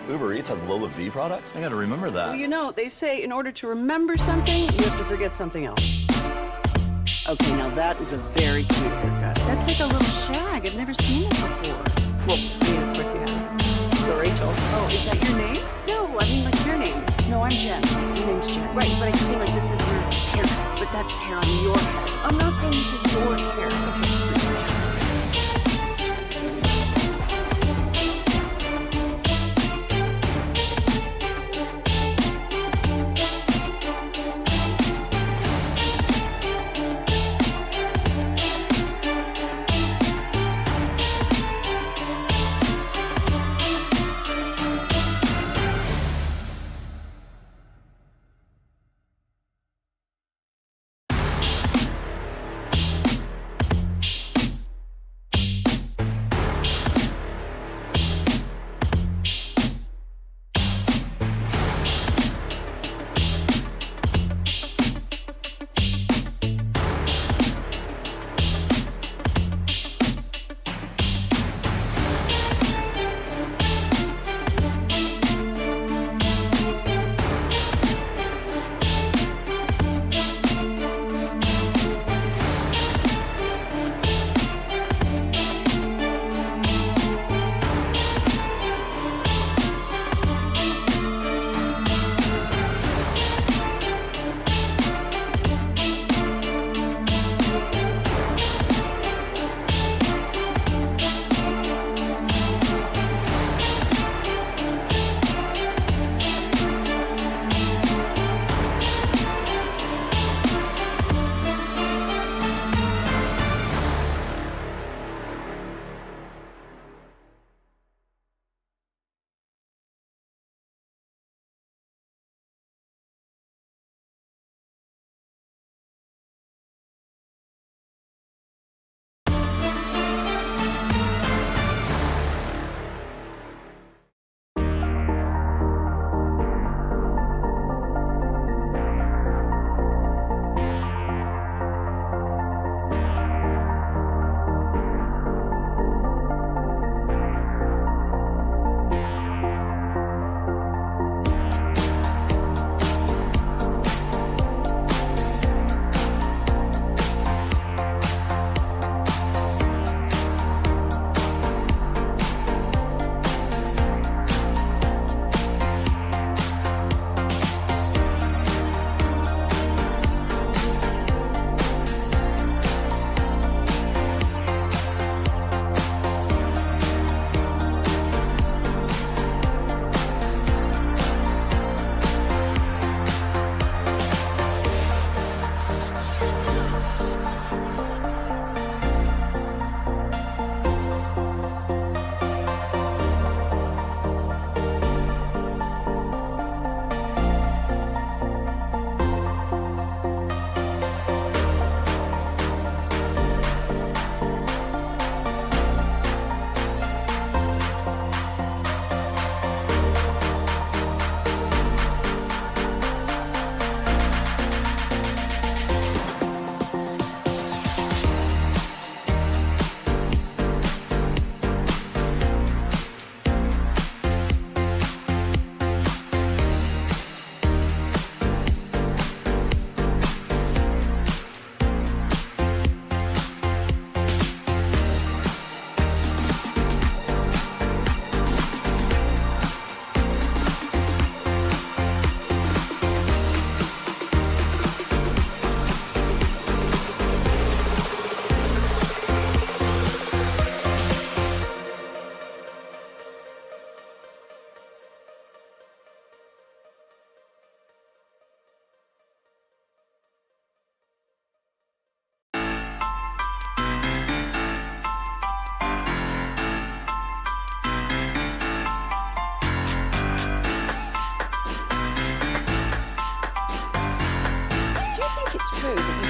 Uber Eats has Lola V products? I gotta remember that. Well, you know, they say in order to remember something, you have to forget something else. Okay, now that is a very cute haircut. That's like a little shag. I've never seen it before. Well, I mean, of course you have. So, Rachel. Oh, is that your name? No, I mean, like your name. No, I'm Jen. My name's Jen. Right, but I just mean like this is your haircut. But that's hair on your head. I'm not saying this is your hair. Okay.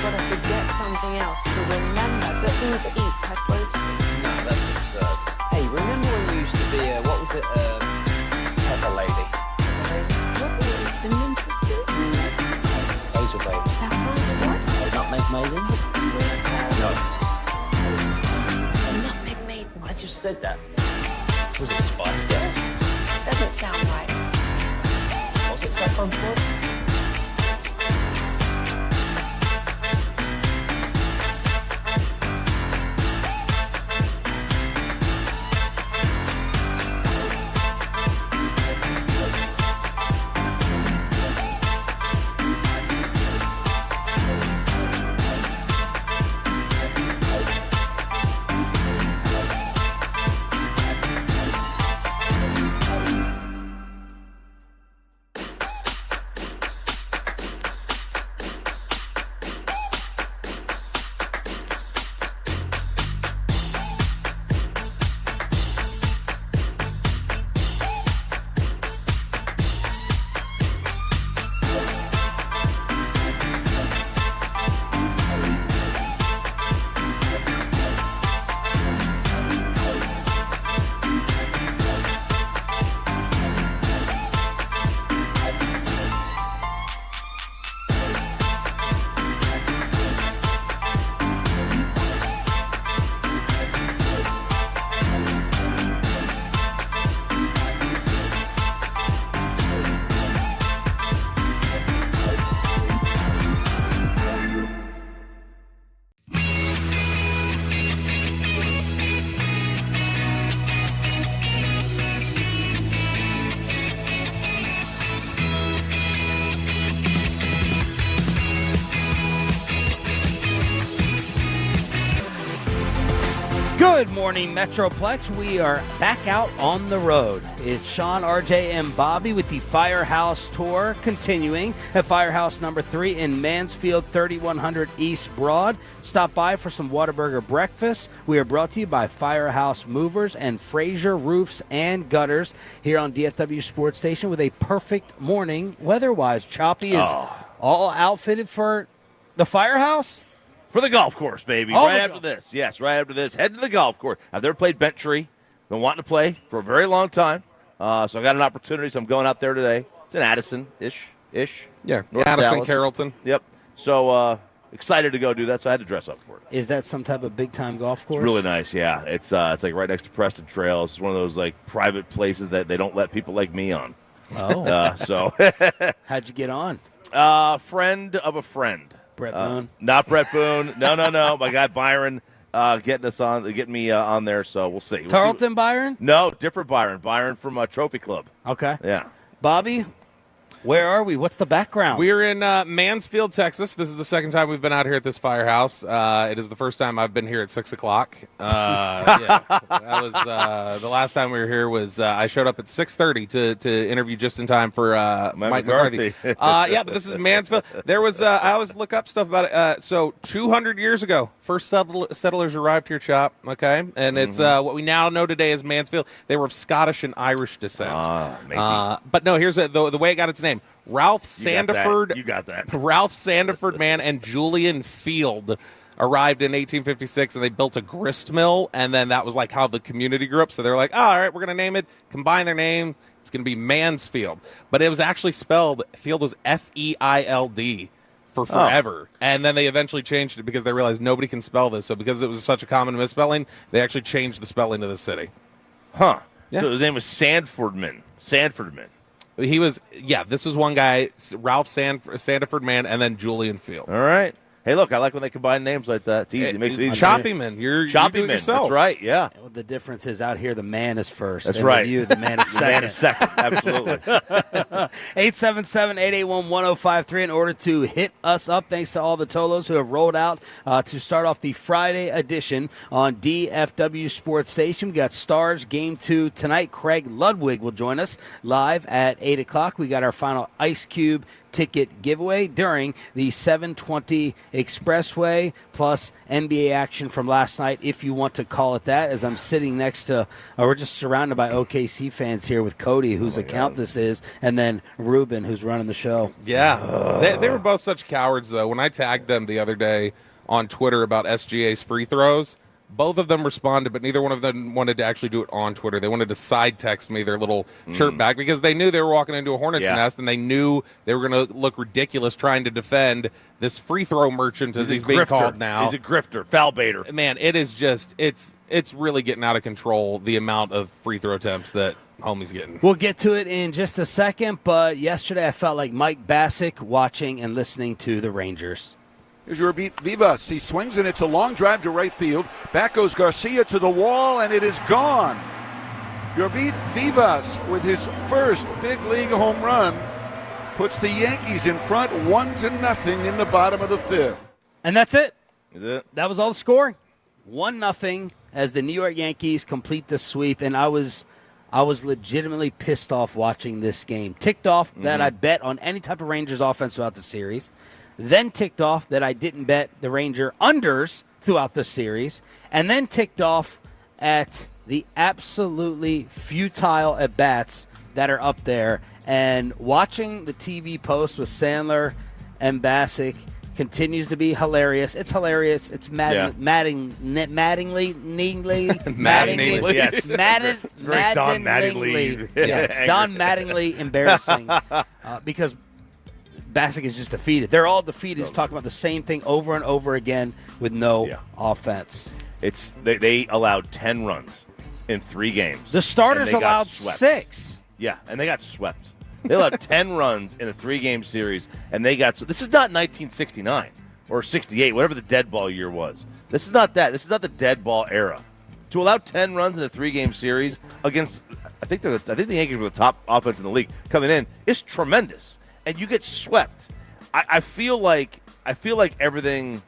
got to forget something else to remember. But Uber Eats has groceries. No, that's absurd. Hey, remember when you used to be a, what was it, Pepper Lady? What's it? Cinnamon Sisters? Those were babies. Saffron what? Nutmeg Maiden? No. Nutmeg Maiden. I just said that. Was it Spice Girls? Doesn't sound front foot. Good morning, Metroplex. We are back out on the road. It's Sean, RJ, and Bobby with the Firehouse Tour continuing at Firehouse number 3 in Mansfield, 3100 East Broad. Stop by for some Whataburger breakfast. We are brought to you by Firehouse Movers and Fraser Roofs and Gutters here on DFW Sports Station with a perfect morning weather-wise. Choppy is all outfitted for the Firehouse. For the golf course, baby. Oh, right after this. Yes, right after this. Head to the golf course. I've never played Bent Tree. Been wanting to play for a very long time. So I got an opportunity, so I'm going out there today. It's in Addison-ish. Yeah, North Addison, Dallas. Carrollton. Yep. So excited to go do that, so I had to dress up for it. Is that some type of big-time golf course? It's really nice, yeah. It's like right next to Preston Trail. It's one of those like private places that they don't let people like me on. Oh. So How'd you get on? friend of a friend. Brett Boone? Not Brett Boone. No. My guy Byron getting me on there, so we'll see. Tarleton Byron? No, different Byron. Byron from Trophy Club. Okay. Yeah. Bobby, where are we? What's the background? We're in Mansfield, Texas. This is the second time we've been out here at this firehouse. It is the first time I've been here at 6 o'clock. Yeah, that was the last time we were here. Was I showed up at 6:30 to interview just in time for Mike McCarthy. Yeah, but this is Mansfield. There was I always look up stuff about it. So 200 years ago, first settlers arrived here, Chop. Okay, and it's what we now know today as Mansfield. They were of Scottish and Irish descent. But no, here's the way it got its name. Ralph Sandiford. You got that. Ralph Sandiford, man, and Julian Field arrived in 1856, and they built a grist mill, and then that was like how the community grew up. So they're like, oh, all right, we're going to name it, combine their name. It's going to be Mansfield. But it was actually spelled, Field was F-E-I-L-D for forever. And then they eventually changed it because they realized nobody can spell this. So because it was such a common misspelling, they actually changed the spelling of the city. Huh. Yeah. So his name was Sandfordman. He was, this was one guy, Ralph Sandiford, man, and then Julian Field. All right. Hey, look, I like when they combine names like that. It's easy. It makes it easy. Choppy man. You do it yourself. That's right, yeah. Well, the difference is out here the man is first. That's and right. with you, the man is The second. man is second, absolutely. 877-881-1053 in order to hit us up. Thanks to all the Tolos who have rolled out to start off the Friday edition on DFW Sports Station. We got Stars Game 2 tonight. Craig Ludwig will join us live at 8 o'clock. We got our final Ice Cube ticket giveaway during the 720 Expressway, plus NBA action from last night, if you want to call it that, as I'm sitting next to, we're just surrounded by OKC fans here with Cody, whose account this is, and then Ruben, who's running the show. Yeah. They were both such cowards, though. When I tagged them the other day on Twitter about SGA's free throws, Both of them responded, but neither one of them wanted to actually do it on Twitter. They wanted to side text me their little chirp back because they knew they were walking into a hornet's nest, and they knew they were going to look ridiculous trying to defend this free throw merchant, as he's being called now. He's a grifter, foul baiter. Man, it is just it's really getting out of control, the amount of free throw attempts that homie's getting. We'll get to it in just a second, but yesterday I felt like Mike Bassick watching and listening to the Rangers. Here's your beat Vivas. He swings, and it's a long drive to right field. Back goes Garcia to the wall, and it is gone. Your beat Vivas with his first big league home run puts the Yankees in front 1-0 in the bottom of the fifth. And that's it. Is it? That was all the score. 1-0 as the New York Yankees complete the sweep, and I was legitimately pissed off watching this game. Ticked off that I bet on any type of Rangers offense throughout the series. Then ticked off that I didn't bet the Ranger unders throughout the series. And then ticked off at the absolutely futile at-bats that are up there. And watching the TV post with Sandler and Bassick continues to be hilarious. It's hilarious. It's maddeningly, yes. It's very Don Mattingly. It's Don Mattingly embarrassing because Bassick is just defeated. They're all defeated. He's talking about the same thing over and over again with no offense. They allowed 10 runs in 3 games. The starters allowed 6. Yeah, and they got swept. They allowed 10 runs in a 3-game series, and they got – this is not 1969 or 68, whatever the dead ball year was. This is not that. This is not the dead ball era. To allow 10 runs in a 3-game series against – I think the Yankees were the top offense in the league coming in is tremendous. And you get swept. I feel like everything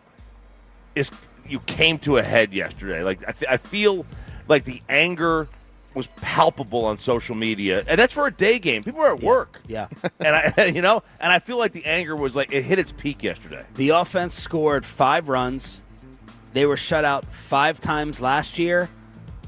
is you came to a head yesterday. Like I feel like the anger was palpable on social media, and that's for a day game. People are at work. Yeah, and I feel like the anger was like it hit its peak yesterday. The offense scored 5 runs. They were shut out 5 times last year.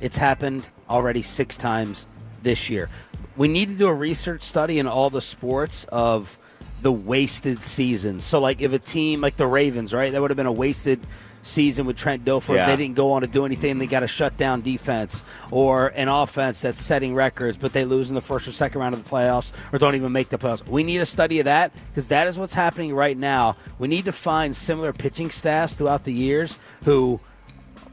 It's happened already 6 times this year. We need to do a research study in all the sports of the wasted seasons. So, like, if a team like the Ravens, right, that would have been a wasted season with Trent Dilfer. If they didn't go on to do anything, they got a shutdown defense or an offense that's setting records, but they lose in the first or second round of the playoffs or don't even make the playoffs. We need a study of that because that is what's happening right now. We need to find similar pitching staffs throughout the years who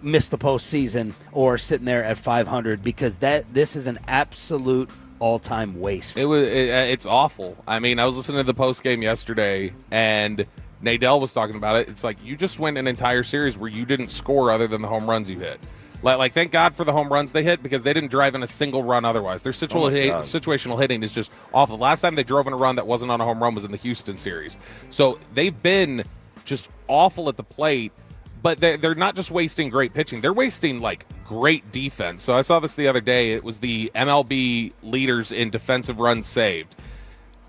missed the postseason or sitting there at 500 because this is an absolute all-time waste. It's awful. I mean, I was listening to the post game yesterday, and Nadell was talking about it. It's like you just went an entire series where you didn't score other than the home runs you hit. Like, thank God for the home runs they hit because they didn't drive in a single run otherwise. Their situational hitting is just awful. Last time they drove in a run that wasn't on a home run was in the Houston series. So they've been just awful at the plate. But they're not just wasting great pitching. They're wasting, like, great defense. So I saw this the other day. It was the MLB leaders in defensive runs saved.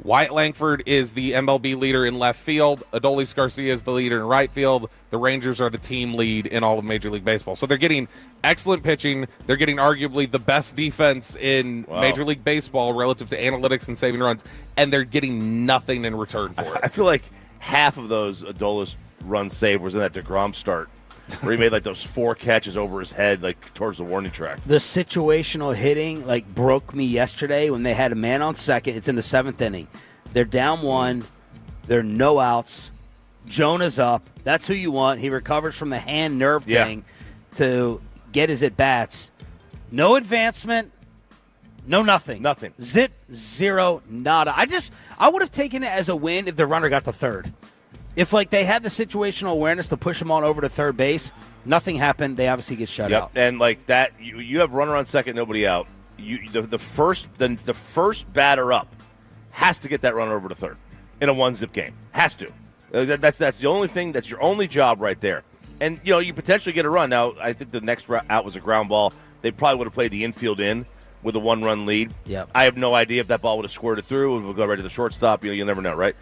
Wyatt Langford is the MLB leader in left field. Adolis Garcia is the leader in right field. The Rangers are the team lead in all of Major League Baseball. So they're getting excellent pitching. They're getting arguably the best defense in Major League Baseball relative to analytics and saving runs. And they're getting nothing in return for it. I feel like half of those Adolis run save was in that DeGrom start where he made like those 4 catches over his head like towards the warning track. The situational hitting like broke me yesterday when they had a man on second. It's in the 7th inning. They're down 1. There are no outs. Jonah's up. That's who you want. He recovers from the hand nerve thing to get his at-bats. No advancement. No nothing. Nothing. Zip, zero, nada. I would have taken it as a win if the runner got to third. If, like, they had the situational awareness to push him on over to third base, nothing happened. They obviously get shut out. And, like, that, you have runner on second, nobody out. The first batter up has to get that runner over to third in a 1-zip game. Has to. That's the only thing. That's your only job right there. And, you potentially get a run. Now, I think the next out was a ground ball. They probably would have played the infield in with a 1-run lead. Yep. I have no idea if that ball would have squirted through. It would go right to the shortstop. You'll never know, right?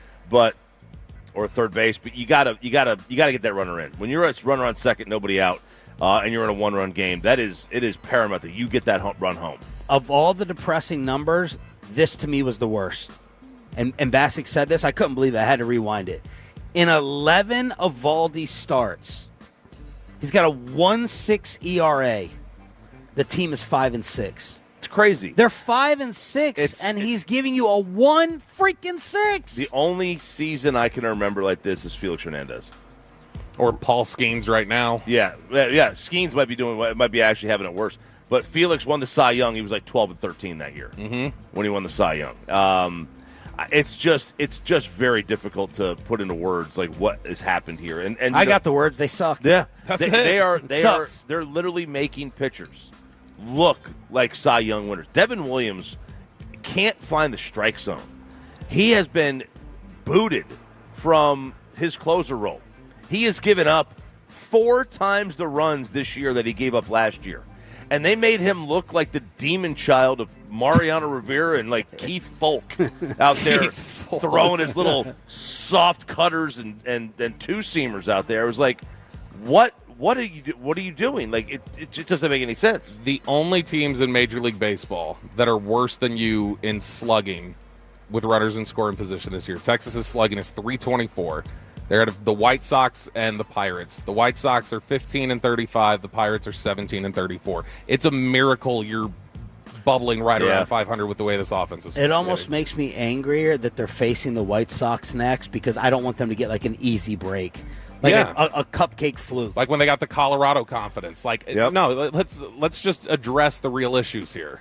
Or third base, but you gotta get that runner in. When you're a runner on second, nobody out, and you're in a 1-run game, it is paramount that you get that run home. Of all the depressing numbers, this to me was the worst. And Bassick said this. I couldn't believe it. I had to rewind it. In 11 Eovaldi starts, He's got a 1.6 ERA. The team is 5-6. It's crazy. They're 5-6, and he's giving you a 1.6. The only season I can remember like this is Felix Hernandez. Or Paul Skeens right now. Yeah. Skeens might be actually having it worse. But Felix won the Cy Young. He was like 12-13 that year when he won the Cy Young. It's just very difficult to put into words like what has happened here. And I got the words. They suck. Yeah, They're literally making pitchers look like Cy Young winners. Devin Williams can't find the strike zone. He has been booted from his closer role. He has given up 4 times the runs this year that he gave up last year. And they made him look like the demon child of Mariano Rivera and like Keith Folk out there throwing his little soft cutters and two-seamers out there. It was like, what are you doing? Like it just doesn't make any sense. The only teams in Major League Baseball that are worse than you in slugging with runners in scoring position this year. Texas's slugging is .324. They're at the White Sox and the Pirates. The White Sox are 15-35. The Pirates are 17-34. It's a miracle you're bubbling right around 500 with the way this offense is. It almost makes me angrier that they're facing the White Sox next because I don't want them to get like an easy break. Like a cupcake fluke. Like when they got the Colorado confidence. No, let's just address the real issues here.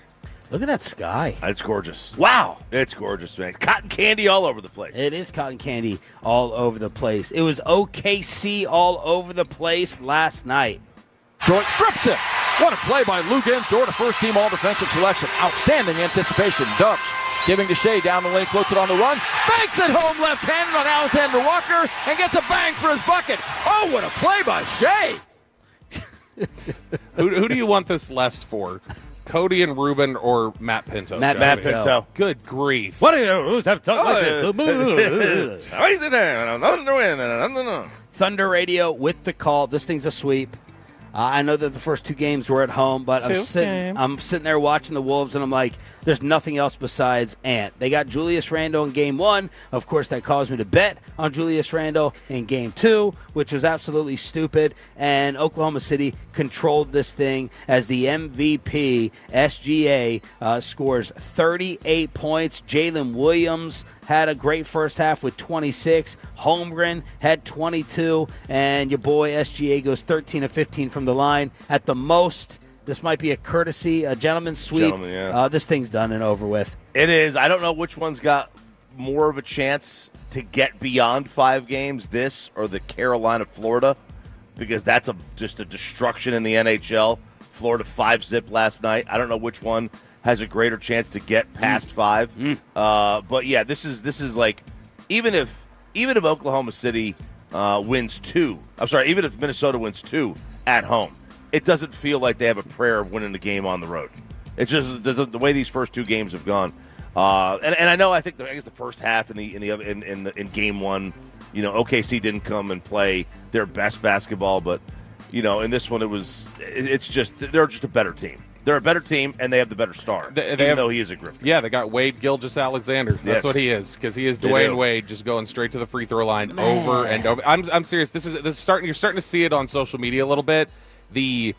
Look at that sky. It's gorgeous. Wow. It's gorgeous, man. Cotton candy all over the place. It is cotton candy all over the place. It was OKC all over the place last night. Detroit strips it. What a play by Luke Ensdor to first-team all-defensive selection. Outstanding anticipation. Dubs giving to Shea down the lane, floats it on the run. Banks it home left-handed on Alexander Walker and gets a bang for his bucket. Oh, what a play by Shea. Who do you want this less for? Cody and Ruben or Matt Pinto? Matt Pinto. Good grief. What do you have to talk like this? Thunder Radio with the call. This thing's a sweep. I know that the first 2 games were at home, but I'm sitting there watching the Wolves, and I'm like, there's nothing else besides Ant. They got Julius Randle in Game 1. Of course, that caused me to bet on Julius Randle in Game 2, which was absolutely stupid. And Oklahoma City controlled this thing as the MVP, SGA, scores 38 points. Jalen Williams had a great first half with 26. Holmgren had 22. And your boy SGA goes 13 of 15 from the line. At the most, this might be a courtesy, a gentleman's sweep. This thing's done and over with. It is. I don't know which one's got more of a chance to get beyond 5 games, this or the Carolina-Florida, because that's just a destruction in the NHL. Florida 5-zip last night. I don't know which one has a greater chance to get past 5. But yeah, this is like even if Oklahoma City wins 2, even if Minnesota wins 2 at home, it doesn't feel like they have a prayer of winning the game on the road. It's just the way these first 2 games have gone. And I know I guess the first half in Game 1, OKC didn't come and play their best basketball, but in this one it's just they're just a better team. They're a better team, and they have the better star, even though he is a grifter. Yeah, they got Wade Gilgeous-Alexander. That's what he is, because he is Dwayne Wade, just going straight to the free throw line over and over. I'm serious. This is starting. You're starting to see it on social media a little bit. The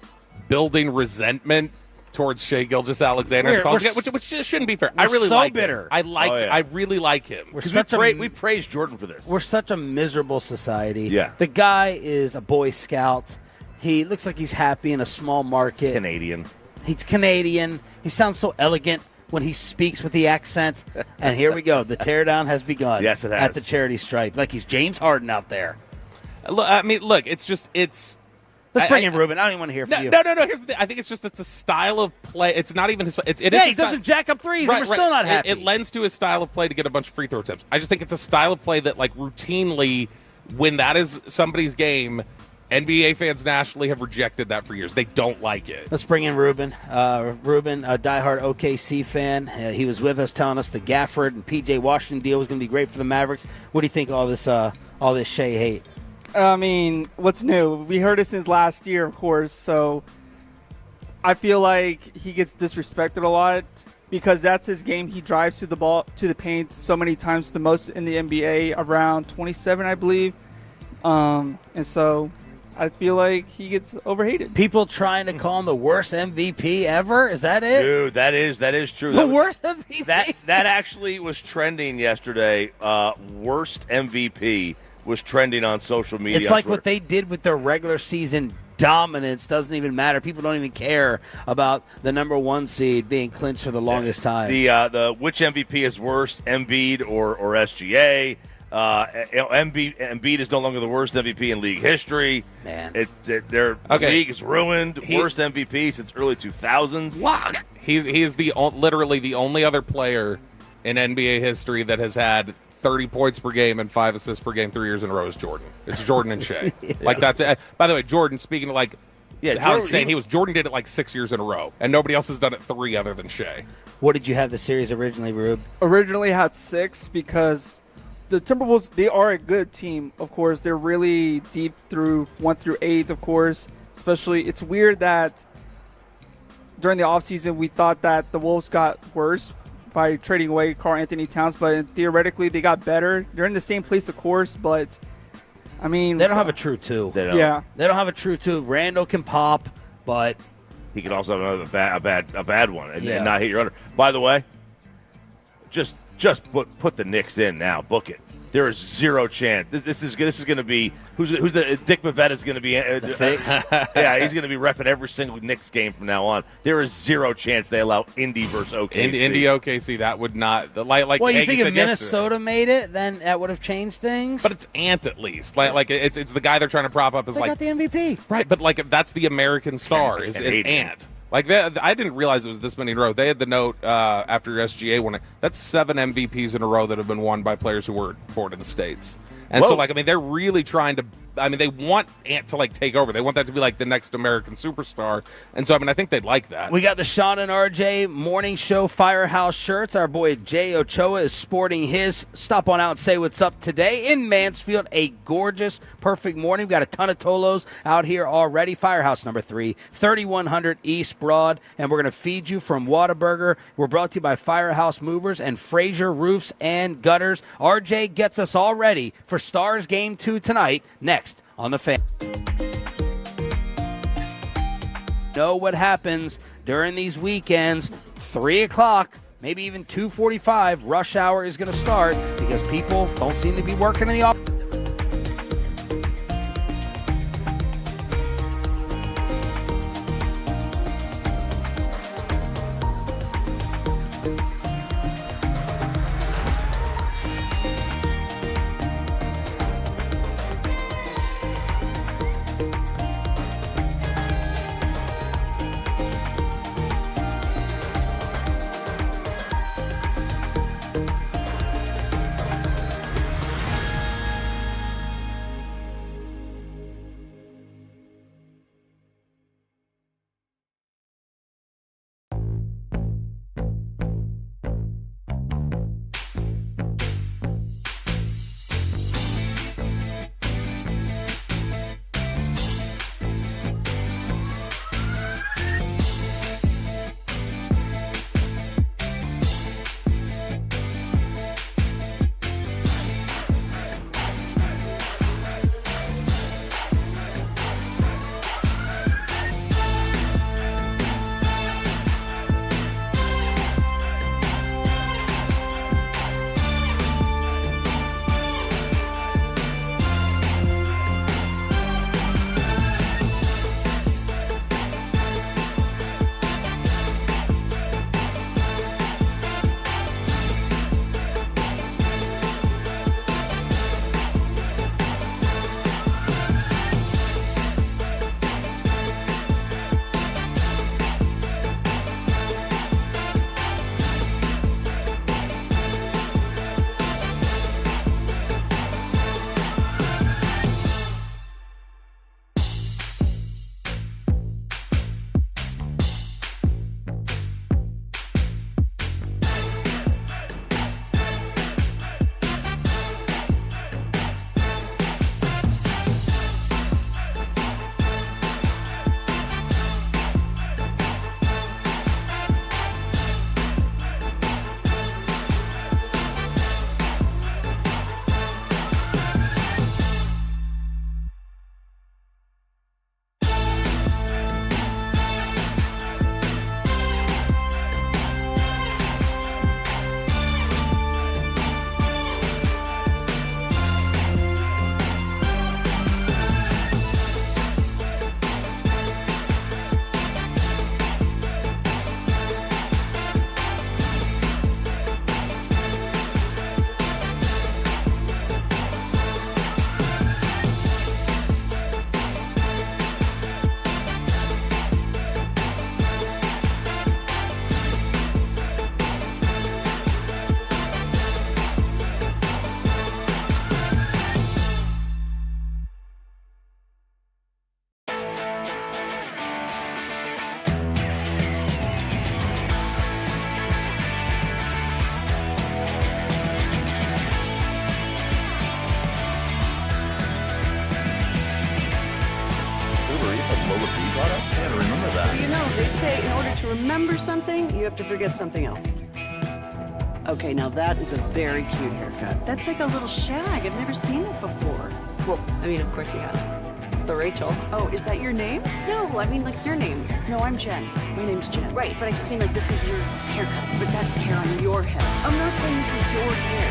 building resentment towards Shea Gilgeous-Alexander, which just shouldn't be fair. I really like bitter. Him. I really like him. We praise Jordan for this. We're such a miserable society. Yeah. The guy is a Boy Scout. He looks like he's happy in a small market. Canadian. He's Canadian. He sounds so elegant when he speaks with the accent. And here we go. The teardown has begun. Yes, it has. At the charity stripe. Like he's James Harden out there. Look, it's Let's bring in Ruben. I don't even want to hear from you. No. Here's the thing. I think it's a style of play. It's not even his. He doesn't jack up threes, and we're still not happy. It lends to his style of play to get a bunch of free throw attempts. I just think it's a style of play that, like, routinely, when that is somebody's game, NBA fans nationally have rejected that for years. They don't like it. Let's bring in Ruben. Ruben, a diehard OKC fan. He was with us telling us the Gafford and P.J. Washington deal was going to be great for the Mavericks. What do you think of all this Shea hate? I mean, what's new? We heard it since last year, of course, so I feel like he gets disrespected a lot because that's his game. He drives to the ball, to the paint so many times, the most in the NBA, around 27, I believe. And so I feel like he gets overhated. People trying to call him the worst MVP ever? Is that it? Dude, that is true. The worst MVP? That actually was trending yesterday. Worst MVP was trending on social media. It's like what they did with their regular season dominance doesn't even matter. People don't even care about the number 1 seed being clinched for the longest time. The which MVP is worse, Embiid or SGA? Embiid is no longer the worst MVP in league history. Man, their league is ruined. Worst MVP since early 2000s. What? He's literally the only other player in NBA history that has had 30 points per game and 5 assists per game 3 years in a row is Jordan. It's Jordan and Shea. Like that's it. By the way, Jordan, speaking of like how insane he was, Jordan did it like 6 years in a row, and nobody else has done it 3 other than Shea. What did you have the series originally, Rube? Originally had 6 because the Timberwolves, they are a good team, of course. They're really deep through 1 through 8, of course. Especially, it's weird that during the offseason we thought that the Wolves got worse by trading away Karl-Anthony Towns, but theoretically they got better. They're in the same place, of course, but I mean, they don't have a true 2. They don't. Yeah, they don't have a true 2. Randall can pop, but he can also have a bad one and not hit your under. By the way, just put the Knicks in now. Book it. There is zero chance. This is going to be who's the Dick Bavetta is going to be the fix. Yeah, he's going to be reffing every single Knicks game from now on. There is zero chance they allow Indy versus OKC. Indy OKC, that would not like. Well, you Aggie think if said Minnesota yesterday. made it, then that would have changed things. But it's Ant at least. Like it's the guy they're trying to prop up as they like got the MVP, right? But like that's the American star is Ant. Like I didn't realize it was this many in a row. They had the note after SGA winning. That's 7 MVPs in a row that have been won by players who were born in the States. And so, they're really trying to. They want Ant to take over. They want that to be like the next American superstar. And so, I think they'd like that. We got the Sean and RJ Morning Show Firehouse shirts. Our boy Jay Ochoa is sporting his. Stop on out and say what's up today in Mansfield. A gorgeous, perfect morning. We've got a ton of Tolos out here already. Firehouse number 3, 3100 East Broad. And we're going to feed you from Whataburger. We're brought to you by Firehouse Movers and Fraser Roofs and Gutters. RJ gets us all ready for Stars Game 2 tonight. Next on the Fan. Know what happens during these weekends. 3 o'clock, maybe even 2:45, rush hour is going to start because people don't seem to be working in the office. remember something, you have to forget something else. Okay, now that is a very cute haircut. That's like a little shag. I've never seen it before. Well, I mean, of course you have. It's the Rachel. Oh, is that your name? No, I mean, like, your name. No, I'm Jen. My name's Jen. Right, but I just mean, like, this is your haircut. But that's hair on your head. I'm not saying this is your hair.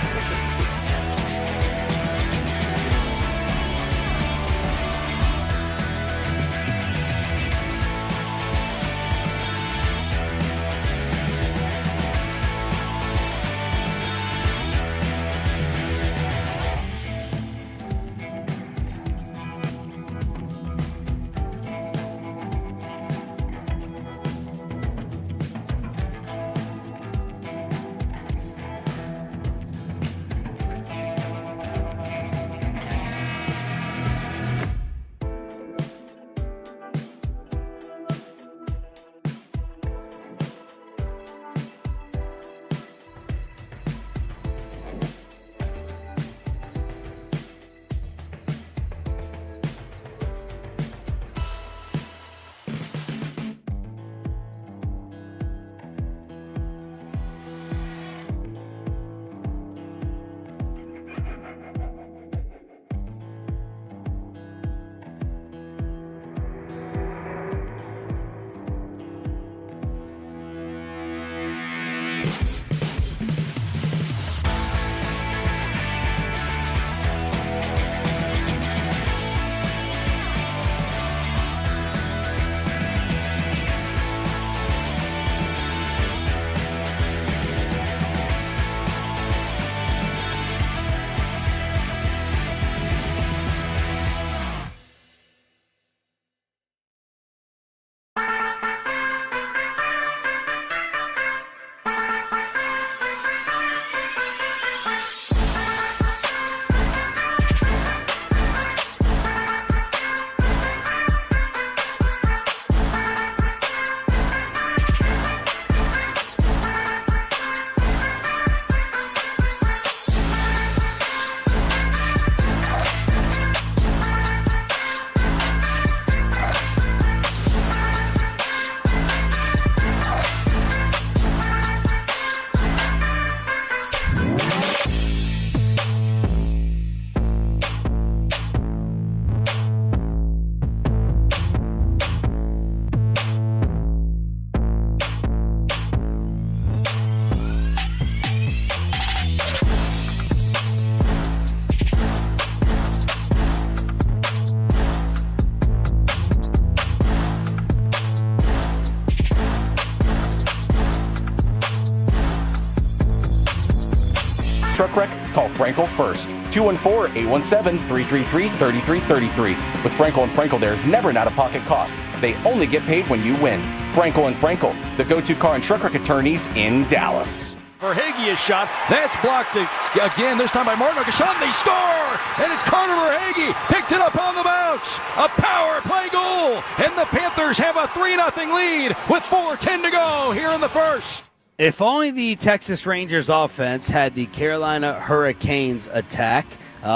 Truck wreck? Call Frankel first. 214-817-333-3333. With Frankel and Frankel, there's never an out-of-pocket cost. They only get paid when you win. Frankel and Frankel, the go-to car and truck wreck attorneys in Dallas. Verhage is shot. That's blocked again, this time by Martin Gashawn. They score! And it's Carter Verhage. Picked it up on the bounce. A power play goal. And the Panthers have a 3-0 lead with 4:10 to go here in the first. If only the Texas Rangers offense had the Carolina Hurricanes attack,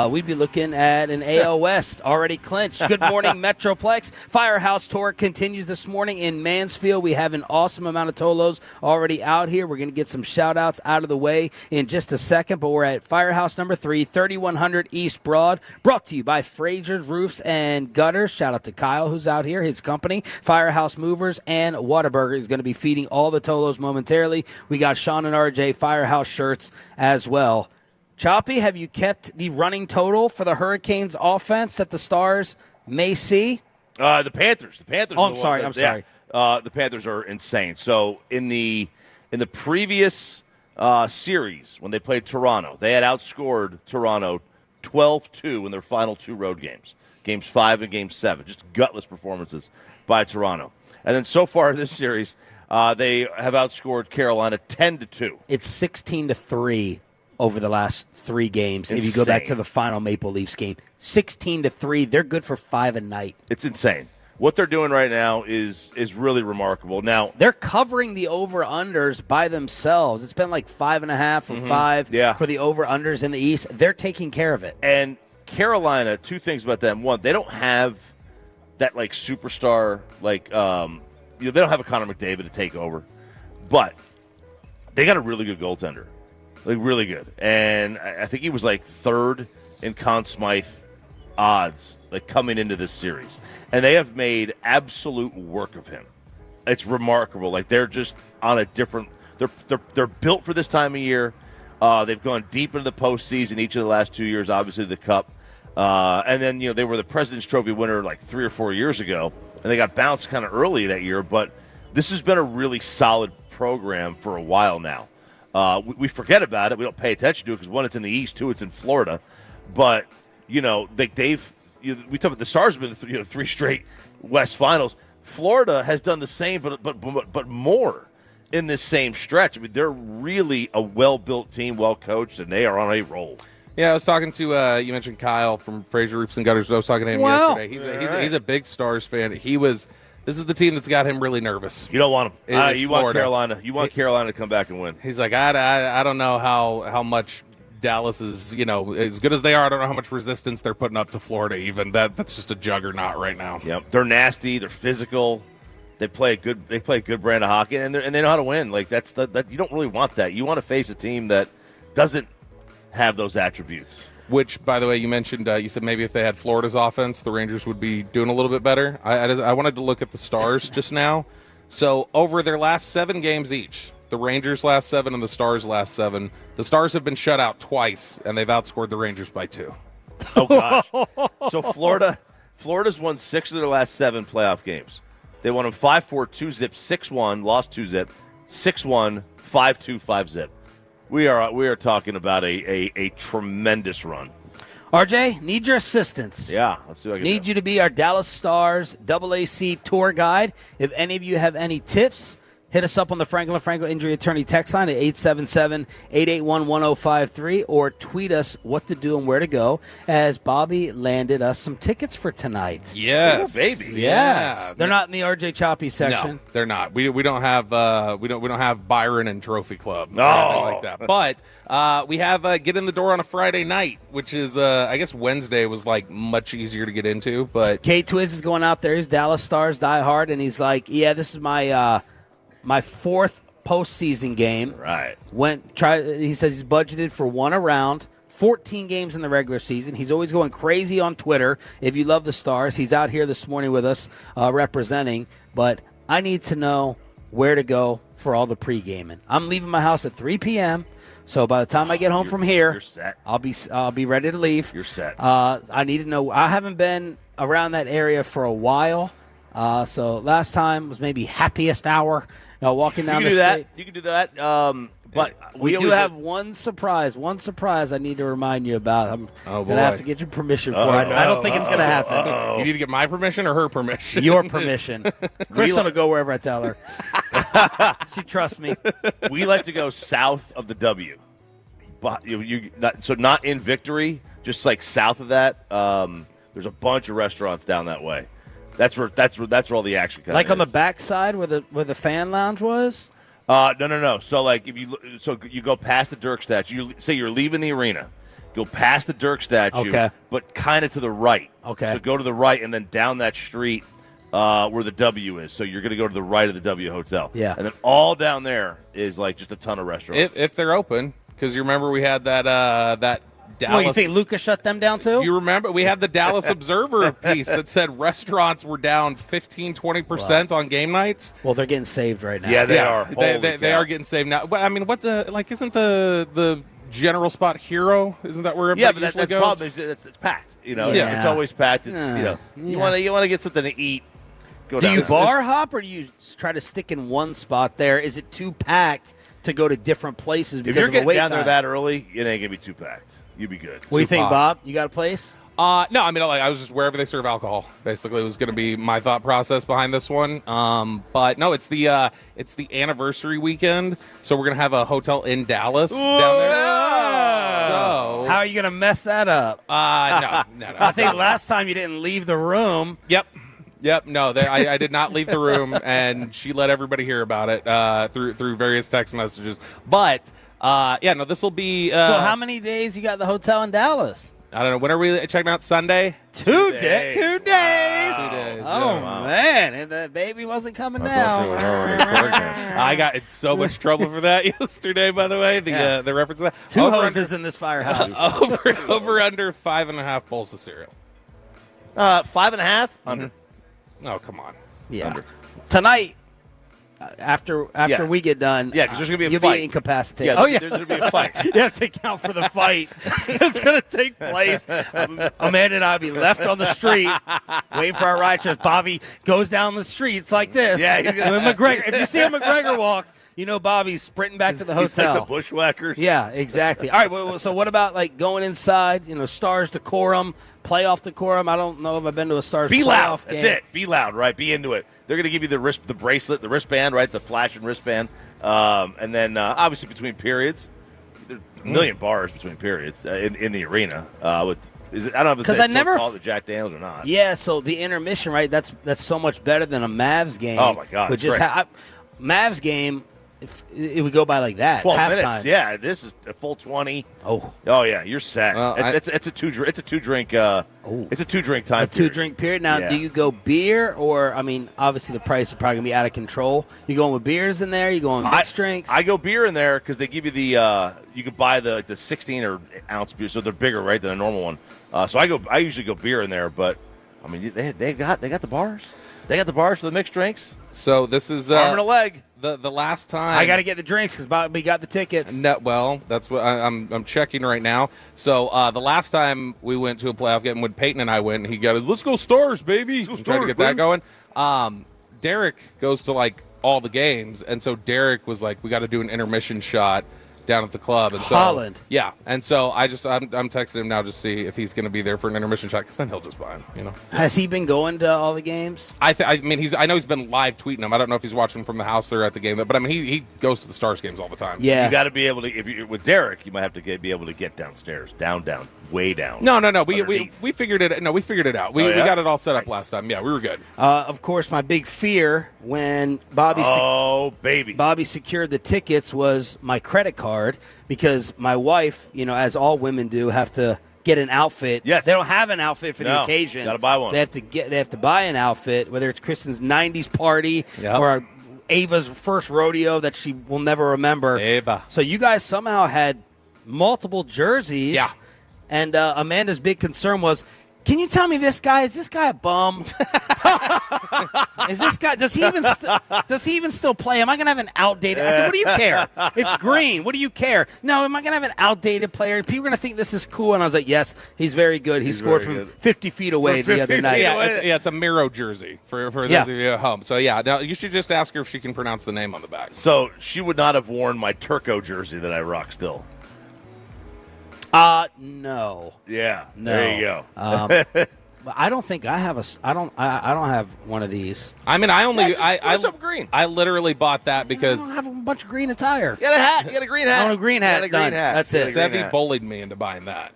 we'd be looking at an AL West already clinched. Good morning, Metroplex. Firehouse Tour continues this morning in Mansfield. We have an awesome amount of Tolos already out here. We're going to get some shout-outs out of the way in just a second, but we're at Firehouse number 3, 3100 East Broad, brought to you by Frazier's Roofs and Gutters. Shout out to Kyle, who's out here, his company. Firehouse Movers and Whataburger is going to be feeding all the Tolos momentarily. We got Sean and RJ Firehouse shirts as well. Choppy, have you kept the running total for the Hurricanes offense that the Stars may see? The Panthers. Oh, I'm sorry. The Panthers are insane. So in the previous series, when they played Toronto, they had outscored Toronto 12-2 in their final 2 road games, Games 5 and Game 7. Just gutless performances by Toronto. And then so far in this series, they have outscored Carolina 10-2. It's 16-3. Over the last 3 games. Insane. If you go back to the final Maple Leafs game, 16-3, they're good for 5 a night. It's insane. What they're doing right now is really remarkable. Now they're covering the over-unders by themselves. It's been like 5.5 or 5 for the over-unders in the East. They're taking care of it. And Carolina, 2 things about them. One, they don't have that like superstar they don't have a Connor McDavid to take over. But they got a really good goaltender, like really good. And I think he was like third in Conn Smythe odds, like coming into this series. And they have made absolute work of him. It's remarkable. Like they're just on a different. They're built for this time of year. They've gone deep into the postseason each of the last 2 years. Obviously, the Cup, and then they were the President's Trophy winner like 3 or 4 years ago, and they got bounced kind of early that year. But this has been a really solid program for a while now. We forget about it. We don't pay attention to it because one, it's in the East. Two, it's in Florida. But we talk about the Stars have been 3 straight West Finals. Florida has done the same, but more in this same stretch. I mean, they're really a well-built team, well-coached, and they are on a roll. Yeah, I was talking to you mentioned Kyle from Fraser Roofs and Gutters. I was talking to him yesterday. He's a big Stars fan. This is the team that's got him really nervous. You don't want him. You want Florida. Carolina. You want Carolina to come back and win. He's like, I don't know how much Dallas is, as good as they are. I don't know how much resistance they're putting up to Florida. Even that's just a juggernaut right now. Yep, they're nasty. They're physical. They play a good brand of hockey, and they know how to win. Like that you don't really want that. You want to face a team that doesn't have those attributes. Which, by the way, you mentioned, you said maybe if they had Florida's offense, the Rangers would be doing a little bit better. I wanted to look at the Stars just now. So over their last 7 games each, the Rangers last 7 and the Stars last 7, the Stars have been shut out twice, and they've outscored the Rangers by 2. Oh, gosh. So Florida's won 6 of their last 7 playoff games. They won them 5-4, 2-zip, 6-1, lost 2-zip, 6-1, 5-2, 5-zip. We are talking about a tremendous run. RJ, need your assistance. Yeah, let's see what I can Need do. you to be our Dallas Stars AAC tour guide. If any of you have any tips, hit us up on the Franklin Franco Injury Attorney text line at 877-881-1053 or tweet us what to do and where to go as Bobby landed us some tickets for tonight. Yes, ooh, baby. Yes. Yeah. They're not in the RJ Choppy section. No, they're not. We don't have we don't have Byron and Trophy Club or Oh. anything like that. But we have Get in the Door on a Friday night, which is I guess Wednesday was like much easier to get into. But K-Twiz is going out there. He's Dallas Stars diehard, and he's like, yeah, this is my 4th postseason game. Right. He says he's budgeted for 1 a round, 14 games in the regular season. He's always going crazy on Twitter. If you love the Stars, he's out here this morning with us representing. But I need to know where to go for all the pre-gaming. I'm leaving my house at 3 p.m., so by the time I get home from here, you're set. I'll be ready to leave. You're set. I need to know. I haven't been around that area for a while. So last time was maybe happiest hour. Walking down the street. You can do that. But we do have one surprise I need to remind you about. I'm going to have to get your permission for it. I don't think it's going to happen. You need to get my permission or her permission? Your permission. Kristen will go wherever I tell her. She trusts me. We like to go south of the W. But so not in Victory, just like south of that. There's a bunch of restaurants down that way. That's where all the action comes. Like on the backside where the fan lounge was? No. So like if you go past the Dirk statue, say you're leaving the arena, go past the Dirk statue, okay, but kind of to the right. Okay. So go to the right and then down that street where the W is. So you're going to go to the right of the W Hotel. Yeah. And then all down there is like just a ton of restaurants. If they're open, because you remember we had that Dallas. Well, you think Luca shut them down too? You remember we had the Dallas Observer piece that said restaurants were down 15-20% on game nights. Well, they're getting saved right now. Yeah, they are. They are getting saved now. But I mean, isn't the general spot Hero? Isn't that where everybody but usually that's the goes? problem is it's packed. Yeah. It's always packed. It's you want to get something to eat. Go do down you there. bar hop or do you try to stick in one spot there? Is it too packed to go to different places If because you're of the getting wait down time? there that early, it ain't gonna be too packed. You'll be good. What do you think, Bob? You got a place? No, I mean, I was just wherever they serve alcohol. Basically, was going to be my thought process behind this one. But no, it's the anniversary weekend, so we're going to have a hotel in Dallas down there. So, how are you going to mess that up? No. I think last time you didn't leave the room. Yep. No, I did not leave the room, and she let everybody hear about it through various text messages. But this will be. So how many days you got the hotel in Dallas? I don't know. When are we checking out? Sunday? 2 days. 2 days. 2 days. Oh, man. And the baby wasn't coming down. I got in so much trouble for that yesterday, by the way. The reference to that. 2 hoses in this firehouse. over under 5.5 bowls of cereal. 5.5? Under. Oh, come on. Yeah. Under. Tonight, after we get done, because there's going to be a you'll fight. be incapacitated. Yeah, there's going to be a fight. You have to account for the fight that's going to take place. Amanda and I will be left on the street waiting for our ride shares. Bobby goes down the streets like this. Yeah, he's gonna- McGregor. If you see a McGregor walk, you know Bobby's sprinting back to the He's hotel. like the bushwhackers. Yeah, exactly. All right, well, so what about like going inside, Stars decorum, playoff decorum? I don't know if I've been to a Stars Be playoff loud. game. That's it. Be loud, right? Be into it. They're going to give you the bracelet, the wristband, right? The flashing wristband. And then obviously between periods, there's a million bars between periods in the arena. I don't know if Because I never call it Jack Daniels or not. Yeah, so the intermission, right? That's so much better than a Mavs game. Oh, my God, Which it's is great. Mavs game. If it would go by like that, 12 halftime. minutes. Yeah, this is a full 20. Oh yeah, you're set. Well, it's a two drink. It's a 2-drink time. A 2-drink period. Now, Yeah. do you go beer or? I mean, obviously the price is probably gonna be out of control. You going with beers in there? You going mixed drinks? I go beer in there because they give you the you can buy the 16 or ounce beer, so they're bigger, right, than a normal one. So I usually go beer in there, but I mean they got the bars. They got the bars for the mixed drinks. So this is Arm and a leg. The last time I got to get the drinks because Bobby got the tickets. No, well, that's what I'm checking right now. So the last time we went to a playoff game when Peyton and I went, he got let's go Stars, baby. I'm trying to get that going. Derek goes to like all the games, and so Derek was like, we got to do an intermission shot down at the club. And so, Holland. Yeah, and so I'm texting him now to see if he's going to be there for an intermission shot because then he'll just buy him. Has he been going to all the games? I mean, I know he's been live tweeting them. I don't know if he's watching from the house or at the game, but I mean, he goes to the Stars games all the time. Yeah, you got to be able to. If you're with Derek, you might have to be able to get downstairs, down, way down. No. We figured it. No, we figured it out. We got it all set up last time. Yeah, we were good. Of course, my big fear when Bobby secured the tickets was my credit card because my wife, as all women do, have to get an outfit. Yes. They don't have an outfit for the occasion. Got to buy one. They have to buy an outfit, whether it's Kristen's 90s party or Ava's first rodeo that she will never remember. Ava. So you guys somehow had multiple jerseys. Yeah. And Amanda's big concern was, can you tell me is this guy a bum? Is this guy, does he even still play? Am I going to have an outdated? I said, what do you care? It's green. What do you care? No, am I going to have an outdated player? People are going to think this is cool. And I was like, yes, he's very good. He scored from 50 feet away the other night. It's a Miro jersey for those of you at home. So, now you should just ask her if she can pronounce the name on the back. So she would not have worn my Turco jersey that I rock still. No. Yeah. No. There you go. I don't think I have I don't have one of these. I mean, something green. I literally bought that because I don't have a bunch of green attire. You got a hat. You got a green hat. I want a green hat. You got a green hat. That's it. Sevy bullied me into buying that.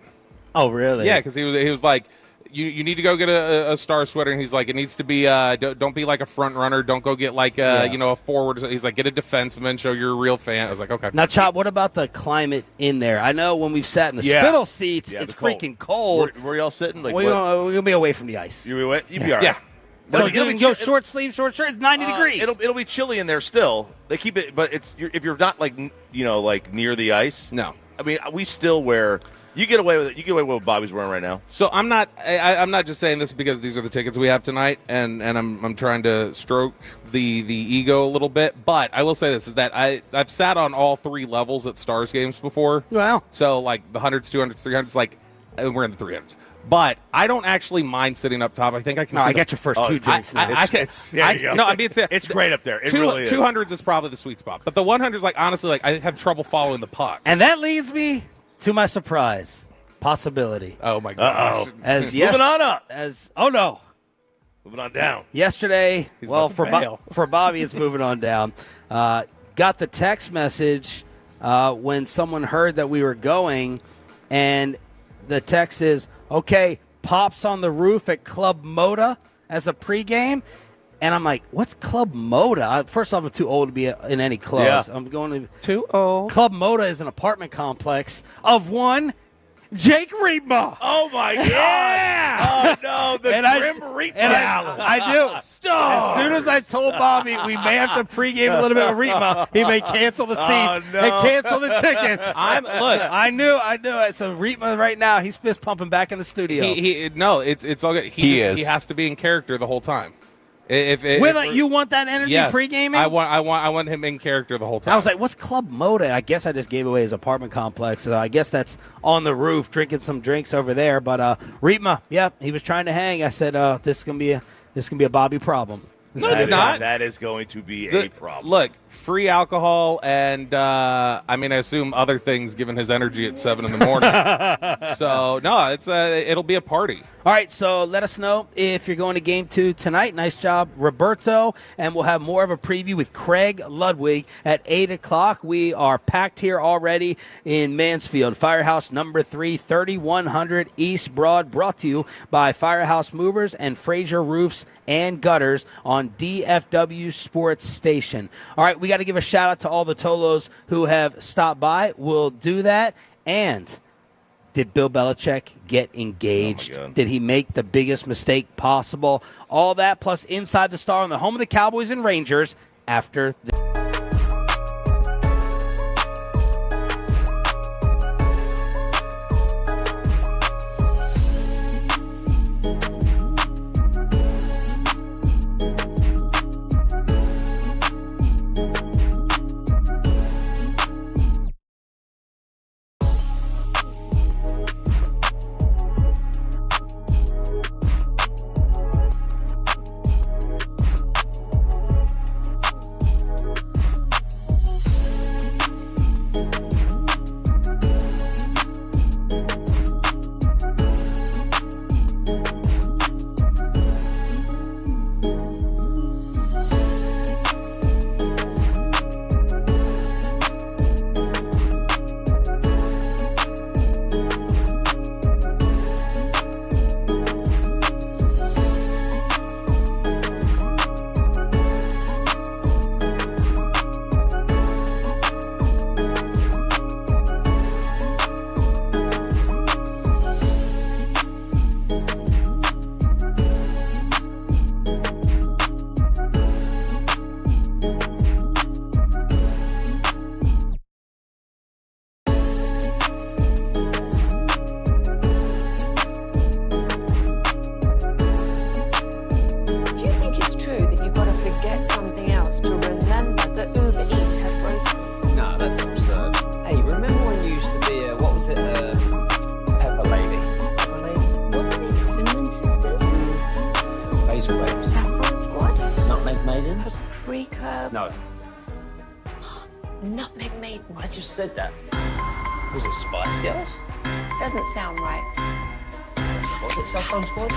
Oh, really? Yeah, because he was like, you need to go get a Star sweater, and he's like, it needs to be don't be like a front runner, don't go get like a forward. He's like, get a defenseman, show you're a real fan. I was like, okay. Now, Chop, what about the climate in there? I know when we've sat in the spittle seats, it's freaking cold. Where y'all sitting? Like, we're gonna be away from the ice. You'll be all right. Yeah. So you can go short sleeve, short shirt. It's 90 degrees. It'll be chilly in there still. They keep it, but if you're not like near the ice. No. I mean, we still wear. You get away with it. You get away with what Bobby's wearing right now. So I'm not just saying this because these are the tickets we have tonight, and I'm trying to stroke the ego a little bit. But I will say this is that I've sat on all three levels at Stars games before. Wow. So like the 100s, 200s, 300s, like we're in the 300s. But I don't actually mind sitting up top. I think I can. No, I got your first two drinks. No, I mean it's great up there. It really is. 200s is probably the sweet spot, but the 100s, like honestly, like I have trouble following the puck. And that leads me to my surprise possibility. Oh my gosh! Moving on up. Moving on down. Yesterday, for Bobby, it's moving on down. Got the text message when someone heard that we were going, and the text is, okay, Pops on the roof at Club Moda as a pregame. And I'm like, what's Club Moda? First off, I'm too old to be in any clubs. Yeah. I'm going to too old. Club Moda is an apartment complex of one Jake Reitma. Oh, my God. Yeah. Oh, no. The Grim Reaper. I do. As soon as I told Bobby we may have to pregame a little bit of Reitma, he may cancel the seats and cancel the tickets. I knew. So Reitma right now, he's fist pumping back in the studio. It's all good. He has to be in character the whole time. You want that energy pre-gaming? I want him in character the whole time. I was like, what's Club Moda? I guess I just gave away his apartment complex. I guess that's on the roof, drinking some drinks over there. But Reitma, he was trying to hang. I said, this is gonna be a Bobby problem. No, it's not. That is going to be a problem. Look, free alcohol and, I assume other things given his energy at 7 in the morning. So, no, it'll be a party. All right, so let us know if you're going to Game 2 tonight. Nice job, Roberto. And we'll have more of a preview with Craig Ludwig at 8 o'clock. We are packed here already in Mansfield. Firehouse number 3, 3100 East Broad, brought to you by Firehouse Movers and Fraser Roofs and Gutters on DFW Sports Station. All right, we got to give a shout-out to all the Tolos who have stopped by. We'll do that. And did Bill Belichick get engaged? Oh, did he make the biggest mistake possible? All that plus Inside the Star on the home of the Cowboys and Rangers after the... No. Nutmeg Maidens. I just said that. Was it Spice Girls? Doesn't sound right. Was it Saffron Squad?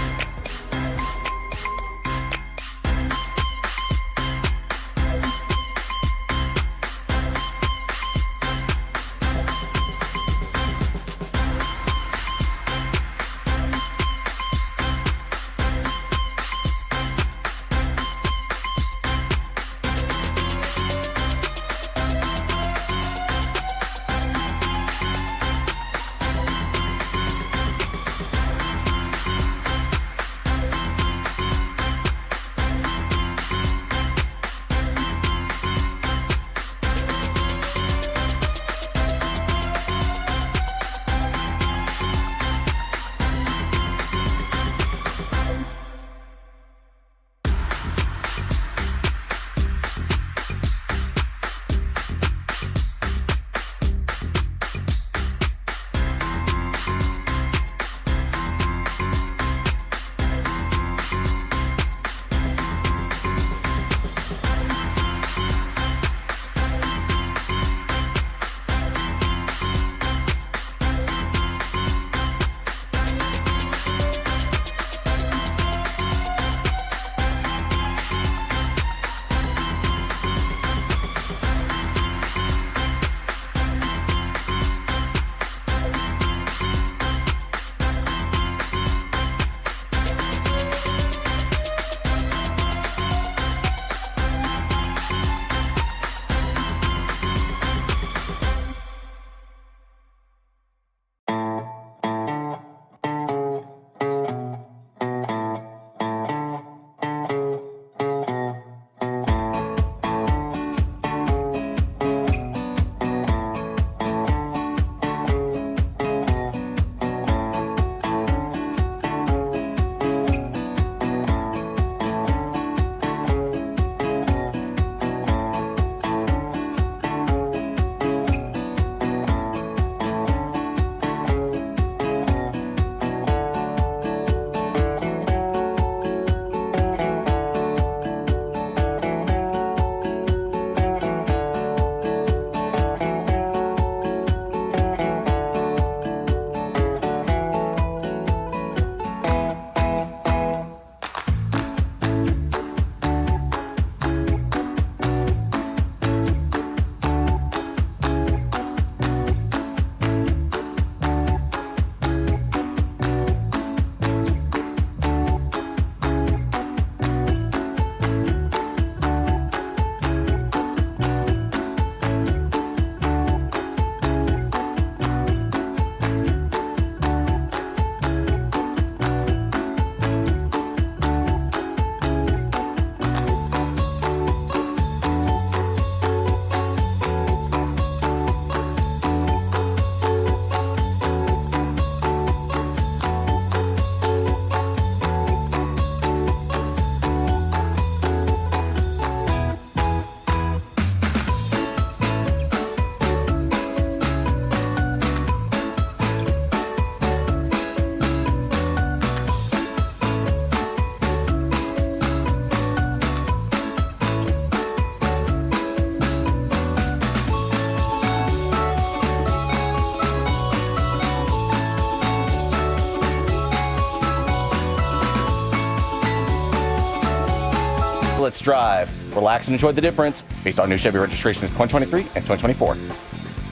let's drive. Relax and enjoy the difference. Based on new Chevy registrations 2023 and 2024.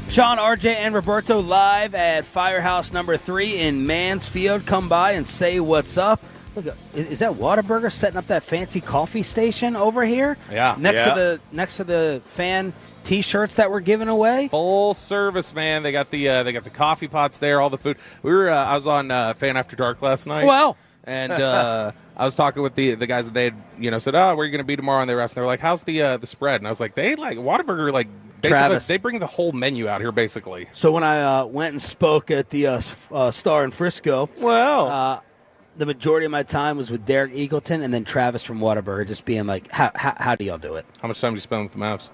Sean, RJ, and Roberto live at Firehouse number 3 in Mansfield. Come by and say what's up. Look, is that Whataburger setting up that fancy coffee station over here? Yeah. Next to the fan T-shirts that we're giving away. Full service, man. They got the coffee pots there, all the food. I was on Fan After Dark last night. Well, and I was talking with the guys that they had, said, "Oh, where are you going to be tomorrow?" And they were asking, they were like, "How's the spread?" And I was like, "They like Whataburger, like Travis. They bring the whole menu out here, basically." So when I went and spoke at the Star in Frisco, the majority of my time was with Derek Eagleton and then Travis from Whataburger, just being like, "How do y'all do it?" How much time do you spend with the mouse?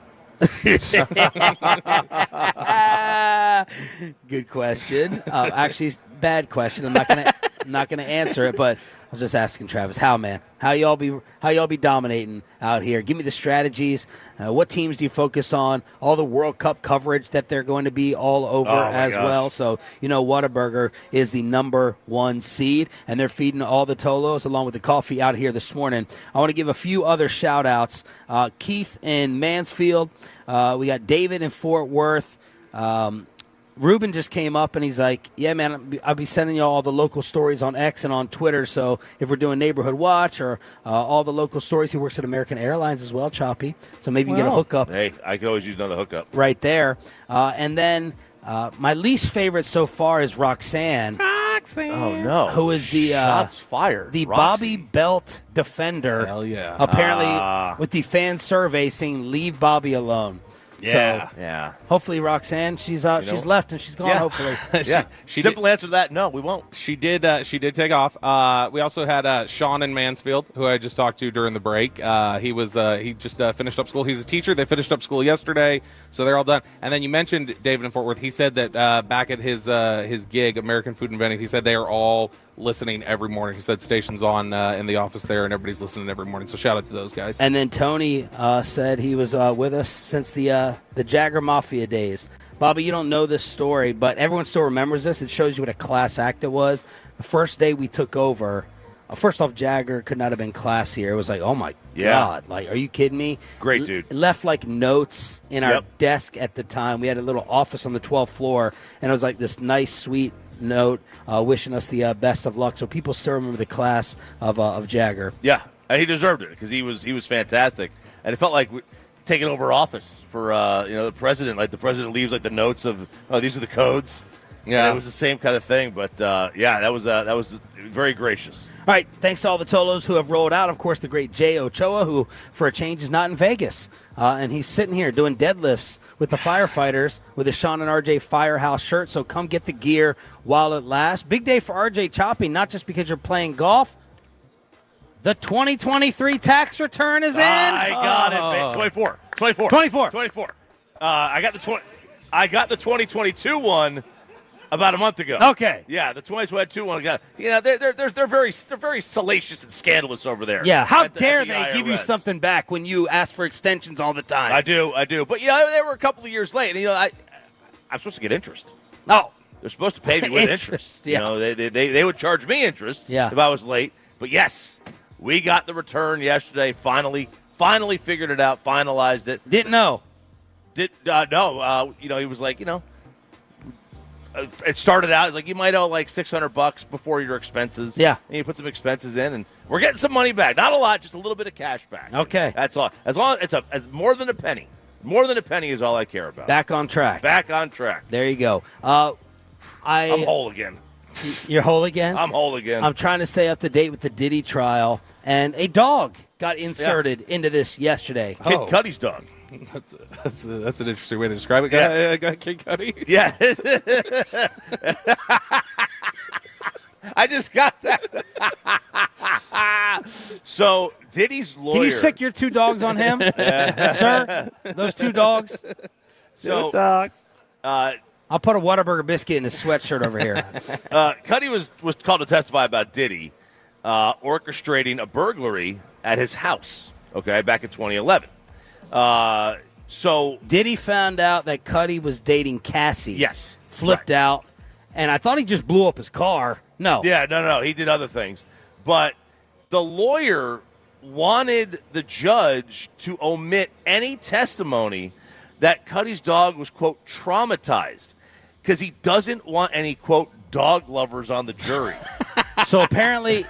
Good question. Actually, bad question. I'm not gonna answer it, but I was just asking Travis, how y'all be dominating out here? Give me the strategies. What teams do you focus on? All the World Cup coverage that they're going to be all over as well. So Whataburger is the #1 seed, and they're feeding all the Tolos along with the coffee out here this morning. I want to give a few other shout outs. Keith in Mansfield. We got David in Fort Worth. Ruben just came up and he's like, "Yeah, man, I'll be sending you all the local stories on X and on Twitter. So if we're doing Neighborhood Watch or all the local stories," he works at American Airlines as well, Choppy. So maybe you can get a hookup. Hey, I could always use another hookup. Right there. And then my least favorite so far is Roxanne. Oh, no. Who is the shots fired? The Roxy. Bobby Belt defender. Hell yeah. Apparently, with the fan survey saying, "Leave Bobby alone." Yeah. So, hopefully, Roxanne, she's left and she's gone. Yeah. Hopefully, She Simple answer to that: no, we won't. She did take off. We also had Sean in Mansfield, who I just talked to during the break. He just finished up school. He's a teacher. They finished up school yesterday, so they're all done. And then you mentioned David in Fort Worth. He said that back at his gig, American Food and Vending, he said they are all listening every morning. He said station's on in the office there, and everybody's listening every morning. So shout out to those guys. And then Tony said he was with us since the Jagger Mafia days. Bobby, you don't know this story, but everyone still remembers this. It shows you what a class act it was. The first day we took over, first off, Jagger could not have been classier. It was like, oh my God, like, are you kidding me? Great dude. Left like notes in our desk at the time. We had a little office on the 12th floor, and it was like this nice, sweet note wishing us the best of luck. So people still remember the class of Jagger. Yeah, and he deserved it because he was fantastic, and it felt like taking over office for the president. Like the president leaves like the notes of these are the codes. Yeah, and it was the same kind of thing. But that was very gracious. All right, thanks to all the Tolos who have rolled out. Of course, the great Jay Ochoa, who for a change is not in Vegas, and he's sitting here doing deadlifts with the firefighters with a Sean and RJ Firehouse shirt. So come get the gear while it lasts. Big day for RJ Choppy, not just because you're playing golf. The 2023 tax return is in. I got it, man. 24. I got the 2022 one about a month ago. Okay. Yeah, the 2022 one got. Yeah, they're very salacious and scandalous over there. Yeah. How dare they give you something back when you ask for extensions all the time? I do. But they were a couple of years late. And, I'm supposed to get interest. No. They're supposed to pay me with interest. Yeah. They would charge me interest if I was late. But yes, we got the return yesterday. Finally figured it out. Finalized it. Didn't know. No. He was like, it started out like you might owe like $600 before your expenses. Yeah. And you put some expenses in, and we're getting some money back. Not a lot, just a little bit of cash back. Okay. That's all. As long as it's more than a penny. More than a penny is all I care about. Back on track. There you go. I'm whole again. You're whole again? I'm whole again. I'm trying to stay up to date with the Diddy trial, and a dog got inserted into this yesterday. Kid Cudi's dog. That's an interesting way to describe it. Yes. Kid Cudi? Yeah. I just got that. So Diddy's lawyer. Can you sick your 2 dogs on him, sir? Those 2 dogs. So dogs. I'll put a Whataburger biscuit in his sweatshirt over here. Cudi was called to testify about Diddy orchestrating a burglary at his house. Okay, back in 2011. So Diddy found out that Cudi was dating Cassie. Yes, flipped out, and I thought he just blew up his car. No. Yeah, no. He did other things, but the lawyer wanted the judge to omit any testimony that Cuddy's dog was, quote, traumatized, because he doesn't want any, quote, dog lovers on the jury. So apparently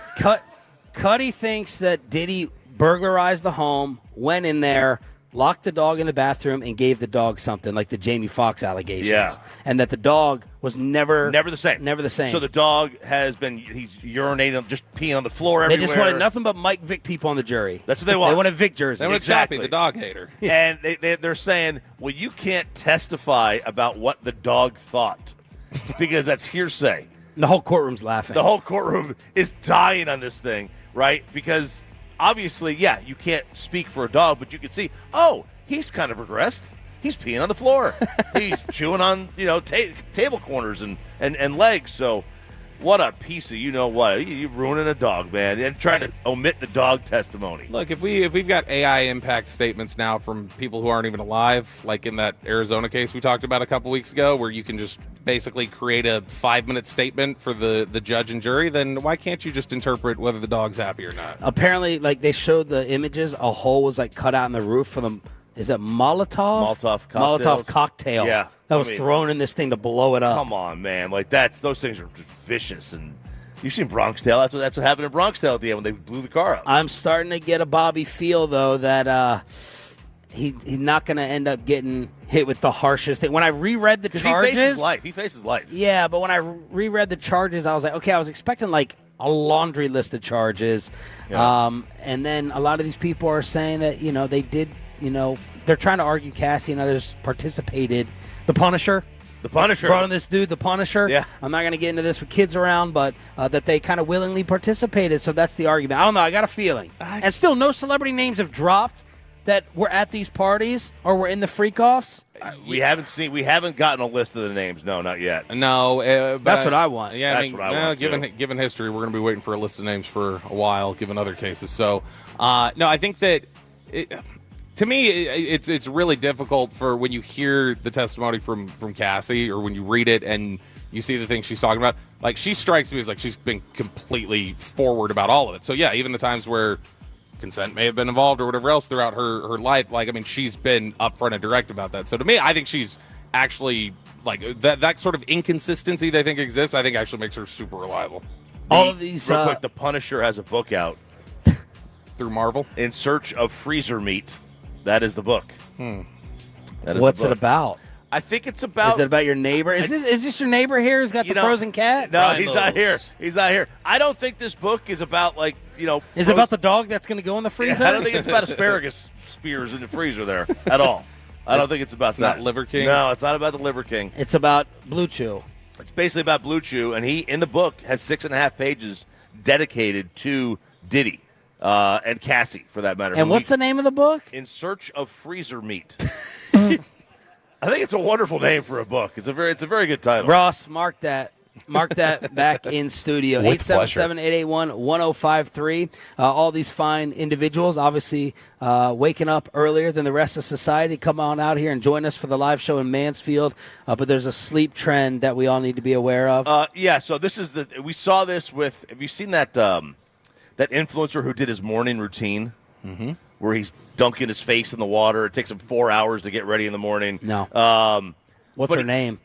Cuddy thinks that Diddy burglarized the home, went in there, locked the dog in the bathroom, and gave the dog something like the Jamie Foxx allegations. Yeah. And that the dog was never the same. Never the same. So the dog he's urinating, just peeing on the floor They everywhere. just wanted nothing but Mike Vick people on the jury. That's what they want. They wanted Vick jerseys. They want Exactly. Chappie, the dog hater. And they're saying, well, you can't testify about what the dog thought because that's hearsay. The whole courtroom's laughing. The whole courtroom is dying on this thing, right? Because obviously, yeah, you can't speak for a dog, but you can see, oh, he's kind of regressed. He's peeing on the floor. He's chewing on, table corners and legs. So what a piece of you-know-what. You're ruining a dog, man, and trying to omit the dog testimony. Look, if we've got AI impact statements now from people who aren't even alive, like in that Arizona case we talked about a couple weeks ago, where you can just basically create a 5-minute statement for the judge and jury, then why can't you just interpret whether the dog's happy or not? Apparently, like they showed the images, a hole was like cut out in the roof for the, is it Molotov? Molotov cocktail. Yeah. That was thrown in this thing to blow it up. Come on, man. Like, those things are just vicious. And you've seen Bronx Tale. That's what happened in Bronx Tale at the end when they blew the car up. I'm starting to get a Bobby feel, though, that he's not going to end up getting hit with the harshest thing. When I reread the charges. He faces life. Yeah, but when I reread the charges, I was like, okay, I was expecting like a laundry list of charges. Yeah. And then a lot of these people are saying that, they did, they're trying to argue Cassie and others participated. The Punisher brought in this dude, the Punisher. Yeah. I'm not going to get into this with kids around, but that they kind of willingly participated. So that's the argument. I don't know. I got a feeling. And still, no celebrity names have dropped that were at these parties or were in the freak-offs. We haven't gotten a list of the names. No, not yet. No. That's what I want. Yeah, That's what I want, given history, we're going to be waiting for a list of names for a while, given other cases. So, no, I think that to me, it's really difficult for when you hear the testimony from Cassie or when you read it and you see the things she's talking about. Like, she strikes me as like she's been completely forward about all of it. So, yeah, even the times where consent may have been involved or whatever else throughout her life, like, I mean, she's been upfront and direct about that. So, to me, I think she's actually, like, that sort of inconsistency that I think exists, I think actually makes her super reliable. All of these... Real quick, the Punisher has a book out. Through Marvel? In Search of Freezer Meat. That is the book. What's it about? I think it's about... Is it about your neighbor? Is this your neighbor here who's got the frozen cat? No, he's not here. He's not here. I don't think this book is about, like, Is it about the dog that's going to go in the freezer? I don't think it's about asparagus spears in the freezer there at all. I don't think it's about that. Not Liver King? No, it's not about the Liver King. It's about Blue Chew. It's basically about Blue Chew, and he, in the book, has 6.5 pages dedicated to Diddy. And Cassie, for that matter. And what's the name of the book? In Search of Freezer Meat. I think it's a wonderful name for a book. It's a very good title. Ross, mark that. Mark that back in studio. 877-881-1053. All these fine individuals, obviously waking up earlier than the rest of society. Come on out here and join us for the live show in Mansfield. But there's a sleep trend that we all need to be aware of. Yeah, so this is we saw this with, have you seen that that influencer who did his morning routine? Mm-hmm. Where he's dunking his face in the water. It takes him 4 hours to get ready in the morning. No. What's her name?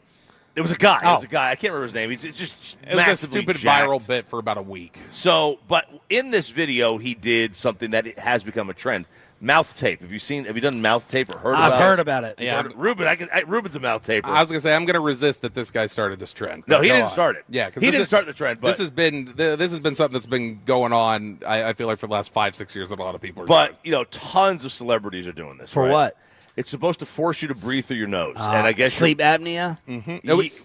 It was a guy. Oh. It was a guy. I can't remember his name. It's just It was a massively stupid jacked. viral bit for about a week. So, but in this video, he did something that has become a trend. Mouth tape. Have you done mouth tape or heard about it? I've heard about it. Yeah. Ruben, Ruben's a mouth taper. I was going to say, I'm going to resist that this guy started this trend. No, he Go didn't on. start it. Yeah, he didn't start the trend. But this has been something that's been going on. I feel like for the last 5-6 years that a lot of people are But doing. tons of celebrities are doing this. For right? what? It's supposed to force you to breathe through your nose, and I guess sleep apnea.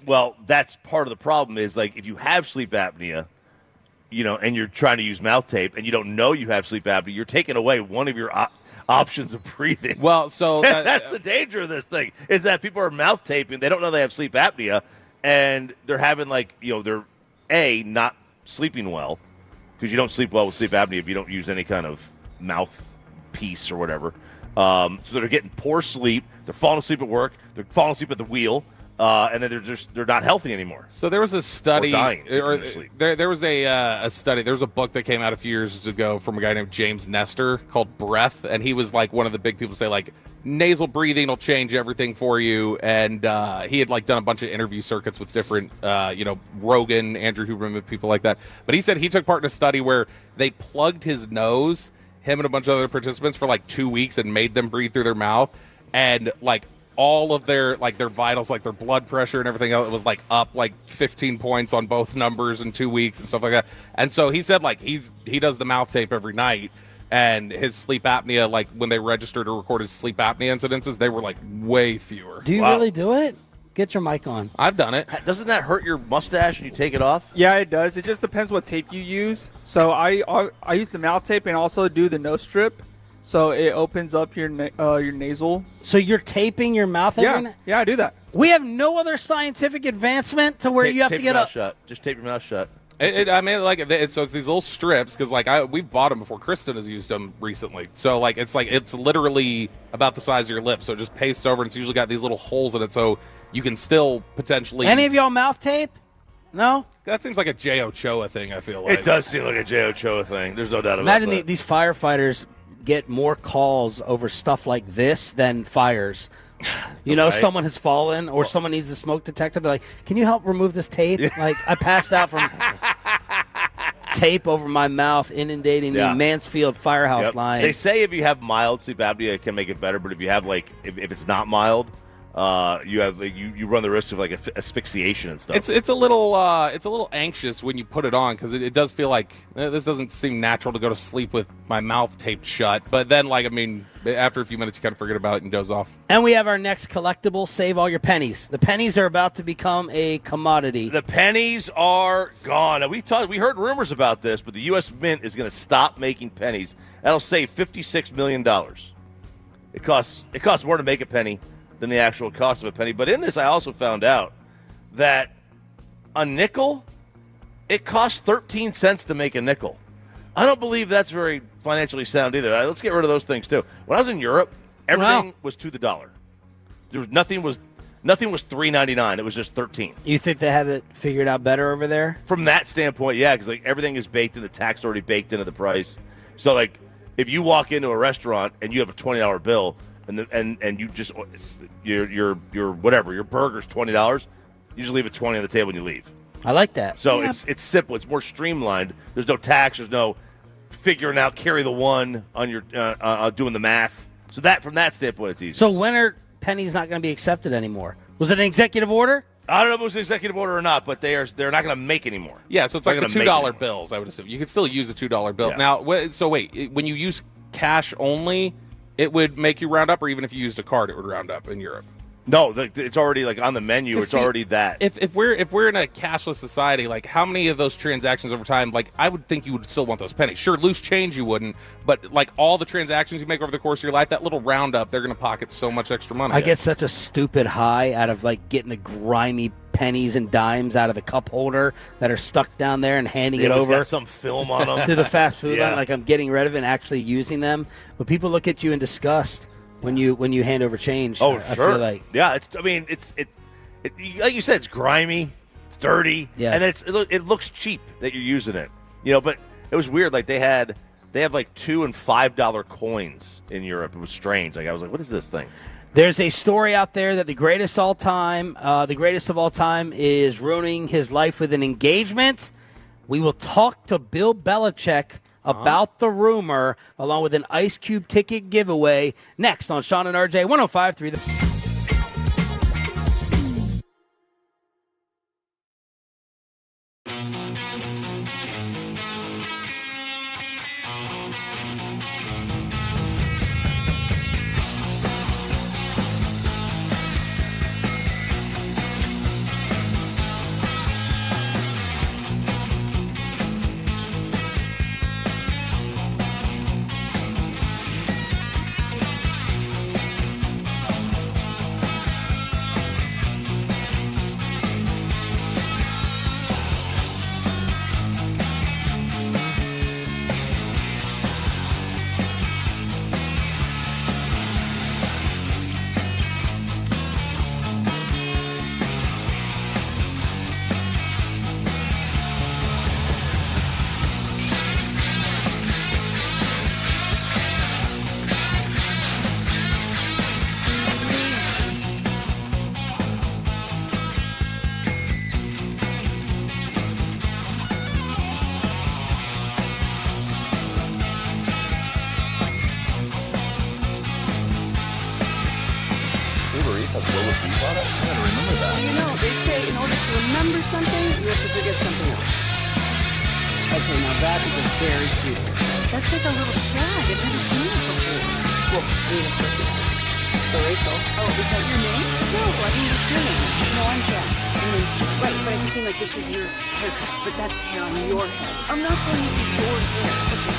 Well, that's part of the problem. Is like if you have sleep apnea, and you're trying to use mouth tape, and you don't know you have sleep apnea, you're taking away one of your options of breathing. Well, so that's the danger of this thing is that people are mouth taping. They don't know they have sleep apnea, and they're having they're not sleeping well because you don't sleep well with sleep apnea if you don't use any kind of mouthpiece or whatever. So they're getting poor sleep. They're falling asleep at work. They're falling asleep at the wheel. and then they're not healthy anymore. So there was a study, Or dying, there was a study. There was a book that came out a few years ago from a guy named James Nestor called Breath, and he was like one of the big people say like nasal breathing will change everything for you. And he had like done a bunch of interview circuits with different, Rogan, Andrew Huberman, people like that. But he said he took part in a study where they plugged his nose, him and a bunch of other participants, for like 2 weeks and made them breathe through their mouth, and like all of their vitals, like their blood pressure and everything else, it was like up like 15 points on both numbers in 2 weeks and stuff like that. And so he said like he does the mouth tape every night, and his sleep apnea, like when they registered or recorded sleep apnea incidences, they were like way fewer. Do you really do it? Get your mic on. I've done it. Doesn't that hurt your mustache when you take it off? Yeah, it does. It just depends what tape you use. So I use the mouth tape and also do the nose strip. So it opens up your nasal. So you're taping your mouth? Yeah, I do that. We have no other scientific advancement to where you have to get up. Shut. Just tape your mouth shut. So it's these little strips, because like we've bought them before. Kristen has used them recently. So it's literally about the size of your lip. So it just pastes over, and it's usually got these little holes in it, so you can still potentially. Any of y'all mouth tape? No? That seems like a J. Ochoa thing, I feel like. It does seem like a J. Ochoa thing. There's no doubt about Imagine that. these firefighters get more calls over stuff like this than fires. Right. Someone has fallen or someone needs a smoke detector. They're like, can you help remove this tape? Like, I passed out from tape over my mouth inundating the Mansfield firehouse line. They say if you have mild sleep apnea, it can make it better. But if you have, like, if it's not mild, you have you run the risk of like asphyxiation and stuff. It's a little anxious when you put it on, because it does feel like this doesn't seem natural to go to sleep with my mouth taped shut. But then after a few minutes you kind of forget about it and doze off. And we have our next collectible, Save All Your Pennies. The pennies are about to become a commodity. The pennies are gone. Now, we heard rumors about this, but the U.S. Mint is going to stop making pennies. That'll save $56 million. It costs more to make a penny than the actual cost of a penny. But in this, I also found out that a nickel, it costs 13 cents to make a nickel. I don't believe that's very financially sound either. Let's get rid of those things too. When I was in Europe, everything was to the dollar. There was nothing was $3.99. It was just 13. You think they have it figured out better over there? From that standpoint, yeah, because like everything is baked in, the tax already baked into the price. So like if you walk into a restaurant and you have a $20 bill, and you just your whatever, your burger's $20, you just leave it $20 on the table and you leave. I like that. So it's simple. It's more streamlined. There's no tax. There's no figuring out carry the one on your doing the math. So that from that standpoint, it's easy. So when are pennies not going to be accepted anymore? Was it an executive order? I don't know if it was an executive order or not, but they're not going to make anymore. Yeah, so it's like the $2 bills, I would assume. You could still use a $2 bill. Yeah. Now, so wait, when you use cash only, it would make you round up, or even if you used a card, it would round up in Europe? No, it's already like on the menu. It's already that. If we're in a cashless society, like how many of those transactions over time? Like I would think you would still want those pennies. Sure, loose change you wouldn't, but like all the transactions you make over the course of your life, that little roundup, they're going to pocket so much extra money. I get such a stupid high out of like getting the grimy pennies and dimes out of the cup holder that are stuck down there and handing it over. Got some film on them to the fast food line, like I'm getting rid of it and actually using them. But people look at you in disgust when you hand over change. Oh, I sure. feel like, yeah. It's like you said, it's grimy, it's dirty, yes. And it looks cheap that you're using it. But it was weird. Like they have like $2 and $5 coins in Europe. It was strange. Like I was like, what is this thing? There's a story out there that the greatest of all time is ruining his life with an engagement. We will talk to Bill Belichick about the rumor, along with an Ice Cube ticket giveaway, next on Sean and RJ 105.3 The in order to remember something, you have to forget something else. Okay, now that is a very cute haircut. That's like a little shag. I've never seen it before. Well, I mean, of course you have. It's the Rachel. Oh, is that your name? No, I mean, your name. No, I'm Jack. My name's Jack. Right, but I just mean like this is your haircut. But that's hair on your head. I'm not saying this is your hair. Okay.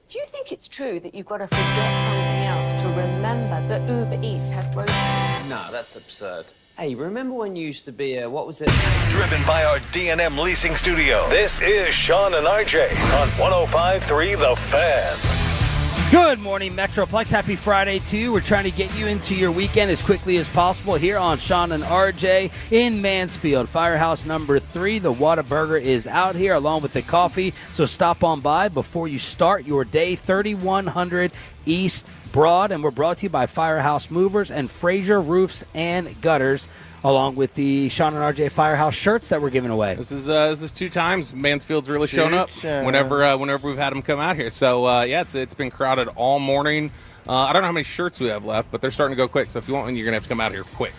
Do you think it's true that you've got to forget something else to remember that Uber Eats has groceries? No, that's absurd. Hey, remember when you used to be a, what was it? Driven by our D&M Leasing Studio. This is Sean and RJ on 105.3 The Fan. Good morning, Metroplex. Happy Friday to you. We're trying to get you into your weekend as quickly as possible here on Sean and RJ in Mansfield. Firehouse number 3. The Whataburger is out here along with the coffee. So stop on by before you start your day. 3100 East Broad. And we're brought to you by Firehouse Movers and Fraser Roofs and Gutters, along with the Sean and RJ Firehouse shirts that we're giving away. This is 2 times Mansfield's really shown up whenever we've had them come out here. So, it's been crowded all morning. I don't know how many shirts we have left, but they're starting to go quick. So if you want one, you're going to have to come out here quick.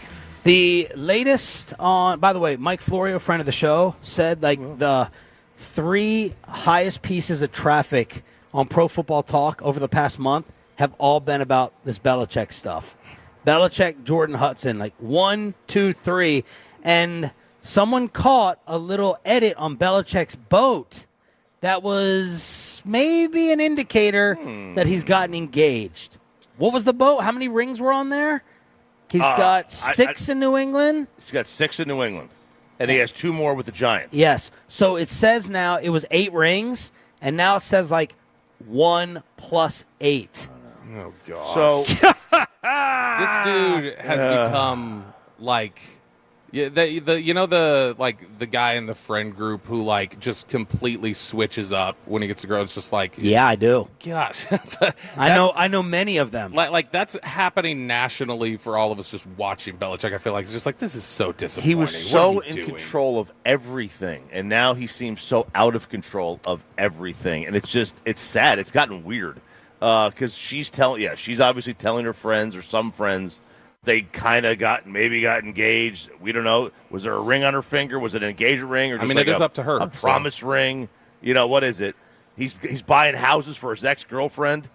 The latest on, by the way, Mike Florio, friend of the show, said the 3 highest pieces of traffic on Pro Football Talk over the past month have all been about this Belichick stuff. Belichick, Jordan Hudson, 1, 2, 3. And someone caught a little edit on Belichick's boat that was maybe an indicator that he's gotten engaged. What was the boat? How many rings were on there? He's got 6 in New England. He's got 6 in New England. And he has 2 more with the Giants. Yes. So it says now it was 8 rings, and now it says 1 plus 8. Oh, God. So this dude has become the guy in the friend group who just completely switches up when he gets to grow. It's just yeah, I do. Gosh, I know many of them. That's happening nationally for all of us just watching Belichick. I feel like it's just this is so disappointing. He was so in control of everything, and now he seems so out of control of everything, and it's sad. It's gotten weird. Because she's obviously telling her friends or some friends they kind of got engaged. We don't know. Was there a ring on her finger? Was it an engagement ring? Or just it is up to her. A promise ring? What is it? He's buying houses for his ex-girlfriend.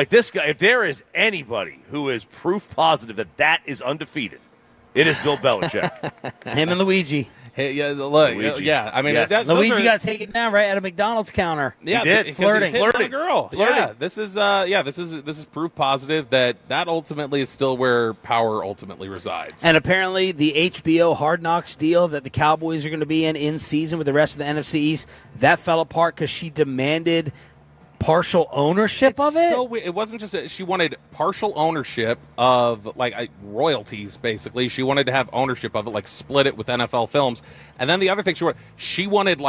This guy, if there is anybody who is proof positive that is undefeated, it is Bill Belichick. Him and Luigi. Hey, look, Luigi. Yes. Luigi got taken down right at a McDonald's counter. Yeah, he did. Flirting a girl. Flirting. Yeah, this is proof positive that ultimately is still where power ultimately resides. And apparently, the HBO Hard Knocks deal that the Cowboys are going to be in season with the rest of the NFC East, that fell apart because she demanded partial ownership of it. So it wasn't just she wanted partial ownership of royalties. Basically, she wanted to have ownership of it, split it with NFL Films. And then the other thing she wanted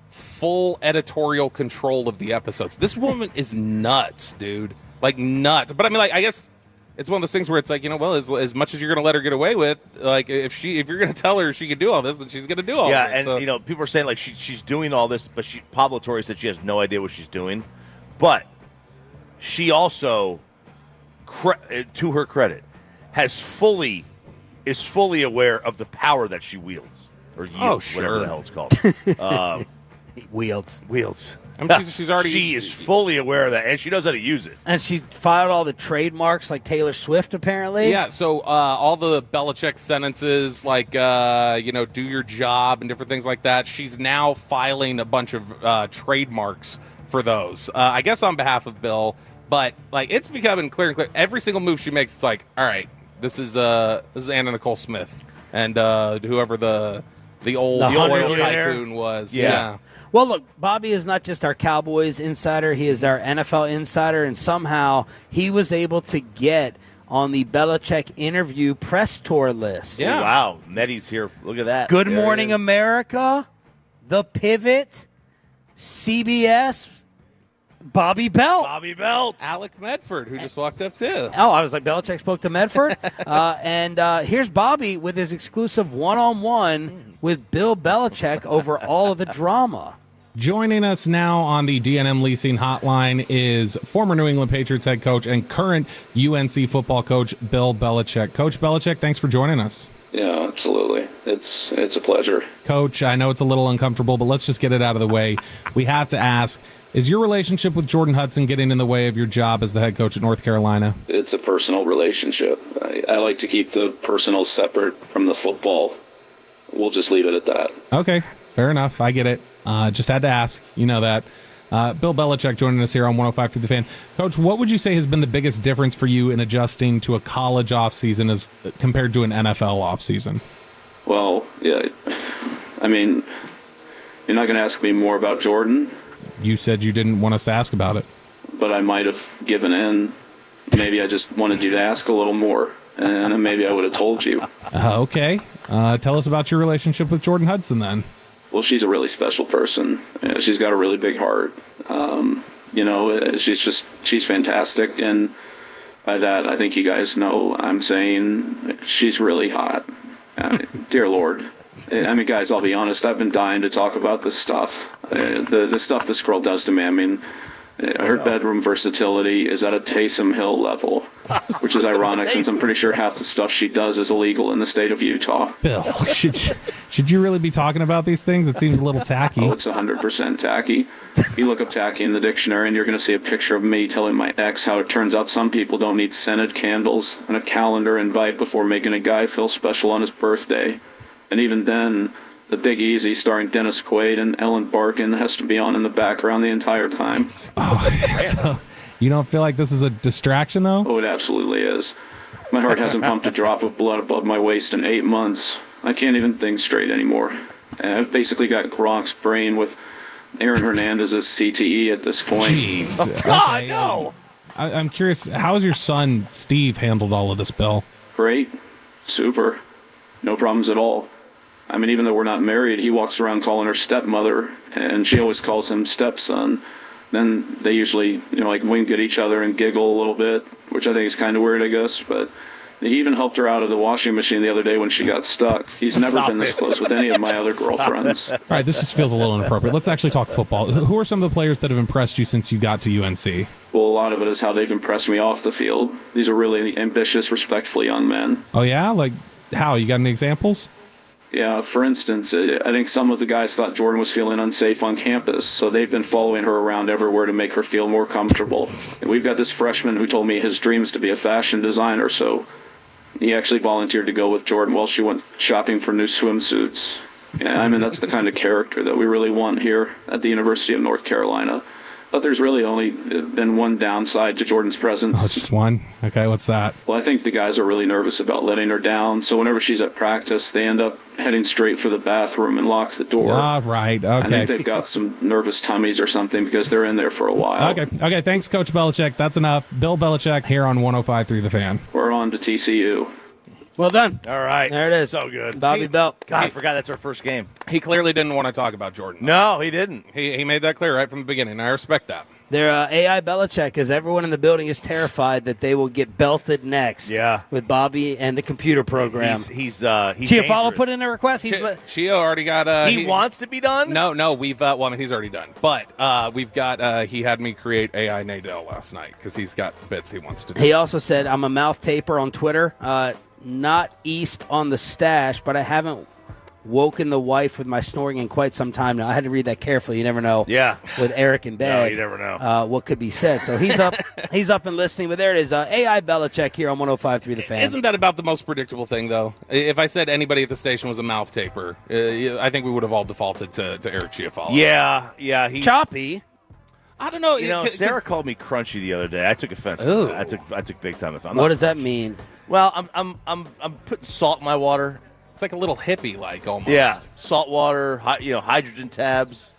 full editorial control of the episodes. This woman is nuts, dude. Nuts. But I guess it's one of those things where it's as much as you're going to let her get away with, if you're going to tell her she can do all this, then she's going to do all that. Yeah, and so. People are saying she's doing all this, but Pablo Torre said she has no idea what she's doing. But she also, to her credit, is fully aware of the power that she wields or yields, whatever the hell it's called. Wields. She's already. She is fully aware of that, and she knows how to use it. And she filed all the trademarks like Taylor Swift, apparently. Yeah. So all the Belichick sentences, do your job and different things like that. She's now filing a bunch of trademarks for those, I guess on behalf of Bill, but it's becoming clear and clear. Every single move she makes, it's all right, this is Anna Nicole Smith and whoever the oil tycoon was. Yeah. Well, look, Bobby is not just our Cowboys insider; he is our NFL insider, and somehow he was able to get on the Belichick interview press tour list. Yeah. Wow, Medi's here. Look at that. Good Morning America, The Pivot, CBS. Bobby Belt. Alec Medford, who just walked up, too. Oh, I was like, Belichick spoke to Medford. And here's Bobby with his exclusive one-on-one with Bill Belichick over all of the drama. Joining us now on the D&M Leasing Hotline is former New England Patriots head coach and current UNC football coach Bill Belichick. Coach Belichick, thanks for joining us. Yeah, absolutely. It's a pleasure. Coach, I know it's a little uncomfortable, but let's just get it out of the way. We have to ask, is your relationship with Jordan Hudson getting in the way of your job as the head coach at North Carolina? It's a personal relationship. I like to keep the personal separate from the football. We'll just leave it at that. Okay, fair enough. I get it. Just had to ask. You know that. Bill Belichick joining us here on 105 through the Fan. Coach, what would you say has been the biggest difference for you in adjusting to a college offseason as compared to an NFL offseason? Well, yeah, I mean, you're not going to ask me more about Jordan? You said you didn't want us to ask about it. but I might have given in. Maybe I just wanted you to ask a little more, and then maybe I would have told you. Okay. Tell us about your relationship with Jordan Hudson then. Well, she's a really special person. She's got a really big heart. She's fantastic, and by that, I think you guys know I'm saying she's really hot. Dear Lord. I mean, guys, I'll be honest, I've been dying to talk about this stuff. The stuff this girl does to me, I mean, her bedroom versatility is at a Taysom Hill level, which is ironic since I'm pretty sure half the stuff she does is illegal in the state of Utah. Bill, should you really be talking about these things? It seems a little tacky. Oh, it's 100% tacky. If you look up tacky in the dictionary, and you're going to see a picture of me telling my ex how it turns out some people don't need scented candles and a calendar invite before making a guy feel special on his birthday. And even then, The Big Easy, starring Dennis Quaid and Ellen Barkin, has to be on in the background the entire time. So you don't feel like this is a distraction, though? Oh, it absolutely is. My heart hasn't pumped a drop of blood above my waist in 8 months. I can't even think straight anymore. I've basically got Gronk's brain with Aaron Hernandez's CTE at this point. Jeez. Oh, God, no! I'm curious, how has your son, Steve, handled all of this, Bill? Great. Super. No problems at all. I mean, even though we're not married, he walks around calling her stepmother, and she always calls him stepson. Then they usually, wink at each other and giggle a little bit, which I think is kind of weird, I guess. But he even helped her out of the washing machine the other day when she got stuck. He's never been this close with any of my other girlfriends. All right, this just feels a little inappropriate. Let's actually talk football. Who are some of the players that have impressed you since you got to UNC? Well, a lot of it is how they've impressed me off the field. These are really ambitious, respectful young men. Oh, yeah? Like how? You got any examples? Yeah, for instance, I think some of the guys thought Jordan was feeling unsafe on campus, so they've been following her around everywhere to make her feel more comfortable. And we've got this freshman who told me his dream is to be a fashion designer, so he actually volunteered to go with Jordan while she went shopping for new swimsuits. Yeah, I mean, that's the kind of character that we really want here at the University of North Carolina. But there's really only been one downside to Jordan's presence. Oh, just one? Okay, what's that? Well, I think the guys are really nervous about letting her down, so whenever she's at practice, they end up heading straight for the bathroom and lock the door. Ah, right, okay. I think they've got some nervous tummies or something because they're in there for a while. Okay, thanks, Coach Belichick. That's enough. Bill Belichick here on 105.3 The Fan. We're on to TCU. Well done. All right. There it is. So good. Bobby Belt. God, I forgot that's our first game. He clearly didn't want to talk about Jordan. No, he didn't. He made that clear right from the beginning. I respect that. Their AI Belichick, as everyone in the building is terrified that they will get belted next. Yeah. With Bobby and the computer program. He's Chiafalo put in a request. Chio already got. He wants to be done. No, we've. Well, I mean, he's already done. But we've got. He had me create AI Nadell last night because he's got bits he wants to do. He also said, "I'm a mouth taper on Twitter. Not east on the stash, but I haven't woken the wife with my snoring in quite some time now." I had to read that carefully. You never know. Yeah. With Eric in bed. No, you never know. What could be said. So he's up. He's up and listening. But there it is. AI Belichick here on 105.3 The Fan. Isn't that about the most predictable thing, though? If I said anybody at the station was a mouth taper, I think we would have all defaulted to Eric Chiafalo. Yeah. He's choppy. I don't know. Sarah called me crunchy the other day. I took offense to that. I took big time offense. What does that mean? Well, I'm putting salt in my water. It's like a little hippie-like almost. Yeah, salt water, hydrogen tabs.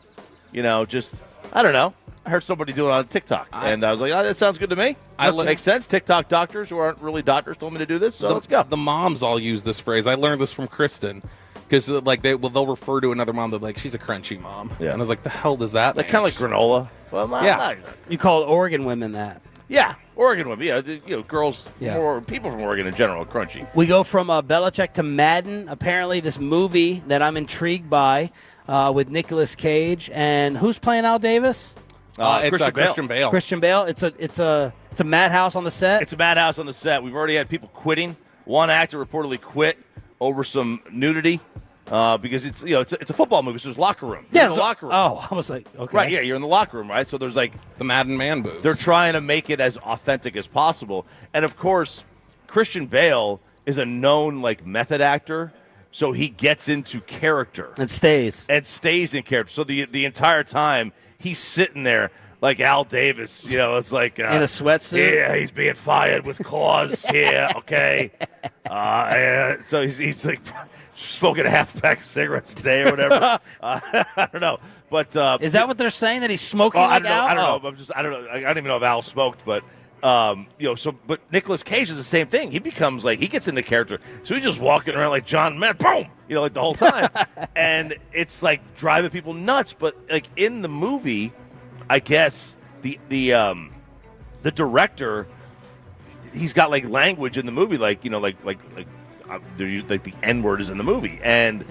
Just I don't know. I heard somebody do it on TikTok, and I was like, "Oh, that sounds good to me." Makes sense. TikTok doctors who aren't really doctors told me to do this, so let's go. The moms all use this phrase. I learned this from Kristen. Because they'll refer to another mom, they'll be like, she's a crunchy mom. Yeah. And I was like, the hell does that mean? Kind of like granola. Well, yeah. You call Oregon women that. Yeah, Oregon women. Yeah, girls, Yeah. people from Oregon in general, are crunchy. We go from Belichick to Madden. Apparently, this movie that I'm intrigued by with Nicolas Cage. And who's playing Al Davis? It's Christian Bale. Christian Bale. It's a madhouse on the set. It's a madhouse on the set. We've already had people quitting. One actor reportedly quit over some nudity. Because it's a football movie, so there's locker room. There's a locker room. Oh, I was like, okay. Right, yeah, you're in the locker room, right? So there's like the Madden man booths. They're trying to make it as authentic as possible. And of course, Christian Bale is a known method actor, so he gets into character. And stays in character. So the entire time he's sitting there like Al Davis, it's like... in a sweatsuit? Yeah, he's being fired with cause here, okay? So he's like smoking a half pack of cigarettes a day or whatever. I don't know. But is that what they're saying, that he's smoking I like don't know. Al? I don't know. I don't know. I don't even know if Al smoked, but but Nicolas Cage is the same thing. He becomes like, he gets into character, so he's just walking around like John Madden, boom, like the whole time, and it's like driving people nuts. But like in the movie, I guess the director, he's got like language in the movie, like the N word is in the movie, and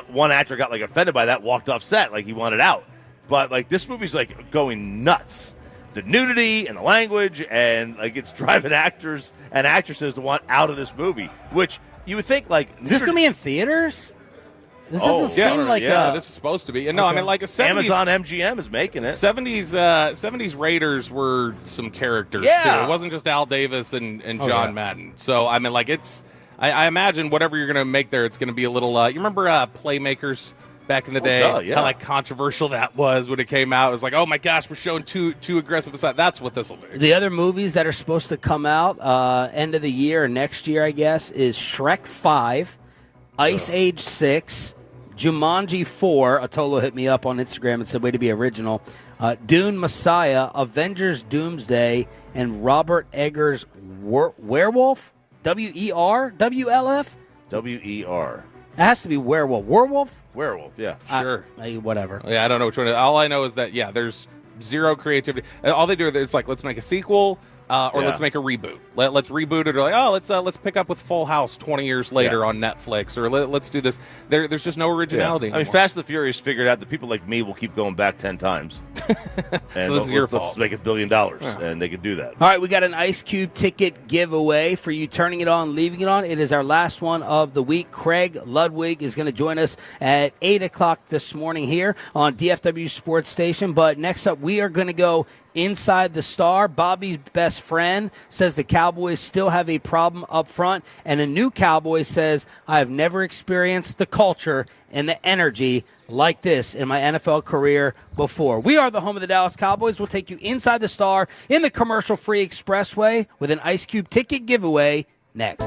one actor got like offended by that, walked off set, like he wanted out. But like this movie's like going nuts, the nudity and the language, and like it's driving actors and actresses to want out of this movie. Which you would think like, is this gonna be in theaters? This doesn't seem like this is supposed to be. No, okay. I mean, like a 70s, Amazon MGM is making it. 70s Raiders were some characters too. It wasn't just Al Davis and John Madden. So I mean, like it's. I imagine whatever you're going to make there, it's going to be a little. You remember Playmakers back in the day? How like controversial that was when it came out. It was like, oh my gosh, we're showing too aggressive a side. That's what this will be. The other movies that are supposed to come out end of the year or next year, I guess, is Shrek 5, Ice Age 6, Jumanji 4. Atolo hit me up on Instagram and said, way to be original. Dune Messiah, Avengers Doomsday, and Robert Eggers' Werewolf. WER? WLF? WER. It has to be werewolf. Werewolf? Werewolf, yeah. Sure. Whatever. Yeah, I don't know which one it is. All I know is that, there's zero creativity. All they do is it's like, let's make a sequel or let's make a reboot. Let's reboot it, or like, let's pick up with Full House 20 years later on Netflix, or let's do this. There's just no originality anymore. I mean, Fast and the Furious figured out that people like me will keep going back 10 times. And so this is your fault. Let's make $1 billion, and they could do that. All right, we got an Ice Cube ticket giveaway for you turning it on, leaving it on. It is our last one of the week. Craig Ludwig is going to join us at 8 o'clock this morning here on DFW Sports Station. But next up, we are going to go inside the Star. Bobby's best friend says the Cowboys still have a problem up front, and a new Cowboy says, I have never experienced the culture and the energy like this in my NFL career before. We are the home of the Dallas Cowboys. We'll take you inside the Star in the commercial-free expressway with an Ice Cube ticket giveaway next.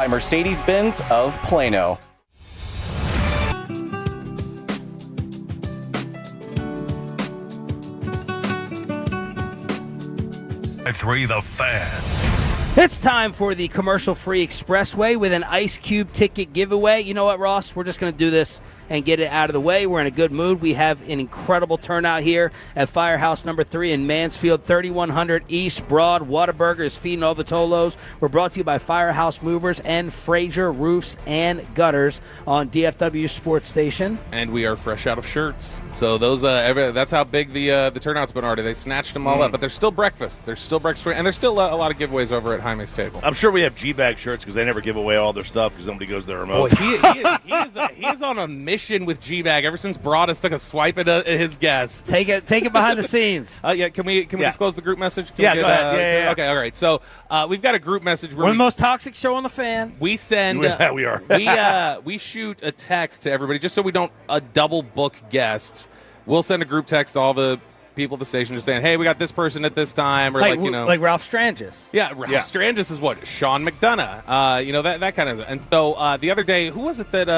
by Mercedes-Benz of Plano. The Fan. It's time for the commercial-free expressway with an Ice Cube ticket giveaway. You know what, Ross? We're just going to do this and get it out of the way. We're in a good mood. We have an incredible turnout here at Firehouse number 3 in Mansfield, 3100 East Broad. Whataburger is feeding all the Tolos. We're brought to you by Firehouse Movers and Frazier Roofs and Gutters on DFW Sports Station. And we are fresh out of shirts. So those that's how big the turnout's been already. They snatched them all up, but there's still breakfast. There's still breakfast, and there's still a lot of giveaways over at Jaime's table. I'm sure we have G-Bag shirts because they never give away all their stuff because nobody goes to their remote. Boy, he is on a mission with G-Bag ever since Broadus took a swipe at his guest. Take it behind the scenes. Yeah, can we disclose the group message? Go ahead. Yeah. Okay, all right. So we've got a group message. We're the most toxic show on the fan. We send. We are. We shoot a text to everybody just so we don't double book guests. We'll send a group text to all the people at the station just saying, hey, we got this person at this time, or like Ralph Strangis. Yeah, Ralph Strangis is what? Sean McDonough. That kind of. And so the other day, who was it that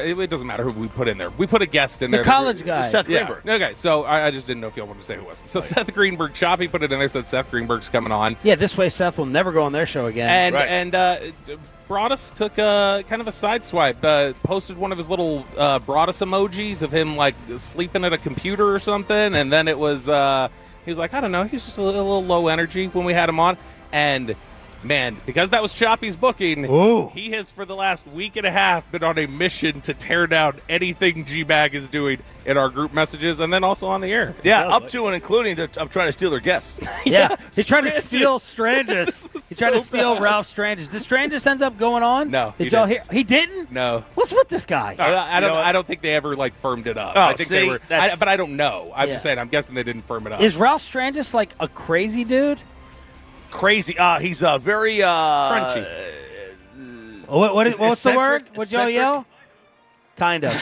it doesn't matter who we put in there. We put a guest in there. The college guy. Seth Greenberg. Okay, so I just didn't know if y'all wanted to say who it was. So Seth Greenberg, Choppy put it in there, said Seth Greenberg's coming on. Yeah, this way Seth will never go on their show again. And Broadus took kind of a sideswipe, posted one of his little Broadus emojis of him like sleeping at a computer or something, and then it was he was like, I don't know, he was just a little low energy when we had him on, and man, because that was Choppy's booking, he has for the last week and a half been on a mission to tear down anything G-Bag is doing in our group messages and then also on the air. Yeah, up to and including I'm trying to steal their guests. Yeah, he tried to steal Strangis. He tried to steal Ralph Strangis. Did Strangis end up going on? No. Did y'all hear? He didn't? No. What's with this guy? I don't think they ever firmed it up. I think they were, but I don't know. I'm just saying. I'm guessing they didn't firm it up. Is Ralph Strangis like a crazy dude? Crazy. He's very crunchy. What's the word? Would y'all yell? Kind of.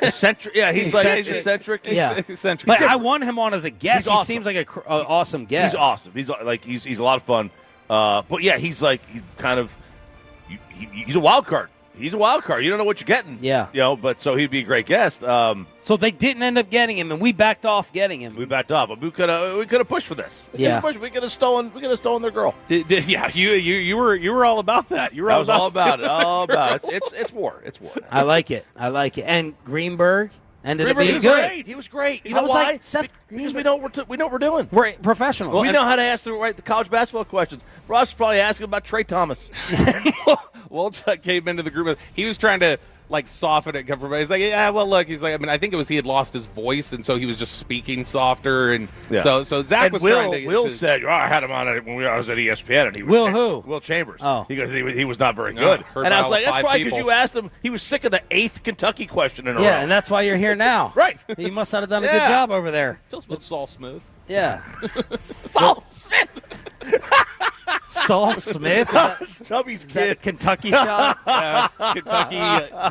Eccentric. Yeah, he's eccentric. Yeah, eccentric. But I want him on as a guest. He seems like an awesome guest. He's awesome. He's a lot of fun. But yeah, he's a wild card. He's a wild card. You don't know what you're getting. Yeah. But so he'd be a great guest. So they didn't end up getting him, and we backed off getting him. We backed off. We could have pushed for this. Yeah. We could have stolen their girl. Yeah. You were all about that. You were all about it. All about it. It's war. It's war. I like it. And Greenberg ended up being good. He was great. You know why? Like, Seth, because we know what we're doing. We're professionals. We know how to ask the college basketball questions. Ross is probably asking about Trey Thomas. Wolchuk came into the group. He was trying to soften it. He's like, yeah, well, look. He's like, I think it was he had lost his voice, and so he was just speaking softer. And so Zach was trying to. Will said, I had him on it when I was at ESPN, and he was Will Chambers. Oh, he goes, he was not very good. And I was like, that's probably because you asked him. He was sick of the 8th Kentucky question in a row. Yeah, and that's why you're here now. Right. You must not have done a good job over there. Tell us about Saul Smith. Yeah. Saul Smith. Saul Smith? Tubby's kid. Kentucky shot? Yeah, Kentucky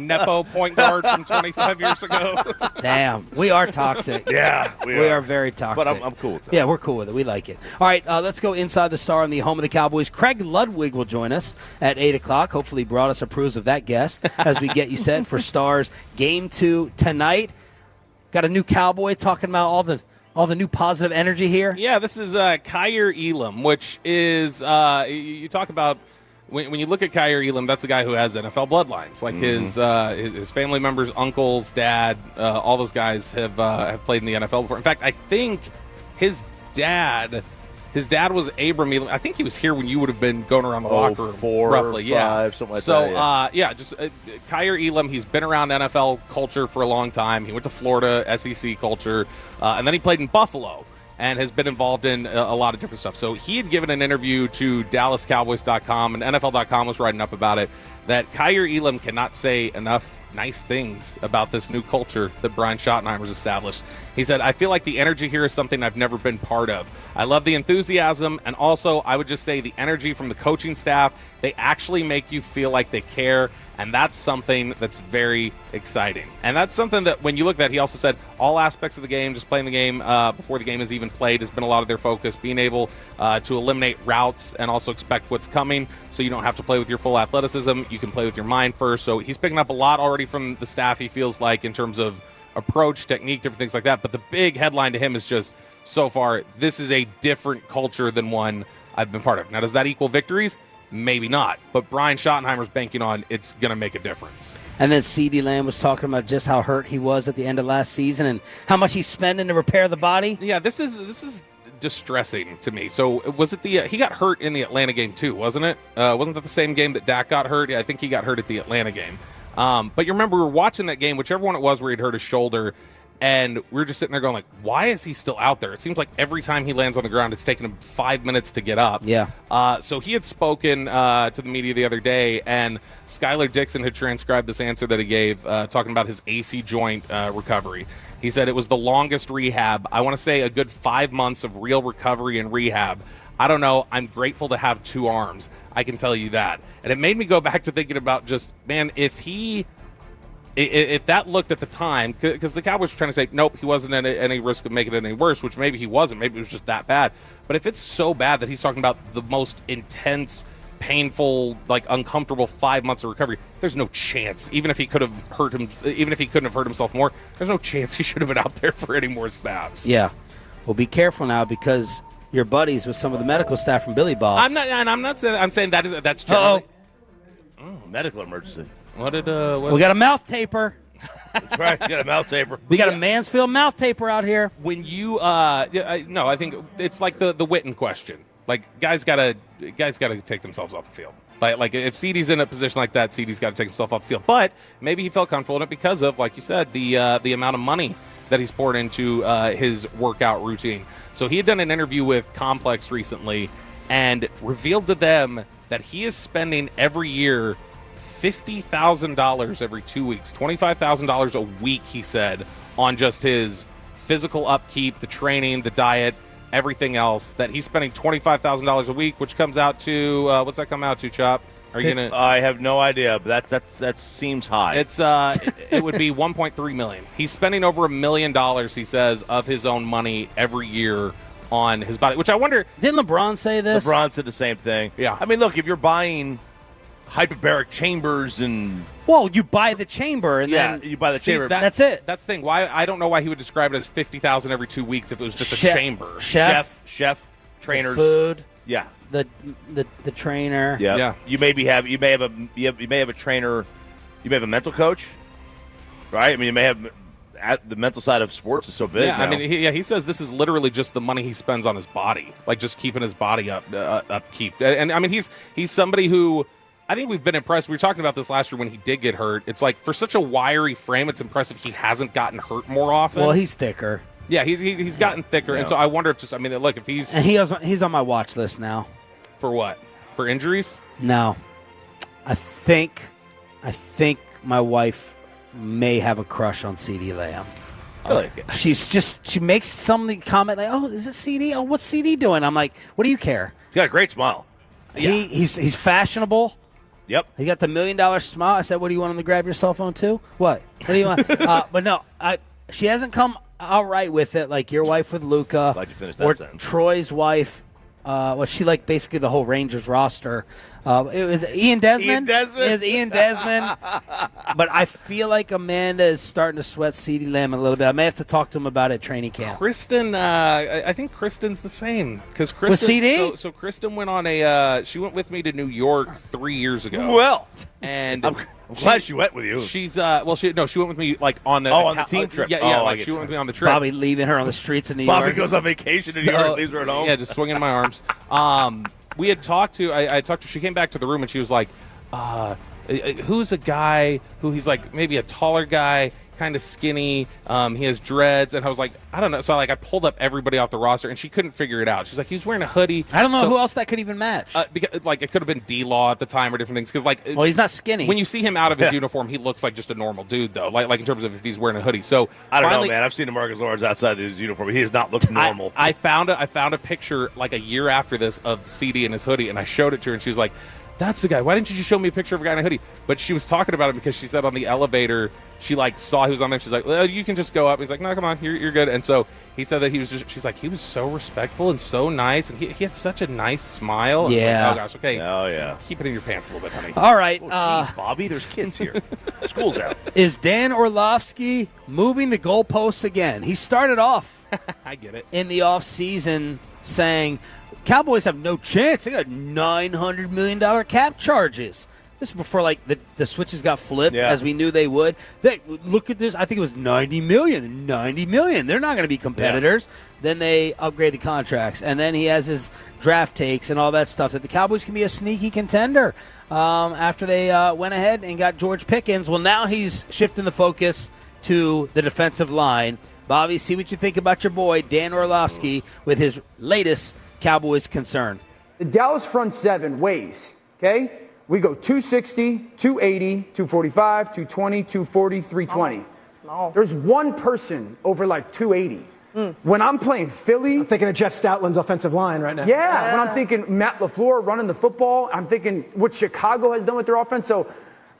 Nepo point guard from 25 years ago. Damn. We are toxic. Yeah, we are very toxic. But I'm cool with that. Yeah, we're cool with it. We like it. All right, let's go inside the Star on the home of the Cowboys. Craig Ludwig will join us at 8 o'clock. Hopefully Broadus approves of that guest as we get you set for Stars Game 2 tonight. Got a new Cowboy talking about all the new positive energy here. Yeah, this is Kyer Elam, which is you talk about when you look at Kyer Elam, that's a guy who has NFL bloodlines. Like his family members, uncles, dad, all those guys have played in the NFL before. In fact, I think his dad was Abram Elam. I think he was here when you would have been going around the locker room. 4 roughly, or 5, something like that. So, Kyer Elam, he's been around NFL culture for a long time. He went to Florida, SEC culture, and then he played in Buffalo and has been involved in a lot of different stuff. So he had given an interview to DallasCowboys.com, and NFL.com was writing up about it, that Kyer Elam cannot say enough nice things about this new culture that Brian Schottenheimer's established. He said, I feel like the energy here is something I've never been part of. I love the enthusiasm, and also I would just say the energy from the coaching staff. They actually make you feel like they care, And that's something that's very exciting. And that's something that when you look at that, he also said all aspects of the game, just playing the game before the game is even played, has been a lot of their focus, being able to eliminate routes and also expect what's coming so you don't have to play with your full athleticism. You can play with your mind first. So he's picking up a lot already from the staff, he feels like, in terms of approach, technique, different things like that. But the big headline to him is just, so far, this is a different culture than one I've been part of. Now, does that equal victories? Maybe not. But Brian Schottenheimer's banking on it's going to make a difference. And then CeeDee Lamb was talking about just how hurt he was at the end of last season and how much he's spending to repair the body. Yeah, this is distressing to me. So was it he got hurt in the Atlanta game too, wasn't it? Wasn't that the same game that Dak got hurt? Yeah, I think he got hurt at the Atlanta game. But you remember we were watching that game, whichever one it was where he'd hurt his shoulder, and we were just sitting there going like, why is he still out there? It seems like every time he lands on the ground, it's taking him 5 minutes to get up. Yeah. So he had spoken to the media the other day, and Skylar Dixon had transcribed this answer that he gave, talking about his AC joint recovery. He said it was the longest rehab. I want to say a good 5 months of real recovery and rehab. I don't know. I'm grateful to have two arms. I can tell you that. And it made me go back to thinking about just, man, if that looked at the time, because the Cowboys were trying to say, nope, he wasn't at any risk of making it any worse, which maybe he wasn't. Maybe it was just that bad. But if it's so bad that he's talking about the most intense, painful, like uncomfortable 5 months of recovery, there's no chance. Even if he couldn't have hurt himself more, there's no chance he should have been out there for any more snaps. Yeah. Well, be careful now because you're buddies with some of the medical staff from Billy Bob's. I'm saying that's generally. Medical emergency. What did we got a mouth taper. That's right. We got a mouth taper. We got a Mansfield mouth taper out here. When you no, I think it's like the Witten question. Like guys gotta take themselves off the field. Like if CeeDee's in a position like that, CeeDee's got to take himself off the field. But maybe he felt comfortable in it because of, like you said, the amount of money that he's poured into his workout routine. So he had done an interview with Complex recently and revealed to them that he is spending every year $50,000 every 2 weeks, $25,000 a week, he said, on just his physical upkeep, the training, the diet, everything else, that he's spending $25,000 a week, which comes out to, what's that come out to, Chop? Are you gonna? I have no idea, but that seems high. It's it would be $1.3 million. He's spending over $1 million, he says, of his own money every year on his body, which I wonder. Didn't LeBron say this? LeBron said the same thing. Yeah. I mean, look, if you're buying hyperbaric chambers and you buy the chamber and then you buy the chamber. That's it. That's the thing. Why I don't know why he would describe it as $50,000 every 2 weeks if it was just a chamber. Chef, trainers, food. Yeah. The trainer. Yeah. You may have a trainer. You may have a mental coach, right? I mean, you may have the mental side of sports is so big. Yeah, now. I mean, he says this is literally just the money he spends on his body, like just keeping his body upkeep. And I mean, he's somebody who I think we've been impressed. We were talking about this last year when he did get hurt. It's like for such a wiry frame, it's impressive he hasn't gotten hurt more often. Well, he's thicker. Yeah, he's gotten thicker, and so I wonder if look, if he's and he's on my watch list now. For what? For injuries? No. I think my wife may have a crush on CeeDee Lamb. Really? She makes some comment like, "Oh, is it CeeDee? Oh, what's CeeDee doing?" I'm like, "What do you care?" He's got a great smile. He's fashionable. Yep. He got the $1 million smile. I said, "What do you want him to grab your cell phone too?" What do you want? But no, she hasn't come out right with it like your wife with Luka Glad you finished that or sentence. Troy's wife. She liked basically the whole Rangers roster. It was Ian Desmond. It was Ian Desmond. But I feel like Amanda is starting to sweat CeeDee Lamb a little bit. I may have to talk to him about it at training camp. Kristen, I think Kristen's the same because Kristen. With CD? So Kristen went on she went with me to New York 3 years ago. Well, and I'm glad she went with you. She's she went with me like on the on the team trip. Yeah, she went with me on the trip. Bobby leaving her on the streets of New York. Bobby goes on vacation to New York, leaves her at home. Yeah, just swinging my arms. We had talked to. I talked to. She came back to the room and she was like, "Who's a guy who he's like maybe a taller guy, kind of skinny. He has dreads." And I was like, I don't know. So I pulled up everybody off the roster and she couldn't figure it out. She's like, he was wearing a hoodie. I don't know who else that could even match. Because it could have been D-Law at the time or different things. Because well, he's not skinny. When you see him out of his uniform, he looks like just a normal dude though. Like in terms of if he's wearing a hoodie. So I don't know, man. I've seen DeMarcus Lawrence outside his uniform. He does not look normal. I found a picture like a year after this of CD in his hoodie, and I showed it to her, and she was like, That's the guy. Why didn't you just show me a picture of a guy in a hoodie? But she was talking about it because she said on the elevator, she like saw he was on there. She's like, well, you can just go up. He's like, no, come on, you're good. And so he said that she's like, he was so respectful and so nice. And he had such a nice smile. Yeah. Like, oh, gosh, okay. Oh, yeah. Keep it in your pants a little bit, honey. All right. Oh, geez, Bobby, there's kids here. School's out. Is Dan Orlovsky moving the goalposts again? He started off I get it. in the offseason saying Cowboys have no chance. They got $900 million cap charges. This is before like the switches got flipped, as we knew they would. Look at this. I think it was $90 million. $90 million. They're not going to be competitors. Yeah. Then they upgrade the contracts. And then he has his draft takes and all that stuff that the Cowboys can be a sneaky contender after they went ahead and got George Pickens. Well, now he's shifting the focus to the defensive line. Bobby, see what you think about your boy, Dan Orlovsky, with his latest Cowboys concern. The Dallas front seven weighs, okay? We go 260, 280, 245, 220, 240, 320. No. There's one person over like 280. When I'm playing Philly... I'm thinking of Jeff Stoutland's offensive line right now. Yeah, when I'm thinking Matt LaFleur running the football, I'm thinking what Chicago has done with their offense. So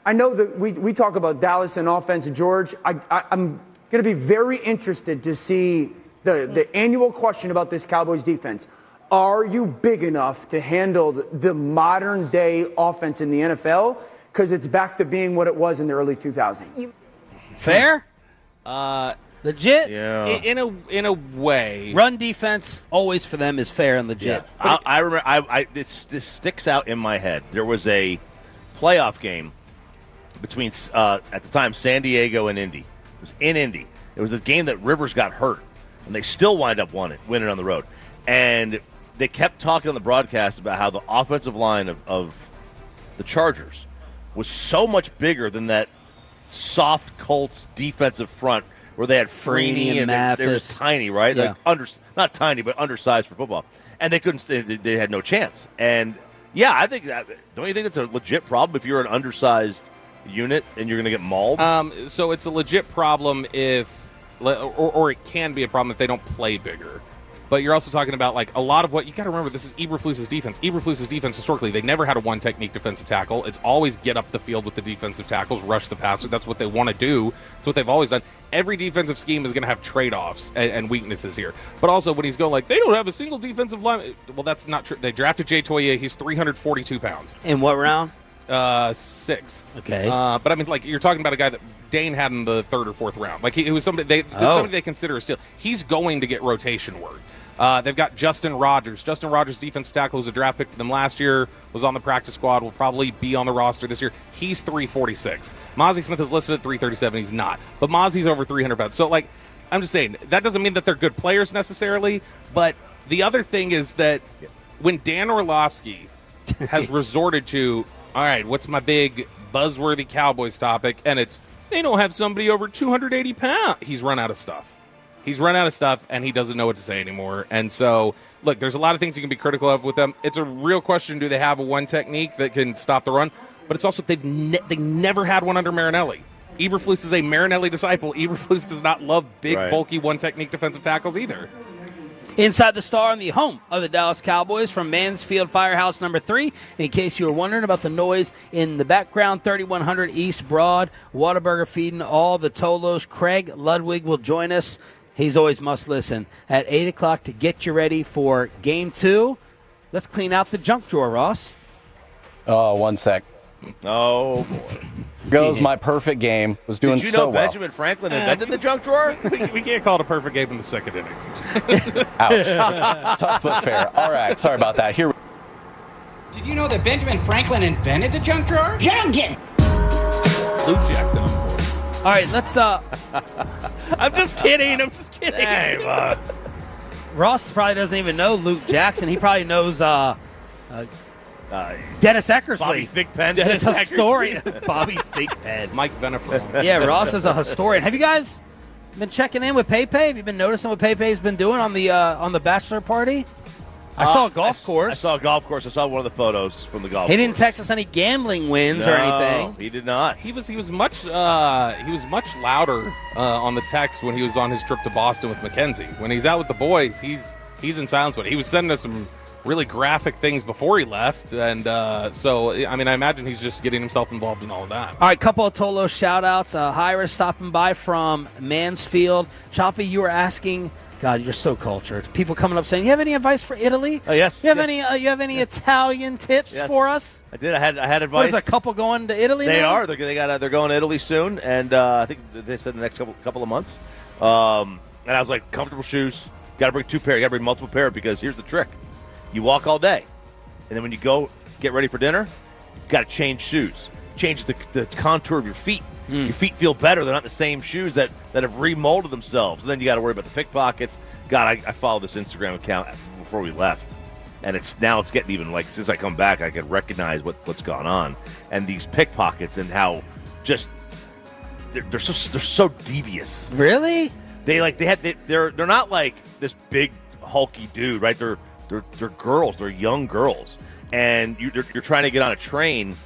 I know that we talk about Dallas and offense, and George. I'm going to be very interested to see the annual question about this Cowboys defense. Are you big enough to handle the modern-day offense in the NFL? Because it's back to being what it was in the early 2000s. Fair? Legit? Yeah. In a way. Run defense always for them is fair and legit. Yeah. I remember this sticks out in my head. There was a playoff game between, at the time, San Diego and Indy. It was in Indy. It was a game that Rivers got hurt, and they still wind up winning on the road. And they kept talking on the broadcast about how the offensive line of the Chargers was so much bigger than that soft Colts defensive front where they had Freeney and they were tiny, right? Yeah. Like not tiny, but undersized for football. And they couldn't. They had no chance. And yeah, I think don't you think it's a legit problem if you're an undersized unit and you're going to get mauled? So it's a legit problem if, or it can be a problem if they don't play bigger. But you're also talking about, like, a lot of what you got to remember. This is Eberflus's defense. Eberflus's defense historically, they never had a one technique defensive tackle. It's always get up the field with the defensive tackles, rush the passer. That's what they want to do. That's what they've always done. Every defensive scheme is going to have trade-offs and weaknesses here. But also when he's going like, they don't have a single defensive line. Well, that's not true. They drafted Jay Toye. He's 342 pounds. In what round? 6th. Okay. But I mean, like, you're talking about a guy that Dane had in the 3rd or 4th round. Like, it was somebody they consider a steal. He's going to get rotation work. They've got Justin Rogers. Justin Rogers, defensive tackle, was a draft pick for them last year, was on the practice squad, will probably be on the roster this year. He's 346. Mozzie Smith is listed at 337. He's not. But Mozzie's over 300 pounds. So, like, I'm just saying, that doesn't mean that they're good players necessarily, but the other thing is that when Dan Orlovsky has resorted to, all right, what's my big buzzworthy Cowboys topic, and it's, they don't have somebody over 280 pounds. He's run out of stuff. He's run out of stuff, and he doesn't know what to say anymore. And so, look, there's a lot of things you can be critical of with them. It's a real question, do they have a one technique that can stop the run? But it's also they never had one under Marinelli. Eberflus is a Marinelli disciple. Eberflus does not love big, bulky one technique defensive tackles either. Inside the Star on the home of the Dallas Cowboys from Mansfield Firehouse number 3. In case you were wondering about the noise in the background, 3100 East Broad, Whataburger feeding all the Tolos. Craig Ludwig will join us. He's always must listen at 8 o'clock to get you ready for Game 2. Let's clean out the junk drawer, Ross. Oh, 1 sec. Oh, boy. Goes my perfect game. Was doing Did you so know well. Benjamin Franklin invented the junk drawer? We can't call it a perfect game in the 2nd inning. Ouch. Tough but fair. All right, sorry about that. Here. Did you know that Benjamin Franklin invented the junk drawer? Junkin! Luke Jackson on the board. All right, let's I'm just kidding. Hey, Ross probably doesn't even know Luke Jackson. He probably knows Dennis Eckersley. Bobby Thigpen. This historian. Bobby Thigpen. Mike Venefro. Yeah, Ross is a historian. Have you guys been checking in with Pepe? Have you been noticing what Pepe's been doing on the bachelor party? I saw a golf course. I saw a golf course. I saw one of the photos from the golf course. He didn't text us any gambling wins or anything. He did not. He was much louder on the text when he was on his trip to Boston with Mackenzie. When he's out with the boys, he's in silence. But he was sending us some really graphic things before he left. And so, I mean, I imagine he's just getting himself involved in all of that. All right, couple of Tolo shout-outs. Hira stopping by from Mansfield. Choppy, you were asking, God, you're so cultured. People coming up saying, you have any advice for Italy? Oh, yes. You have any Italian tips for us? I did. I had advice. There's a couple going to Italy They now? are. They're going to Italy soon, and I think they said the next couple of months. And I was like, comfortable shoes. Got to bring 2 pair. You got to bring multiple pair because here's the trick. You walk all day, and then when you go get ready for dinner, you got to change shoes. Change the contour of your feet. Your feet feel better. They're not the same shoes that have remolded themselves. And then you got to worry about the pickpockets. God, I followed this Instagram account before we left, and it's getting even like since I come back, I can recognize what's gone on, and these pickpockets and how just they're so devious. Really? They're not like this big hulky dude, right? They're girls. They're young girls, and you're trying to get on a train,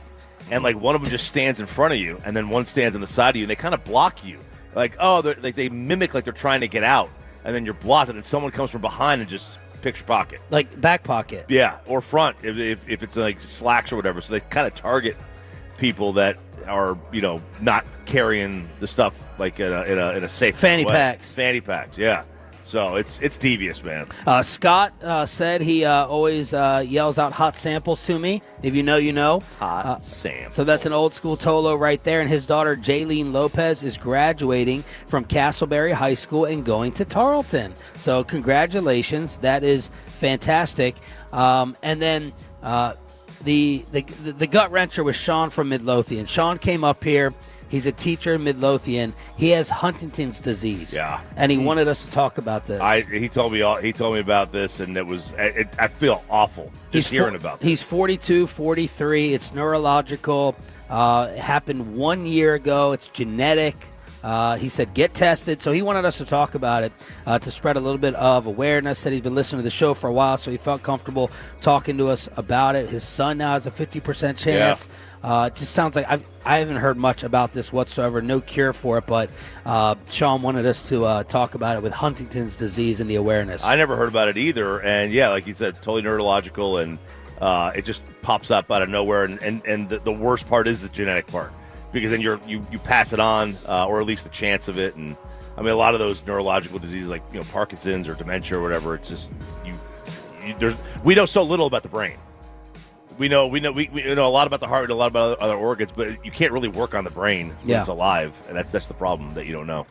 and like one of them just stands in front of you, and then one stands on the side of you, and they kind of block you. Like they mimic like they're trying to get out, and then you're blocked, and then someone comes from behind and just picks your pocket, like back pocket. Yeah, or front if it's like slacks or whatever. So they kind of target people that are not carrying the stuff like in a safe fanny way. packs. Fanny packs, yeah. So it's devious, man. Scott said he always yells out hot samples to me. If you know, you know. Hot samples. So that's an old school Tolo right there. And his daughter, Jaylene Lopez, is graduating from Castleberry High School and going to Tarleton. So congratulations. That is fantastic. And then the gut wrencher was Sean from Midlothian. Sean came up here. He's a teacher in Midlothian. He has Huntington's disease. Yeah, and he wanted us to talk about this. He told me about this, and I feel awful just hearing about this. He's 42, 43. It's neurological. It happened 1 year ago. It's genetic. He said, get tested. So he wanted us to talk about it to spread a little bit of awareness. Said he's been listening to the show for a while, so he felt comfortable talking to us about it. His son now has a 50% chance. It just sounds like I haven't heard much about this whatsoever. No cure for it, but Sean wanted us to talk about it with Huntington's disease and the awareness. I never heard about it either. And, yeah, like you said, totally neurological, and it just pops up out of nowhere. And the worst part is the genetic part. Because then you pass it on, or at least the chance of it, and I mean a lot of those neurological diseases like Parkinson's or dementia or whatever. It's just we know so little about the brain. We know a lot about the heart, we know a lot about other organs, but you can't really work on the brain when it's alive, and that's the problem that you don't know.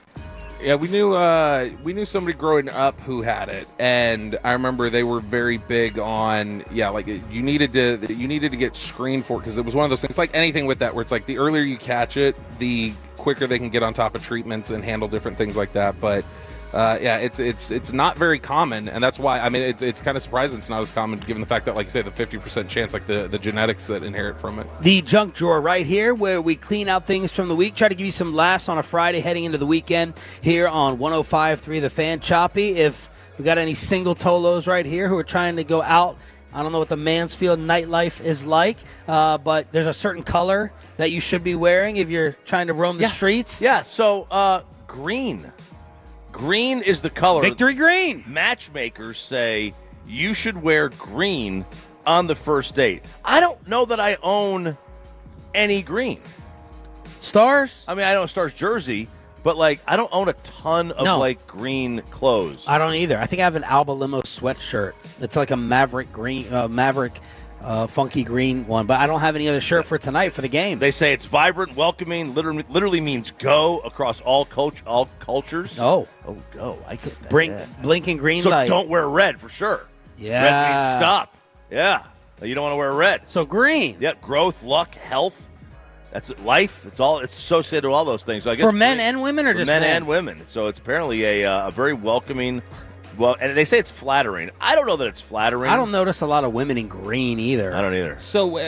Yeah, we knew somebody growing up who had it, and I remember they were very big on like you needed to get screened for it, because it was one of those things like anything with that where it's like the earlier you catch it, the quicker they can get on top of treatments and handle different things like that. But it's not very common, and that's why it's kind of surprising it's not as common given the fact that, like you say, the 50% chance, like the genetics that inherit from it. The junk drawer right here, where we clean out things from the week, try to give you some laughs on a Friday heading into the weekend here on 105.3 The Fan. Choppy, if we got any single Tolos right here who are trying to go out, I don't know what the Mansfield nightlife is like, but there's a certain color that you should be wearing if you're trying to roam the streets. Yeah, so green. Green is the color. Victory green. Matchmakers say you should wear green on the first date. I don't know that I own any green. Stars? I mean, I own a Stars jersey, but like I don't own a ton of like green clothes. I don't either. I think I have an Alba Limo sweatshirt. It's like a Maverick green, funky green one, but I don't have any other shirt for tonight for the game. They say it's vibrant, welcoming, literally means go across all cultures. Oh, go. I get that. Blinking green so light. Don't wear red for sure. Yeah. Red means stop. Yeah. You don't want to wear red. So green. Yep. Growth, luck, health. That's life. It's associated with all those things. So I guess for men and women, or just men and women. So it's apparently a very welcoming. Well, and they say it's flattering. I don't know that it's flattering. I don't notice a lot of women in green either. I don't either. So,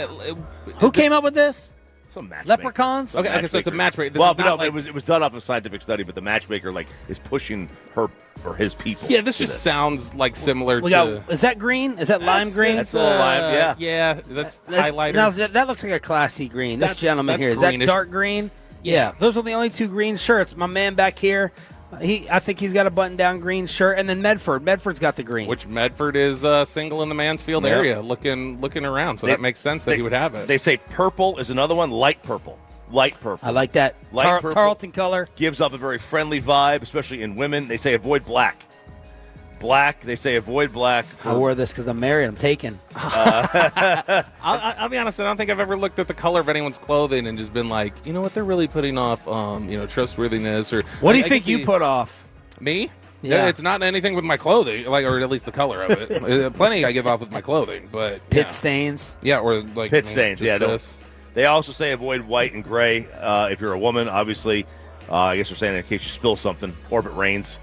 who came up with this? Some matchmaker. Leprechauns? Okay, so it's a matchmaker. It was done off a scientific study, but the matchmaker is pushing her or his people. Yeah, this just sounds like similar to. Is that green? Is that lime green? That's a little lime. Yeah, yeah. That's highlighter. Now that looks like a classy green. This gentleman here, is that dark green? Yeah, those are the only two green shirts. My man back here, I think he's got a button-down green shirt, and then Medford's got the green. Which Medford is single in the Mansfield area, looking around. So that makes sense that he would have it. They say purple is another one, light purple. Light purple. I like that. Light purple. Tarleton color. Gives up a very friendly vibe, especially in women. They say avoid black. Black, they say avoid black. I wore this because I'm married. I'm taken. I'll be honest. I don't think I've ever looked at the color of anyone's clothing and just been like, you know what, they're really putting off, trustworthiness. Or what do you think you put off? Me? Yeah. It's not anything with my clothing, or at least the color of it. Plenty I give off with my clothing, but pit stains. Yeah, or like pit stains. Yeah, this. They also say avoid white and gray if you're a woman. Obviously, I guess they're saying in case you spill something or if it rains.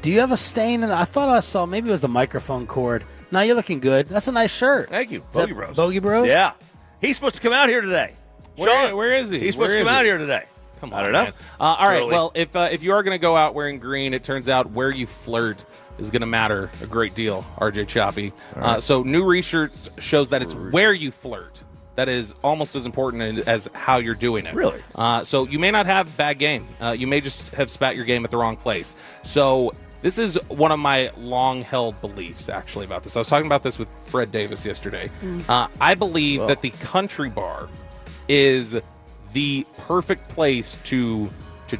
Do you have a stain? I thought I saw maybe it was the microphone cord. No, you're looking good. That's a nice shirt. Thank you, Bogey Bros. Bogey Bros. Yeah, he's supposed to come out here today. Sean, where is he? He's supposed to come out here today. Come on, I don't know. Man. All right. Well, if you are going to go out wearing green, it turns out where you flirt is going to matter a great deal. RJ Choppy. Right. So new research shows that it's where you flirt that is almost as important as how you're doing it. Really? So you may not have bad game. You may just have spat your game at the wrong place. So this is one of my long-held beliefs, actually, about this. I was talking about this with Fred Davis yesterday. I believe that the country bar is the perfect place to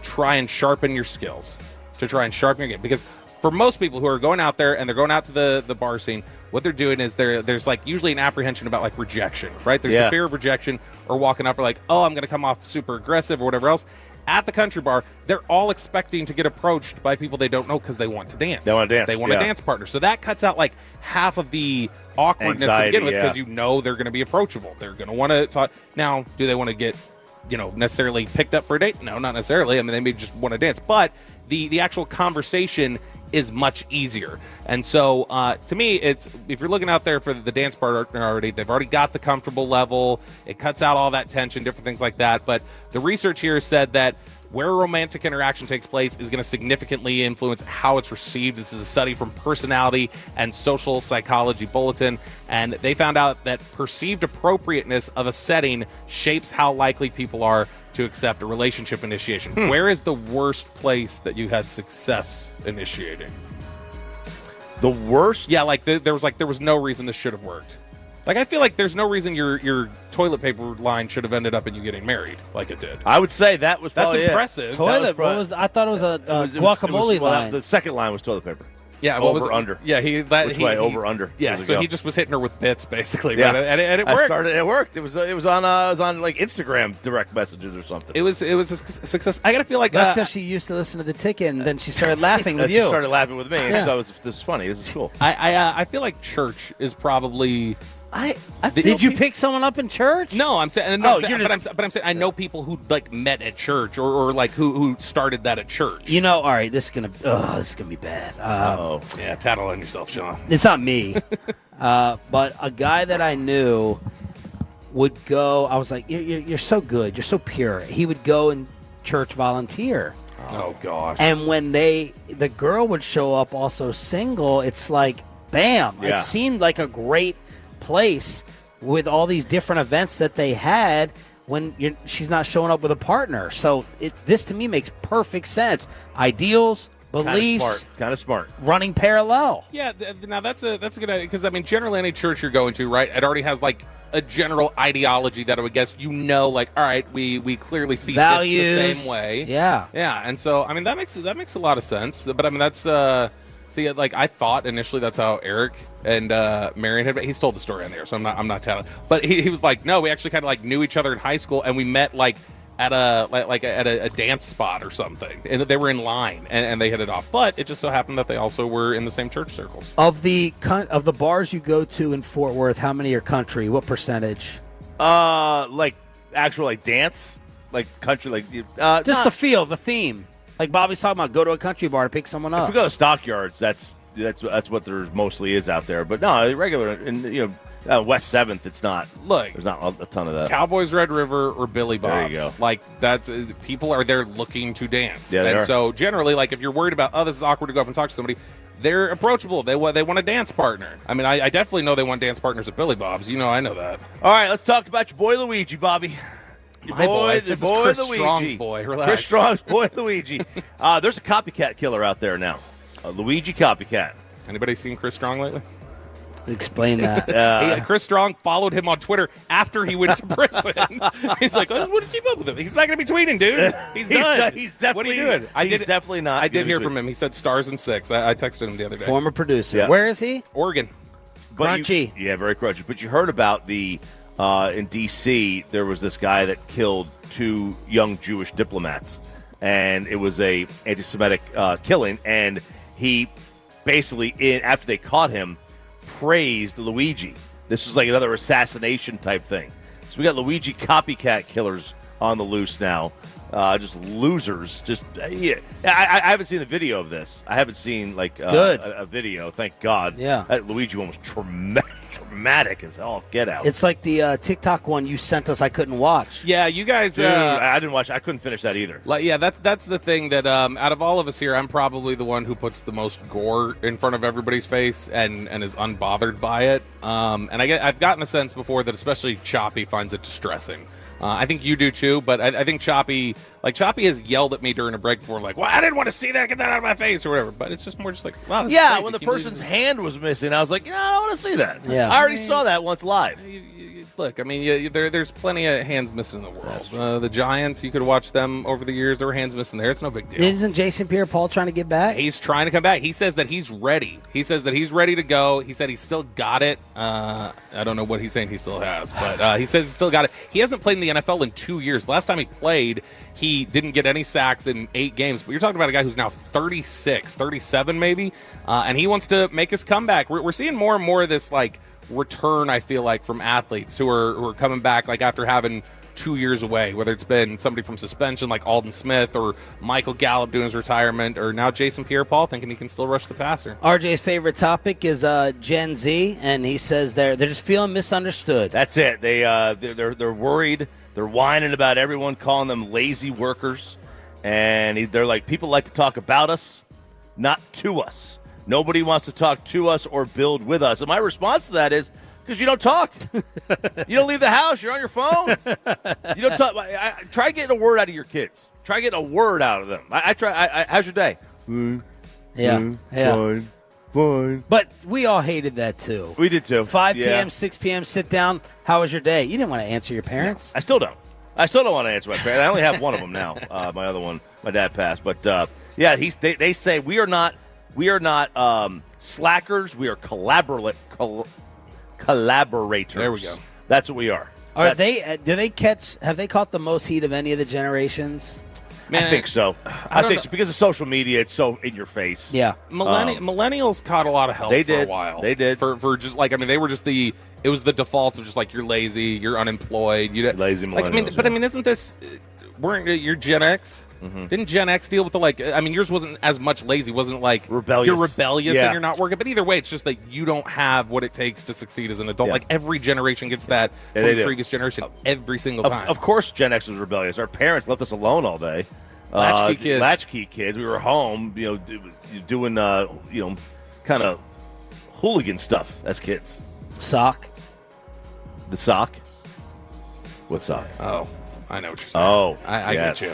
try and sharpen your skills, to try and sharpen your game. Because for most people who are going out there and they're going out to the bar scene, what they're doing is there's like usually an apprehension about like rejection, right? There's the fear of rejection or walking up or like, oh, I'm going to come off super aggressive or whatever else. At the country bar, they're all expecting to get approached by people they don't know because they want to dance. They want to dance. They want a dance partner. So that cuts out like half of the awkwardness Anxiety, to begin with because you know they're going to be approachable. They're going to want to talk. Now, do they want to get necessarily picked up for a date? No, not necessarily. I mean, they may just want to dance. But the actual conversation is much easier. And so, to me, it's if you're looking out there for the dance partner already, they've already got the comfortable level. It cuts out all that tension, different things like that. But the research here said that where romantic interaction takes place is going to significantly influence how it's received. This is a study from Personality and Social Psychology Bulletin, and they found out that perceived appropriateness of a setting shapes how likely people are to accept a relationship initiation. Where is the worst place that you had success initiating? The worst? Yeah, like there was no reason this should have worked. Like, I feel like there's no reason your toilet paper line should have ended up in you getting married like it did. I would say that was probably impressive. Toilet? I thought it was a guacamole line. The second line was toilet paper. Yeah, over under. Yeah, which way? Over under. Yeah, so he just was hitting her with bits basically. Yeah, right? And it worked. It worked. It was on like Instagram direct messages or something. It was a success. I gotta feel like that's because she used to listen to the ticket and then she started laughing with you. She started laughing with me. And so this is funny. This is cool. I feel like church is probably. Did you pick someone up in church? No, I'm saying. No, but I'm saying I know people who like met at church or like who started that at church. All right, this is gonna be bad. Yeah, tattle on yourself, Sean. It's not me, but a guy that I knew would go. I was like, you're so good, you're so pure. He would go and church volunteer. Oh gosh. And when the girl would show up also single, it's like, bam! Yeah. It seemed like a great place with all these different events that they had when she's not showing up with a partner. So this to me makes perfect sense. Ideals, beliefs, kind of smart, running parallel. Yeah, now that's a good idea because I mean generally any church you're going to, right, it already has like a general ideology that I would guess like, all right, we clearly see values this the same way. Yeah, and so I mean that makes a lot of sense. But I mean that's see, like I thought initially that's how Eric and Marion had. He's told the story on there, so I'm not telling. But he was like, no, we actually kind of like knew each other in high school, and we met like at a dance spot or something, and they were in line and they hit it off. But it just so happened that they also were in the same church circles. Of the bars you go to in Fort Worth, how many are country? What percentage? Like actual like dance, like country, like just the feel, the theme. Like Bobby's talking about, go to a country bar to pick someone up. If we go to Stockyards, that's what there mostly is out there. But no, regular and West 7th, it's not. Look, there's not a ton of that. Cowboys, Red River, or Billy Bob's. There you go. Like that's people are there looking to dance. Yeah, and so generally, like if you're worried about this is awkward to go up and talk to somebody, they're approachable. They want a dance partner. I mean, I definitely know they want dance partners at Billy Bob's. I know that. All right, let's talk about your boy Luigi, Bobby. Your My boy, This boy is Chris Luigi. Strong's boy. Relax. Chris Strong's boy Luigi. There's a copycat killer out there now. A Luigi copycat. Anybody seen Chris Strong lately? Explain that. Hey, Chris Strong followed him on Twitter after he went to prison. He's like, I just want to keep up with him. He's not going to be tweeting, dude. He's done. He's definitely, what are you doing? He's definitely not. I did hear from him. He said stars and 6. I texted him the other day. Former producer. Yeah. Where is he? Oregon. Crunchy. Yeah, very crunchy. But you heard about in D.C., there was this guy that killed 2 young Jewish diplomats. And it was a anti-Semitic killing. And he basically, after they caught him, praised Luigi. This is like another assassination type thing. So we got Luigi copycat killers on the loose now. Just losers. Just yeah. I haven't seen a video of this. I haven't seen Good. a video. Thank God. Yeah. That Luigi one was traumatic as all get out. It's like the TikTok one you sent us I couldn't watch. Yeah, you guys. Dude, I didn't watch. I couldn't finish that either. Yeah, that's the thing that out of all of us here, I'm probably the one who puts the most gore in front of everybody's face and is unbothered by it. And I've gotten a sense before that especially Choppy finds it distressing. I think you do too, but I think Choppy has yelled at me during a break before, like, well, I didn't want to see that, get that out of my face or whatever. But it's just more just like, wow, this is crazy. When the person's hand was missing, I was like, I don't want to see that. Yeah. I already saw that once live. Look, I mean, there's plenty of hands missing in the world. The Giants, you could watch them over the years. There were hands missing there. It's no big deal. Isn't Jason Pierre-Paul trying to get back? He's trying to come back. He says that he's ready. He says that he's ready to go. He said he's still got it. I don't know what he's saying he still has, but he says he's still got it. He hasn't played in the NFL in 2 years. Last time he played, he didn't get any sacks in 8 games. But you're talking about a guy who's now 36, 37 maybe, and he wants to make his comeback. We're seeing more and more of this, return, I feel like, from athletes who are coming back after having 2 years away, whether it's been somebody from suspension like Alden Smith or Michael Gallup doing his retirement, or now Jason Pierre-Paul thinking he can still rush the passer. RJ's favorite topic is Gen Z, and he says they're just feeling misunderstood. That's it. They're worried. They're whining about everyone calling them lazy workers, and they're like, people like to talk about us, not to us. Nobody wants to talk to us or build with us. And my response to that is, because you don't talk. You don't leave the house. You're on your phone. You don't talk. Try getting a word out of your kids. Try getting a word out of them. I try. How's your day? Yeah. Fine. But we all hated that, too. We did, too. 5 p.m., 6 p.m., sit down. How was your day? You didn't want to answer your parents. No, I still don't. I still don't want to answer my parents. I only have one of them now. My other one, my dad passed. But, they say we are not slackers. We are collaborators. There we go. That's what we are. Have they caught the most heat of any of the generations? Man, I think so. I think so because of social media. It's so in your face. Yeah. Millennials caught a lot of hell for a while. They did. For just they were just it was the default of just you're lazy, you're unemployed, lazy millennials. Isn't this? You're Gen X? Mm-hmm. Didn't Gen X deal with yours wasn't as much lazy, wasn't rebellious. You're rebellious and you're not working. But either way, it's just that you don't have what it takes to succeed as an adult. Yeah. Every generation gets that from the previous generation every single time. Of course, Gen X was rebellious. Our parents left us alone all day. Latchkey kids. We were home, doing kind of hooligan stuff as kids. Sock. The sock. What sock? Oh, I know what you're saying. Oh, I get you.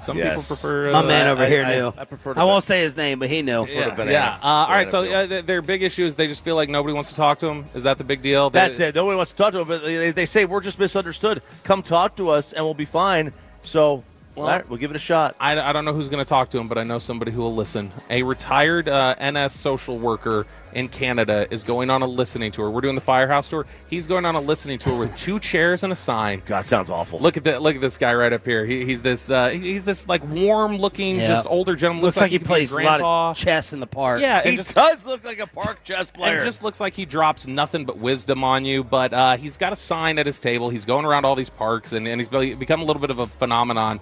Some people prefer. My man over here knew. I prefer. I won't say his name, but he knew. Yeah. All right. So their big issue is they just feel like nobody wants to talk to them. Is that the big deal? That's it. Nobody wants to talk to them, but they say we're just misunderstood. Come talk to us, and we'll be fine. So. All right, we'll give it a shot. I don't know who's going to talk to him, but I know somebody who will listen. A retired NS social worker in Canada is going on a listening tour. We're doing the Firehouse tour. He's going on a listening tour with 2 chairs and a sign. God, sounds awful. Look at this guy right up here. He's this warm looking, just older gentleman. Looks like he plays a lot of chess in the park. Yeah, he does look like a park chess player. And just looks like he drops nothing but wisdom on you. But he's got a sign at his table. He's going around all these parks, and he's become a little bit of a phenomenon.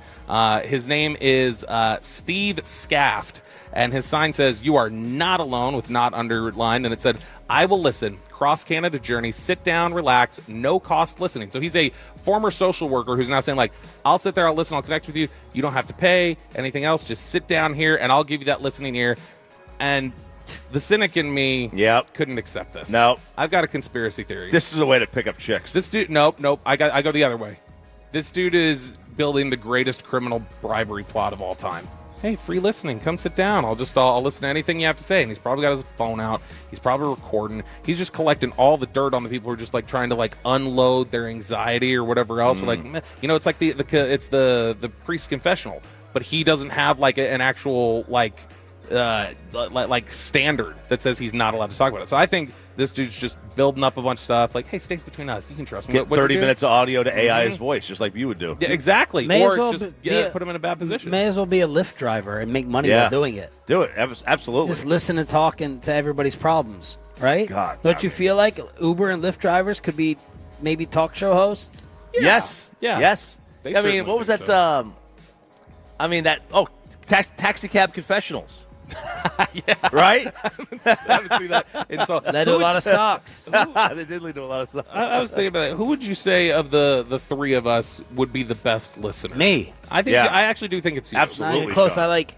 His name is Steve Scaft, and his sign says, "You are not alone," with not underlined, and it said, "I will listen. Cross-Canada journey. Sit down, relax, no-cost listening." So he's a former social worker who's now saying, I'll sit there, I'll listen, I'll connect with you. You don't have to pay anything else. Just sit down here, and I'll give you that listening ear. And the cynic in me couldn't accept this. No. I've got a conspiracy theory. This is a way to pick up chicks. This dude, nope. I go the other way. This dude is building the greatest criminal bribery plot of all time. Hey, free listening. Come sit down. I'll listen to anything you have to say. And he's probably got his phone out. He's probably recording. He's just collecting all the dirt on the people who are just like trying to like unload their anxiety or whatever else. Or, like, it's like the priest confessional, but he doesn't have like an actual like standard that says he's not allowed to talk about it. So I think this dude's just building up a bunch of stuff. Like, hey, stays between us. You can trust me. Get 30 minutes of audio to AI his voice, just like you would do. Yeah, exactly. May or as well just be put him in a bad position. May as well be a Lyft driver and make money while doing it. Do it. Absolutely. Just listen and talking to everybody's problems, right? God, don't you feel like Uber and Lyft drivers could be maybe talk show hosts? Yeah. Yes. Yeah. Yes. They I mean, what was that? so. Taxi cab confessionals. Yeah. Right? I haven't seen that. They do a lot of socks. They did lead to a lot of socks. I was thinking about that. Who would you say of the three of us would be the best listener? Me. I think. I actually do think it's you. Absolutely. Not even close. Sean. I like.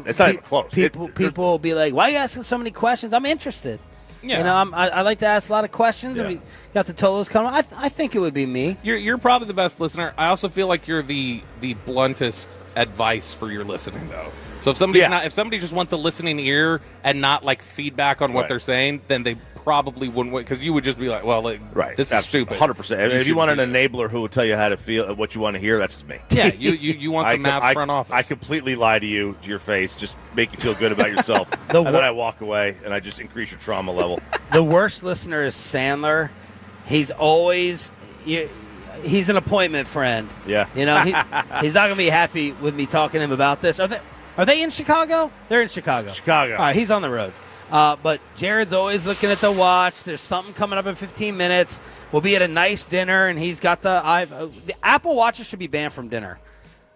It's not even close. People will be like, "Why are you asking so many questions?" I'm interested. Yeah. You know, I like to ask a lot of questions. Yeah. And we got the Tolos coming. I think it would be me. You're probably the best listener. I also feel like you're the bluntest advice for your listening, though. So if somebody just wants a listening ear and not like feedback on what they're saying, then they probably wouldn't, because you would just be like, well, this is stupid. 100%. If you want an enabler who will tell you how to feel, what you want to hear, that's me. Yeah, you want the Mavs front office. I completely lie to you, to your face, just make you feel good about yourself, and then I walk away and I just increase your trauma level. The worst listener is Sandler. He's always he's an appointment friend. Yeah. You know, he's not going to be happy with me talking to him about this. Are they in Chicago? They're in Chicago. Chicago. All right, he's on the road. But Jared's always looking at the watch. There's something coming up in 15 minutes. We'll be at a nice dinner, and he's got the Apple Watches should be banned from dinner.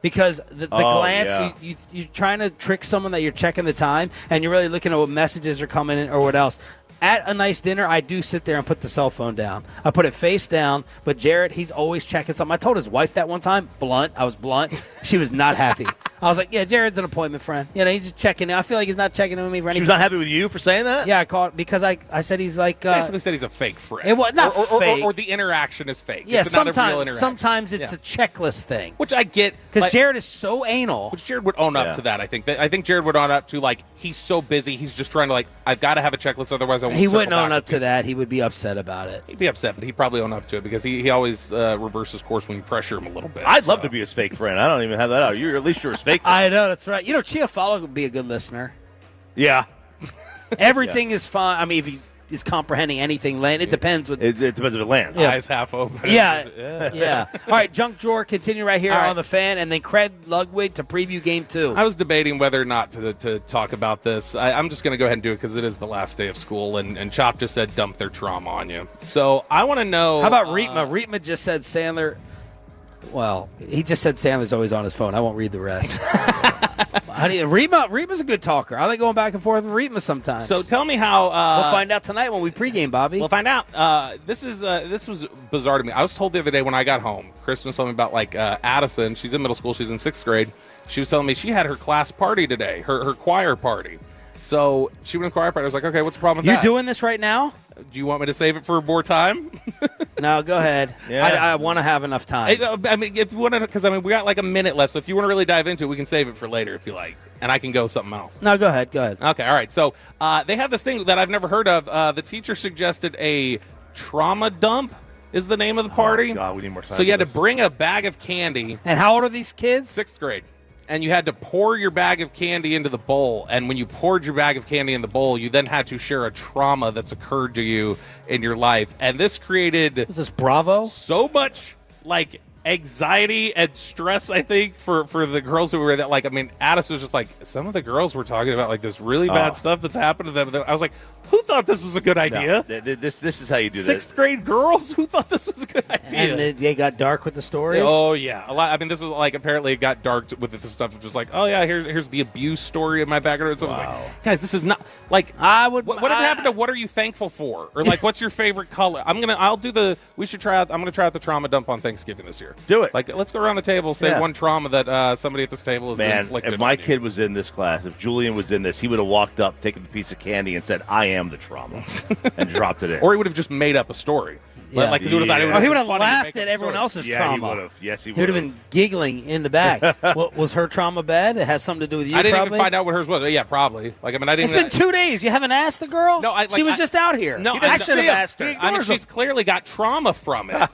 Because the glance, you're trying to trick someone that you're checking the time, and you're really looking at what messages are coming in or what else. At a nice dinner, I do sit there and put the cell phone down. I put it face down, but Jared, he's always checking something. I told his wife that one time, I was blunt. She was not happy. I was like, yeah, Jared's an appointment friend. You know, he's just checking in. I feel like he's not checking in with me for anything. She was not happy with you for saying that? Yeah, I called because I said he's like... basically said he's a fake friend. It was not fake. Or the interaction is fake. Yeah, it's not a real interaction. Sometimes it's a checklist thing. Which I get. Because Jared is so anal. Which Jared would own up to that, I think. I think Jared would own up to, like, he's so busy, he's just trying to, I've got to have a checklist, otherwise I won't. He wouldn't own up to that. He would be upset about it. He'd be upset, but he'd probably own up to it because he always reverses course when you pressure him a little bit. I'd love to be his fake friend. I don't even have that out. At least you're his fake friend. I know, that's right. You know, Chiafalo would be a good listener. Yeah. Everything is fine. I mean, if he is comprehending anything, it depends. It depends if it lands. Yeah. Eyes half open. Yeah. All right, Junk Drawer, continue right here on the Fan, and then Craig Ludwig to preview Game 2. I was debating whether or not to talk about this. I'm just going to go ahead and do it because it is the last day of school, and Chop just said dump their trauma on you. So I want to know. How about Rietma? Rietma just said Sandler. Well, he just said Sandler's always on his phone. I won't read the rest. Rietma's a good talker. I like going back and forth with Rietma sometimes. So tell me how. We'll find out tonight when we pregame, Bobby. We'll find out. This was bizarre to me. I was told the other day when I got home, Kristen was telling me about Addison. She's in middle school. She's in 6th grade. She was telling me she had her class party today, her choir party. So she went to choir party. I was like, okay, what's the problem with that? You're doing this right now? Do you want me to save it for more time? No, go ahead. Yeah. I want to have enough time. I mean, if you want to, because we got like a minute left. So if you want to really dive into it, we can save it for later if you like, and I can go something else. No, go ahead. Okay, all right. So they have this thing that I've never heard of. The teacher suggested a trauma dump is the name of the party. Oh, God, we need more time. So you had to bring a bag of candy. And how old are these kids? 6th grade. And you had to pour your bag of candy into the bowl. And when you poured your bag of candy in the bowl, you then had to share a trauma that's occurred to you in your life. And this created... Is this Bravo? So much, anxiety and stress, I think, for the girls who were that. Addis was just like, some of the girls were talking about, this really bad stuff that's happened to them. I was like, who thought this was a good idea? No, this is how you do this. 6th grade girls? Who thought this was a good idea? And they got dark with the stories? Oh, yeah. A lot. I mean, this was apparently it got dark with the stuff of just oh, yeah, here's the abuse story in my background. So I was like, guys, this is not, whatever happened to what are you thankful for? Or, what's your favorite color? I'm going to try out the trauma dump on Thanksgiving this year. Do it. Let's go around the table, say one trauma that somebody at this table has inflicted. If my kid was in this class, if Julian was in this, he would have walked up, taken the piece of candy, and said, I am the trauma, and dropped it in. Or he would have just made up a story. Yeah. Like, he would have he would have laughed at everyone else's trauma. He would have. Yes, he He would have been giggling in the back. Was her trauma bad? It has something to do with you, I didn't probably? even find out what hers was. Yeah, probably. Like, I mean, I didn't. It's been 2 days. You haven't asked the girl? No, she was just out here. No, I should have asked her. I mean, she's clearly got trauma from it.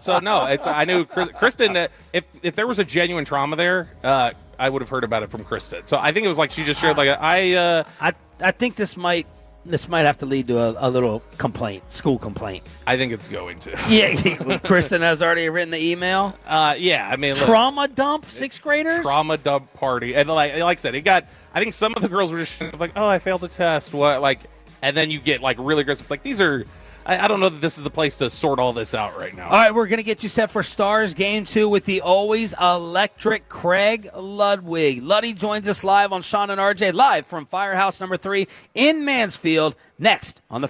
So no, I knew Kristen. If there was a genuine trauma there, I would have heard about it from Kristen. So I think it was like she just shared I think this might have to lead to a little school complaint. I think it's going to. Yeah, Kristen has already written the email. Yeah, I mean, trauma dump 6th graders. Trauma dump party, and like I said, it got. I think some of the girls were just like, "Oh, I failed the test." What like, and then you get like really aggressive. It's like these are. I don't know that this is the place to sort all this out right now. All right, we're going to get you set for Stars Game 2 with the always electric Craig Ludwig. Luddy joins us live on Sean and RJ, live from Firehouse number 3 in Mansfield. Next on the...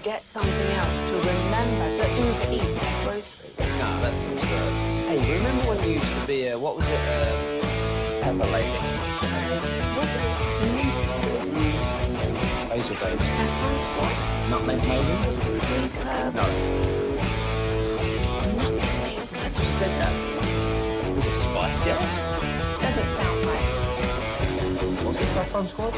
get something else to remember that Uber Eats has groceries. No, that's absurd. Hey, remember when you used to be a, what was it, Pepper Lady? Was it? those? Saffron squad? Nutmeg maidens? Sweet herb. No. Nutmeg maidens. I just said that. Was it Spice Girls? Doesn't sound right. Was it Saffron Squad?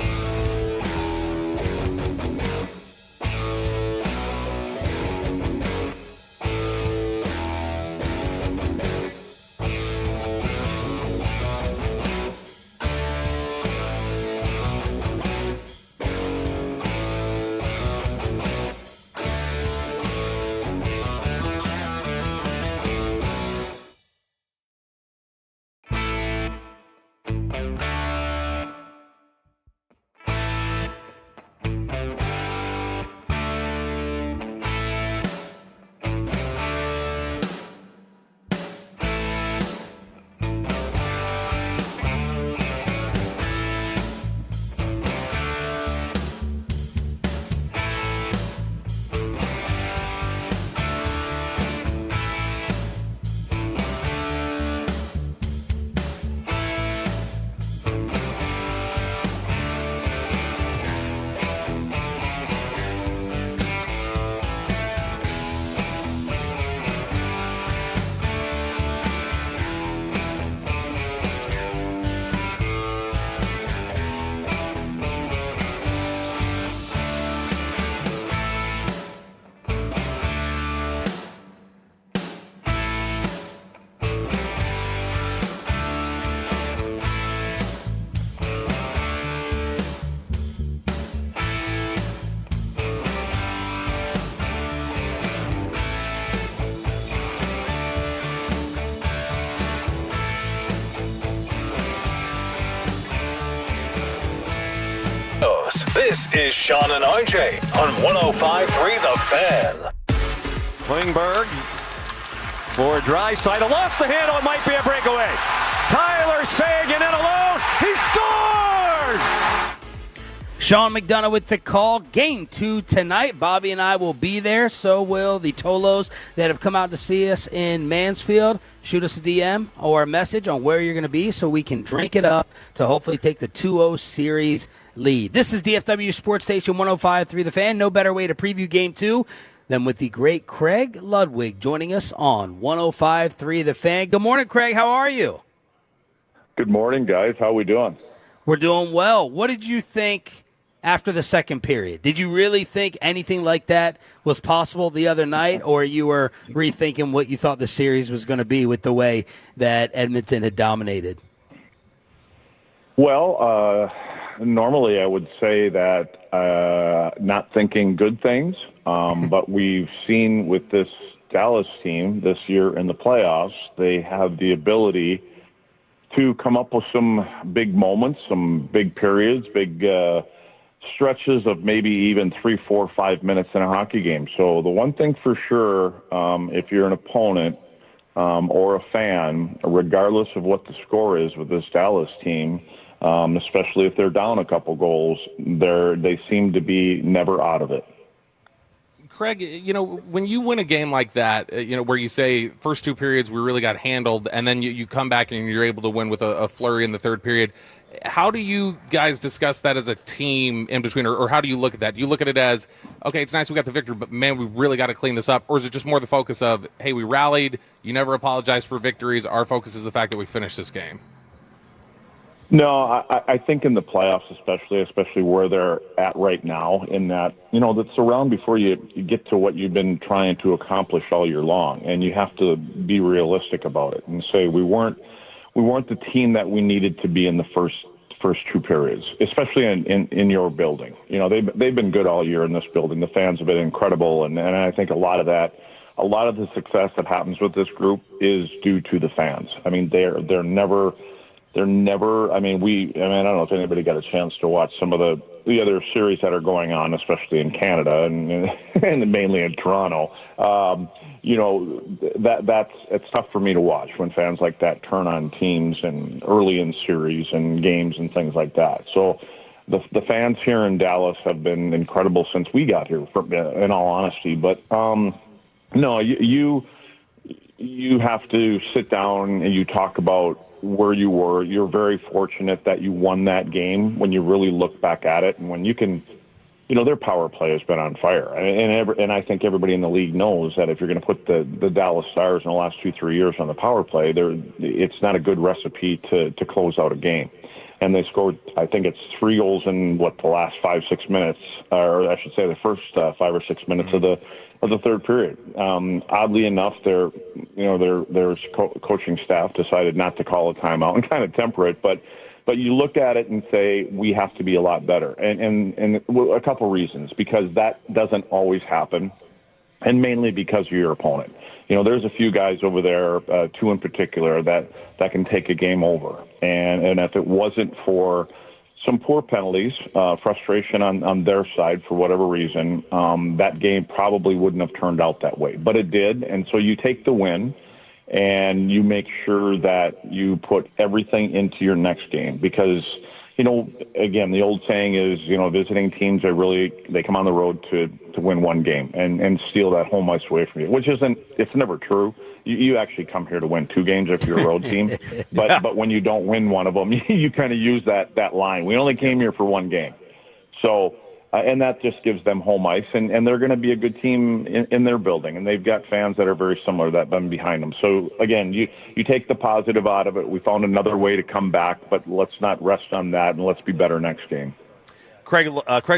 This is Sean and RJ on 105.3 The Fan. Klingberg for Draisaitl. Lost the handle. It might be a breakaway. Tyler Seguin in alone. He scores! Sean McDonough with the call. Game 2 tonight. Bobby and I will be there. So will the Tolos that have come out to see us in Mansfield. Shoot us a DM or a message on where you're going to be so we can drink it up to hopefully take the 2-0 series lead. This is DFW Sports Station 105.3 The Fan. No better way to preview Game 2 than with the great Craig Ludwig joining us on 105.3 The Fan. Good morning, Craig. How are you? Good morning, guys. How we doing? We're doing well. What did you think after the second period? Did you really think anything like that was possible the other night, or you were rethinking what you thought the series was going to be with the way that Edmonton had dominated? Well, normally I would say that not thinking good things, but we've seen with this Dallas team this year in the playoffs, they have the ability to come up with some big moments, some big periods, big stretches of maybe even 3, 4, 5 minutes in a hockey game. So the one thing for sure, if you're an opponent or a fan, regardless of what the score is with this Dallas team, especially if they're down a couple goals, they seem to be never out of it. Craig, when you win a game like that, where you say first 2 periods we really got handled, and then you come back and you're able to win with a flurry in the third period, how do you guys discuss that as a team in between, or how do you look at that? Do you look at it as, okay, it's nice we got the victory, but man, we really got to clean this up? Or is it just more the focus of, hey, we rallied, you never apologize for victories, our focus is the fact that we finished this game? No, I think in the playoffs especially where they're at right now, in that, that's around before you get to what you've been trying to accomplish all year long. And you have to be realistic about it and say we weren't the team that we needed to be in the first 2 periods, especially in your building. They've been good all year in this building. The fans have been incredible. And I think a lot of the success that happens with this group is due to the fans. I mean, they're never, I don't know if anybody got a chance to watch some of the other series that are going on, especially in Canada and mainly in Toronto. It's tough for me to watch when fans like that turn on teams and early in series and games and things like that. So the fans here in Dallas have been incredible since we got here, in all honesty. But no, you have to sit down and you talk about where you were. You're very fortunate that you won that game when you really look back at it, and when you can their power play has been on fire. And I think everybody in the league knows that if you're going to put the Dallas Stars in the last 2-3 years on the power play, it's not a good recipe to close out a game. And they scored, I think it's 3 goals in the last 5-6 minutes, or I should say the first 5 or 6 minutes of the third period. Oddly enough, their coaching staff decided not to call a timeout and kind of temper it, but you look at it and say we have to be a lot better, and a couple reasons, because that doesn't always happen, and mainly because of your opponent. There's a few guys over there, 2 in particular, that can take a game over. And if it wasn't for some poor penalties, frustration on their side for whatever reason, that game probably wouldn't have turned out that way. But it did, and so you take the win, and you make sure that you put everything into your next game. Because, again, the old saying is, visiting teams, they come on the road to win one game and steal that home ice away from you, which it's never true. You actually come here to win 2 games if you're a road team. But when you don't win one of them, you kind of use that line. We only came here for 1 game. So, and that just gives them home ice, and they're going to be a good team in their building, and they've got fans that are very similar that been behind them. So, again, you take the positive out of it. We found another way to come back, but let's not rest on that, and let's be better next game. Craig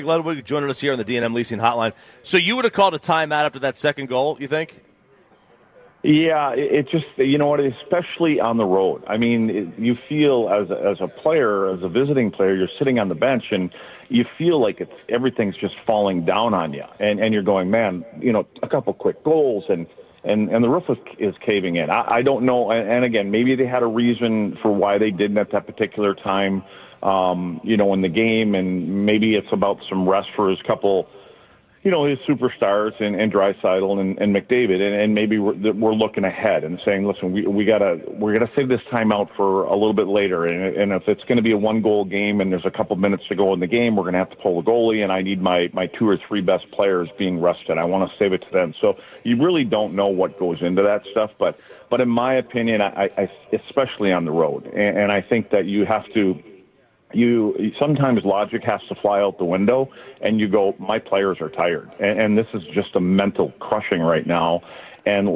Ludwig joining us here on the D&M Leasing Hotline. So you would have called a timeout after that second goal, you think? Yeah, it just, especially on the road. I mean, you feel as a player, as a visiting player, you're sitting on the bench and you feel like everything's just falling down on you. And you're going, man, a couple quick goals and the roof is caving in. I don't know. And again, maybe they had a reason for why they didn't at that particular time, in the game. And maybe it's about some rest for his couple, his superstars and Draisaitl and McDavid, and maybe we're looking ahead and saying, listen, we're gonna save this timeout for a little bit later, and if it's going to be a 1-goal game and there's a couple minutes to go in the game, we're going to have to pull the goalie, and I need my 2 or 3 best players being rested. I want to save it to them. So you really don't know what goes into that stuff, but in my opinion, I especially on the road, and I think that you have to. Sometimes logic has to fly out the window, and you go, my players are tired, and this is just a mental crushing right now. And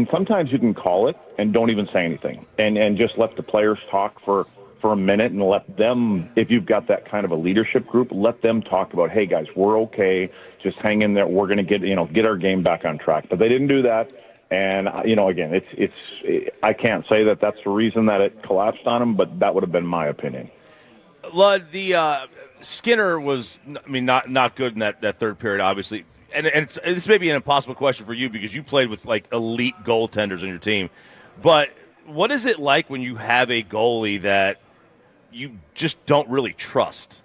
sometimes you can call it and don't even say anything, and just let the players talk for a minute, and let them, if you've got that kind of a leadership group, let them talk about, hey guys, we're okay, just hang in there, we're going to get our game back on track. But they didn't do that. And, again, I can't say that that's the reason that it collapsed on them, but that would have been my opinion. Lud, the Skinner was, not good in that third period, obviously. And this may be an impossible question for you because you played with, elite goaltenders on your team. But what is it like when you have a goalie that you just don't really trust?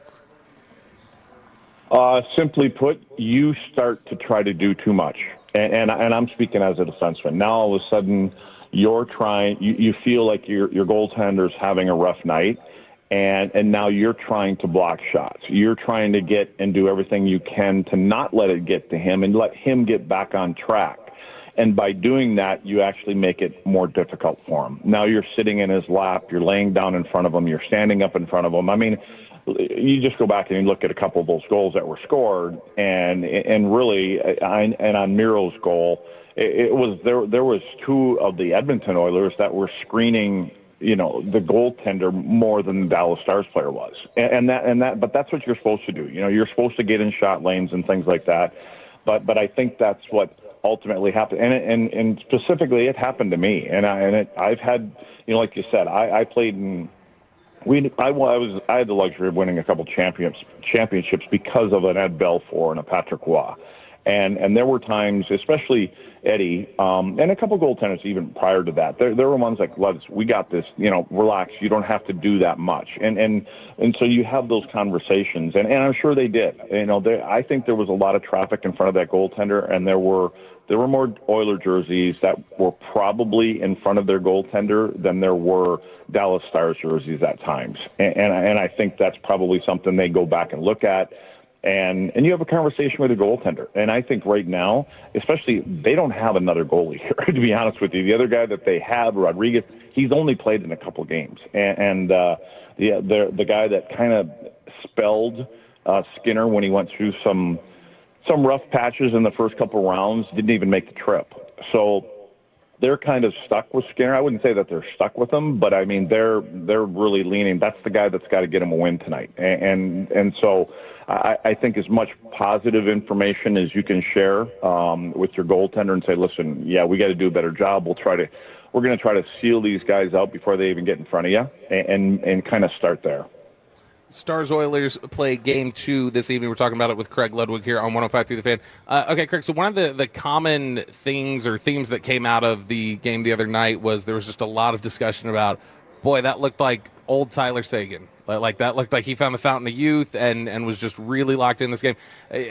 Simply put, you start to try to do too much. And I'm speaking as a defenseman. Now, all of a sudden, you're trying – you feel like your goaltender's having a rough night. And now you're trying to block shots. You're trying to get and do everything you can to not let it get to him and let him get back on track. And by doing that, you actually make it more difficult for him. Now you're sitting in his lap. You're laying down in front of him. You're standing up in front of him. I mean, you just go back and you look at a couple of those goals that were scored, and really, and on Miro's goal, it was there was 2 of the Edmonton Oilers that were screening the goaltender more than the Dallas Stars player was. But that's what you're supposed to do. You're supposed to get in shot lanes and things like that. But I think that's what ultimately happened. And specifically, it happened to me. I've had, like you said, I played in, I had the luxury of winning a couple championships because of an Ed Belfour and a Patrick Roy. And there were times, especially Eddie, and a couple goaltenders even prior to that, there were ones like, we got this, relax, you don't have to do that much. And so you have those conversations, and I'm sure they did. I think there was a lot of traffic in front of that goaltender, and there were more Oiler jerseys that were probably in front of their goaltender than there were Dallas Stars jerseys at times. And I think that's probably something they go back and look at. And you have a conversation with a goaltender. And I think right now, especially, they don't have another goalie here, to be honest with you. The other guy that they have, Rodriguez, he's only played in a couple games. And the guy that kind of spelled Skinner, when he went through some rough patches in the first couple rounds, didn't even make the trip. So they're kind of stuck with Skinner. I wouldn't say that they're stuck with him, but I mean they're really leaning. That's the guy that's got to get him a win tonight. And so I think as much positive information as you can share with your goaltender and say, listen, yeah, we got to do a better job. We're going to try to seal these guys out before they even get in front of you, and kind of start there. Stars Oilers play Game 2 this evening. We're talking about it with Craig Ludwig here on 105 Through the Fan. Okay, Craig, so one of the common things or themes that came out of the game the other night was there was just a lot of discussion about, boy, that looked like old Tyler Seguin. Like that looked like he found the fountain of youth and was just really locked in this game.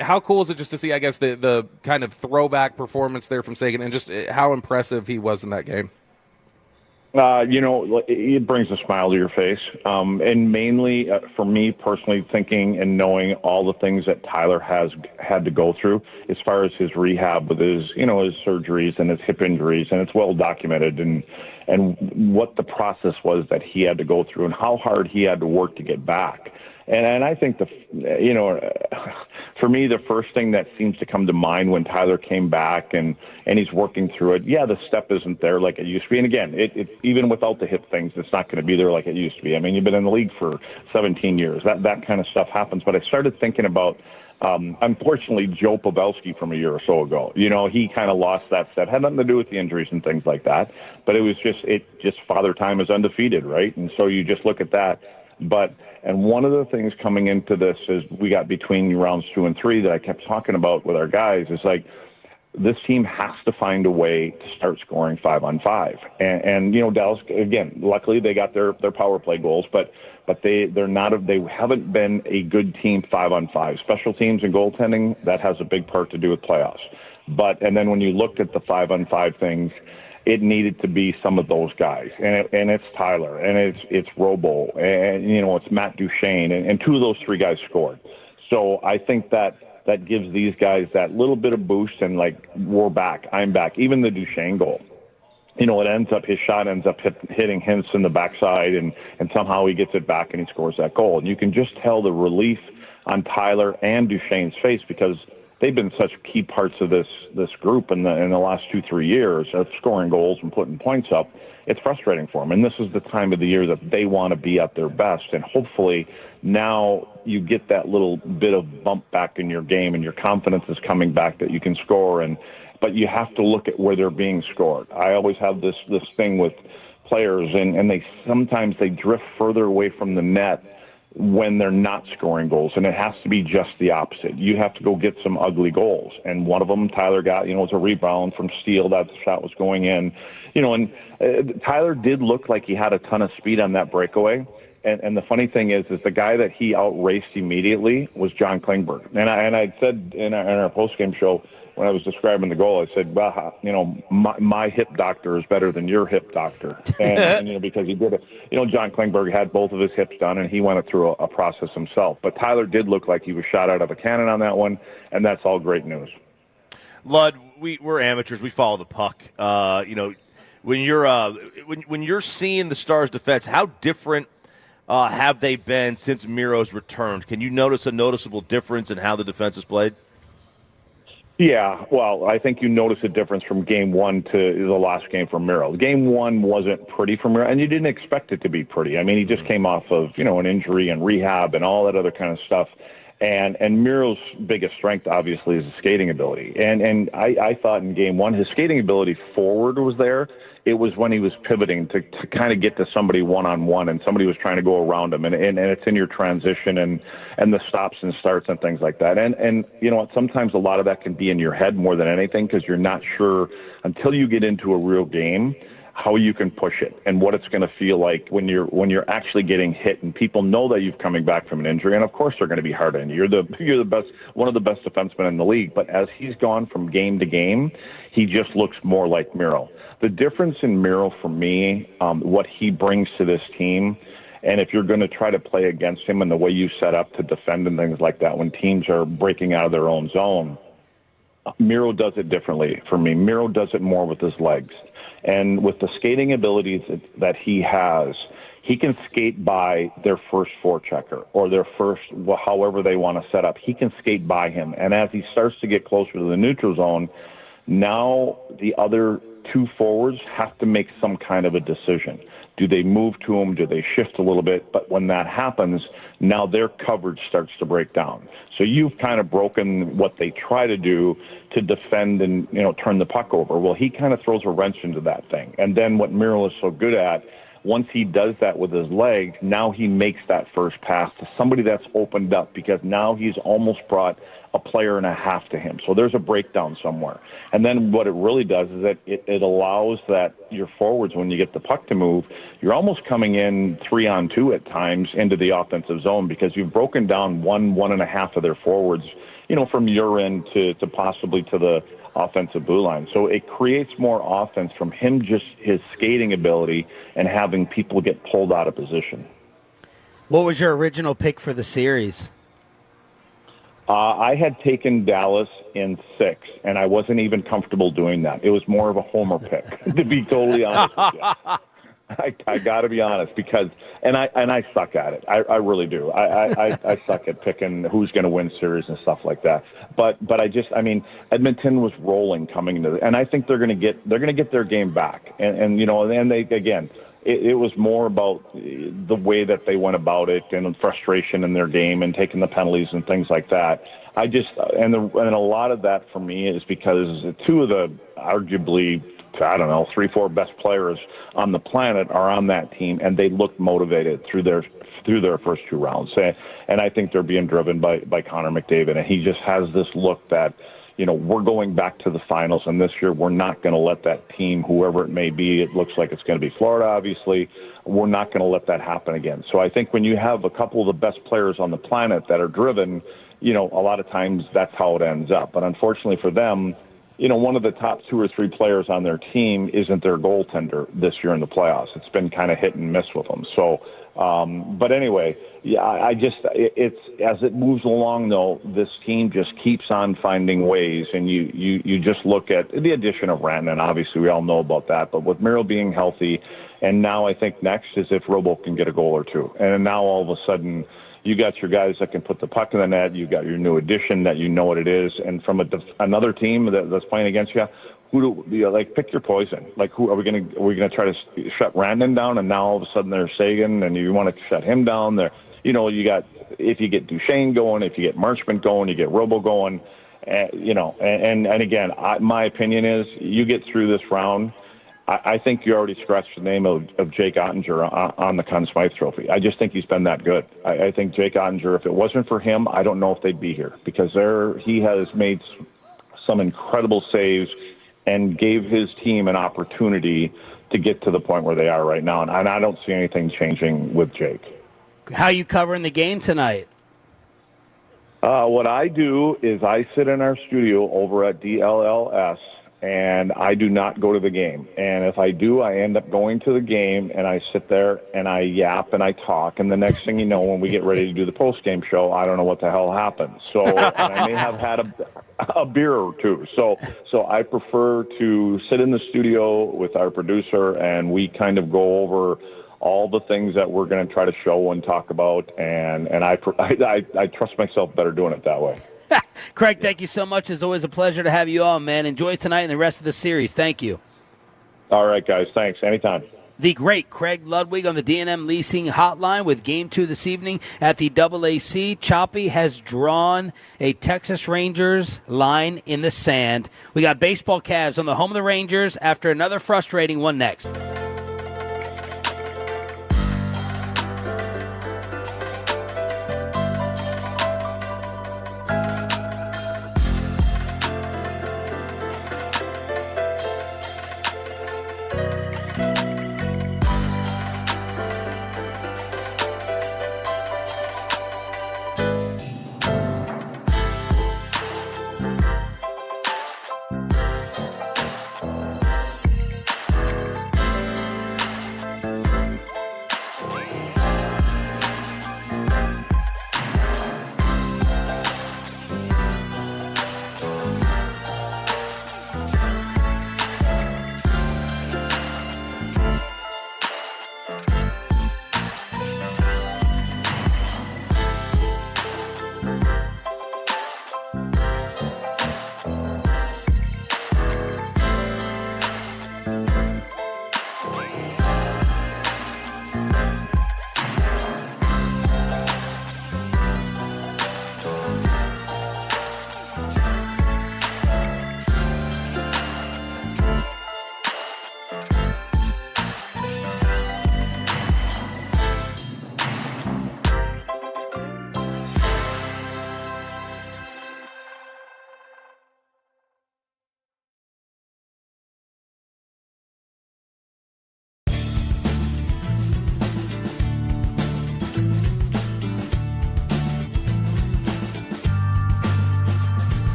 How cool is it just to see, I guess, the kind of throwback performance there from Seguin and just how impressive he was in that game? It brings a smile to your face. And mainly for me personally, thinking and knowing all the things that Tyler has had to go through as far as his rehab with his surgeries and his hip injuries, and it's well documented, and what the process was that he had to go through and how hard he had to work to get back. And I think for me, the first thing that seems to come to mind when Tyler came back and he's working through it, yeah, the step isn't there like it used to be. And again, it even without the hip things, it's not going to be there like it used to be. I mean, you've been in the league for 17 years. That kind of stuff happens. But I started thinking about, unfortunately, Joe Pavelski from a year or so ago. He kind of lost that step. Had nothing to do with the injuries and things like that. But it was just Father Time is undefeated, right? And so you just look at that. And one of the things coming into this is we got between rounds 2 and 3 that I kept talking about with our guys is like, this team has to find a way to start scoring 5-on-5. And Dallas, again, luckily they got their power play goals, but they haven't been a good team 5-on-5. Special teams and goaltending, that has a big part to do with playoffs. And then when you looked at the 5-on-5 things, it needed to be some of those guys, and it's Tyler, and it's Robo, and it's Matt Duchene, and 2 of those 3 guys scored. So I think that gives these guys that little bit of boost, and like, we're back, I'm back. Even the Duchene goal, his shot ends up hitting Hintz in the backside, and somehow he gets it back and he scores that goal. And you can just tell the relief on Tyler and Duchene's face, because they've been such key parts of this group in the last 2-3 years of scoring goals and putting points up. It's frustrating for them, and this is the time of the year that they want to be at their best. And hopefully now you get that little bit of bump back in your game, and your confidence is coming back that you can score. But you have to look at where they're being scored. I always have this thing with players, and sometimes they drift further away from the net when they're not scoring goals, and it has to be just the opposite. You have to go get some ugly goals, and one of them Tyler got, was a rebound from Steele. That shot was going in, and Tyler did look like he had a ton of speed on that breakaway. And the funny thing is the guy that he outraced immediately was John Klingberg. And I said in our postgame show, when I was describing the goal, I said, well, my hip doctor is better than your hip doctor. And because he did it. John Klingberg had both of his hips done, and he went through a process himself. But Tyler did look like he was shot out of a cannon on that one, and that's all great news. Lud, we're amateurs. We follow the puck. When you're seeing the Stars' defense, how different have they been since Miro's returned? Can you notice a noticeable difference in how the defense is played? Yeah, well, I think you notice a difference from Game 1 to the last game for Miro. Game 1 wasn't pretty for Miro, and you didn't expect it to be pretty. I mean, he just came off of, an injury and rehab and all that other kind of stuff. And Miro's biggest strength, obviously, is his skating ability. And I thought in Game 1, his skating ability forward was there. It was when he was pivoting to kind of get to somebody one-on-one, and somebody was trying to go around him, and it's in your transition and the stops and starts and things like that. And you know what, sometimes a lot of that can be in your head more than anything, because you're not sure until you get into a real game how you can push it and what it's going to feel like when you're actually getting hit, and people know that you're coming back from an injury, and of course they're going to be hard on you. You're the best, one of the best defensemen in the league. But as he's gone from game to game, he just looks more like Miro. The difference in Miro for me, what he brings to this team, and if you're going to try to play against him and the way you set up to defend and things like that when teams are breaking out of their own zone, Miro does it differently for me. Miro does it more with his legs. And with the skating abilities that he has, He can skate by their first forechecker or their first, however they want to set up. He can skate by him. And as he starts to get closer to the neutral zone, now the other two forwards have to make some kind of a decision. Do they move to him? Do they shift a little bit? But when that happens, now their coverage starts to break down. So you've kind of broken what they try to do to defend and, turn the puck over. Well, he kind of throws a wrench into that thing. And then what Merrill is so good at, once he does that with his legs, now he makes that first pass to somebody that's opened up, because now he's almost brought a player and a half to him. So there's a breakdown somewhere. And then what it really does is that it allows that your forwards, when you get the puck to move, you're almost coming in 3-on-2 at times into the offensive zone, because you've broken down one and a half of their forwards, from your end to possibly to the offensive blue line. So it creates more offense from him, just his skating ability and having people get pulled out of position. What was your original pick for the series? I had taken Dallas in 6, and I wasn't even comfortable doing that. It was more of a homer pick, to be totally honest with you. I got to be honest, because I suck at it. I really do. I suck at picking who's going to win series and stuff like that. But Edmonton was rolling coming into and I think they're going to get their game back. And they again. It was more about the way that they went about it and frustration in their game and taking the penalties and things like that. And a lot of that for me is because two of the arguably, 3-4 best players on the planet are on that team, and they look motivated through their first 2 rounds. And I think they're being driven by Connor McDavid, and he just has this look that, we're going back to the finals, and this year we're not going to let that team, whoever it may be, it looks like it's going to be Florida, obviously, we're not going to let that happen again. So I think when you have a couple of the best players on the planet that are driven, a lot of times that's how it ends up. But unfortunately for them, one of the top 2 or 3 players on their team isn't their goaltender this year in the playoffs. It's been kind of hit and miss with them. So, but anyway, yeah, it's as it moves along, though, this team just keeps on finding ways, and you just look at the addition of Rantanen. Obviously, we all know about that, but with Merrill being healthy, and now I think next is if Robo can get a goal or 2, and now all of a sudden you got your guys that can put the puck in the net. You got your new addition that you know what it is, and from another team that's playing against you. Pick your poison. Like, who are we going to try to shut Rantanen down? And now all of a sudden there's Sagan, and you want to shut him down. There, you got, if you get Duchesne going, if you get Marchment going, you get Robo going. And again, my opinion is you get through this round. I think you already scratched the name of Jake Ottinger on the Conn Smythe Trophy. I just think he's been that good. I think Jake Ottinger, if it wasn't for him, I don't know if they'd be here, because he has made some incredible saves and gave his team an opportunity to get to the point where they are right now. And I don't see anything changing with Jake. How are you covering the game tonight? What I do is I sit in our studio over at DLLS, and I do not go to the game. And if I do, I end up going to the game, and I sit there and I yap and I talk. And the next thing you know, when we get ready to do the post-game show, I don't know what the hell happened. So and I may have had a beer or 2. So I prefer to sit in the studio with our producer, and we kind of go over all the things that we're going to try to show and talk about. And I trust myself better doing it that way. Craig, thank you so much. It's always a pleasure to have you on, man. Enjoy tonight and the rest of the series. Thank you. All right, guys. Thanks. Anytime. The great Craig Ludwig on the D&M Leasing Hotline with Game 2 this evening at the AAC. Choppy has drawn a Texas Rangers line in the sand. We got baseball Cavs on the home of the Rangers after another frustrating one next.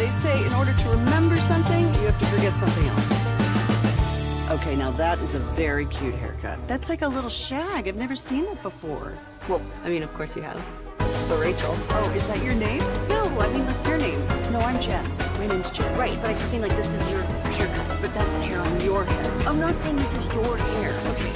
They say in order to remember something, you have to forget something else. Okay, now that is a very cute haircut. That's like a little shag. I've never seen that before. Well, I mean, of course you have. It's the Rachel. Oh, is that your name? No, I mean, like your name. No, I'm Jen. My name's Jen. Right, but I just mean like this is your haircut. But that's hair on your head. I'm not saying this is your hair. Okay.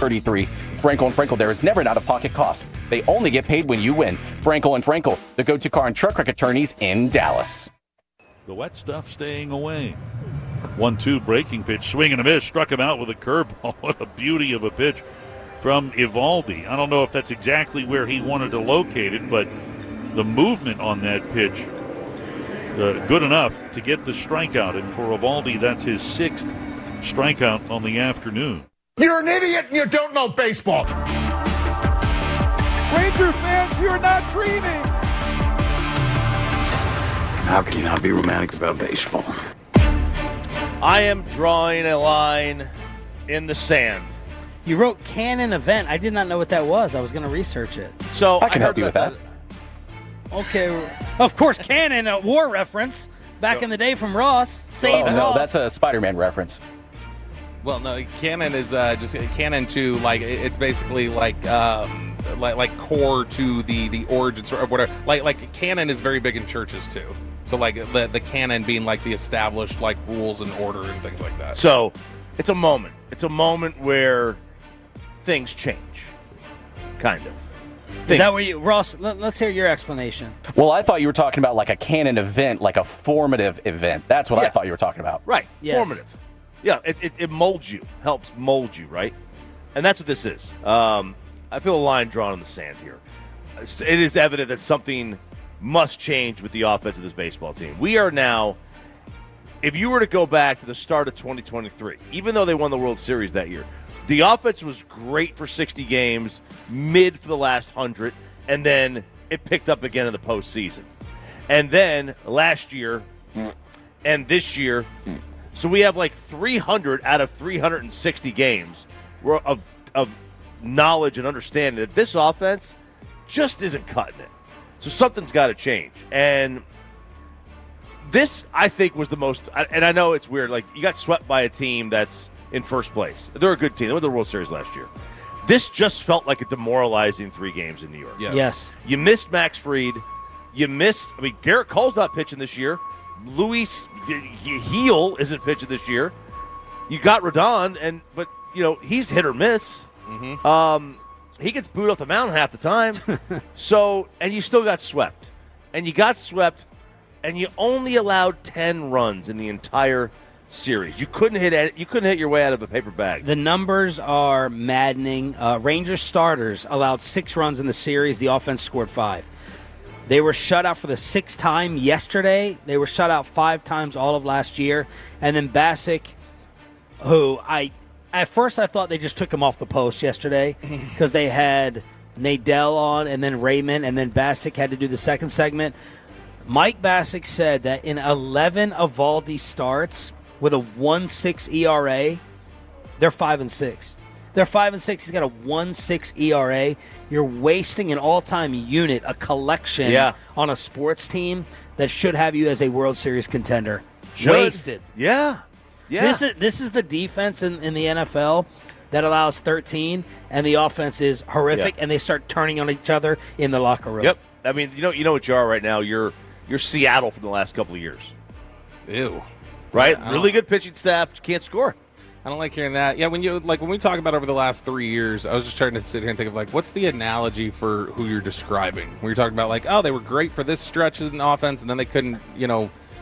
$33. Frankel and Frankel, there is never an out-of-pocket cost. They only get paid when you win. Frankel and Frankel, the go-to car and truck wreck attorneys in Dallas. The wet stuff staying away. 1-2 breaking pitch, swing and a miss, struck him out with a curveball. What a beauty of a pitch from Eovaldi. I don't know if that's exactly where he wanted to locate it, but the movement on that pitch, good enough to get the strikeout. And for Eovaldi, that's his 6th strikeout on the afternoon. You're an idiot and you don't know baseball. Ranger fans, you're not dreaming. How can you not be romantic about baseball? I am drawing a line in the sand. You wrote canon event. I did not know what that was. I was going to research it. So I can help you with that. Okay. Of course, canon, a war reference back in the day from Ross. Save Ross. No, that's a Spider-Man reference. Well, no, canon is just canon to it's basically like core to the origins or whatever. Like canon is very big in churches too. So the canon being like the established rules and order and things like that. So it's a moment. It's a moment where things change, kind of. Is that where you, Ross? Let's hear your explanation. Well, I thought you were talking about like a canon event, like a formative event. That's what I thought you were talking about. Right. Yes. Formative. Yeah, it molds you, helps mold you, right? And that's what this is. I feel a line drawn in the sand here. It is evident that something must change with the offense of this baseball team. We are now, if you were to go back to the start of 2023, even though they won the World Series that year, the offense was great for 60 games, mid for the last 100, and then it picked up again in the postseason. And then last year and this year, so we have like 300 out of 360 games of knowledge and understanding that this offense just isn't cutting it. So something's got to change. And this, I think, was the most, and I know it's weird, like you got swept by a team that's in first place. They're a good team. They won the World Series last year. This just felt like a demoralizing 3 games in New York. Yes. You missed Max Fried. You missed, Garrett Cole's not pitching this year. Luis Heel isn't pitching this year. You got Rodon, but he's hit or miss. Mm-hmm. He gets booed off the mound half the time. And you still got swept. And you got swept, and you only allowed 10 runs in the entire series. You couldn't hit your way out of a paper bag. The numbers are maddening. Rangers starters allowed 6 runs in the series. The offense scored 5. They were shut out for the 6th time yesterday. They were shut out 5 times all of last year. And then Bassick, who at first I thought they just took him off the post yesterday because they had Nadell on and then Raymond, and then Bassick had to do the second segment. Mike Bassick said that in 11 Eovaldi starts with a 1.6 ERA, they're 5-6. They're 5-6. He's got a 1.6 ERA. You're wasting an all-time unit, a collection on a sports team that should have you as a World Series contender. Wasted. Yeah. This is the defense in the NFL that allows 13, and the offense is horrific, and they start turning on each other in the locker room. Yep. I mean, you know what you are right now. You're Seattle for the last couple of years. Ew. Right? Really good pitching staff, but you can't score. I don't like hearing that. Yeah, when we talk about over the last 3 years, I was just trying to sit here and think of what's the analogy for who you're describing? When you're talking about they were great for this stretch in offense, and then they couldn't,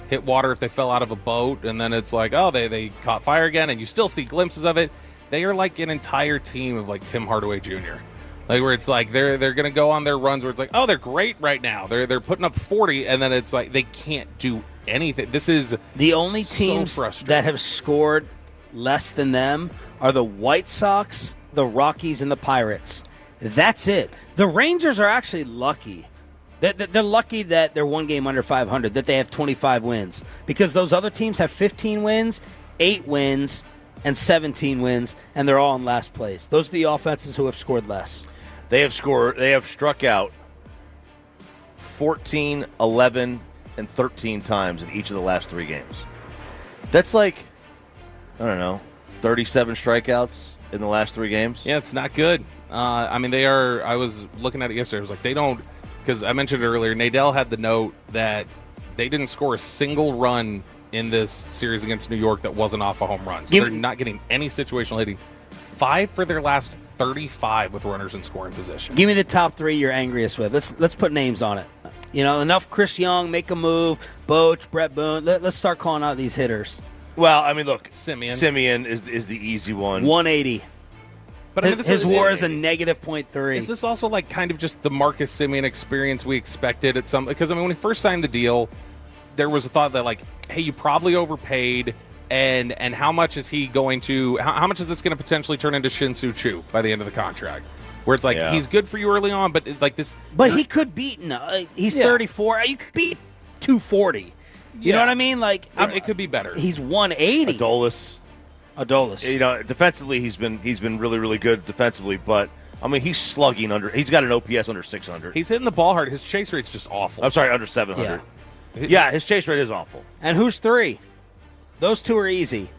hit water if they fell out of a boat, and then it's they caught fire again, and you still see glimpses of it. They are like an entire team of Tim Hardaway Jr. Where it's they're going to go on their runs where it's they're great right now. They're putting up 40, and then it's they can't do anything. This is the only teams that have scored less than them are the White Sox, the Rockies, and the Pirates. That's it. The Rangers are actually lucky. They're lucky that they're 1 game under 500, that they have 25 wins. Because those other teams have 15 wins, 8 wins, and 17 wins, and they're all in last place. Those are the offenses who have scored less. They have struck out 14, 11, and 13 times in each of the last 3 games. That's I don't know, 37 strikeouts in the last 3 games. Yeah, it's not good. They are. I was looking at it yesterday. I was they don't, because I mentioned it earlier. Nadell had the note that they didn't score a single run in this series against New York that wasn't off a home run. So they're not getting any situational hitting. 5 for their last 35 with runners in scoring position. Give me the top 3 you're angriest with. Let's put names on it. Enough Chris Young, make a move. Boch, Brett Boone. Let's start calling out these hitters. Well, look, Simeon is the easy one. 180. But his WAR is a negative -.3. Is this also kind of just the Marcus Simeon experience we expected at some? Because when he first signed the deal, there was a thought that hey, you probably overpaid, and how much is he going to? How much is this going to potentially turn into Shin-Soo Choo by the end of the contract? Where it's he's good for you early on, but this. But he could beat. He's 34. You could beat 240. You know what I mean? It could be better. He's 180. Adolis. Defensively, he's been really, really good defensively, but he's slugging under. He's got an OPS under 600. He's hitting the ball hard. His chase rate's just awful. I'm sorry, under 700. Yeah, his chase rate is awful. And who's 3? Those 2 are easy.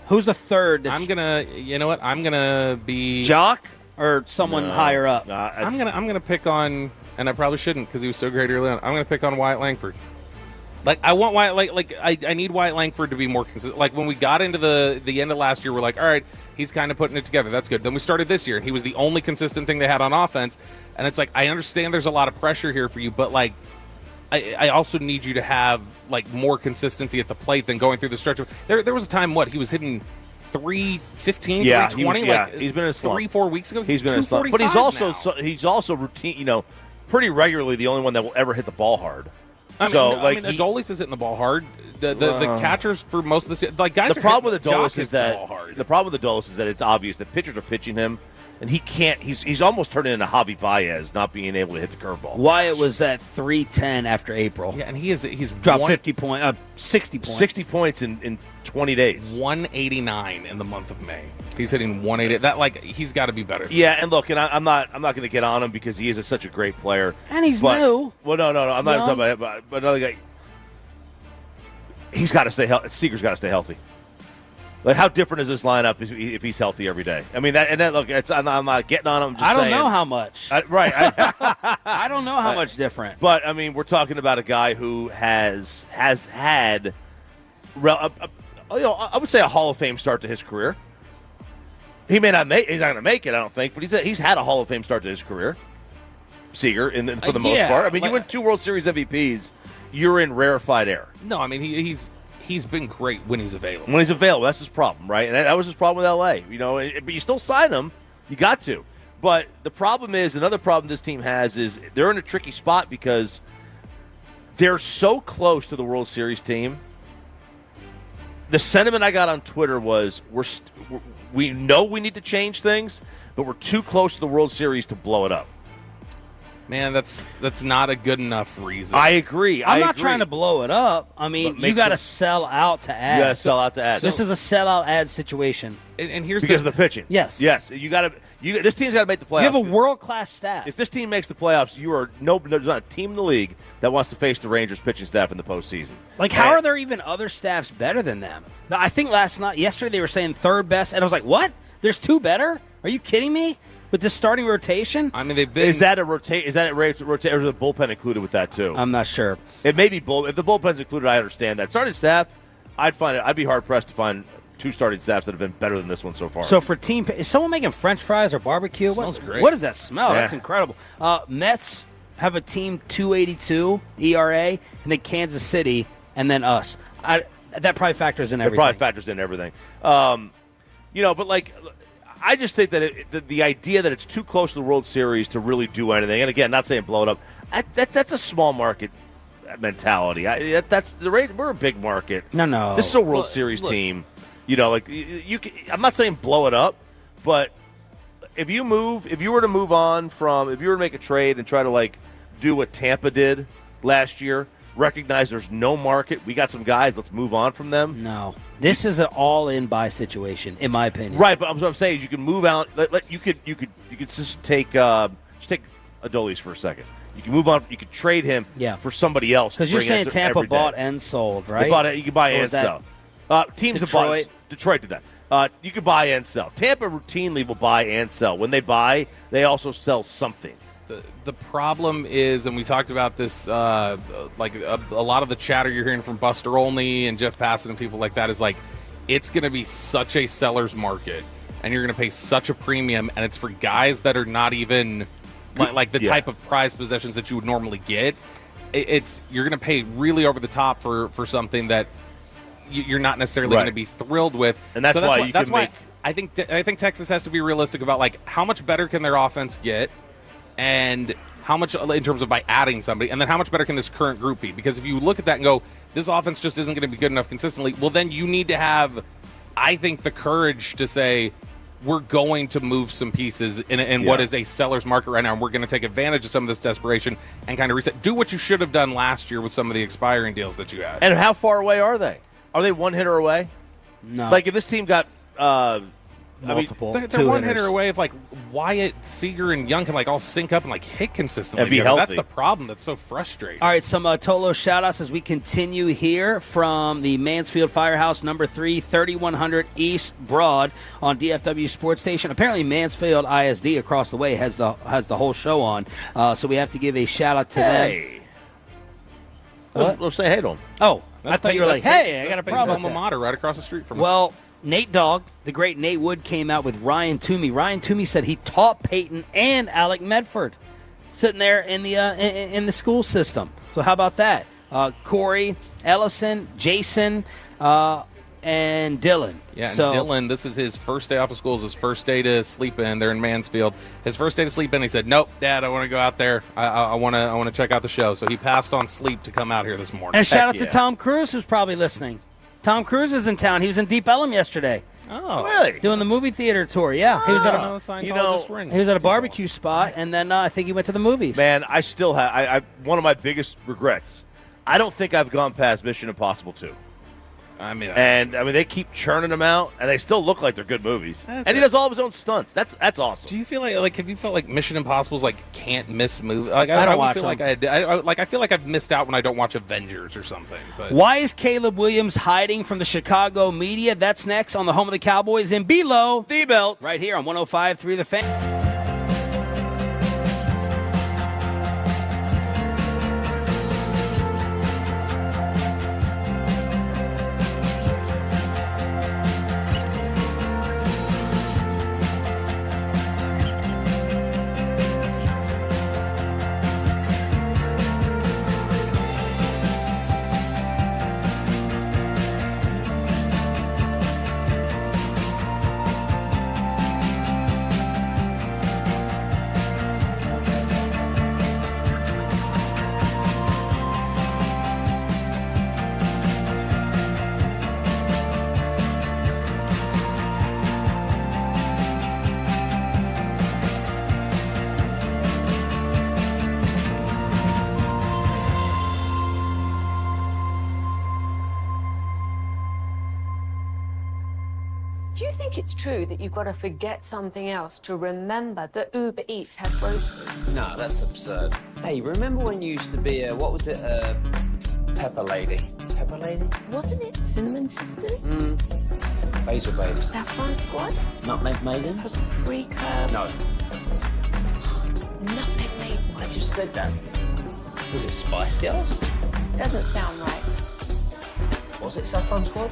Who's the 3rd? I'm gonna be Jock or someone higher up. I'm gonna pick on, and I probably shouldn't because he was so great early on. I'm gonna pick on Wyatt Langford. I want Wyatt, I need Wyatt Langford to be more consistent. When we got into the end of last year, we're all right, he's kind of putting it together. That's good. Then we started this year, and he was the only consistent thing they had on offense. And it's like, I understand there's a lot of pressure here for you, but like, I also need you to have like more consistency at the plate than going through the stretch of. There was a time he was hitting 315, 320. He's been in a slump. 3-4 weeks ago. He's been in a slump, but he's also routine. Pretty regularly the only one that will ever hit the ball hard. Adolis is hitting the ball hard. The catchers for most of this, like guys. The problem with Adolis is that it's obvious that pitchers are pitching him. And he can't. He's almost turned into Javi Baez, not being able to hit the curveball. Wyatt was at 310 after April. Yeah, and he's dropped 60 points. 60 points in 20 days. 189 in the month of May. He's hitting 180. That he's got to be better. Yeah, and look, and I'm not going to get on him because he is such a great player. And he's new. Well, no, I'm not talking about it. But another guy, he's got to stay healthy. Seager's got to stay healthy. Like, how different is this lineup if he's healthy every day? I mean, look, I'm not getting on him. I don't know how much. I don't know how much different. But I mean, we're talking about a guy who has had, I would say, a Hall of Fame start to his career. He's not going to make it, I don't think, but he's had a Hall of Fame start to his career. Seager, for the most part. I mean, you win 2 World Series MVPs. You're in rarefied air. No, I mean he's been great when he's available. When he's available, that's his problem, right? And that was his problem with L.A. But you still sign him. You got to. But the problem is, another problem this team has is they're in a tricky spot because they're so close to the World Series team. The sentiment I got on Twitter was we know we need to change things, but we're too close to the World Series to blow it up. Man, that's not a good enough reason. I agree. I'm not trying to blow it up. I mean, you got to sell out to add. You got to sell out to add. This is a sell-out ad situation. And here's because of the pitching. Yes. You got to. This team's got to make the playoffs. You have a world-class staff. If this team makes the playoffs, there's not a team in the league that wants to face the Rangers pitching staff in the postseason. Like, how are there even other staffs better than them? I think yesterday they were saying third best, and I was like, what? There's 2 better? Are you kidding me? With the starting rotation? I mean, they've been. Is that a rotation? Is that a rotation, or is the bullpen included with that too? I'm not sure. It may be if the bullpen's included. I understand that. Starting staff, I'd be hard pressed to find 2 starting staffs that have been better than this one so far. So for team, is someone making French fries or barbecue? Smells great. What does that smell? Yeah. That's incredible. Mets have a team 2.82 ERA, and then Kansas City, and then us. That probably factors in everything. It probably factors in everything. But like. I just think that the idea that it's too close to the World Series to really do anything, and again, not saying blow it up, that's a small market mentality. We're a big market. No. This is a World Series team. I'm not saying blow it up, but if you were to make a trade and try to do what Tampa did last year, recognize there's no market. We got some guys. Let's move on from them. No. This is an all-in buy situation, in my opinion. Right, but what I'm saying is you can move out. You could just take Adolis for a second. You can move on. You could trade him for somebody else. Because you're saying Tampa bought and sold, right? You can buy and sell. Teams have bought. Detroit did that. You can buy and sell. Tampa routinely will buy and sell. When they buy, they also sell something. The problem is, and we talked about this, a lot of the chatter you're hearing from Buster Olney and Jeff Passan and people like that is it's going to be such a seller's market, and you're going to pay such a premium, and it's for guys that are not even the type of prize possessions that you would normally get. You're going to pay really over the top for something that you're not necessarily going to be thrilled with, and that's why I think Texas has to be realistic about how much better can their offense get. And how much in terms of by adding somebody, and then how much better can this current group be? Because if you look at that and go, this offense just isn't going to be good enough consistently, well, then you need to have, I think, the courage to say, we're going to move some pieces in what is a seller's market right now, and we're going to take advantage of some of this desperation and kind of reset. Do what you should have done last year with some of the expiring deals that you had. And how far away are they? Are they one hitter away? No. If this team got multiple. They're one hitter away if Wyatt, Seager, and Young can all sync up and hit consistently. And be healthy. That's the problem. That's so frustrating. All right, some Tolo shout-outs as we continue here from the Mansfield Firehouse, number 3, 3100 East Broad on DFW Sports Station. Apparently, Mansfield ISD across the way has the whole show on, so we have to give a shout-out to them. We'll say hey to them. Oh, I thought you were hey, I got a problem with alma mater right across the street from us. Well, Nate Dogg, the great Nate Wood, came out with Ryan Toomey. Ryan Toomey said he taught Peyton and Alec Medford. sitting there in the school system. So how about that? Corey, Ellison, Jason, and Dylan. Yeah, and Dylan, this is his first day off of school, his first day to sleep in. They're in Mansfield. His first day to sleep in, he said, "Nope, Dad, I want to go out there. I want to check out the show." So he passed on sleep to come out here this morning. And shout out to Tom Cruise, who's probably listening. Tom Cruise is in town. He was in Deep Ellum yesterday. Oh, really? Doing the movie theater tour. Yeah, he was at he was at a barbecue spot, and then I think he went to the movies. Man, I still have I one of my biggest regrets. I don't think I've gone past Mission Impossible 2. I mean, they keep churning them out, and they still look like they're good movies. And he does all of his own stunts. That's awesome. Do you feel like have you felt like Mission Impossible's like can't miss movie? Like I don't watch feel them. like I feel like I've missed out when I don't watch Avengers or something. But Why is Caleb Williams hiding from the Chicago media? That's next on the home of the Cowboys in Below the Belt, right here on 105.3 The Fan. Do you think it's true that you've got to forget something else to remember that Uber Eats has groceries? No, that's absurd. Hey, remember when you used to be a, what was it, Pepper Lady? Pepper Lady? Wasn't it Cinnamon Sisters? Basil Babes. Saffron Squad? Nutmeg Maidens? Paprika? No. Nutmeg Maidens? I just said that. Was it Spice Girls? Doesn't sound right. Was it Saffron Squad?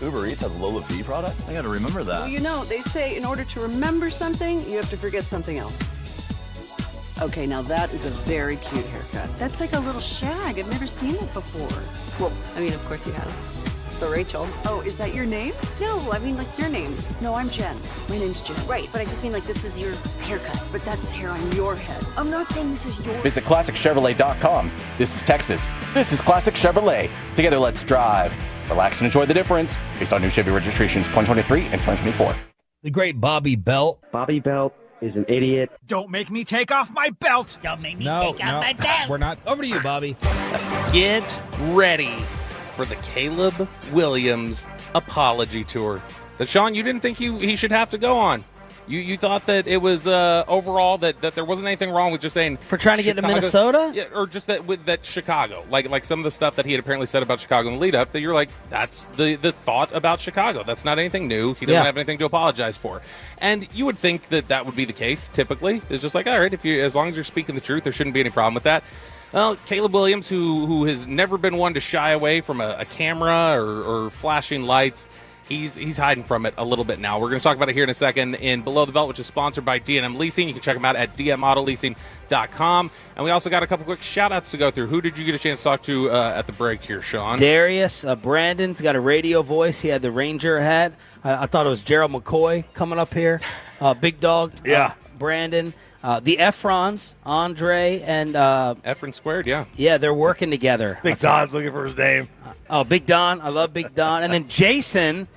Uber Eats has Lola V products? I gotta remember that. Well, you know, they say in order to remember something, you have to forget something else. Okay, now that is a very cute haircut. That's like a little shag. I've never seen it before. Well, I mean, of course you have. It's the Rachel. Oh, is that your name? No, I mean, like, your name. No, I'm Jen. My name's Jen. Right, but I just mean, like, this is your haircut. But that's hair on your head. I'm not saying this is your... Visit ClassicChevrolet.com. This is Texas. This is Classic Chevrolet. Together, let's drive. Relax and enjoy the difference based on new Chevy registrations 2023 and 2024. The great Bobby Belt. Bobby Belt is an idiot. Don't make me take off my belt. Don't make me No, take off my belt. we're not. Over to you, Bobby. Get ready for the Caleb Williams apology tour that, Sean, you didn't think he should have to go on. You thought that it was overall that there wasn't anything wrong with just saying for trying to get to Minnesota, yeah, or just that with that Chicago, like some of the stuff that he had apparently said about Chicago in the lead up. That you're like, that's the thought about Chicago. That's not anything new. He doesn't have anything to apologize for. And you would think that would be the case. Typically, it's just like, all right, as long as you're speaking the truth, there shouldn't be any problem with that. Well, Caleb Williams, who has never been one to shy away from a camera or flashing lights. He's hiding from it a little bit now. We're going to talk about it here in a second in Below the Belt, which is sponsored by D&M Leasing. You can check them out at dmautoleasing.com. And we also got a couple quick shout-outs to go through. Who did you get a chance to talk to at the break here, Sean? Darius. Brandon's got a radio voice. He had the Ranger hat. I thought it was Gerald McCoy coming up here. Big Dog. Yeah. Brandon. The Efrons, Andre, and... Efron Squared, yeah. Yeah, they're working together. Big Don's looking for his name. Big Don. I love Big Don. And then Jason...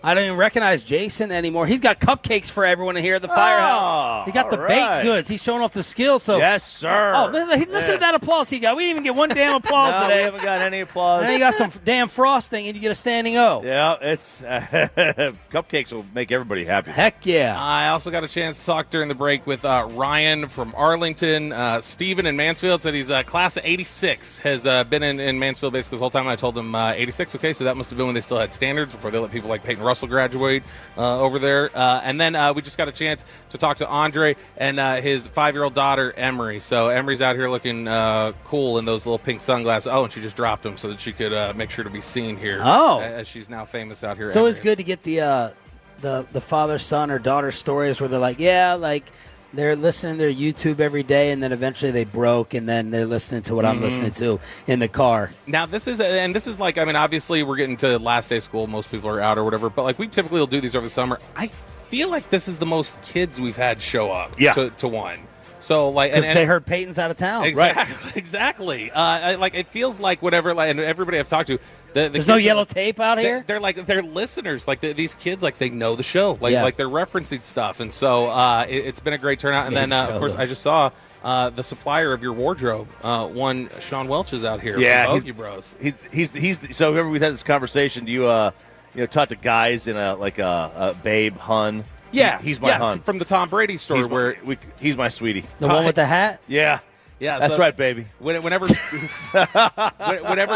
I don't even recognize Jason anymore. He's got cupcakes for everyone here at the Firehouse. He got the baked goods. He's showing off the skills. So yes, sir. Oh, listen to that applause he got. We didn't even get one damn applause no, today. We haven't got any applause. And then you got some damn frosting, and you get a standing O. Yeah, it's cupcakes will make everybody happy. Heck yeah. I also got a chance to talk during the break with Ryan from Arlington. Steven in Mansfield said he's class of 86, has been in Mansfield basically this whole time. I told him 86, okay, so that must have been when they still had standards before they let people like Peyton Russell graduate over there. And then we just got a chance to talk to Andre and his 5-year-old daughter, Emery. So Emery's out here looking cool in those little pink sunglasses. Oh, and she just dropped them so that she could make sure to be seen here. Oh. As she's now famous out here. It's always good to get the father, son, or daughter stories where they're like, yeah, like they're listening to their YouTube every day, and then eventually they broke, and then they're listening to what I'm listening to in the car. Now, this is like, I mean, obviously we're getting to last day of school. Most people are out or whatever, but like we typically will do these over the summer. I feel like this is the most kids we've had show up to one. So like, because they heard Peyton's out of town, exactly, right? Exactly. Like it feels like whatever. Like, and everybody I've talked to, there's no yellow tape out here. They're listeners. Like these kids, like they know the show. Like they're referencing stuff, and so it's been a great turnout. And then of course I just saw the supplier of your wardrobe, one Sean Welch is out here. Yeah, from Bogey Bros. He's so remember we had this conversation. Do you talk to guys in a Babe Hun? Yeah, he's my hun from the Tom Brady story he's my sweetie. The one with the hat. Yeah. Yeah, that's right, baby. Whenever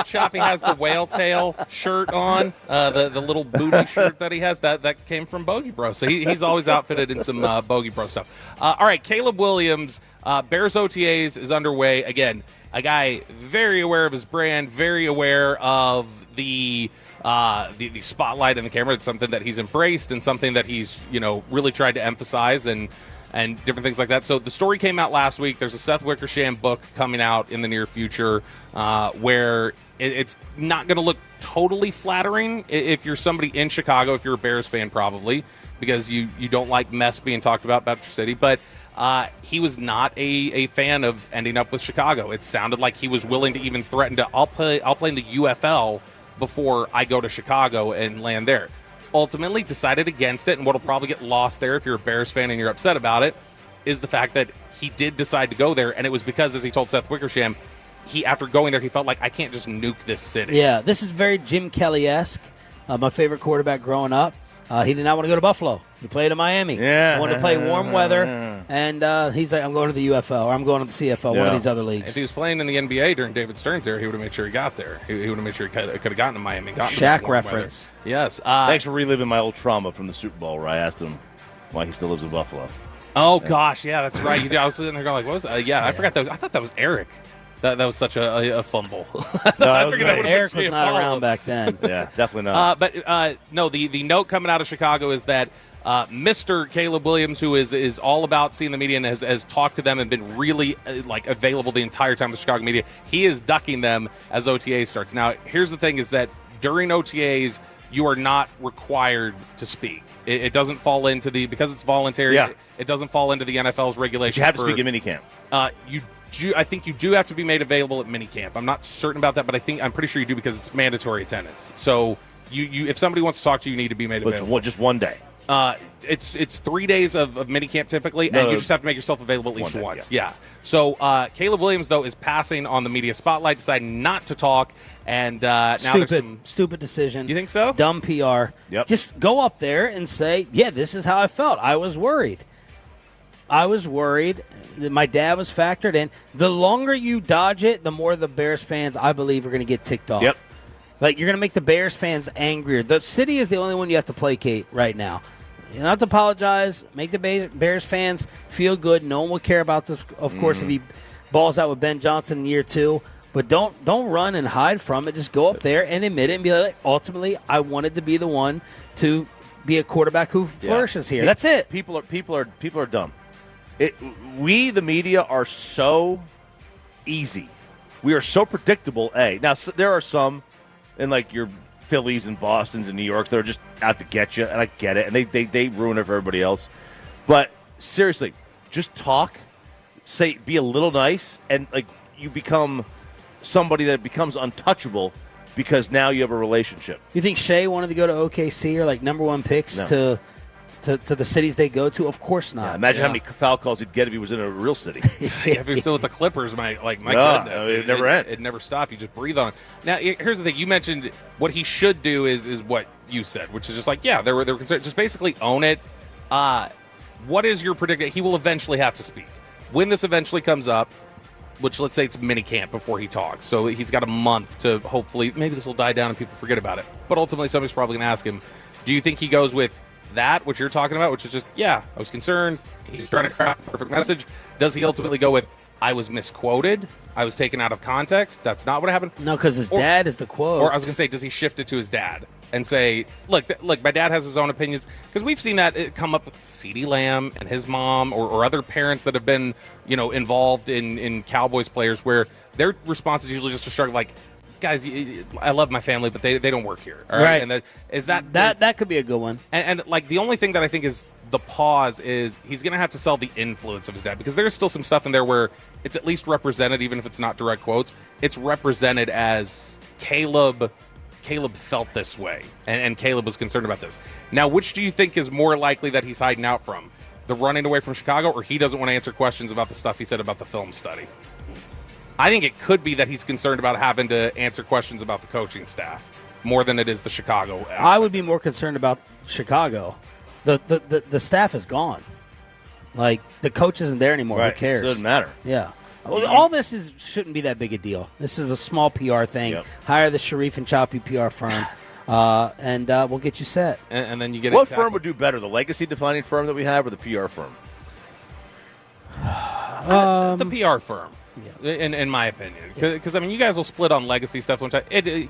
Choppy has the whale tail shirt on, the little booty shirt that he has, that came from Bogey Bro. So he's always outfitted in some Bogey Bro stuff. All right, Caleb Williams, Bears OTAs is underway. Again, a guy very aware of his brand, very aware of the spotlight and the camera. It's something that he's embraced and something that he's really tried to emphasize and different things like that. So the story came out last week. There's a Seth Wickersham book coming out in the near future where it's not going to look totally flattering if you're somebody in Chicago, if you're a Bears fan probably, because you don't like mess being talked about your city. But he was not a fan of ending up with Chicago. It sounded like he was willing to even threaten to, I'll play in the UFL before I go to Chicago and land there. Ultimately decided against it, and what'll probably get lost there if you're a Bears fan and you're upset about it is the fact that he did decide to go there, and it was because, as he told Seth Wickersham, after going there, he felt like, I can't just nuke this city. Yeah, this is very Jim Kelly-esque. My favorite quarterback growing up. He did not want to go to Buffalo. He played in Miami. Yeah. He wanted to play warm weather, and he's like, I'm going to the UFL, or I'm going to the CFL, one of these other leagues. If he was playing in the NBA during David Stern's era, he would have made sure he got there. He would have made sure he could have gotten to Miami. Shaq reference. Weather. Yes. Thanks for reliving my old trauma from the Super Bowl where I asked him why he still lives in Buffalo. Oh, gosh, yeah, that's right. I was sitting there going, like, what was that? I forgot that was – I thought that was Eric. That was such a fumble. Eric was not around back then. Yeah, definitely not. No, the note coming out of Chicago is that Mr. Caleb Williams, who is all about seeing the media and has talked to them and been really available the entire time with the Chicago media, he is ducking them as OTA starts. Now, here's the thing is that during OTAs, you are not required to speak. It doesn't fall into because it's voluntary. Yeah. It doesn't fall into the NFL's regulations. You have to speak at minicamp. I think you do have to be made available at minicamp. I'm not certain about that, but I'm pretty sure you do because it's mandatory attendance. So you if somebody wants to talk to you, you need to be made available. Just one day. It's 3 days of minicamp typically, and you just have to make yourself available at least once. Yeah. So Caleb Williams, though, is passing on the media spotlight, deciding not to talk, and now stupid decision. You think so? Dumb PR. Yep. Just go up there and say, yeah, this is how I felt. I was worried. My dad was factored in. The longer you dodge it, the more the Bears fans, I believe, are going to get ticked off. Yep. You're going to make the Bears fans angrier. The city is the only one you have to placate right now. You don't have to apologize. Make the Bears fans feel good. No one will care about this, of course, if he balls out with Ben Johnson in year 2. But don't run and hide from it. Just go up there and admit it and be like, ultimately, I wanted to be the one to be a quarterback who flourishes here. That's it. People are dumb. We, the media, are so easy. We are so predictable. Now there are some in your Phillies and Bostons and New York that are just out to get you, and I get it, and they ruin it for everybody else. But seriously, just talk, be a little nice, and you become somebody that becomes untouchable because now you have a relationship. You think Shea wanted to go to OKC or number one picks to the cities they go to? Of course not. Yeah, imagine how many foul calls he'd get if he was in a real city. If he was still with the Clippers, my goodness. It never ends. It never stopped. You just breathe on it. Now, here's the thing. You mentioned what he should do is what you said, which is just they were concerned. Just basically own it. What is your prediction? He will eventually have to speak. When this eventually comes up, which let's say it's minicamp before he talks. So he's got a month to hopefully, maybe this will die down and people forget about it. But ultimately, somebody's probably going to ask him, do you think he goes with that, what you're talking about, which is just, I was concerned, he's trying to craft a perfect message? Does he ultimately go with, I was misquoted, I was taken out of context, that's not what happened? No, because his dad is the quote. Or I was going to say, does he shift it to his dad and say, look, my dad has his own opinions? Because we've seen that come up with CeeDee Lamb and his mom or other parents that have been, involved in Cowboys players where their response is usually just to start guys, I love my family, but they don't work here. All right. And that could be a good one. And the only thing that I think is the pause is he's going to have to sell the influence of his dad, because there's still some stuff in there where it's at least represented, even if it's not direct quotes. It's represented as Caleb felt this way, and Caleb was concerned about this. Now, which do you think is more likely that he's hiding out from? The running away from Chicago, or he doesn't want to answer questions about the stuff he said about the film study? I think it could be that he's concerned about having to answer questions about the coaching staff more than it is the Chicago aspect. I would be more concerned about Chicago. The staff is gone. The coach isn't there anymore. Right. Who cares? It doesn't matter. Yeah. Well, all this shouldn't be that big a deal. This is a small PR thing. Yep. Hire the Sharif and Choppy PR firm, and we'll get you set. And then you get what firm would do better, the legacy-defining firm that we have or the PR firm? The PR firm. Yeah. In my opinion, because you guys will split on legacy stuff one time.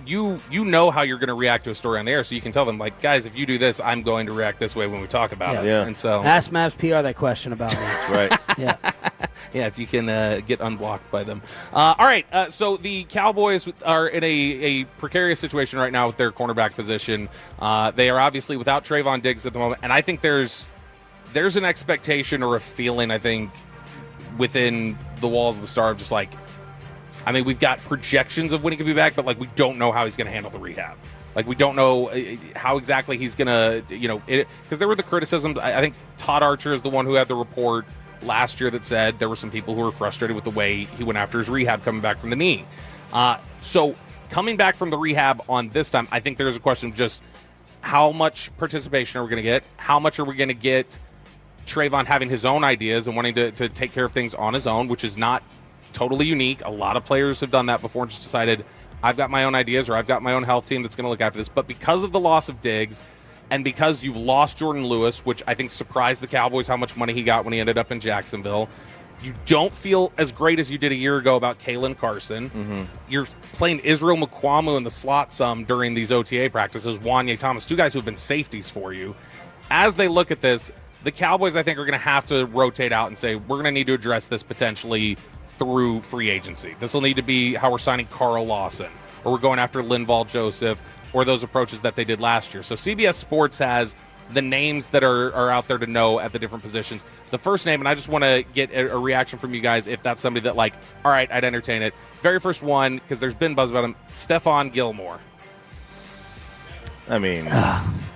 You know how you're going to react to a story on the air, so you can tell them guys, if you do this, I'm going to react this way when we talk about it. Yeah. And so ask Mavs PR that question about me. Right. Yeah. Yeah. If you can get unblocked by them. All right. So the Cowboys are in a precarious situation right now with their cornerback position. They are obviously without Trayvon Diggs at the moment, and I think there's an expectation or a feeling, I think, within the walls of the Star of just we've got projections of when he could be back, but we don't know how he's going to handle the rehab. We don't know how exactly he's going to, because there were the criticisms. I think Todd Archer is the one who had the report last year that said there were some people who were frustrated with the way he went after his rehab coming back from the knee. So coming back from the rehab on this time, I think there's a question of just how much participation are we going to get? How much are we going to get Trayvon having his own ideas and wanting to take care of things on his own, which is not totally unique. A lot of players have done that before and just decided, I've got my own ideas or I've got my own health team that's going to look after this. But because of the loss of Diggs and because you've lost Jordan Lewis, which I think surprised the Cowboys how much money he got when he ended up in Jacksonville, You don't feel as great as you did a year ago about Kalen Carson. Mm-hmm. You're playing Israel Mukwamu in the slot some during these OTA practices. Wanye Thomas, two guys who have been safeties for you. As they look at this, the Cowboys, I think, are going to have to rotate out and say, we're going to need to address this potentially through free agency. This will need to be how we're signing Carl Lawson, or we're going after Linval Joseph, or those approaches that they did last year. So CBS Sports has the names that are out there to know at the different positions. The first name, and I just want to get a reaction from you guys if that's somebody that, like, all right, I'd entertain it. Very first one, because there's been buzz about him, Stephon Gilmore. I mean,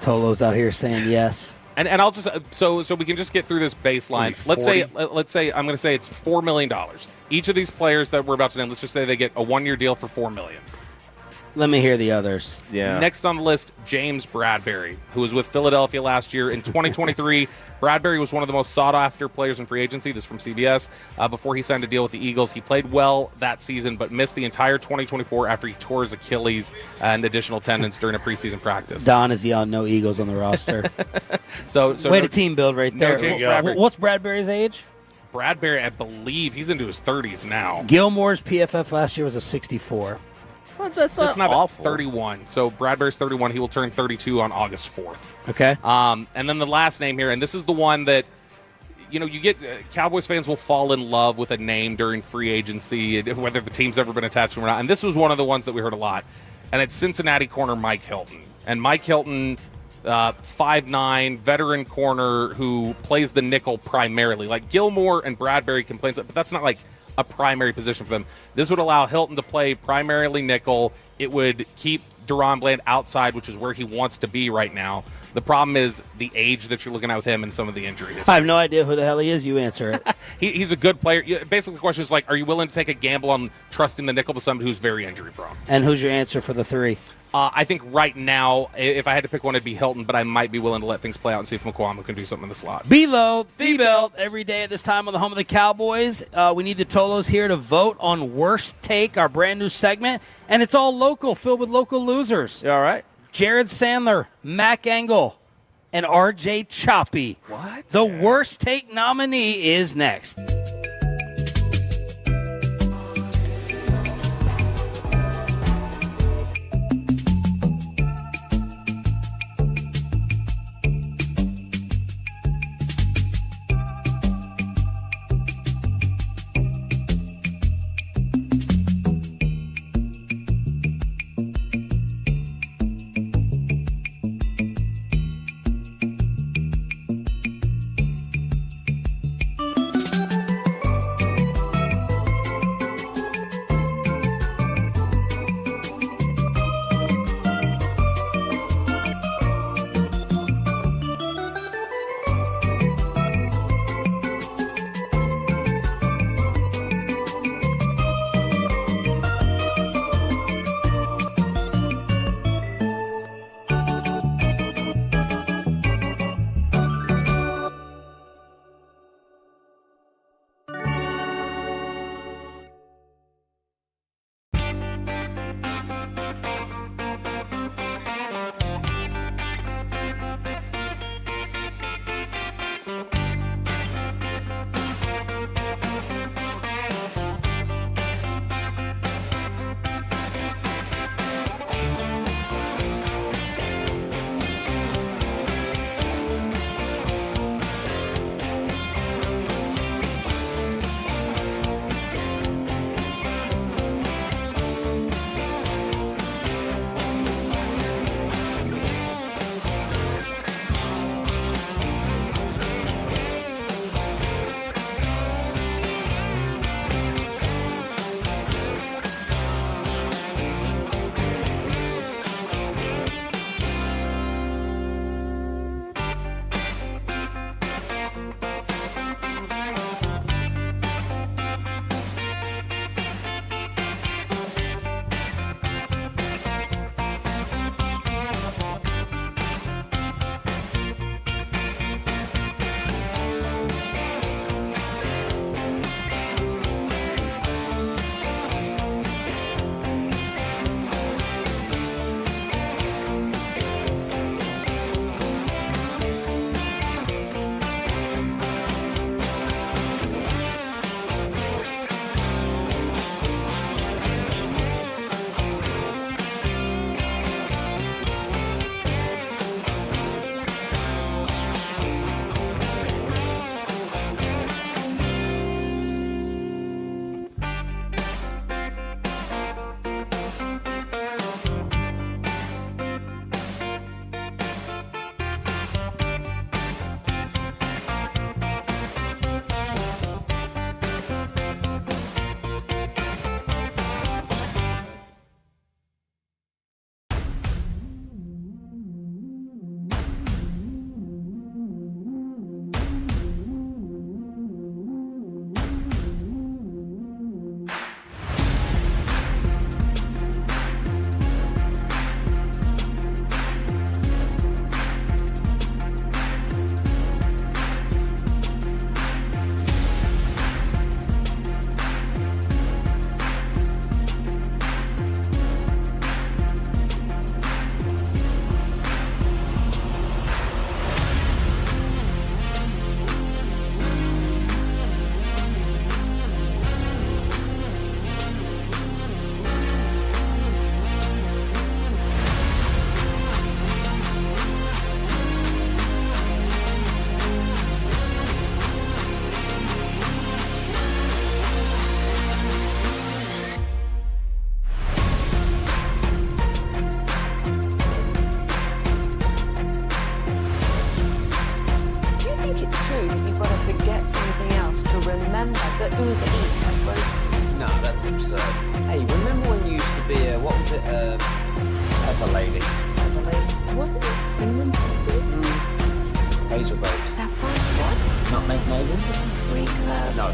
Tolo's out here saying yes. And I'll just so we can just get through this baseline. Let's say I'm going to say it's $4 million. Each of these players that we're about to name, let's just say they get a 1-year deal for $4 million. Let me hear the others. Yeah. Next on the list, James Bradberry, who was with Philadelphia last year. In 2023, Bradberry was one of the most sought-after players in free agency. This is from CBS. Before he signed a deal with the Eagles, he played well that season, but missed the entire 2024 after he tore his Achilles and additional tendons during a preseason practice. Don is yelling no Eagles on the roster. so way to team build right there. Bradberry. What's Bradberry's age? Bradberry, I believe he's into his 30s now. Gilmore's PFF last year was a 64. That's not awful. 31. So Bradberry's 31. He will turn 32 on August 4th. Okay. And then the last name here, and this is the one that, you get Cowboys fans will fall in love with a name during free agency, whether the team's ever been attached to him or not. And this was one of the ones that we heard a lot. And it's Cincinnati corner Mike Hilton. And Mike Hilton, 5'9", veteran corner who plays the nickel primarily. Like Gilmore and Bradberry can play, but that's not like a primary position for them. This would allow Hilton to play primarily nickel. It would keep Deron Bland outside, which is where he wants to be right now. The problem is the age that you're looking at with him and some of the injury history. I have no idea who the hell he is. You answer it. He's a good player. Basically, the question is, like, are you willing to take a gamble on trusting the nickel to somebody who's very injury prone? And who's your answer for the three? I think right now, if I had to pick one, it'd be Hilton, but I might be willing to let things play out and see if Mukwamu can do something in the slot. Below the belt every day at this time on the home of the Cowboys. We need the Tolos here to vote on Worst Take, our brand new segment, and it's all local, filled with local losers. You all right? Jared Sandler, Mac Engel, and R.J. Choppy. What? The Worst Take nominee is next. Uber Eats has groceries. No, that's absurd. Hey, remember when you used to be what was it, Pepper Lady? Pepper Lady? Wasn't it Cinnamon Sisters? Hazel Babes. Saffron Squad? Nutmeg Maiden? Freak No.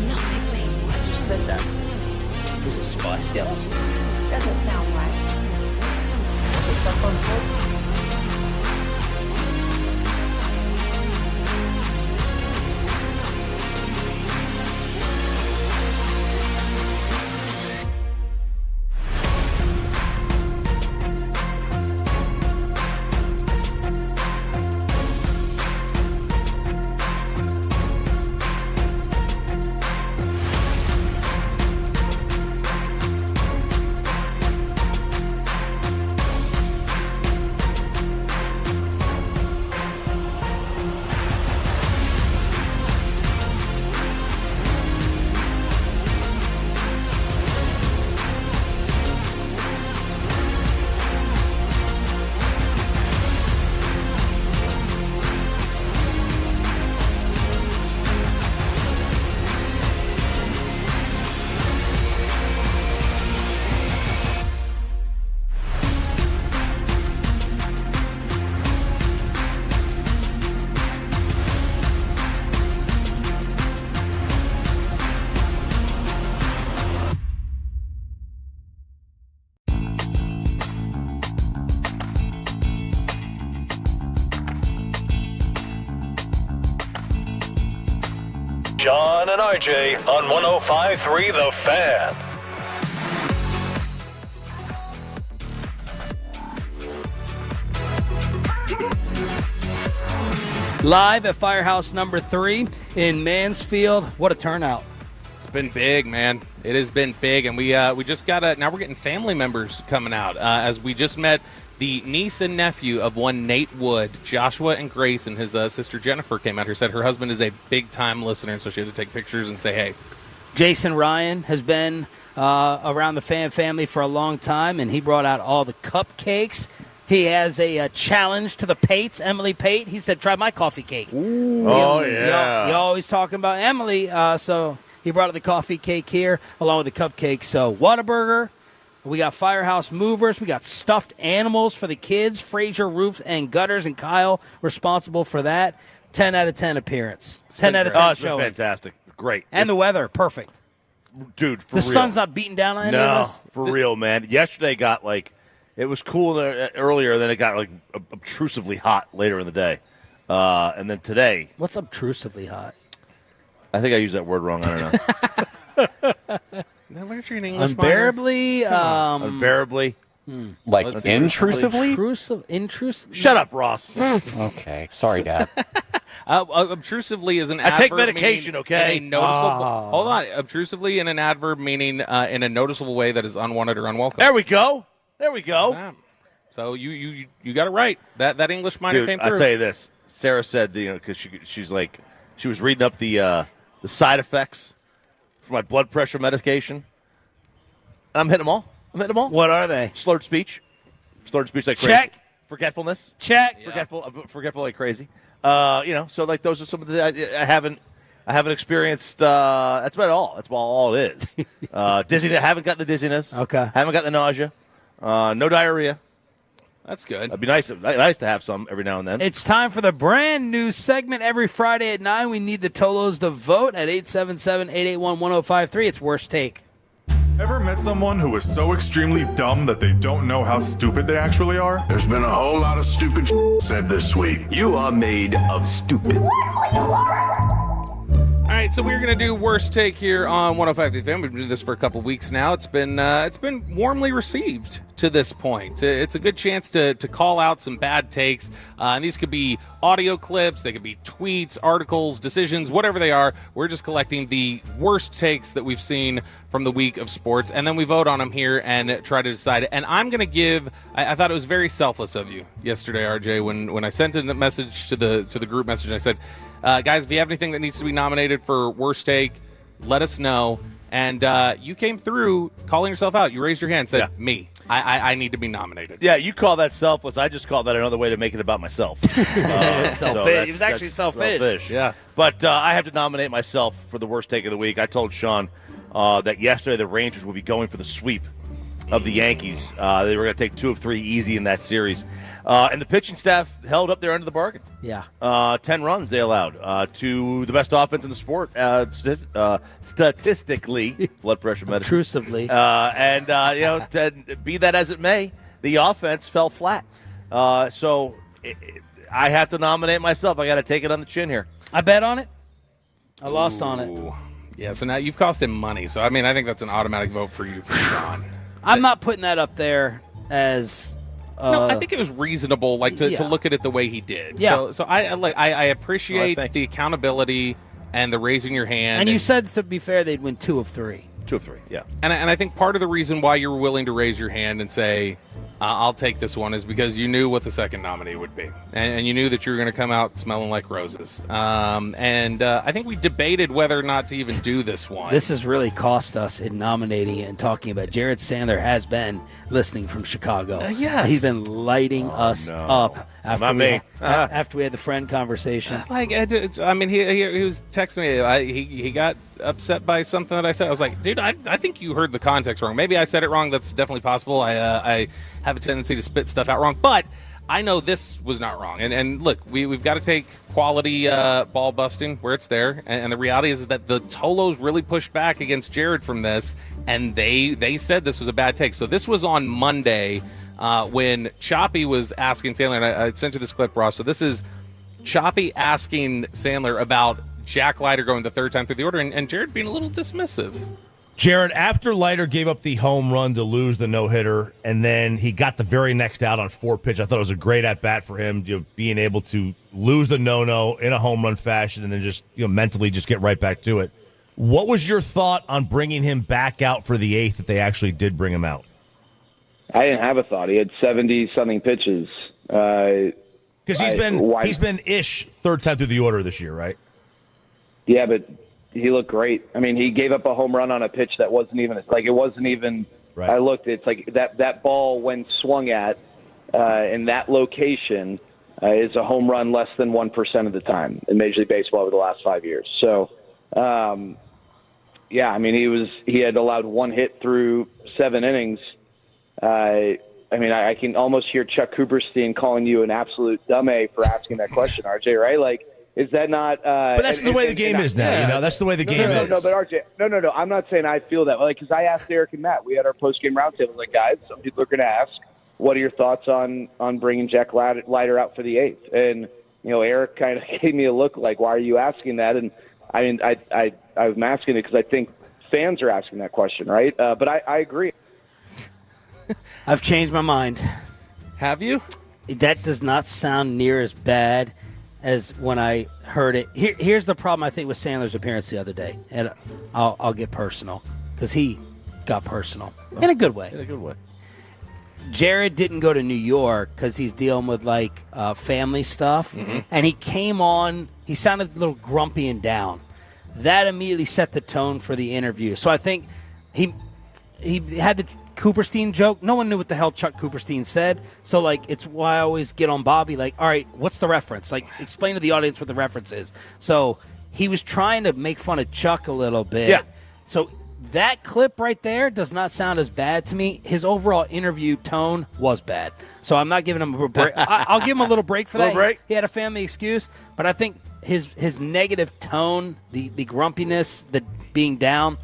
Nutmeg Maiden. I just said that. Was it Spice Girls? Doesn't sound right. Was it Saffron Squad? John and RJ on 105.3 The Fan. Live at Firehouse number 3 in Mansfield. What a turnout. It's been big, man. It has been big, and we just got now we're getting family members coming out as we just met the niece and nephew of one Nate Wood. Joshua and Grace and his sister Jennifer came out here, said her husband is a big-time listener, and so she had to take pictures and say hey. Jason Ryan has been around the Fan family for a long time, and he brought out all the cupcakes. He has a challenge to the Pates, Emily Pate. He said, try my coffee cake. Ooh. Oh, yeah. You're always talking about Emily, so he brought out the coffee cake here along with the cupcakes. So Whataburger. We got Firehouse Movers. We got stuffed animals for the kids. Fraser Roof and Gutters and Kyle responsible for that. 10 out of 10 appearance. 10 out of 10 showing. Fantastic. Great. And the weather, perfect. Dude, for the real. sun's not beating down on any of us? For real, man. Yesterday got it was cool earlier, then it got obtrusively hot later in the day. And then today. What's obtrusively hot? I think I used that word wrong. I don't know. Where's your English unbearably, unbearably. Like intrusively? Intrusive. Shut up, Ross. Okay. Sorry, Dad. Obtrusively is an I adverb. take medication, okay? Hold on. Obtrusively in an adverb meaning in a noticeable way that is unwanted or unwelcome. There we go. Yeah. So you got it right. That English minor Dude, came through. I'll tell you this. Sarah said, because she's like, she was reading up the side effects for my blood pressure medication. And I'm hitting them all. What are they? Slurred speech. Slurred speech like crazy. Check. Forgetfulness. Check. Yeah. Forgetful like crazy. So like those are some of the I haven't experienced. That's about all. That's about all it is. Dizziness. Haven't got the dizziness. Okay. Haven't got the nausea. No diarrhea. That's good. It'd be nice to have some every now and then. It's time for the brand new segment every Friday at 9. We need the Tolos to vote at 877-881-1053. It's Worst Take. Ever met someone who is so extremely dumb that they don't know how stupid they actually are? There's been a whole lot of stupid said this week. You are made of stupid. All right, so we're going to do Worst Take here on 105.3 The Fan. We've been doing this for a couple weeks now. It's been warmly received to this point. It's a good chance to call out some bad takes. And these could be audio clips, they could be tweets, articles, decisions, whatever they are. We're just collecting the worst takes that we've seen from the week of sports, and then we vote on them here and try to decide. And I'm going to give – I thought it was very selfless of you yesterday, RJ, when I sent in a message to the group message. I said, guys, if you have anything that needs to be nominated for Worst Take, let us know. And you came through calling yourself out. You raised your hand and said, me. I need to be nominated. Yeah, you call that selfless. I just call that another way to make it about myself. Selfish. He was actually selfish. Yeah. But I have to nominate myself for the worst take of the week. I told Sean that yesterday the Rangers would be going for the sweep of the Yankees. They were going to take 2 of 3 easy in that series. And the pitching staff held up their end of the bargain. Yeah. 10 runs they allowed to the best offense in the sport, statistically, blood pressure medicine. Obtrusively. Be that as it may, the offense fell flat. I have to nominate myself. I got to take it on the chin here. I bet on it. I lost on it. Yeah, so now you've cost him money. So, I mean, I think that's an automatic vote for you, for Sean. I'm not putting that up there as... no, I think it was reasonable, to look at it the way he did. Yeah. So I appreciate the accountability and the raising your hand. And you said, to be fair, they'd win 2 of 3. 2 of 3, yeah. And I think part of the reason why you were willing to raise your hand and say, I'll take this one, is because you knew what the second nominee would be. And you knew that you were going to come out smelling like roses. I think we debated whether or not to even do this one. This has really cost us in nominating it and talking about. Jared Sandler has been listening from Chicago. Yes. He's been lighting us up after we had the friend conversation. He was texting me. He got upset by something that I said. I was like, dude, I think you heard the context wrong. Maybe I said it wrong. That's definitely possible. I have a tendency to spit stuff out wrong, but I know this was not wrong. And look, we've got to take quality ball busting where it's there. And the reality is that the Tolos really pushed back against Jared from this, and they said this was a bad take. So this was on Monday when Choppy was asking Sandler, and I sent you this clip, Ross. So this is Choppy asking Sandler about Jack Leiter going the third time through the order, and Jared being a little dismissive. Jared, after Leiter gave up the home run to lose the no-hitter, and then he got the very next out on 4 pitch, I thought it was a great at-bat for him, being able to lose the no-no in a home run fashion and then just mentally just get right back to it. What was your thought on bringing him back out for the 8th that they actually did bring him out? I didn't have a thought. He had 70-something pitches. Because he's been ish third time through the order this year, right? Yeah, but he looked great. I mean, he gave up a home run on a pitch that wasn't even right. I looked. It's like that ball, when swung at in that location, is a home run less than 1% of the time in Major League Baseball over the last 5 years. So, yeah, I mean, he had allowed 1 hit through 7 innings. I can almost hear Chuck Cooperstein calling you an absolute dumb-A for asking that question, RJ, right? Like, is that not? But that's the way the game is now. That's the way the game is. No, but RJ, no. I'm not saying I feel that way. Because I asked Eric and Matt. We had our post-game roundtable. Like, guys, some people are going to ask, what are your thoughts on bringing Jack Leiter out for the 8th? And Eric kind of gave me a look like, why are you asking that? And I mean, I'm asking it because I think fans are asking that question, right? But I agree. I've changed my mind. Have you? That does not sound near as bad as when I heard it. Here's the problem, I think, with Sandler's appearance the other day. And I'll get personal, because he got personal. In a good way. In a good way. Jared didn't go to New York because he's dealing with, family stuff. Mm-hmm. And he came on, he sounded a little grumpy and down. That immediately set the tone for the interview. So I think he had the Cooperstein joke. No one knew what the hell Chuck Cooperstein said. So, it's why I always get on Bobby, all right, what's the reference? Explain to the audience what the reference is. So he was trying to make fun of Chuck a little bit. Yeah. So that clip right there does not sound as bad to me. His overall interview tone was bad. So I'm not giving him a break. I'll give him a little break for that. Break. He had a family excuse. But I think his negative tone, the grumpiness, the being down,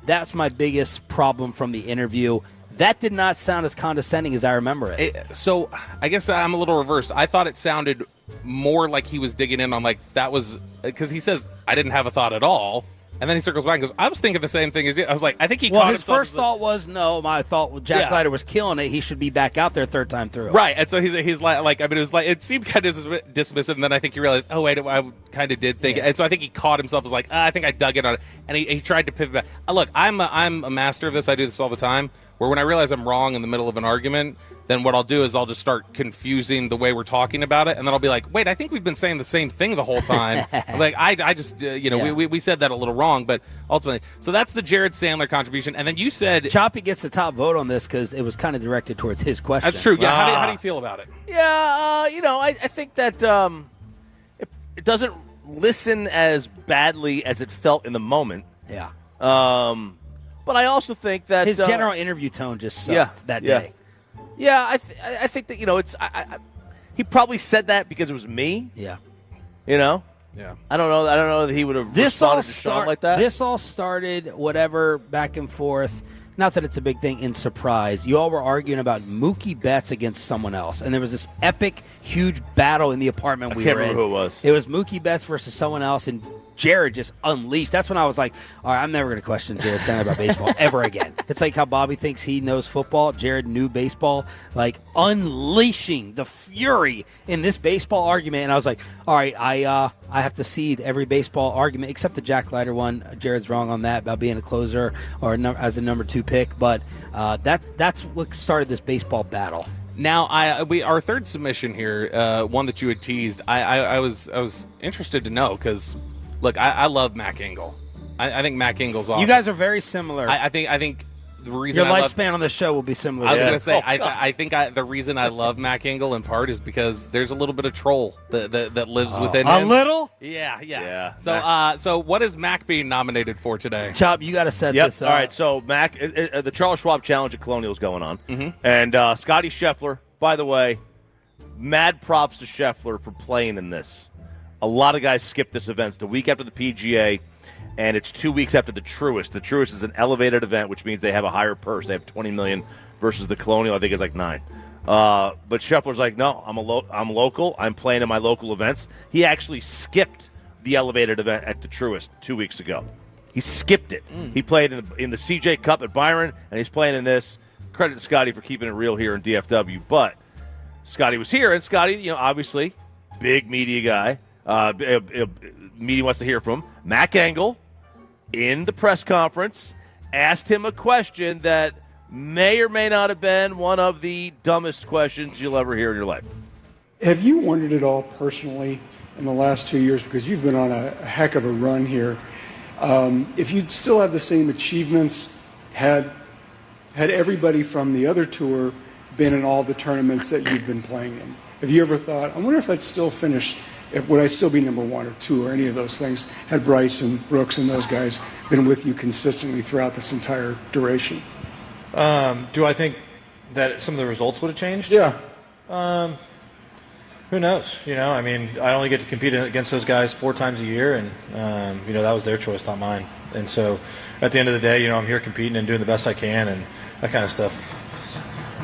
that's my biggest problem from the interview. That did not sound as condescending as I remember it. So I guess I'm a little reversed. I thought it sounded more like he was digging in on that was because he says, I didn't have a thought at all. And then he circles back and goes, I was thinking the same thing as you. I was like, I think he caught his first thought was, no, my thought Jack Leiter was killing it. He should be back out there third time through. Right. And so he's it was it seemed kind of dismissive. And then I think he realized, oh, wait, I kind of did think. Yeah. And so I think he caught himself as I think I dug in on it. And he tried to pivot back. Look, I'm a master of this. I do this all the time. where when I realize I'm wrong in the middle of an argument, then what I'll do is I'll just start confusing the way we're talking about it, and then I'll be like, wait, I think we've been saying the same thing the whole time. I'm like, I just, we said that a little wrong, but ultimately. So that's the Jared Sandler contribution. And then you said... Choppy gets the top vote on this because it was kind of directed towards his question. That's true. Yeah, how do you feel about it? Yeah, I think that it doesn't listen as badly as it felt in the moment. Yeah. But I also think that... His general interview tone just sucked that day. Yeah, I think that, it's... he probably said that because it was me. Yeah. Yeah. I don't know that he would have responded to Sean like that. This all started, whatever, back and forth. Not that it's a big thing in surprise. You all were arguing about Mookie Betts against someone else, and there was this epic, huge battle in the apartment we were in. I can't remember who it was. It was Mookie Betts versus someone else, and Jared just unleashed. That's when I was like, all right, I'm never going to question Jared Sandler about baseball ever again. It's like how Bobby thinks he knows football. Jared knew baseball. Like, unleashing the fury in this baseball argument. And I was like, all right, I have to cede every baseball argument except the Jack Leiter one. Jared's wrong on that about being a closer or as a number 2 pick. But that's what started this baseball battle. Now, our third submission here, one that you had teased, I was interested to know because, look, I love Mac Engel. I think Mac Engel's awesome. You guys are very similar. I think the reason your lifespan on the show will be similar. I was going to say, I think the reason I love Mac Engel in part is because there's a little bit of troll that lives within him. A little? Yeah. So what is Mac being nominated for today? Chop, you got to set this up. All right, so Mac, the Charles Schwab Challenge at Colonial is going on. Mm-hmm. And Scotty Scheffler, by the way, mad props to Scheffler for playing in this. A lot of guys skip this event. It's the week after the PGA, and it's 2 weeks after the Truist. The Truist is an elevated event, which means they have a higher purse. They have $20 million versus the Colonial, I think, is like $9 million. But Scheffler's like, no, I'm local. I'm playing in my local events. He actually skipped the elevated event at the Truist 2 weeks ago. He skipped it. He played in the CJ Cup at Byron, and he's playing in this. Credit to Scotty for keeping it real here in DFW. But Scotty was here, and Scotty, obviously, big media guy. Media wants to hear from him. Mac Engel, in the press conference, asked him a question that may or may not have been one of the dumbest questions you'll ever hear in your life. Have you wondered at all personally in the last 2 years, because you've been on a heck of a run here, if you'd still have the same achievements had everybody from the other tour been in all the tournaments that you've been playing in? Have you ever thought, I wonder if I'd still finish, would I still be number 1 or 2 or any of those things, had Bryce and Brooks and those guys been with you consistently throughout this entire duration? Do I think that some of the results would have changed? Yeah. Who knows? I only get to compete against those guys 4 times a year, and, that was their choice, not mine. And so at the end of the day, I'm here competing and doing the best I can, and that kind of stuff.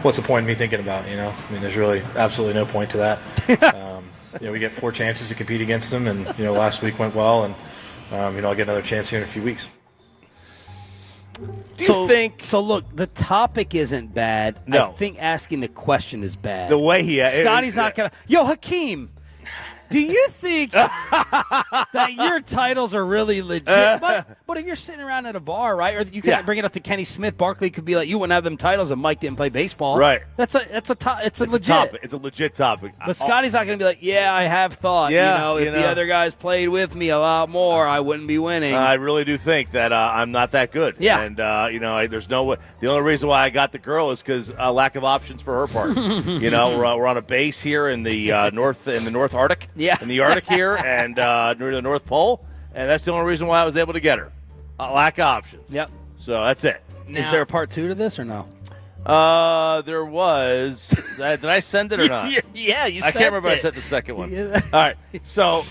What's the point of me thinking about, there's really absolutely no point to that. We get 4 chances to compete against them, and, last week went well, and, I'll get another chance here in a few weeks. Do you think... So, look, the topic isn't bad. No. I think asking the question is bad. The way he... Scotty's not going to... Yo, Hakeem, do you think that your titles are really legit? But if you're sitting around at a bar, right, or you can bring it up to Kenny Smith, Barkley could be like, you wouldn't have them titles if Mike didn't play baseball. Right. It's a legit topic. It's a legit topic. But Scotty's not going to be like, yeah, I have thought. If the other guys played with me a lot more, I wouldn't be winning. I really do think that I'm not that good. Yeah. And, there's no way. The only reason why I got the girl is because lack of options for her part. We're on a base here in the North Arctic. Yeah. In the Arctic here and near the North Pole. And that's the only reason why I was able to get her. Lack of options. Yep. So that's it. Is there a part 2 to this or no? There was. Did I send it or not? Yeah, you sent it. I can't remember if I sent the second one. All right. So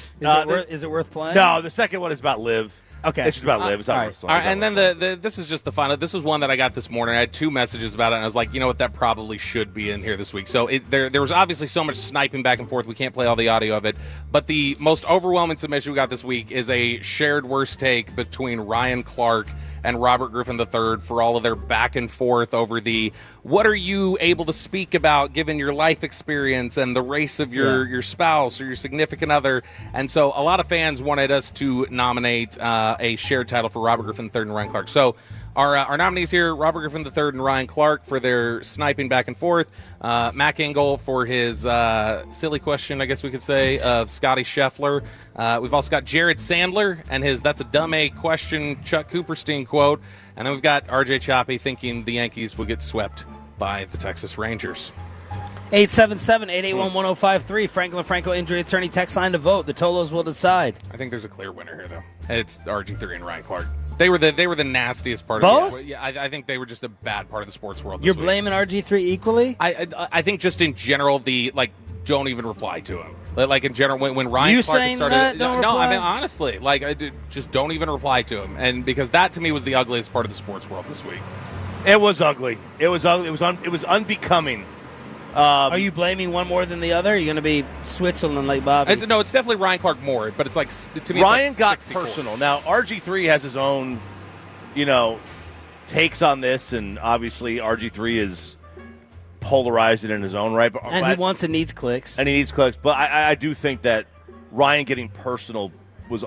is it worth playing? No, the second one is about Liv. Okay. It's just about Liv. It's not All right, and then this is just the final. This was one that I got this morning. I had 2 messages about it, and I was like, you know what, that probably should be in here this week. So there was obviously so much sniping back and forth. We can't play all the audio of it. But the most overwhelming submission we got this week is a shared worst take between Ryan Clark and Robert Griffin III for all of their back and forth over the what are you able to speak about given your life experience and the race of your spouse or your significant other. And so a lot of fans wanted us to nominate a shared title for Robert Griffin III and Ryan Clark. So Our nominees here, Robert Griffin III and Ryan Clark for their sniping back and forth. Mac Engel for his silly question, I guess we could say, of Scotty Scheffler. We've also got Jared Sandler and his "That's a Dumb A Question" Chuck Cooperstein quote. And then we've got RJ Choppy thinking the Yankees will get swept by the Texas Rangers. 877-881-1053. Franklin Franco injury attorney text line to vote. The Tolos will decide. I think there's a clear winner here, though. It's RG3 and Ryan Clark. They were the nastiest part Both? of the Yeah, I think they were just a bad part of the sports world. You're blaming RG3 equally? I think just in general, don't even reply to him. Like in general, when Ryan You Clark saying started, that? Don't no, I reply? mean honestly, just don't even reply to him, and because that to me was the ugliest part of the sports world this week. It was ugly. It was ugly. It was unbecoming. Are you blaming one more than the other? Are you going to be Switzerland like Bobby? It's definitely Ryan Clark more, but it's like to me. Ryan it's like got 64. personal. Now RG3 has his own, takes on this, and obviously RG3 is polarizing in his own right. But and he wants and needs clicks. But I do think that Ryan getting personal was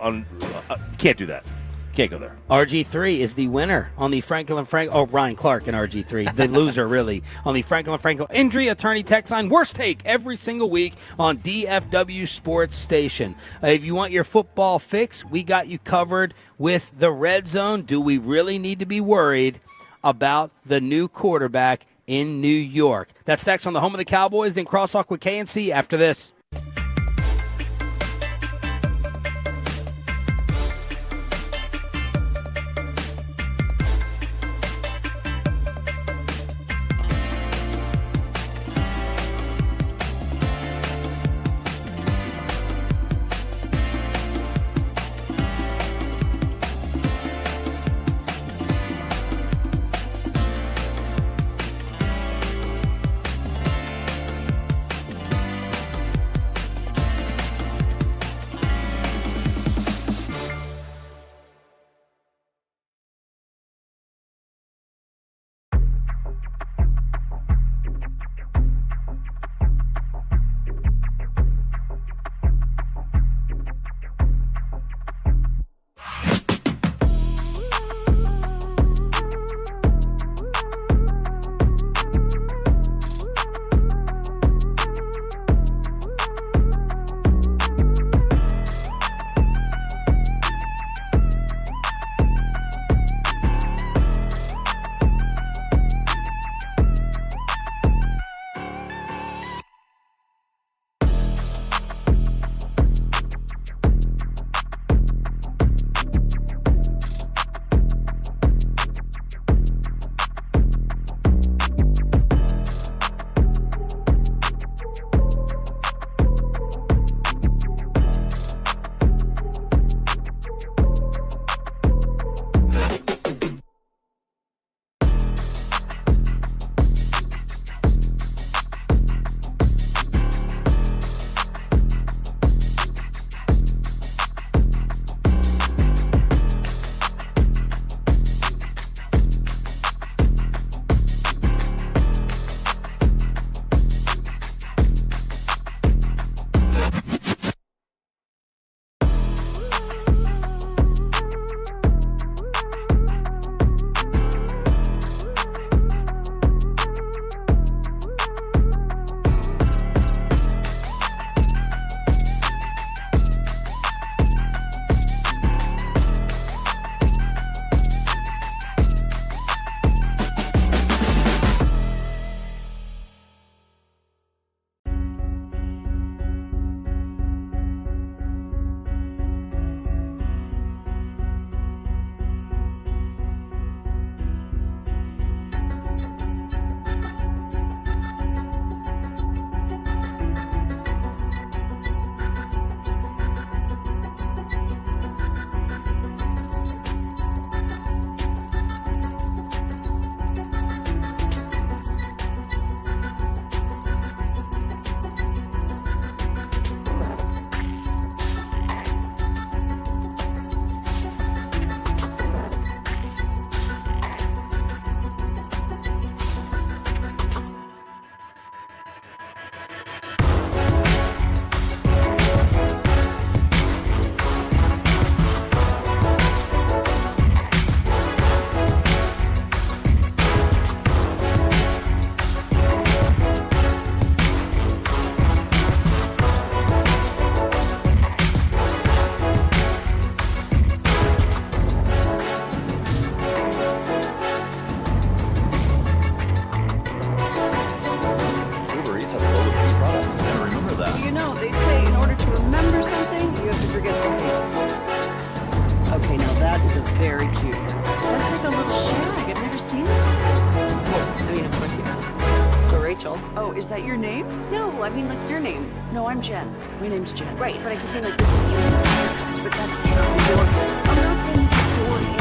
can't do that. Can't go there. RG3 is the winner on the Franklin Franco. Oh, Ryan Clark and RG3, the loser really, on the Franklin Franco injury attorney text line. Worst take every single week on DFW Sports Station. If you want your football fix, we got you covered with the Red Zone. Do we really need to be worried about the new quarterback in New York? That's next on the home of the Cowboys. Then crosstalk with KNC after this. very cute haircut. That's like a little shag. I've never seen that before. Well, I mean, of course you have. It's the Rachel. Oh, is that your name? No, I mean, like, your name. No, I'm Jen. My name's Jen. Right, but I just mean, like, this is your haircut. But that's your haircut. I'm not saying this is your haircut.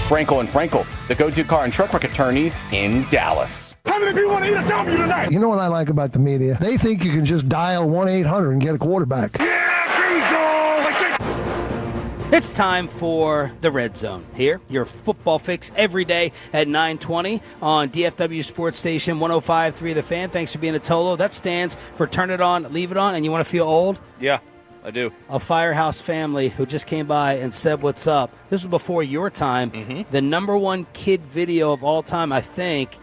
Frankel and Frankel, the go-to car and truck attorneys in Dallas. How many people want to eat a W tonight? You know what I like about the media? They think you can just dial 1-800 and get a quarterback. It's time for the Red Zone. Here, your football fix every day at 9:20 on DFW Sports Station 105.3 The Fan. Thanks for being a Tolo. That stands for turn it on, leave it on, and you want to feel old? Yeah, I do. A Firehouse family who just came by and said what's up. This was before your time. Mm-hmm. The number one kid video of all time, I think,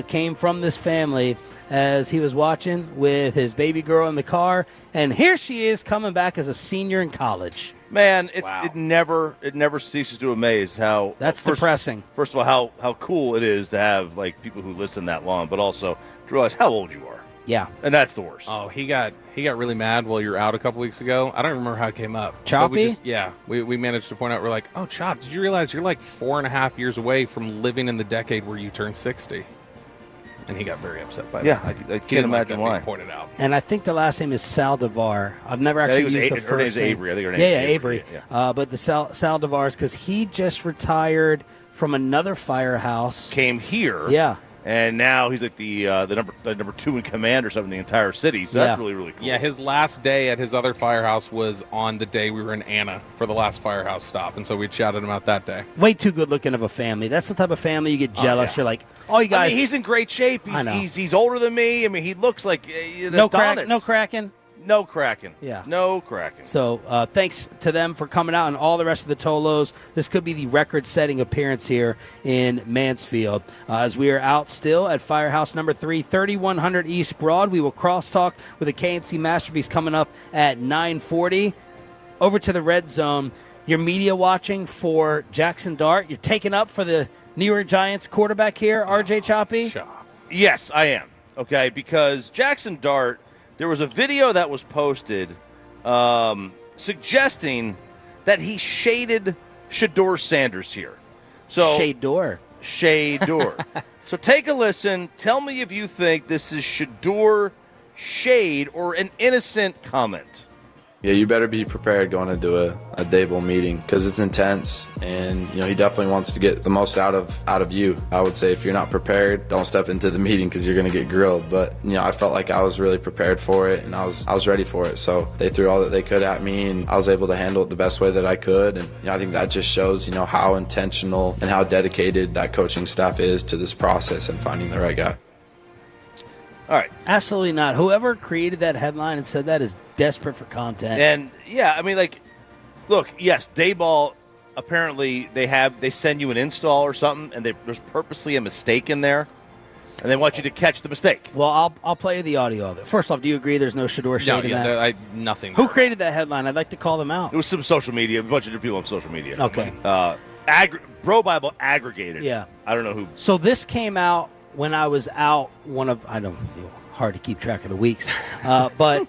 came from this family as he was watching with his baby girl in the car. And here she is coming back as a senior in college. Man, it never ceases to amaze how depressing. First of all, how cool it is to have like people who listen that long, but also to realize how old you are. Yeah, and that's the worst. Oh, he got really mad while you were out a couple weeks ago. I don't remember how it came up. Choppy? We managed to point out. We're like, oh, Chop, did you realize you're like 4.5 years away from living in the decade where you turn 60? And he got very upset by that. I can't imagine why. Pointed out. And I think the last name is Saldivar. I've never actually used the first name. Her name's Avery. I think her name's Avery. Yeah. But the Saldivar's because he just retired from another firehouse. Came here. Yeah. And now he's like the number two in command or something in the entire city. So that's really, really cool. Yeah, his last day at his other firehouse was on the day we were in Anna for the last firehouse stop. And so we shouted him out that day. Way too good looking of a family. That's the type of family you get jealous. You're like, oh, you guys. I mean, he's in great shape. He's older than me. I mean, he looks like no Adonis. no cracking. No cracking. Yeah. No cracking. So thanks to them for coming out and all the rest of the Tolos. This could be the record-setting appearance here in Mansfield. As we are out still at Firehouse number 3, 3100 East Broad. We will crosstalk with a KNC Masterpiece coming up at 9:40. Over to the Red Zone. You're media watching for Jackson Dart. You're taking up for the New York Giants quarterback here, RJ Choppy? Yes, I am. Okay, because Jackson Dart, there was a video that was posted suggesting that he shaded Shedeur Sanders here. So Shedeur. So take a listen. Tell me if you think this is Shedeur shade or an innocent comment. Yeah, you better be prepared going into a Dable meeting because it's intense, and he definitely wants to get the most out of you. I would say if you're not prepared, don't step into the meeting because you're going to get grilled. But I felt like I was really prepared for it, and I was ready for it. So they threw all that they could at me, and I was able to handle it the best way that I could. And I think that just shows how intentional and how dedicated that coaching staff is to this process and finding the right guy. All right. Absolutely not. Whoever created that headline and said that is desperate for content. And, yeah, I mean, look, yes, Dayball, apparently they send you an install or something, and there's purposely a mistake in there, and they want you to catch the mistake. Well, I'll play you the audio of it. First off, do you agree there's no Shador shade in that? Nothing. Who created that headline? I'd like to call them out. It was some social media, a bunch of different people on social media. Okay. Bro Bible aggregated. Yeah. I don't know who. So this came out when I was out hard to keep track of the weeks, but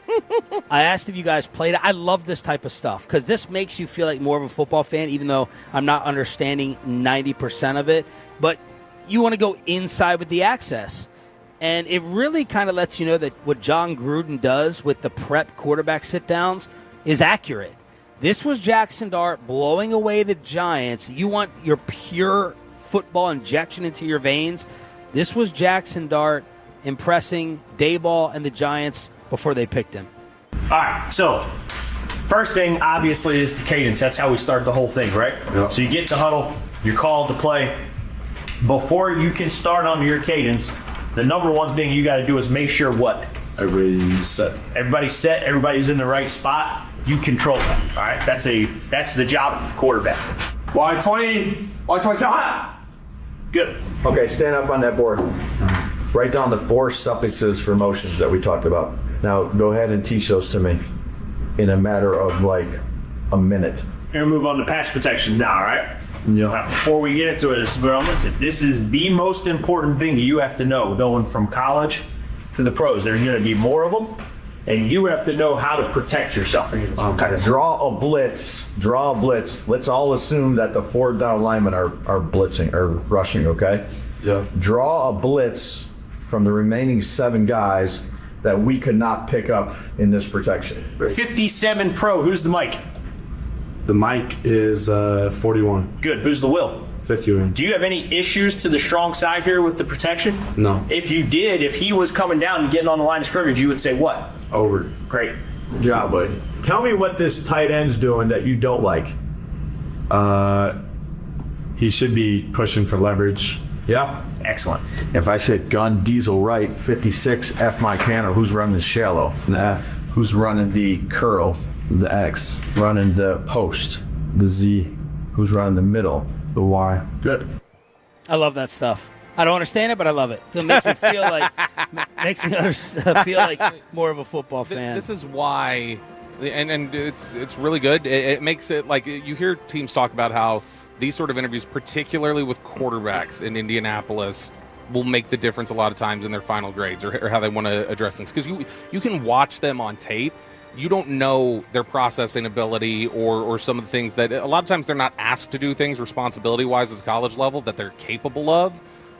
I asked if you guys played it. I love this type of stuff because this makes you feel like more of a football fan, even though I'm not understanding 90% of it. But you want to go inside with the access. And it really kind of lets you know that what John Gruden does with the prep quarterback sit-downs is accurate. This was Jackson Dart blowing away the Giants. You want your pure football injection into your veins. This was Jackson Dart impressing Dayball and the Giants before they picked him. All right, so first thing, obviously, is the cadence. That's how we start the whole thing, right? Yep. So you get the huddle, you're called to play. Before you can start on your cadence, the number one thing you got to do is make sure what? Everybody's set. Everybody's set, everybody's in the right spot. You control that, all right? That's the job of quarterback. Why 20? Why 27? Good. Okay, stand up on that board. Write down the 4 suffixes for motions that we talked about. Now, go ahead and teach those to me in a matter of like a minute. We're going to move on to pass protection now, all right? Before we get into it, this is the most important thing you have to know going from college to the pros. There's going to be more of them, and you have to know how to protect yourself. Draw a blitz. Let's all assume that the 4 down linemen are blitzing or rushing, okay? Yeah. Draw a blitz from the remaining 7 guys that we could not pick up in this protection. 57 pro. Who's the mic? The mic is 41. Good. Who's the will? 51. Do you have any issues to the strong side here with the protection? No. If you did, if he was coming down and getting on the line of scrimmage, you would say what? Over. Great. Good job, buddy. Tell me what this tight end's doing that you don't like. He should be pushing for leverage. Yeah? Excellent. If I said gun, diesel right, 56, F my canner, who's running the shallow? The F. Who's running the curl? The X. Running the post? The Z. Who's running the middle? The Y. Good. I love that stuff. I don't understand it, but I love it. It makes me feel like more of a football fan. This is why, and it's really good. It makes it like you hear teams talk about how these sort of interviews, particularly with quarterbacks in Indianapolis, will make the difference a lot of times in their final grades or how they want to address things. Because you can watch them on tape. You don't know their processing ability or some of the things that a lot of times they're not asked to do things responsibility-wise at the college level that they're capable of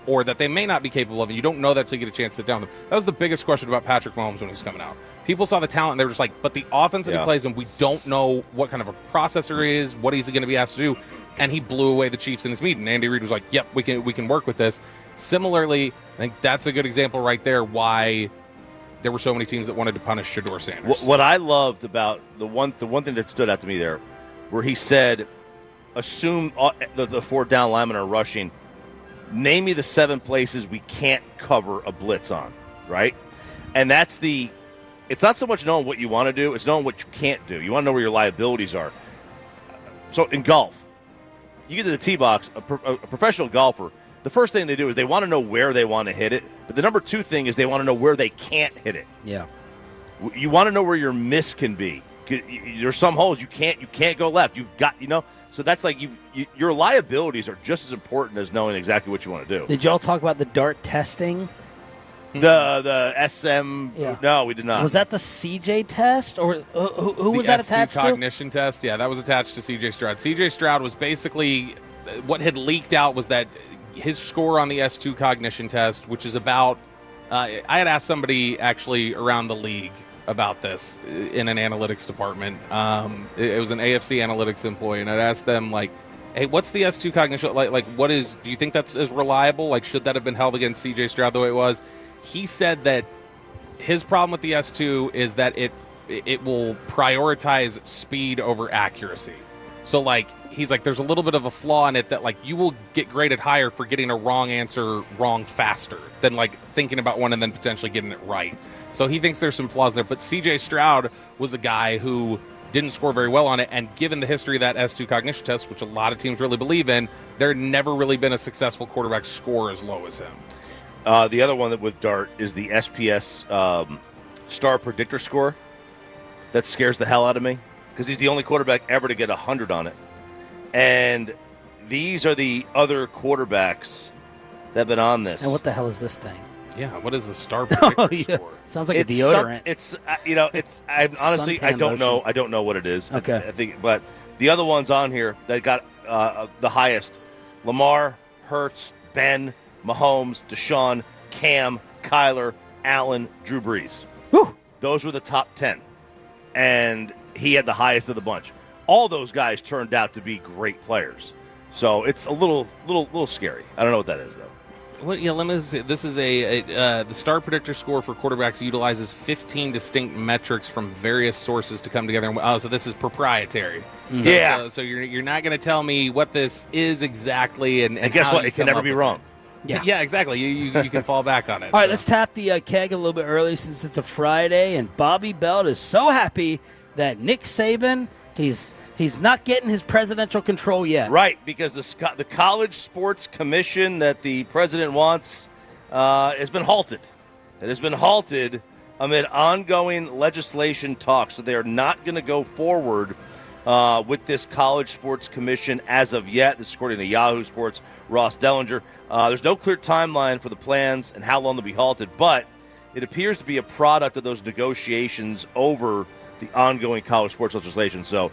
or that they may not be capable of. And you don't know that until you get a chance to sit down with them. That was the biggest question about Patrick Mahomes when he was coming out. People saw the talent and they were just like, but the offense that he plays in, we don't know what kind of a processor he is, what he's going to be asked to do. And he blew away the Chiefs in his meeting. Andy Reid was like, yep, we can work with this. Similarly, I think that's a good example right there why there were so many teams that wanted to punish Shador Sanders. What I loved about the one thing that stood out to me there, where he said, assume the 4 down linemen are rushing, name me the 7 places we can't cover a blitz on, right? And it's not so much knowing what you want to do, it's knowing what you can't do. You want to know where your liabilities are. So in golf, you get to the tee box, a professional golfer, the first thing they do is they want to know where they want to hit it. But the number 2 thing is they want to know where they can't hit it. Yeah. You want to know where your miss can be. There's some holes you can't go left. You've got, so that's like your liabilities are just as important as knowing exactly what you want to do. Did y'all talk about the dart testing? The SM? Yeah. No, we did not. Was that the CJ test or who was that attached to? The cognition test. Yeah, that was attached to CJ Stroud. CJ Stroud was basically what had leaked out was that his score on the S2 cognition test, which is about I had asked somebody actually around the league about this in an analytics department. It was an AFC analytics employee, and I'd asked them, like, hey, what's the S2 cognition? Like, what is, do you think that's as reliable? Like, should that have been held against C.J. Stroud the way it was? He said that his problem with the S2 is that it will prioritize speed over accuracy. So, like, he's like, there's a little bit of a flaw in it that, like, you will get graded higher for getting a wrong answer wrong faster than, like, thinking about one and then potentially getting it right. So he thinks there's some flaws there. But C.J. Stroud was a guy who didn't score very well on it, and given the history of that S2 cognition test, which a lot of teams really believe in, there had never really been a successful quarterback score as low as him. The other one that with Dart is the SPS star predictor score. That scares the hell out of me because he's the only quarterback ever to get 100 on it. And these are the other quarterbacks that have been on this. And what the hell is this thing? Yeah, what is the star predictor score? Sounds like a deodorant. It's I honestly I don't know. I don't know what it is. Okay. I think, but the other ones on here that got the highest: Lamar, Hurts, Ben, Mahomes, Deshaun, Cam, Kyler, Allen, Drew Brees. Whew. Those were the top 10, and he had the highest of the bunch. All those guys turned out to be great players, so it's a little scary. I don't know what that is though. Well, yeah, let me see. This is the star predictor score for quarterbacks utilizes 15 distinct metrics from various sources to come together. Oh, so this is proprietary. Yeah. So you're not going to tell me what this is exactly, and guess how what? you It can come never up be with wrong. it. Yeah, exactly. You can fall back on it. All right, let's tap the keg a little bit early since it's a Friday, and Bobby Belt is so happy that Nick Saban, he's not getting his presidential control yet. Right, because the College Sports Commission that the president wants has been halted. It has been halted amid ongoing legislation talks. So they are not going to go forward with this College Sports Commission as of yet. This is according to Yahoo Sports' Ross Dellinger. There's no clear timeline for the plans and how long they'll be halted, but it appears to be a product of those negotiations over the ongoing college sports legislation. So,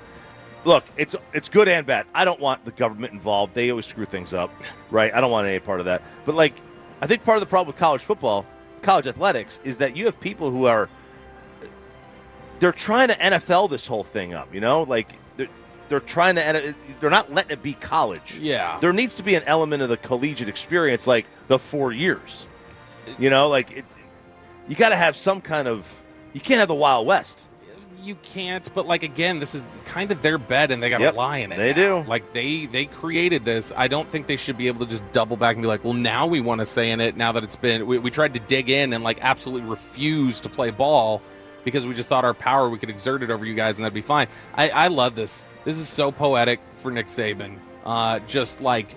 look, it's good and bad. I don't want the government involved. They always screw things up, right? I don't want any part of that. But, like, I think part of the problem with college football, college athletics, is that you have people who they're trying to NFL this whole thing up, you know? Like, they're trying to – they're not letting it be college. Yeah. There needs to be an element of the collegiate experience, like the 4 years. You know, like, you got to have some kind of – you can't have the Wild West. You can't, but, like, again, this is kind of their bet, and they got to lie in it. They now. do. Like, they created this. I don't think they should be able to just double back and be like, well, now we want to say in it now that it's been – we tried to dig in and, like, absolutely refuse to play ball because we just thought our power, we could exert it over you guys, and that'd be fine. I love this. This is so poetic for Nick Saban. Just, like,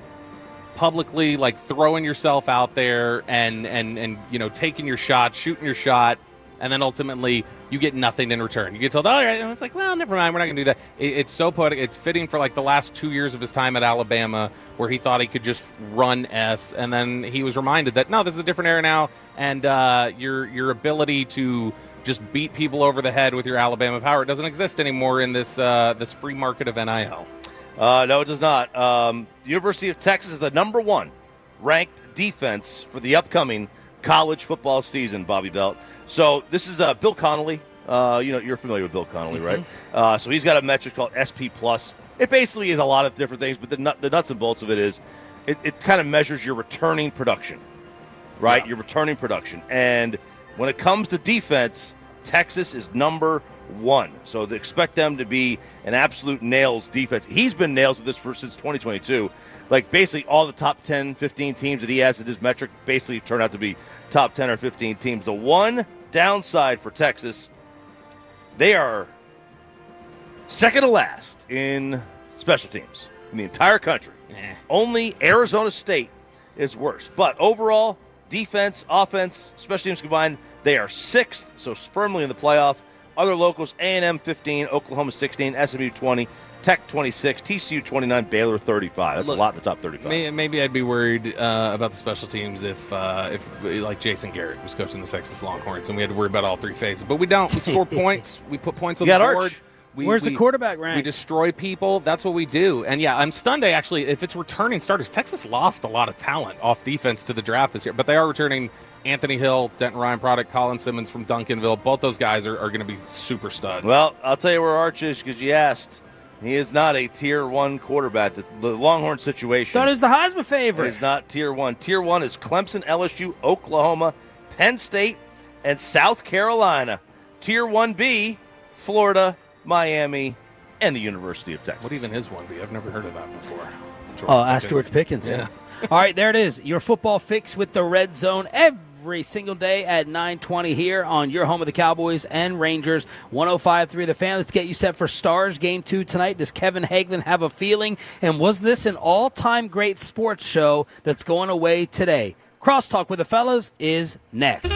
publicly, like, throwing yourself out there and you know, taking your shot, shooting your shot, and then ultimately you get nothing in return. You get told, all right, and it's like, well, never mind, we're not going to do that. It's so poetic. It's fitting for, like, the last 2 years of his time at Alabama where he thought he could just run S, and then he was reminded that, no, this is a different era now, and your ability to just beat people over the head with your Alabama power, it doesn't exist anymore in this free market of NIL. No, it does not. The University of Texas is the number 1 ranked defense for the upcoming college football season, Bobby Belt. So this is Bill Connolly. You're familiar with Bill Connolly, right? So he's got a metric called SP+. It basically is a lot of different things, but the nuts and bolts of it is it kind of measures your returning production, right? Yeah. Your returning production. And when it comes to defense, Texas is number 1. So they expect them to be an absolute nails defense. He's been nails with this since 2022. Like, basically all the top 10, 15 teams that he has at this metric basically turn out to be top 10 or 15 teams. The one downside for Texas, they are second to last in special teams in the entire country. Only Arizona State is worse. But overall, defense, offense, special teams combined, they are 6th, so firmly in the playoff. Other locals, A&M 15, Oklahoma 16, SMU 20, Tech 26, TCU 29, Baylor 35. That's a lot in the top 35. Maybe I'd be worried about the special teams if like Jason Garrett was coaching the Texas Longhorns and we had to worry about all 3 phases. But we don't. We score points. We put points on the board. Where's the quarterback rank? We destroy people. That's what we do. And, yeah, I'm stunned. Actually, if it's returning starters, Texas lost a lot of talent off defense to the draft this year. But they are returning Anthony Hill, Denton Ryan product, Colin Simmons from Duncanville. Both those guys are going to be super studs. Well, I'll tell you where Arch is because you asked. He is not a Tier 1 quarterback. The Longhorn situation. Thought he was the Heisman favorite. He's not Tier 1. Tier 1 is Clemson, LSU, Oklahoma, Penn State, and South Carolina. Tier 1B, Florida, Miami, and the University of Texas. What even is 1B? I've never heard of that before. Ask George Pickens. Yeah. All right, there it is. Your football fix with the Red Zone every single day at 9:20 here on your home of the Cowboys and Rangers, 105.3 The Fan. Let's get you set for Stars Game 2 tonight. Does Kevin Hagelin have a feeling? And was this an all-time great sports show that's going away today? Crosstalk with the fellas is next.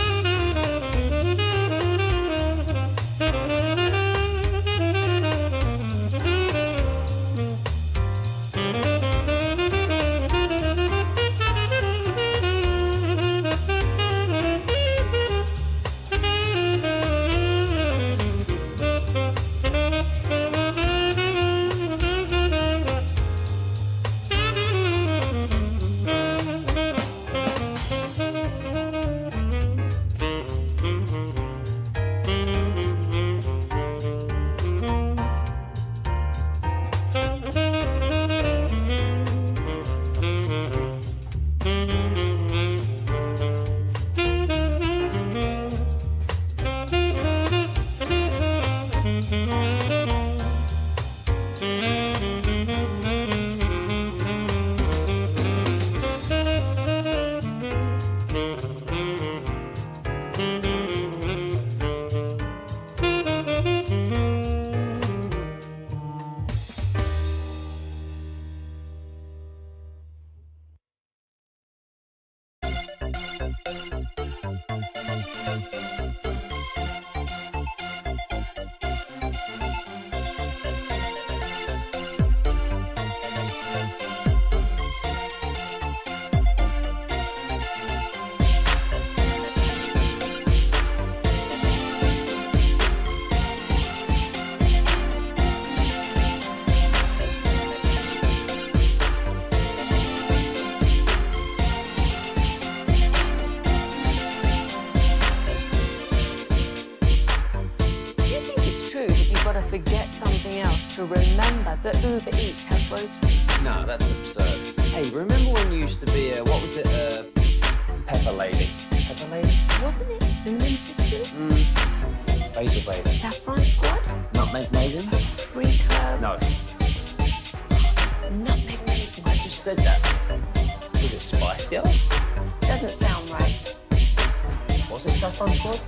Forget something else to remember that Uber Eats has groceries. No, that's absurd. Hey, remember when you used to be a, what was it, a pepper lady? Pepper lady? Wasn't it Cinnamon Sisters? Basil baby. Saffron Squad? Nutmeg maidens? Pre-curb? No. Nutmeg Maidens. I just said that. Was it Spice Girls? Doesn't sound right. Was it Saffron Squad?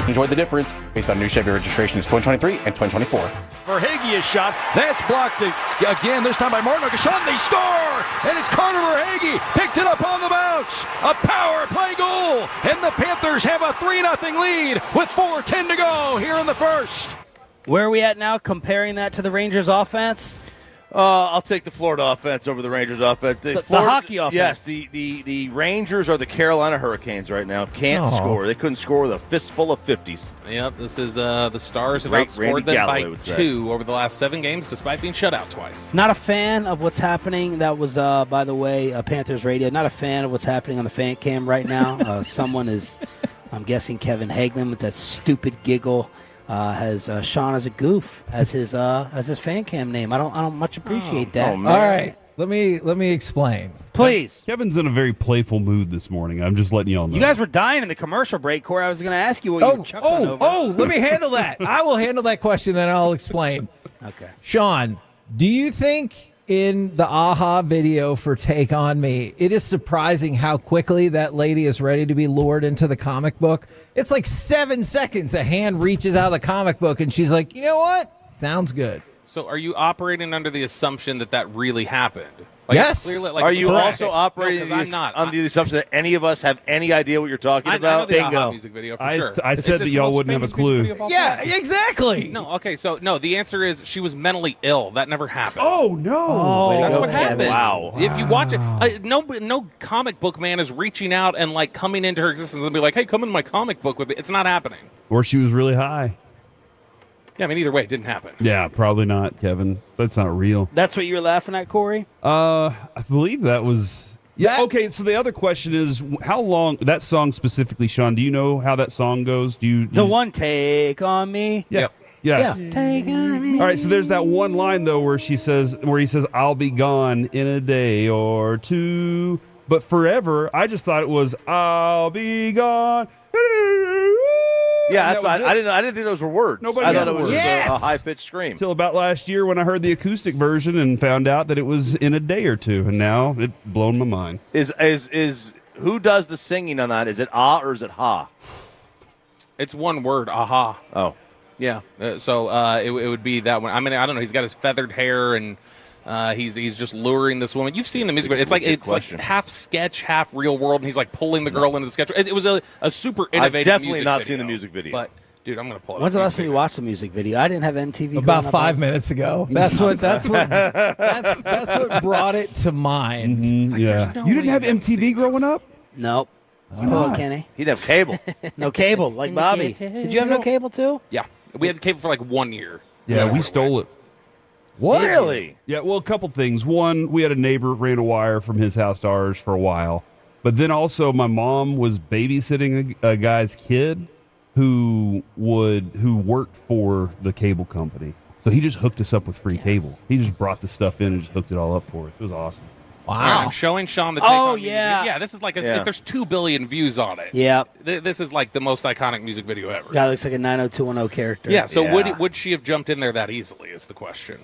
Enjoy the difference based on new Chevy registrations 2023 and 2024. Verhage is shot. That's blocked again, this time by Martin Auguste. They score! And it's Carter Verhage. Picked it up on the bounce. A power play goal. And the Panthers have a 3-0 lead with 4:10 to go here in the first. Where are we at now comparing that to the Rangers offense? I'll take the Florida offense over the Rangers offense. The hockey offense. Yes, the Rangers are the Carolina Hurricanes right now. Can't score. They couldn't score with a fistful of 50s. Yep, this is the Stars have outscored Randy them Galloway by would say. 2 over the last 7 games, despite being shut out twice. Not a fan of what's happening. That was, by the way, Panthers Radio. Not a fan of what's happening on the fan cam right now. Someone is, I'm guessing Kevin Hagelin with that stupid giggle. Has Sean as a goof as his fan cam name. I don't much appreciate that. All right, let me explain. Please. Kevin's in a very playful mood this morning. I'm just letting y'all know. You guys were dying in the commercial break, Corey. I was going to ask you what you were chuckling over. Let me handle that. I will handle that question, then I'll explain. Okay. Sean, do you think in the AHA video for Take On Me, it is surprising how quickly that lady is ready to be lured into the comic book? It's like 7 seconds. A hand reaches out of the comic book, and she's like, you know what? Sounds good. So are you operating under the assumption that really happened? Like, yes. Clearly, are you correct. also operating I'm not. on the assumption that any of us have any idea what you're talking about? I know the AHA music video for sure. I said that y'all wouldn't have a clue. Yeah, exactly. No, okay, so no, the answer is she was mentally ill. That never happened. Oh, no. That's what happened. Wow. If you watch it, no comic book man is reaching out and like coming into her existence and be like, hey, come in my comic book with me. It's not happening. Or she was really high. Yeah, I mean, either way, it didn't happen. Yeah, probably not, Kevin. That's not real. That's what you were laughing at, Corey? I believe that was... Yeah, okay, so the other question is, how long... That song specifically, Sean, do you know how that song goes? The one, Take On Me? Yeah. Yeah. Take On Me. All right, so there's that one line, though, where he says, I'll be gone in a day or two, but forever. I just thought it was, I'll be gone... Yeah, that's why I didn't think those were words. I thought it was a high-pitched scream. Until about last year when I heard the acoustic version and found out that it was in a day or two, and now it's blown my mind. Is who does the singing on that? Is it or is it ha? It's one word, aha. Oh. Yeah, so it would be that one. I mean, I don't know. He's got his feathered hair and he's just luring this woman. You've seen the music video. It's like half sketch, half real world, and he's like pulling the girl into the sketch. It was a super innovative. I've definitely music not video, seen the music video. But dude, I'm gonna pull it. When's the last time you watched the music video? I didn't have MTV. About 5 minutes ago. That's what brought it to mind. Mm-hmm, yeah. You didn't have MTV growing up? Nope. Oh, Kenny. He'd have cable. No cable, like Bobby. Did you have no cable too? Yeah, we had cable for like 1 year. Yeah, we stole it. What? Really? Yeah, well, a couple things. One, we had a neighbor ran a wire from his house to ours for a while. But then also my mom was babysitting a guy's kid who worked for the cable company. So he just hooked us up with free cable. He just brought the stuff in and just hooked it all up for us. It was awesome. Wow. Right, I'm showing Sean the Take On Me yeah. music. Yeah, this is like there's 2 billion views on it. Yeah. This is like the most iconic music video ever. Guy looks like a 90210 character. Yeah, so would she have jumped in there that easily is the question.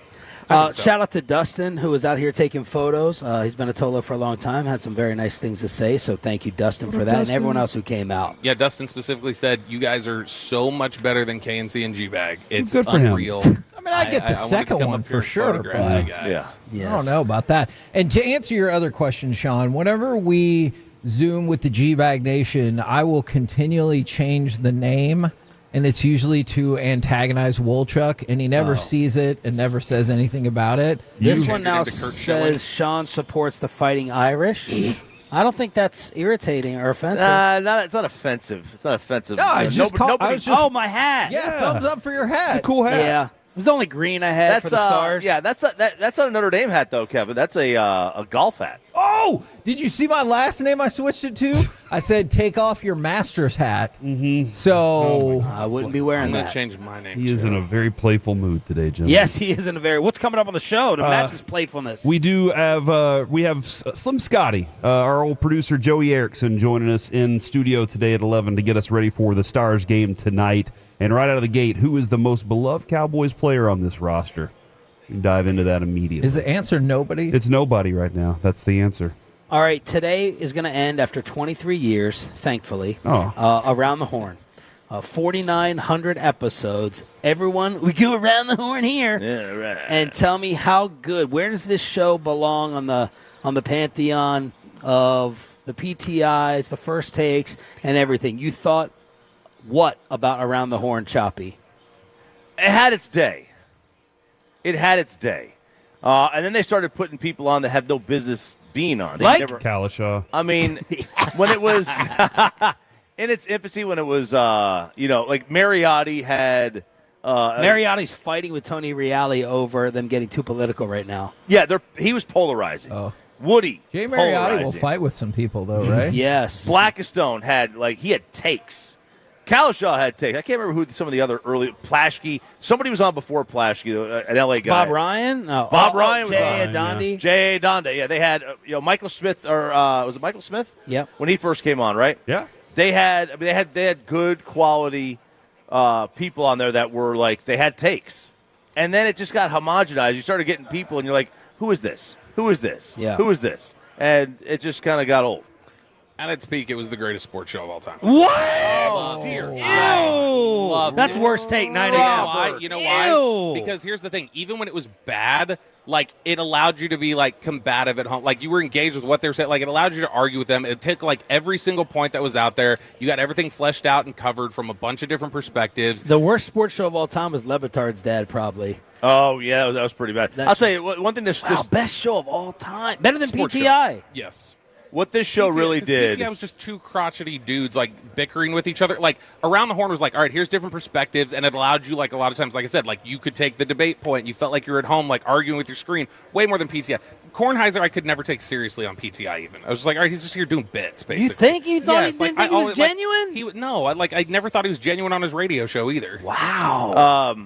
Shout out to Dustin, who was out here taking photos. He's been a Tolo for a long time, had some very nice things to say, so thank you, Dustin, for that, and everyone else who came out. Yeah, Dustin specifically said, you guys are so much better than KNC and G-Bag. It's Good for unreal. I mean, I get the second one for sure, but I don't know about that. And to answer your other question, Sean, whenever we Zoom with the G-Bag Nation, I will continually change the name, and it's usually to antagonize Wolchuk, and he never sees it and never says anything about it. This one now says Sean supports the Fighting Irish. I don't think that's irritating or offensive. It's not offensive. It's not offensive. No, I just oh, my hat. Yeah, thumbs up for your hat. It's a cool hat. Yeah. It was the only green I had for the Stars. Yeah, that's not a Notre Dame hat, though, Kevin. That's a golf hat. Oh, did you see my last name I switched it to? I said, take off your master's hat. Mm-hmm. So I wouldn't be wearing I'm that. going to change my name. He is in a very playful mood today, Jim. Yes, he is in a very... What's coming up on the show to match his playfulness? We do have Slim Scotty, our old producer Joey Erickson, joining us in studio today at 11 to get us ready for the Stars game tonight. And right out of the gate, who is the most beloved Cowboys player on this roster? We can dive into that immediately. Is the answer nobody? It's nobody right now. That's the answer. All right, today is going to end after 23 years, thankfully, around the horn. 4,900 episodes. Everyone, we go around the horn here. Yeah, right. And tell me how good. Where does this show belong on the pantheon of the PTIs, the first takes, and everything? You thought what about Around the Horn, Choppy? It had its day. And then they started putting people on that have no business being on. Like Kalishaw. I mean, when it was in its infancy, when it was, like Mariotti had. Mariotti's fighting with Tony Reale over them getting too political right now. Yeah, he was polarizing. Oh. Woody. Jay Mariotti will fight with some people, though, right? Yes. Blackistone had, he had takes. Kalishaw had takes. I can't remember who some of the other early. Plaschke. Somebody was on before Plaschke, an L.A. guy. Bob Ryan? No. Bob Ryan was Jay on. Adondi? J.A. Donda. Yeah, they had Michael Smith, or was it Michael Smith? Yep. When he first came on, right? Yeah. They had good quality people on there that were they had takes, and then it just got homogenized. You started getting people, and you're like, who is this? Who is this? Yeah. Who is this? And it just kind of got old. At its peak, it was the greatest sports show of all time. What? Oh, dear. Ew. That's worst take 9 a.m. You know why? Because here's the thing. Even when it was bad, it allowed you to be, combative at home. You were engaged with what they were saying. It allowed you to argue with them. It took, every single point that was out there. You got everything fleshed out and covered from a bunch of different perspectives. The worst sports show of all time was Levitard's dad, probably. Oh, yeah, that was pretty bad. I'll tell you, one thing this best show of all time. Better than Sports PTI. Show. Yes. What this show really did. PTI was just two crotchety dudes, bickering with each other. Around the Horn was all right, here's different perspectives, and it allowed you, a lot of times, like I said, you could take the debate point. You felt like you were at home, arguing with your screen, way more than PTI. Kornheiser, I could never take seriously on PTI even. I was just all right, he's just here doing bits, basically. You think? You thought he didn't think he was genuine? No, I never thought he was genuine on his radio show either. Wow.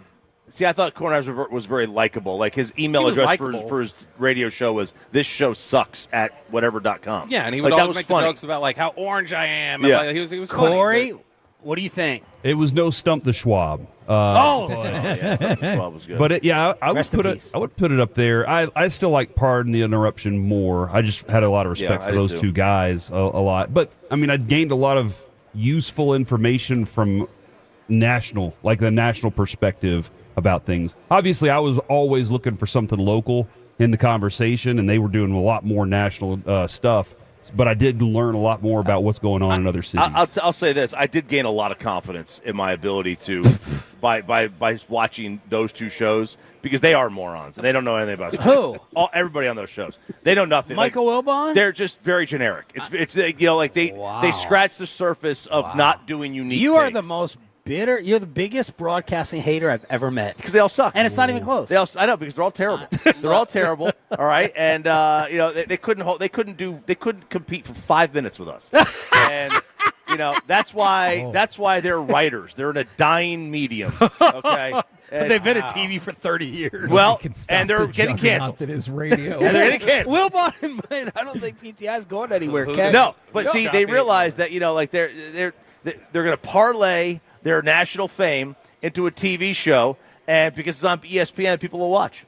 See, I thought Kornheiser was very likable. His email address for his radio show was thisshow@whatever.com. Yeah, and he would always make the jokes about how orange I am. Yeah. And, he was Corey, funny, what do you think? It was no Stump the Schwab. Stump the Schwab was good. But I would put it up there. I still like Pardon the Interruption more. I just had a lot of respect for those two guys a lot. But I gained a lot of useful information from the national perspective about things. Obviously, I was always looking for something local in the conversation, and they were doing a lot more national stuff. But I did learn a lot more about what's going on in other cities. I'll say this: I did gain a lot of confidence in my ability to, by watching those two shows, because they are morons and they don't know anything about sports. Who? Everybody on those shows, they know nothing. Michael Wilbon? They're just very generic. It's they scratch the surface of not doing unique. You are takes. the most bitter. You're the biggest broadcasting hater I've ever met. Because they all suck, and it's not even close. I know, because they're all terrible. They're all terrible. All right, and they couldn't compete for 5 minutes with us. And that's why they're writers. They're in a dying medium. Okay. But they've been at TV for 30 years. Well, and they're getting canceled. That is radio. And they're getting canceled. Wilbon, I don't think PTI is going anywhere. No, but see, they realize that they're going to parlay their national fame into a TV show, and because it's on ESPN, people will watch.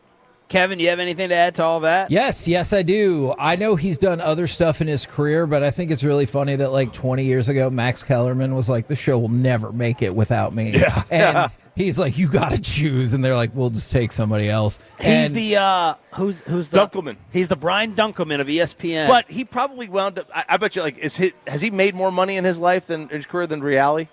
Kevin, do you have anything to add to all that? Yes, I do. I know he's done other stuff in his career, but I think it's really funny that 20 years ago, Max Kellerman was like, the show will never make it without me. Yeah. And he's like, you got to choose. And they're like, we'll just take somebody else. He's the, who's the? Dunkelman. He's the Brian Dunkelman of ESPN. But he probably wound up, I bet you, has he made more money in his life in his career than Reale?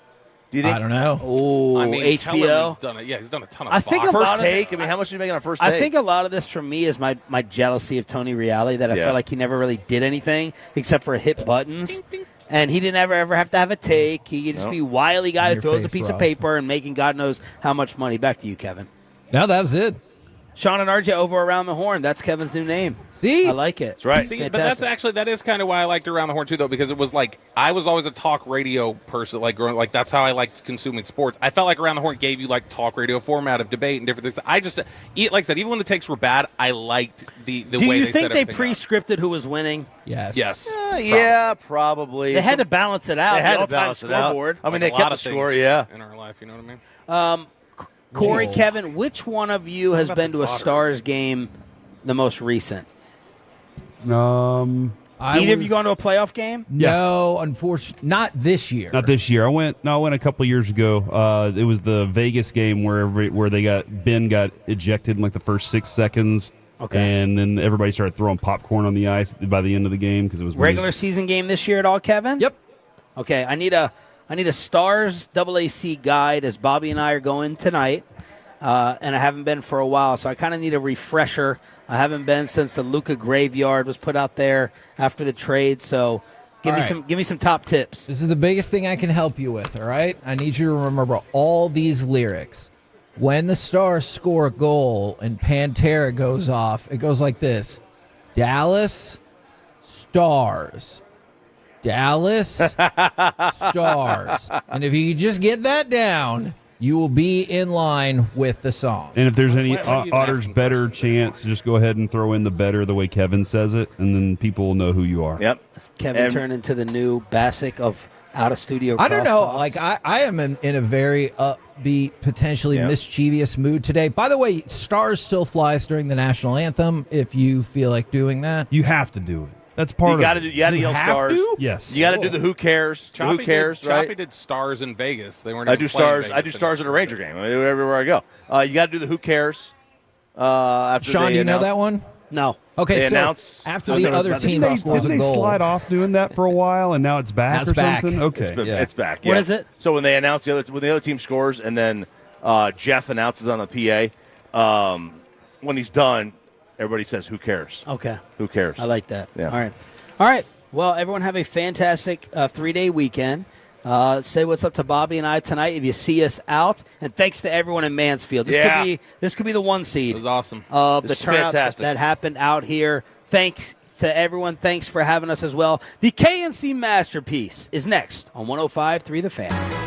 Do you think? I don't know. Oh, HBO. Kellerman's done it. Yeah, he's done a ton of I think Fox. First Take. How much are you making on First Take? I think a lot of this for me is my jealousy of Tony Reale, that I felt like he never really did anything except for hit buttons. Ding, ding. And he didn't ever have to have a take. He could just be a wily guy that throws a piece of paper and making God knows how much money. Back to you, Kevin. No, that was it. Sean and RJ over Around the Horn. That's Kevin's new name. See? I like it. That's right. See, but that is kind of why I liked Around the Horn too, though, because it was I was always a talk radio person, growing, that's how I liked consuming sports. I felt like Around the Horn gave you talk radio format of debate and different things. I just, like I said, even when the takes were bad, I liked the way they set Do you think they pre-scripted who was winning? Yes. Yeah, probably. They had to balance it out. They had the to balance it scoreboard. out. I mean, they kept the score, in our life, you know what I mean? Corey, Kevin, which one of you has been to a Stars game the most recent? I Either of you gone to a playoff game? No, unfortunately, not this year. Not this year. I went a couple of years ago. It was the Vegas game where Ben got ejected in like the first 6 seconds. Okay. And then everybody started throwing popcorn on the ice by the end of the game because it was regular season game this year at all, Kevin? Yep. Okay, I need a Stars AAC guide as Bobby and I are going tonight, and I haven't been for a while, so I kind of need a refresher. I haven't been since the Luka graveyard was put out there after the trade, so give me some top tips. This is the biggest thing I can help you with, all right? I need you to remember all these lyrics. When the Stars score a goal and Pantera goes off, it goes like this. Dallas Stars. Dallas Stars. And if you just get that down, you will be in line with the song. And if there's any Otter's better chance, just go ahead and throw in the better the way Kevin says it, and then people will know who you are. Yep. Kevin turned into the new Bassick of out-of-studio I don't know. crosstalks. Like, I am in a very upbeat, potentially mischievous mood today. By the way, Stars still flies during the national anthem if you feel like doing that. You have to do it. That's part you of it. You got to yell have Stars. to? Yes. You got to do the Who Cares. The Who Cares, right? Choppy did Stars in Vegas. They weren't. I even do playing Stars. Vegas I do Stars at a Ranger game. I do everywhere I go. You got to do the Who Cares. After Sean, they do you know announce- that one? No. Okay, They so announce- after so the there was other nothing team wrong. scores Didn't a they goal. slide off doing that for a while, and now it's back Now it's or back. something? Okay. It's back. What yeah. is it? So when they announce when the other team scores, and then Jeff announces on the PA, when he's done, everybody says, "Who cares?" Okay. Who cares? I like that. Yeah. All right. Well, everyone have a fantastic 3-day weekend. Say what's up to Bobby and I tonight if you see us out. And thanks to everyone in Mansfield. This could be the 1 seed. It was awesome. Of This the is turnout fantastic. that happened out here. Thanks to everyone. Thanks for having us as well. The KNC Masterpiece is next on 105.3 The Fan.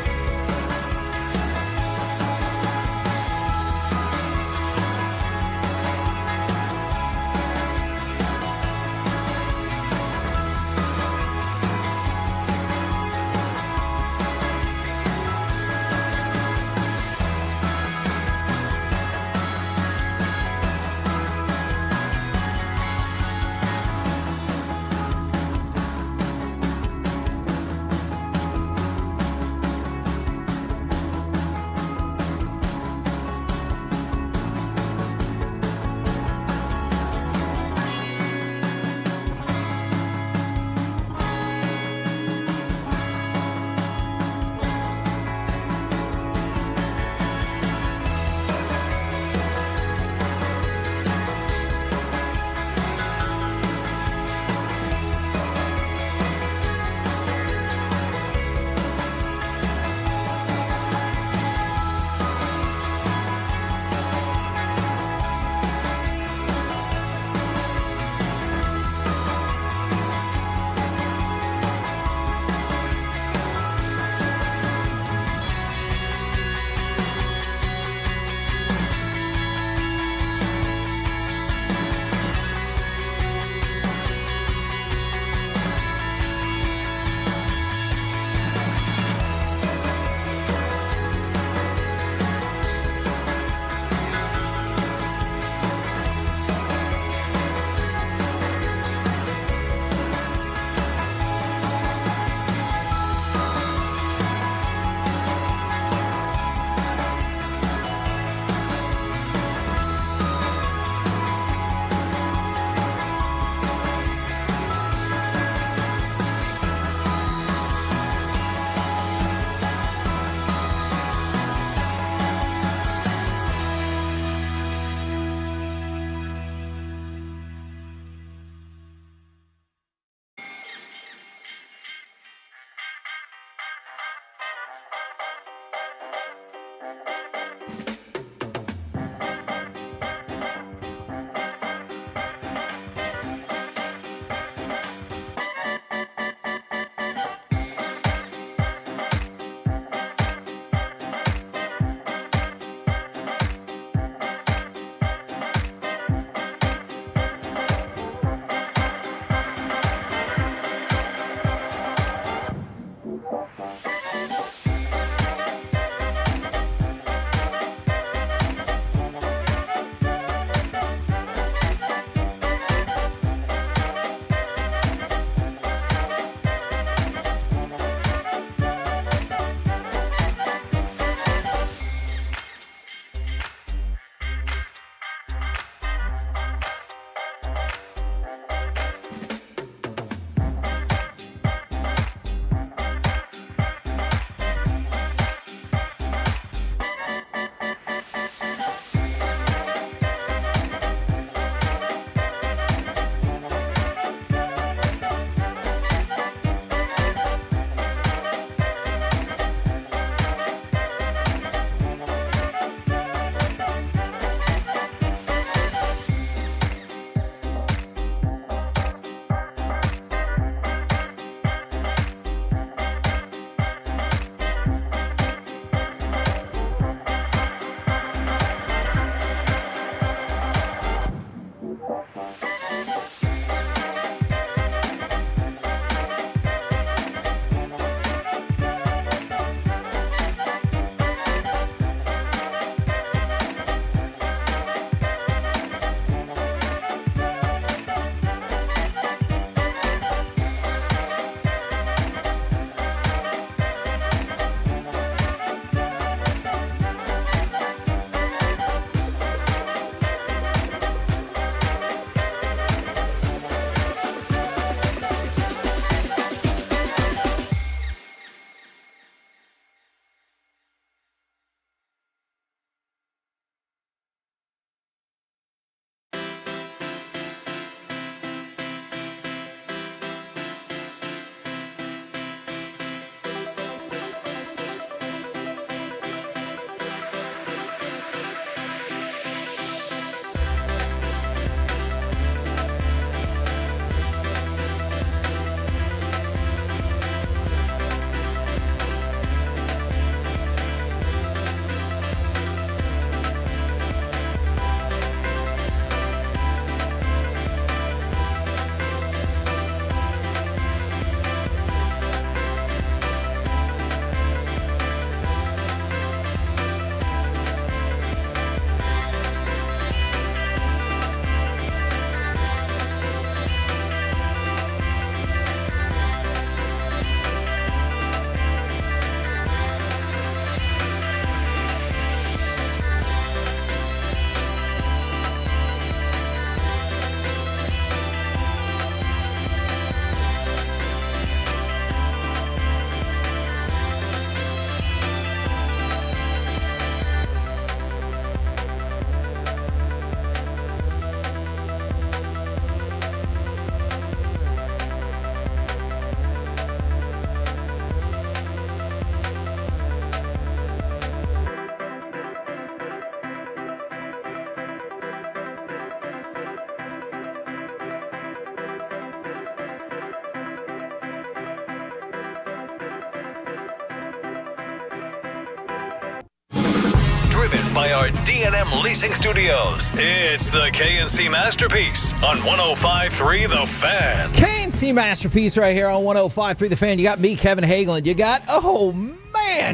by our D&M Leasing Studios. It's the KNC Masterpiece on 105.3 The Fan. KNC Masterpiece right here on 105.3 The Fan. You got me, Kevin Hagelin. You got,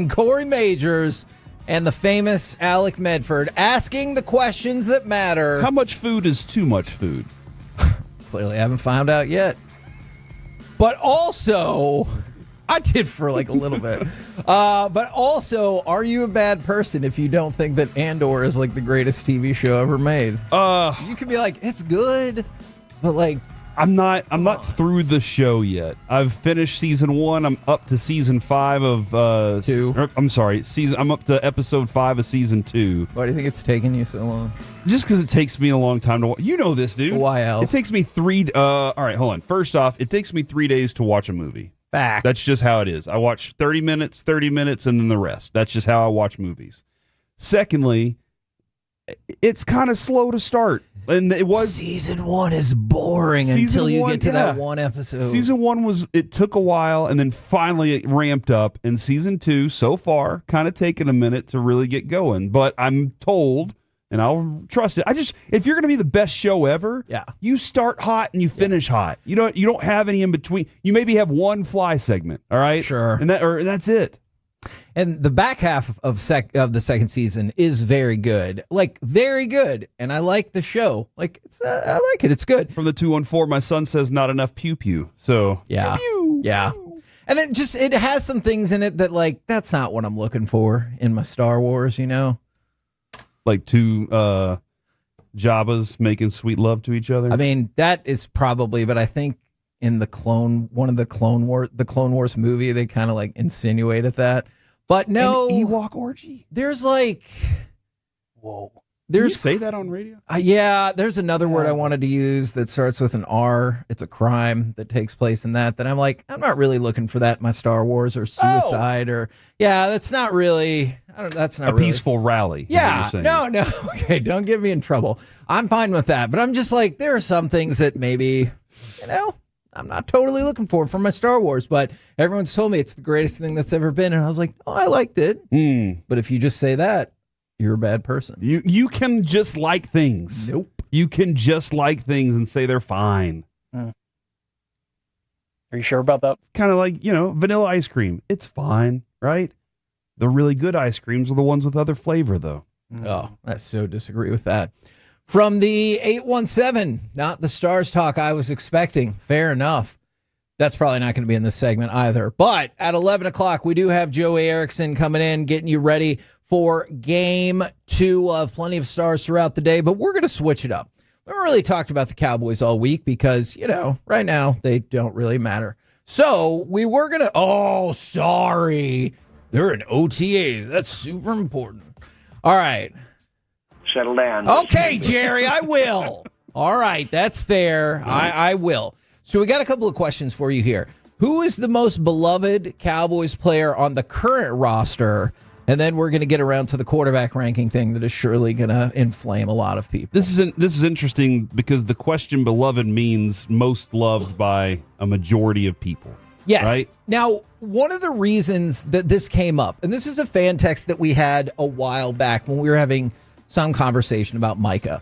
Corey Majors and the famous Alec Medford asking the questions that matter. How much food is too much food? Clearly haven't found out yet. But also, I did for like a little bit. But also, are you a bad person if you don't think that Andor is like the greatest TV show ever made? You could be like, it's good, but like, I'm not through the show yet. I've finished season 1. I'm up to season 5 of 2. I'm up to episode 5 of season 2. Why do you think it's taking you so long? Just because it takes me a long time to watch. You know this, dude. Why else? It takes me 3. All right, hold on. First off, it takes me 3 days to watch a movie. Fact. That's just how it is. I watch 30 minutes, and then the rest. That's just how I watch movies. Secondly, it's kind of slow to start. And it was season 1 is boring until you get to that one episode. Season 1 it took a while, and then finally it ramped up. And season 2, so far, kind of taken a minute to really get going. But I'm told, and I'll trust it. If you're going to be the best show ever, you start hot and you finish hot. You don't have any in between. You maybe have one fly segment, all right? Sure, and that's it. And the back half of the second season is very good, like very good, and I like the show. Like I like it. It's good. From the 214, my son says not enough pew pew. So yeah, yeah. And it has some things in it that like that's not what I'm looking for in my Star Wars. Like 2 Jabbas making sweet love to each other. I mean that is probably, but I think in the Clone Wars movie they kind of like insinuated that. But no, an Ewok orgy. There's like, whoa. There's, Can you say that on radio? Yeah, there's another word I wanted to use that starts with an R. It's a crime that takes place in that I'm like, I'm not really looking for that in my Star Wars or suicide or that's not really. That's not a really peaceful rally. Yeah, no. Okay, don't get me in trouble. I'm fine with that, but I'm just like, there are some things that maybe, I'm not totally looking for from my Star Wars, but everyone's told me it's the greatest thing that's ever been, and I was like, I liked it. But if you just say that, you're a bad person. You can just like things. Nope. You can just like things and say they're fine. Are you sure about that? It's kind of like, vanilla ice cream. It's fine, right? The really good ice creams are the ones with other flavor, though. Oh, I so disagree with that. From the 817, not the Stars talk I was expecting. Fair enough. That's probably not going to be in this segment either. But at 11 o'clock, we do have Joey Erickson coming in, getting you ready for Game 2 of plenty of stars throughout the day. But we're going to switch it up. We haven't really talked about the Cowboys all week because, right now they don't really matter. So we were going to, sorry. They're in OTAs. That's super important. All right. Settle down. Okay, Jerry, I will. All right, that's fair. I will. So we got a couple of questions for you here. Who is the most beloved Cowboys player on the current roster? And then we're going to get around to the quarterback ranking thing that is surely going to inflame a lot of people. This is interesting because the question beloved means most loved by a majority of people. Yes. Right? Now, one of the reasons that this came up, and this is a fan text that we had a while back when we were having some conversation about Micah.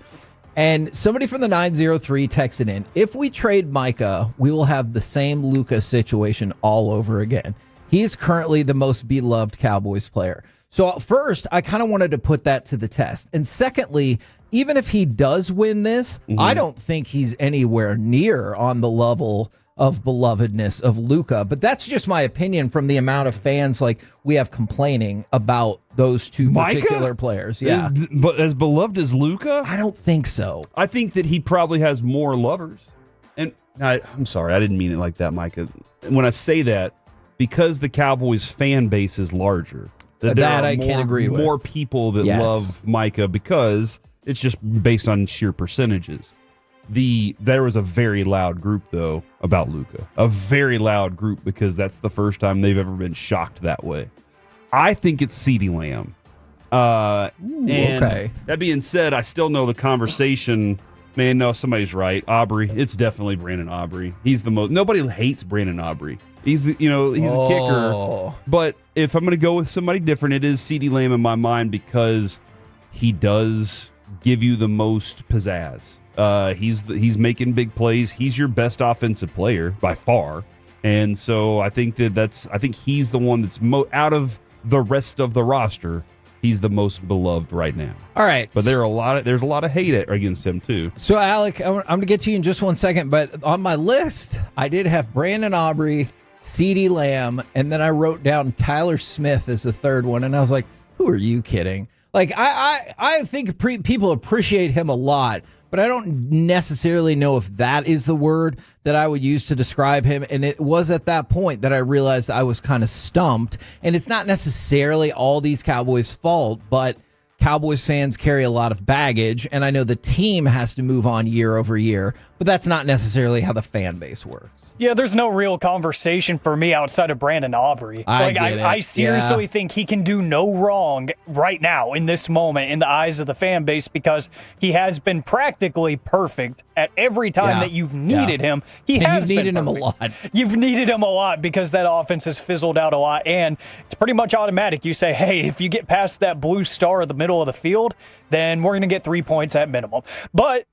And somebody from the 903 texted in, if we trade Micah, we will have the same Luka situation all over again. He is currently the most beloved Cowboys player. So first, I kind of wanted to put that to the test. And secondly, even if he does win this, I don't think he's anywhere near on the level of belovedness of Luka. But that's just my opinion from the amount of fans like we have complaining about those two particular players. Yeah. But as beloved as Luka? I don't think so. I think that he probably has more lovers. And I'm sorry, I didn't mean it like that, Micah. When I say that, because the Cowboys fan base is larger. That I can't agree with. More people that love Micah because it's just based on sheer percentages. There was a very loud group, though, about Luka. A very loud group because that's the first time they've ever been shocked that way. I think it's CeeDee Lamb. Okay. That being said, I still know the conversation. Man, no, somebody's right. Aubrey. It's definitely Brandon Aubrey. He's the most. Nobody hates Brandon Aubrey. He's a kicker. But if I'm going to go with somebody different, it is CeeDee Lamb in my mind because he does give you the most pizzazz. He's making big plays. He's your best offensive player by far. And so I think he's the one that's out of the rest of the roster, he's the most beloved right now. All right. But there's a lot of hate against him too. So Alec, I'm going to get to you in just 1 second, but on my list, I did have Brandon Aubrey, CeeDee Lamb, and then I wrote down Tyler Smith as the third one, and I was like, who are you kidding? Like, I think people appreciate him a lot, but I don't necessarily know if that is the word that I would use to describe him. And it was at that point that I realized I was kind of stumped. And it's not necessarily all these Cowboys' fault, but Cowboys fans carry a lot of baggage. And I know the team has to move on year over year, but that's not necessarily how the fan base works. Yeah, there's no real conversation for me outside of Brandon Aubrey. I seriously think he can do no wrong right now in this moment in the eyes of the fan base because he has been practically perfect at every time that you've needed him. You've needed him a lot. You've needed him a lot because that offense has fizzled out a lot, and it's pretty much automatic. You say, hey, if you get past that blue star in the middle of the field, then we're going to get 3 points at minimum. But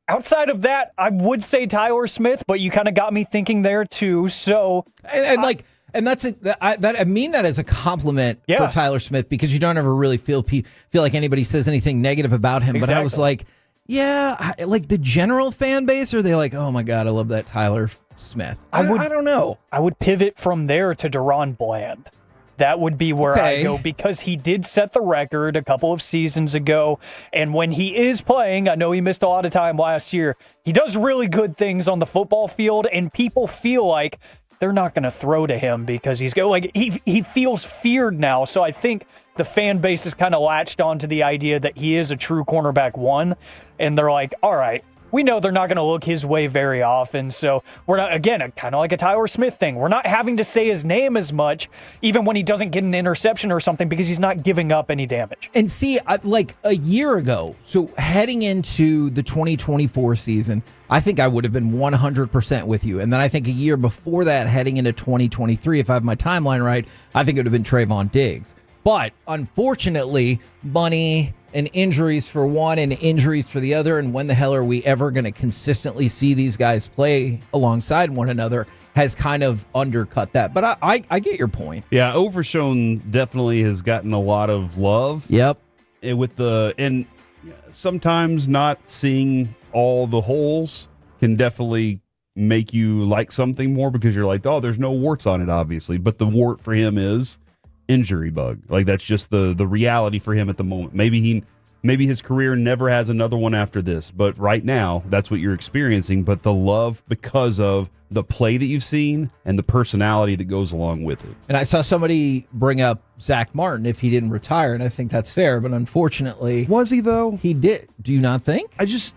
outside of that, I would say Tyler Smith, but you kind of got me thinking there too. So, I mean that as a compliment for Tyler Smith because you don't ever really feel like anybody says anything negative about him. Exactly. But I was like, yeah, like the general fan base, are they like, oh my God, I love that Tyler Smith? I don't know. I would pivot from there to Deron Bland. That would be where I go because he did set the record a couple of seasons ago. And when he is playing, I know he missed a lot of time last year. He does really good things on the football field, and people feel like they're not going to throw to him because he feels feared now. So I think the fan base is kind of latched onto the idea that he is a true cornerback one. And they're like, all right, we know they're not going to look his way very often. So we're not, again, kind of like a Tyler Smith thing. We're not having to say his name as much, even when he doesn't get an interception or something, because he's not giving up any damage. And see, like a year ago, so heading into the 2024 season, I think I would have been 100% with you. And then I think a year before that, heading into 2023, if I have my timeline right, I think it would have been Trayvon Diggs. But unfortunately, money and injuries for one and injuries for the other, and when the hell are we ever going to consistently see these guys play alongside one another, has kind of undercut that. But I get your point. Yeah, Overshown definitely has gotten a lot of love. Yep. And sometimes not seeing all the holes can definitely make you like something more because you're like, oh, there's no warts on it, obviously. But the wart for him is injury bug. Like that's just the reality for him at the moment. Maybe his career never has another one after this, but right now that's what you're experiencing. But the love because of the play that you've seen and the personality that goes along with it. And I saw somebody bring up Zach Martin if he didn't retire, and I think that's fair. But unfortunately, was he though? He did. Do you not think?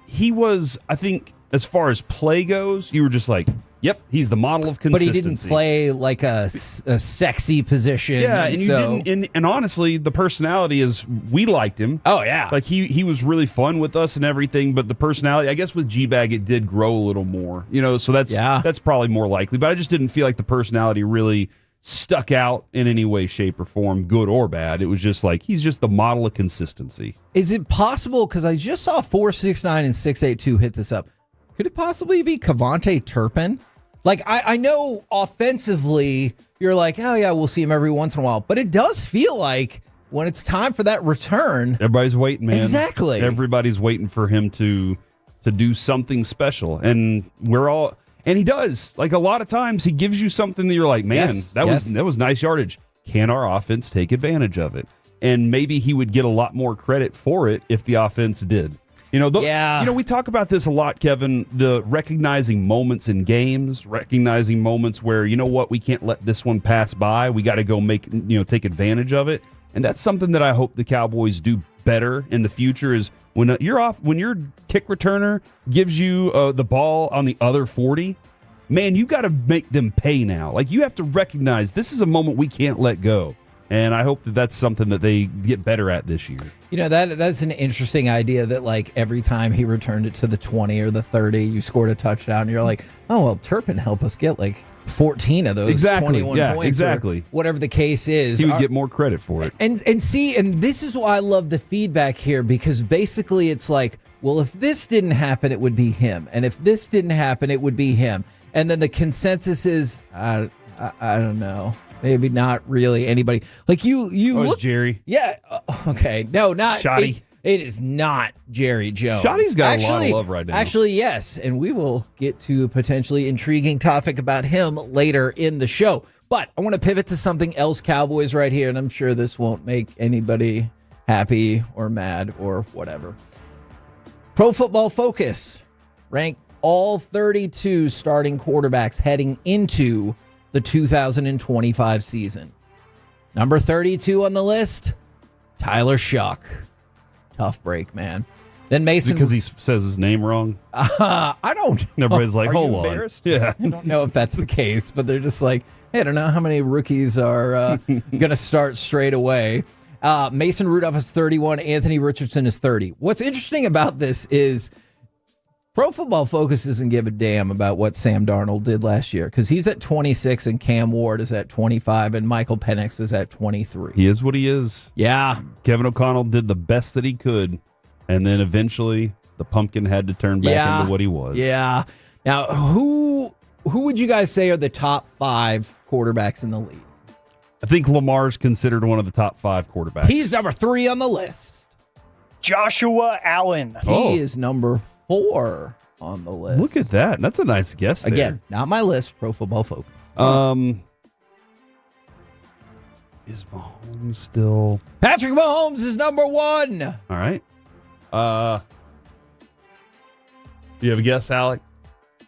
He was. I think as far as play goes, you were just like, yep, he's the model of consistency. But he didn't play like a sexy position. Yeah, and you didn't. And honestly, the personality is we liked him. Oh yeah, like he was really fun with us and everything. But the personality, I guess, with G-Bag, it did grow a little more. So that's probably more likely. But I just didn't feel like the personality really stuck out in any way, shape, or form, good or bad. It was just like he's just the model of consistency. Is it possible? Because I just saw 469 and 682 hit this up. Could it possibly be Kevontae Turpin? Like, I know offensively, you're like, oh, yeah, we'll see him every once in a while. But it does feel like when it's time for that return. Everybody's waiting, man. Exactly. Everybody's waiting for him to do something special. And and he does. Like, a lot of times he gives you something that you're like, man, that was nice yardage. Can our offense take advantage of it? And maybe he would get a lot more credit for it if the offense did. We talk about this a lot, Kevin, the recognizing moments in games, recognizing moments where, we can't let this one pass by. We got to go take advantage of it. And that's something that I hope the Cowboys do better in the future is when your kick returner gives you the ball on the other 40, man, you got to make them pay now. Like you have to recognize this is a moment we can't let go. And I hope that that's something that they get better at this year. You know, that's an interesting idea that, like, every time he returned it to the 20 or the 30, you scored a touchdown. And you're like, oh, well, Turpin helped us get, like, 14 of those 21 points. Exactly. Or whatever the case is. He would get more credit for it. And this is why I love the feedback here, because basically it's like, well, if this didn't happen, it would be him. And if this didn't happen, it would be him. And then the consensus is, I don't know. Maybe not really anybody. Like you look, Jerry. Yeah. Okay. No, not Shoddy. It is not Jerry Jones. Shoddy's got a lot of love right now. Actually, yes. And we will get to a potentially intriguing topic about him later in the show. But I want to pivot to something else, Cowboys, right here. And I'm sure this won't make anybody happy or mad or whatever. Pro Football Focus ranked all 32 starting quarterbacks heading into the 2025 season. Number 32 on the list, Tyler Shuck. Tough break, man. Then Mason. Because he says his name wrong? I don't know. Everybody's like, hold on. Yeah. I don't know if that's the case, but they're just like, hey, I don't know how many rookies are going to start straight away. Mason Rudolph is 31. Anthony Richardson is 30. What's interesting about this is Pro Football Focus doesn't give a damn about what Sam Darnold did last year, because he's at 26 and Cam Ward is at 25 and Michael Penix is at 23. He is what he is. Yeah. Kevin O'Connell did the best that he could, and then eventually the pumpkin had to turn back into what he was. Yeah. Now, who would you guys say are the top 5 quarterbacks in the league? I think Lamar's considered one of the top 5 quarterbacks. He's number 3 on the list. Joshua Allen. He is number 4 on the list. Look at that. That's a nice guess there. Again, not my list, Pro Football Focus. Is Mahomes still... Patrick Mahomes is number 1. All right. Do you have a guess, Alec?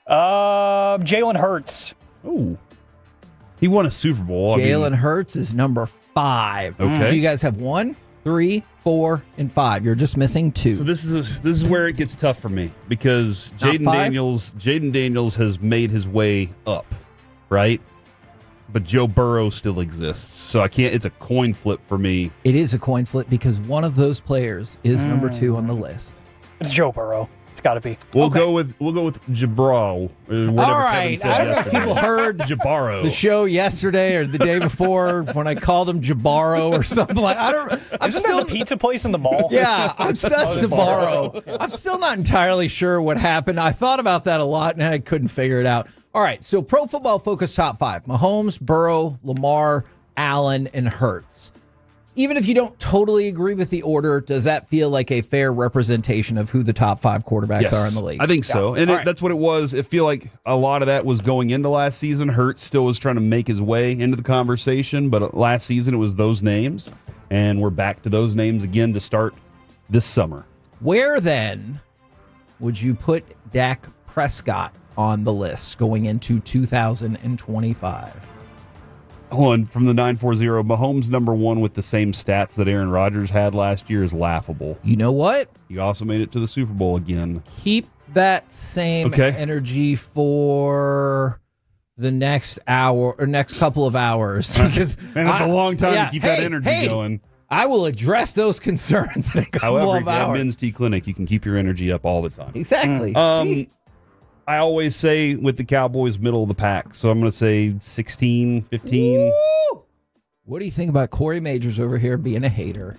Jalen Hurts. Oh. He won a Super Bowl. Jalen Hurts is number 5. Okay. So you guys have 1, 3, 4, and 5. You're just missing 2. So this is where it gets tough for me, because Jaden Daniels has made his way up, right? But Joe Burrow still exists. So I can't. It's a coin flip for me. It is a coin flip because one of those players is number 2 on the list. It's Joe Burrow. It's got to be. We'll go with Jabaro. All right. I don't know if people heard Jabaro the show yesterday or the day before when I called him Jabaro or something like. Isn't that the pizza place in the mall? Yeah, that's Jabaro. I'm still not entirely sure what happened. I thought about that a lot and I couldn't figure it out. All right. So Pro Football Focus top 5: Mahomes, Burrow, Lamar, Allen, and Hurts. Even if you don't totally agree with the order, does that feel like a fair representation of who the top 5 quarterbacks are in the league? I think so. And that's what it was. I feel like a lot of that was going into last season. Hurts still was trying to make his way into the conversation, but last season it was those names, and we're back to those names again to start this summer. Where then would you put Dak Prescott on the list going into 2025? Hold on, from the 940, Mahomes number 1 with the same stats that Aaron Rodgers had last year is laughable. You know what? He also made it to the Super Bowl again. Keep that same energy for the next hour or next couple of hours. Because man, that's a long time to keep that energy going. I will address those concerns in a couple of hours. At Men's Tea Clinic, you can keep your energy up all the time. Exactly. See? I always say with the Cowboys, middle of the pack. So I'm going to say 16, 15. Woo! What do you think about Corey Majors over here being a hater?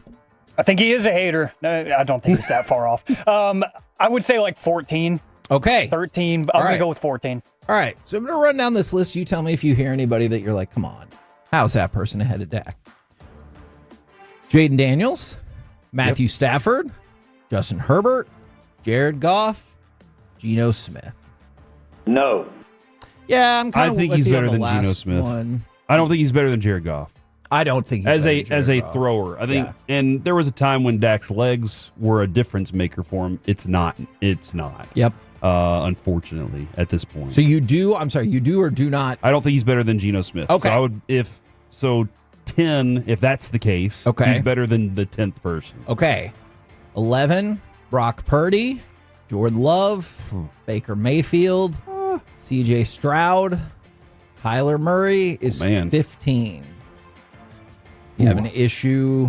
I think he is a hater. No, I don't think he's that far off. I would say like 14. Okay. 13. I'm going to go with 14. All right. So I'm going to run down this list. You tell me if you hear anybody that you're like, come on. How's that person ahead of Dak? Jaden Daniels, Matthew Stafford, Justin Herbert, Jared Goff, Geno Smith. No. Yeah, I'm kind of. I think he's better than Geno Smith. I don't think he's better than Jared Goff. I don't think he's as a thrower. I think, and there was a time when Dak's legs were a difference maker for him. It's not. Yep. Unfortunately, at this point. So you do. I'm sorry. You do or do not. I don't think he's better than Geno Smith. Okay. So I would 10. If that's the case. Okay. He's better than the 10th person. Okay. 11. Brock Purdy, Jordan Love, Baker Mayfield. C.J. Stroud, Kyler Murray is 15. You have an issue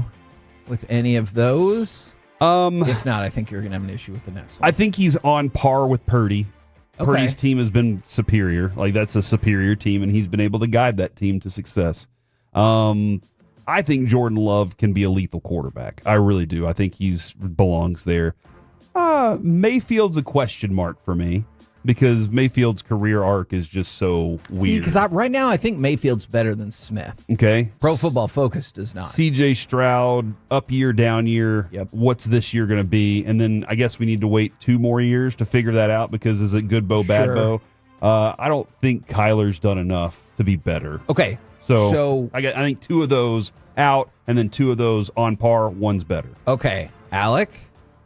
with any of those? If not, I think you're going to have an issue with the next one. I think he's on par with Purdy. Okay. Purdy's team has been superior. Like, that's a superior team, and he's been able to guide that team to success. I think Jordan Love can be a lethal quarterback. I really do. I think he's belongs there. Mayfield's a question mark for me because Mayfield's career arc is just so weird. See, because right now I think Mayfield's better than Smith. Okay. Pro Football Focus does not. CJ Stroud, up year, down year. Yep. What's this year going to be? And then I guess we need to wait 2 more years to figure that out because is it good Bo, bad Sure. Bo? I don't think Kyler's done enough to be better. Okay. So I think 2 of those out and then 2 of those on par. One's better. Okay. Alec,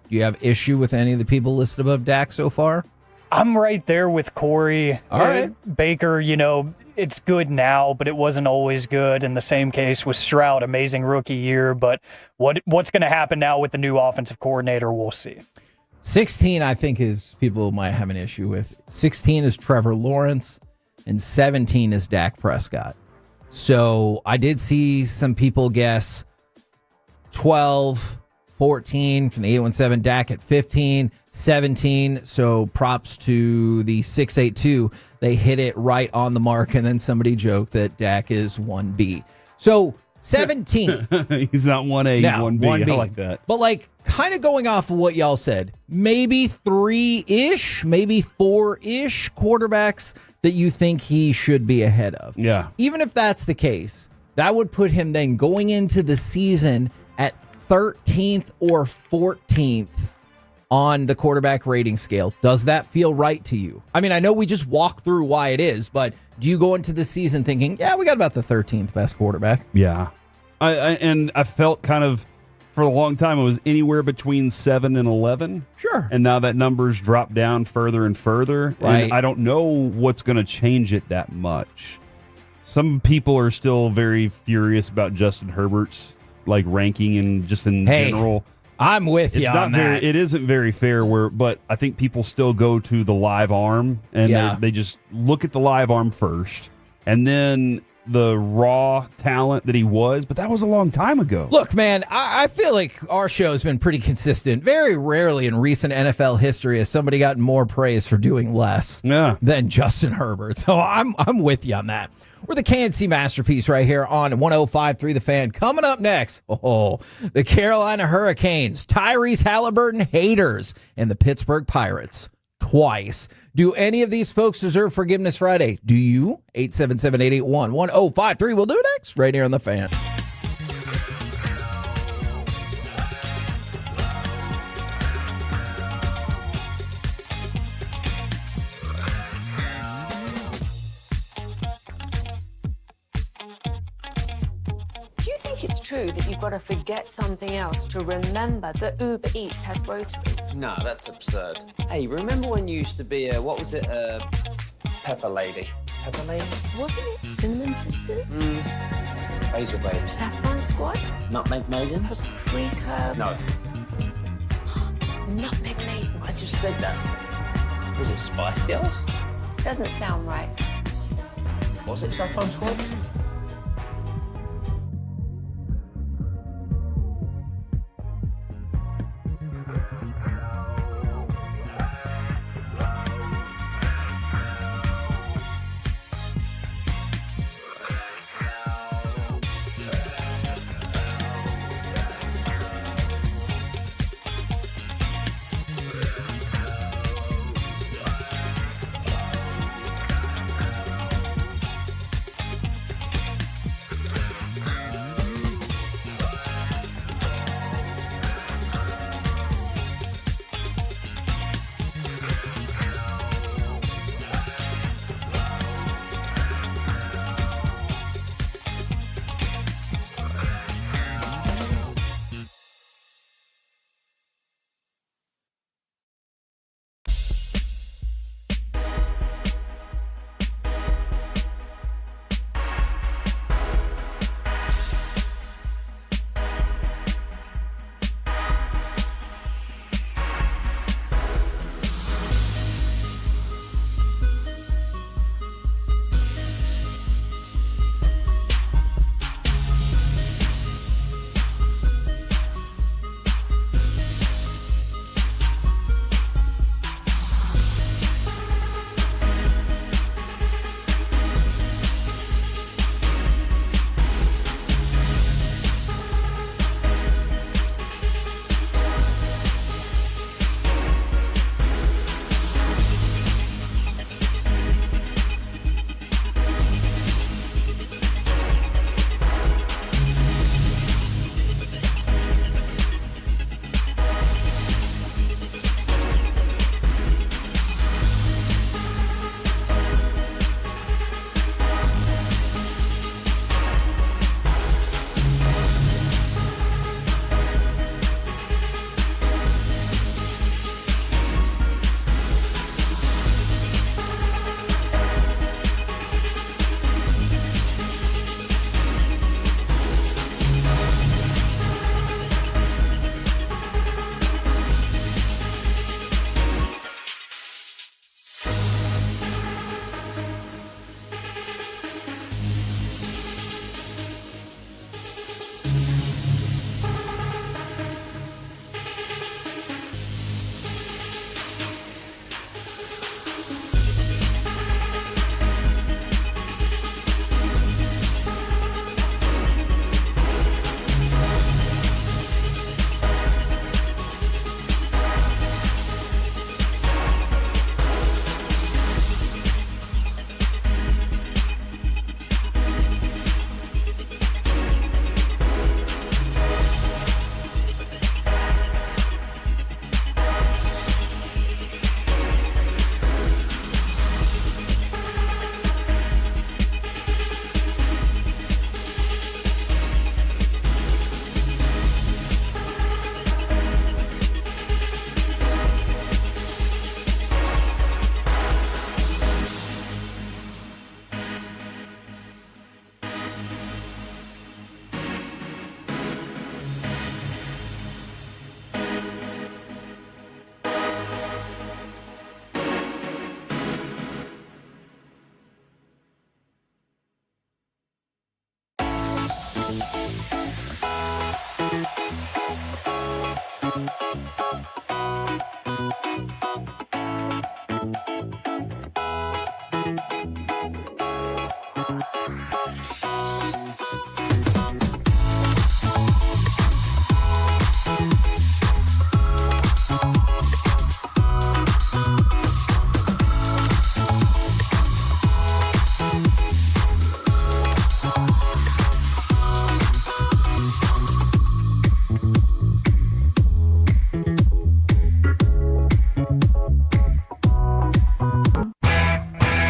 do you have issue with any of the people listed above Dak so far? I'm right there with Corey. All right. Baker, it's good now, but it wasn't always good. In the same case with Stroud, amazing rookie year. But what's going to happen now with the new offensive coordinator, we'll see. 16, I think, is people might have an issue with. 16 is Trevor Lawrence, and 17 is Dak Prescott. So I did see some people guess 12, 14 from the 817, Dak at 15, 17. So props to the 682. They hit it right on the mark, and then somebody joked that Dak is 1B. So 17. He's not 1A, he's Now, 1B. I like that. But kind of going off of what y'all said, maybe 3-ish, maybe 4-ish quarterbacks that you think he should be ahead of. Yeah. Even if that's the case, that would put him then going into the season at 13th or 14th on the quarterback rating scale. Does that feel right to you? I mean, I know we just walked through why it is, but do you go into the season thinking, yeah, we got about the 13th best quarterback? Yeah. I felt kind of, for a long time, it was anywhere between 7 and 11. Sure. And now that number's dropped down further and further. Right. And I don't know what's going to change it that much. Some people are still very furious about Justin Herbert's ranking and just in general. I'm with you on that. It isn't very fair, but I think people still go to the live arm and they just look at the live arm first, and then the raw talent that he was. But that was a long time ago. Look, man, I feel like our show has been pretty consistent. Very rarely in recent NFL history has somebody gotten more praise for doing less than Justin Herbert. So I'm with you on that. We're the KNC Masterpiece right here on 105.3 The Fan. Coming up next, the Carolina Hurricanes, Tyrese Halliburton haters, and the Pittsburgh Pirates twice. Do any of these folks deserve Forgiveness Friday? Do you? 877-881-1053. We'll do it next right here on The Fan. It's true that you've got to forget something else to remember that Uber Eats has groceries. No, that's absurd. Hey, remember when you used to be a pepper lady? Pepper lady? Wasn't it Cinnamon Sisters? Basil Babes. Saffron Squad? Nutmeg Maidens? Paprika? No. Nutmeg Maidens. I just said that. Was it Spice Girls? Doesn't sound right. Was it Saffron Squad?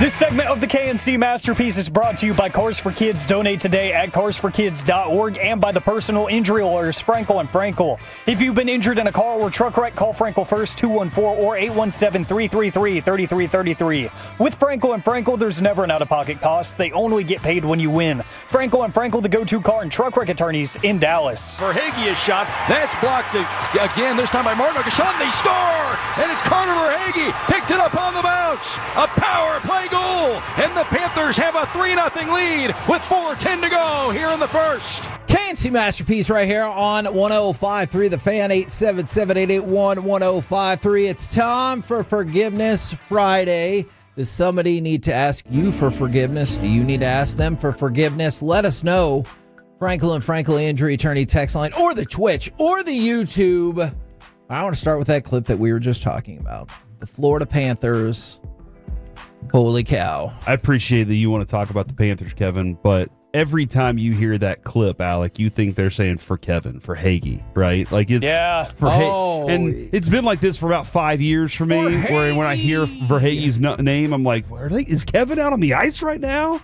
This segment of the KNC Masterpiece is brought to you by Cars for Kids. Donate today at carsforkids.org and by the personal injury lawyers, Frankel and Frankel. If you've been injured in a car or truck wreck, call Frankel first, 214 or 817-333-3333. With Frankel and Frankel, there's never an out-of-pocket cost. They only get paid when you win. Frankel and Frankel, the go-to car and truck wreck attorneys in Dallas. Verhage is shot. That's blocked again, this time by Martin Gasson. They score! And it's Carter Verhage. Picked it up on the bounce. A power play goal. And the Panthers have a 3-0 lead with 4:10 to go here in the first. KNC Masterpiece right here on 105.3 The Fan, 877-881-1053. It's time for Forgiveness Friday. Does somebody need to ask you for forgiveness? Do you need to ask them for forgiveness? Let us know. Frankel and Frankel Injury Attorney text line or the Twitch or the YouTube. I want to start with that clip that we were just talking about. The Florida Panthers. Holy cow. I appreciate that you want to talk about the Panthers, Kevin, but every time you hear that clip, Alec, you think they're saying for Kevin, for Hagee, right? Like it's for and it's been like this for about 5 years for me, where when I hear Verhage's name, I'm like, is Kevin out on the ice right now?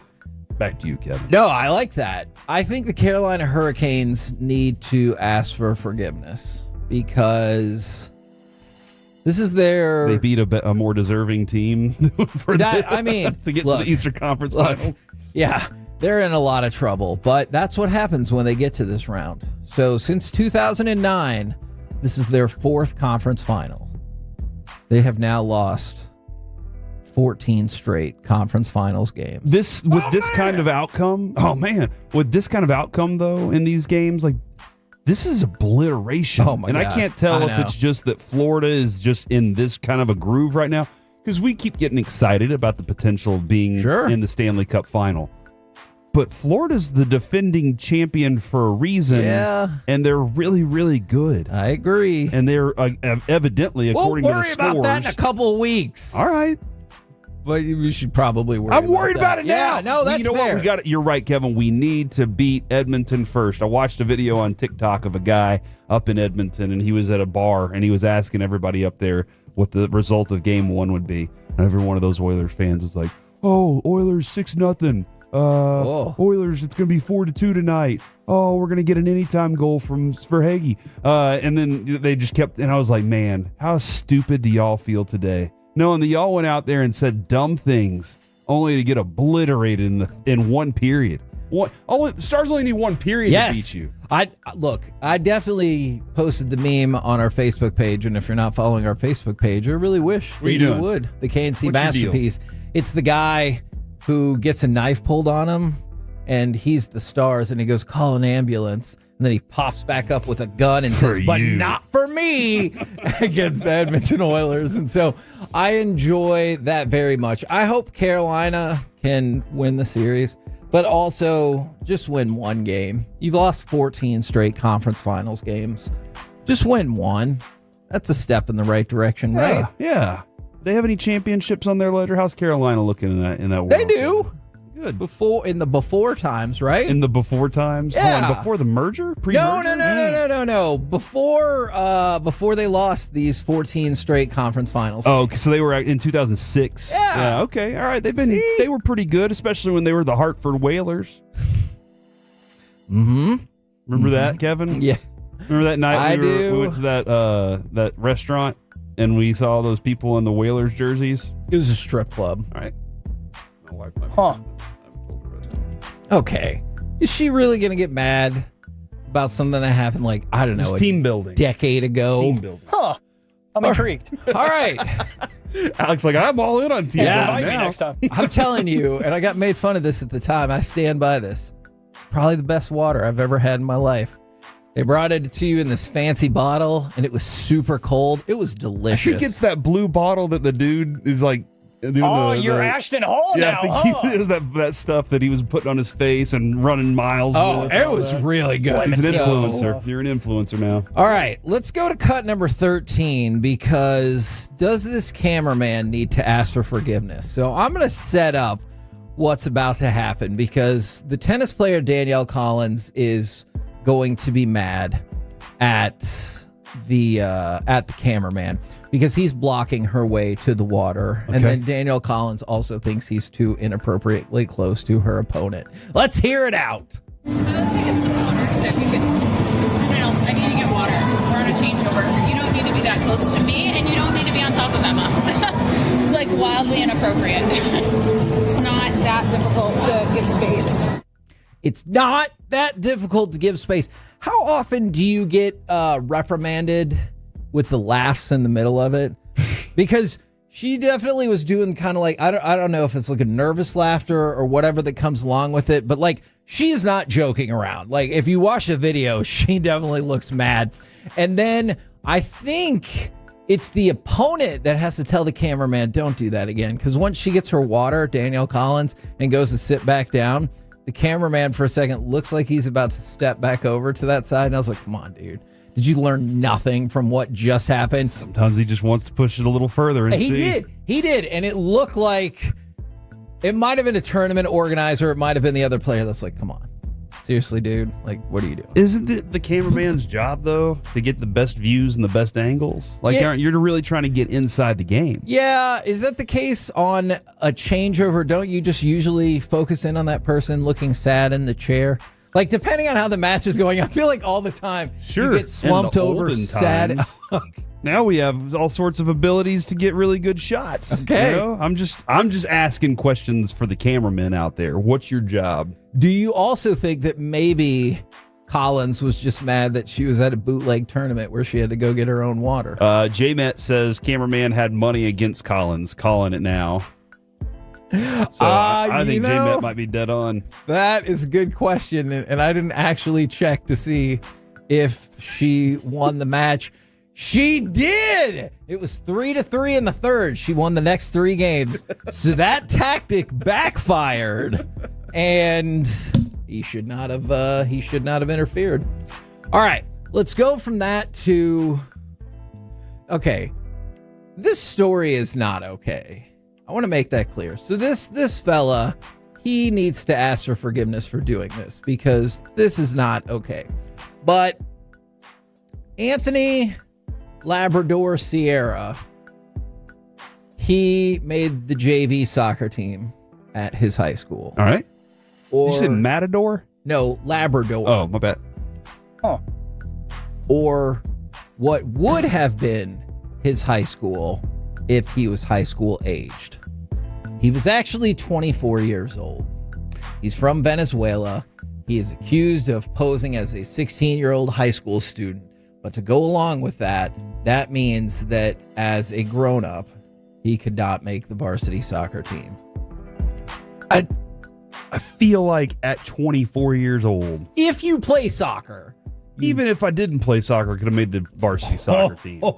Back to you, Kevin. No, I like that. I think the Carolina Hurricanes need to ask for forgiveness because this is they beat a more deserving team for that. I mean, to get to the Eastern Conference Finals. Yeah, they're in a lot of trouble, but that's what happens when they get to this round. So since 2009, this is their fourth conference final. They have now lost 14 straight conference finals games. With this kind of outcome though in these games, like this is obliteration. Oh my God. God. I can't tell if it's just that Florida is just in this kind of a groove right now, because we keep getting excited about the potential of being in the Stanley Cup final. But Florida's the defending champion for a reason, and they're really, really good. I agree. And they're evidently, according to the scores... We'll worry about that in a couple of weeks. All right. But we should probably worry I'm worried about it now. Yeah, no, that's fair. What? You're right, Kevin. We need to beat Edmonton first. I watched a video on TikTok of a guy up in Edmonton, and he was at a bar, and he was asking everybody up there what the result of Game 1 would be. And every one of those Oilers fans was like, "Oh, Oilers 6-0. Oilers, it's going to be 4-2 tonight. Oh, we're going to get an anytime goal from Verhage." And then they just kept, and I was like, man, how stupid do y'all feel today? Knowing that y'all went out there and said dumb things only to get obliterated in one period. The Stars only need one period to beat you. I definitely posted the meme on our Facebook page, and if you're not following our Facebook page, I really wish that you would. The KNC Masterpiece. It's the guy who gets a knife pulled on him, and he's the Stars, and he goes, "Call an ambulance." And then he pops back up with a gun and says, "But not for me," against the Edmonton Oilers. And so I enjoy that very much. I hope Carolina can win the series, but also just win one game. You've lost 14 straight conference finals games. Just win one. That's a step in the right direction, right? Yeah. They have any championships on their ledger? How's Carolina looking in that world? They do. Good. In the before times, right? In the before times? Yeah. Before the merger? Pre-merger? No. Before they lost these 14 straight conference finals. Oh, so they were in 2006. Yeah. Okay. All right. They were pretty good, especially when they were the Hartford Whalers. Mm-hmm. Remember that, Kevin? Yeah. Remember that night we went to that restaurant and we saw all those people in the Whalers jerseys? It was a strip club. All right. My wife Okay. Is she really going to get mad about something that happened team building. Decade ago? Team building. Huh. I'm intrigued. All right. Alex I'm all in on team building Invite me now. next time. I'm telling you, and I got made fun of this at the time. I stand by this. Probably the best water I've ever had in my life. They brought it to you in this fancy bottle, and it was super cold. It was delicious. I think it's that blue bottle that the dude is like... you're Ashton Hall now, it was that stuff that he was putting on his face and running miles with. It was really good. He's an influencer. You're an influencer now. All right, let's go to cut number 13, because does this cameraman need to ask for forgiveness? So I'm going to set up what's about to happen, because the tennis player Danielle Collins is going to be mad at the cameraman because he's blocking her way to the water. Okay. And then Danielle Collins also thinks he's too inappropriately close to her opponent. Let's hear it out. I need to get water. We're on a changeover. You don't need to be that close to me, and you don't need to be on top of Emma. It's like wildly inappropriate. It's not that difficult to give space. It's not that difficult to give space. How often do you get reprimanded with the laughs in the middle of it? Because she definitely was doing kind of like, I don't know if it's like a nervous laughter or whatever that comes along with it, but like she is not joking around. Like if you watch the video, she definitely looks mad. And then I think it's the opponent that has to tell the cameraman, don't do that again. Because once she gets her water, Danielle Collins, and goes to sit back down, the cameraman for a second looks like he's about to step back over to that side. And I was like, come on, dude. Did you learn nothing from what just happened? Sometimes he just wants to push it a little further. And He did. And it looked like it might have been a tournament organizer. It might have been the other player that's like, come on. Seriously, dude. Like, what are you doing? Isn't it the cameraman's job, though, to get the best views and the best angles? Like, aren't you really trying to get inside the game? Yeah. Is that the case on a changeover? Don't you just usually focus in on that person looking sad in the chair? Like, depending on how the match is going, I feel like all the time you get slumped over sad. Now we have all sorts of abilities to get really good shots. Okay. You know? I'm just asking questions for the cameramen out there. What's your job? Do you also think that maybe Collins was just mad that she was at a bootleg tournament where she had to go get her own water? J-Met says cameraman had money against Collins. Calling it now. So I think J-Met might be dead on. That is a good question, and I didn't actually check to see if she won the match. She did! It was 3-3 in the third. She won the next 3 games. So that tactic backfired, and he should not have interfered. All right, let's go from that to okay. This story is not okay. I want to make that clear. So this fella, he needs to ask for forgiveness for doing this because this is not okay. But Anthony Labrador Sierra, he made the JV soccer team at his high school. All right. Did you say Matador? No, Labrador. Oh, my bad. Oh. Or what would have been his high school if he was high school aged. He was actually 24 years old. He's from Venezuela. He is accused of posing as a 16-year-old high school student. But to go along with that, that means that as a grown-up, he could not make the varsity soccer team. I feel like at 24 years old, if you play soccer, even if I didn't play soccer, I could have made the varsity soccer team. I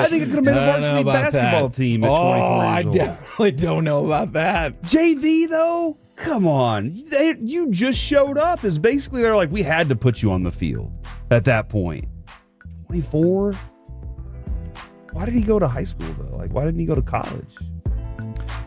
think I could have made the varsity basketball team at 24 years old. I definitely don't know about that. JV, though? Come on. You just showed up. Is basically they're like, we had to put you on the field at that point. 24? Why did he go to high school, though? Like, why didn't he go to college?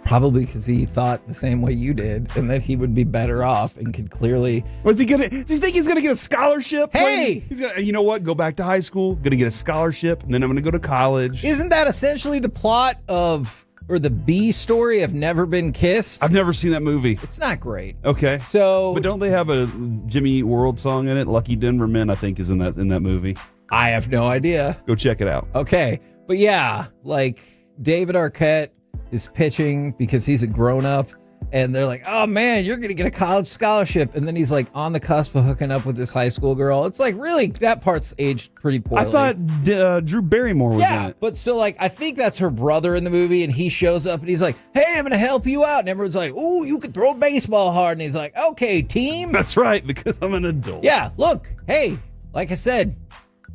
Probably because he thought the same way you did and that he would be better off and could clearly... Do you think he's going to get a scholarship? Hey! He's gonna, you know what? Go back to high school, going to get a scholarship, and then I'm going to go to college. Isn't that essentially the plot of, or the B story of Never Been Kissed? I've never seen that movie. It's not great. Okay. But don't they have a Jimmy Eat World song in it? Lucky Denver Men, I think, is in that movie. I have no idea. Go check it out. Okay. But yeah, like David Arquette is pitching because he's a grown-up, and they're like, oh man, you're going to get a college scholarship. And then he's like on the cusp of hooking up with this high school girl. It's like, really, that part's aged pretty poorly. I thought Drew Barrymore was in it. But so like, I think that's her brother in the movie, and he shows up and he's like, hey, I'm going to help you out. And everyone's like, ooh, you can throw a baseball hard. And he's like, okay, team. That's right, because I'm an adult. Yeah, look, hey, like I said,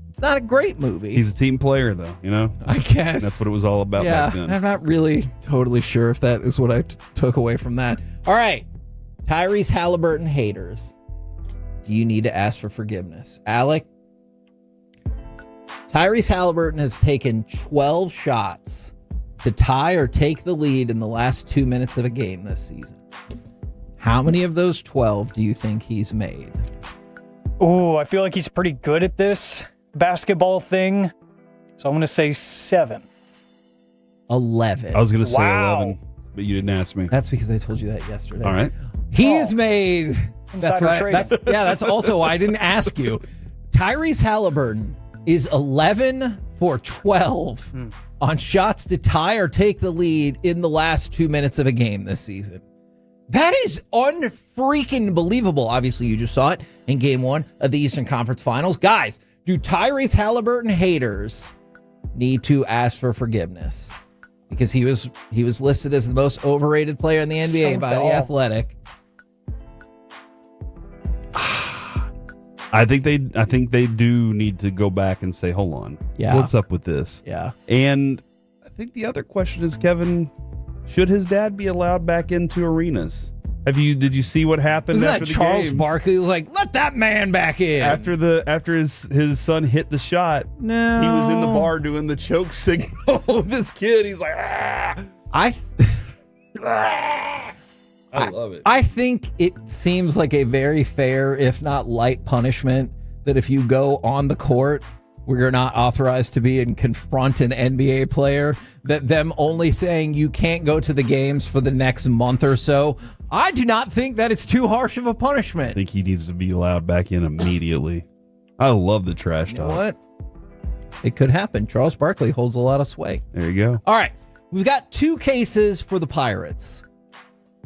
it's not a great movie. He's a team player, though, you know? I guess. That's what it was all about back then. I'm not really totally sure if that is what I took away from that. All right. Tyrese Halliburton haters. Do you need to ask for forgiveness? Alec? Tyrese Halliburton has taken 12 shots to tie or take the lead in the last 2 minutes of a game this season. How many of those 12 do you think he's made? Oh, I feel like he's pretty good at this. basketball thing, so I'm going to say 7. 11. I was going to say 11, but you didn't ask me. That's because I told you that yesterday. All right. He's made. That's Insider right. trading. That's also why I didn't ask you. Tyrese Halliburton is 11 for 12 on shots to tie or take the lead in the last 2 minutes of a game this season. That is unfreaking believable. Obviously, you just saw it in Game 1 of the Eastern Conference Finals. Guys, do Tyrese Halliburton haters need to ask for forgiveness? Because he was listed as the most overrated player in the NBA by The Athletic. I think they do need to go back and say, hold on. Yeah. What's up with this? Yeah. And I think the other question is, Kevin, should his dad be allowed back into arenas? Did you see what happened Wasn't after that the Charles game? Barkley was like, let that man back in? After his son hit the shot, no, he was in the bar doing the choke signal with this kid. He's like, ah. I love it. I think it seems like a very fair, if not light punishment, that if you go on the court where you're not authorized to be and confront an NBA player, that them only saying you can't go to the games for the next month or so, I do not think that it's too harsh of a punishment. I think he needs to be allowed back in immediately. I love the trash talk. You know what? It could happen. Charles Barkley holds a lot of sway. There you go. All right. We've got 2 cases for the Pirates.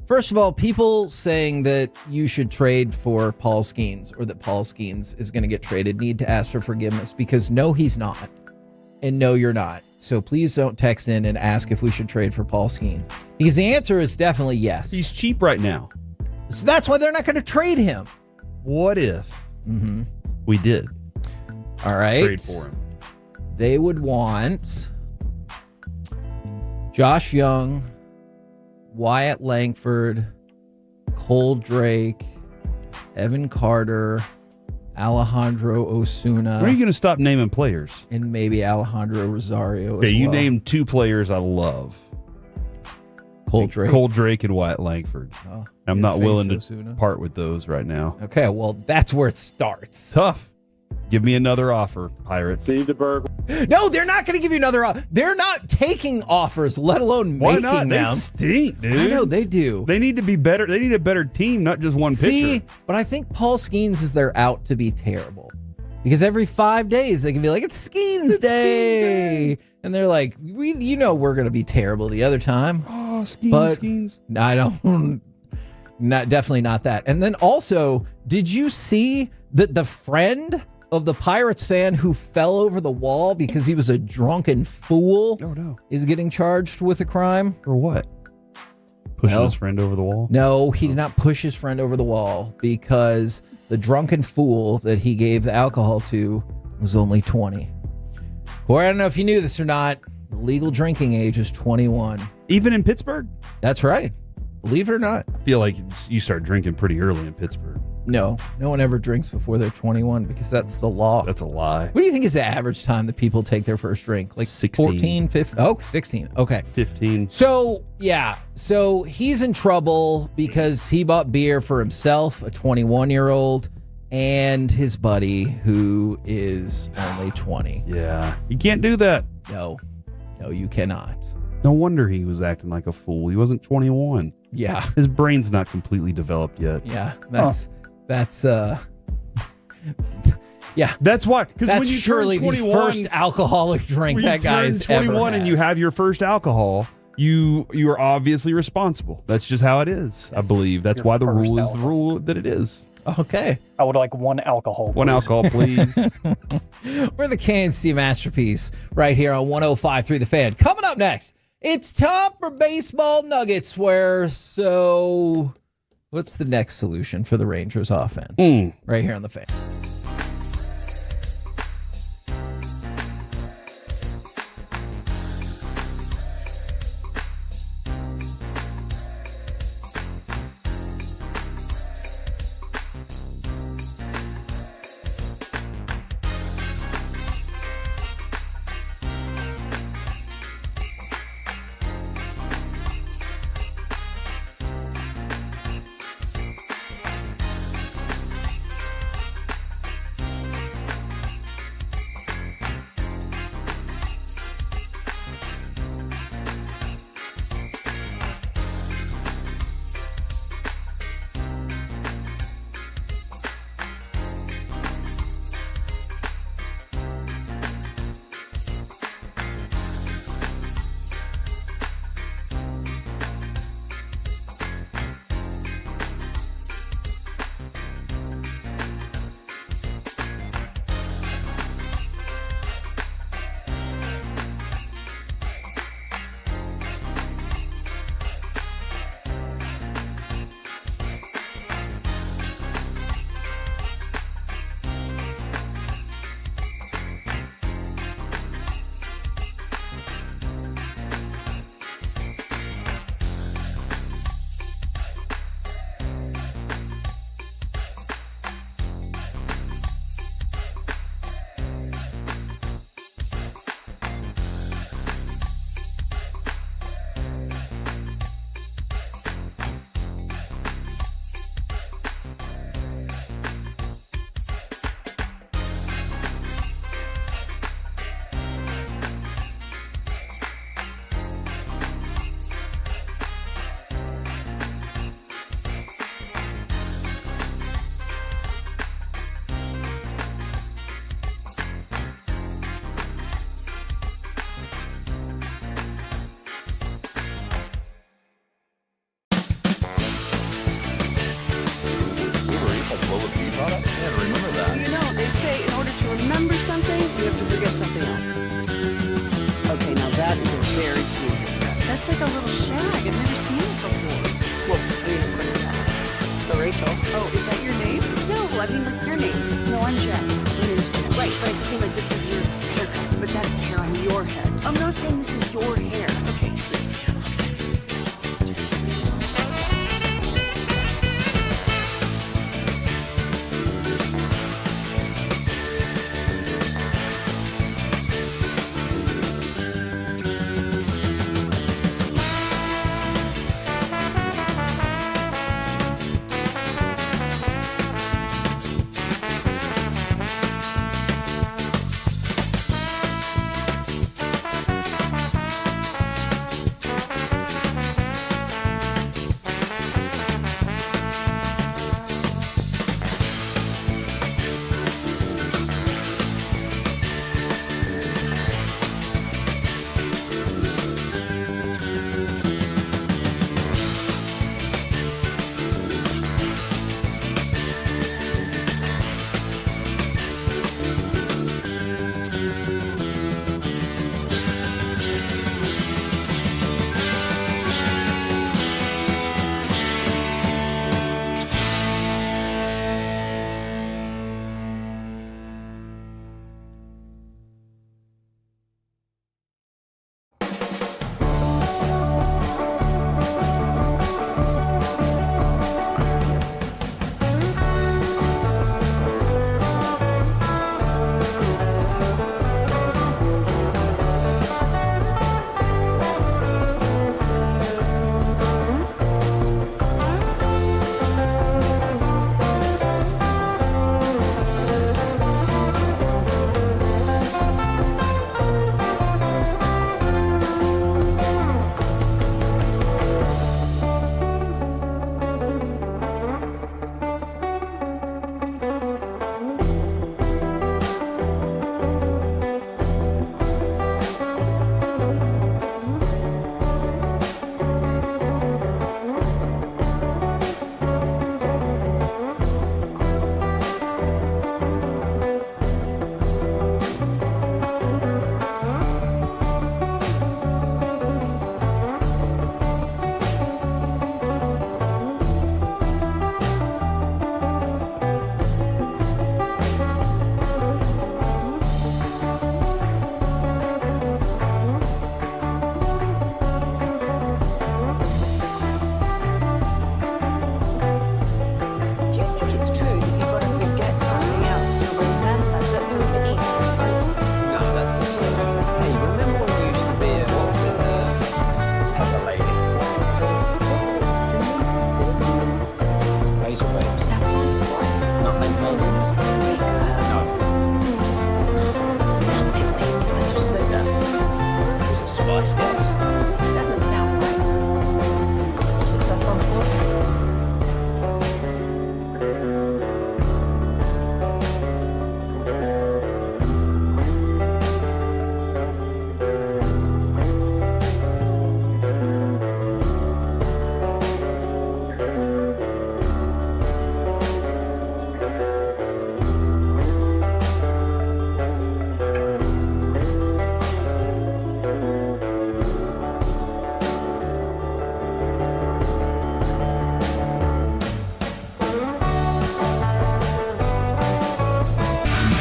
First of all, people saying that you should trade for Paul Skeens or that Paul Skeens is going to get traded need to ask for forgiveness because no, he's not. And no, you're not. So please don't text in and ask if we should trade for Paul Skeens because the answer is definitely yes. He's cheap right now. So that's why they're not going to trade him. What if we did? All right. Trade for him. They would want Josh Young, Wyatt Langford, Cole Drake, Evan Carter, Alejandro Osuna. When are you going to stop naming players? And maybe Alejandro Rosario as you well. named 2 players I love. Cole Drake and Wyatt Langford. Oh, I'm not willing to Osuna. part with those right now. Okay, well, that's where it starts. Tough. Give me another offer, Pirates. Steve DeBerg. No, they're not going to give you another offer. They're not taking offers, let alone Why making not? them. They stink, dude. I know, they do. They need to be better. They need a better team, not just one See, pitcher. but I think Paul Skeens is their out to be terrible. Because every 5 days they can be like, it's Skeens Day. And they're like, we're going to be terrible the other time. Oh, Skeens. I don't. Definitely not that. And then also, did you see that the friend of the Pirates fan who fell over the wall because he was a drunken fool is getting charged with a crime? For what? Pushing his friend over the wall? No, he did not push his friend over the wall because the drunken fool that he gave the alcohol to was only 20. Or I don't know if you knew this or not, the legal drinking age is 21. Even in Pittsburgh? That's right. Believe it or not. I feel like you start drinking pretty early in Pittsburgh. No one ever drinks before they're 21 because that's the law. That's a lie. What do you think is the average time that people take their first drink? Like 16. 14, 15? Oh, 16. Okay. 15. So, yeah. So he's in trouble because he bought beer for himself, a 21-year-old, and his buddy who is only 20. Yeah. You can't do that. No, you cannot. No wonder he was acting like a fool. He wasn't 21. Yeah. His brain's not completely developed yet. Yeah. Yeah. That's why. Because when you surely turn 21, the first alcoholic drink that guy's ever 21 had. and you have your first alcohol, you are obviously responsible. That's just how it is. I believe that's why the rule is the rule that it is. Okay. I would like 1 alcohol. One alcohol, please. We're the KNC Masterpiece right here on 105.3 The Fan. Coming up next, it's time for Baseball Nuggets. What's the next solution for the Rangers offense? Right here on The Fan. me like this is your haircut, but that's hair on your head. I'm not saying this is your hair. Okay.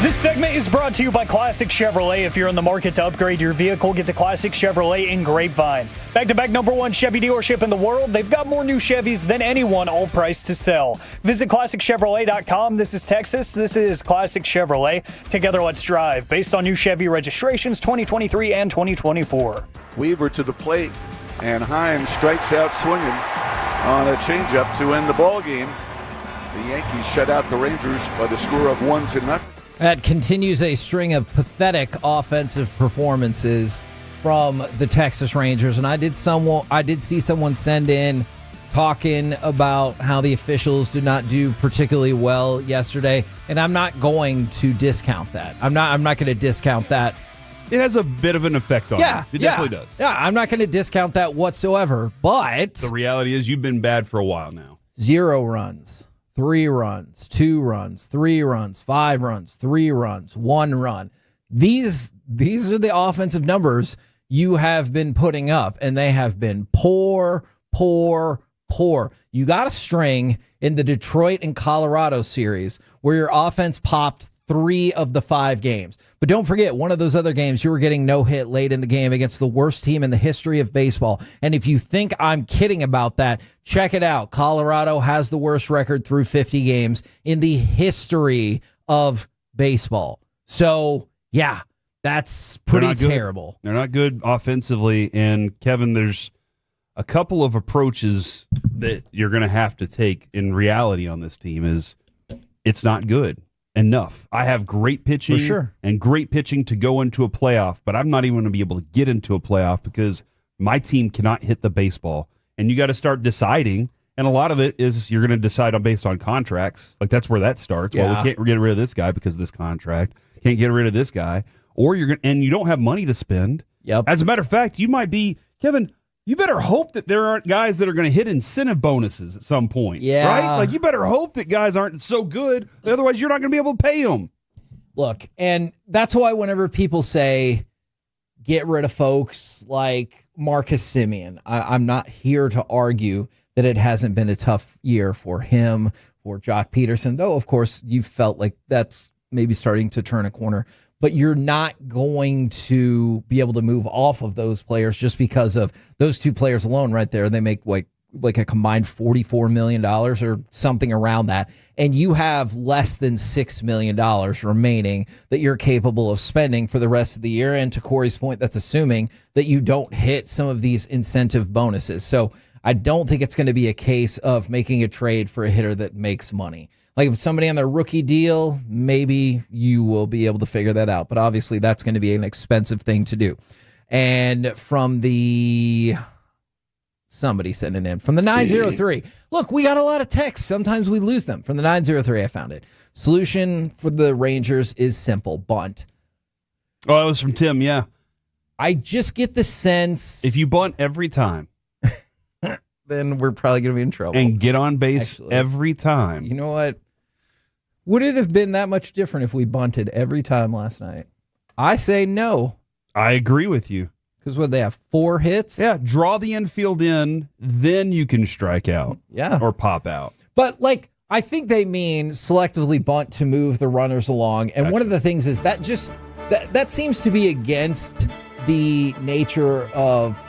This segment is brought to you by Classic Chevrolet. If you're in the market to upgrade your vehicle, get to Classic Chevrolet in Grapevine. Back-to-back #1 Chevy dealership in the world. They've got more new Chevys than anyone, all priced to sell. Visit ClassicChevrolet.com. This is Texas. This is Classic Chevrolet. Together, let's drive. Based on new Chevy registrations 2023 and 2024. Weaver to the plate, and Himes strikes out swinging on a changeup to end the ball game. The Yankees shut out the Rangers by the score of 1-0. That continues a string of pathetic offensive performances from the Texas Rangers. And I did see someone send in talking about how the officials did not do particularly well yesterday. And I'm not going to discount that. I'm not going to discount that. It has a bit of an effect on you. It definitely does. Yeah, I'm not going to discount that whatsoever. But the reality is you've been bad for a while now. 0 runs. 3 runs, 2 runs, 3 runs, 5 runs, 3 runs, 1 run. These are the offensive numbers you have been putting up, and they have been poor. You got a string in the Detroit and Colorado series where your offense popped 3 of the 5 games. But don't forget, one of those other games, you were getting no hit late in the game against the worst team in the history of baseball. And if you think I'm kidding about that, check it out. Colorado has the worst record through 50 games in the history of baseball. So, yeah, that's pretty terrible. They're not good offensively. And, Kevin, there's a couple of approaches that you're going to have to take in reality on this team is it's not good enough. I have great pitching and great pitching to go into a playoff, but I'm not even going to be able to get into a playoff because my team cannot hit the baseball. And you got to start deciding, and a lot of it is you're going to decide based on contracts. Like that's where that starts. Yeah. Well, we can't get rid of this guy because of this contract. Can't get rid of this guy. Or and you don't have money to spend. Yep. As a matter of fact, you might be, Kevin, you better hope that there aren't guys that are going to hit incentive bonuses at some point. Yeah. Right? Like, you better hope that guys aren't so good. Otherwise, you're not going to be able to pay them. Look, and that's why whenever people say get rid of folks like Marcus Semien, I'm not here to argue that it hasn't been a tough year for him, for Jock Peterson, though, of course, you felt like that's maybe starting to turn a corner. But you're not going to be able to move off of those players just because of those 2 players alone right there. They make like a combined $44 million or something around that. And you have less than $6 million remaining that you're capable of spending for the rest of the year. And to Corey's point, that's assuming that you don't hit some of these incentive bonuses. So I don't think it's going to be a case of making a trade for a hitter that makes money. Like if somebody on their rookie deal, maybe you will be able to figure that out. But obviously that's going to be an expensive thing to do. And from somebody sending in from the 903. Look, we got a lot of texts. Sometimes we lose them. From the 903, I found it. Solution for the Rangers is simple. Bunt. Oh, that was from Tim, yeah. I just get the sense. If you bunt every time. Then we're probably going to be in trouble. And get on base every time. You know what? Would it have been that much different if we bunted every time last night? I say no. I agree with you. Because what, they have 4 hits? Yeah, draw the infield in, then you can strike out. Yeah. Or pop out. But, like, I think they mean selectively bunt to move the runners along. And one of the things is that that seems to be against the nature of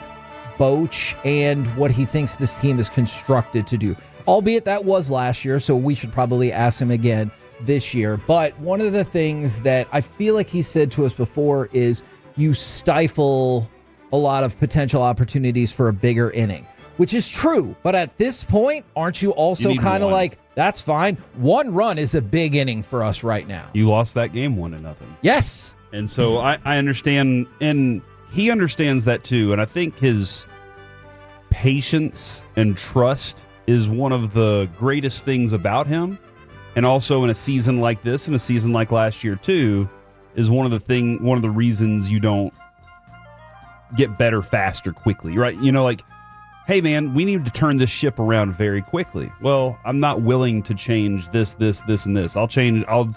Boch and what he thinks this team is constructed to do. Albeit that was last year, so we should probably ask him again this year. But one of the things that I feel like he said to us before is you stifle a lot of potential opportunities for a bigger inning, which is true. But at this point, aren't you also kind of like, that's fine. 1 run is a big inning for us right now. You lost that game 1-0. Yes. And so I understand, and he understands that too. And I think his patience and trust is one of the greatest things about him. And also in a season like this, and a season like last year too, is one of the reasons you don't get better faster quickly, right? You know, like, hey man, we need to turn this ship around very quickly. Well, I'm not willing to change this, and this. I'll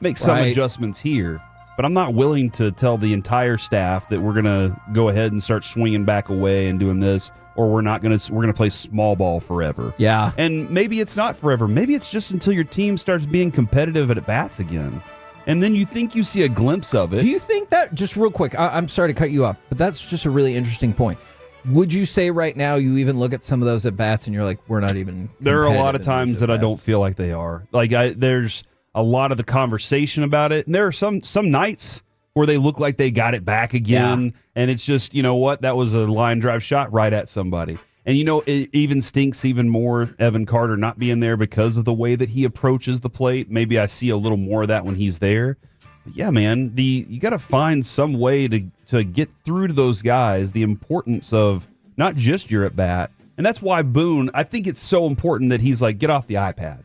make some adjustments here, but I'm not willing to tell the entire staff that we're going to go ahead and start swinging back away and doing this, or we're going to play small ball forever. Yeah. And maybe it's not forever. Maybe it's just until your team starts being competitive at bats again. And then you think you see a glimpse of it. Do you think that, just real quick, I'm sorry to cut you off, but that's just a really interesting point. Would you say right now you even look at some of those at bats and you're like, we're not even There are a lot of times that I don't feel like they are. Like there's a lot of the conversation about it. And there are some nights where they look like they got it back again. Yeah. And it's just, you know what? That was a line drive shot right at somebody. And, you know, it even stinks even more, Evan Carter not being there because of the way that he approaches the plate. Maybe I see a little more of that when he's there. But yeah, man, you got to find some way to get through to those guys the importance of not just your at-bat. And that's why Boone, I think it's so important that he's like, get off the iPad.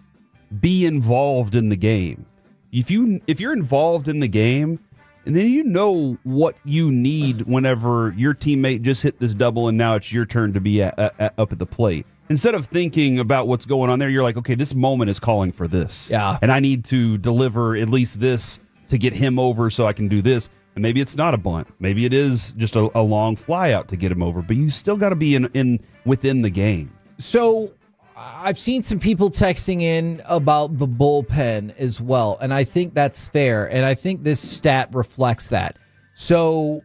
Be involved in the game. If you're involved in the game, and then you know what you need whenever your teammate just hit this double and now it's your turn to be up at the plate. Instead of thinking about what's going on there, you're like, okay, this moment is calling for this. Yeah. And I need to deliver at least this to get him over so I can do this. And maybe it's not a bunt. Maybe it is just a long fly out to get him over. But you still got to be within the game. So I've seen some people texting in about the bullpen as well, and I think that's fair, and I think this stat reflects that. So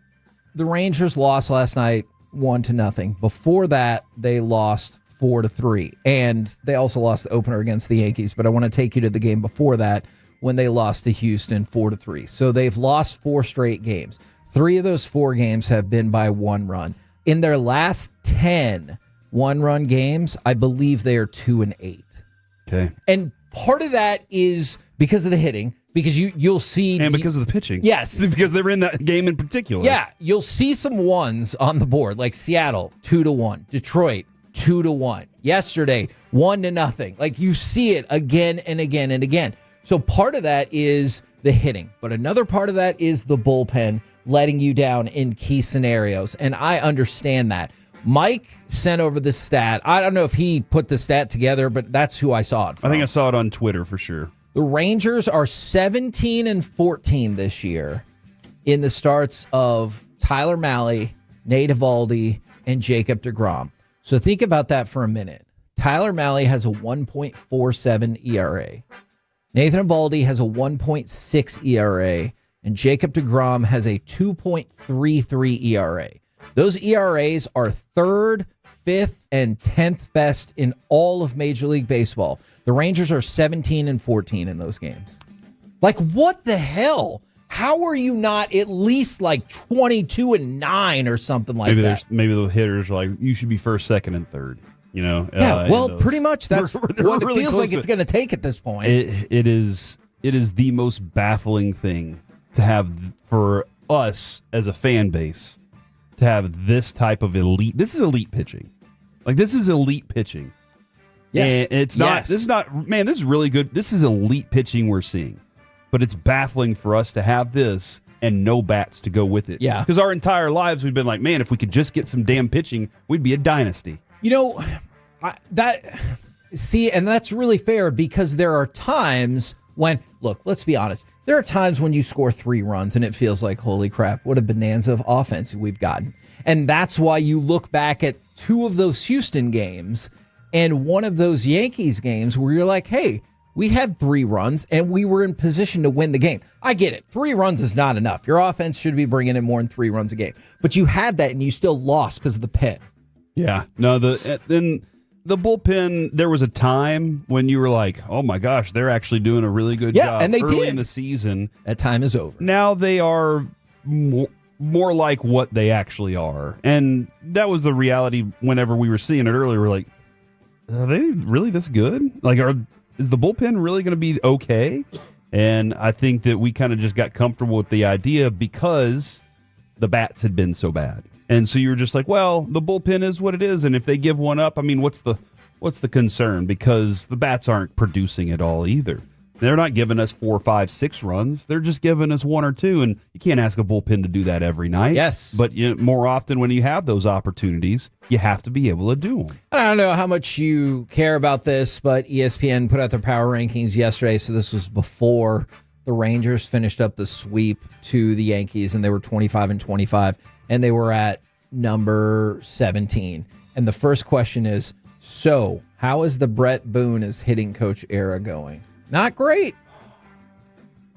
the Rangers lost last night 1-0. Before that, they lost 4-3, and they also lost the opener against the Yankees, but I want to take you to the game before that when they lost to Houston 4-3. So they've lost 4 straight games. 3 of those 4 games have been by 1 run. In their last 10 one-run games, I believe they are 2-8. Okay. And part of that is because of the hitting, because you'll see... And because of the pitching. Yes. Because they were in that game in particular. Yeah, you'll see some ones on the board, like Seattle, 2-1. Detroit, 2-1. Yesterday, 1-0. Like, you see it again and again and again. So part of that is the hitting, but another part of that is the bullpen letting you down in key scenarios, and I understand that. Mike sent over the stat. I don't know if he put the stat together, but that's who I saw it from. I think I saw it on Twitter for sure. The Rangers are 17-14 this year in the starts of Tyler Mahle, Nate Eovaldi, and Jacob deGrom. So think about that for a minute. Tyler Mahle has a 1.47 ERA. Nathan Eovaldi has a 1.6 ERA, and Jacob deGrom has a 2.33 ERA. Those ERAs are 3rd, 5th, and 10th best in all of Major League Baseball. The Rangers are 17-14 in those games. Like, what the hell? How are you not at least like 22-9 or something like that? Maybe the hitters are like, you should be 1st, 2nd, and 3rd. You know? Yeah, well, pretty much that's We're what it really feels close like to it's going to take at this point. It is the most baffling thing to have for us as a fan base to have this type of elite. This is elite pitching. Like, this is elite pitching. Yes. And it's not, this is not, man, this is really good. This is elite pitching we're seeing. But it's baffling for us to have this and no bats to go with it. Yeah. Because our entire lives we've been like, man, if we could just get some damn pitching, we'd be a dynasty. You know, and that's really fair because there are times when, look, let's be honest. There are times when you score 3 runs and it feels like, holy crap, what a bonanza of offense we've gotten. And that's why you look back at 2 of those Houston games and one of those Yankees games where you're like, hey, we had 3 runs and we were in position to win the game. I get it. 3 runs is not enough. Your offense should be bringing in more than 3 runs a game. But you had that and you still lost because of the pen. Yeah. No, then the bullpen, there was a time when you were like, oh my gosh, they're actually doing a really good job and they early did. in the season. That time is over. Now they are more like what they actually are. And that was the reality whenever we were seeing it earlier. We're like, are they really this good? Like, is the bullpen really going to be okay? And I think that we kind of just got comfortable with the idea because the bats had been so bad. And so you were just like, well, the bullpen is what it is. And if they give one up, I mean, what's the concern? Because the bats aren't producing at all either. They're not giving us 4, 5, 6 runs. They're just giving us 1 or 2. And you can't ask a bullpen to do that every night. Yes. But more often when you have those opportunities, you have to be able to do them. I don't know how much you care about this, but ESPN put out their power rankings yesterday. So this was before the Rangers finished up the sweep to the Yankees, and they were 25-25, and they were at number 17. And the first question is, so how is the Brett Boone as hitting coach era going? Not great.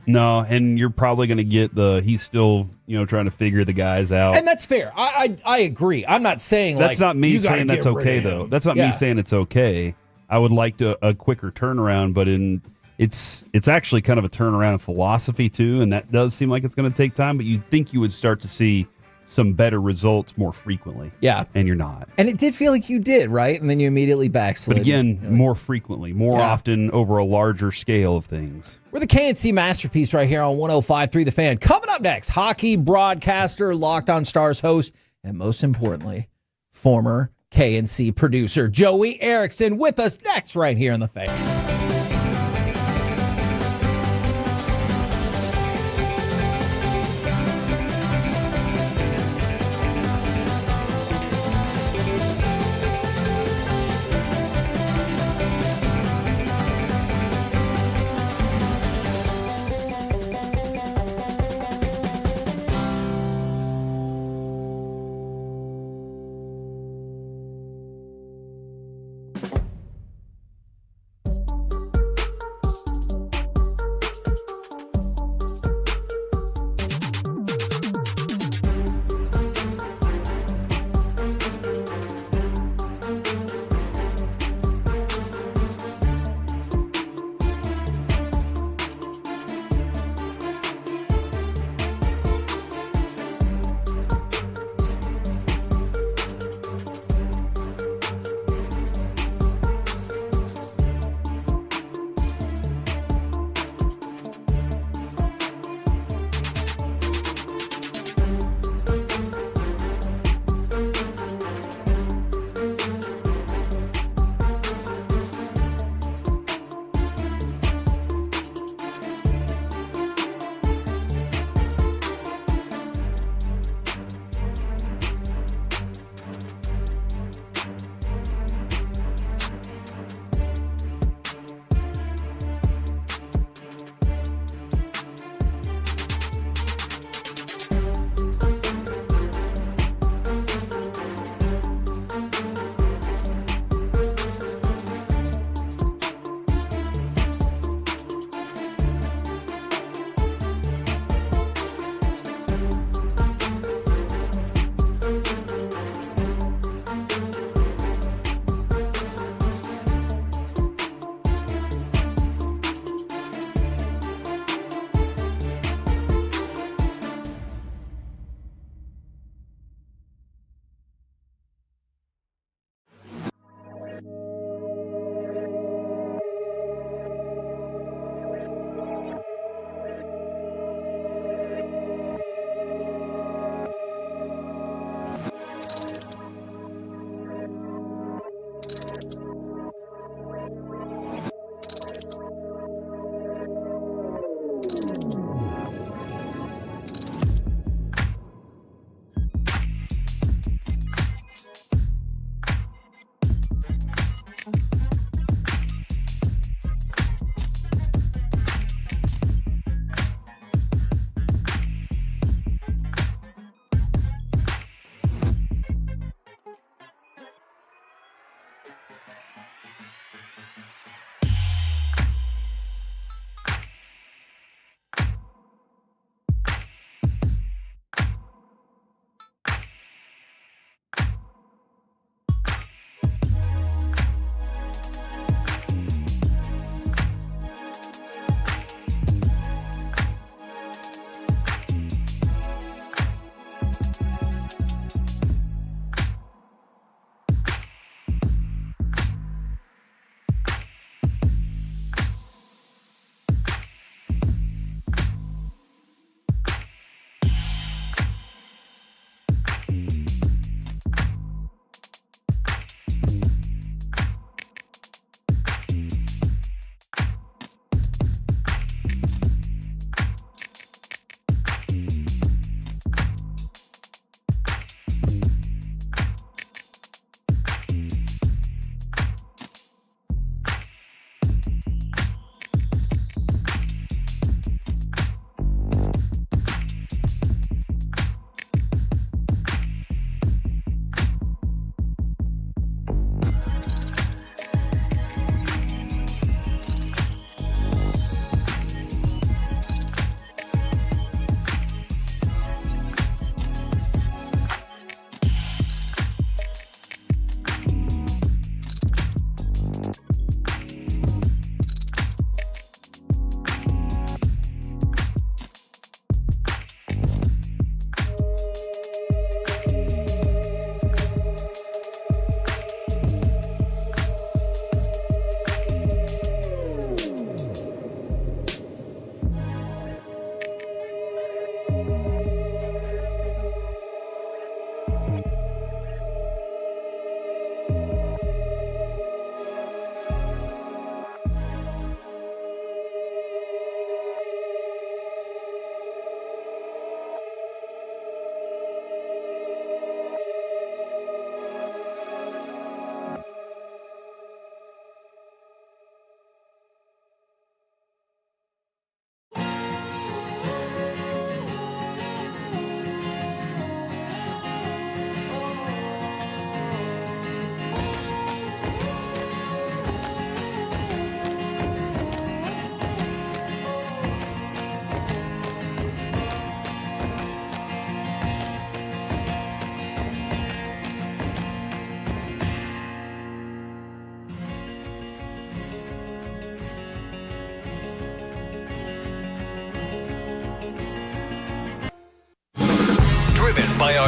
No, and you're probably going to get he's still, trying to figure the guys out. And that's fair. I agree. I'm not saying that's not me saying that's okay, though. That's not me saying it's okay. I would like a quicker turnaround, but it's actually kind of a turnaround of philosophy, too, and that does seem like it's going to take time, but you'd think you would start to see some better results more frequently. Yeah. And you're not. And it did feel like you did, right? And then you immediately backslid. But again, more frequently, more often over a larger scale of things. We're the KNC Masterpiece right here on 105.3 The Fan. Coming up next, hockey broadcaster, Locked On Stars host, and most importantly, former KNC producer Joey Erickson with us next right here on The Fan.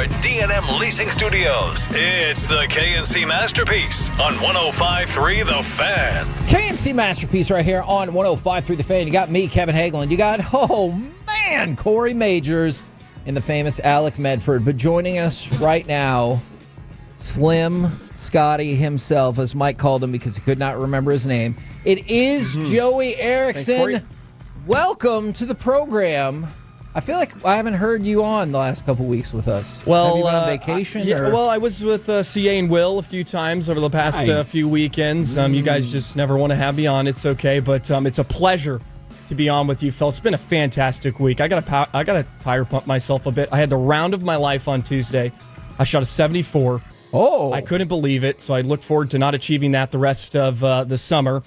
our D&M Leasing Studios. It's the KNC Masterpiece on 105.3 The Fan. KNC Masterpiece right here on 105.3 The Fan. You got me, Kevin Hagelin. You got, Corey Majors and the famous Alec Medford. But joining us right now, Slim Scotty himself, as Mike called him because he could not remember his name. It is Joey Erickson. Welcome to the program. I feel like I haven't heard you on the last couple weeks with us. Well, have you been on vacation? Well, I was with CA and Will a few times over the past few weekends. You guys just never want to have me on. It's okay, but it's a pleasure to be on with you, fellas. It's been a fantastic week. I got to tire pump myself a bit. I had the round of my life on Tuesday. I shot a 74. Oh, I couldn't believe it. So I look forward to not achieving that the rest of the summer.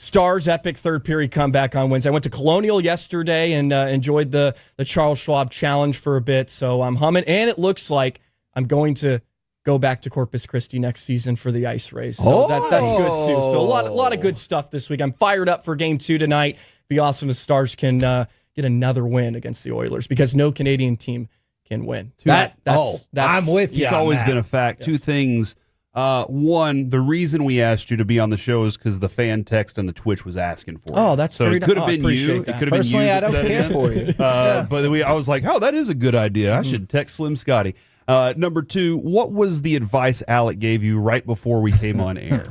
Stars epic third period comeback on Wednesday. I went to Colonial yesterday and enjoyed the Charles Schwab Challenge for a bit. So I'm humming, and it looks like I'm going to go back to Corpus Christi next season for the Ice Rays. So that's good too. So a lot of good stuff this week. I'm fired up for Game 2 tonight. Be awesome if Stars can get another win against the Oilers because no Canadian team can win. I'm with you. It's always been a fact. Yes. Two things. One, the reason we asked you to be on the show is because the fan text and the Twitch was asking for it. Oh, that's so it could have been you. It could have been you. I don't care for you. But I was like, that is a good idea. I should text Slim Scotty. Number two, what was the advice Alec gave you right before we came on air?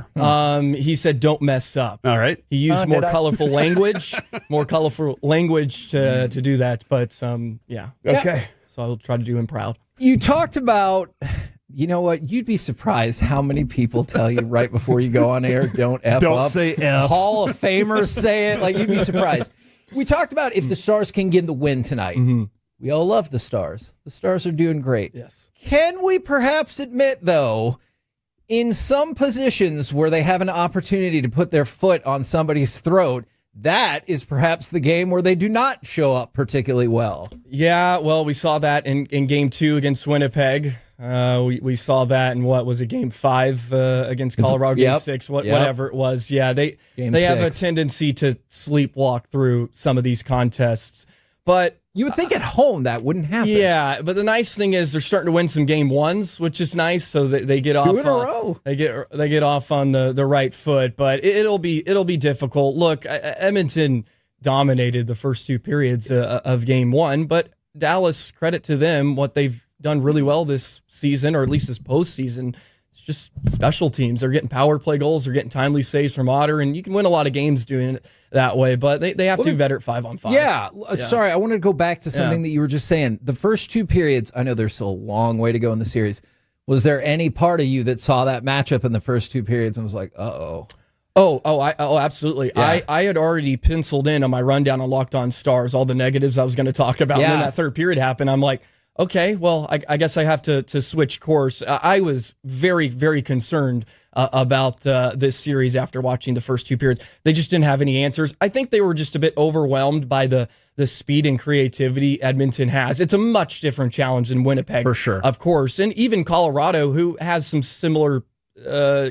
He said, "Don't mess up." All right. He used more colorful language, to do that. But yeah. Okay. So I'll try to do him proud. You talked about. You know what? You'd be surprised how many people tell you right before you go on air, don't F don't up. Don't say F. Hall of Famers say it. Like, you'd be surprised. We talked about if the Stars can get the win tonight. Mm-hmm. We all love the Stars. The Stars are doing great. Yes. Can we perhaps admit, though, in some positions where they have an opportunity to put their foot on somebody's throat, that is perhaps the game where they do not show up particularly well? Yeah, well, we saw that in Game 2 against Winnipeg. We saw that in what was it, Game 5 against Colorado, Game 6, whatever it was. Yeah, they have a tendency to sleepwalk through some of these contests. But you would think at home that wouldn't happen. Yeah, but the nice thing is they're starting to win some Game 1s, which is nice. So they get off 2 in a row. They get off on the right foot, but it'll be difficult. Look, Edmonton dominated the first 2 periods of Game 1, but Dallas, credit to them, what they've done really well this season, or at least this postseason, it's just special teams. They're getting power play goals, they're getting timely saves from Otter, and you can win a lot of games doing it that way, but they have to be better at 5-on-5. Yeah, sorry, I want to go back to something that you were just saying. The first 2 periods, I know there's still a long way to go in the series. Was there any part of you that saw that matchup in the first 2 periods and was like, uh-oh? Oh, absolutely. Yeah. I had already penciled in on my rundown on Locked On Stars all the negatives I was going to talk about. And then that third period happened. I'm like, okay, well, I guess I have to switch course. I was very, very concerned about this series after watching the first 2 periods. They just didn't have any answers. I think they were just a bit overwhelmed by the speed and creativity Edmonton has. It's a much different challenge than Winnipeg, for sure, of course, and even Colorado, who has some similar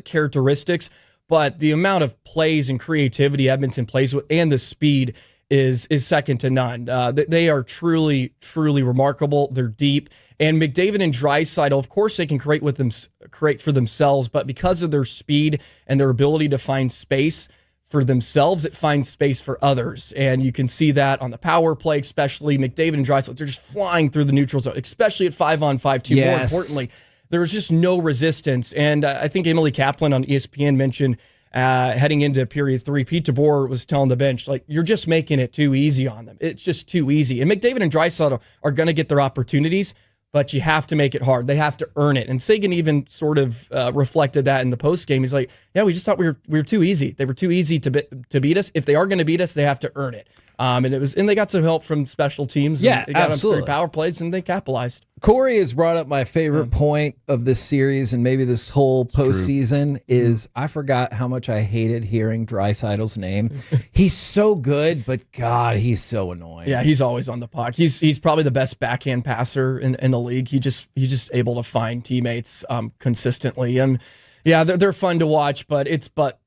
characteristics. But the amount of plays and creativity Edmonton plays with and the speed is second to none. They are truly, truly remarkable. They're deep. And McDavid and Draisaitl, of course, they can create for themselves, but because of their speed and their ability to find space for themselves, it finds space for others. And you can see that on the power play, especially McDavid and Draisaitl. They're just flying through the neutral zone, especially at 5-on-5 too. Yes. More importantly, there was just no resistance. And I think Emily Kaplan on ESPN mentioned heading into period 3, Pete DeBoer was telling the bench, like, you're just making it too easy on them. It's just too easy. And McDavid and Draisaitl are going to get their opportunities, but you have to make it hard. They have to earn it. And Sagan even sort of reflected that in the postgame. He's like, yeah, we just thought we were too easy. They were too easy to beat us. If they are going to beat us, they have to earn it. And they got some help from special teams. Yeah, they got absolutely. Them 3 power plays, and they capitalized. Corey has brought up my favorite point of this series and maybe this whole postseason is I forgot how much I hated hearing Draisaitl's name. He's so good, but God, he's so annoying. Yeah, he's always on the puck. He's probably the best backhand passer in the league. He's just able to find teammates consistently. And yeah, they're fun to watch, but it's butt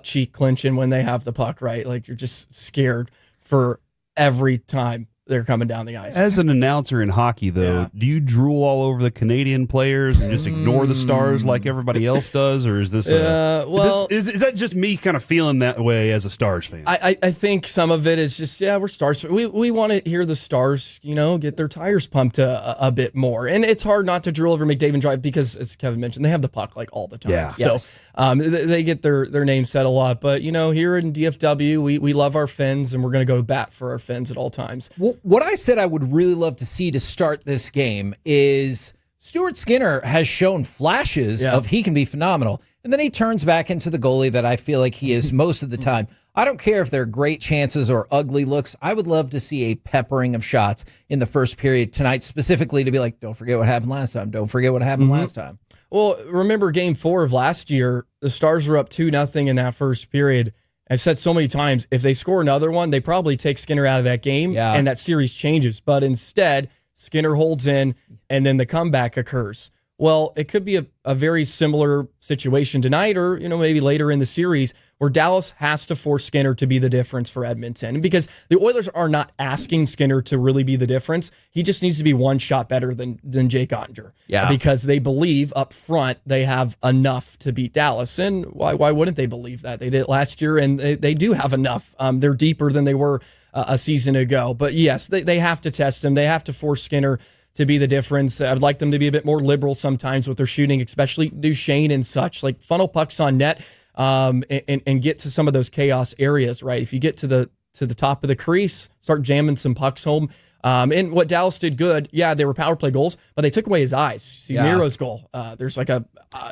cheek clinching when they have the puck, right? Like, you're just scared for every time they're coming down the ice. As an announcer in hockey, though, do you drool all over the Canadian players and just ignore the Stars like everybody else does, or is this? Is that just me kind of feeling that way as a Stars fan? I think some of it is just we're Stars. We want to hear the Stars, get their tires pumped a bit more, and it's hard not to drool over McDavid Drive because, as Kevin mentioned, they have the puck like all the time. Yeah. So they get their name said a lot, but here in DFW, we love our Finns, and we're going to go to bat for our Finns at all times. What I said I would really love to see to start this game is Stuart Skinner has shown flashes of he can be phenomenal, and then he turns back into the goalie that I feel like he is most of the time. I don't care if they're great chances or ugly looks. I would love to see a peppering of shots in the first period tonight, specifically to be like, don't forget what happened last time. Don't forget what happened last time. Well, remember Game 4 of last year, the Stars were up 2-0 in that first period. I've said so many times, if they score another one, they probably take Skinner out of that game, and that series changes. But instead, Skinner holds in, and then the comeback occurs. Well, it could be a very similar situation tonight, or maybe later in the series, where Dallas has to force Skinner to be the difference for Edmonton. Because the Oilers are not asking Skinner to really be the difference. He just needs to be one shot better than Jake Ottinger. Yeah. Because they believe up front they have enough to beat Dallas. And why wouldn't they believe that? They did it last year, and they do have enough. They're deeper than they were a season ago. But yes, they have to test him. They have to force Skinner to be the difference. I would like them to be a bit more liberal sometimes with their shooting, especially Duchesne and such, like funnel pucks on net and get to some of those chaos areas, right? If you get to the top of the crease, start jamming some pucks home. And what Dallas did good, they were power play goals, but they took away his eyes. See Miro's goal. There's like that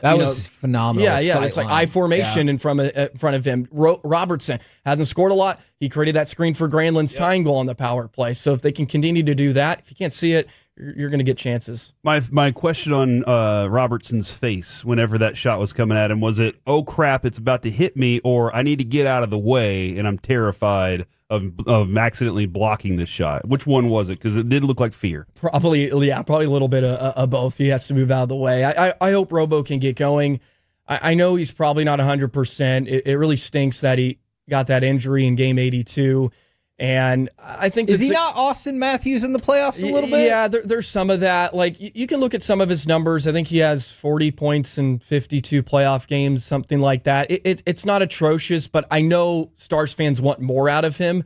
was phenomenal. Yeah, it's like eye formation in front of him. Robertson hasn't scored a lot. He created that screen for Granlund's tying goal on the power play. So if they can continue to do that, if you can't see it, you're going to get chances. My question on Robertson's face whenever that shot was coming at him, was it, oh crap, it's about to hit me, or I need to get out of the way and I'm terrified of accidentally blocking this shot? Which one was it? Because it did look like fear. Probably a little bit of both. He has to move out of the way. I hope Robo can get going. I know he's probably not 100%. It really stinks that he got that injury in game 82. And I think is he not Austin Matthews in the playoffs a little bit? Yeah, there's some of that. Like you can look at some of his numbers. I think he has 40 points in 52 playoff games, something like that. It's not atrocious, but I know Stars fans want more out of him.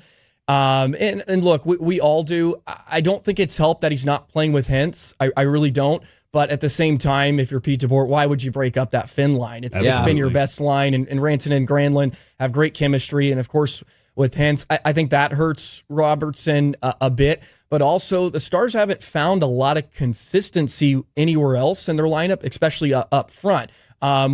And look, we all do. I don't think it's helped that he's not playing with Hintz. I really don't. But at the same time, if you're Pete DeBoer, why would you break up that Finn line? It's been your best line, and Ranson and Granlund have great chemistry, and of course with Hintz, I think that hurts Robertson a bit. But also, the Stars haven't found a lot of consistency anywhere else in their lineup, especially up front.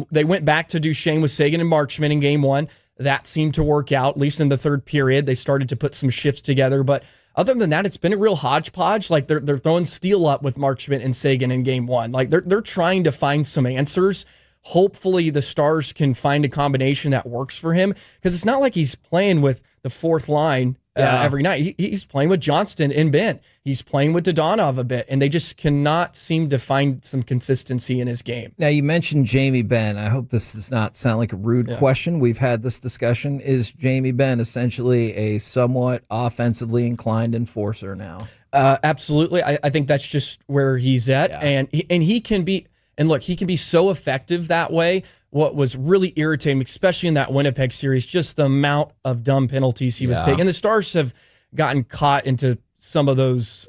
They went back to Duchesne with Sagan and Marchment in game 1. That seemed to work out, at least in the third period. They started to put some shifts together. But other than that, it's been a real hodgepodge. Like they're throwing Steele up with Marchment and Sagan in game 1. Like they're trying to find some answers. Hopefully the Stars can find a combination that works for him, because it's not like he's playing with the fourth line every night. He's playing with Johnston and Ben. He's playing with Dodonov a bit, and they just cannot seem to find some consistency in his game. Now, you mentioned Jamie Benn. I hope this does not sound like a rude question. We've had this discussion. Is Jamie Benn essentially a somewhat offensively inclined enforcer now? Absolutely. I think that's just where he's at, and he can be. And look, he can be so effective that way. What was really irritating, especially in that Winnipeg series, just the amount of dumb penalties he was taking. The Stars have gotten caught into some of those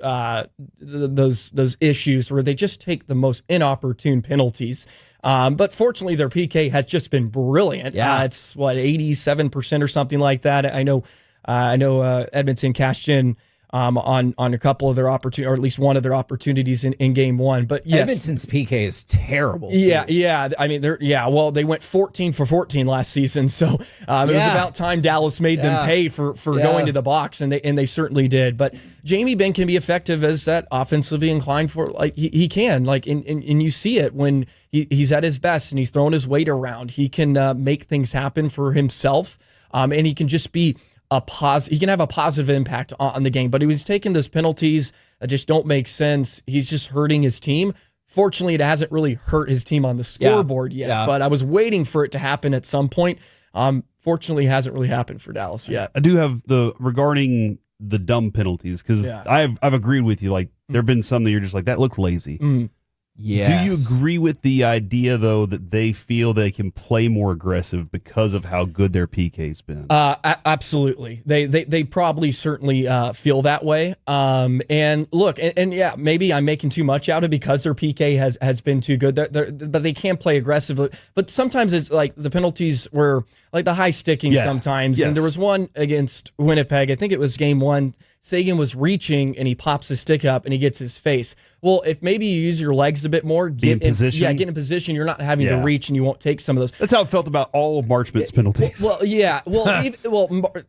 issues where they just take the most inopportune penalties. But fortunately, their PK has just been brilliant. It's 87% or something like that. I know Edmonton cashed in on a couple of their opportunities, or at least one of their opportunities in game 1. But yes, Edmonton's PK is terrible. Yeah. I mean, they went 14 for 14 last season, so it was about time Dallas made them pay for going to the box, and they certainly did. But Jamie Benn can be effective as that offensively inclined for, like he can, like, and you see it when he's at his best and he's throwing his weight around. He can make things happen for himself, and he can just be he can have a positive impact on the game. But he was taking those penalties that just don't make sense. He's just hurting his team. Fortunately, it hasn't really hurt his team on the scoreboard yet, but I was waiting for it to happen at some point. Fortunately, it hasn't really happened for Dallas yet. I do have regarding the dumb penalties, because Yeah. I've agreed with you. Like there have been some that you're just like, that looked lazy. Yes. Do you agree with the idea, though, that they feel they can play more aggressive because of how good their PK's been? Absolutely. They probably certainly feel that way. And look, and yeah, maybe I'm making too much out of it because their PK has been too good. But they can play aggressively. But sometimes it's like the penalties were like the high sticking sometimes. Yes. And there was one against Winnipeg. I think it was game 1. Sagan was reaching and he pops his stick up and he gets his face. Well, if maybe you use your legs a bit more, get in position. Yeah, get in position. You're not having to reach and you won't take some of those. That's how it felt about all of Marchment's penalties. Well, yeah. Well,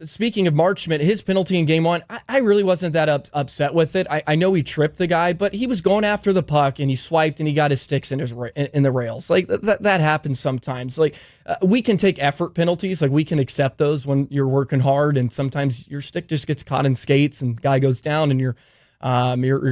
speaking of Marchment, his penalty in game 1, I really wasn't that upset with it. I know he tripped the guy, but he was going after the puck and he swiped and he got his sticks in the rails. Like that happens sometimes. Like we can take effort penalties. Like we can accept those when you're working hard, and sometimes your stick just gets caught in skates and guy goes down and you're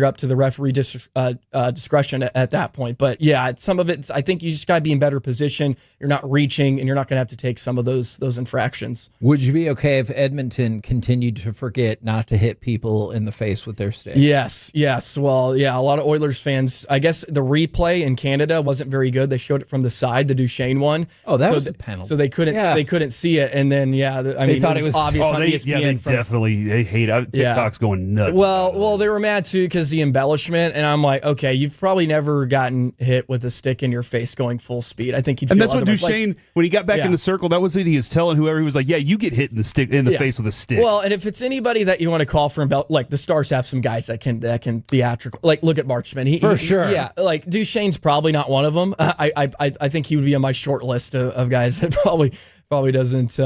up to the referee discretion at that point. But yeah, some of it, I think you just got to be in better position. You're not reaching, and you're not going to have to take some of those infractions. Would you be okay if Edmonton continued to forget not to hit people in the face with their stick? Yes. Well, yeah, a lot of Oilers fans, I guess the replay in Canada wasn't very good. They showed it from the side, the Duchesne one. Oh, that was a penalty. So they couldn't see it, and then they thought it was obvious on ESPN. Yeah, they definitely hate it. TikTok's going nuts. Well, they were mad too because the embellishment, and I'm like, okay, you've probably never gotten hit with a stick in your face going full speed. I think you'd. And feel that's what Duchesne, when he got back in the circle, that was it. He was telling whoever, he was like, "Yeah, you get hit in the face with a stick." Well, and if it's anybody that you want to call for like the Stars have some guys that can theatrical. Like look at Marchment, for sure. Yeah, like Duchesne's probably not one of them. I think he would be on my short list of guys that probably doesn't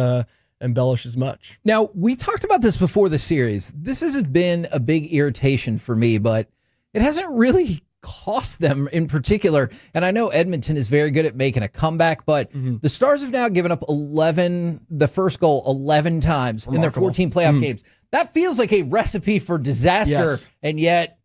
embellish as much. Now, we talked about this before the series. This has been a big irritation for me, but it hasn't really cost them in particular. And I know Edmonton is very good at making a comeback, but the Stars have now given up the first goal 11 times in their 14 playoff games. That feels like a recipe for disaster, and yet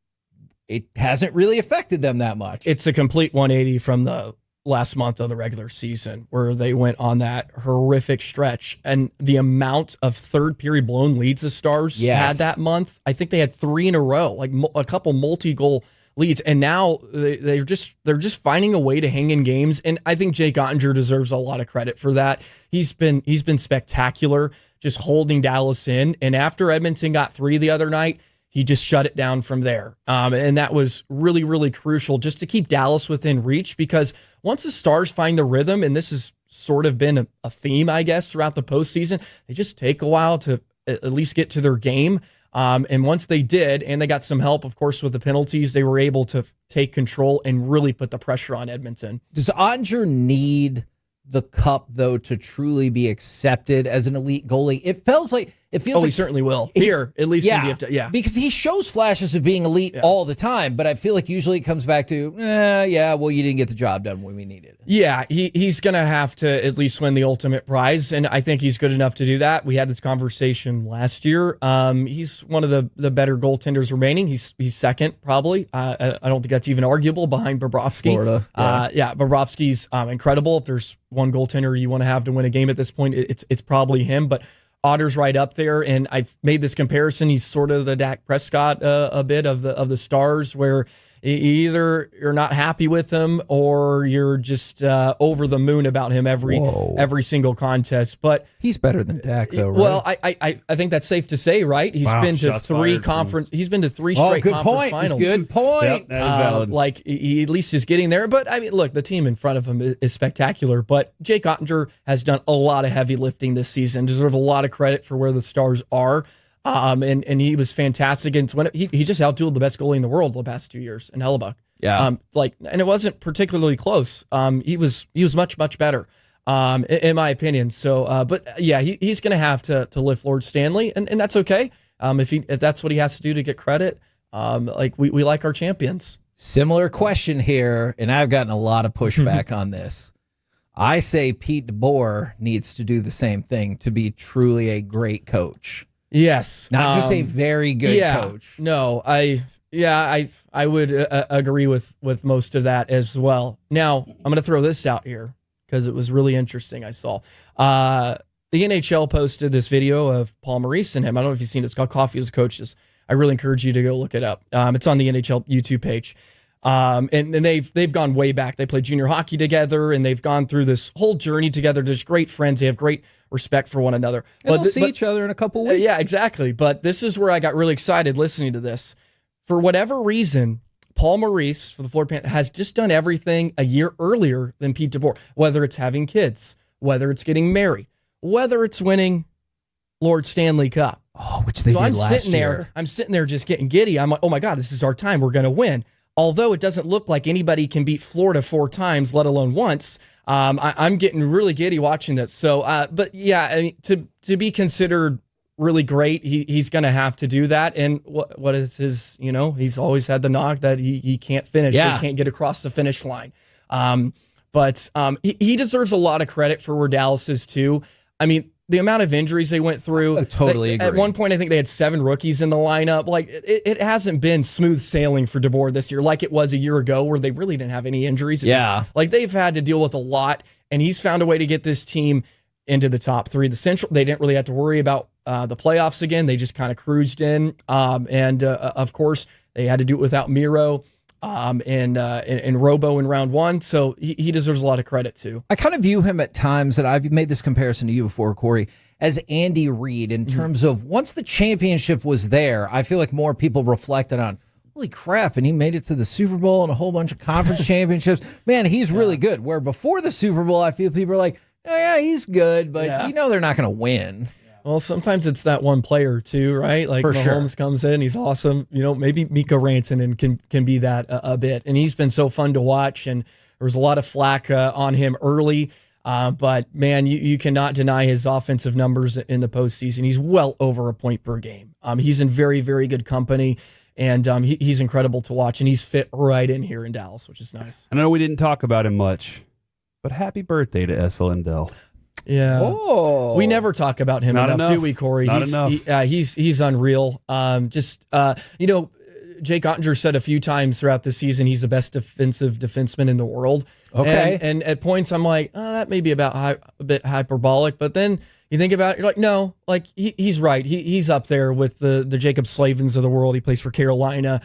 it hasn't really affected them that much. It's a complete 180 from the last month of the regular season where they went on that horrific stretch, and the amount of third period blown leads the Stars had that month. I think they had 3 in a row, like a couple multi-goal leads, and now they're just finding a way to hang in games. And I think Jake Ottinger deserves a lot of credit for that. He's been spectacular, just holding Dallas in. And after Edmonton got 3 the other night, he just shut it down from there. And that was really, really crucial just to keep Dallas within reach, because once the Stars find the rhythm, and this has sort of been a theme, I guess, throughout the postseason, they just take a while to at least get to their game. And once they did, and they got some help, of course, with the penalties, they were able to take control and really put the pressure on Edmonton. Does Ottinger need the cup, though, to truly be accepted as an elite goalie? It feels like he certainly will. Here, at least in DFW. Because he shows flashes of being elite all the time, but I feel like usually it comes back to, you didn't get the job done when we needed it. Yeah, he's going to have to at least win the ultimate prize, and I think he's good enough to do that. We had this conversation last year. He's one of the better goaltenders remaining. He's second, probably. I don't think that's even arguable behind Bobrovsky. Florida. Bobrovsky's incredible. If there's one goaltender you want to have to win a game at this point, it's probably him, but Otter's right up there, and I've made this comparison. He's sort of the Dak Prescott a bit of the Stars, where either you're not happy with him or you're just over the moon about him every single contest. But he's better than Dak, though, right? Well, I think that's safe to say, right? He's been to 3 conference. He's been to 3 straight conference finals. Good point. Yep, that is valid. Like he at least is getting there. But I mean, look, the team in front of him is spectacular. But Jake Ottinger has done a lot of heavy lifting this season. Deserves a lot of credit for where the Stars are. And he was fantastic. And he just outdueled the best goalie in the world the past 2 years in Hellebuck. Yeah. And it wasn't particularly close. He was much, much better, in my opinion. So, but yeah, he's going to have to lift Lord Stanley, and that's okay. If that's what he has to do to get credit. We like our champions. Similar question here, and I've gotten a lot of pushback on this. I say Pete DeBoer needs to do the same thing to be truly a great coach. Yes. Not just a very good coach. No, I would agree with most of that as well. Now, I'm going to throw this out here because it was really interesting. I saw the NHL posted this video of Paul Maurice and him. I don't know if you've seen it. It's called Coffee with Coaches. I really encourage you to go look it up. It's on the NHL YouTube page. And they've gone way back. They played junior hockey together, and they've gone through this whole journey together. They're just great friends. They have great respect for one another. And they'll see each other in a couple weeks. Yeah, exactly. But this is where I got really excited listening to this. For whatever reason, Paul Maurice for the Florida Panthers has just done everything a year earlier than Pete DeBoer, whether it's having kids, whether it's getting married, whether it's winning Lord Stanley Cup. Oh, which they did last year. I'm sitting there just getting giddy. I'm like, oh my God, this is our time. We're going to win. Although it doesn't look like anybody can beat Florida 4 times, let alone once. I'm getting really giddy watching this. So, but yeah, I mean, to be considered really great, he's going to have to do that. And what is his, he's always had the knock that he can't finish. Yeah. He can't get across the finish line. But he deserves a lot of credit for where Dallas is too. I mean, the amount of injuries they went through. I totally agree. At one point, I think they had 7 rookies in the lineup. Like, it hasn't been smooth sailing for DeBoer this year like it was a year ago where they really didn't have any injuries. Like, they've had to deal with a lot, and he's found a way to get this team into the top 3 of the Central. They didn't really have to worry about the playoffs again. They just kind of cruised in. Of course, they had to do it without Miro and Robo in round 1. So he deserves a lot of credit too. I kind of view him at times, and I've made this comparison to you before, Corey, as Andy Reid in terms of once the championship was there, I feel like more people reflected on, holy crap, and he made it to the Super Bowl and a whole bunch of conference championships. Man, he's really good. Where before the Super Bowl, I feel people are like, oh yeah, he's good, but they're not going to win. Well, sometimes it's that one player too, right? Like Mahomes comes in, he's awesome. Maybe Mikko Rantanen can be that a bit. And he's been so fun to watch, and there was a lot of flack on him early. But man, you cannot deny his offensive numbers in the postseason. He's well over a point per game. He's in very, very good company, and he's incredible to watch, and he's fit right in here in Dallas, which is nice. I know we didn't talk about him much, but happy birthday to S. Lindell. Yeah. Oh. We never talk about him enough, do we, Corey? Not enough. He's unreal. Jake Ottinger said a few times throughout the season he's the best defensive defenseman in the world. Okay. And at points I'm like, that may be a bit hyperbolic, but then you think about it, you're like, no, like he's right. He's up there with the Jacob Slavins of the world. He plays for Carolina.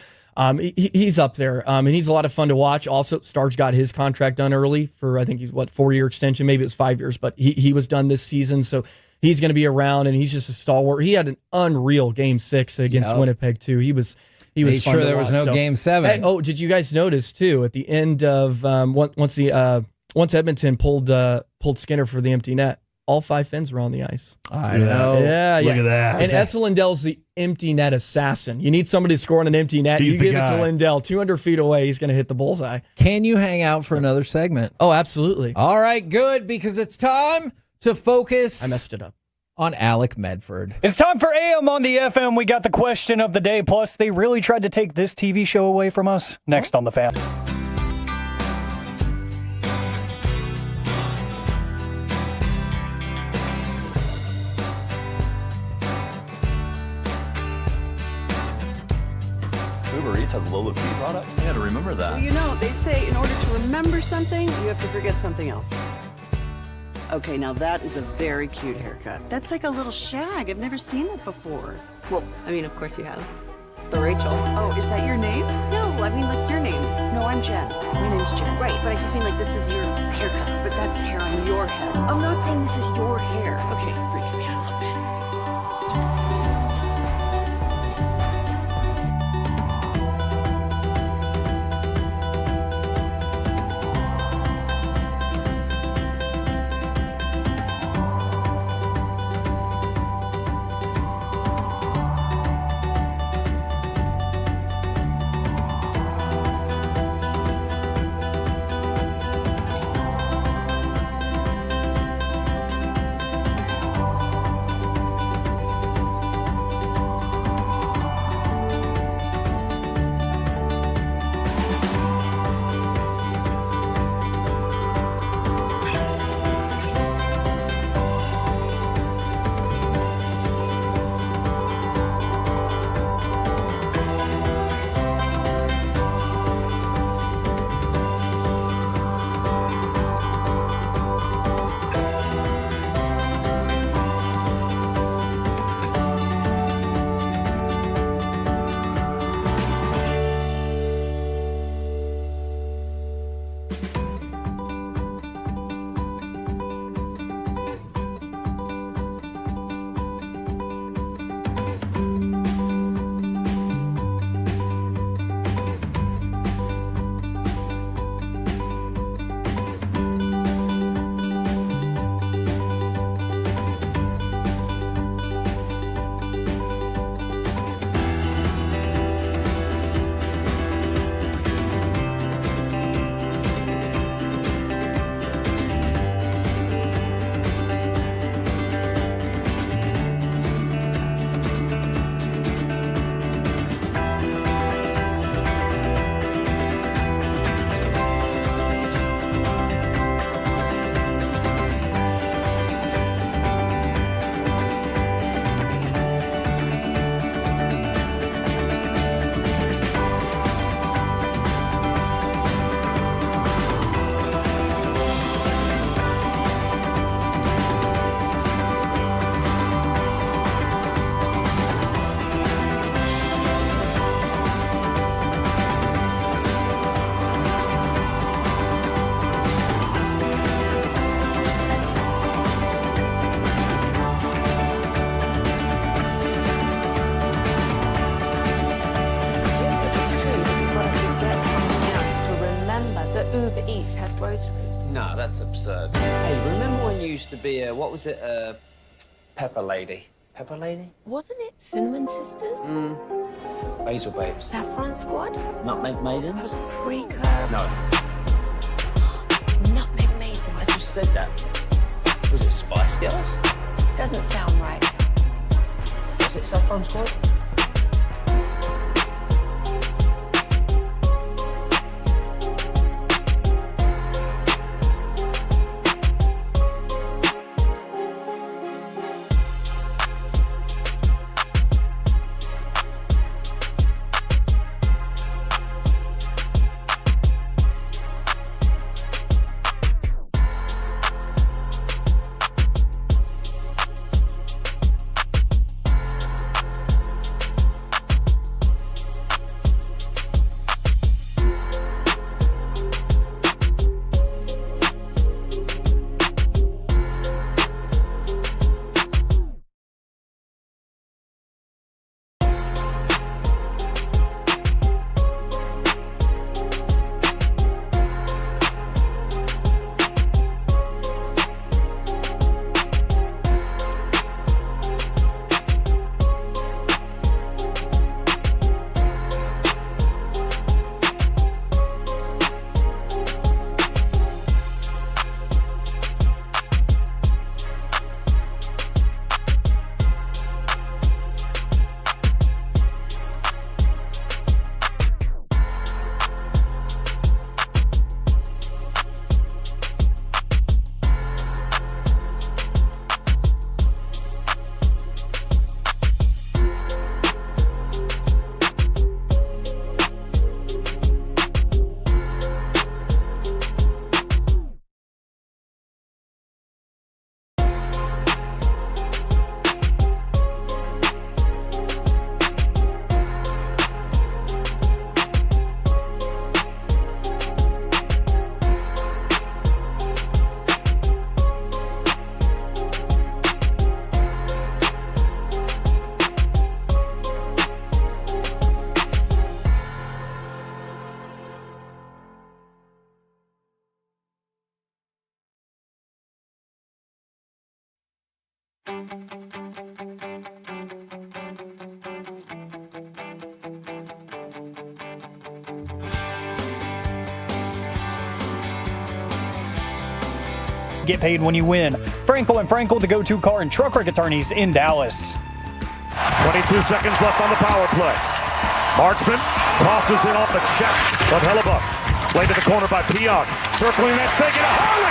He's up there, and he's a lot of fun to watch. Also, Starks got his contract done early for, I think he's 4-year extension, maybe it's 5 years, but he was done this season, so he's going to be around, and he's just a stalwart. He had an unreal Game 6 against Winnipeg too. He was Made fun sure to there watch. was no Game 7. Hey, did you guys notice too at the end of once Edmonton pulled Skinner for the empty net? All 5 Finns were on the ice. I know. Yeah, Look at that. And S. Lindell's the empty net assassin. You need somebody to score on an empty net. He's you the give it guy. to Lindell. 200 feet away, he's going to hit the bullseye. Can you hang out for another segment? Oh, absolutely. All right, good, because it's time to focus. I messed it up. On Alec Medford. It's time for AM on the FM. We got the question of the day. Plus, they really tried to take this TV show away from us. Next on The Fan. Uber Eats has low-low fee products? You got to remember that. Well, they say in order to remember something, you have to forget something else. Okay, now that is a very cute haircut. That's like a little shag. I've never seen that before. Well, I mean, of course you have. It's the Rachel. Oh, is that your name? No, I mean, like, your name. No, I'm Jen. My name's Jen. Right, but I just mean, like, this is your haircut. But that's hair on your head. I'm not saying this is your hair. Okay, freaking me out a little bit. groceries. No, that's absurd. Hey, remember when you used to be a pepper lady? Pepper lady? Wasn't it Cinnamon Sisters? Basil babes. Saffron Squad? Nutmeg maidens? Paprika? No. Nutmeg Maidens. I just said that. Was it Spice Girls? Doesn't sound right. Was it Saffron Squad? Get paid when you win. Frankel and Frankel, the go-to car and truck wreck attorneys in Dallas. 22 seconds left on the power play. Marchman tosses it off the chest of Hellebuck. Played to the corner by Pionk. Circling that second to Harley.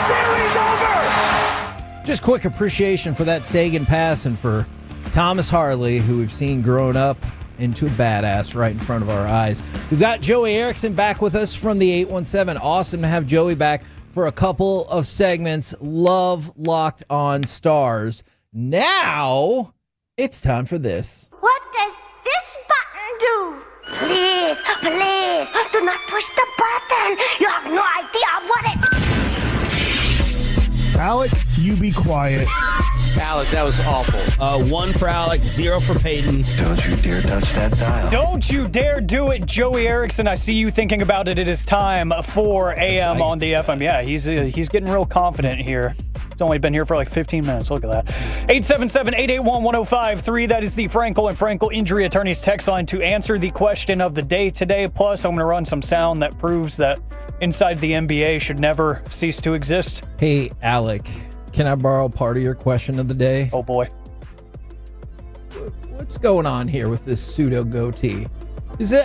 Series over! Just quick appreciation for that Sagan pass and for Thomas Harley, who we've seen grown up into a badass right in front of our eyes. We've got Joey Erickson back with us from the 817. Awesome to have Joey back for a couple of segments. Love Locked On Stars. Now, it's time for this. What does this button do? Please, please, do not push the button. You have no idea what it... Alec, you be quiet. Alec, that was awful. 1 for Alec, 0 for Peyton. Don't you dare touch that dial. Don't you dare do it, Joey Erickson. I see you thinking about it. It is time for AM on the FM. Yeah, he's getting real confident here. He's only been here for like 15 minutes. Look at that. 877-881-1053. That is the Frankel and Frankel Injury Attorneys text line to answer the question of the day today. Plus, I'm going to run some sound that proves that inside the NBA should never cease to exist. Hey, Alec, can I borrow part of your question of the day? Oh, boy. What's going on here with this pseudo goatee?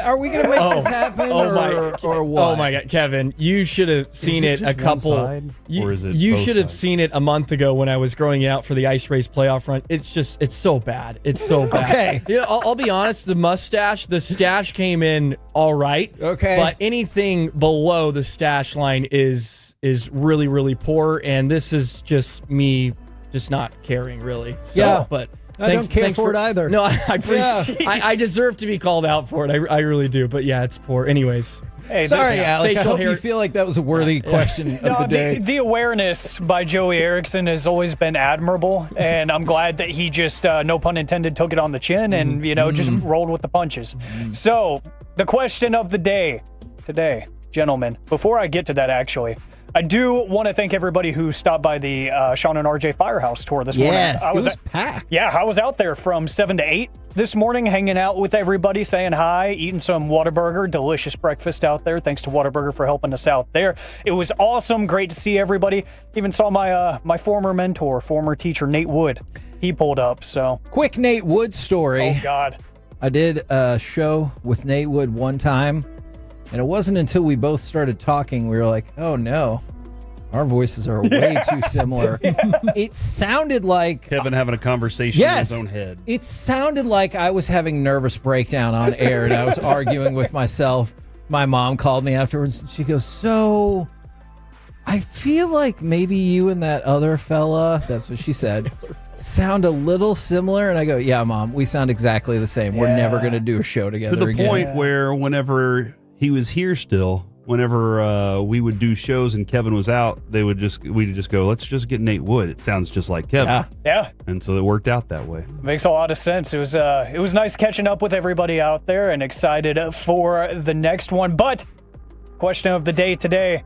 Are we going to make this happen or what? Oh my God, Kevin, you should have seen it a couple. You should have seen it a month ago when I was growing it out for the Ice Race playoff run. It's so bad. It's so bad. Okay. Yeah, I'll be honest. The stash came in all right. Okay. But anything below the stash line is really, really poor. And this is just me just not caring really. So, yeah. But I don't care for it either. No, I appreciate. I deserve to be called out for it. I really do. But yeah, it's poor. Anyways. Hey, sorry, Alec. I hope you feel like that was a worthy question of the day. The awareness by Joey Erickson has always been admirable, and I'm glad that he just, no pun intended, took it on the chin and, just rolled with the punches. So, the question of the day today, gentlemen, before I get to that, actually, I do want to thank everybody who stopped by the Sean and RJ Firehouse tour this morning. Yes, it was packed. Yeah, I was out there from 7 to 8 this morning, hanging out with everybody, saying hi, eating some Whataburger, delicious breakfast out there. Thanks to Whataburger for helping us out there. It was awesome, great to see everybody. Even saw my former mentor, former teacher, Nate Wood. He pulled up, so. Quick Nate Wood story. Oh, God. I did a show with Nate Wood one time, and it wasn't until we both started talking, we were like, oh no, our voices are way too similar. It sounded like Kevin having a conversation in his own head. It sounded like I was having nervous breakdown on air, and I was arguing with myself. My mom called me afterwards, and she goes, so I feel like maybe you and that other fella, that's what she said, sound a little similar. And I go, yeah, Mom, we sound exactly the same. We're never going to do a show together to the again. point where whenever he was here still, whenever we would do shows and Kevin was out, we'd just go, let's just get Nate Wood. It sounds just like Kevin. Yeah. And so it worked out that way. Makes a lot of sense. It was nice catching up with everybody out there and excited for the next one. But question of the day today,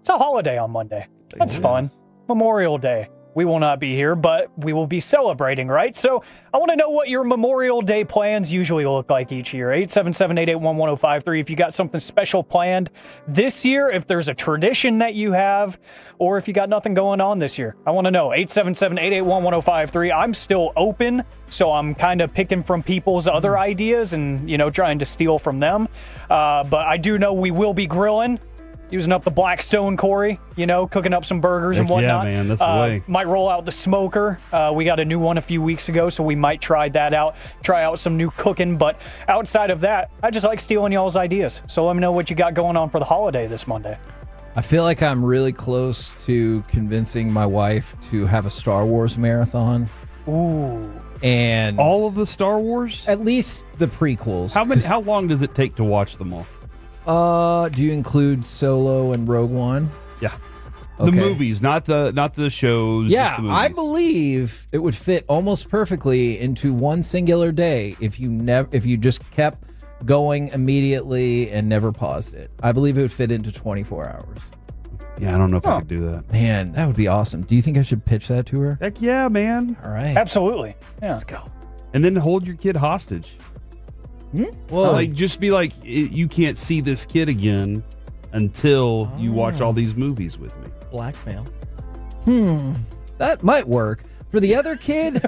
it's a holiday on Monday. That's fun. Memorial Day. We will not be here, but we will be celebrating, right? So I want to know what your Memorial Day plans usually look like each year. 877-881-1053. If you got something special planned this year, if there's a tradition that you have, or if you got nothing going on this year, I want to know. 877-881-1053. I'm still open, so I'm kind of picking from people's other ideas and, trying to steal from them. But I do know we will be grilling. Using up the Blackstone, Corey, cooking up some burgers and whatnot. Yeah, man, that's the way. Might roll out the smoker. We got a new one a few weeks ago, so we might try that out, try out some new cooking. But outside of that, I just like stealing y'all's ideas. So let me know what you got going on for the holiday this Monday. I feel like I'm really close to convincing my wife to have a Star Wars marathon. Ooh. And all of the Star Wars? At least the prequels. How long does it take to watch them all? Do you include Solo and Rogue One? Yeah. Okay. The movies, not the shows. Yeah, just the movies. I believe it would fit almost perfectly into one singular day if you just kept going immediately and never paused it. I believe it would fit into 24 hours. Yeah, I don't know if I could do that. Man, that would be awesome. Do you think I should pitch that to her? Heck yeah, man. All right. Absolutely. Yeah. Let's go. And then hold your kid hostage. Whoa. Just be like, you can't see this kid again until you watch all these movies with me. Blackmail. That might work. For the other kid,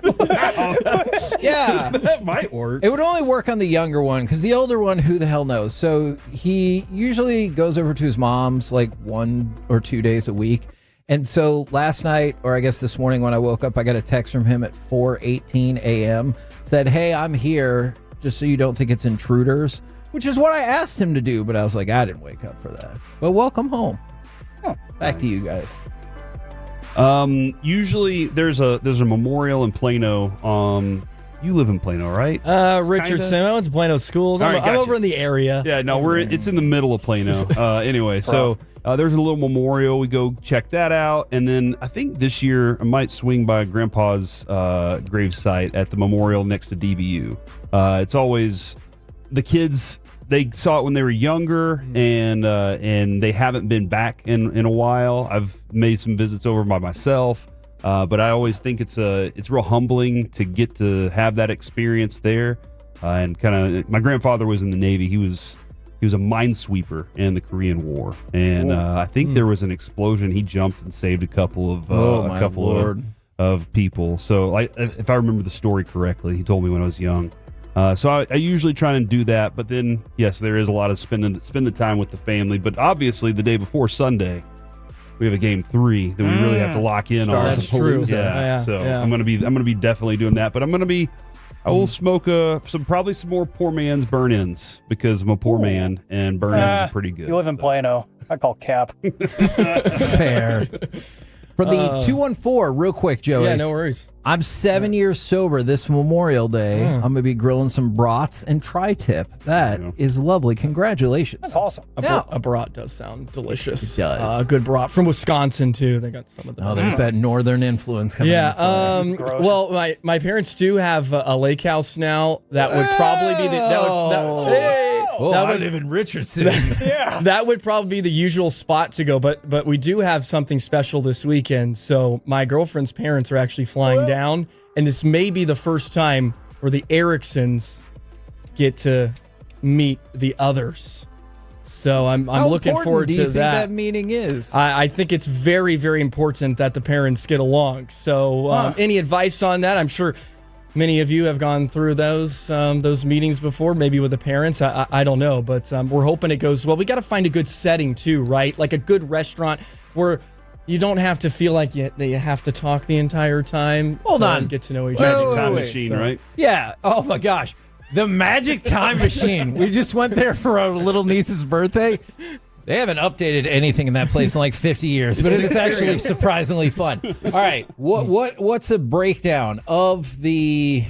yeah, that might work. It would only work on the younger one because the older one, who the hell knows? So he usually goes over to his mom's like 1 or 2 days a week. And so last night, or I guess this morning when I woke up, I got a text from him at 4:18 a.m. Said, hey, I'm here. Just so you don't think it's intruders, which is what I asked him to do, but I was like, I didn't wake up for that. But welcome home. Back to you guys. Usually there's a memorial in Plano. You live in Plano, right? Richardson. I went to Plano schools. I'm over in the area. Yeah, no, it's in the middle of Plano. Anyway, so there's a little memorial. We go check that out, and then I think this year I might swing by Grandpa's gravesite at the memorial next to DBU. It's always the kids. They saw it when they were younger, and they haven't been back in a while. I've made some visits over by myself, but I always think it's real humbling to get to have that experience there. And kind of, my grandfather was in the Navy. He was a minesweeper in the Korean War, and I think there was an explosion. He jumped and saved a couple of people. So, if I remember the story correctly, he told me when I was young. So I usually try and do that, but then yes, there is a lot of spend the time with the family. But obviously, the day before Sunday, we have a game 3 that we really have to lock in on. That's true. Yeah. So I'm gonna be definitely doing that. But I will smoke probably some more poor man's burn-ins because I'm a poor man and burn-ins are pretty good. You live in Plano. I call cap. Fair. For the 214, real quick, Joey. Yeah, no worries. I'm 7 years sober this Memorial Day. I'm going to be grilling some brats and tri-tip. That is lovely. Congratulations. That's awesome. A brat does sound delicious. It does. Good brat from Wisconsin, too. They got some of the there's that northern influence coming in. Well, my parents do have a lake house now. That would probably be I live in Richardson. That would probably be the usual spot to go, but we do have something special this weekend. So my girlfriend's parents are actually flying down, and this may be the first time where the Ericksons get to meet the others. So I'm looking forward to that. How important do you think that meeting is? I think it's very, very important that the parents get along. So any advice on that? I'm sure many of you have gone through those meetings before, maybe with the parents. I don't know, but we're hoping it goes well. We got to find a good setting too, right? Like a good restaurant where you don't have to feel like you have to talk the entire time. Hold on. Get to know each Magic other. time machine, right? Yeah. Oh my gosh. The magic time machine. We just went there for our little niece's birthday. They haven't updated anything in that place in like 50 years, but it is actually surprisingly fun. All right. What's a breakdown of are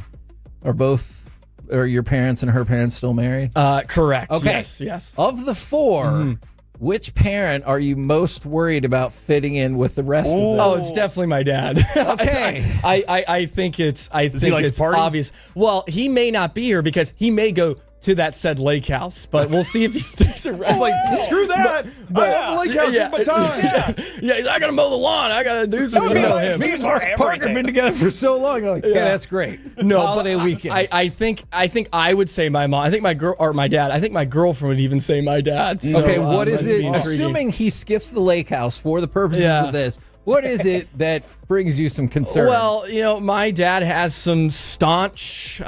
your parents and her parents still married? Correct. Okay. Yes. Of the four, which parent are you most worried about fitting in with the rest of them? Oh, it's definitely my dad. Okay. I think it's party? obvious. Well, he may not be here because he may go to that said lake house, but we'll see if he stays around. It's like, screw that. I want the lake house. It's my time. Yeah, I gotta mow the lawn. I gotta do something. Me and Mark Parker have been together for so long. You're like, yeah, that's great. No, holiday weekend. I think I would say my mom. I think my dad. I think my girlfriend would even say my dad. So, okay, what is it? Intriguing. Assuming he skips the lake house for the purposes of this, what is it that brings you some concern? Well, my dad has some staunch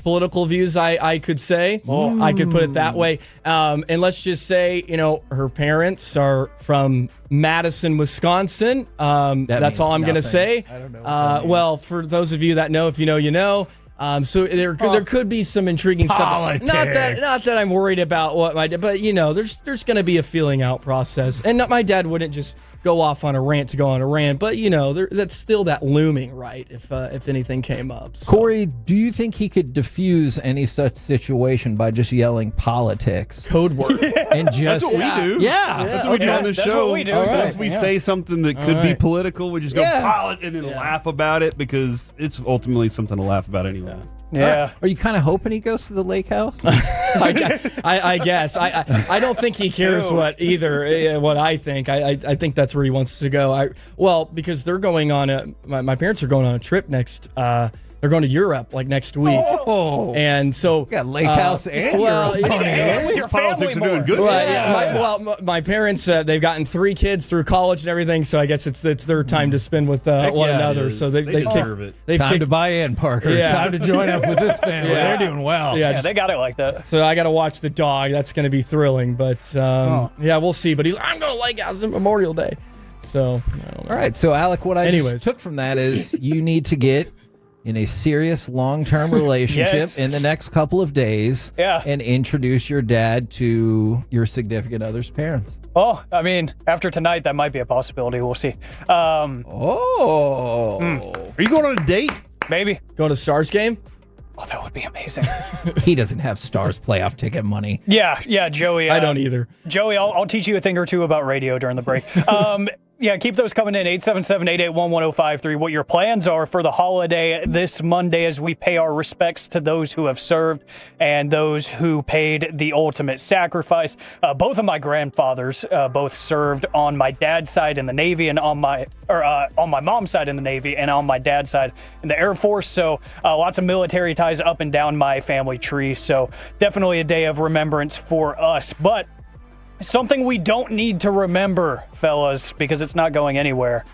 political views, I could say. I could put it that way. And let's just say, her parents are from Madison, Wisconsin. That's all I'm going to say. I don't know. Well, for those of you that know, if you know, you know. So there could be some intriguing Politics. stuff. Not that I'm worried about what my dad, but there's going to be a feeling out process, and my dad wouldn't just go off on a rant to go on a rant, but that's still that looming, right? If anything came up. So. Corey, do you think he could diffuse any such situation by just yelling politics? Code word. And just That's what we do. Yeah. That's what we do on the show. What we do. Once we say something that could be political, we just go polit and then laugh about it because it's ultimately something to laugh about anyway. Yeah. Are you kind of hoping he goes to the lake house? I guess. I don't think he cares what I think. I think that's where he wants to go. Because they're going on my parents are going on a trip next. They're going to Europe like next week. Oh, and so got lake house and Europe. Your politics are doing good. My parents they've gotten 3 kids through college and everything, so I guess it's their time to spend with one another. So they deserve it. Time to buy in, Parker. Yeah. Time to join up with this family. They're doing well. Yeah, they got it like that. So I got to watch the dog. That's going to be thrilling. But we'll see. But I'm going to lake house on Memorial Day. So I don't know. All right. So Alec, what I just took from that is you need to get in a serious long-term relationship in the next couple of days and introduce your dad to your significant other's parents. Oh, I mean, after tonight, that might be a possibility. We'll see. Are you going on a date? Maybe. Going to Stars game? Oh, that would be amazing. He doesn't have Stars playoff ticket money. Yeah, Joey. I don't either. Joey, I'll teach you a thing or two about radio during the break. Yeah, keep those coming in, 877-881-1053. What your plans are for the holiday this Monday as we pay our respects to those who have served and those who paid the ultimate sacrifice. Both of my grandfathers both served on my dad's side in the Navy and on my mom's side in the Navy and on my dad's side in the Air Force. So lots of military ties up and down my family tree. So definitely a day of remembrance for us. But something we don't need to remember, fellas, because it's not going anywhere,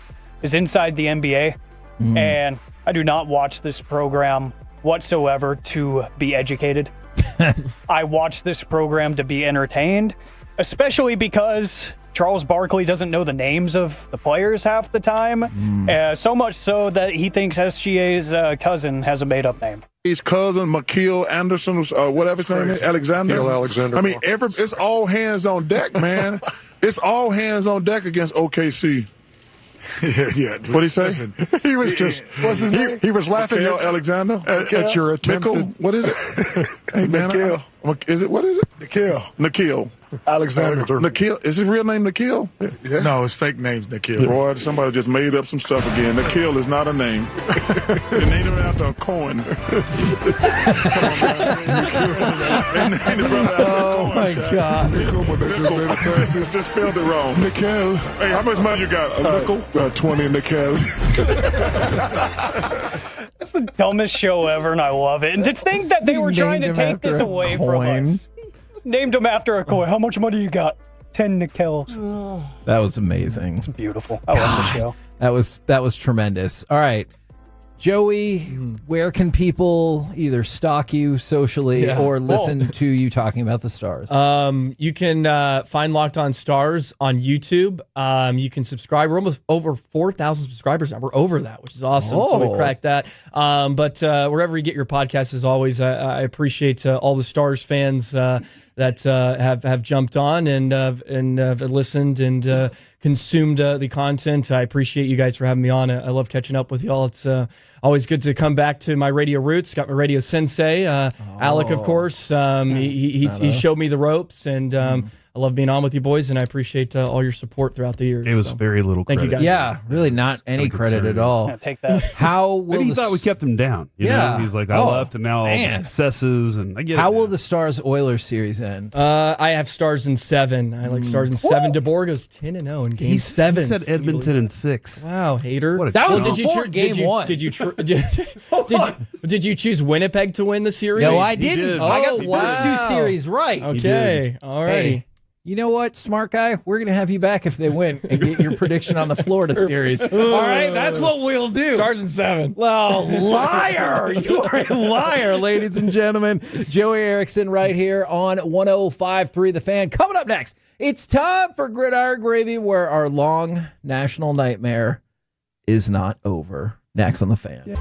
is Inside the NBA. And I do not watch this program whatsoever to be educated. I watch this program to be entertained, especially because Charles Barkley doesn't know the names of the players half the time. So much so that he thinks SGA's cousin has a made-up name. His cousin, McKeel Anderson, whatever his name is, Alexander. Alexander. I mean, it's all hands on deck, man. It's all hands on deck against OKC. Yeah. What'd he say? Listen, he was just, what's his name? He was laughing Mikhail Alexander? at your attempt. What is it? Hey, man. Is it? What is it? Nikhil. Alexander. Nikhil. Is his real name Nikhil? Yeah. No, his fake name's Nikhil. Boy, somebody just made up some stuff again. Nikhil is not a name. They named him after a coin. Oh, my God. Just spelled it wrong. Nikhil. Hey, how much money you got? A nickel? 20 Nikhils. It's the dumbest show ever, and I love it. And to think that they were trying to take this away from us. Named him after a coin. How much money you got? 10 nickels. That was amazing. It's beautiful. I love the show. That was tremendous. All right. Joey, where can people either stalk you socially or listen to you talking about the Stars? You can find Locked On Stars on YouTube. You can subscribe. We're almost over 4,000 subscribers now. We're over that, which is awesome. So we cracked that. But wherever you get your podcasts, as always, I appreciate all the Stars fans that have jumped on and have listened and consumed the content. I appreciate you guys for having me on. I love catching up with y'all. It's always good to come back to my radio roots. Got my radio sensei, Alec, of course. He showed me the ropes, and I love being on with you boys, and I appreciate all your support throughout the years. It was very little credit. Thank you guys. Yeah, really not any credit at all. Yeah, take that. How will Maybe he thought we kept him down. You know? He's like, I left, and now all the successes, and I get How it. will the Stars-Oilers series end? I have Stars in 7. I like Stars in 7. DeBoer goes 10-0 in Game 7. He said Edmonton in 6. Wow, hater. What a That was joke. before Game 1. Did you choose Winnipeg to win the series? No, I didn't. did. I got the first 2 series right. Okay, all right. Hey, you know what, smart guy? We're going to have you back if they win and get your prediction on the Florida series. All right, that's what we'll do. Stars in 7. Well, liar. You are a liar, ladies and gentlemen. Joey Erickson right here on 105.3 The Fan. Coming up next, it's time for Gridiron Gravy, where our long national nightmare is not over. Next on The Fan. Yeah.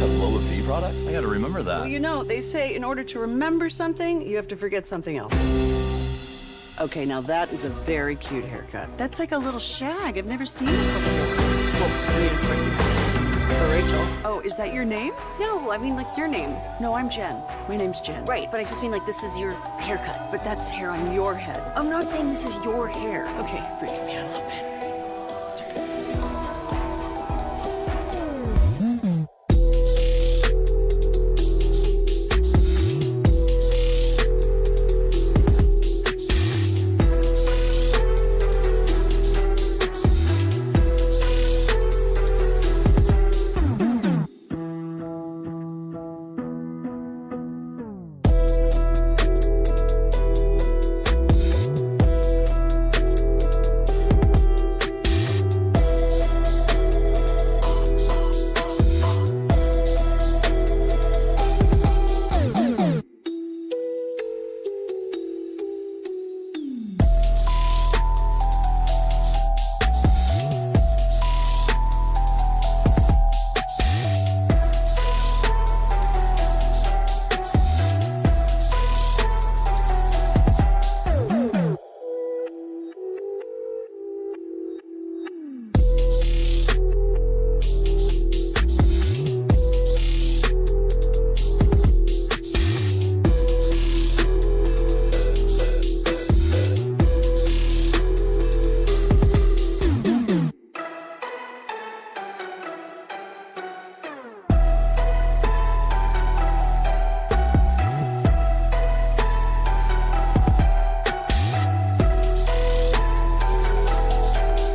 Doritos has lower fee products? I gotta remember that. Well, you know, they say in order to remember something, you have to forget something else. Okay, now that is a very cute haircut. That's like a little shag. I've never seen it before. Well, I mean, of course you have. Rachel. Oh, is that your name? No, I mean like your name. No, I'm Jen. My name's Jen. Right, but I just mean like this is your haircut. But that's hair on your head. I'm not saying this is your hair. Okay, freaking me out a little bit.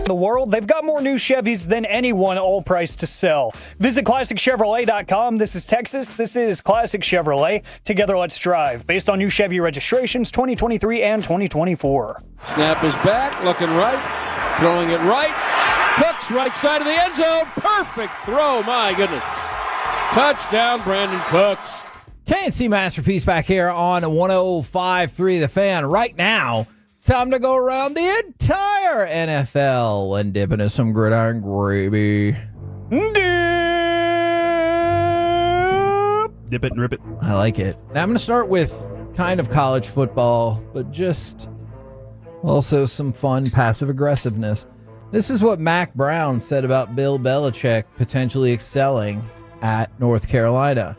The world, they've got more new Chevys than anyone, all priced to sell. Visit ClassicChevrolet.com. This is Texas. This is Classic Chevrolet. Together, let's drive. Based on new Chevy registrations 2023 and 2024. Snap is back, looking right, throwing it right. Cooks, right side of the end zone. Perfect throw, my goodness. Touchdown, Brandon Cooks. KNC Masterpiece back here on 105.3 The Fan. Right now, time to go around the entire NFL and dip into some gridiron gravy. Dip it and rip it. I like it. Now I'm going to start with kind of college football, but just also some fun passive aggressiveness. This is what Mac Brown said about Bill Belichick potentially excelling at North Carolina.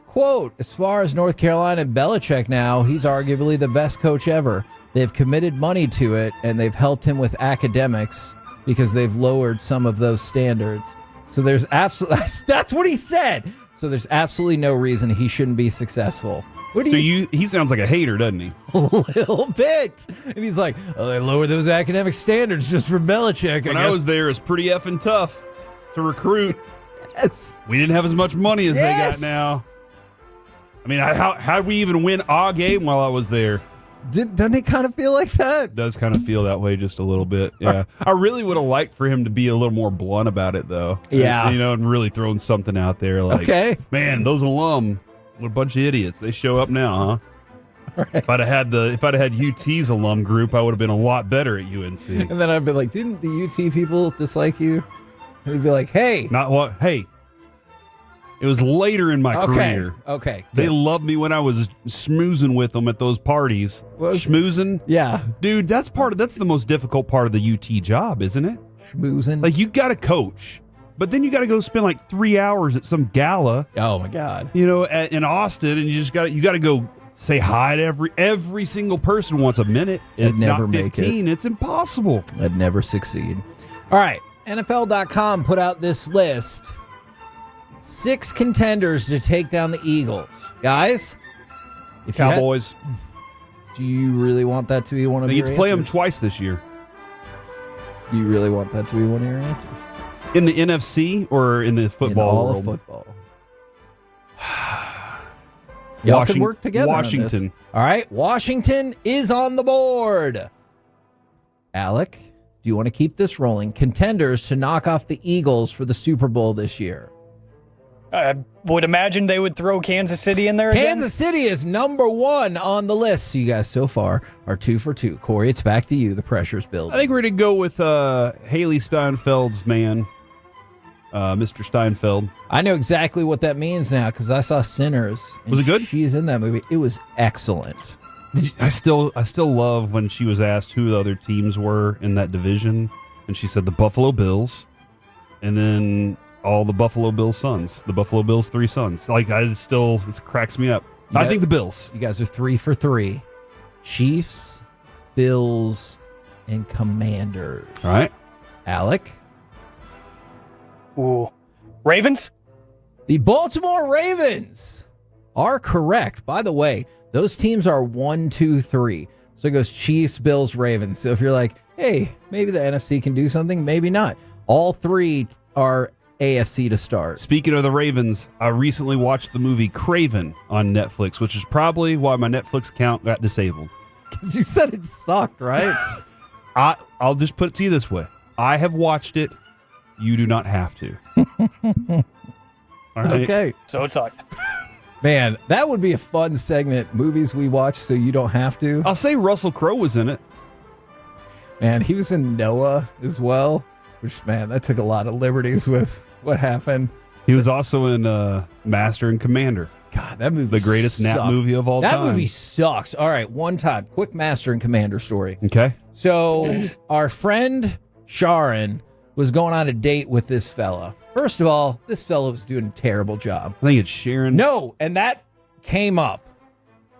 Quote, as far as North Carolina and Belichick now, he's arguably the best coach ever. They've committed money to it, and they've helped him with academics because they've lowered some of those standards. So there's absolutely, that's what he said. So there's absolutely no reason he shouldn't be successful. What do he sounds like a hater, doesn't he? A little bit. And he's like, oh, they lowered those academic standards just for Belichick. When I was there, it's pretty effing tough to recruit. Yes. We didn't have as much money as they got now. I mean, how'd we even win a game while I was there? Doesn't it kind of feel like that? It does kind of feel that way just a little bit. Yeah. I really would have liked for him to be a little more blunt about it, though. Yeah. And really throwing something out there like, okay, man, those alum, what a bunch of idiots. They show up now, huh? Right. If I'd have had UT's alum group, I would have been a lot better at UNC. And then I'd be like, didn't the UT people dislike you? And he'd be like, hey. Not what? Hey. It was later in my career. Okay. They loved me when I was schmoozing with them at those parties. Schmoozing? Yeah. Dude, that's the most difficult part of the UT job, isn't it? Schmoozing. Like, you got to coach, but then you got to go spend like 3 hours at some gala. Oh my God. You know, in Austin, and you got to go say hi to every single person once a minute. I'd never make 15. It's impossible. I'd never succeed. All right. NFL.com put out this list. 6 contenders to take down the Eagles. Guys, if Cowboys. Do you really want that to be one of your answers? They get to play them twice this year. Do you really want that to be one of your answers? In the NFC or in the football all world? Of football. Y'all can work together Washington. On this. All right, Washington is on the board. Alec, do you want to keep this rolling? Contenders to knock off the Eagles for the Super Bowl this year. I would imagine they would throw Kansas City in there again. Kansas City is number 1 on the list. So you guys so far are 2 for 2. Corey, it's back to you. The pressure's building. I think we're going to go with Haley Steinfeld's man. Mr. Steinfeld. I know exactly what that means now because I saw Sinners. Was it good? She's in that movie. It was excellent. I still love when she was asked who the other teams were in that division, and she said the Buffalo Bills, and then all the Buffalo Bills sons, the Buffalo Bills 3 sons. Like it cracks me up. I think the Bills. You guys are 3 for 3. Chiefs, Bills, and Commanders. All right. Alec? Ooh. Ravens? The Baltimore Ravens are correct. By the way, those teams are 1, 2, 3. So it goes Chiefs, Bills, Ravens. So if you're like, hey, maybe the NFC can do something, maybe not. All 3 are AFC to start. Speaking of the Ravens, I recently watched the movie Craven on Netflix, which is probably why my Netflix account got disabled. Because you said it sucked, right? I'll just put it to you this way. I have watched it. You do not have to. All right. Okay. So it's like, man, that would be a fun segment. Movies we watch so you don't have to. I'll say Russell Crowe was in it. Man, he was in Noah as well, which, man, that took a lot of liberties with what happened. He was also in Master and Commander. God, that movie the greatest sucked. nap movie of all time. That movie sucks. All right, one time, quick Master and Commander story. Okay. So our friend Sharon was going on a date with this fella. First of all, this fella was doing a terrible job. I think it's Sharon. No, and that came up.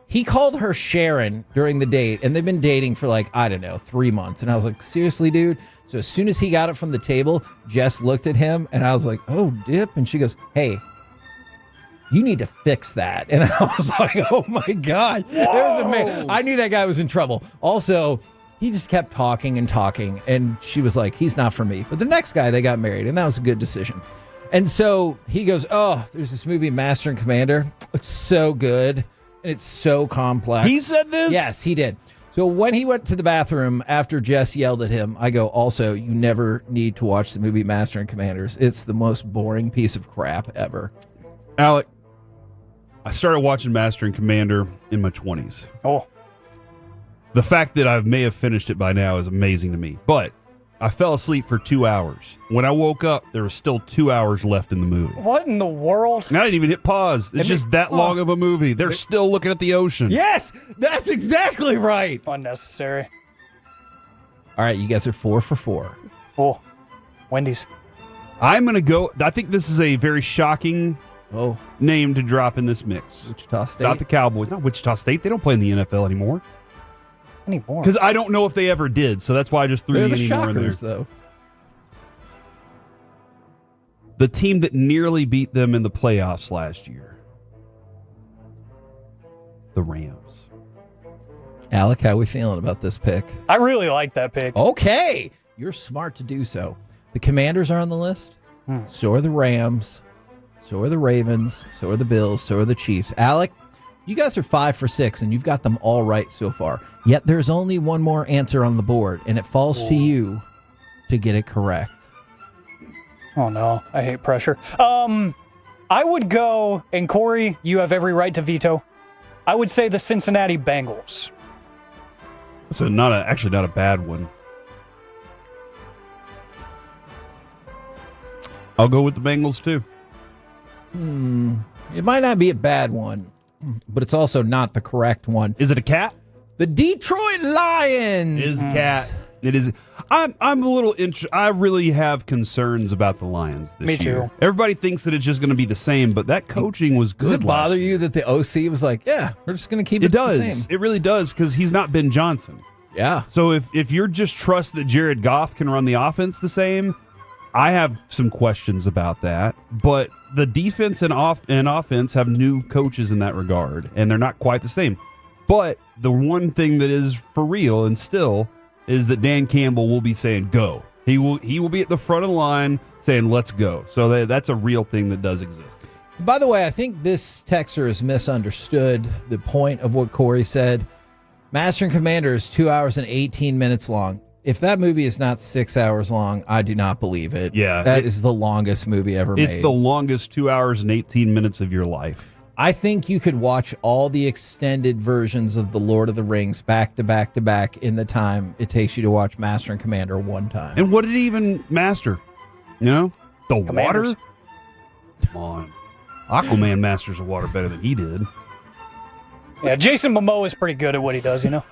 He called her Sharon during the date, and they've been dating for 3 months. And I was like, seriously, dude? So as soon as he got it from the table, Jess looked at him, and I was like, oh, dip. And she goes, hey, you need to fix that. And I was like, oh, my God. I knew that guy was in trouble. Also, he just kept talking and talking, and she was like, he's not for me. But the next guy, they got married, and that was a good decision. And so he goes, oh, there's this movie, Master and Commander. It's so good, and it's so complex. He said this? Yes, he did. So when he went to the bathroom after Jess yelled at him, I go, also, you never need to watch the movie Master and Commanders. It's the most boring piece of crap ever. Alec, I started watching Master and Commander in my 20s. Oh. The fact that I may have finished it by now is amazing to me. But I fell asleep for 2 hours. When I woke up, there was still 2 hours left in the movie. What in the world? And I didn't even hit pause. It's just that long of a movie. They're still looking at the ocean. Yes, that's exactly right. Unnecessary. All right, you guys are 4 for 4. Oh, Wendy's. I'm going to go. I think this is a very shocking name to drop in this mix. Wichita State? Not the Cowboys. Not Wichita State. They don't play in the NFL anymore. Anymore. Because I don't know if they ever did, so that's why I just threw They're the the anymore Shockers, in there. though. The team that nearly beat them in the playoffs last year. The Rams. Alec, how we feeling about this pick? I really like that pick. Okay. You're smart to do so. The Commanders are on the list. So are the Rams. So are the Ravens. So are the Bills. So are the Chiefs. Alec, you guys are 5 for 6, and you've got them all right so far. Yet there's only one more answer on the board, and it falls to you to get it correct. Oh, no. I hate pressure. I would go, and Corey, you have every right to veto. I would say the Cincinnati Bengals. That's actually not a bad one. I'll go with the Bengals, too. It might not be a bad one, but it's also not the correct one. Is it a cat? The Detroit Lions. It is a cat. It is. I'm a little. I really have concerns about the Lions this year. Me too. Everybody thinks that it's just going to be the same, but that coaching was good. Does it bother you that the OC was like, yeah, we're just going to keep it the same? It really does, because he's not Ben Johnson. Yeah. So if you're just trust that Jared Goff can run the offense the same, I have some questions about that. But the defense and offense have new coaches in that regard, and they're not quite the same. But the one thing that is for real and still is that Dan Campbell will be saying go. He will be at the front of the line saying let's go. So that's a real thing that does exist. By the way, I think this texter has misunderstood the point of what Corey said. Master and Commander is 2 hours and 18 minutes long. If that movie is not 6 hours long, I do not believe it. Yeah. That is the longest movie ever made. It's the longest 2 hours and 18 minutes of your life. I think you could watch all the extended versions of The Lord of the Rings back to back to back in the time it takes you to watch Master and Commander one time. And what did he even master? You know? The Commanders. water? Come on. Aquaman masters the water better than he did. Yeah, Jason Momoa is pretty good at what he does, you know?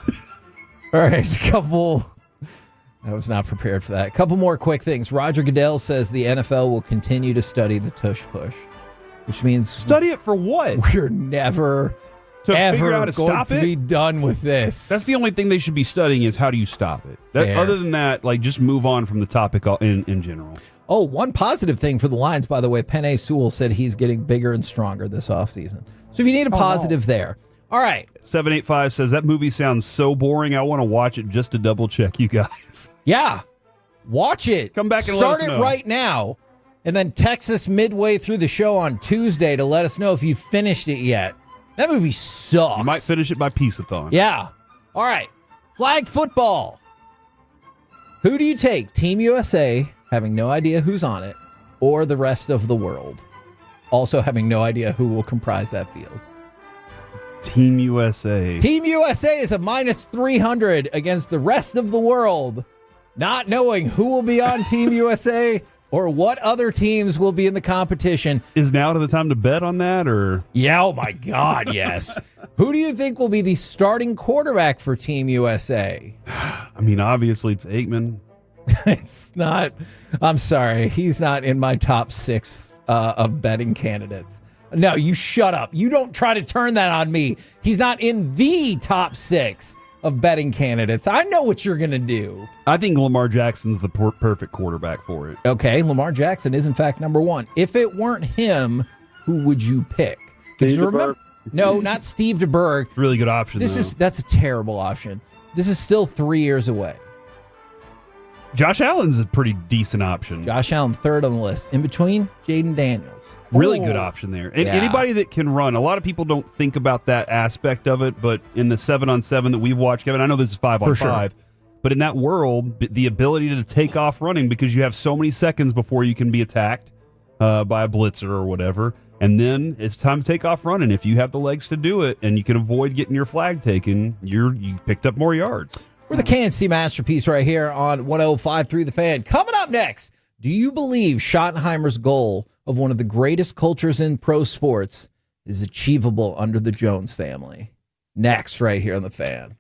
All right, I was not prepared for that. A couple more quick things. Roger Goodell says the NFL will continue to study the tush push, which means study it for what? We're never ever going to be done with this. That's the only thing they should be studying is how do you stop it. Other than that, like just move on from the topic in general. Oh, one positive thing for the Lions, by the way, Penei Sewell said he's getting bigger and stronger this offseason. So if you need a positive there. All right. 785 says that movie sounds so boring. I want to watch it just to double check you guys. Yeah. Watch it. Come back and start let us know. it right now. And then text us midway through the show on Tuesday to let us know if you finished it yet. That movie sucks. You might finish it by Peace-a-thon. Yeah. All right. Flag football. Who do you take? Team USA, having no idea who's on it, or the rest of the world, also having no idea who will comprise that field? Team USA. Team USA is a minus 300 against the rest of the world, not knowing who will be on Team USA or what other teams will be in the competition. Is now the time to bet on that, or? Yeah, oh my God, yes. Who do you think will be the starting quarterback for Team USA? I mean, obviously it's Aikman. It's not. I'm sorry. He's not in my top 6 of betting candidates. No, you shut up. You don't try to turn that on me. He's not in the top 6 of betting candidates. I know what you're going to do. I think Lamar Jackson's the perfect quarterback for it. Okay, Lamar Jackson is in fact number 1. If it weren't him, who would you pick? Steve DeBerg. No, not Steve DeBerg. Really good option. That's a terrible option. This is still 3 years away. Josh Allen's a pretty decent option. Josh Allen, 3rd on the list. In between, Jaden Daniels. Really good option there. And Yeah. anybody that can run. A lot of people don't think about that aspect of it, but in the 7-on-7 that we've watched, Kevin, I know this is 5-on-5, but in that world, the ability to take off running because you have so many seconds before you can be attacked by a blitzer or whatever, and then it's time to take off running. If you have the legs to do it and you can avoid getting your flag taken, you picked up more yards. We're the KNC Masterpiece right here on 105.3 The Fan. Coming up next, do you believe Schottenheimer's goal of one of the greatest cultures in pro sports is achievable under the Jones family? Next, right here on The Fan.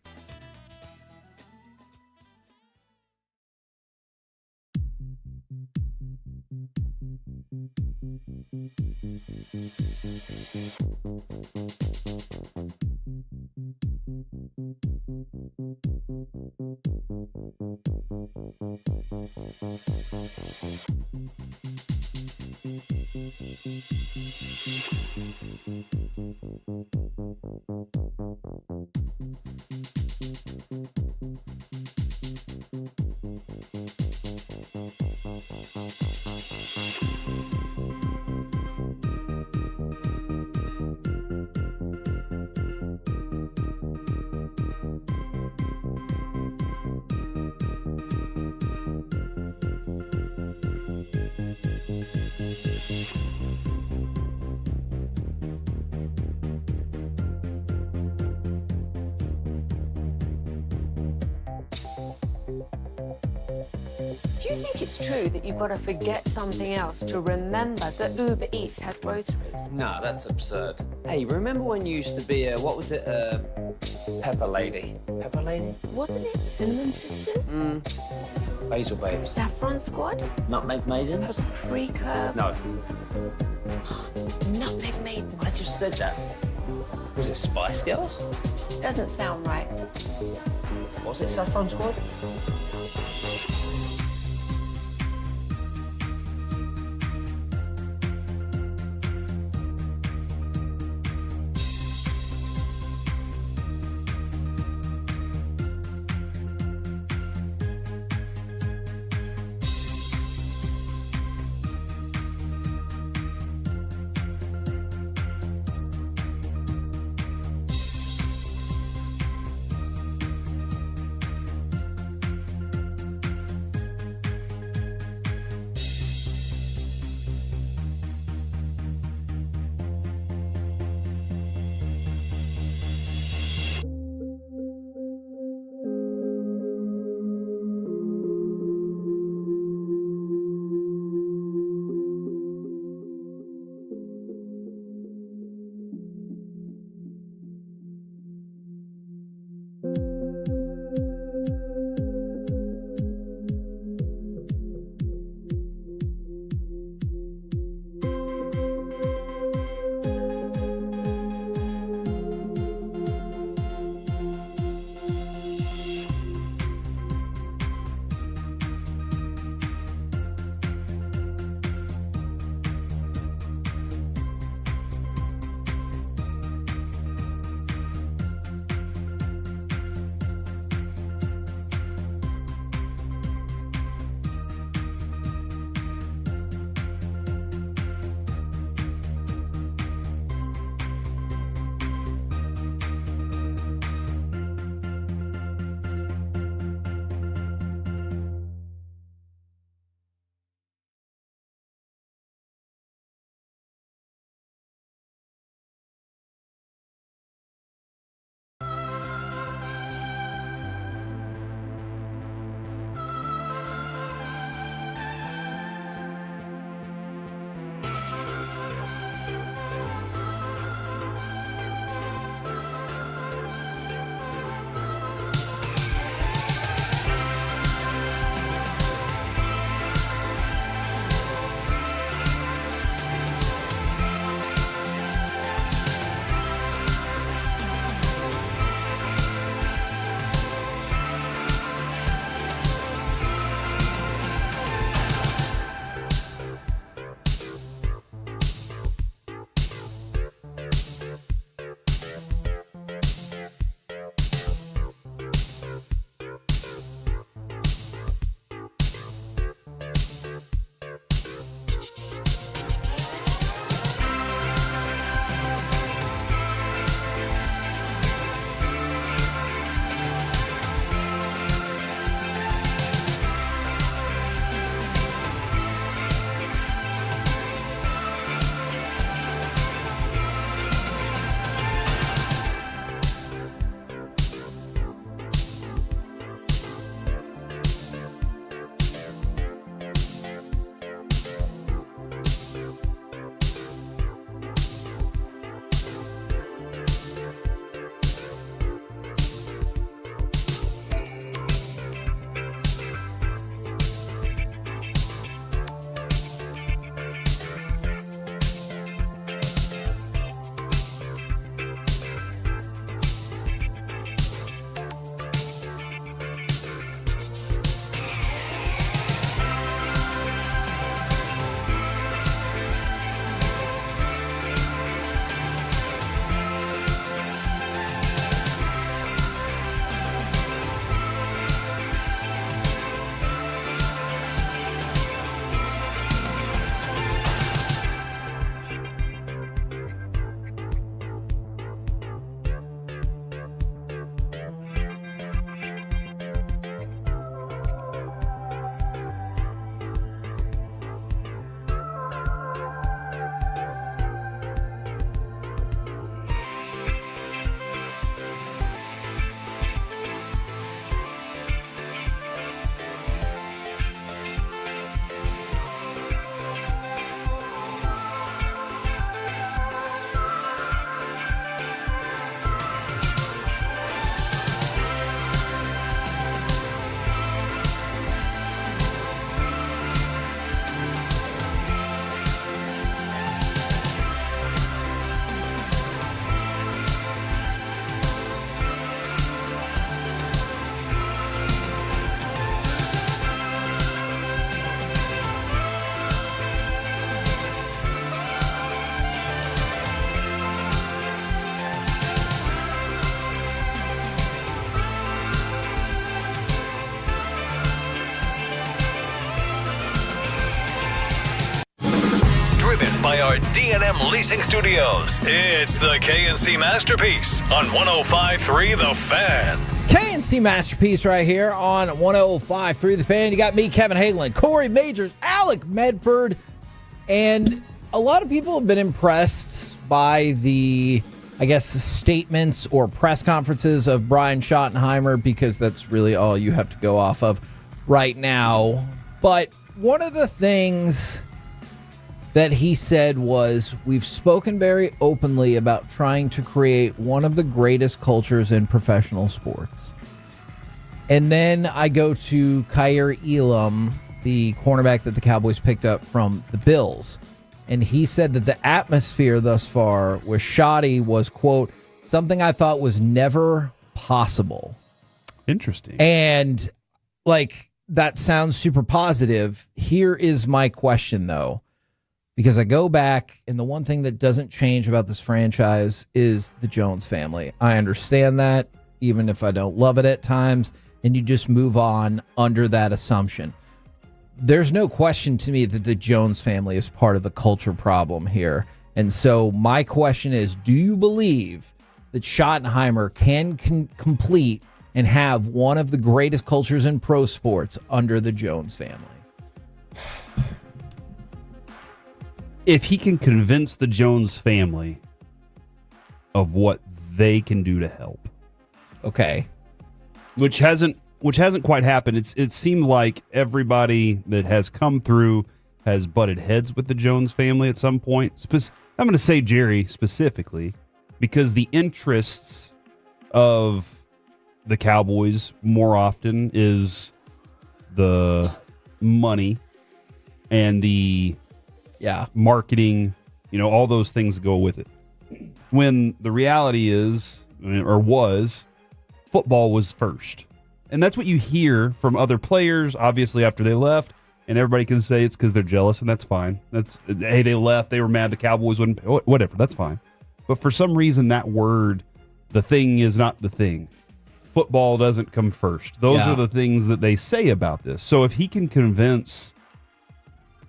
Do you think it's true that you've got to forget something else to remember that Uber Eats has groceries? No, that's absurd. Hey, remember when you used to be a, what was it, Pepper Lady? Pepper Lady? Wasn't it Cinnamon Sisters? Basil Babes. Saffron Squad? Nutmeg Maidens? Paprika? No. Nutmeg Maidens. I just said that. Was it Spice Girls? Doesn't sound right. Was it Saffron Squad? by our D&M Leasing Studios. It's the KNC Masterpiece on 105.3 The Fan. KNC Masterpiece right here on 105.3 The Fan. You got me, Kevin Hagland, Corey Majors, Alec Medford, and a lot of people have been impressed by the, I guess, statements or press conferences of Brian Schottenheimer, because that's really all you have to go off of right now. But one of the things that he said was, we've spoken very openly about trying to create one of the greatest cultures in professional sports. And then I go to Kaiir Elam, the cornerback that the Cowboys picked up from the Bills. And he said that the atmosphere thus far with Shotty was, quote, something I thought was never possible. Interesting. And, like, that sounds super positive. Here is my question, though. Because I go back, and the one thing that doesn't change about this franchise is the Jones family. I understand that, even if I don't love it at times, and you just move on under that assumption. There's no question to me that the Jones family is part of the culture problem here. And so my question is, do you believe that Schottenheimer can complete and have one of the greatest cultures in pro sports under the Jones family? If he can convince the Jones family of what they can do to help. Okay. Which hasn't quite happened. It seemed like everybody that has come through has butted heads with the Jones family at some point. I'm going to say Jerry specifically, because the interests of the Cowboys more often is the money and the marketing, all those things that go with it. When the reality is, or was, football was first. And that's what you hear from other players, obviously, after they left. And everybody can say it's because they're jealous, and that's fine. Hey, they left, they were mad the Cowboys wouldn't pay, whatever, that's fine. But for some reason, that word, the thing, is not the thing. Football doesn't come first. Those are the things that they say about this. So if he can convince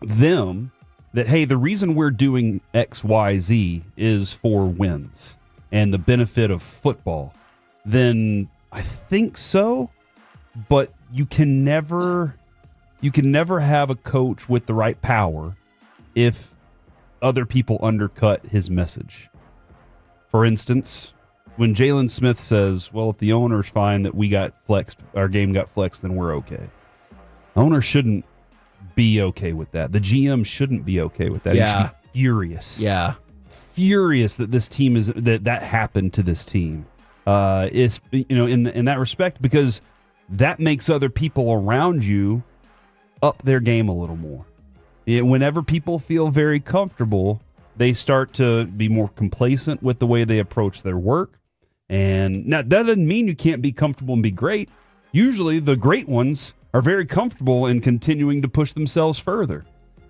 them that, hey, the reason we're doing X, Y, Z is for wins and the benefit of football, then I think so. But you can never have a coach with the right power if other people undercut his message. For instance, when Jalen Smith says, well, if the owner's fine that we got flexed, our game got flexed, then we're okay. Owner shouldn't be okay with that. The GM shouldn't be okay with that. Yeah. He should be furious. Yeah. Furious that this team that happened to this team. Is in that respect, because that makes other people around you up their game a little more. Whenever people feel very comfortable, they start to be more complacent with the way they approach their work. And now, that doesn't mean you can't be comfortable and be great. Usually the great ones are very comfortable in continuing to push themselves further.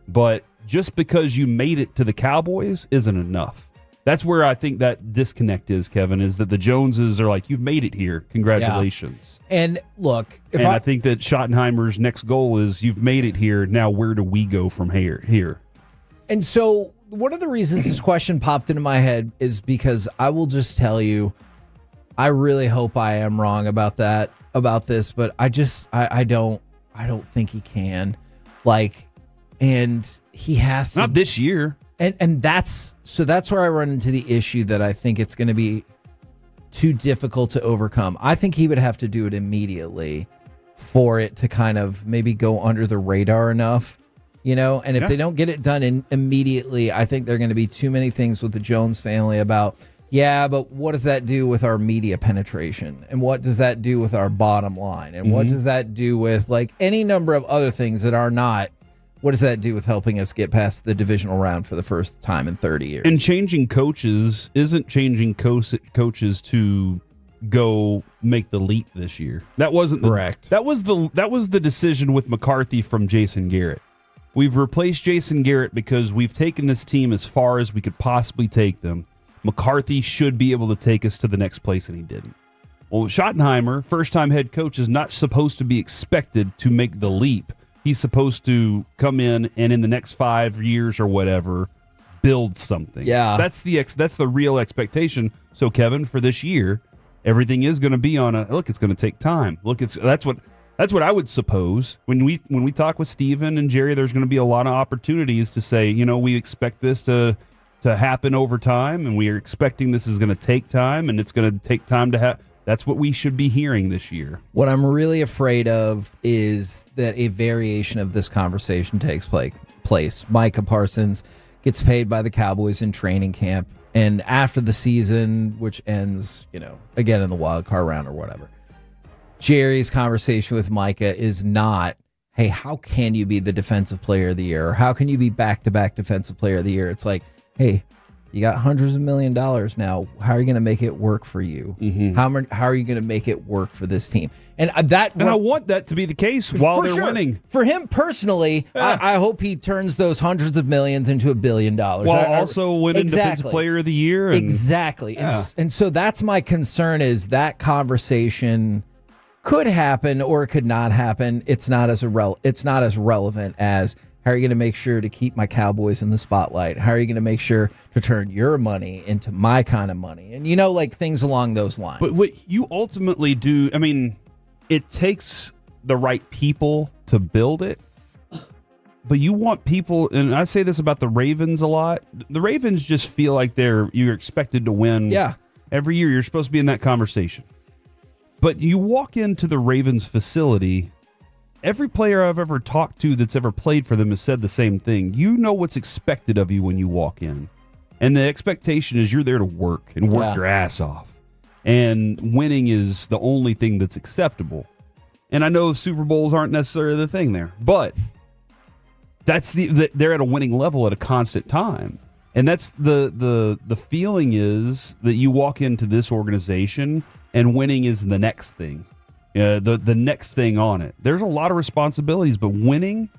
But just because you made it to the Cowboys isn't enough. That's where I think that disconnect is, Kevin, is that the Joneses are like, you've made it here. Congratulations. Yeah. And look, I think that Schottenheimer's next goal is, you've made it here. Now, where do we go from here? And so one of the reasons this question popped into my head is because I will just tell you, I really hope I am wrong about this, but I don't think he can. And he has to. Not this year. And that's where I run into the issue that I think it's going to be too difficult to overcome. I think he would have to do it immediately for it to kind of maybe go under the radar enough, and if they don't get it done immediately, I think there are going to be too many things with the Jones family about, but what does that do with our media penetration? And what does that do with our bottom line? And what does that do with any number of other things that are not, what does that do with helping us get past the divisional round for the first time in 30 years? And changing coaches isn't changing coaches to go make the leap this year. That wasn't correct. That was the decision with McCarthy from Jason Garrett. We've replaced Jason Garrett because we've taken this team as far as we could possibly take them. McCarthy should be able to take us to the next place, and he didn't. Well, Schottenheimer, first-time head coach, is not supposed to be expected to make the leap. He's supposed to come in and in the next 5 years or whatever, build something. Yeah. That's the real expectation. So Kevin, for this year, everything is going to be on it's going to take time. That's what I would suppose. When we talk with Steven and Jerry, there's going to be a lot of opportunities to say, we expect this to happen over time, and we are expecting this is going to take time, and it's going to take time to have. That's what we should be hearing this year. What I'm really afraid of is that a variation of this conversation takes place. Micah Parsons gets paid by the Cowboys in training camp, and after the season, which ends, again in the wild card round or whatever, Jerry's conversation with Micah is not, hey, how can you be the defensive player of the year? Or how can you be back-to-back defensive player of the year? It's like, hey, you got hundreds of $1 millions now. How are you going to make it work for you? Mm-hmm. How are you going to make it work for this team? And I want that to be the case while they're winning. For him personally, I hope he turns those hundreds of millions into $1 billion. While also winning Defensive Player of the Year. Exactly. Yeah. And so that's my concern, is that conversation could happen or it could not happen. It's not as relevant as, how are you going to make sure to keep my Cowboys in the spotlight? How are you going to make sure to turn your money into my kind of money? And, things along those lines. But what you ultimately do, it takes the right people to build it. But you want people, and I say this about the Ravens a lot. The Ravens just feel like you're expected to win. Yeah. Every year you're supposed to be in that conversation. But you walk into the Ravens facility, every player I've ever talked to that's ever played for them has said the same thing. You know what's expected of you when you walk in. And the expectation is you're there to work and work your ass off. And winning is the only thing that's acceptable. And I know Super Bowls aren't necessarily the thing there, but that's they're at a winning level at a constant time. And that's the feeling is that you walk into this organization and winning is the next thing. The next thing on it. There's a lot of responsibilities, but winning,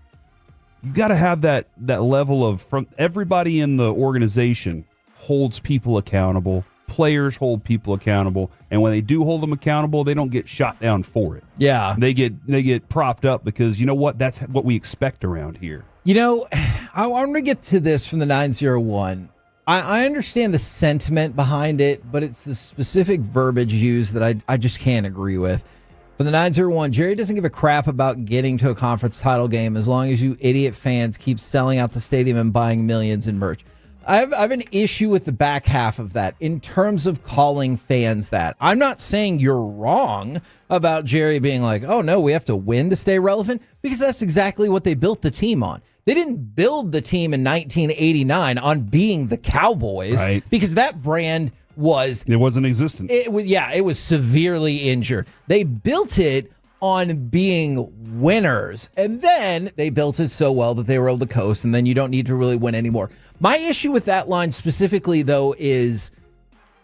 you got to have that level of, from everybody in the organization holds people accountable. Players hold people accountable, and when they do hold them accountable, they don't get shot down for it. Yeah, they get propped up because that's what we expect around here. I want to get to this from the 901. I understand the sentiment behind it, but it's the specific verbiage used that I just can't agree with. For the 901, Jerry doesn't give a crap about getting to a conference title game as long as you idiot fans keep selling out the stadium and buying millions in merch. I have an issue with the back half of that in terms of calling fans that. I'm not saying you're wrong about Jerry being like, oh, no, we have to win to stay relevant, because that's exactly what they built the team on. They didn't build the team in 1989 on being the Cowboys, right? Because that brand wasn't existent. It was severely injured. They built it on being winners, and then they built it so well that they were able to coast, and then you don't need to really win anymore. My issue with that line specifically, though, is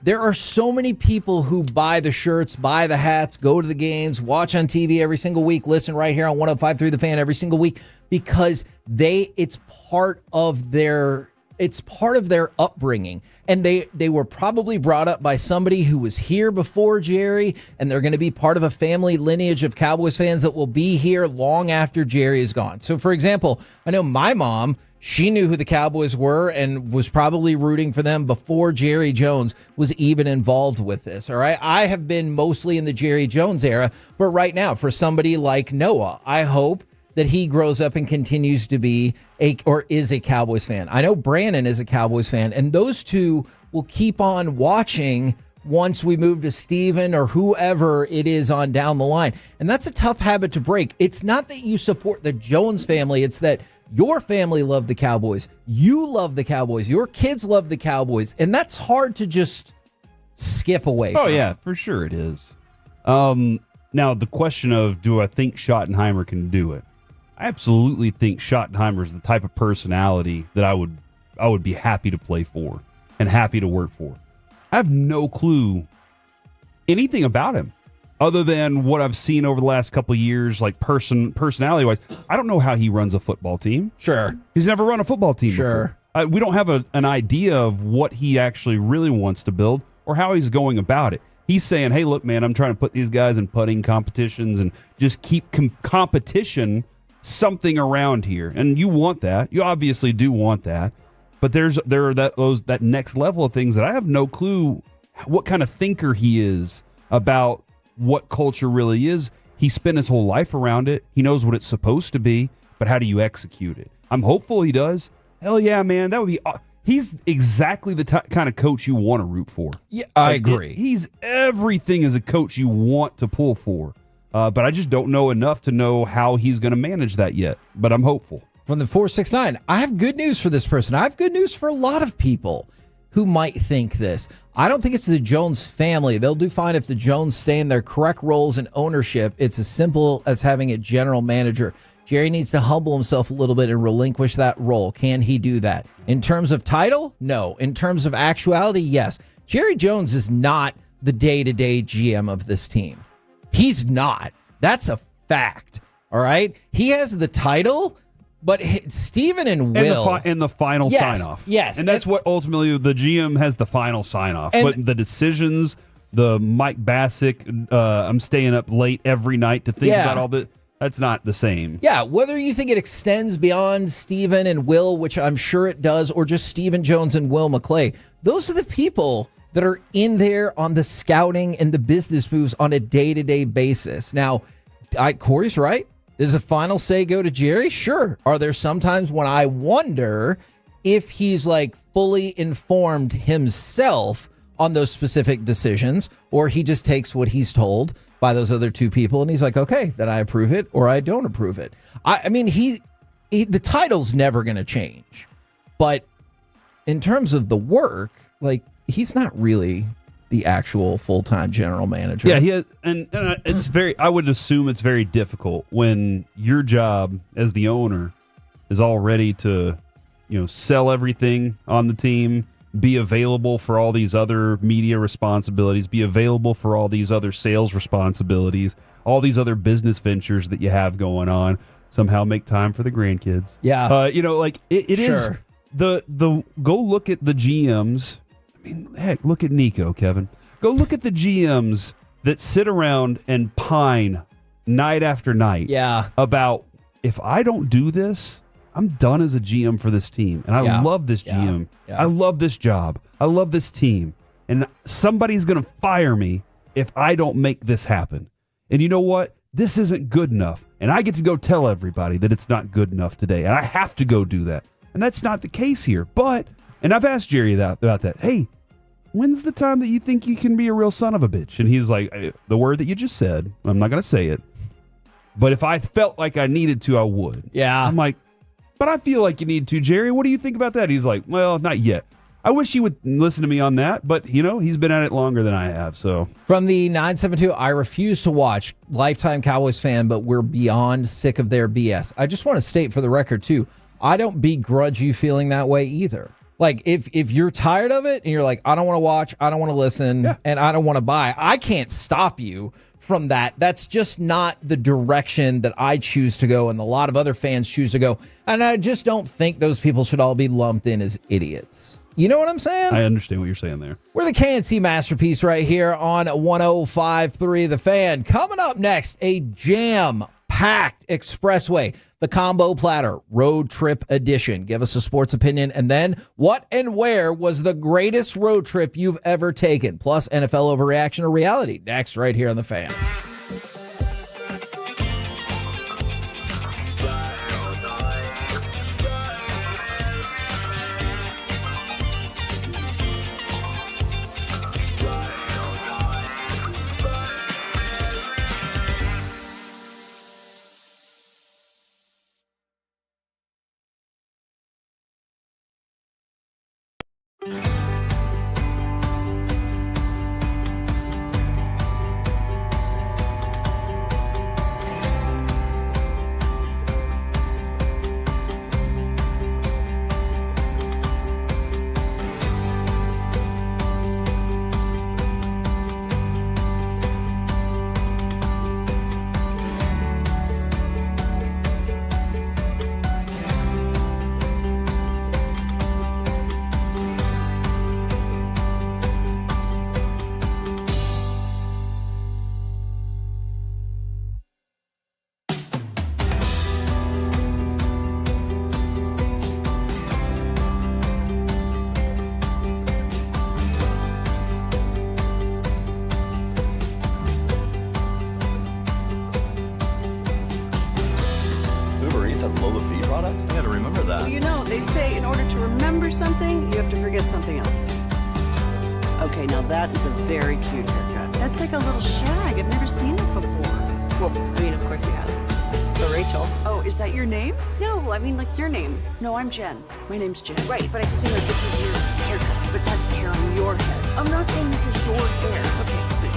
there are so many people who buy the shirts, buy the hats, go to the games, watch on TV every single week, listen right here on 105.3 The Fan every single week, because it's part of their upbringing. And they were probably brought up by somebody who was here before Jerry, and they're going to be part of a family lineage of Cowboys fans that will be here long after Jerry is gone. So, for example, I know my mom, she knew who the Cowboys were and was probably rooting for them before Jerry Jones was even involved with this. All right. I have been mostly in the Jerry Jones era, but right now, for somebody like Noah, I hope that he grows up and continues to be is a Cowboys fan. I know Brandon is a Cowboys fan, and those two will keep on watching once we move to Steven or whoever it is on down the line. And that's a tough habit to break. It's not that you support the Jones family. It's that your family loved the Cowboys. You love the Cowboys. Your kids love the Cowboys. And that's hard to just skip away from. Oh, yeah, for sure it is. Now, the question of, do I think Schottenheimer can do it? I absolutely think Schottenheimer is the type of personality that I would be happy to play for and happy to work for. I have no clue anything about him other than what I've seen over the last couple of years, like personality-wise. I don't know how he runs a football team. Sure. He's never run a football team before. We don't have an idea of what he actually really wants to build or how he's going about it. He's saying, hey, look, man, I'm trying to put these guys in putting competitions and just keep competition something around here. And you want that. You obviously do want that. But there are that next level of things that I have no clue what kind of thinker he is about what culture really is. He spent his whole life around it. He knows what it's supposed to be, but how do you execute it? I'm hopeful he does. Hell yeah, man. That would be. He's exactly the kind of coach you want to root for. Yeah, I agree. He's everything as a coach you want to pull for. But I just don't know enough to know how he's going to manage that yet. But I'm hopeful. From the 469, I have good news for this person. I have good news for a lot of people who might think this. I don't think it's the Jones family. They'll do fine if the Jones stay in their correct roles and ownership. It's as simple as having a general manager. Jerry needs to humble himself a little bit and relinquish that role. Can he do that? In terms of title, no. In terms of actuality, yes. Jerry Jones is not the day-to-day GM of this team. He's not. That's a fact. All right? He has the title, but Steven and Will. And the final sign-off. Yes. And that's what ultimately the GM has the final sign-off. But the decisions, the Mike Bassick, I'm staying up late every night to think about all the. That's not the same. Yeah, whether you think it extends beyond Steven and Will, which I'm sure it does, or just Steven Jones and Will McClay, those are the people that are in there on the scouting and the business moves on a day-to-day basis. Now, Corey's right. Does the final say go to Jerry? Sure. Are there some times when I wonder if he's like fully informed himself on those specific decisions, or he just takes what he's told by those other two people and he's like, okay, then I approve it or I don't approve it. I mean, the title's never going to change, but in terms of the work, like, he's not really the actual full-time general manager. Yeah, he has, and it's very. I would assume it's very difficult when your job as the owner is all ready to, sell everything on the team, be available for all these other media responsibilities, be available for all these other sales responsibilities, all these other business ventures that you have going on. Somehow make time for the grandkids. Yeah, it is the go look at the GMs. I mean, heck, look at Nico, Kevin. Go look at the GMs that sit around and pine night after night about, if I don't do this, I'm done as a GM for this team. And I love this GM. Yeah. I love this job. I love this team. And somebody's going to fire me if I don't make this happen. And you know what? This isn't good enough. And I get to go tell everybody that it's not good enough today. And I have to go do that. And that's not the case here. And I've asked Jerry about that. Hey, when's the time that you think you can be a real son of a bitch? And he's like, the word that you just said, I'm not going to say it. But if I felt like I needed to, I would. Yeah. I'm like, but I feel like you need to, Jerry. What do you think about that? He's like, well, not yet. I wish he would listen to me on that, but, he's been at it longer than I have. So from the 972, I refuse to watch. Lifetime Cowboys fan, but we're beyond sick of their BS. I just want to state for the record, too, I don't begrudge you feeling that way either. Like, if you're tired of it and you're like, I don't want to watch, I don't want to listen, and I don't want to buy, I can't stop you from that. That's just not the direction that I choose to go and a lot of other fans choose to go. And I just don't think those people should all be lumped in as idiots. You know what I'm saying? I understand what you're saying there. We're the KNC Masterpiece right here on 105.3 The Fan. Coming up next, a jam-packed expressway. The Combo Platter Road Trip Edition. Give us a sports opinion. And then, what and where was the greatest road trip you've ever taken? Plus, NFL overreaction or reality. Next, right here on The Fan. Doritos Low Fee products? I gotta remember that. Well, you know, they say in order to remember something, you have to forget something else. Okay, now that is a very cute haircut. That's like a little shag. I've never seen it before. Well, I mean, of course you have. So Rachel. Oh, is that your name? No, I mean like your name. No, I'm Jen. My name's Jen. Right, but I just mean like this is your haircut, but that's the hair on your head. I'm not saying this is your hair. Okay, but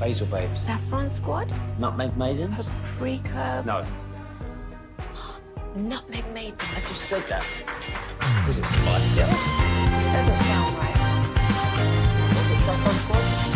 Basil Babes. Saffron Squad? Nutmeg Maidens? Paprika? No. Nutmeg Maidens. I just said that. Was it Spice Girls? Doesn't sound right. Was it Saffron Squad?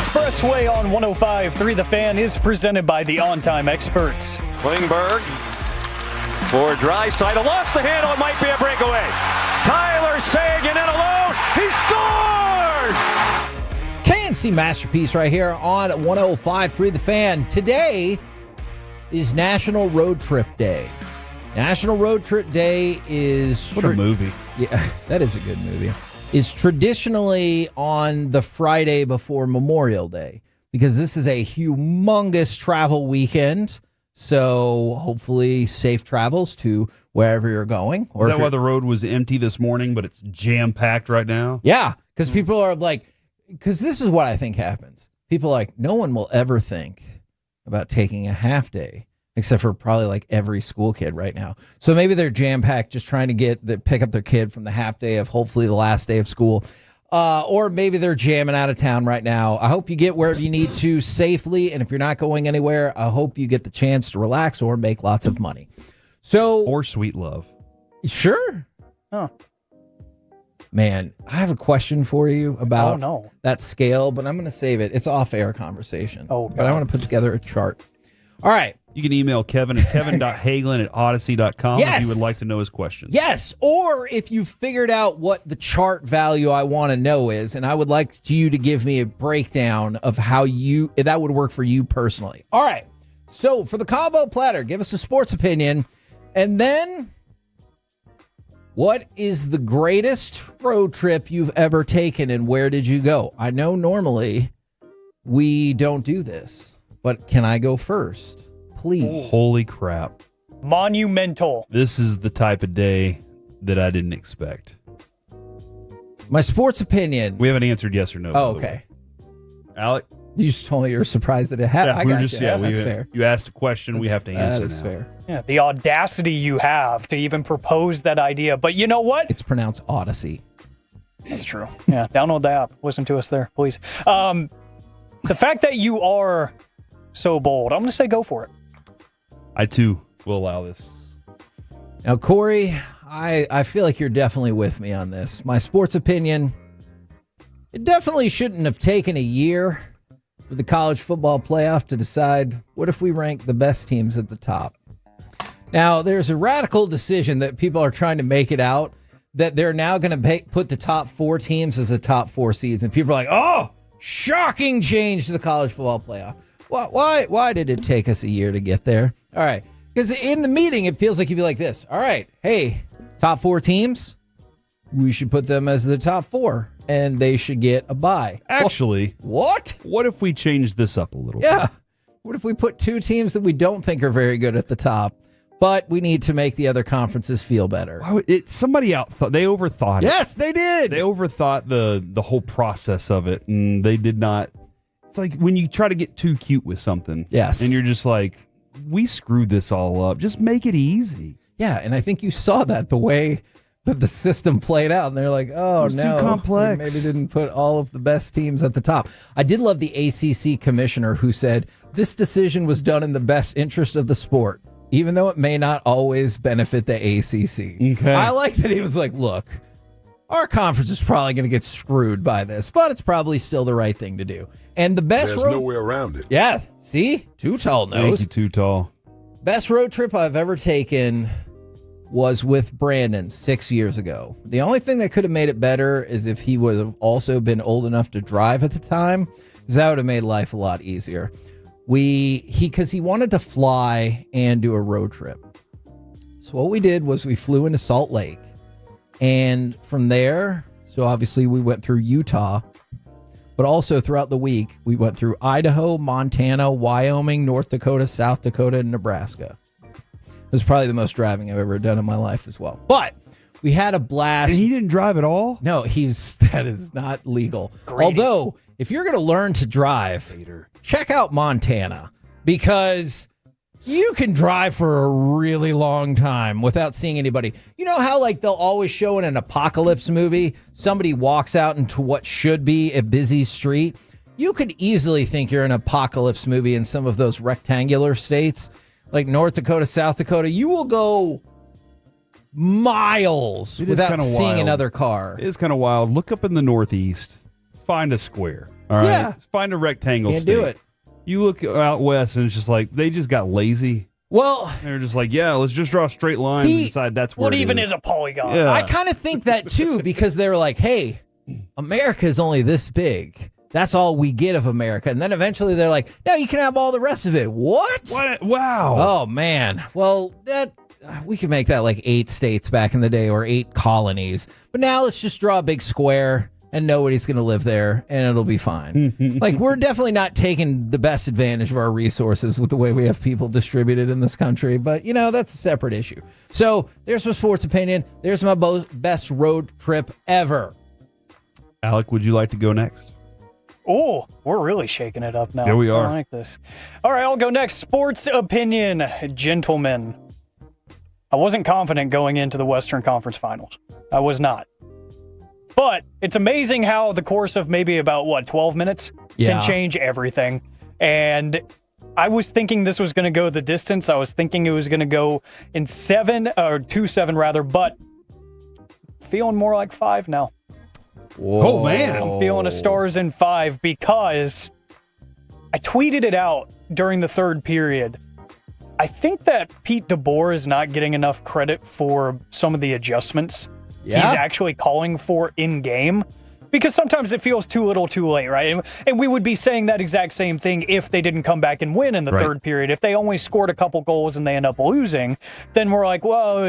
Expressway on 105.3 The Fan is presented by the On Time Experts. Klingberg for Draisaitl. Lost the handle. It might be a breakaway. Tyler Seguin in alone. He scores! KNC Masterpiece right here on 105.3 The Fan. Today is National Road Trip Day. National Road Trip Day is... What a movie. Yeah, that is a good movie. Is traditionally on the Friday before Memorial Day because this is a humongous travel weekend. So hopefully safe travels to wherever you're going. Or is that why the road was empty this morning, but it's jam-packed right now? Yeah, because people are like, because this is what I think happens. People are like, no one will ever think about taking a half day, except for probably like every school kid right now. So maybe they're jam-packed just trying to pick up their kid from the half day of hopefully the last day of school. Or maybe they're jamming out of town right now. I hope you get wherever you need to safely. And if you're not going anywhere, I hope you get the chance to relax or make lots of money. Or sweet love. Sure. Huh. Man, I have a question for you about that scale, but I'm going to save it. It's off-air conversation. But I want to put together a chart. All right. You can email Kevin at kevin.hagelin@odyssey.com if you would like to know his questions. Yes, or if you figured out what the chart value I want to know is, and I would like you to give me a breakdown of how that would work for you personally. All right, so for the combo platter, give us a sports opinion, and then what is the greatest road trip you've ever taken, and where did you go? I know normally we don't do this, but can I go first? Please. Holy crap. Monumental. This is the type of day that I didn't expect. My sports opinion. We haven't answered yes or no. Oh, okay. Alec? You just told me you were surprised that it happened. I got you. That's fair. You asked a question, we have to answer. That is fair. Yeah, the audacity you have to even propose that idea. But you know what? It's pronounced Odyssey. That's true. Yeah, download the app. Listen to us there, please. The fact that you are so bold, I'm going to say go for it. I, too, will allow this. Now, Corey, I feel like you're definitely with me on this. My sports opinion, it definitely shouldn't have taken a year for the college football playoff to decide what if we rank the best teams at the top. Now, there's a radical decision that people are trying to make it out that they're now going to put the top 4 teams as the top 4 seeds. And people are like, oh, shocking change to the college football playoff. Why did it take us a year to get there? All right. Because in the meeting, it feels like you'd be like this. All right. Hey, top 4 teams, we should put them as the top 4, and they should get a bye. Actually. What? What if we change this up a little bit? Yeah. What if we put 2 teams that we don't think are very good at the top, but we need to make the other conferences feel better? Somebody they overthought it. Yes, they did. They overthought the whole process of it, and they did not. It's like when you try to get too cute with something. Yes. And you're just like, we screwed this all up. Just make it easy. Yeah, and I think you saw that the way that the system played out, and they're like, oh, no. Too complex. We maybe didn't put all of the best teams at the top. I did love the ACC commissioner who said, this decision was done in the best interest of the sport, even though it may not always benefit the ACC. Okay. I like that he was like, look, our conference is probably going to get screwed by this, but it's probably still the right thing to do. And the best There's no way around it. Yeah, see? Too Tall knows. Thank you, Too Tall. Best road trip I've ever taken was with Brandon 6 years ago. The only thing that could have made it better is if he would have also been old enough to drive at the time, because that would have made life a lot easier. Because he wanted to fly and do a road trip. So what we did was we flew into Salt Lake. And from there, so obviously we went through Utah, but also throughout the week, we went through Idaho, Montana, Wyoming, North Dakota, South Dakota, and Nebraska. It was probably the most driving I've ever done in my life as well. But we had a blast. And he didn't drive at all? No, that is not legal. Greedy. Although, if you're going to learn to drive, check out Montana, because you can drive for a really long time without seeing anybody. You know how like they'll always show in an apocalypse movie, somebody walks out into what should be a busy street? You could easily think you're in an apocalypse movie in some of those rectangular states, like North Dakota, South Dakota. You will go miles without seeing another car. It is kind of wild. Look up in the Northeast. Find a square. All right, Yeah. find a rectangle. Can't state. do it. You look out west, and it's just like they just got lazy. Well, they're just like, yeah, let's just draw straight lines and decide that's where What it even is is a polygon? Yeah. I kind of think that too because they're like, hey, America is only this big. That's all we get of America. And then eventually they're like, no, you can have all the rest of it. What? Wow. Oh, man. Well, we could make that like 8 states back in the day or 8 colonies. But now let's just draw a big square and nobody's going to live there and it'll be fine. Like, we're definitely not taking the best advantage of our resources with the way we have people distributed in this country. But, that's a separate issue. So there's my sports opinion. There's my best road trip ever. Alec, would you like to go next? Oh, we're really shaking it up now. There we are. I like this. All right, I'll go next. Sports opinion, gentlemen. I wasn't confident going into the Western Conference Finals. I was not. But it's amazing how the course of maybe about, 12 minutes can change everything. And I was thinking this was going to go the distance. I was thinking it was going to go in 7, or 2-7 rather, but feeling more like 5 now. Whoa. Oh, man. I'm feeling a Stars in 5 because I tweeted it out during the third period. I think that Pete DeBoer is not getting enough credit for some of the adjustments he's actually calling for in-game because sometimes it feels too little too late, right? And we would be saying that exact same thing if they didn't come back and win in the third period. If they only scored a couple goals and they end up losing, then we're like, well,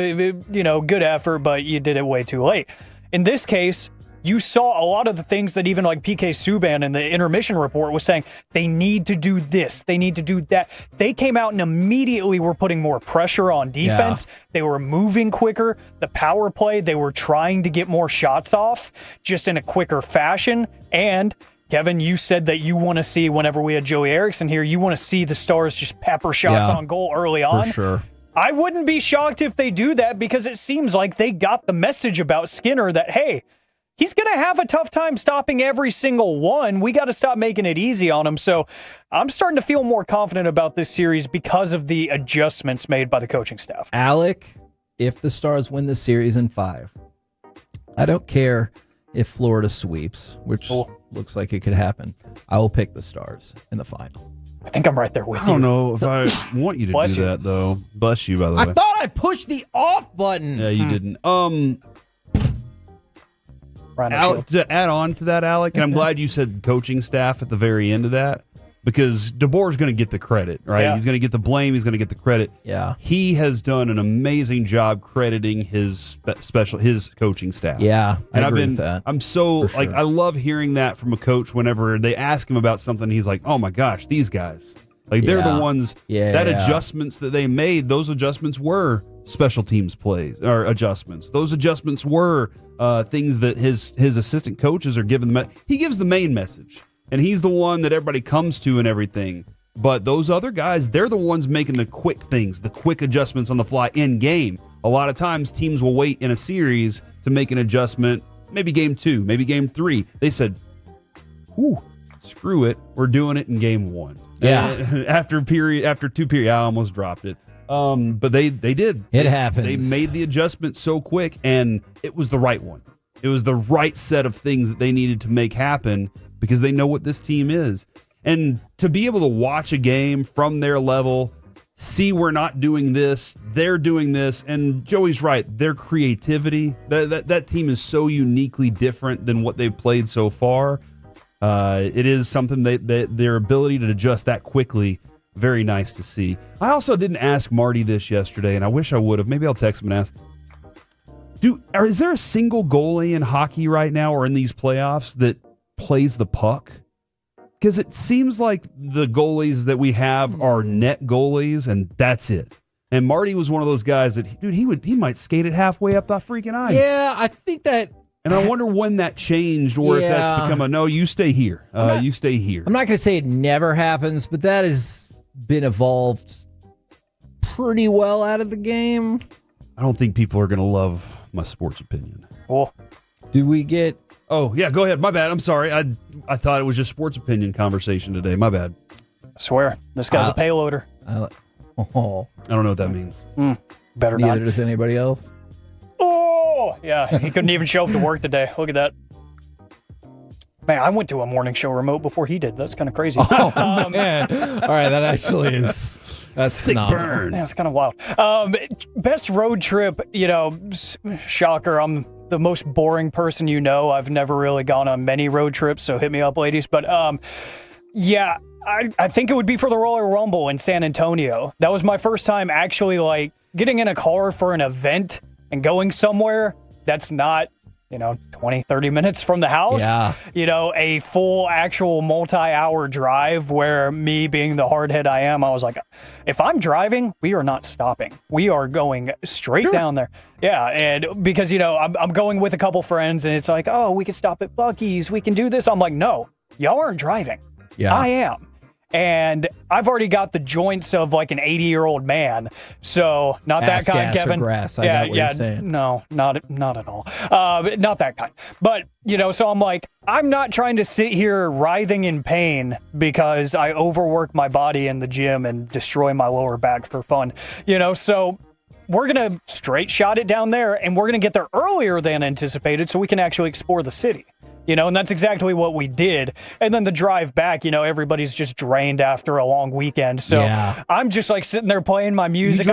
good effort, but you did it way too late. In this case, you saw a lot of the things that even like PK Subban in the intermission report was saying, they need to do this, they need to do that. They came out and immediately were putting more pressure on defense. Yeah. They were moving quicker. The power play, they were trying to get more shots off just in a quicker fashion. And Kevin, you said that you want to see, whenever we had Joey Erickson here, you want to see the Stars just pepper shots on goal early on. For sure. I wouldn't be shocked if they do that because it seems like they got the message about Skinner that, hey, he's going to have a tough time stopping every single one. We got to stop making it easy on him. So I'm starting to feel more confident about this series because of the adjustments made by the coaching staff. Alec, if the Stars win the series in 5, I don't care if Florida sweeps, which looks like it could happen. I will pick the Stars in the final. I think I'm right there with you. I don't know if I want you to do that, though. Bless you, by the way. I thought I pushed the off button. Yeah, you didn't. To add on to that, Alec, and I'm glad you said coaching staff at the very end of that, because DeBoer's going to get the credit, right? Yeah. He's going to get the blame. He's going to get the credit. Yeah. He has done an amazing job crediting his coaching staff. Yeah, and I agree with that. I'm so, sure. I love hearing that from a coach whenever they ask him about something. He's like, oh my gosh, these guys. Like, they're the ones, adjustments that they made, those adjustments were special teams plays or adjustments. Those adjustments were things that his assistant coaches are giving them. He gives the main message, and he's the one that everybody comes to and everything. But those other guys, they're the ones making the quick things, the quick adjustments on the fly in game. A lot of times teams will wait in a series to make an adjustment, maybe game 2, maybe game 3. They said, ooh, screw it, we're doing it in game 1. Yeah. After 2 periods, I almost dropped it. But they did. It happens. They made the adjustment so quick, and it was the right one. It was the right set of things that they needed to make happen because they know what this team is. And to be able to watch a game from their level, see we're not doing this, they're doing this, and Joey's right, their creativity, that team is so uniquely different than what they've played so far. It is something their ability to adjust that quickly, very nice to see. I also didn't ask Marty this yesterday, and I wish I would have. Maybe I'll text him and ask. Is there a single goalie in hockey right now or in these playoffs that plays the puck? Because it seems like the goalies that we have are net goalies, and that's it. And Marty was one of those guys that, dude, he might skate it halfway up the freaking ice. Yeah, I think that. And I wonder when that changed, or if that's become a no. You stay here. You stay here. I'm not going to say it never happens, but that has been evolved pretty well out of the game. I don't think people are going to love my sports opinion. Well, do we get? Oh yeah, go ahead. My bad. I'm sorry. I thought it was just sports opinion conversation today. My bad. I swear, this guy's a payloader. I don't know what that means. Better not. Neither does anybody else. Oh, yeah. He couldn't even show up to work today. Look at that. Man, I went to a morning show remote before he did. That's kind of crazy. Oh, man. All right, that actually is... That's sick burn. Yeah, it's kind of wild. Best road trip, shocker, I'm the most boring person you know. I've never really gone on many road trips, so hit me up, ladies. But, yeah, I think it would be for the Royal Rumble in San Antonio. That was my first time actually, like, getting in a car for an event and going somewhere that's not... 20, 30 minutes from the house. Yeah. A full actual multi-hour drive where me being the hardhead I am, I was like, if I'm driving, we are not stopping. We are going straight down there. Yeah. And because, I'm going with a couple friends and it's like, oh, we can stop at Buc-ee's. We can do this. I'm like, no, y'all aren't driving. Yeah. I am. And I've already got the joints of like an 80-year-old man. So not Ass, that kind, gas, Kevin. or grass. I got what you're saying. No, not at all. Not that kind. But, so I'm like, I'm not trying to sit here writhing in pain because I overwork my body in the gym and destroy my lower back for fun. So we're going to straight shot it down there and we're going to get there earlier than anticipated so we can actually explore the city. And that's exactly what we did. And then the drive back, everybody's just drained after a long weekend. So I'm just like sitting there playing my music.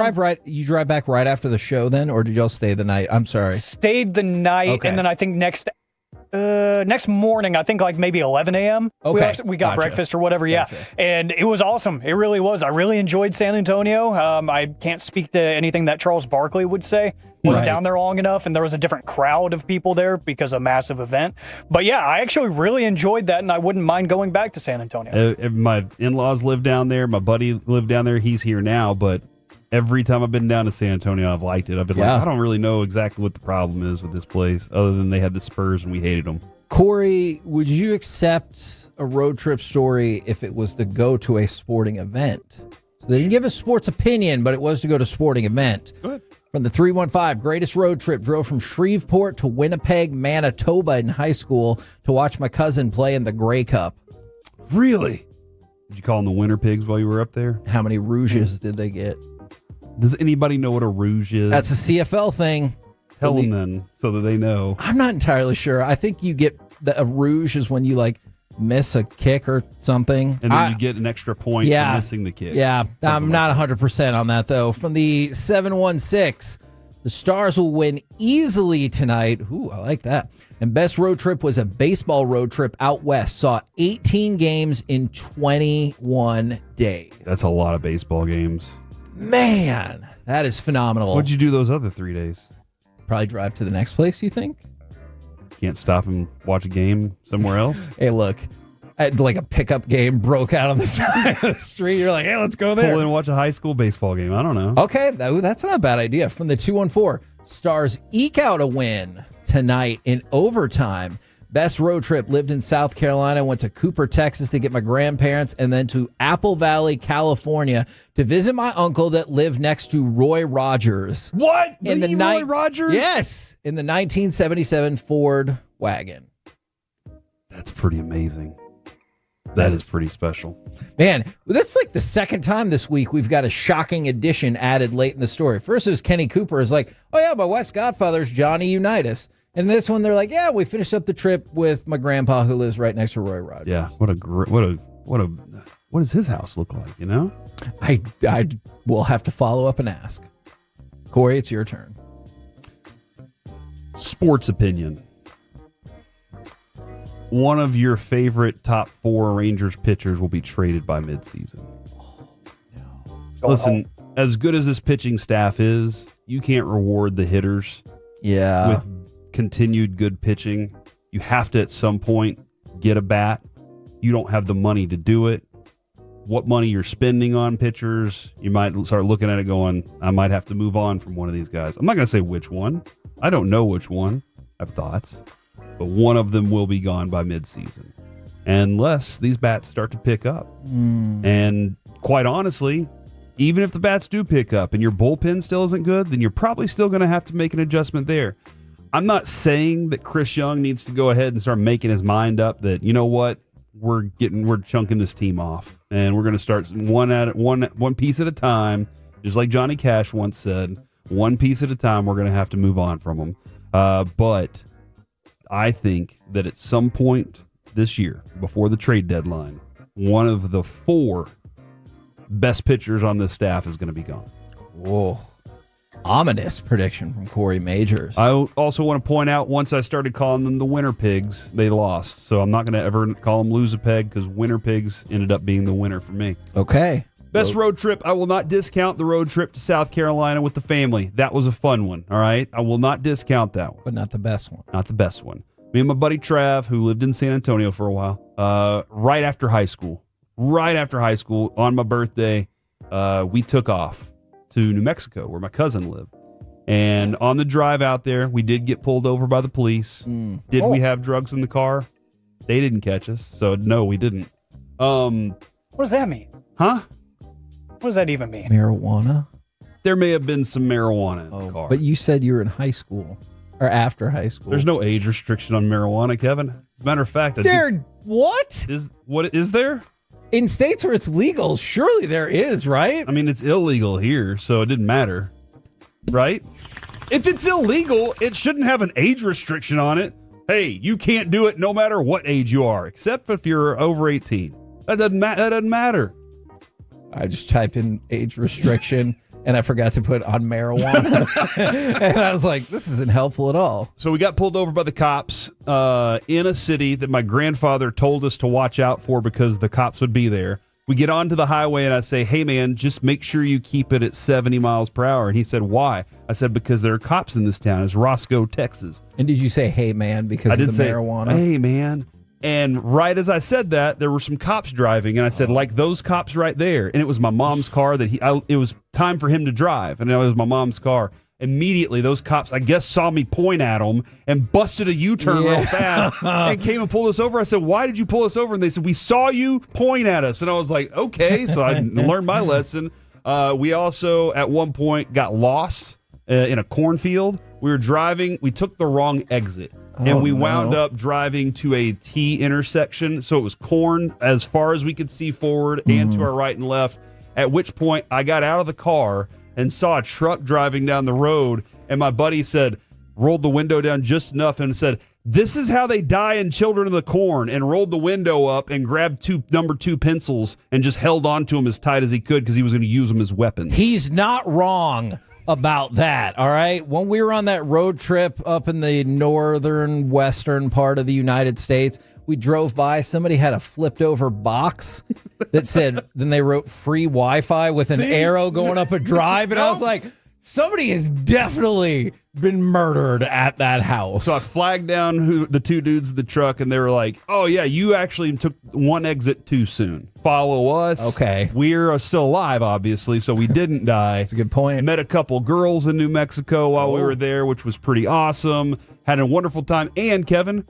You drive back right after the show then, or did y'all stay the night? I'm sorry. Stayed the night, Okay. and then I think next morning, I think like maybe 11 a.m. Okay. We got breakfast or whatever, yeah. And it was awesome. It really was. I really enjoyed San Antonio. I can't speak to anything that Charles Barkley would say. Wasn't down there long enough, and there was a different crowd of people there because of a massive event. But yeah, I actually really enjoyed that, and I wouldn't mind going back to San Antonio. My in-laws live down there. My buddy lived down there. He's here now, but every time I've been down to San Antonio, I've liked it. I've been like, I don't really know exactly what the problem is with this place, other than they had the Spurs and we hated them. Corey, would you accept a road trip story if it was to go to a sporting event? So they didn't give a sports opinion, but it was to go to a sporting event. Go ahead. From the 315, greatest road trip, drove from Shreveport to Winnipeg, Manitoba in high school to watch my cousin play in the Grey Cup. Really? Did you call them the Winter Pigs while you were up there? How many rouges did they get? Does anybody know what a rouge is? That's a CFL thing. Tell them then, so that they know. I'm not entirely sure. I think you get a rouge is when you miss a kick or something. And then you get an extra point for missing the kick. Yeah, I'm not 100% on that, though. From the 716, the Stars will win easily tonight. Ooh, I like that. And best road trip was a baseball road trip out west. Saw 18 games in 21 days. That's a lot of baseball games. Man, that is phenomenal. What'd you do those other 3 days? Probably drive to the next place, you think? Can't stop and watch a game somewhere else? Hey, look, like a pickup game broke out on the side of the street. You're like, hey, let's go there. Pull in and watch a high school baseball game. I don't know. Okay, that's not a bad idea. From the 214, Stars eke out a win tonight in overtime. Best road trip, lived in South Carolina, went to Cooper, Texas to get my grandparents, and then to Apple Valley, California to visit my uncle that lived next to Roy Rogers. What? Roy Rogers? Yes, in the 1977 Ford wagon. That's pretty amazing. That is pretty special. Man, that's like the second time this week we've got a shocking addition added late in the story. First, it was Kenny Cooper is like, oh yeah, my wife's godfather's Johnny Unitas. And this one, they're like, yeah, we finished up the trip with my grandpa who lives right next to Roy Rogers. Yeah, what does his house look like, you know? I will have to follow up and ask. Corey, it's your turn. Sports opinion. One of your favorite top 4 Rangers pitchers will be traded by midseason. Oh, no. Listen, as good as this pitching staff is, you can't reward the hitters with continued good pitching. You have to, at some point, get a bat. You don't have the money to do it. What money you're spending on pitchers, you might start looking at it going, I might have to move on from one of these guys. I'm not going to say which one. I don't know which one. I have thoughts. But one of them will be gone by midseason. Unless these bats start to pick up. And quite honestly, even if the bats do pick up and your bullpen still isn't good, then you're probably still going to have to make an adjustment there. I'm not saying that Chris Young needs to go ahead and start making his mind up that, you know what, we're chunking this team off and we're going to start one piece at a time, just like Johnny Cash once said, one piece at a time. We're going to have to move on from them. But I think that at some point this year, before the trade deadline, one of the 4 best pitchers on this staff is going to be gone. Whoa. Ominous prediction from Corey Majors. I also want to point out, once I started calling them the Winter Pigs, they lost. So I'm not going to ever call them Lose a Peg, because Winter Pigs ended up being the winner for me. Okay. Best road trip. I will not discount the road trip to South Carolina with the family. That was a fun one, all right? I will not discount that one. But not the best one. Not the best one. Me and my buddy Trav, who lived in San Antonio for a while, right after high school, on my birthday, we took off to New Mexico, where my cousin lived. And on the drive out there, we did get pulled over by the police. Did we have drugs in the car? They didn't catch us, so no, we didn't. What does that mean? Huh? What does that even mean? Marijuana? There may have been some marijuana in the car. But you said you were in high school, or after high school. There's no age restriction on marijuana, Kevin. As a matter of fact, what? Is there? In states where it's legal, surely there is, right? I mean, it's illegal here, so it didn't matter, right? If it's illegal, it shouldn't have an age restriction on it. Hey, you can't do it no matter what age you are, except if you're over 18. That doesn't matter. I just typed in age restriction, and I forgot to put on marijuana. And I was like, this isn't helpful at all. So we got pulled over by the cops in a city that my grandfather told us to watch out for because the cops would be there. We get onto the highway, and I say, hey, man, just make sure you keep it at 70 miles per hour. And he said, why? I said, because there are cops in this town. It's Roscoe, Texas. And did you say, hey, man, because of the marijuana? Hey, man. And right as I said that, there were some cops driving, and I said, like those cops right there. And it was my mom's car it was time for him to drive, and it was my mom's car. Immediately, those cops, I guess, saw me point at them and busted a U-turn real fast and came and pulled us over. I said, why did you pull us over? And they said, we saw you point at us. And I was like, okay. So I learned my lesson. We also, at one point, got lost in a cornfield. We were driving. We took the wrong exit. And we wound up driving to a T intersection. So it was corn as far as we could see forward and to our right and left. At which point I got out of the car and saw a truck driving down the road. And my buddy rolled the window down just enough and said, this is how they die in Children of the Corn, and rolled the window up and grabbed number 2 pencils and just held on to them as tight as he could because he was going to use them as weapons. He's not wrong about that, all right? When we were on that road trip up in the northern western part of the United States, we drove by, somebody had a flipped over box that said, then they wrote free Wi-Fi with an arrow going up a drive, and I was like, somebody has definitely been murdered at that house. So I flagged down the 2 dudes in the truck, and they were like, oh, yeah, you actually took one exit too soon. Follow us. Okay. We're still alive, obviously, so we didn't die. That's a good point. Met a couple girls in New Mexico while we were there, which was pretty awesome. Had a wonderful time. And, Kevin,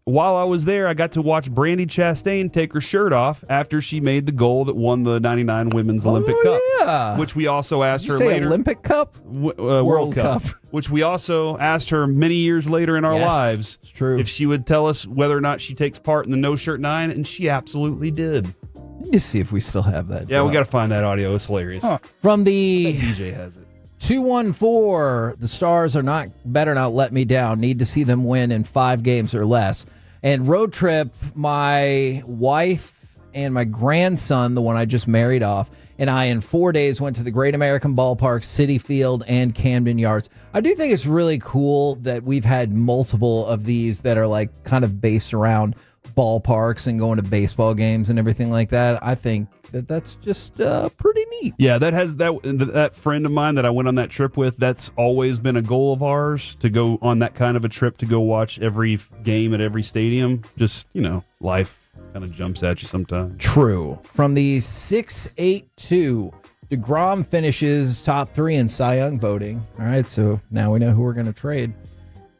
while I was there, I got to watch Brandi Chastain take her shirt off after she made the goal that won the 99 Women's Olympic Cup. Yeah. Which we also asked her say later. Olympic Cup? World Cup. Which we also asked her many years later in our lives. It's true. If she would tell us whether or not she takes part in the No Shirt 9, and she absolutely did. Let me see if we still have that. Yeah, we got to find that audio. It's hilarious. From the DJ has it. 214, the Stars better not let me down. Need to see them win in 5 games or less. And road trip, my wife and my grandson, the one I just married off, and I in 4 days went to the Great American Ballpark, Citi Field, and Camden Yards. I do think it's really cool that we've had multiple of these that are like kind of based around ballparks and going to baseball games and everything like that. I think that's just pretty neat. Yeah, that friend of mine that I went on that trip with, that's always been a goal of ours, to go on that kind of a trip, to go watch every game at every stadium. Just, life kind of jumps at you sometimes. True. From the 682, DeGrom finishes top 3 in Cy Young voting. All right, so now we know who we're going to trade.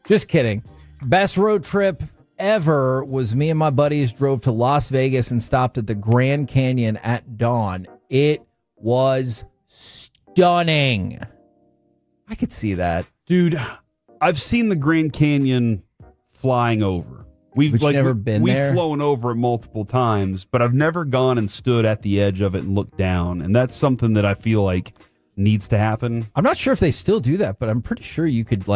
Just kidding. Best road trip ever was me and my buddies drove to Las Vegas and stopped at the Grand Canyon at dawn. It was stunning. I could see that. Dude, I've seen the Grand Canyon flying over. We've never been there? We've flown over it multiple times, but I've never gone and stood at the edge of it and looked down. And that's something that I feel like needs to happen. I'm not sure if they still do that, but I'm pretty sure you could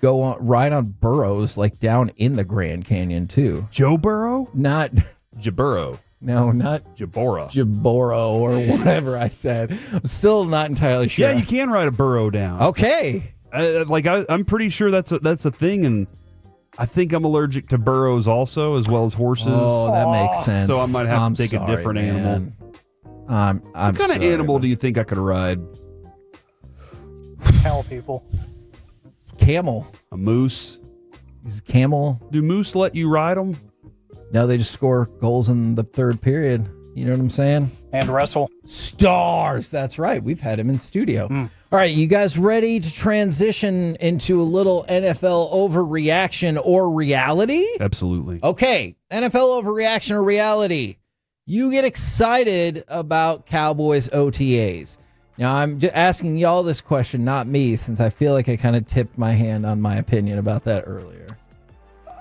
go on ride on burros like down in the Grand Canyon too. Joe Burrow? Not Jaburo. No, not Jabora. Jaboro or whatever I said. I'm still not entirely sure. Yeah, you can ride a burro down. Okay. I'm pretty sure that's a thing, and I think I'm allergic to burros also, as well as horses. Oh, that makes sense. So I might have to take a different animal. What kind of animal do you think I could ride? Cow people. Camel. A moose. Is camel? Do moose let you ride them? No, they just score goals in the third period. You know what I'm saying? And wrestle. Stars. That's right. We've had him in studio. All right, you guys ready to transition into a little NFL overreaction or reality? Absolutely. Okay, NFL overreaction or reality. You get excited about Cowboys OTAs. Now, I'm just asking y'all this question, not me, since I feel like I kind of tipped my hand on my opinion about that earlier.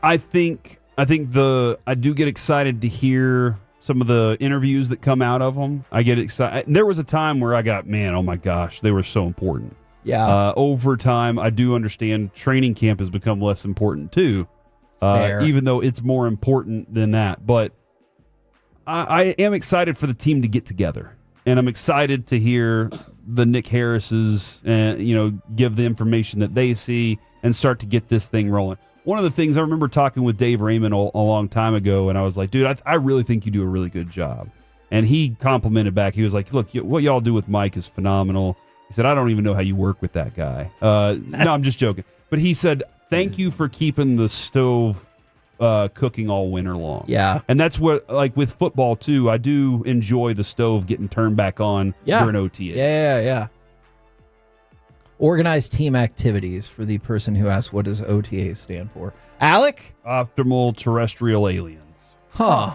I think I do get excited to hear some of the interviews that come out of them. I get excited. There was a time where I got, man, oh my gosh, they were so important. Yeah. Over time, I do understand training camp has become less important too, even though it's more important than that. But I am excited for the team to get together, and I'm excited to hear the Nick Harris's, give the information that they see and start to get this thing rolling. One of the things I remember talking with Dave Raymond a long time ago, and I was like, dude, I really think you do a really good job. And he complimented back. He was like, look, what y'all do with Mike is phenomenal. He said, I don't even know how you work with that guy. No, I'm just joking. But he said, thank you for keeping the stove cooking all winter long. Yeah. And that's what, like with football too, I do enjoy the stove getting turned back on during OTA. Yeah. Organized team activities for the person who asked, what does OTA stand for? Alec? Optimal terrestrial aliens. Huh.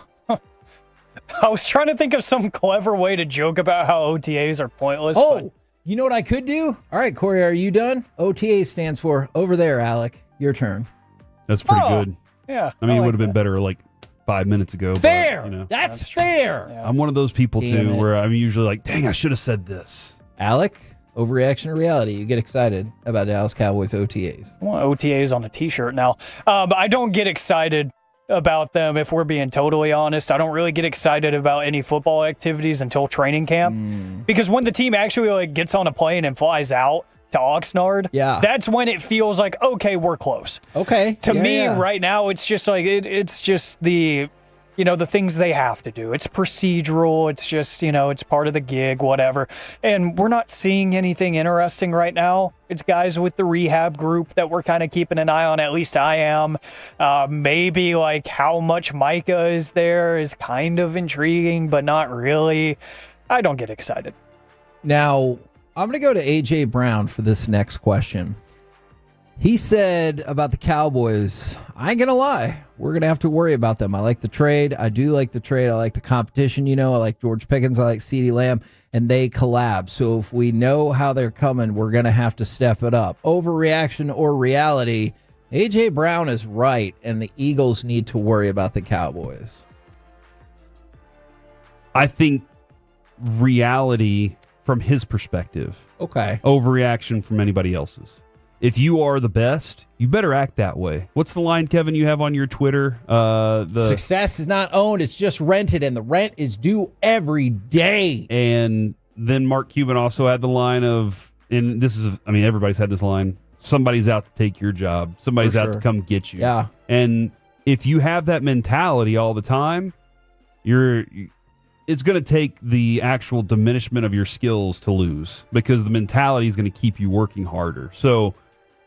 I was trying to think of some clever way to joke about how OTAs are pointless. Oh, you know what I could do? All right, Corey, are you done? OTA stands for over there, Alec. Your turn. That's pretty good. Yeah. I mean, it would have been better like 5 minutes ago. Fair. But, That's fair. Yeah. I'm one of those people Damn too it. where I'm usually like, dang, I should have said this. Alec, overreaction or reality? You get excited about Dallas Cowboys OTAs. I want OTAs on a t-shirt now. But I don't get excited about them, if we're being totally honest. I don't really get excited about any football activities until training camp. Because when the team actually gets on a plane and flies out to Oxnard, that's when it feels like, okay, we're close. Okay. To me, right now, it's just like, it's just the things they have to do. It's procedural. It's just, it's part of the gig, whatever. And we're not seeing anything interesting right now. It's guys with the rehab group that we're kind of keeping an eye on. At least I am. Maybe like how much Micah is there is kind of intriguing, but not really. I don't get excited. Now, I'm going to go to A.J. Brown for this next question. He said about the Cowboys, I ain't going to lie, we're going to have to worry about them. I like the trade. I do like the trade. I like the competition. I like George Pickens. I like CeeDee Lamb. And they collab. So if we know how they're coming, we're going to have to step it up. Overreaction or reality, A.J. Brown is right, and the Eagles need to worry about the Cowboys. I think reality from his perspective. Okay. Overreaction from anybody else's. If you are the best, you better act that way. What's the line, Kevin, you have on your Twitter? The success is not owned, it's just rented, and the rent is due every day. And then Mark Cuban also had the line of, and this is, I mean, everybody's had this line, somebody's out to take your job. Somebody's out to come get you. Yeah. And if you have that mentality all the time, it's going to take the actual diminishment of your skills to lose, because the mentality is going to keep you working harder. So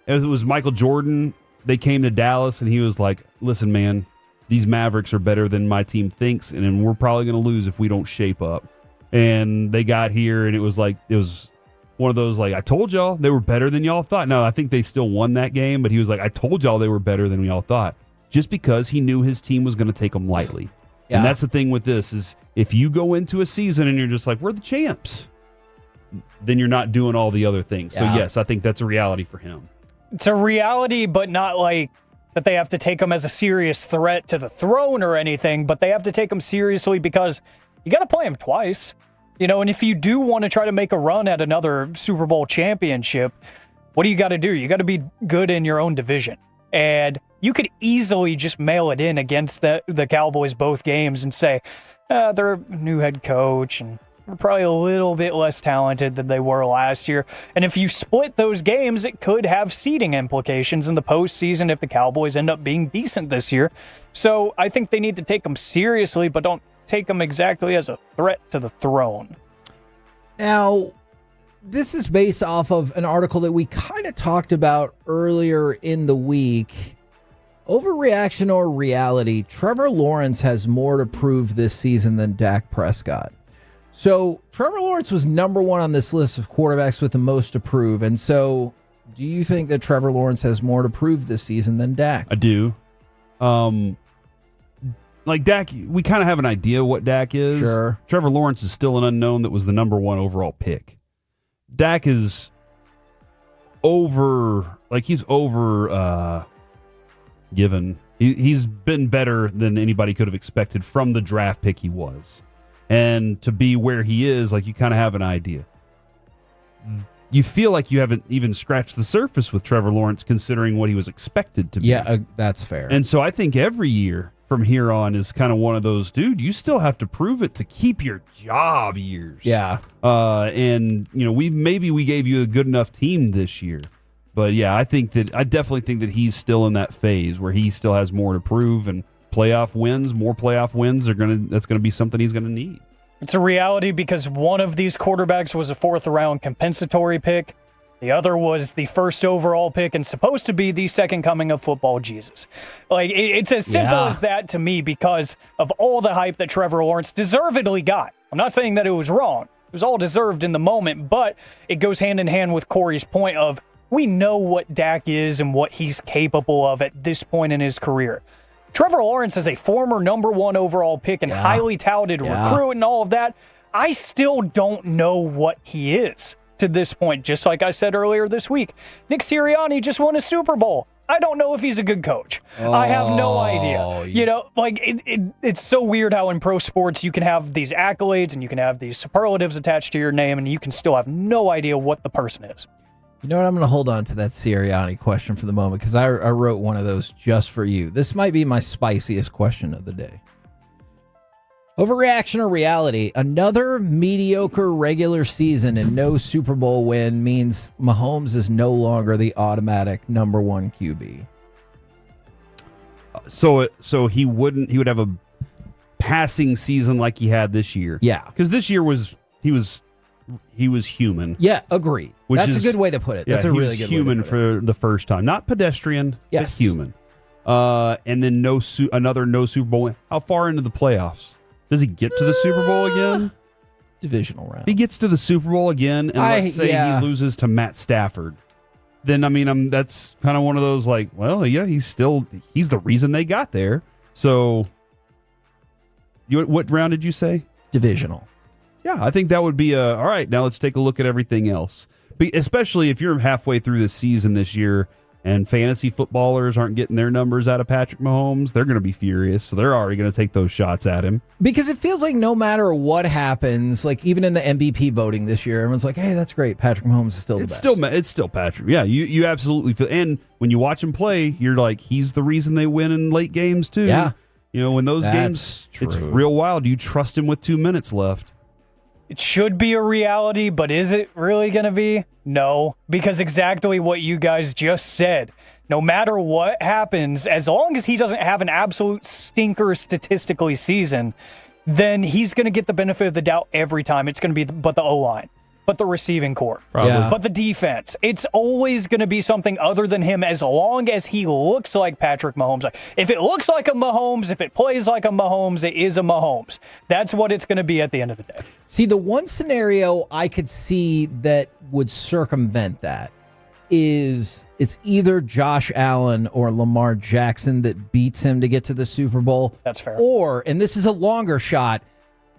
as it was Michael Jordan, they came to Dallas and he was like, listen, man, these Mavericks are better than my team thinks, and we're probably going to lose if we don't shape up. And they got here, and it was one of those, like, I told y'all they were better than y'all thought. No, I think they still won that game, but he was like, I told y'all they were better than y'all thought, just because he knew his team was going to take them lightly. Yeah. And that's the thing with this is, if you go into a season and you're just like, we're the champs, then you're not doing all the other things. So yes, I think that's a reality for him. It's a reality, but not like that they have to take them as a serious threat to the throne or anything, but they have to take them seriously because you got to play them twice. And if you do want to try to make a run at another Super Bowl championship, what do you got to do? You got to be good in your own division. And you could easily just mail it in against the Cowboys both games and say, they're a new head coach and they're probably a little bit less talented than they were last year. And if you split those games, it could have seeding implications in the postseason if the Cowboys end up being decent this year. So I think they need to take them seriously, but don't take them exactly as a threat to the throne. Now, this is based off of an article that we kind of talked about earlier in the week. Overreaction or reality, Trevor Lawrence has more to prove this season than Dak Prescott. So Trevor Lawrence was number one on this list of quarterbacks with the most to prove. And so do you think that Trevor Lawrence has more to prove this season than Dak? I do. Like Dak, we kind of have an idea what Dak is. Sure. Trevor Lawrence is still an unknown that was the number one overall pick. Dak is given. He's been better than anybody could have expected from the draft pick he was. And to be where he is, like, you kind of have an idea. You feel like you haven't even scratched the surface with Trevor Lawrence considering what he was expected to be. Yeah, that's fair. And so I think every year from here on is kind of one of those, dude, you still have to prove it to keep your job years. Yeah. And, you know, we gave you a good enough team this year. But yeah, I definitely think that he's still in that phase where he still has more to prove, and more playoff wins that's going to be something he's going to need. It's a reality because one of these quarterbacks was a fourth-round compensatory pick. The other was the first overall pick and supposed to be the second coming of football Jesus. Like, it's as simple as that to me because of all the hype that Trevor Lawrence deservedly got. I'm not saying that it was wrong. It was all deserved in the moment, but it goes hand in hand with Corey's point of we know what Dak is and what he's capable of at this point in his career. Trevor Lawrence is a former number one overall pick and highly touted recruit and all of that. I still don't know what he is to this point, just like I said earlier this week. Nick Sirianni just won a Super Bowl. I don't know if he's a good coach. I have no idea. You know, like it's so weird how in pro sports you can have these accolades and you can have these superlatives attached to your name and you can still have no idea what the person is. You know what? I'm going to hold on to that Sirianni question for the moment because I wrote one of those just for you. This might be my spiciest question of the day. Overreaction or reality? Another mediocre regular season and no Super Bowl win means Mahomes is no longer the automatic number one QB. So he would have a passing season like he had this year. Yeah. Because this year he was human. Yeah, agree. That's a good way to put it. That's a really good human way to put it. for the first time. Not pedestrian, but human. And then another no Super Bowl win. How far into the playoffs? Does he get to the Super Bowl again? Divisional round. If he gets to the Super Bowl again, and let's say he loses to Matt Stafford, then, I mean, that's kind of one of those like, well, yeah, he's the reason they got there. So, what round did you say? Divisional. Yeah, I think that would be all right, now let's take a look at everything else. Especially if you're halfway through the season this year and fantasy footballers aren't getting their numbers out of Patrick Mahomes, they're going to be furious. So they're already going to take those shots at him. Because it feels like no matter what happens, like even in the MVP voting this year, everyone's like, hey, that's great. Patrick Mahomes is still the best. It's still Patrick. Yeah, you absolutely feel. And when you watch him play, you're like, he's the reason they win in late games too. Yeah. You know, when those games, it's real wild. You trust him with 2 minutes left. It should be a reality, but is it really going to be? No, because exactly what you guys just said. No matter what happens, as long as he doesn't have an absolute stinker statistically season, then he's going to get the benefit of the doubt every time. It's going to be but the O-line, but the receiving core, but the defense. It's always going to be something other than him as long as he looks like Patrick Mahomes. If it looks like a Mahomes, if it plays like a Mahomes, it is a Mahomes. That's what it's going to be at the end of the day. See, the one scenario I could see that would circumvent that is it's either Josh Allen or Lamar Jackson that beats him to get to the Super Bowl. That's fair. Or, and this is a longer shot,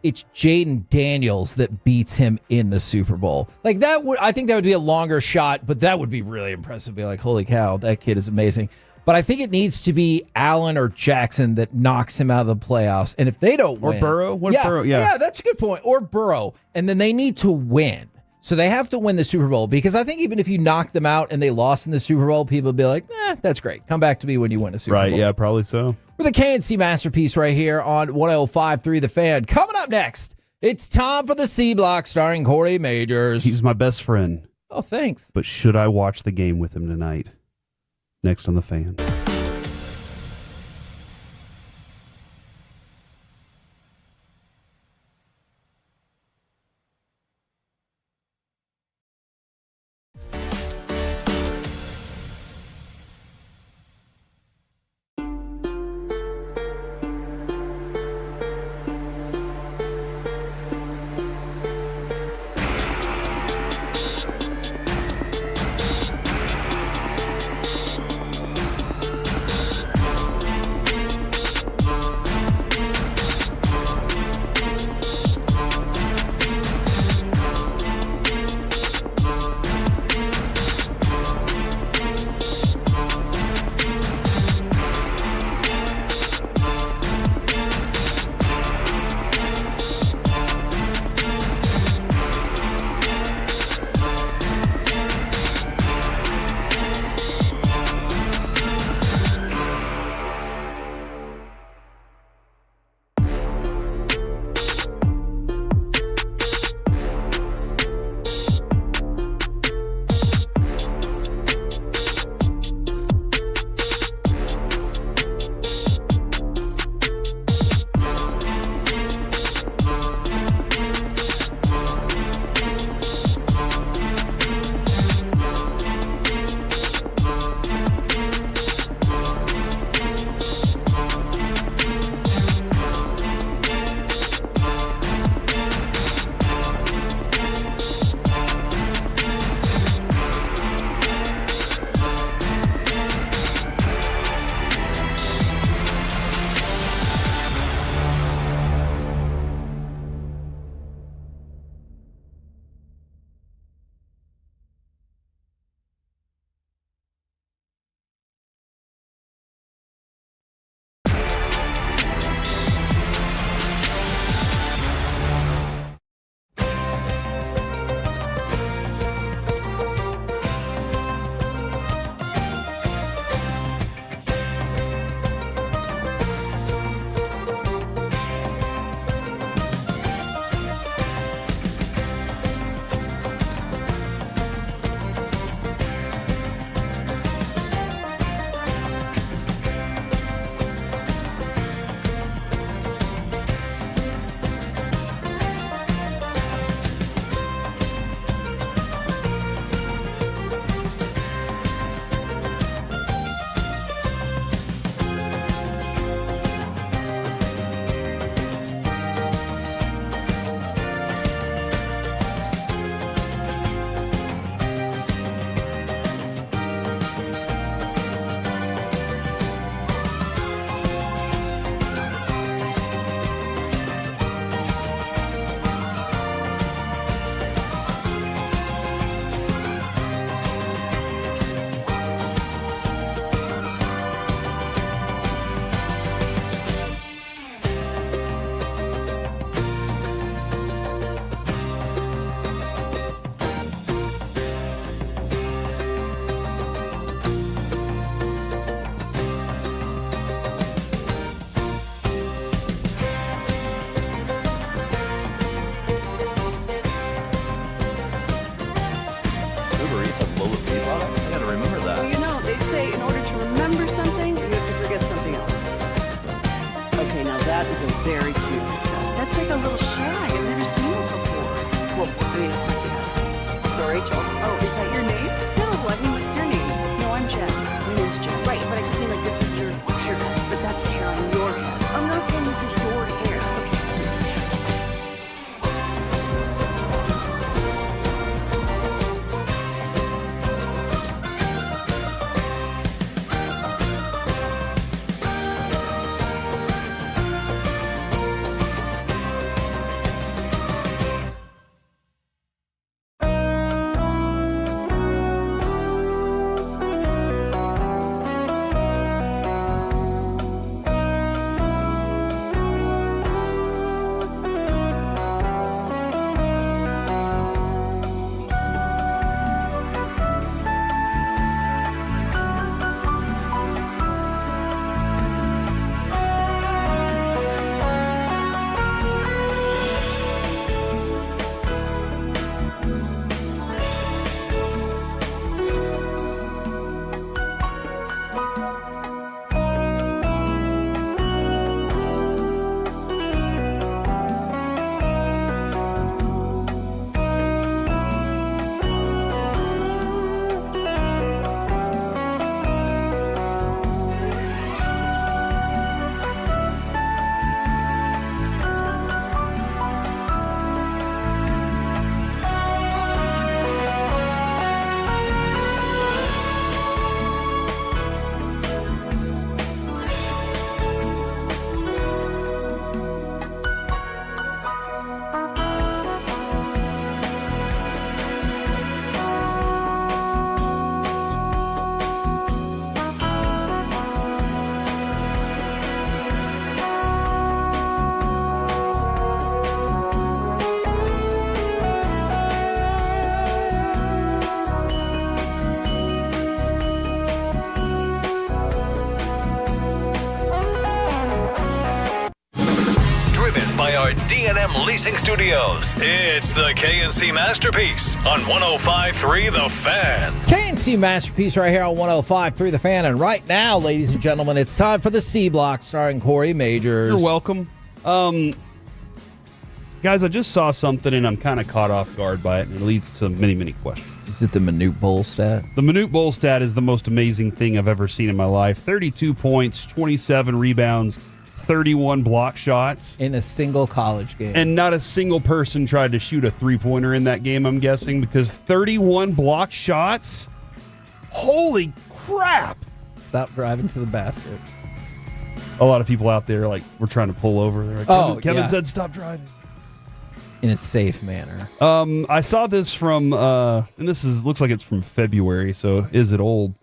it's Jaden Daniels that beats him in the Super Bowl. Like I think that would be a longer shot, but that would be really impressive. Be like, holy cow, that kid is amazing. But I think it needs to be Allen or Jackson that knocks him out of the playoffs. And if they don't win. Or Burrow? Burrow? Yeah, that's a good point. Or Burrow. And then they need to win. So they have to win the Super Bowl, because I think even if you knock them out and they lost in the Super Bowl, people would be like, that's great. Come back to me when you win a Super Bowl. Right, yeah, probably so. With a KNC masterpiece right here on 105.3 The Fan. Coming up next, it's time for the C Block starring Corey Majors. He's my best friend. Oh, thanks. But should I watch the game with him tonight? Next on The Fan. That is a very cute haircut. That's like a little shag. I've never seen it before. Well, I mean, of course you have. It's the Rachel. Oh, is that your name? No, I mean, like your name. No, I'm Jen. My name's Jen. Right, but I just mean like this is your haircut. But that's hair on your head. I'm not saying this is your hair. D&M Leasing Studios. It's the KNC Masterpiece on 105.3 The Fan. KNC Masterpiece right here on 105.3 The Fan. And right now, ladies and gentlemen, it's time for the C Block starring Corey Majors. You're welcome. Guys, I just saw something and I'm kind of caught off guard by it, and it leads to many, many questions. Is it the Minute Bowl stat? The Minute Bowl stat is the most amazing thing I've ever seen in my life. 32 points, 27 rebounds, 31 block shots. In a single college game. And not a single person tried to shoot a three-pointer in that game, I'm guessing, because 31 block shots? Holy crap! Stop driving to the basket. A lot of people out there we're trying to pull over. They're like, Kevin said stop driving. In a safe manner. I saw this from, and this looks like it's from February, so is it old?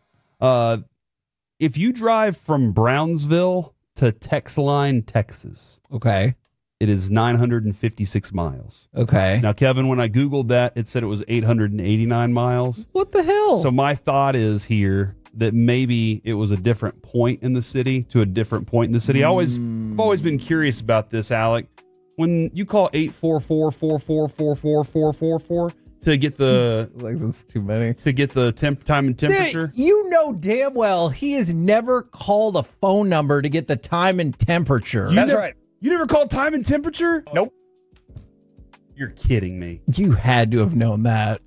If you drive from Brownsville to Texline, Texas, okay, it is 956 miles. Okay. Now, Kevin, when I Googled that, it said it was 889 miles. What the hell? So my thought is here that maybe it was a different point in the city to a different point in the city. I've always been curious about this, Alec. When you call 844-444-4444 to get the that's too many to get the time and temperature, you know damn well he has never called a phone number to get the time and temperature. That's right. You never called time and temperature? Nope. You're kidding me. You had to have known that.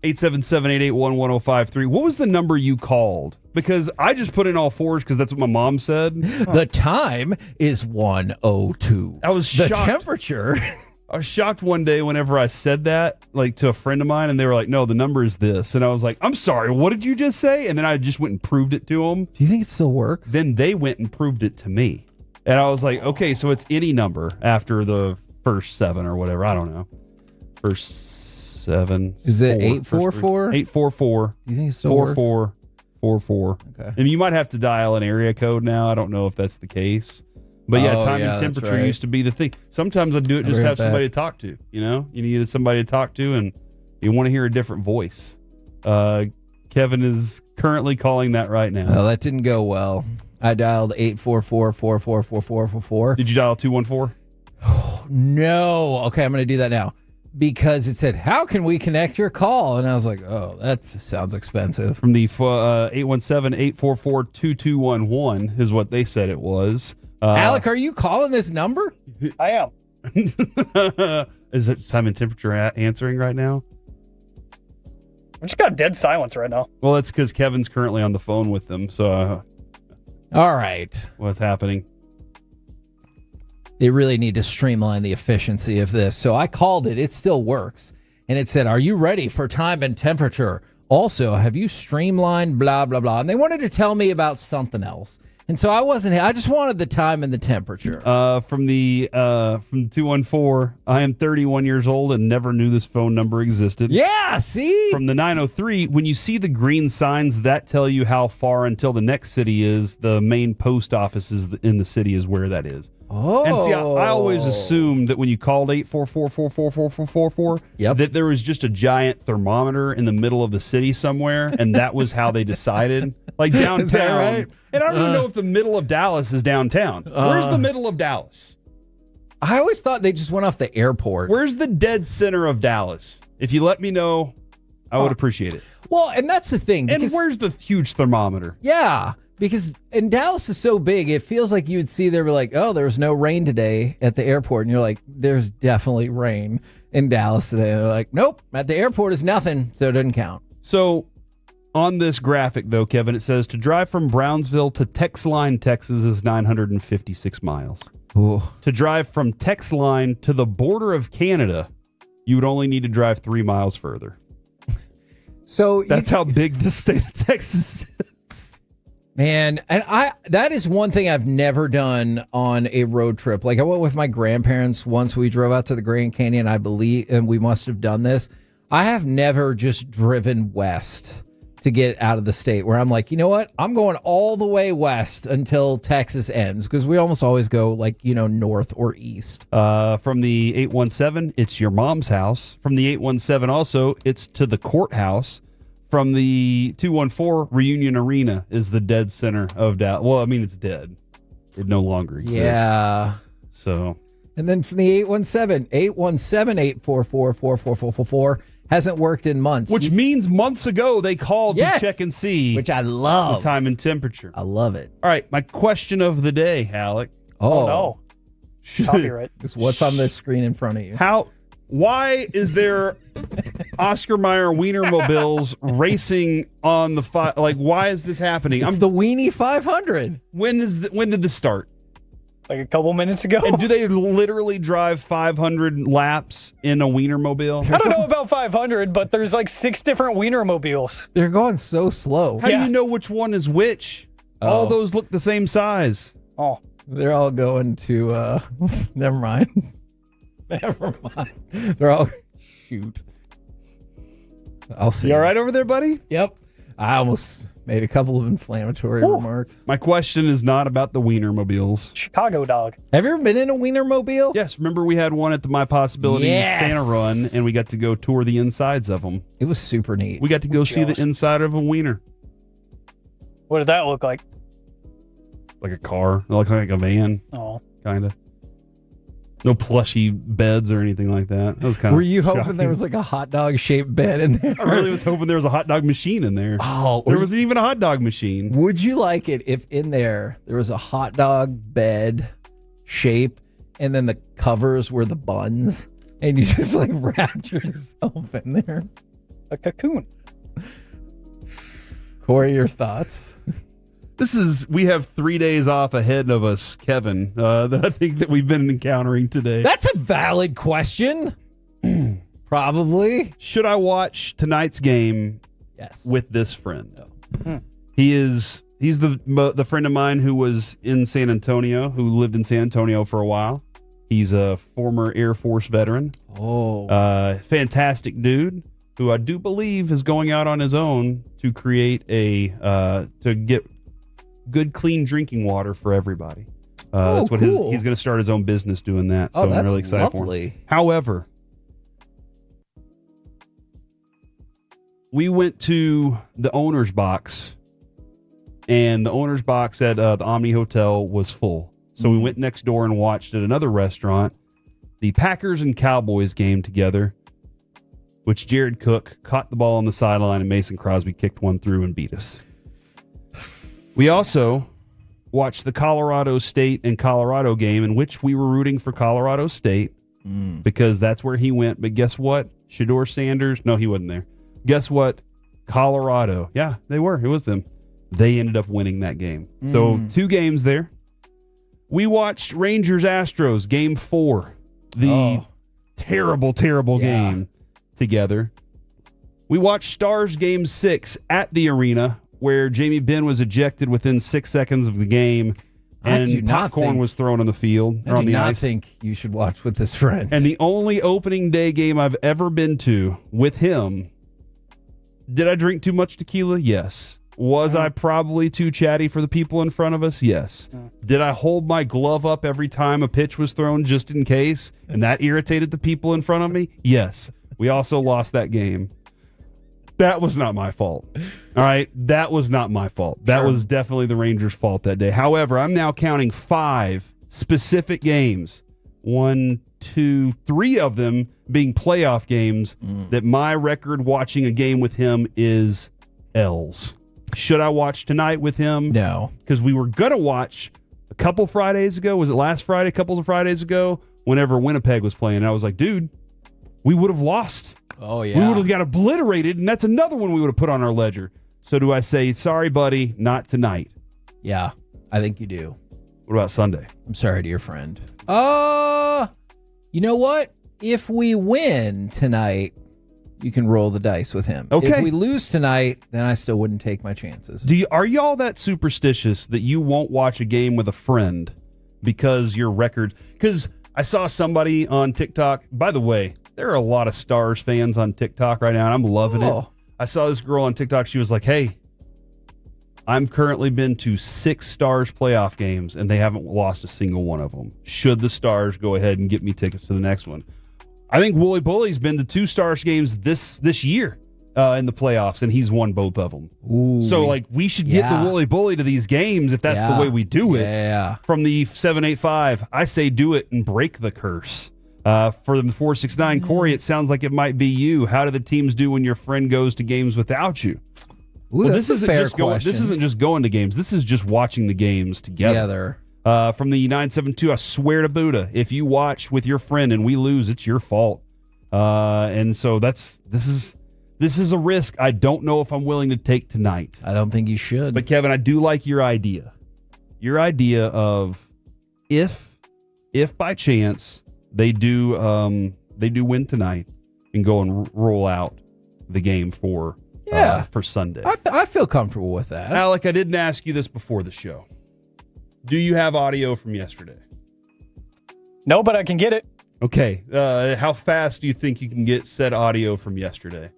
877-881-1053. What was the number you called? Because I just put in all fours because that's what my mom said. The time is 1:02. I was shocked. The temperature. I was shocked one day whenever I said that to a friend of mine, and they were like, no, the number is this. And I was like, I'm sorry, what did you just say? And then I just went and proved it to them. Do you think it still works? Then they went and proved it to me. And I was like, okay, so it's any number after the first seven or whatever. I don't know. First seven. Is it 844? 844. Do you think it still works? 4444. Okay. And you might have to dial an area code now. I don't know if that's the case. But time and temperature used to be the thing. Sometimes I do it just to have somebody to talk to. You needed somebody to talk to, and you want to hear a different voice. Kevin is currently calling that right now. Oh, that didn't go well. I dialed 844-444444. Did you dial 214? No. Okay, I'm going to do that now. Because it said, how can we connect your call? And I was like, oh, that sounds expensive. From the 817-844-2211 is what they said it was. Alec, are you calling this number? I am. Is it time and temperature answering right now? I just got dead silence right now. Well, that's because Kevin's currently on the phone with them. So, all right. What's happening? They really need to streamline the efficiency of this. So I called it. It still works. And it said, are you ready for time and temperature? Also, have you streamlined blah, blah, blah? And they wanted to tell me about something else. And so I just wanted the time and the temperature. From 214, I am 31 years old and never knew this phone number existed. Yeah, see? From the 903, when you see the green signs, that tell you how far until the next city is. The main post office in the city is where that is. Oh. And see, I always assumed that when you called 844-444-4444, that there was just a giant thermometer in the middle of the city somewhere, and that was how they decided. Like downtown. Is that right? And I don't even know if the middle of Dallas is downtown. Where's the middle of Dallas? I always thought they just went off the airport. Where's the dead center of Dallas? If you let me know, I would appreciate it. Well, and that's the thing. And where's the huge thermometer? Yeah, because and Dallas is so big, it feels like you would see there were like, oh, there was no rain today at the airport. And you're like, there's definitely rain in Dallas today. And they're like, nope, at the airport is nothing, so it doesn't count. So on this graphic, though, Kevin, it says to drive from Brownsville to Texline, Texas is 956 miles. Ooh. To drive from Texline to the border of Canada, you would only need to drive 3 miles further. So that's how big the state of Texas is. Man, and that is one thing I've never done on a road trip. Like I went with my grandparents once. We drove out to the Grand Canyon, I believe, and we must have done this. I have never just driven west to get out of the state where I'm like, you know what? I'm going all the way west until Texas ends because we almost always go like, north or east. From the 817, it's your mom's house. From the 817 also, it's to the courthouse. From the 214, Reunion Arena is the dead center of Dallas. Well, I mean, it's dead. It no longer exists. Yeah. So And then from the 817-844-4444 hasn't worked in months. Which means months ago they called to check and see. Which I love. The time and temperature. I love it. All right, my question of the day, Halleck. Oh, no. Copyright. It's what's on the screen in front of you. Why is there Oscar Mayer Wienermobiles racing on the like? Why is this happening? It's the Weenie 500. When did this start? Like a couple minutes ago. And do they literally drive 500 laps in a Wienermobile? I don't know about 500, but there's like 6 different Wienermobiles. They're going so slow. How do you know which one is which? All those look the same size. Oh, they're all going to. Never mind. Never mind. They're all shoot. I'll see. You all right over there, buddy? Yep. I almost made a couple of inflammatory remarks. My question is not about the Wienermobiles. Chicago dog. Have you ever been in a Wienermobile? Yes. Remember we had one at the My Possibilities Santa Run, and we got to go tour the insides of them. It was super neat. We got to go see the inside of a Wiener. What did that look like? Like a car. It looked like a van. Oh. Kind of. No plushy beds or anything like that. That was kind of. Were you hoping shocking. there was like a hot dog shaped bed in there? I really was hoping there was a hot dog machine in there. Oh, there wasn't even a hot dog machine. Would you like it if in there was a hot dog bed shape and then the covers were the buns and you just like wrapped yourself in there? A cocoon. Corey, your thoughts? We have 3 days off ahead of us, Kevin, that I think that we've been encountering today. That's a valid question. Probably. Should I watch tonight's game with this friend? No. He's the friend of mine who was in San Antonio, who lived in San Antonio for a while. He's a former Air Force veteran. Oh. Fantastic dude who I do believe is going out on his own to create to get good, clean drinking water for everybody. That's what cool. he's going to start his own business doing that. So that's I'm really excited lovely. for him. However, we went to the owner's box, and the owner's box at the Omni Hotel was full. So we went next door and watched at another restaurant the Packers and Cowboys game together, which Jared Cook caught the ball on the sideline and Mason Crosby kicked one through and beat us. We also watched the Colorado State and Colorado game in which we were rooting for Colorado State because that's where he went. But guess what? Shedeur Sanders, no, he wasn't there. Guess what? Colorado. Yeah, they were. It was them. They ended up winning that game. So 2 games there. We watched Rangers Astros game 4, the terrible game together. We watched Stars game 6 at the arena, where Jamie Benn was ejected within 6 seconds of the game, and popcorn was thrown on the field or on the ice. I think you should watch with this friend. And the only opening day game I've ever been to with him, did I drink too much tequila? Yes. Was I probably too chatty for the people in front of us? Yes. Did I hold my glove up every time a pitch was thrown just in case, and that irritated the people in front of me? Yes. We also lost that game. That was not my fault. All right. That was not my fault. That was definitely the Rangers' fault that day. However, I'm now counting 5 specific games. 1, 2, 3 of them being playoff games that my record watching a game with him is L's. Should I watch tonight with him? No. Because we were going to watch a couple Fridays ago. Was it last Friday? A couple of Fridays ago whenever Winnipeg was playing. And I was like, dude, we would have lost. Oh, yeah. We would have got obliterated, and that's another one we would have put on our ledger. So do I say, sorry, buddy, not tonight? Yeah, I think you do. What about Sunday? I'm sorry to your friend. You know what? If we win tonight, you can roll the dice with him. Okay. If we lose tonight, then I still wouldn't take my chances. Are y'all that superstitious that you won't watch a game with a friend because your record? Because I saw somebody on TikTok, by the way, there are a lot of Stars fans on TikTok right now, and I'm loving it. I saw this girl on TikTok. She was like, hey, I'm currently been to 6 Stars playoff games, and they haven't lost a single one of them. Should the Stars go ahead and get me tickets to the next one? I think Wooly Bully's been to 2 Stars games this year, in the playoffs, and he's won both of them. Ooh, so, like, we should get the Wooly Bully to these games if that's the way we do it. Yeah. From the 785, I say do it and break the curse. For the 469, Corey, it sounds like it might be you. How do the teams do when your friend goes to games without you? Ooh, this isn't just going to games. This is just watching the games together. From the 972, I swear to Buddha, if you watch with your friend and we lose, it's your fault. And so this is a risk I don't know if I'm willing to take tonight. I don't think you should. But Kevin, I do like your idea. Your idea of if by chance they do win tonight and go and roll out the game for Sunday. I feel comfortable with that. Alec, I didn't ask you this before the show. Do you have audio from yesterday? No, but I can get it. Okay. How fast do you think you can get said audio from yesterday?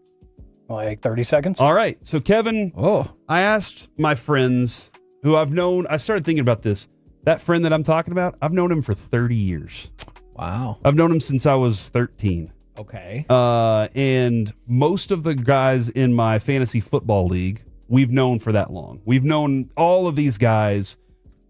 Like 30 seconds. All right. So, Kevin, I asked my friends who I've known. I started thinking about this. That friend that I'm talking about, I've known him for 30 years. Wow. I've known him since I was 13. Okay. And most of the guys in my fantasy football league, we've known for that long. We've known all of these guys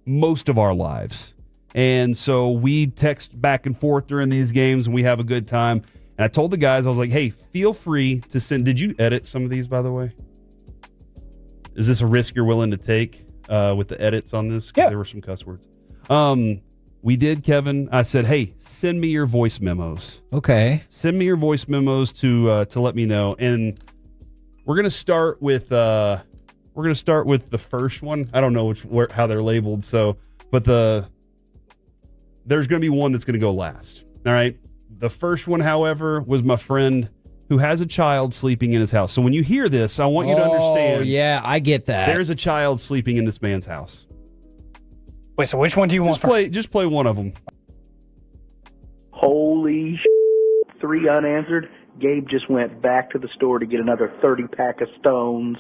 most of our lives. And so we text back and forth during these games and we have a good time. And I told the guys, I was like, hey, feel free to send. Did you edit some of these, by the way? Is this a risk you're willing to take with the edits on this? Because there were some cuss words. We did, Kevin. I said, hey, send me your voice memos. Okay. Send me your voice memos to let me know. And we're gonna start with the first one. I don't know how they're labeled. So, but there's gonna be one that's gonna go last. All right. The first one, however, was my friend who has a child sleeping in his house. So when you hear this, I want you to understand. Oh, yeah, I get that. There's a child sleeping in this man's house. Wait, so which one do you want? Just play one of them. Holy 3 unanswered. Gabe just went back to the store to get another 30-pack of Stones.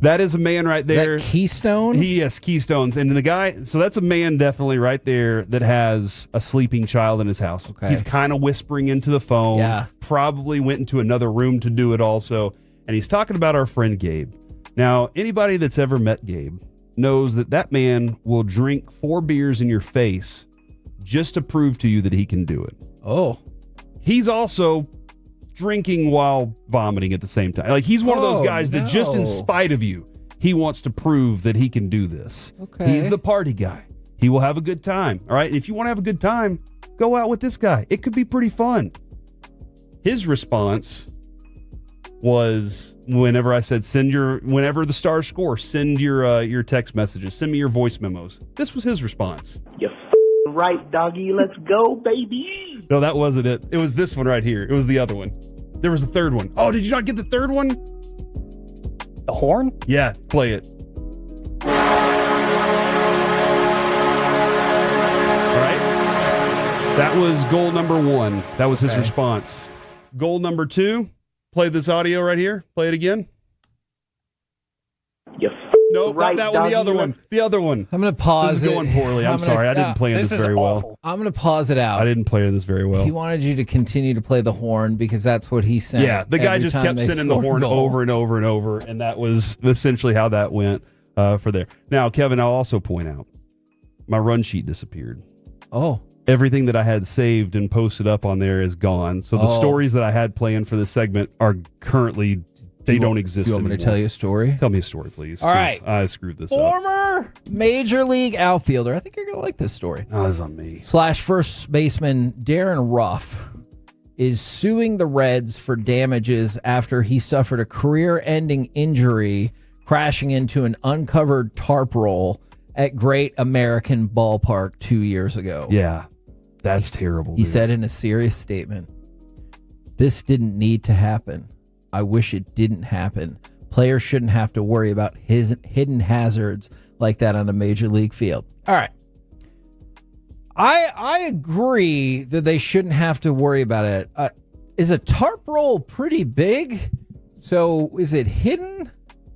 That is a man right there. Is that Keystone? Yes, Keystones. And the guy, so that's a man definitely right there that has a sleeping child in his house. Okay. He's kind of whispering into the phone. Yeah. Probably went into another room to do it also. And he's talking about our friend Gabe. Now, anybody that's ever met Gabe knows that man will drink 4 beers in your face just to prove to you that he can do it. Oh. He's also drinking while vomiting at the same time. Like, he's one of those guys that just in spite of you, he wants to prove that he can do this. Okay. He's the party guy. He will have a good time. All right. If you want to have a good time, go out with this guy. It could be pretty fun. His response was whenever I said, whenever the Stars score, send your text messages, send me your voice memos. This was his response. You right, doggy. Let's go, baby. No, that wasn't it. It was this one right here. It was the other one. There was a third one. Oh, did you not get the third one? The horn? Yeah, play it. All right. That was goal number 1. That was his response. Goal number 2. Play this audio right here. Play it again. No, right, not that one. The other one. The other one. I'm going to pause it. This is going poorly. I'm sorry. I didn't play this very well. I'm going to pause it out. I didn't play this very well. He wanted you to continue to play the horn because that's what he sent. Yeah, the guy just kept sending the horn over and over and over, and that was essentially how that went for there. Now, Kevin, I'll also point out my run sheet disappeared. Oh. Everything that I had saved and posted up on there is gone. So the stories that I had planned for this segment are currently... They don't exist Do you want me to anymore. tell you a story? Tell me a story, please. All right. I screwed this up. Former Major League outfielder. I think you're going to like this story. Oh, this is on me. / first baseman Darren Ruff is suing the Reds for damages after he suffered a career-ending injury crashing into an uncovered tarp roll at Great American Ballpark 2 years ago. Yeah, that's terrible. He said in a serious statement, "This didn't need to happen. I wish it didn't happen. Players shouldn't have to worry about his hidden hazards like that on a major league field." All right. I agree that they shouldn't have to worry about it. Is a tarp roll pretty big? So is it hidden?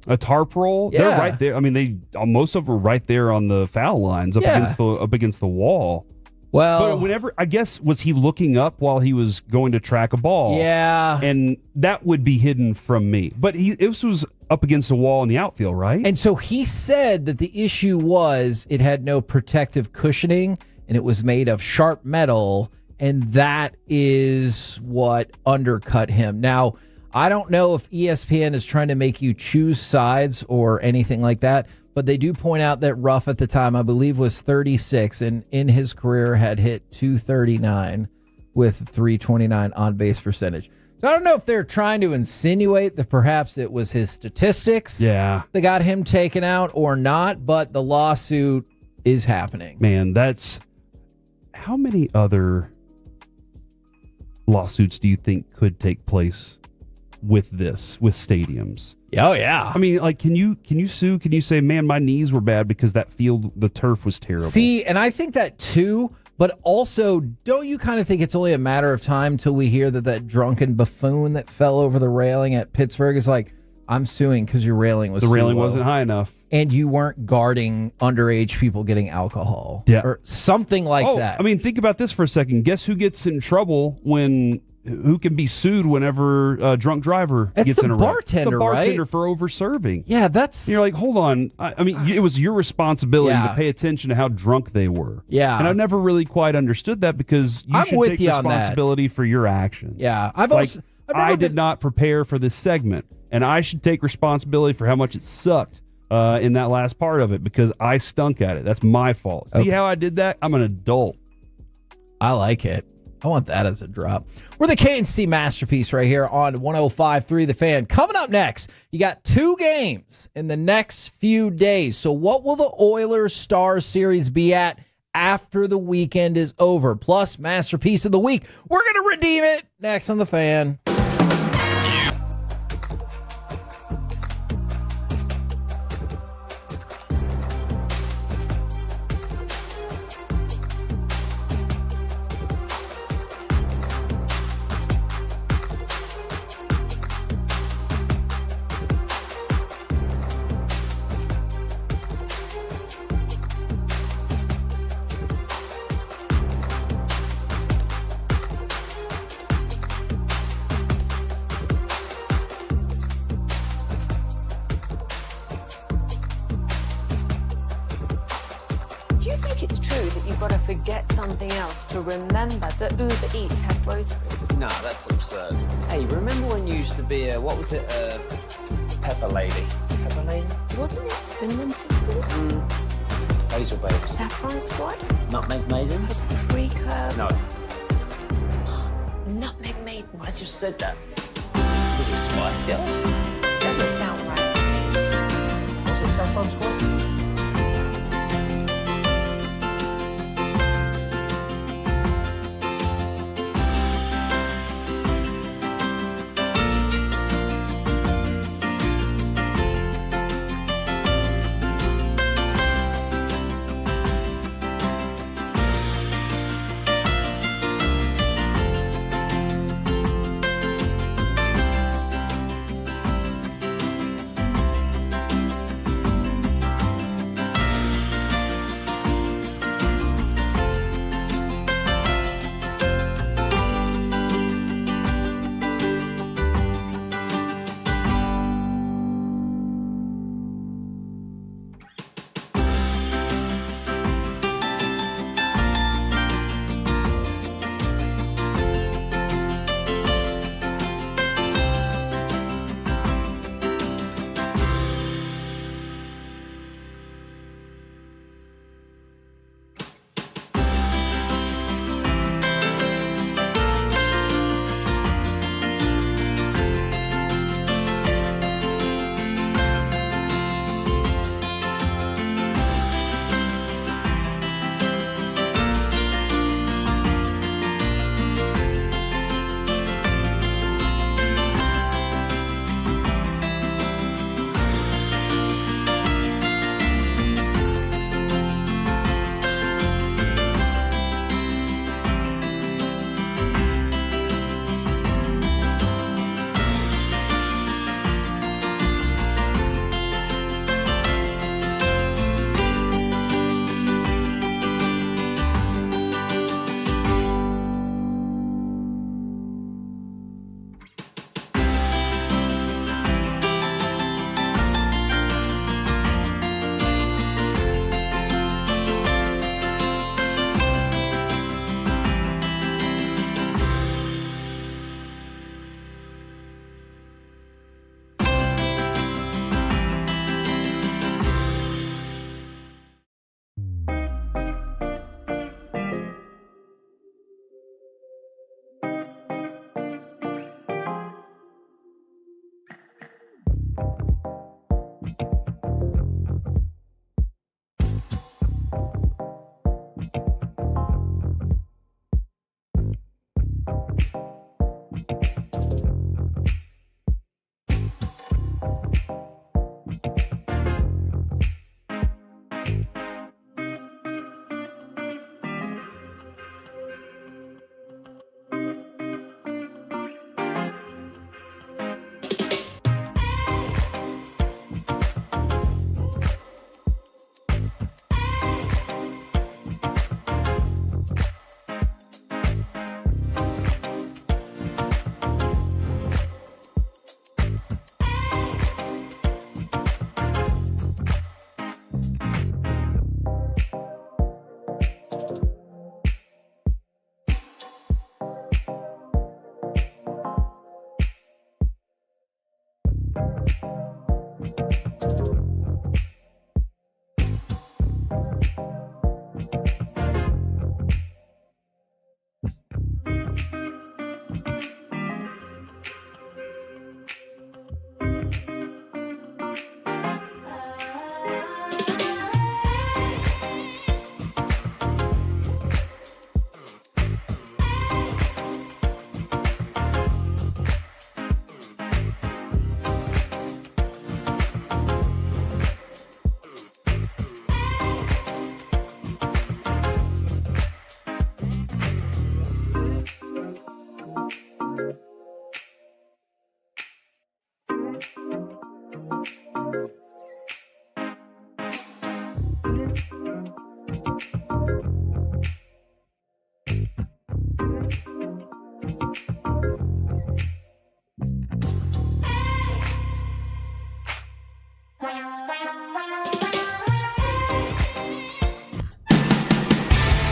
A tarp roll? Yeah. They're right there. I mean, most of them are right there on the foul lines up against the wall. But whenever, I guess, was he looking up while he was going to track a ball? Yeah. And that would be hidden from me. But this was up against the wall in the outfield, right? And so he said that the issue was it had no protective cushioning and it was made of sharp metal, and that is what undercut him. Now, I don't know if ESPN is trying to make you choose sides or anything like that, but they do point out that Ruff at the time, I believe, was 36, and in his career had hit 239 with 329 on-base percentage. So I don't know if they're trying to insinuate that perhaps it was his statistics that got him taken out or not, but the lawsuit is happening. Man, that's... How many other lawsuits do you think could take place with stadiums? Oh, yeah. I mean, like, can you sue? Can you say, man, my knees were bad because that field, the turf was terrible? See, and I think that too, but also, don't you kind of think it's only a matter of time till we hear that drunken buffoon that fell over the railing at Pittsburgh is like, I'm suing because your railing was the too railing low. wasn't high enough. And you weren't guarding underage people getting alcohol. Yeah. Or something like that. I mean, think about this for a second. Guess who gets in trouble who can be sued whenever a drunk driver gets in a wreck? Bartender, the bartender right? for over-serving. Yeah, that's... You're like, hold on. I mean, it was your responsibility to pay attention to how drunk they were. Yeah. And I've never really quite understood that because you should take responsibility for your actions. Yeah. I did not prepare for this segment, and I should take responsibility for how much it sucked in that last part of it because I stunk at it. That's my fault. See how I did that? I'm an adult. I like it. I want that as a drop. We're the KNC Masterpiece right here on 105.3 The Fan. Coming up next, you got 2 games in the next few days. So what will the Oilers-Stars series be at after the weekend is over? Plus, Masterpiece of the Week. We're going to redeem it next on The Fan. To remember that Uber Eats has groceries. Nah, that's absurd. Hey, remember when you used to be Pepper Lady? Pepper Lady? Wasn't it Cinnamon Sisters? Hazel Babes. Saffron Squad? Nutmeg Maidens? Paprika? No. Nutmeg Maidens. I just said that. Was it Spice Girls? Doesn't sound right. Was it Saffron Squad?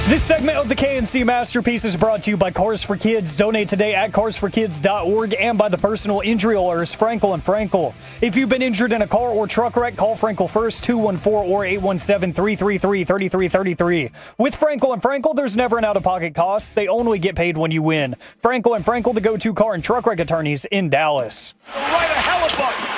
This segment of the KNC Masterpiece is brought to you by Cars for Kids. Donate today at carsforkids.org and by the personal injury lawyers Frankel and Frankel. If you've been injured in a car or truck wreck, call Frankel first, 214 or 817-333-3333. With Frankel and Frankel, there's never an out-of-pocket cost. They only get paid when you win. Frankel and Frankel, the go-to car and truck wreck attorneys in Dallas. Right, a Hellebuck.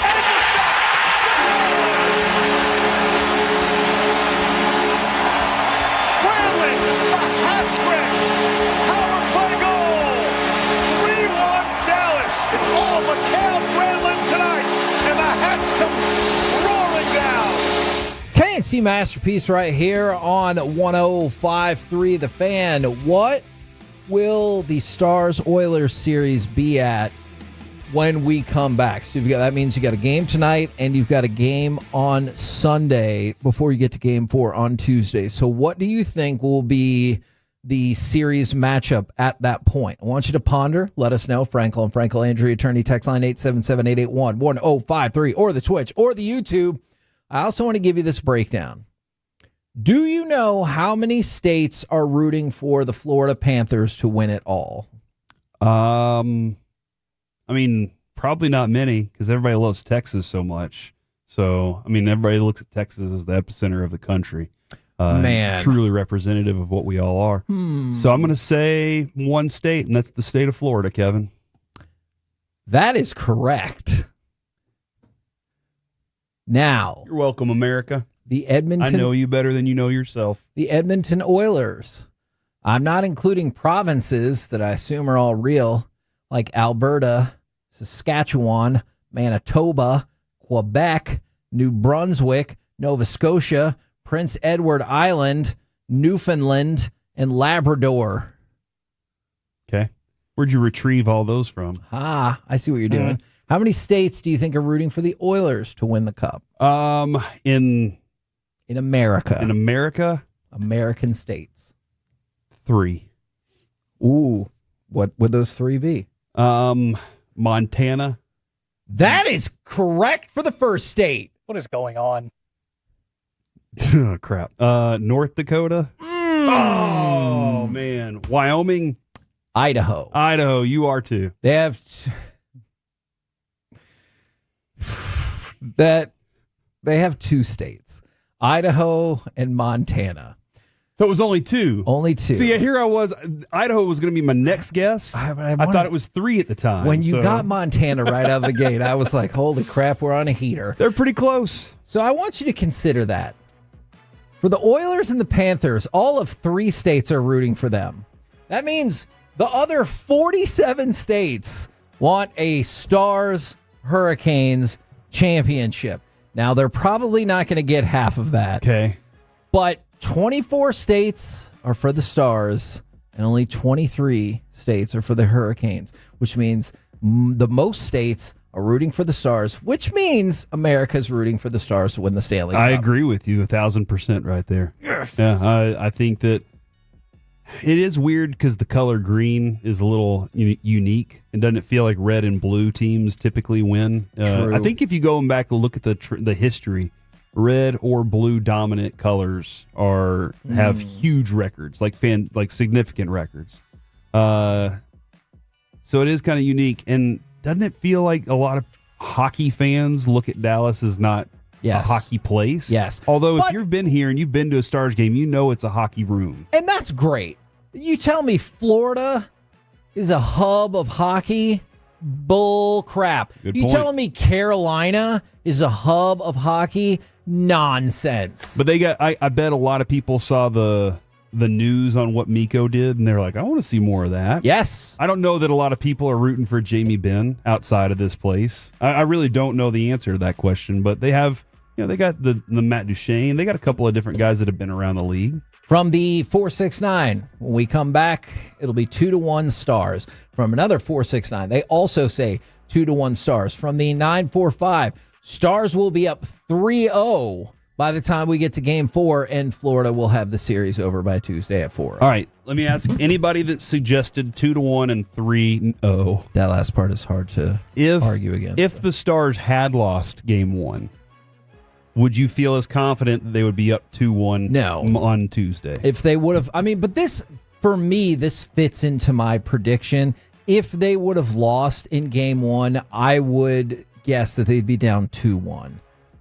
KNC Masterpiece right here on 105.3 The Fan. What will the Stars-Oilers series be at when we come back? So that means you got a game tonight and you've got a game on Sunday before you get to game 4 on Tuesday. So what do you think will be the series matchup at that point? I want you to ponder. Let us know. Frankel and Frankel Injury Attorney text line 877-881-1053 or the Twitch or the YouTube. I also want to give you this breakdown. Do you know how many states are rooting for the Florida Panthers to win it all? I mean, probably not many because everybody loves Texas so much. So, I mean, everybody looks at Texas as the epicenter of the country. Man. Truly representative of what we all are. So I'm going to say one state, and that's the state of Florida, Kevin. That is correct. Now, you're welcome, America. The Edmonton, I know you better than you know yourself. The Edmonton Oilers. I'm not including provinces that I assume are all real, like Alberta, Saskatchewan, Manitoba, Quebec, New Brunswick, Nova Scotia, Prince Edward Island, Newfoundland, and Labrador. Okay. Where'd you retrieve all those from? I see what you're doing. How many states do you think are rooting for the Oilers to win the Cup? In America. In America? American states. 3. Ooh. What would those 3 be? Montana. That is correct for the first state. What is going on? Oh, crap. North Dakota. Oh, man. Wyoming. Idaho. Idaho, you are too. They have they have 2 states, Idaho and Montana. So it was only 2. Only 2. See, here I was. Idaho was going to be my next guess. I thought it was 3 at the time. When you got Montana right out of the gate, I was like, holy crap, we're on a heater. They're pretty close. So I want you to consider that. For the Oilers and the Panthers, all of 3 states are rooting for them. That means the other 47 states want a Stars Hurricanes championship. Now, they're probably not going to get half of that. Okay. But 24 states are for the Stars, and only 23 states are for the Hurricanes, which means the most states are rooting for the Stars, which means America's rooting for the Stars to win the Stanley Cup. I agree with you 1,000% right there. Yes. Yeah, I think that it is weird because the color green is a little unique, and doesn't it feel like red and blue teams typically win? True. I think if you go back and look at the history, red or blue dominant colors have huge records, like significant records. So it is kind of unique, and doesn't it feel like a lot of hockey fans look at Dallas as not a hockey place. Yes. Although if you've been here and you've been to a Stars game, you know it's a hockey room. And that's great. You tell me Florida is a hub of hockey? Bull crap. Good You point. telling me Carolina is a hub of hockey? Nonsense. But they got. I bet a lot of people saw the news on what Mikko did, and they're like, I want to see more of that. Yes. I don't know that a lot of people are rooting for Jamie Benn outside of this place. I really don't know the answer to that question, but they have, they got the Matt Duchene. They got a couple of different guys that have been around the league. From the 469, when we come back, it'll be 2-1 Stars. From another 469, they also say 2-1 Stars. From the 945, Stars will be up 3-0 by the time we get to Game 4, and Florida will have the series over by Tuesday at 4. All right, let me ask anybody that suggested 2-1 and 3-0. That last part is hard to argue against. If the Stars had lost Game 1, would you feel as confident that they would be up 2-1 on Tuesday? If they would have, but this, for me, this fits into my prediction. If they would have lost in Game 1, I would guess that they'd be down 2-1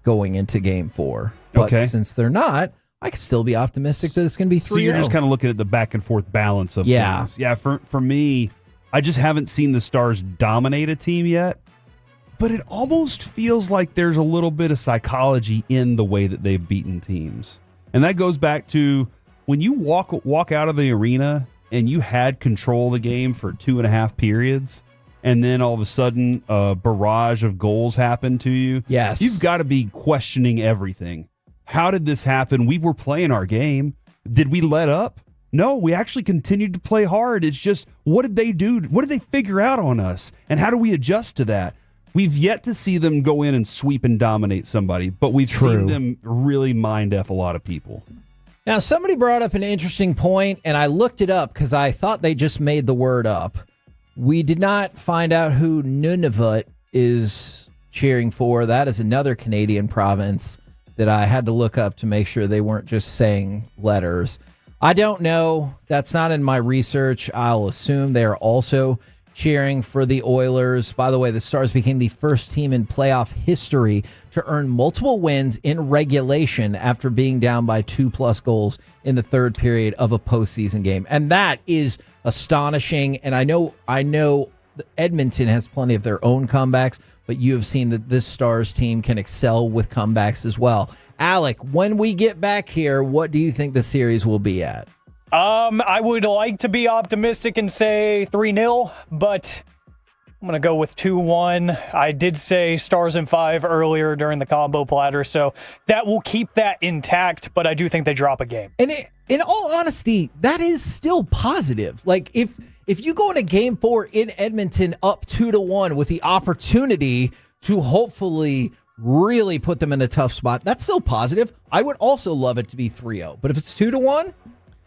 going into Game 4. But since they're not, I could still be optimistic that it's going to be 3-0. So you're just kind of looking at the back and forth balance of things. Yeah, for me, I just haven't seen the Stars dominate a team yet. But it almost feels like there's a little bit of psychology in the way that they've beaten teams. And that goes back to when you walk out of the arena and you had control of the game for 2.5 periods, and then all of a sudden a barrage of goals happen to you. Yes. You've got to be questioning everything. How did this happen? We were playing our game. Did we let up? No, we actually continued to play hard. It's just, what did they do? What did they figure out on us? And how do we adjust to that? We've yet to see them go in and sweep and dominate somebody, but we've seen them really mind F a lot of people. Now, somebody brought up an interesting point, and I looked it up because I thought they just made the word up. We did not find out who Nunavut is cheering for. That is another Canadian province that I had to look up to make sure they weren't just saying letters. I don't know. That's not in my research. I'll assume they're also cheering for the Oilers. By the way, the Stars became the first team in playoff history to earn multiple wins in regulation after being down by 2+ goals in the third period of a postseason game. And that is astonishing. And I know Edmonton has plenty of their own comebacks, but you have seen that this Stars team can excel with comebacks as well. Alec, when we get back here, what do you think the series will be at? I would like to be optimistic and say 3-0, but I'm going to go with 2-1. I did say Stars in 5 earlier during the combo platter, so that will keep that intact, but I do think they drop a game. And in all honesty, that is still positive. Like, if you go into Game 4 in Edmonton up 2-1 with the opportunity to hopefully really put them in a tough spot, that's still positive. I would also love it to be 3-0, but if it's 2-1,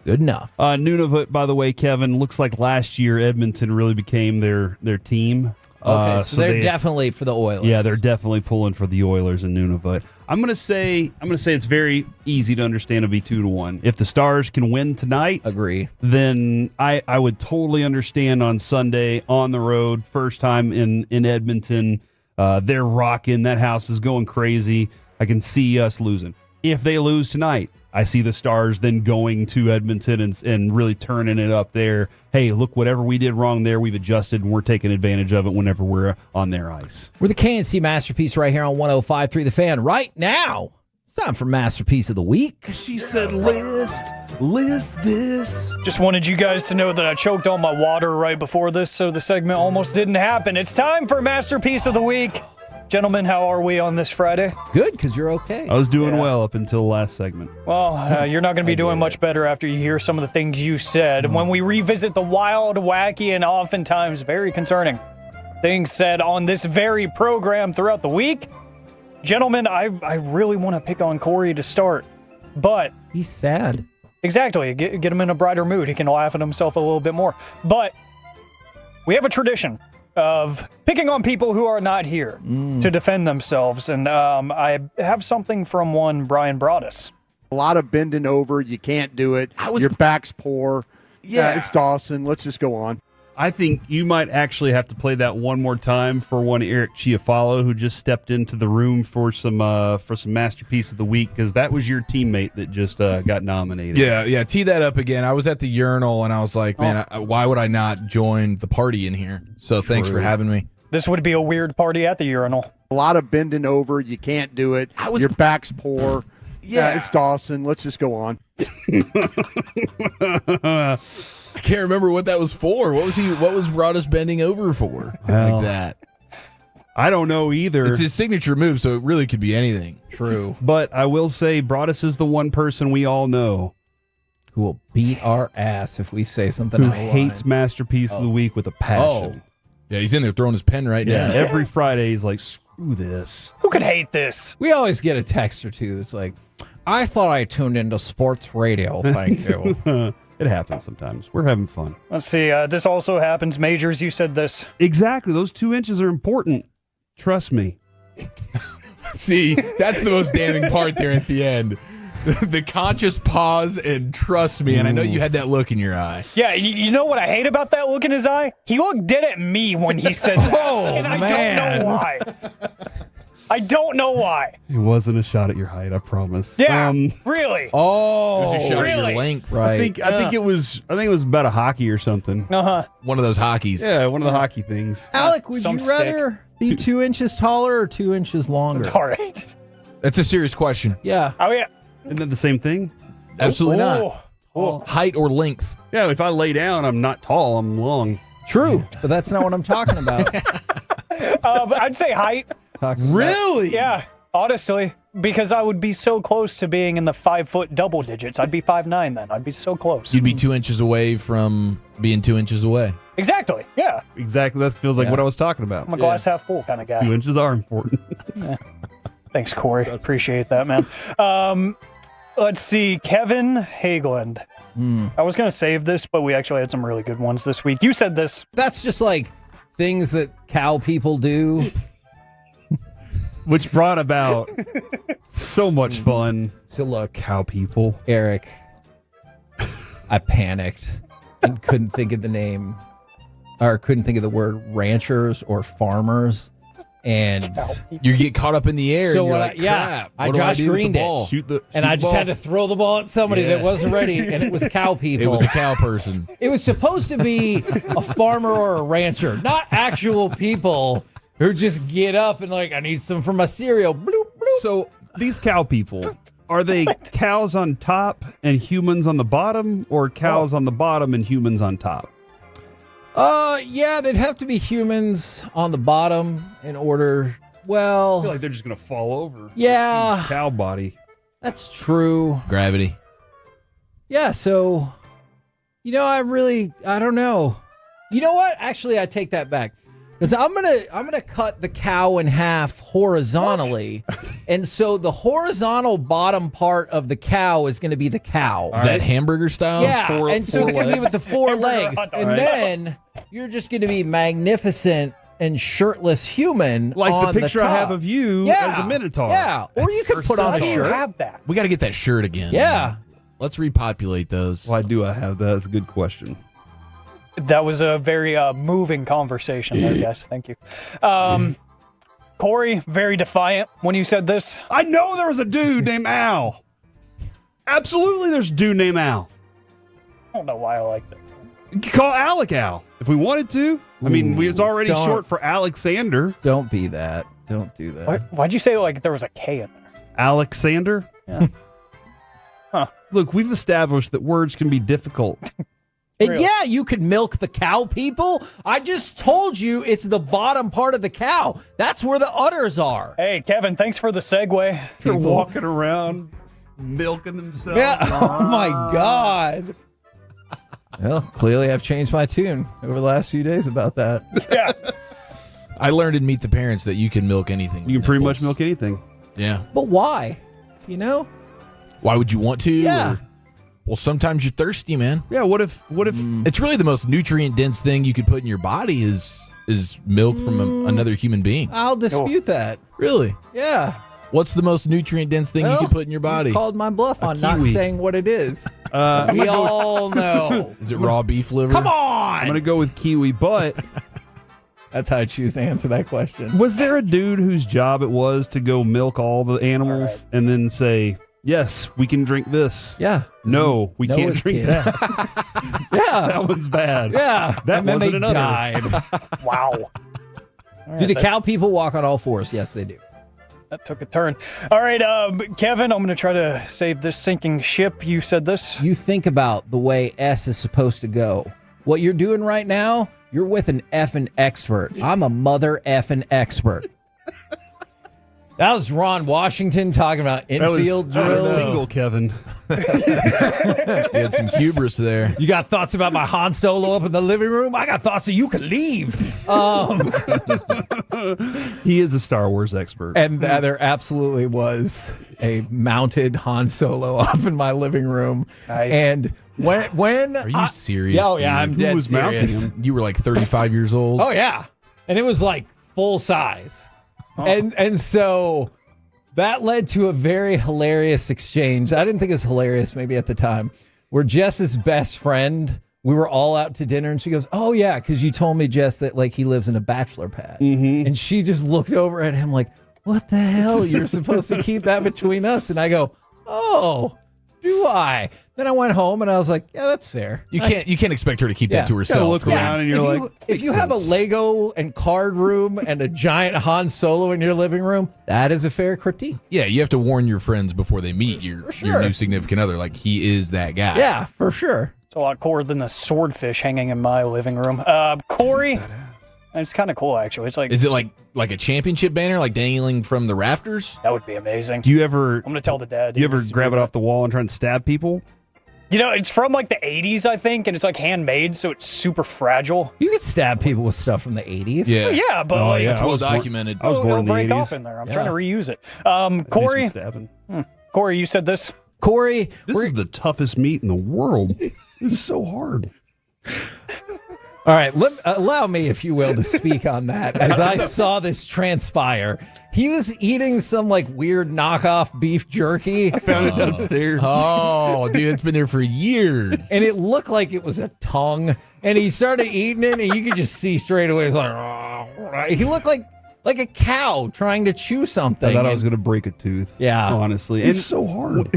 good enough. Nunavut, by the way, Kevin, looks like last year Edmonton really became their team. Okay, so they're definitely for the Oilers. Yeah, they're definitely pulling for the Oilers in Nunavut. I'm gonna say it's very easy to understand. It'll be 2-1. If the Stars can win tonight, agree. Then I would totally understand on Sunday on the road, first time in Edmonton. They're rocking. That house is going crazy. I can see us losing. If they lose tonight, I see the Stars then going to Edmonton and really turning it up there. Hey, look, whatever we did wrong there, we've adjusted, and we're taking advantage of it whenever we're on their ice. We're the KNC Masterpiece right here on 105.3 The Fan. Right now, it's time for Masterpiece of the Week. She said, list this. Just wanted you guys to know that I choked on my water right before this, so the segment almost didn't happen. It's time for Masterpiece of the Week. Gentlemen, how are we on this Friday? Good, because you're okay. I was doing well up until the last segment. Well, you're not going to be doing much better after you hear some of the things you said. When we revisit the wild, wacky, and oftentimes very concerning things said on this very program throughout the week, gentlemen, I really want to pick on Corey to start, but he's sad. Exactly. Get him in a brighter mood. He can laugh at himself a little bit more. But we have a tradition of picking on people who are not here to defend themselves. And I have something from one Brian Broaddus. A lot of bending over. You can't do it. Your back's poor. Yeah. It's Dawson. Let's just go on. I think you might actually have to play that one more time for one Eric Chiafalo, who just stepped into the room for some Masterpiece of the Week, because that was your teammate that just got nominated. Yeah, tee that up again. I was at the urinal, and I was like, man, why would I not join the party in here? So thanks for having me. This would be a weird party at the urinal. A lot of bending over. You can't do it. Your back's poor. Yeah, it's Dawson. Let's just go on. I can't remember what that was for. What was Broadus bending over for? Like that? I don't know either. It's his signature move, so it really could be anything. True. But I will say Broadus is the one person we all know who will beat our ass if we say something who out of line. hates Masterpiece of the Week with a passion. Yeah, he's in there throwing his pen right now. Every Friday he's like, screw this. Who could hate this? We always get a text or two that's like, I thought I tuned into sports radio. Thank you. It happens sometimes. We're having fun. Let's see. This also happens. Majors, you said this. Exactly. Those 2 inches are important. Trust me. See, that's the most damning part there at the end. The conscious pause and trust me, and I know you had that look in your eye. Yeah, you know what I hate about that look in his eye? He looked dead at me when he said that. And I don't know why. I don't know why. It wasn't a shot at your height, I promise. Yeah, really? Oh, it was a shot really? at your length. Right. I think it was about a hockey or something. Uh-huh. One of those hockeys. Yeah, one of the hockey things. Alec, would you rather be 2 inches taller or 2 inches longer? All right. That's a serious question. Yeah. Oh, yeah. Isn't that the same thing? Absolutely not. Oh. Height or length. Yeah, if I lay down, I'm not tall, I'm long. True, but that's not what I'm talking about. But I'd say height. Really? Yeah, honestly, because I would be so close to being in the 5 foot double digits. I'd be 5'9" then. I'd be so close. You'd be 2 inches away from being 2 inches away. Exactly. Yeah. Exactly. That feels like what I was talking about. I'm a glass half full kind of guy. 2 inches are important. Yeah. Thanks, Corey. Appreciate that, man. Let's see. Kevin Hageland. I was going to save this, but we actually had some really good ones this week. You said this. That's just like things that cow people do. Which brought about so much fun. So look, cow people. Eric, I panicked and couldn't think of the name, or couldn't think of the word ranchers or farmers. And you get caught up in the air. So and you're what? like, Yeah, crap, I Josh Greened ball? it, and I just had to throw the ball at somebody that wasn't ready, and it was cow people. It was a cow person. It was supposed to be a farmer or a rancher, not actual people who just get up and like, I need some for my cereal. Bloop, bloop. So these cow people, are they cows on top and humans on the bottom, or cows on the bottom and humans on top? Yeah, they'd have to be humans on the bottom in order. Well, I feel like they're just gonna fall over. Yeah, cow body. That's true. Gravity. Yeah, so I don't know. You know what? Actually, I take that back. Because I'm gonna cut the cow in half horizontally, and so the horizontal bottom part of the cow is going to be the cow. Is that hamburger style? Yeah, and so it's going to be with the 4 legs, and then you're just going to be magnificent and shirtless human, like on the picture top. I have of you as a minotaur. Yeah, or you could put on a shirt. Have that. We got to get that shirt again. Yeah, let's repopulate those. Why do I have that? That's a good question. That was a very moving conversation there, guys. Thank you. Corey, very defiant when you said this. I know there was a dude named Al. Absolutely, there's a dude named Al. I don't know why I like that. You could call Alec Al if we wanted to. I mean, it's already short for Alexander. Don't be that. Don't do that. Why'd you say like there was a K in there? Alexander? Yeah. Huh. Look, we've established that words can be difficult. And yeah, you could milk the cow, people. I just told you it's the bottom part of the cow. That's where the udders are. Hey, Kevin, thanks for the segue. They're walking around milking themselves. Yeah. Oh, my God. Well, clearly I've changed my tune over the last few days about that. Yeah. I learned in Meet the Parents that you can milk anything. You can pretty much milk anything. Yeah. But why? Why would you want to? Yeah. Well, sometimes you're thirsty, man. Yeah, what if it's really the most nutrient dense thing you could put in your body is milk from another human being. I'll dispute that. Really? Yeah. What's the most nutrient dense thing you can put in your body? You called my bluff on not saying what it is. We all know. Is it raw beef liver? Come on! I'm going to go with kiwi, but that's how I choose to answer that question. Was there a dude whose job it was to go milk all the animals and then say, yes, we can drink this? Yeah. No, we can't drink that. Yeah. That one's bad. Yeah. That and then wasn't they another. died. Wow. Do the cow people walk on all fours? Yes, they do. That took a turn. All right, Kevin, I'm going to try to save this sinking ship. You said this. You think about the way S is supposed to go. What you're doing right now, you're with an effing expert. I'm a mother effing expert. That was Ron Washington talking about infield drills. That was single, Kevin. You had some hubris there. You got thoughts about my Han Solo up in the living room? I got thoughts that you could leave. He is a Star Wars expert. And there absolutely was a mounted Han Solo up in my living room. Nice. And when Are you serious? Oh yeah, I'm dude? dead Who was mounting serious. him? You were like 35 years old. Oh yeah, and it was like full size, and so that led to a very hilarious exchange. I didn't think it was hilarious maybe at the time, where Jess's best friend, we were all out to dinner, and she goes, "Oh yeah, because you told me, Jess, that like he lives in a bachelor pad," and she just looked over at him like, "What the hell? You're supposed to keep that between us?" And I go, "Oh, do I?" Then I went home and I was like, "Yeah, that's fair." You can't expect her to keep that to You herself. look around and you're If you have a Lego and card room and a giant Han Solo in your living room, that is a fair critique. Yeah, you have to warn your friends before they meet your sure. new significant other. Like, he is that guy. Yeah, for sure. It's a lot cooler than the swordfish hanging in my living room. Corey, it's kind of cool actually. It's like, Is it like a championship banner, like dangling from the rafters? that would be amazing. Do you ever? I'm gonna tell the dad. Do you ever grab it off the wall and try and stab people? You know, it's from like the 80s, I think, and it's like handmade, so it's super fragile. You could stab people with stuff from the 80s. Yeah. Yeah, but Oh, like, yeah. It's well documented. I was born in the break 80s. off in there. I'm Yeah. trying to reuse it. I do some Corey, stabbing. Corey, you said this. Corey, This is the toughest meat in the world. It's so hard. all right, allow me, if you will, to speak on that. As I saw this transpire, he was eating some like weird knockoff beef jerky. I found it downstairs. Oh, dude, it's been there for years. And it looked like it was a tongue. And he started eating it, and you could just see straight away. He's like, he looked like a cow trying to chew something. I thought I was going to break a tooth. Yeah. Honestly. It's so hard.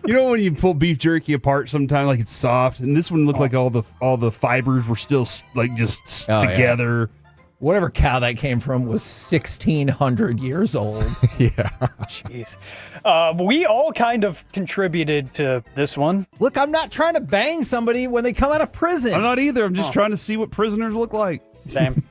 You know when you pull beef jerky apart sometimes, like it's soft, and this one looked like all the fibers were still like just Oh, yeah. together. Whatever cow that came from was 1,600 years old. Yeah. Jeez. We all kind of contributed to this one. Look, I'm not trying to bang somebody when they come out of prison. I'm not either. I'm just trying to see what prisoners look like. Same.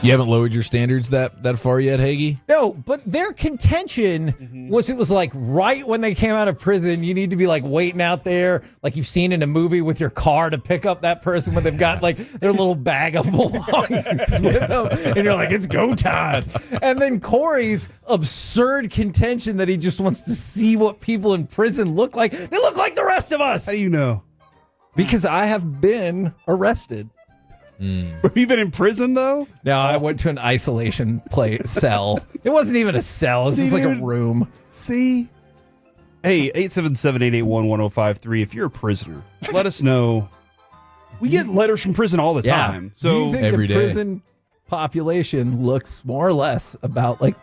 You haven't lowered your standards that far yet, Hagee? No, but their contention was it was like right when they came out of prison, you need to be like waiting out there, like you've seen in a movie with your car to pick up that person when they've got like their little bag of belongings with them. And you're like, it's go time. And then Corey's absurd contention that he just wants to see what people in prison look like. They look like the rest of us. How do you know? Because I have been arrested. Have you been in prison though? No, I went to an isolation cell. It wasn't even a cell. It's just like a room. See? Hey, 877-881-1053. If you're a prisoner, let us know. We get letters from prison all the time. So do you think every the day. prison population looks more or less about like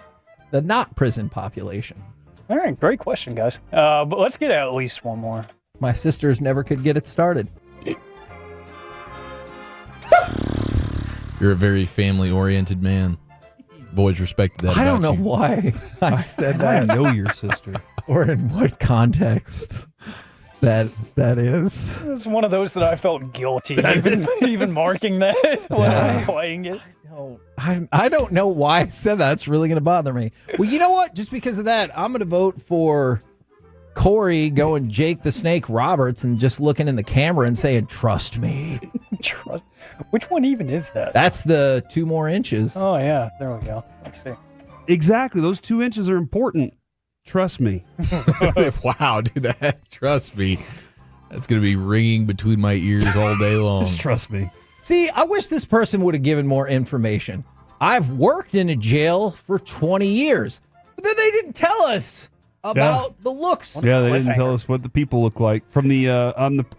the not prison population? All right, great question, guys. But let's get at least one more. My sisters never could get it started. You're a very family-oriented man. Boys respected that. I don't know about you. why I said I that know your sister. or in what context that is. It's one of those that I felt guilty even marking that when I'm playing it. I don't know why I said that. It's really going to bother me. Well, you know what? Just because of that, I'm going to vote for Corey going Jake the Snake Roberts and just looking in the camera and saying, "Trust me." Trust. Which one even is that? That's the 2 more inches. Oh, yeah. There we go. Let's see. Exactly. Those 2 inches are important. Trust me. Wow, dude, trust me. That's going to be ringing between my ears all day long. Just trust me. See, I wish this person would have given more information. I've worked in a jail for 20 years. But then they didn't tell us about the looks. Yeah, they didn't tell us what the people look like. From the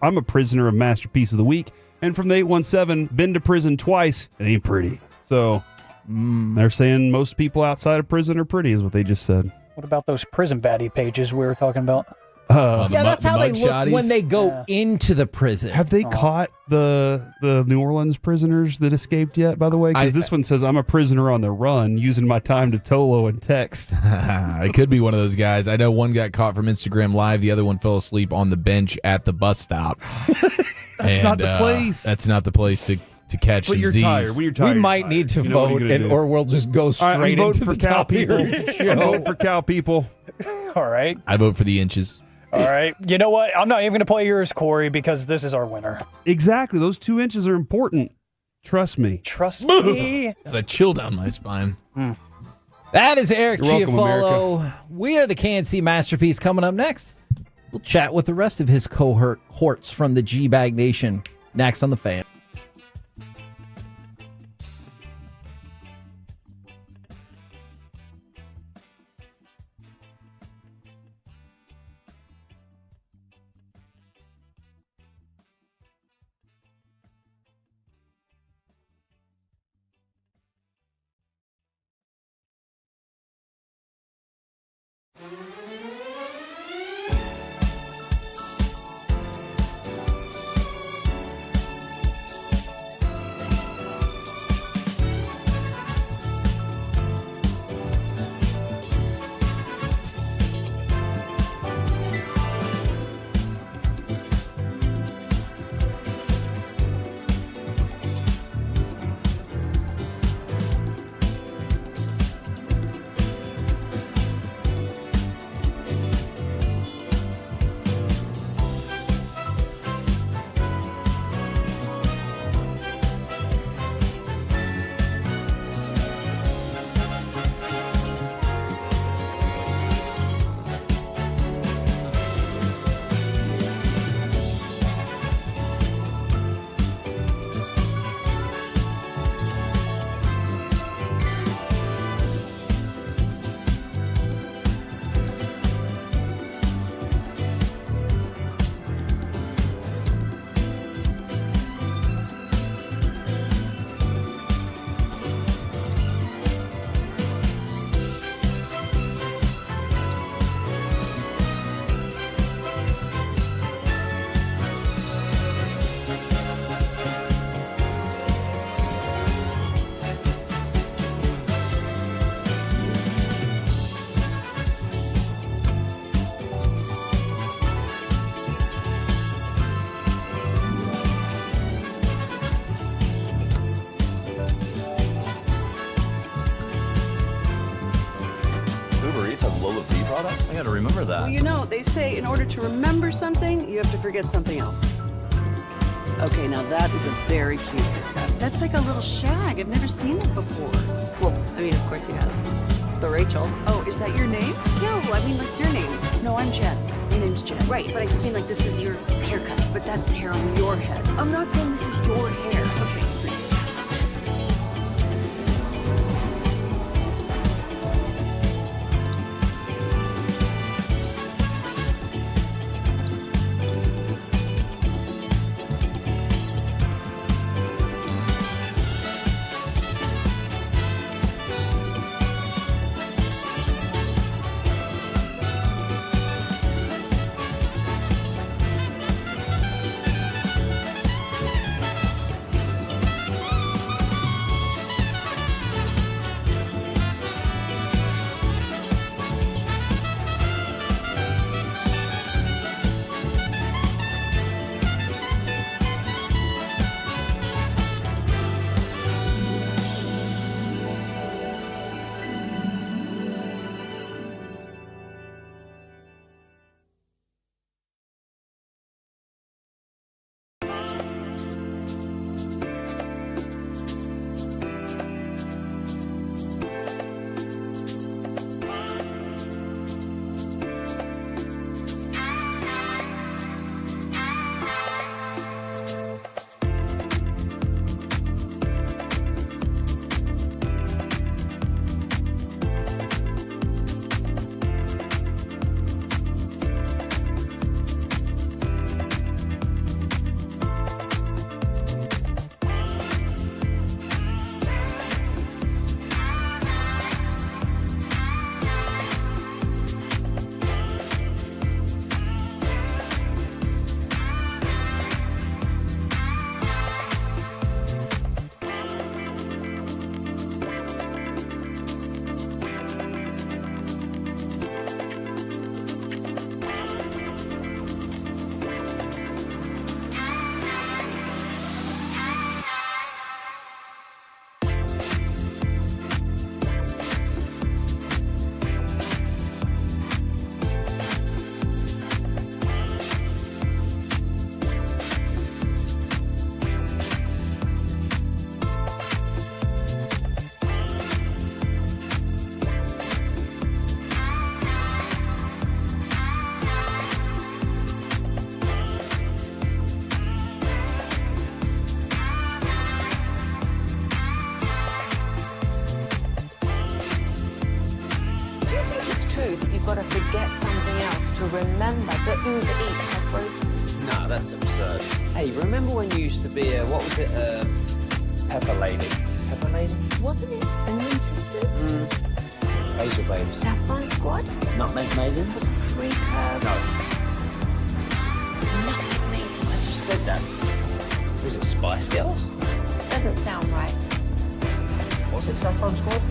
I'm a prisoner of Masterpiece of the Week, and from the 817, been to prison twice. It ain't pretty. So they're saying most people outside of prison are pretty, is what they just said. What about those prison baddie pages we were talking about? That's how they look when they go into the prison. Have they caught the New Orleans prisoners that escaped yet, by the way? Because this one says, I'm a prisoner on the run, using my time to Tolo and text. It could be one of those guys. I know one got caught from Instagram Live. The other one fell asleep on the bench at the bus stop. That's not the place. That's not the place to catch But some you're Z's. tired. When you're tired, We might need to vote, or we'll just go straight into the top of your show. I'm voting for cow people. All right. I vote for the inches. All right. You know what? I'm not even going to play yours, Corey, because this is our winner. Exactly. Those 2 inches are important. Trust me. Trust me. Got a chill down my spine. That is Eric You're welcome, Chiafalo. America. We are the KNC Masterpiece. Coming up next, we'll chat with the rest of his cohorts from the G-Bag Nation. Next on The Fan. product? I gotta remember that. Well, you know, they say in order to remember something, you have to forget something else. Okay, now that is a very cute haircut. That's like a little shag. I've never seen it before. Well, I mean, of course you have. It's the Rachel. Oh, is that your name? No, I mean like your name. No, I'm Jen. My name's Jen. Right, but I just mean like this is your haircut. But that's the hair on your head. I'm not saying this is your hair. Okay. got to forget something else to remember that Uber Eats has groceries. No, that's absurd. Hey, remember when you used to be a, what was it, Pepper Lady? Pepper Lady? Wasn't it Cinnamon Sisters? Basil Babes. Saffron Squad? Nutmeg Maidens? Pre-curve? No. Nutmeg Maidens. I just said that. Was it Spice Girls? Doesn't sound right. Was it Saffron Squad?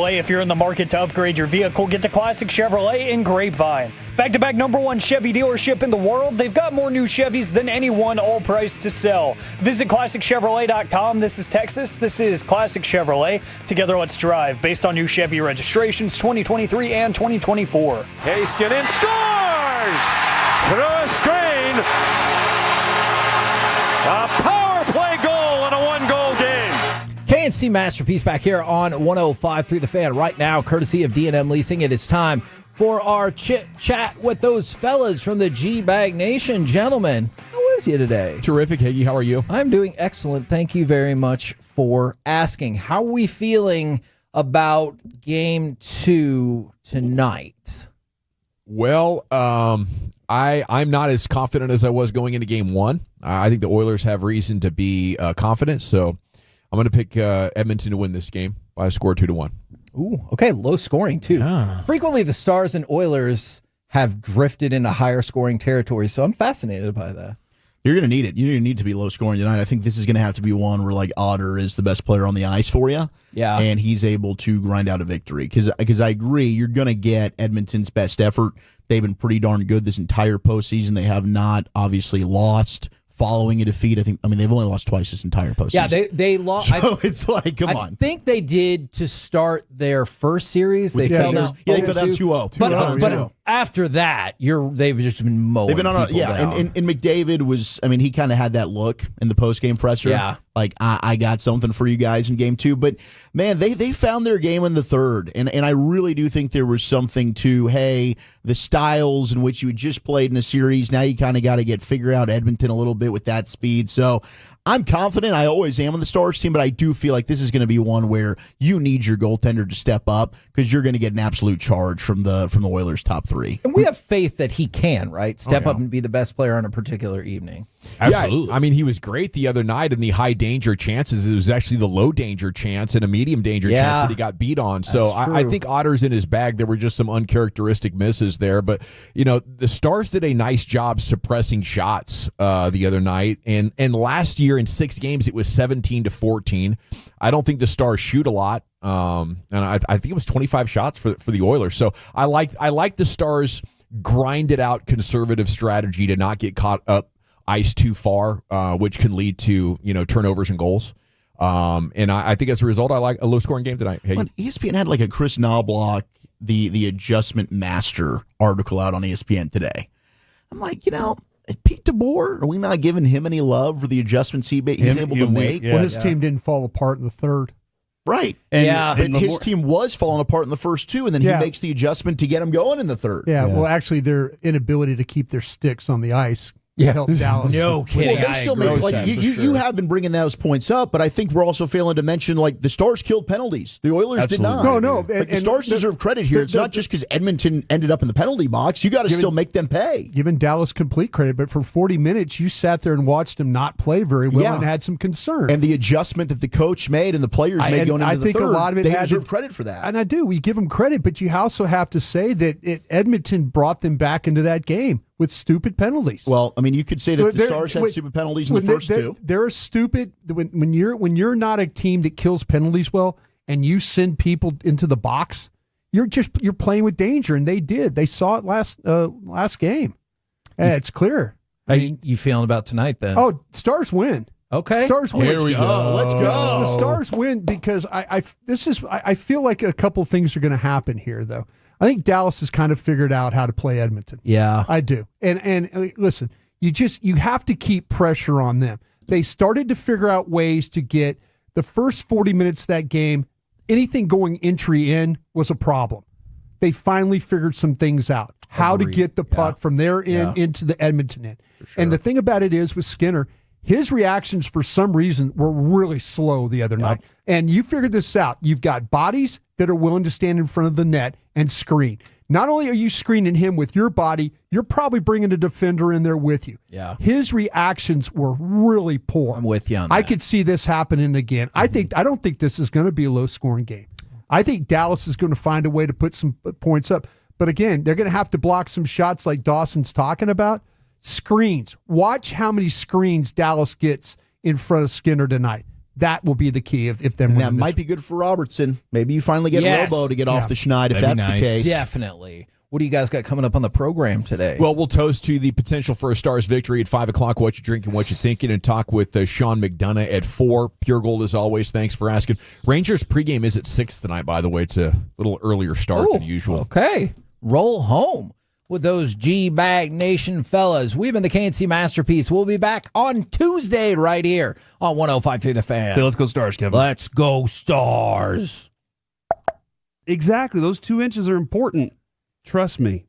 If you're in the market to upgrade your vehicle, get to Classic Chevrolet in Grapevine. Back-to-back #1 Chevy dealership in the world. They've got more new Chevys than anyone, all priced to sell. Visit ClassicChevrolet.com. This is Texas. This is Classic Chevrolet. Together, let's drive. Based on new Chevy registrations 2023 and 2024. Haskin in, scores! Through a screen. A power play goal in a one-goal game. KNC Masterpiece back here on 105.3 The Fan right now, courtesy of D&M Leasing. It is time for our chit-chat with those fellas from the G-Bag Nation. Gentlemen, how is you today? Terrific, Higgy. How are you? I'm doing excellent. Thank you very much for asking. How are we feeling about Game 2 tonight? Well, I'm not as confident as I was going into Game 1. I think the Oilers have reason to be confident, so I'm going to pick Edmonton to win this game by a score 2-1. Ooh, okay, low scoring too. Yeah. Frequently, the Stars and Oilers have drifted into higher scoring territory, so I'm fascinated by that. You're going to need it. You're going to need to be low scoring tonight. I think this is going to have to be one where like Otter is the best player on the ice for you. Yeah. And he's able to grind out a victory. Because I agree, you're going to get Edmonton's best effort. They've been pretty darn good this entire postseason. They have not obviously lost following a defeat. I mean, they've only lost twice this entire postseason. Yeah, they lost. So it's like, come on. I think they did to start their first series. They fell down. Yeah, they fell down 2-0. But after that, they've just been mowing. They've been on people down. And McDavid was. I mean, he kind of had that look in the post game presser. Yeah, like I got something for you guys in Game 2. But man, they found their game in the third, and I really do think there was something to the styles in which you had just played in a series. Now you kind of got to figure out Edmonton a little bit with that speed. So I'm confident. I always am on the Stars team, but I do feel like this is going to be one where you need your goaltender to step up because you're going to get an absolute charge from the Oilers' top three. And we have faith that he can, right? Step up and be the best player on a particular evening. Absolutely. Yeah, I mean, he was great the other night in the high danger chances. It was actually the low danger chance and a medium danger chance that he got beat on. So I think Otter's in his bag. There were just some uncharacteristic misses there. But, the Stars did a nice job suppressing shots the other night. And last year in 6 games, it was 17-14. I don't think the Stars shoot a lot. And I think it was 25 shots for the Oilers. So I like the Stars grinded out conservative strategy to not get caught up ice too far, which can lead to turnovers and goals. And I think as a result, I like a low-scoring game tonight. Hey, but ESPN had like a Chris Knobloch, the adjustment master article out on ESPN today. I'm like, Pete DeBoer, are we not giving him any love for the adjustments he's able to make? Well, his team didn't fall apart in the third. Right. But his team was falling apart in the first two, and then he makes the adjustment to get them going in the third. Yeah, well, actually, their inability to keep their sticks on the ice helped Dallas. No kidding. Well, they still make, you have been bringing those points up, but I think we're also failing to mention, the Stars killed penalties. The Oilers did not. No. The Stars deserve credit here. It's not just because Edmonton ended up in the penalty box. You got to still make them pay. Giving Dallas complete credit, but for 40 minutes, you sat there and watched them not play very well and had some concern. And the adjustment that the coach made and the players made going into the third, a lot of it they deserve credit for that. And I do. We give them credit, but you also have to say that Edmonton brought them back into that game with stupid penalties. Well, I mean, you could say that the Stars had stupid penalties in the first two. They're stupid when you're not a team that kills penalties well, and you send people into the box. You're playing with danger, and they did. They saw it last game. It's clear. How you feeling about tonight then? Oh, Stars win. Okay, Stars win. Here we go. Let's go. The Stars win because I feel like a couple things are going to happen here, though. I think Dallas has kind of figured out how to play Edmonton. Yeah, I do. And listen, you have to keep pressure on them. They started to figure out ways to get the first 40 minutes of that game. Anything going entry in was a problem. They finally figured some things out. How to get the puck from their end into the Edmonton end. Sure. And the thing about it is with Skinner, his reactions for some reason were really slow the other night. And you figured this out. You've got bodies that are willing to stand in front of the net and screen. Not only are you screening him with your body, you're probably bringing a defender in there with you. Yeah. His reactions were really poor. I'm with you on that. I could see this happening again. Mm-hmm. I don't think this is going to be a low-scoring game. I think Dallas is going to find a way to put some points up. But again, they're going to have to block some shots like Dawson's talking about. Screens. Watch how many screens Dallas gets in front of Skinner tonight. That will be the key if them. That might be good for Robertson. Maybe you finally get Robo to get off the schneid if that's the case. Definitely. What do you guys got coming up on the program today? Well, we'll toast to the potential for a Stars victory at 5 o'clock. What you drinking, what you thinking, and talk with Sean McDonough at 4. Pure Gold as always. Thanks for asking. Rangers pregame is at 6 tonight. By the way, it's a little earlier start than usual. Okay, roll home with those G-Bag Nation fellas. We've been the KNC Masterpiece. We'll be back on Tuesday right here on 105.3 The Fan. Say, let's go Stars, Kevin. Let's go Stars. Exactly. Those 2 inches are important. Trust me.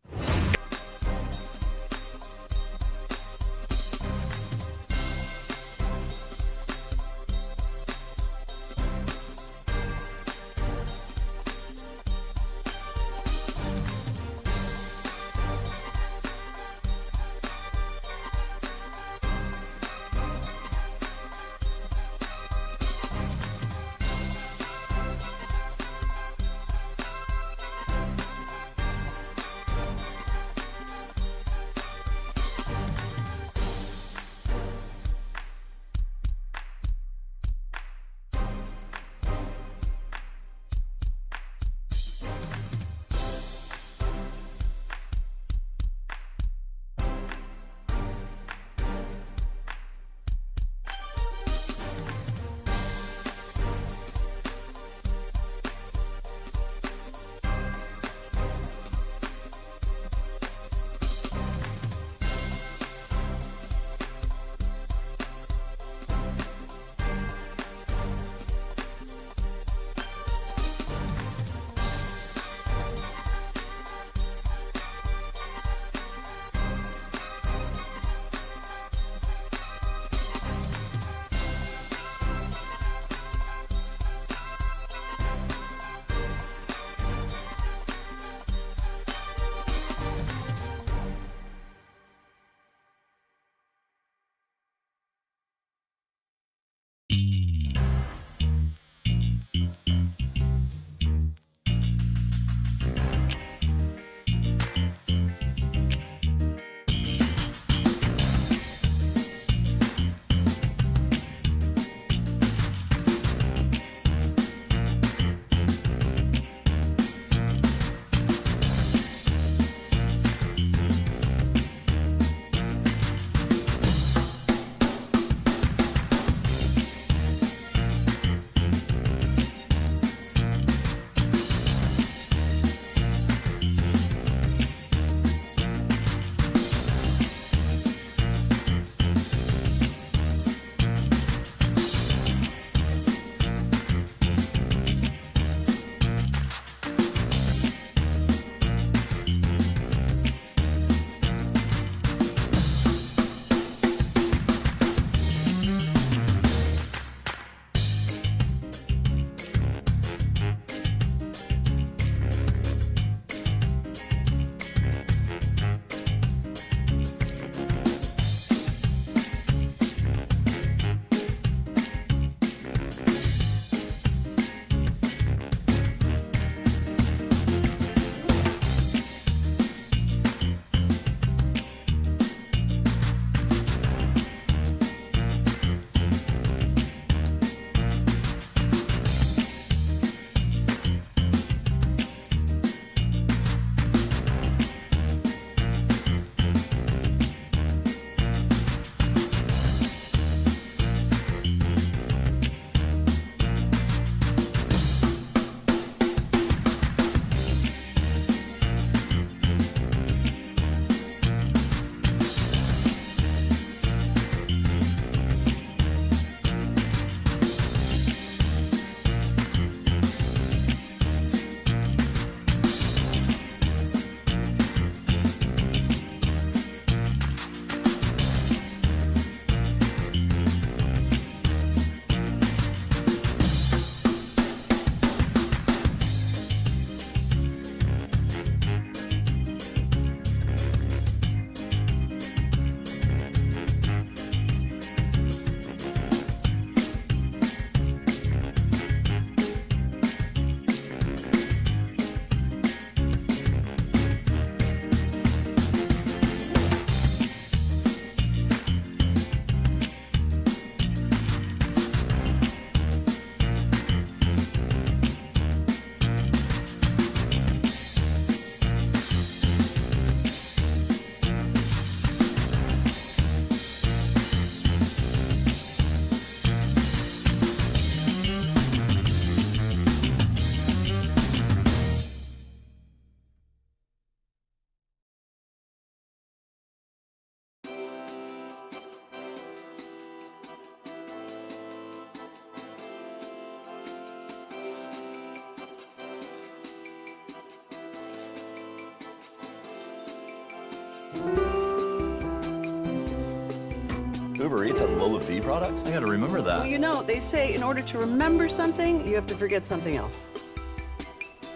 Uber Eats has low fee products? I gotta remember that. Well, you know, they say in order to remember something, you have to forget something else.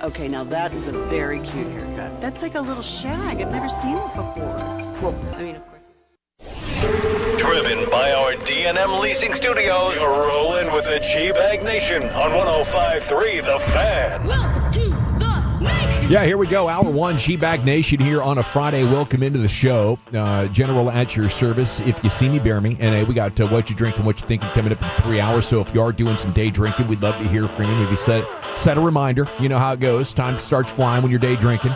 Okay, now that is a very cute haircut. That's like a little shag. I've never seen it before. Well, I mean, of course. Driven by our D&M Leasing Studios, you're rolling with the G-Bag Nation on 105.3 The Fan. Welcome to the nation. Yeah, here we go. Hour 1, G-Bag Nation here on a Friday. Welcome into the show. General at your service. If you see me, bear me. And we got what you drinking, what you thinking coming up in 3 hours. So if you are doing some day drinking, we'd love to hear from you. Maybe set a reminder. You know how it goes. Time starts flying when you're day drinking.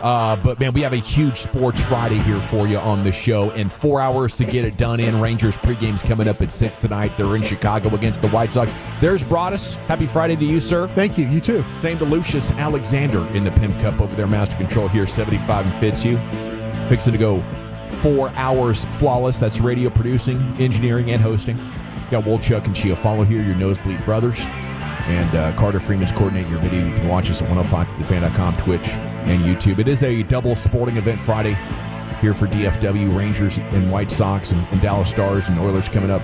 But, man, we have a huge Sports Friday here for you on the show. And 4 hours to get it done in. Rangers pregame's coming up at 6 tonight. They're in Chicago against the White Sox. There's Broadus. Happy Friday to you, sir. Thank you. You too. Same to Lucius Alexander in the Pimp Cup over there. Master Control here, 75 and Fitzhugh. Fixing to go 4 hours flawless. That's radio producing, engineering, and hosting. Got Wolchuk and Chiafalo here, your Nosebleed brothers. And Carter Freeman's coordinating your video. You can watch us at 105thefan.com, Twitch, and YouTube. It is a double sporting event Friday here for DFW, Rangers and White Sox and Dallas Stars and Oilers coming up.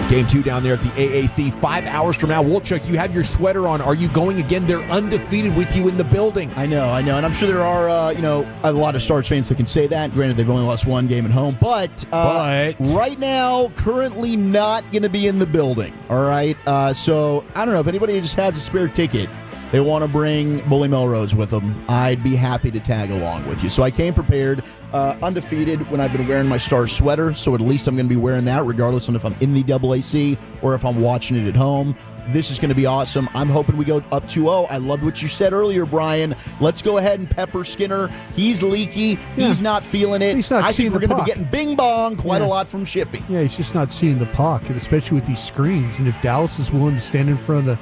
Game 2 down there at the AAC 5 hours from now. Wolchuk, you have your sweater on. Are you going again? They're undefeated with you in the building. I know. And I'm sure there are, a lot of Stars fans that can say that. Granted, they've only lost one game at home. But right now, currently not going to be in the building. All right? So, I don't know. If anybody just has a spare ticket, they want to bring Bully Melrose with them, I'd be happy to tag along with you. So I came prepared, undefeated when I've been wearing my Stars sweater, so at least I'm going to be wearing that regardless of if I'm in the AAC or if I'm watching it at home. This is going to be awesome. I'm hoping we go up 2-0. I loved what you said earlier, Brian. Let's go ahead and pepper Skinner. He's leaky. Yeah. He's not feeling it. He's not I seeing think we're the going to puck. be getting bing-bong quite a lot from Shippy. Yeah, he's just not seeing the puck, and especially with these screens. And if Dallas is willing to stand in front of the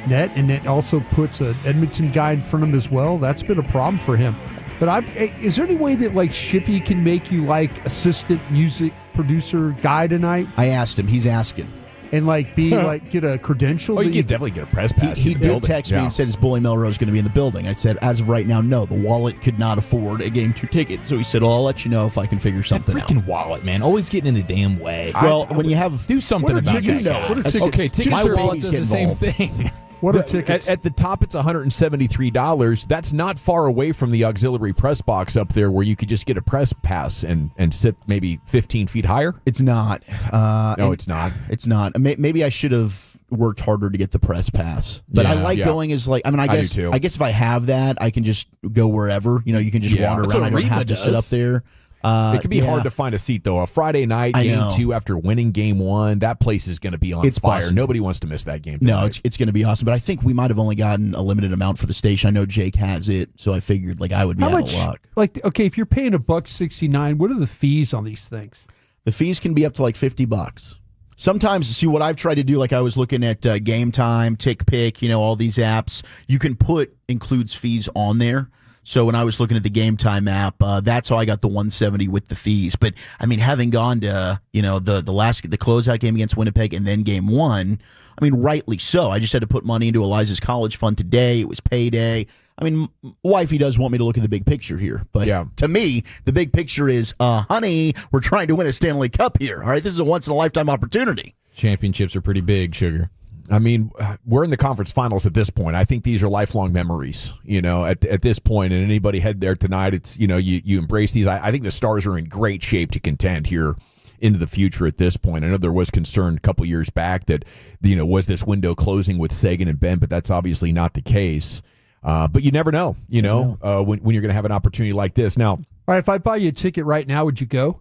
net, and it also puts an Edmonton guy in front of him as well, that's been a problem for him. But is there any way that like Shippy can make you like assistant music producer guy tonight? I asked him. He's asking. And like be like get a credential? Oh, you could definitely get a press pass. He did text me and said, is Bully Melrose going to be in the building? I said, as of right now, no. The wallet could not afford a Game 2 ticket. So he said, well, I'll let you know if I can figure something out. Freaking wallet, man. Always getting in the damn way. Well, when you have... Do something about that. Okay, tickets My are wallet does the same thing. What are tickets? At the top, it's $173. That's not far away from the auxiliary press box up there where you could just get a press pass and sit maybe 15 feet higher. It's not. No, it's not. It's not. Maybe I should have worked harder to get the press pass. But I like going as like, I guess if I have that, I can just go wherever. You know, you can just wander around. I don't have to sit up there. It could be hard to find a seat, though. A Friday night, Game 2 after winning Game 1, that place is going to be on fire. Awesome. Nobody wants to miss that game tonight. No, it's going to be awesome. But I think we might have only gotten a limited amount for the station. I know Jake has it, so I figured like I would be out of luck. Like, okay, if you're paying $1.69, what are the fees on these things? The fees can be up to like $50. Sometimes, see what I've tried to do, like I was looking at Game Time, TickPick, all these apps. You can put includes fees on there. So when I was looking at the Game Time app, that's how I got the $170 with the fees. But I mean, having gone to the closeout game against Winnipeg and then Game 1, I mean, rightly so. I just had to put money into Eliza's college fund today. It was payday. I mean, wifey does want me to look at the big picture here, but to me, the big picture is, honey, we're trying to win a Stanley Cup here. All right, this is a once in a lifetime opportunity. Championships are pretty big, Sugar. I mean, we're in the conference finals at this point. I think these are lifelong memories, at this point. And anybody head there tonight, it's, you embrace these. I think the Stars are in great shape to contend here into the future at this point. I know there was concern a couple years back that, was this window closing with Sagan and Ben, but that's obviously not the case. But you never know, when you're going to have an opportunity like this. Now, all right, if I buy you a ticket right now, would you go?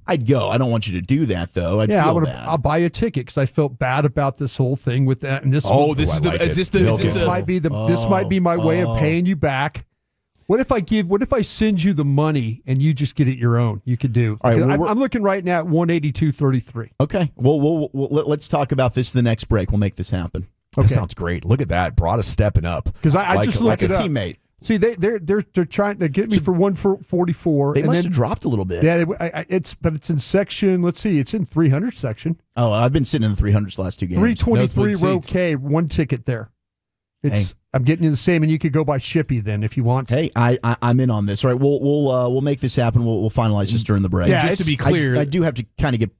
I'd go. I don't want you to do that, though. I'll buy you a ticket because I felt bad about this whole thing with that. And this might be my way of paying you back. What if I send you the money and you just get it your own? You could do. All right, I'm looking right now at 182.33. Okay. Well, let's talk about this the next break. We'll make this happen. Okay. That sounds great. Look at that. Brought us stepping up. Because I just looked like it a up. Teammate. See, they're trying to get me for 144. They must have dropped a little bit. Yeah, it's in section. Let's see, it's in 300 section. Oh, I've been sitting in the 300s the last two games. 323 row K, one ticket there. I'm getting you the same, and you could go by Shippy then if you want to. Hey, I'm in on this. All right, we'll make this happen. We'll finalize this during the break. Yeah, just to be clear, I do have to kind of get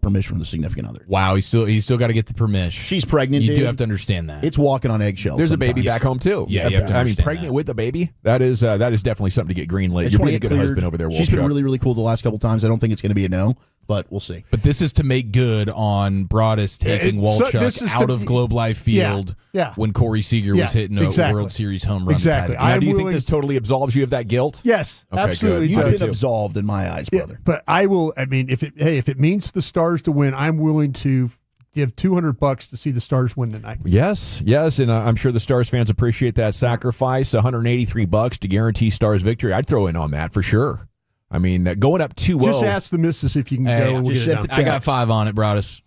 permission from the significant other. Wow, he's still got to get the permission. She's pregnant. You dude. do have to understand that. It's walking on eggshells. There's sometimes. a baby back home too. Yeah, you have to understand pregnant that. with a baby. That is definitely something to get greenlit. You're being a good husband over there. She's been really, really cool the last couple times. I don't think it's going to be a no, but we'll see. But this is to make good on Broadus taking Walchuk out of Globe Life Field when Corey Seager was hitting a World Series home run. Exactly. Now, do you think this totally absolves you of that guilt? Yes, okay, absolutely. Good. You've been absolved in my eyes, brother. But I will. I mean, if it means the Stars to win, I'm willing to give $200 to see the Stars win tonight. Yes, and I'm sure the Stars fans appreciate that sacrifice. $183 to guarantee Stars victory. I'd throw in on that for sure. I mean, going up 2-0. Just ask the missus if you can go. And we'll get it down. I got 5 on it, Broadus.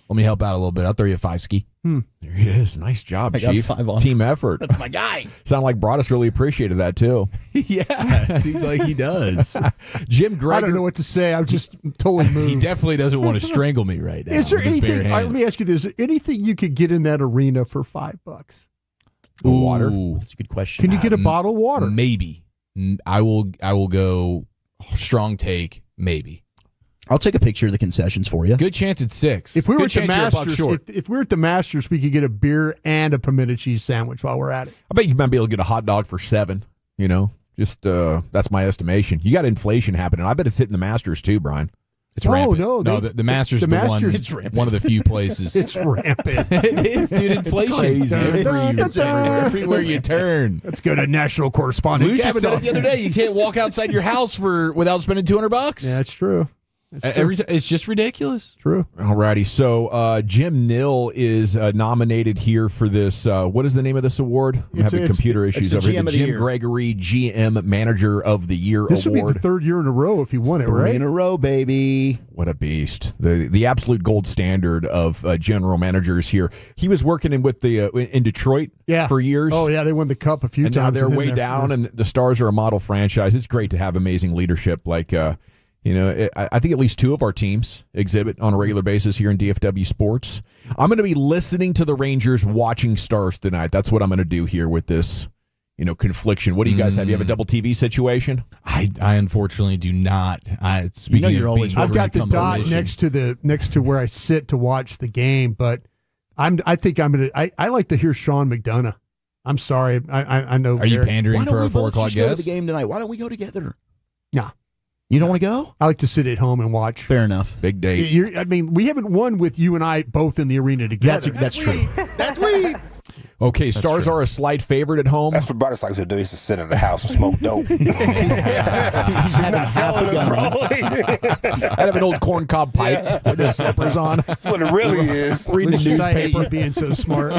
Let me help out a little bit. I'll throw you a 5-ski. There it is. Nice job, Chief. 5 on Team effort. That's my guy. Sound like Broadus really appreciated that too. Yeah, it seems like he does. Jim Gregory. I don't know what to say. I'm just totally moved. He definitely doesn't want to strangle me right now. Is there with his bare anything? hands. Let me ask you this: anything you could get in that arena for $5? Water. That's a good question. Can you get a bottle of water? Maybe. I will go strong take. Maybe. I'll take a picture of the concessions for you. Good chance it's 6. If we were Good at the chance you're a buck Masters, short. if we were at the Masters, we could get a beer and a pimento cheese sandwich while we're at it. I bet you might be able to get a hot dog for $7. You know, just that's my estimation. You got inflation happening. I bet it's hitting the Masters too, Brian. It's rampant. No, the Masters is one of the few places. It's rampant. It is, dude. Inflation. Crazy. It's everywhere you turn. Let's go to national correspondent. Lucia said it the other day. You can't walk outside your house without spending $200. Yeah, that's true. It's just ridiculous. True. Alrighty, so Jim Nill is nominated here for this. What is the name of this award? I'm having computer issues over here. The Jim Gregory GM Manager of the Year This Award. would be the 3rd year in a row if he won it, 3 right? in a row, baby. What a beast! The absolute gold standard of general managers here. He was working in Detroit for years. Oh yeah, they won the Cup a few and times. Now they're with him way there. down, and the Stars are a model franchise. It's great to have amazing leadership like. I think at least 2 of our teams exhibit on a regular basis here in DFW Sports. I'm going to be listening to the Rangers, watching Stars tonight. That's what I'm going to do here with this, confliction. What do you guys have? You have a double TV situation? I unfortunately do not. Speaking you're always I've got the dot next to where I sit to watch the game, but I like to hear Sean McDonough. I'm sorry. I know. Are you pandering for a 4 o'clock go to guest? the game tonight? Why don't we go together? Nah. You don't want to go? I like to sit at home and watch. Fair enough. Big day. We haven't won with you and I both in the arena together. That's true. That's weed. Okay, Stars are a slight favorite at home. That's what Brothers likes to do. He used to sit in the house and smoke dope. He's having half a gun. I'd have an old corncob pipe with his slippers on. What it really is. Reading the I hate newspaper. you being so smart.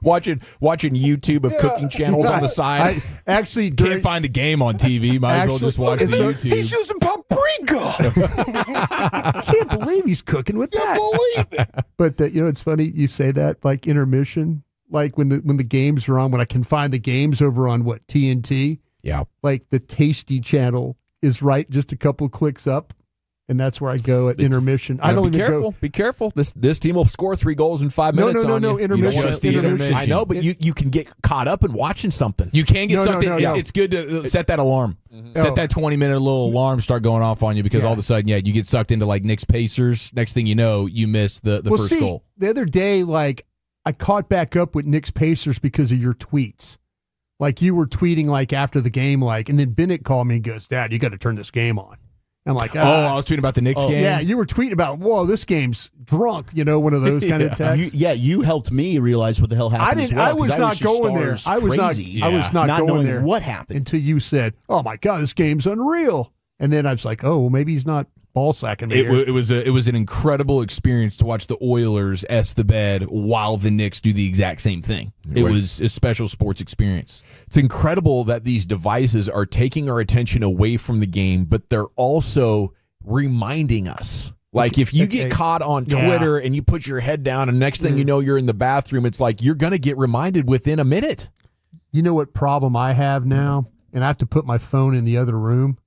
watching YouTube of cooking channels on the side. I actually Can't find the game on TV. Might as well just watch the YouTube. He's using paprika. I can't believe he's cooking with that. Believe it. But it's funny you say that, like intermission, like when the games are on, when I can find the games over on TNT. Yeah. Like the Tasty channel is right just a couple of clicks up, and that's where I go at intermission. I don't be even careful. go. Be careful. This team will score 3 goals in 5 minutes. No, on you. intermission. You don't want to Intermission. I know, but you can get caught up in watching something. You can get sucked in. No. It's good to set that alarm. Set that 20-minute little alarm start going off on you because all of a sudden, you get sucked into like Knicks Pacers. Next thing you know, you miss the first goal. The other day, I caught back up with Knicks Pacers because of your tweets. Like you were tweeting after the game, and then Bennett called me and goes, "Dad, you got to turn this game on." I'm like, I was tweeting about the Knicks game. Yeah, you were tweeting about, whoa, this game's drunk, one of those kind of texts. You helped me realize what the hell happened. I was not going there. I was not going there. What happened until you said, "Oh my God, this game's unreal." And then I was like, "Oh, well, maybe he's not ball sacking me." It was an incredible experience to watch the Oilers S the bed while the Knicks do the exact same thing. It was a special sports experience. It's incredible that these devices are taking our attention away from the game, but they're also reminding us. Like if you get caught on Twitter and you put your head down and next thing you know you're in the bathroom, it's like you're going to get reminded within a minute. You know what problem I have now, and I have to put my phone in the other room,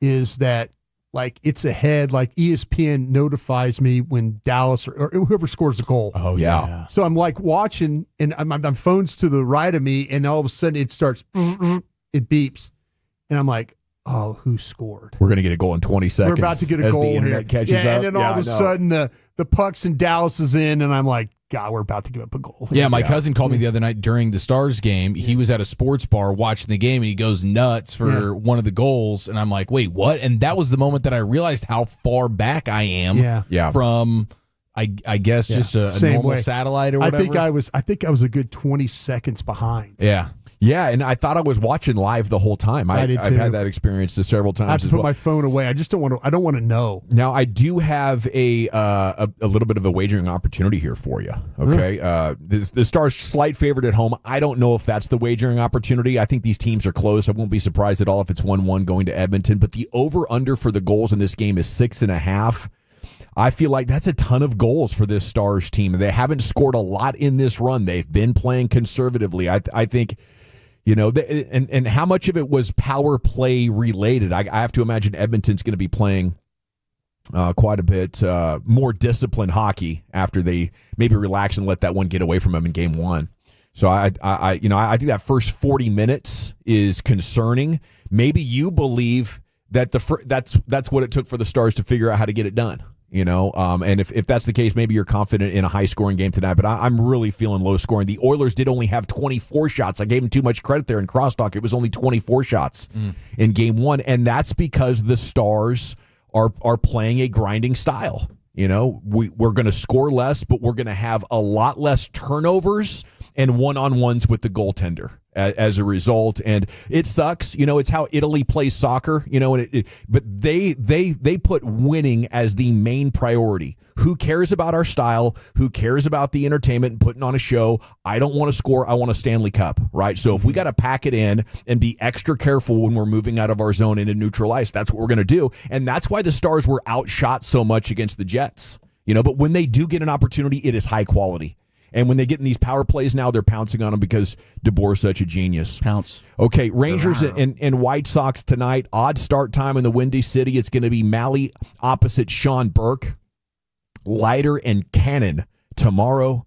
is that like it's ahead. Like ESPN notifies me when Dallas or whoever scores the goal. Oh yeah. So I'm like watching, and my phone's to the right of me, and all of a sudden it starts, it beeps, and I'm like, oh, who scored? We're going to get a goal in 20 seconds. We're about to get a as goal the internet here. catches up. And then all of a sudden the puck's in Dallas is in, and I'm like, God, we're about to give up a goal. Yeah, my cousin called me the other night during the Stars game. He was at a sports bar watching the game, and he goes nuts for one of the goals. And I'm like, wait, what? And that was the moment that I realized how far back I am from, I guess, just a normal satellite or whatever. I think I was a good 20 seconds behind. Yeah. Yeah, and I thought I was watching live the whole time. I've had that experience several times. I have to put my phone away. I just don't want to. I don't want to know. Now I do have a little bit of a wagering opportunity here for you. Okay, the Stars slight favorite at home. I don't know if that's the wagering opportunity. I think these teams are close. I won't be surprised at all if it's 1-1 going to Edmonton. But the over under for the goals in this game is 6.5. I feel like that's a ton of goals for this Stars team. They haven't scored a lot in this run. They've been playing conservatively. I think. You know, and how much of it was power play related? I have to imagine Edmonton's going to be playing quite a bit more disciplined hockey after they maybe relax and let that one get away from them in game one. So I think that first 40 minutes is concerning. Maybe you believe that that's what it took for the Stars to figure out how to get it done. You know, and if that's the case, maybe you're confident in a high-scoring game tonight. But I'm really feeling low-scoring. The Oilers did only have 24 shots. I gave them too much credit there in crosstalk. It was only 24 shots in game one, and that's because the Stars are playing a grinding style. You know, we're going to score less, but we're going to have a lot less turnovers and one-on-ones with the goaltender as a result. And it sucks. You know, it's how Italy plays soccer, you know, but they put winning as the main priority. Who cares about our style? Who cares about the entertainment and putting on a show? I don't want to score. I want a Stanley Cup, right? So if we got to pack it in and be extra careful when we're moving out of our zone into neutral ice, that's what we're going to do. And that's why the Stars were outshot so much against the Jets, you know, but when they do get an opportunity, it is high quality. And when they get in these power plays now, they're pouncing on them because DeBoer's such a genius. Pounce. Okay, Rangers and White Sox tonight. Odd start time in the Windy City. It's going to be Malley opposite Sean Burke. Leiter and Cannon tomorrow.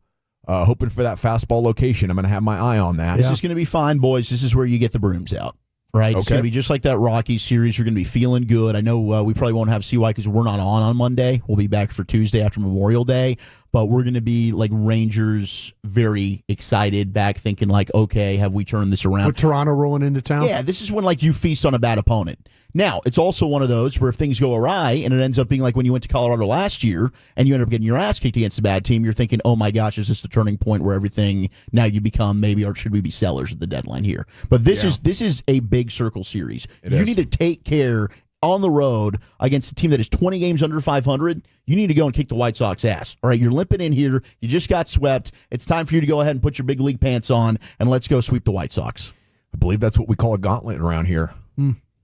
Hoping for that fastball location. I'm going to have my eye on that. This is going to be fine, boys. This is where you get the brooms out. Right? It's going to be just like that Rockies series. You're going to be feeling good. I know we probably won't have CY because we're not on Monday. We'll be back for Tuesday after Memorial Day. But we're going to be like Rangers, very excited, back thinking like, okay, have we turned this around? With Toronto rolling into town? Yeah, this is when like you feast on a bad opponent. Now, it's also one of those where if things go awry and it ends up being like when you went to Colorado last year and you end up getting your ass kicked against a bad team, you're thinking, oh my gosh, is this the turning point where everything now you become maybe, or should we be sellers at the deadline here? But this is a big circle series. You need to take care on the road against a team that is 20 games under 500. You need to go and kick the White Sox ass. All right, you're limping in here. You just got swept. It's time for you to go ahead and put your big league pants on and let's go sweep the White Sox. I believe that's what we call a gauntlet around here.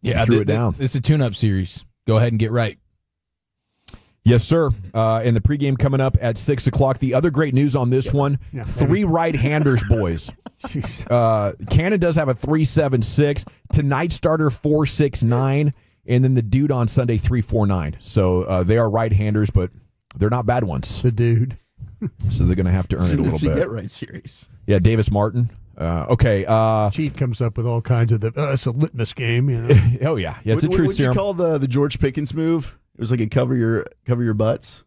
Yeah, threw it down. It's a tune-up series. Go ahead and get right. Yes, sir. And the pregame coming up at 6 o'clock. The other great news on this one, 3 right-handers, boys. Cannon does have a 3.76. Tonight's starter, 4.69. And then the dude on Sunday, 3.49. So they are right-handers, but they're not bad ones. The dude. So they're going to have to earn it a little bit. Get right series. Yeah, Davis Martin. Okay. Chief comes up with all kinds of it's a litmus game. You know? Oh, yeah. It's a truth serum. What would you call the George Pickens move? It was like a cover your butts.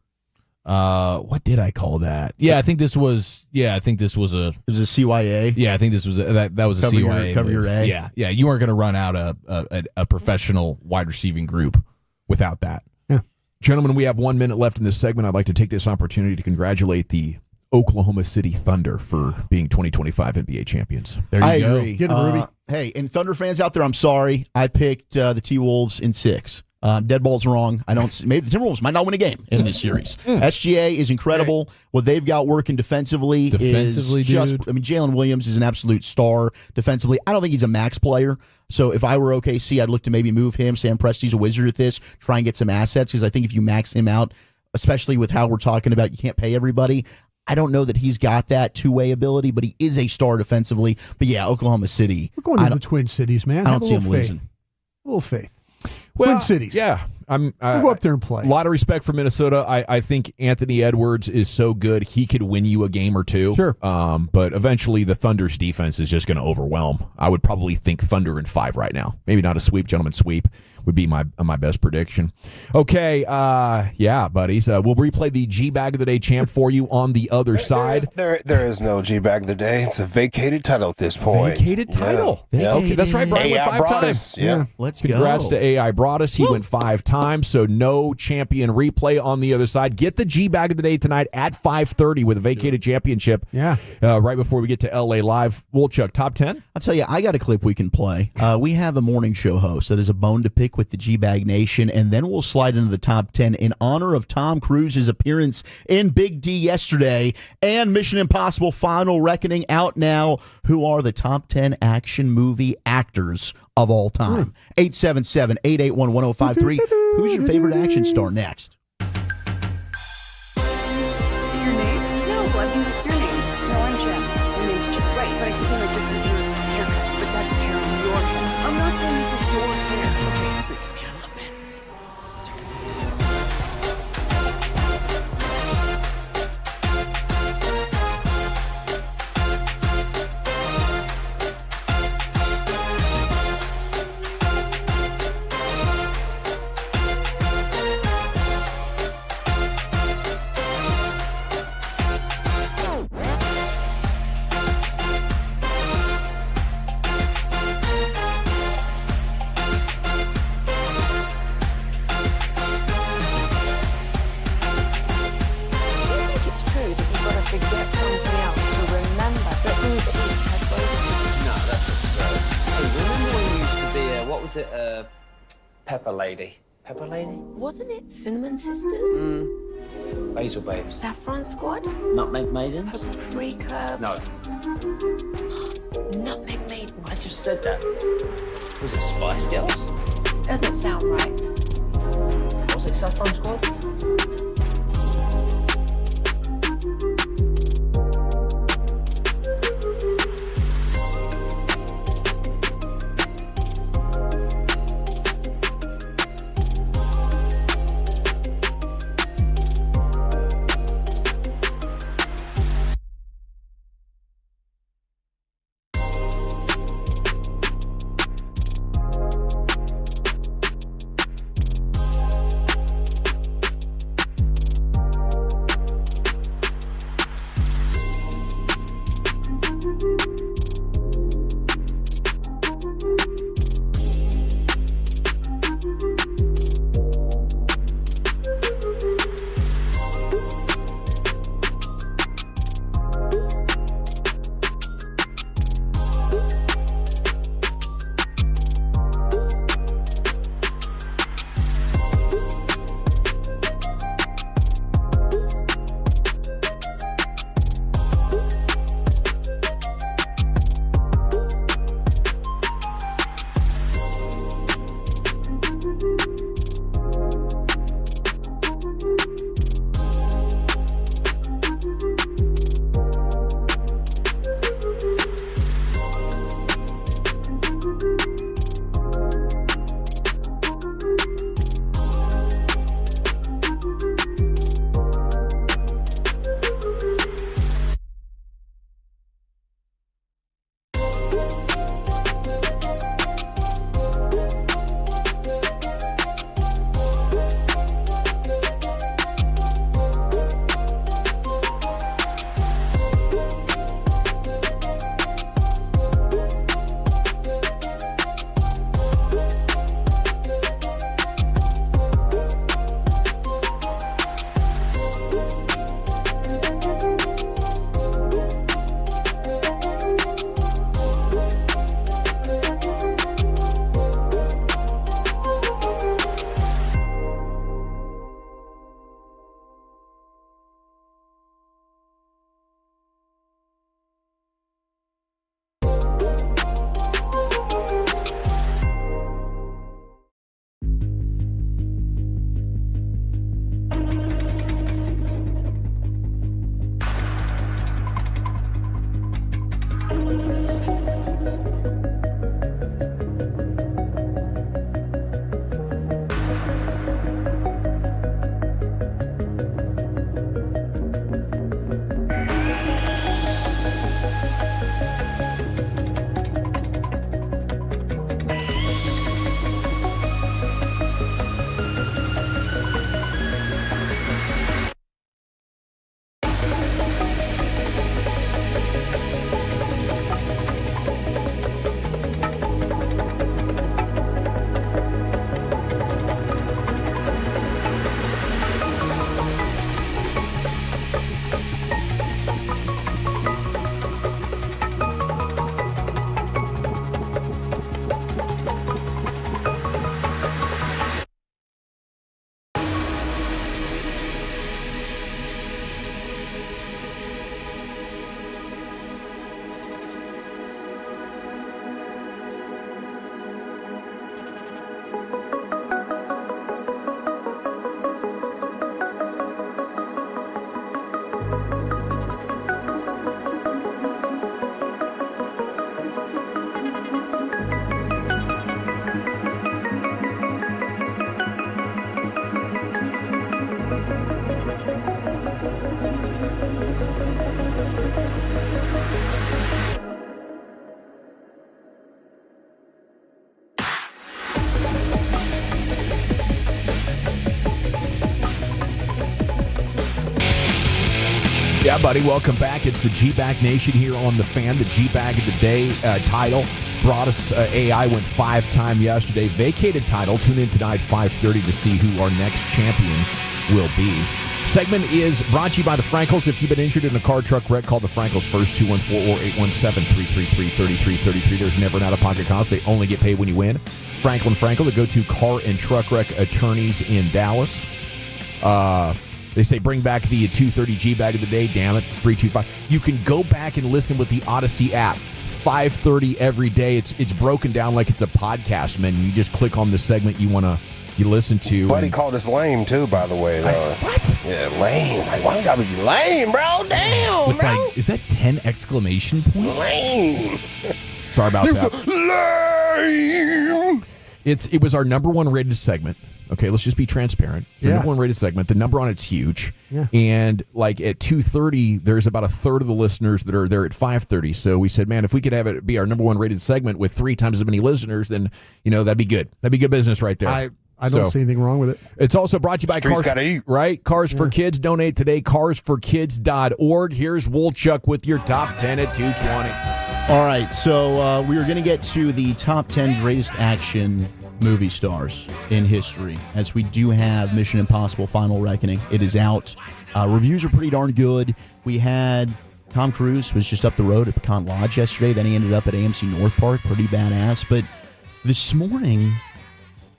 What did I call that? Yeah, I think this was a CYA. Yeah, I think this was that was a CYA. Cover your A. Yeah. You weren't going to run out a professional wide receiving group without that. Yeah, gentlemen, we have 1 minute left in this segment. I'd like to take this opportunity to congratulate the Oklahoma City Thunder for being 2025 NBA champions. There you go. Agree. Get it, Ruby. Hey, and Thunder fans out there, I'm sorry. I picked the T-Wolves in 6. Dead ball's wrong. Maybe the Timberwolves might not win a game in this series. SGA is incredible. Right. What they've got working defensively is just. Dude. I mean, Jalen Williams is an absolute star defensively. I don't think he's a max player. So if I were OKC, I'd look to maybe move him. Sam Presti's a wizard at this. Try and get some assets because I think if you max him out, especially with how we're talking about, you can't pay everybody. I don't know that he's got that two-way ability, but he is a star defensively. But yeah, Oklahoma City. We're going to the Twin Cities, man. I don't see him losing. A little faith. Well, Twin Cities. Yeah. I'm go up there and play. A lot of respect for Minnesota. I think Anthony Edwards is so good he could win you a game or two. Sure. But eventually the Thunder's defense is just going to overwhelm. I would probably think Thunder in 5 right now. Maybe not a sweep, gentlemen sweep would be my best prediction. Okay, yeah, buddies. We'll replay the G Bag of the Day champ for you on the other side. There is no G Bag of the Day. It's a vacated title at this point. Vacated title. Yeah. Okay, that's right. Brian went 5 times. Yeah. Let's Congrats to AI Broadus. He went 5 times, so no champion replay on the other side. Get the G Bag of the Day tonight at 5:30 with a vacated championship. Yeah. Right before we get to LA Live. Woolchuck, top 10? I'll tell you, I got a clip we can play. We have a morning show host that is a bone to pick with the G-Bag Nation, and then we'll slide into the top 10 in honor of Tom Cruise's appearance in Big D yesterday and Mission Impossible Final Reckoning out now. Who are the top 10 action movie actors of all time? 877-881-1053. Who's your favorite action star next? Your name? No, I mean like your name. No, I'm Jen. Your name's Jen. Right, but I just mean like this is your haircut, but that's hair on your head. I'm not saying this is your hair. Okay, freaking me out a little bit. Pepper Lady. Pepper Lady? Wasn't it Cinnamon Sisters? Basil Babes. Saffron Squad? Nutmeg Maidens? Paprika? No. Nutmeg Maidens. I just said that. Was it Spice Girls? Doesn't sound right. Was it Saffron Squad? everybody. Welcome back. It's the G-Bag Nation here on The Fan. The G-Bag of the Day title. Broadus AI went 5-time yesterday. Vacated title. Tune in tonight 5:30 to see who our next champion will be. Segment is brought to you by the Frankels. If you've been injured in a car truck wreck, call the Frankels first, 214 or 817-333-3333. There's never an out-of-pocket cost. They only get paid when you win. Franklin Frankel, the go-to car and truck wreck attorneys in Dallas. They say bring back the 2:30 G-Bag of the Day. Damn it, 325. You can go back and listen with the Odyssey app. 5:30 every day. It's broken down like it's a podcast menu. You just click on the segment you listen to. Buddy called us lame too, by the way. What? Yeah, lame. Like, why you gotta be lame, bro? Damn, With bro. like, is that 10 exclamation points? Lame. Sorry about that. Lame. It was our number one rated segment. Okay, let's just be transparent. The number one rated segment. The number on it's huge. Yeah. And like at 2:30, there's about a third of the listeners that are there at 5:30. So we said, man, if we could have it be our number one rated segment with 3 times as many listeners, then that'd be good. That'd be good business right there. I don't see anything wrong with it. It's also brought to you by Streets Cars. gotta eat. Right? Cars for Kids. Donate today. Carsforkids.org. Here's Wolchuk with your top 10 at 2:20. All right, so we are going to get to the top 10 greatest action movie stars in history, as we do have Mission Impossible Final Reckoning. It is out. Reviews are pretty darn good. We had Tom Cruise was just up the road at Pecan Lodge yesterday. Then he ended up at AMC North Park. Pretty badass. But this morning,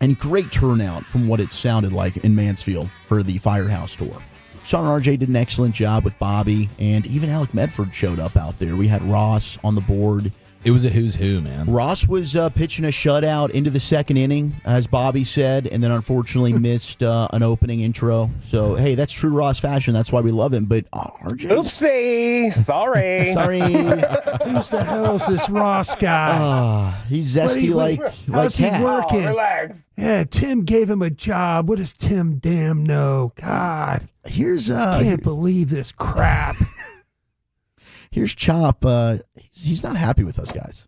and great turnout from what it sounded like in Mansfield for the Firehouse tour. Sean and RJ did an excellent job with Bobby, and even Alec Medford showed up out there. We had Ross on the board. It was a who's who, man. Ross was pitching a shutout into the second inning, as Bobby said, and then unfortunately missed an opening intro. So, hey, that's true Ross fashion. That's why we love him. But RJ... Oopsie. Sorry. Sorry. Who's the hell is this Ross guy? He's zesty like how's he cat. working? Relax. Yeah, Tim gave him a job. What does Tim damn know? God. Here's Can't believe this crap. Here's Chop. He's not happy with us guys.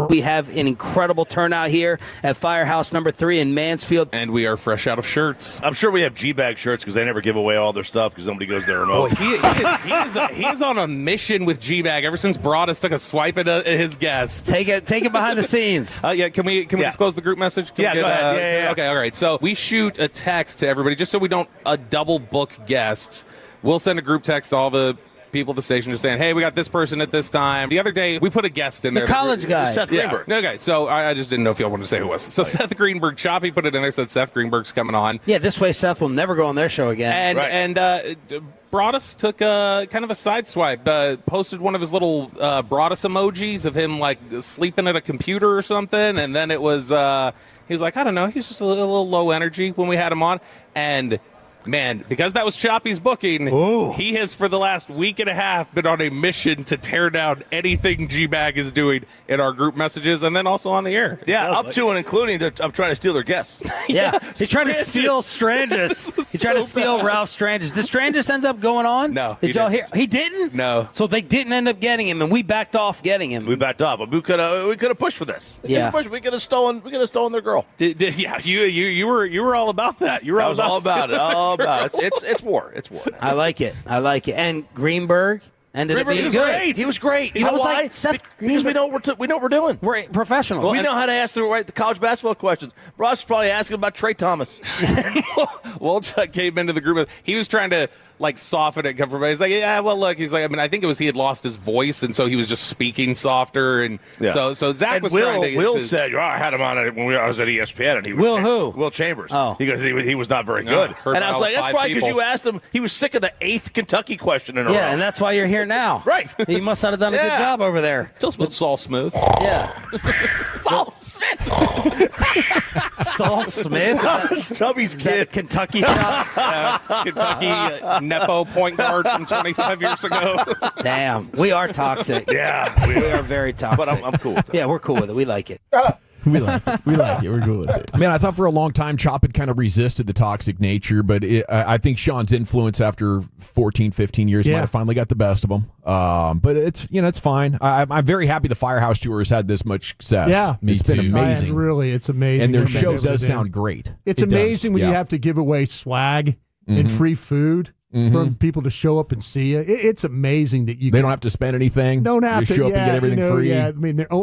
We have an incredible turnout here at Firehouse number 3 in Mansfield. And we are fresh out of shirts. I'm sure we have G-Bag shirts because they never give away all their stuff because nobody goes there remote. He is on a mission with G-Bag ever since Broadus took a swipe at his guest. Take it behind the scenes. Yeah, can we disclose the group message? Go ahead. Yeah. Okay, all right. So we shoot a text to everybody just so we don't double book guests. We'll send a group text to all the people at the station just saying, hey, we got this person at this time. The other day, we put a guest in there. The college guy. Seth Greenberg. Okay, so I just didn't know if y'all wanted to say who it was. So Seth Greenberg, Choppy put it in there, said Seth Greenberg's coming on. Yeah, this way Seth will never go on their show again. And Broadus took kind of a side swipe, posted one of his little Broadus emojis of him like sleeping at a computer or something, and then it was, he was like, I don't know, he was just a little low energy when we had him on, and man, because that was Choppy's booking, he has for the last week and a half been on a mission to tear down anything G-Bag is doing in our group messages and then also on the air. Yeah, up to and including I'm trying to steal their guests. Yeah, he tried to steal Strangis. He tried to steal Ralph Strangis. Did Strangis end up going on? No. Did y'all hear? He didn't? No. So they didn't end up getting him, and we backed off getting him. We backed off. We could have pushed for this. Yeah. We could have stolen their girl. Yeah, you were all about that. You were I was all about it. All about it. It's war. It's war. I like it. And Greenberg ended up being good. Great. He was great. You know why? Like, Seth because we know what we're doing. We're professionals. We know how to ask the college basketball questions. Ross is probably asking about Trey Thomas. Wolchuk came into the group. He was trying to soften it, come from. He's like, yeah, well, look. He's like, I think it was he had lost his voice, and so he was just speaking softer. And so Zach was trying to. Will said, I had him on it when I was at ESPN, and he was Will Chambers. Oh, he goes, he was not very good. And I was like, that's probably because you asked him. He was sick of the 8th Kentucky question in a row. Yeah, and that's why you're here now. Right. He must not have done a good job over there. Tell us about Saul Smith. Yeah. Saul Smith. Saul Smith. Tubby's kid. Kentucky shot. That's Kentucky Nepo point guard from 25 years ago. Damn, we are toxic. Yeah, we are very toxic. But I'm cool with it. Yeah, we're cool with it. We like it. We like it. We're cool with it. Man, I thought for a long time Chop had kind of resisted the toxic nature, but I think Sean's influence after 14, 15 years might have finally got the best of him. But it's fine. I'm very happy the Firehouse Tour has had this much success. Yeah, it's been amazing. Really, it's amazing. And their show does sound great. It's amazing when you have to give away swag. and free food for people to show up and see you. It's amazing that they don't have to spend anything. Don't have you to show up and get everything free. Yeah,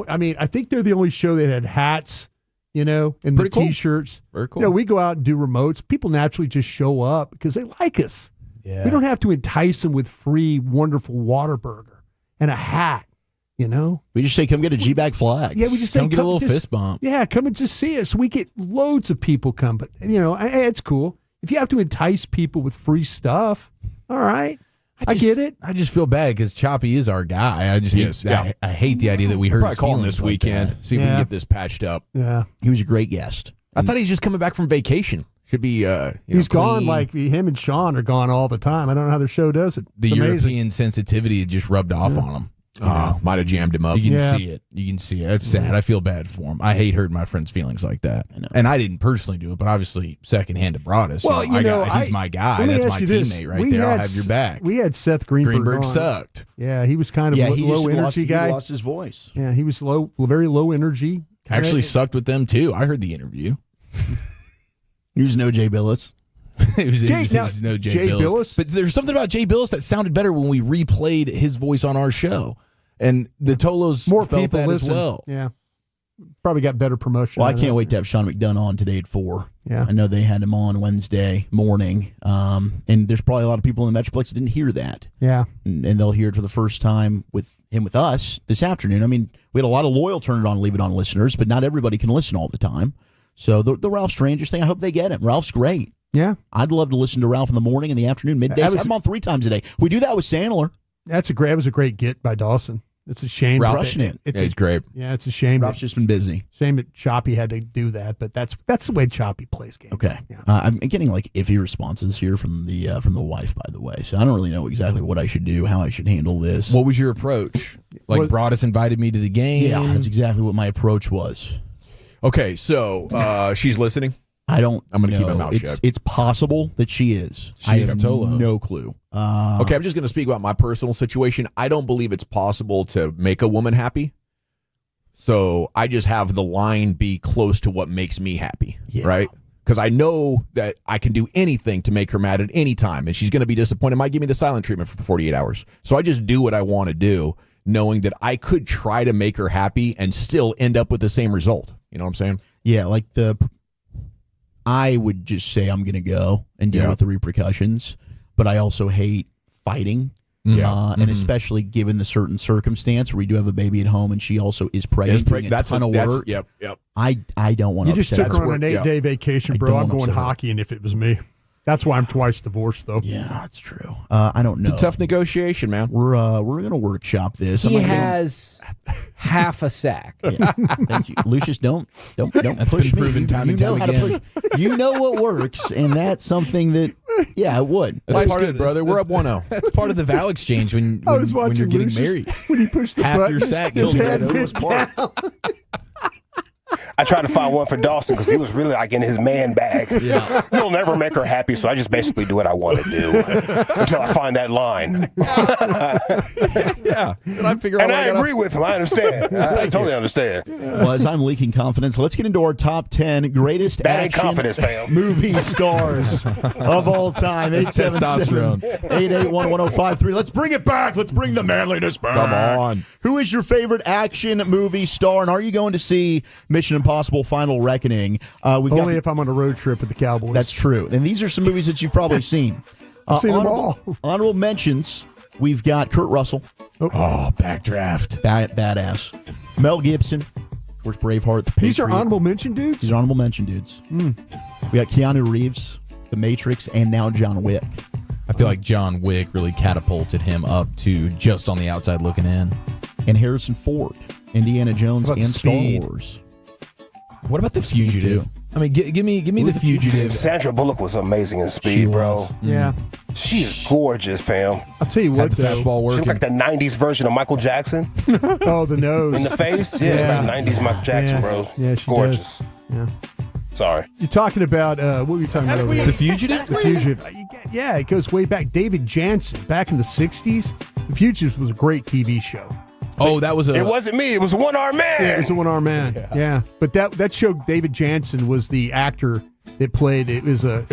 I mean, I think they're the only show that had hats, and the T-shirts. Very cool. We go out and do remotes. People naturally just show up because they like us. Yeah. We don't have to entice them with free, wonderful Whataburger and a hat. We just say, come get a G-Bag flag. Yeah, we just say, come get a little fist bump. Yeah, come and just see us. We get loads of people come, but it's cool. If you have to entice people with free stuff, all right. I get it. I just feel bad because Choppy is our guy. I hate the idea that we hurt Probably his call him feelings this like weekend. that. See if we can get this patched up. Yeah. He was a great guest. I thought he was just coming back from vacation. Should be. He's gone like him and Sean are gone all the time. I don't know how their show does it. The It's amazing. European sensitivity just rubbed off on him. Might have jammed him up. You can see it. You can see it. It's sad. I feel bad for him. I hate hurting my friends' feelings like that. And I didn't personally do it, but obviously secondhand to Broadus. Well, he's my guy. That's my teammate right there. I'll have your back. We had Seth Greenberg on. Sucked. Yeah, he was kind of low energy guy. He lost his voice. Yeah, he was very low energy. Actually sucked with them too. I heard the interview. He was no Jay Billis. It was no Jay Billis. But there's something about Jay Billis that sounded better when we replayed his voice on our show. And the Tolos more felt people that listen. as well. Yeah. Probably got better promotion. Well, I can't wait to have Sean McDonough on today at 4. Yeah. I know they had him on Wednesday morning. And there's probably a lot of people in the Metroplex that didn't hear that. Yeah. And they'll hear it for the first time with us this afternoon. I mean, we had a lot of loyal Turn It On, Leave It On listeners, but not everybody can listen all the time. So the Ralph Strangers thing, I hope they get him. Ralph's great. Yeah. I'd love to listen to Ralph in the morning, in the afternoon, midday. Have him on 3 times a day. We do that with Sandler. That was a great get by Dawson. It's a shame. Ralph's it. It's great. Yeah, it's a shame. Ralph's just been busy. Shame that Choppy had to do that, but that's the way Choppy plays games. Okay. Yeah. I'm getting iffy responses here from the wife, by the way. So I don't really know exactly what I should do, how I should handle this. What was your approach? Broadus invited me to the game? Yeah, that's exactly what my approach was. Okay, so she's listening. I'm going to keep my mouth shut. It's possible that she is. I have no clue. Okay, I'm just going to speak about my personal situation. I don't believe it's possible to make a woman happy. So I just have the line be close to what makes me happy, right? Because I know that I can do anything to make her mad at any time, and she's going to be disappointed. Might give me the silent treatment for 48 hours. So I just do what I want to do, knowing that I could try to make her happy and still end up with the same result. You know what I'm saying? Yeah, I would just say I'm going to go and deal with the repercussions, but I also hate fighting. And especially given the certain circumstance where we do have a baby at home and she also is pregnant. That's a ton of work. Yep. I don't want to. You just took her on an 8-day vacation, bro. I'm going hockey, and if it was me, that's why I'm twice divorced, though. Yeah, that's true. I don't know. It's a tough negotiation, man. We're going to workshop this. He has half a sack. Yeah. Thank you, Lucius. Don't That's push been me. proven time and time again. You know what works, and that's something that it would. That's part of it, brother. We're up 1-0. That's part of the vow exchange when you're getting Lucius, married. when he pushed the half button, your sack his goes head right over went his part. down. I tried to find one for Dawson because he was really like in his man bag. Yeah. You'll never make her happy, so I just basically do what I want to do until I find that line. Yeah. And I figure out. And I agree with him. I understand. I totally understand. Well, as I'm leaking confidence, let's get into our top 10 greatest That ain't action confidence, fam. movie stars of all time. 877-881-1053. Let's bring it back. Let's bring the manliness back. Come on. Who is your favorite action movie star, and are you going to see Mission Impossible Final Reckoning? Only if I'm on a road trip with the Cowboys. That's true. And these are some movies that you've probably seen. I've seen them all. Honorable mentions, we've got Kurt Russell. Backdraft. Badass. Mel Gibson. Of course, Braveheart. The Patriot. These are honorable mention dudes? These are honorable mention dudes. We got Keanu Reeves, The Matrix, and now John Wick. I feel like John Wick really catapulted him up to just on the outside looking in. And Harrison Ford, Indiana Jones, and Speed? Star Wars. What about The Fugitive? I mean, give me The Fugitive. Sandra Bullock was amazing in Speed, bro. Yeah. She's gorgeous, fam. I'll tell you what, Had the fastball She working. looked like the 90s version of Michael Jackson Oh, the nose. in the face. Yeah, like 90s Michael Jackson, bro. Yeah, she gorgeous. does. Yeah. Sorry. You're talking about, what were you talking about over there? The Fugitive? The Fugitive. Yeah, it goes way back. David Jansen, back in the 60s. The Fugitive was a great TV show. Oh, that was It wasn't me. It was a one-armed man. Yeah, it was a one-armed man. Yeah. But that show, David Jansen was the actor It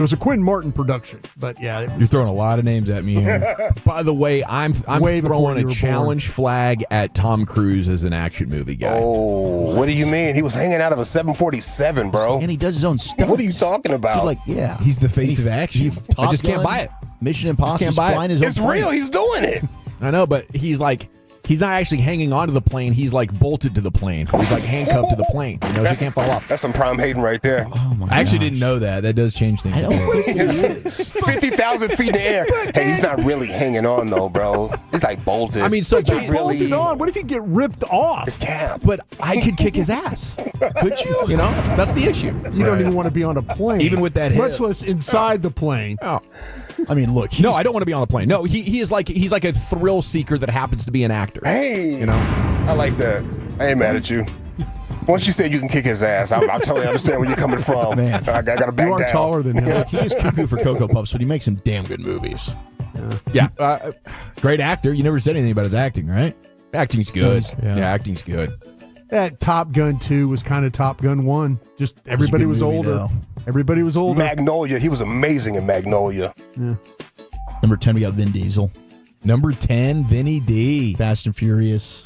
was a Quinn Martin production, but yeah, you're throwing a lot of names at me here. By the way, I'm throwing a challenge flag at Tom Cruise as an action movie guy. Oh, what do you mean? He was hanging out of a 747, bro. And he does his own stuff. What are you talking about? He's the face of action. I just can't buy it. Mission Impossible flying his own plane. It's real. He's doing it. I know, but he's not actually hanging onto the plane. He's bolted to the plane. He's handcuffed to the plane. He knows he can't fall off. That's some prime hating right there. Oh my I actually didn't know that. That does change things. 50,000 feet in the air. Hey, he's not really hanging on though, bro. He's bolted. I mean, so bolted on. What if you get ripped off? His cap. But I could kick his ass. Could you? You know, that's the issue. You don't even want to be on a plane, even with that hip. Much less inside the plane. Oh. I mean, look. No, I don't want to be on the plane. No, he's like a thrill seeker that happens to be an actor. Hey, you know, I like that. I ain't mad at you. Once you said you can kick his ass, I totally understand where you're coming from. Man, I got to back down. You are taller than him. He is cuckoo for Cocoa Puffs, but he makes some damn good movies. Yeah, great actor. You never said anything about his acting, right? Acting's good. Yeah, acting's good. That Top Gun 2 was kind of Top Gun 1. Just everybody was older. Though. Everybody was older. Magnolia. He was amazing in Magnolia. Yeah. Number 10, we got Vin Diesel. Number 10, Vinny D. Fast and Furious.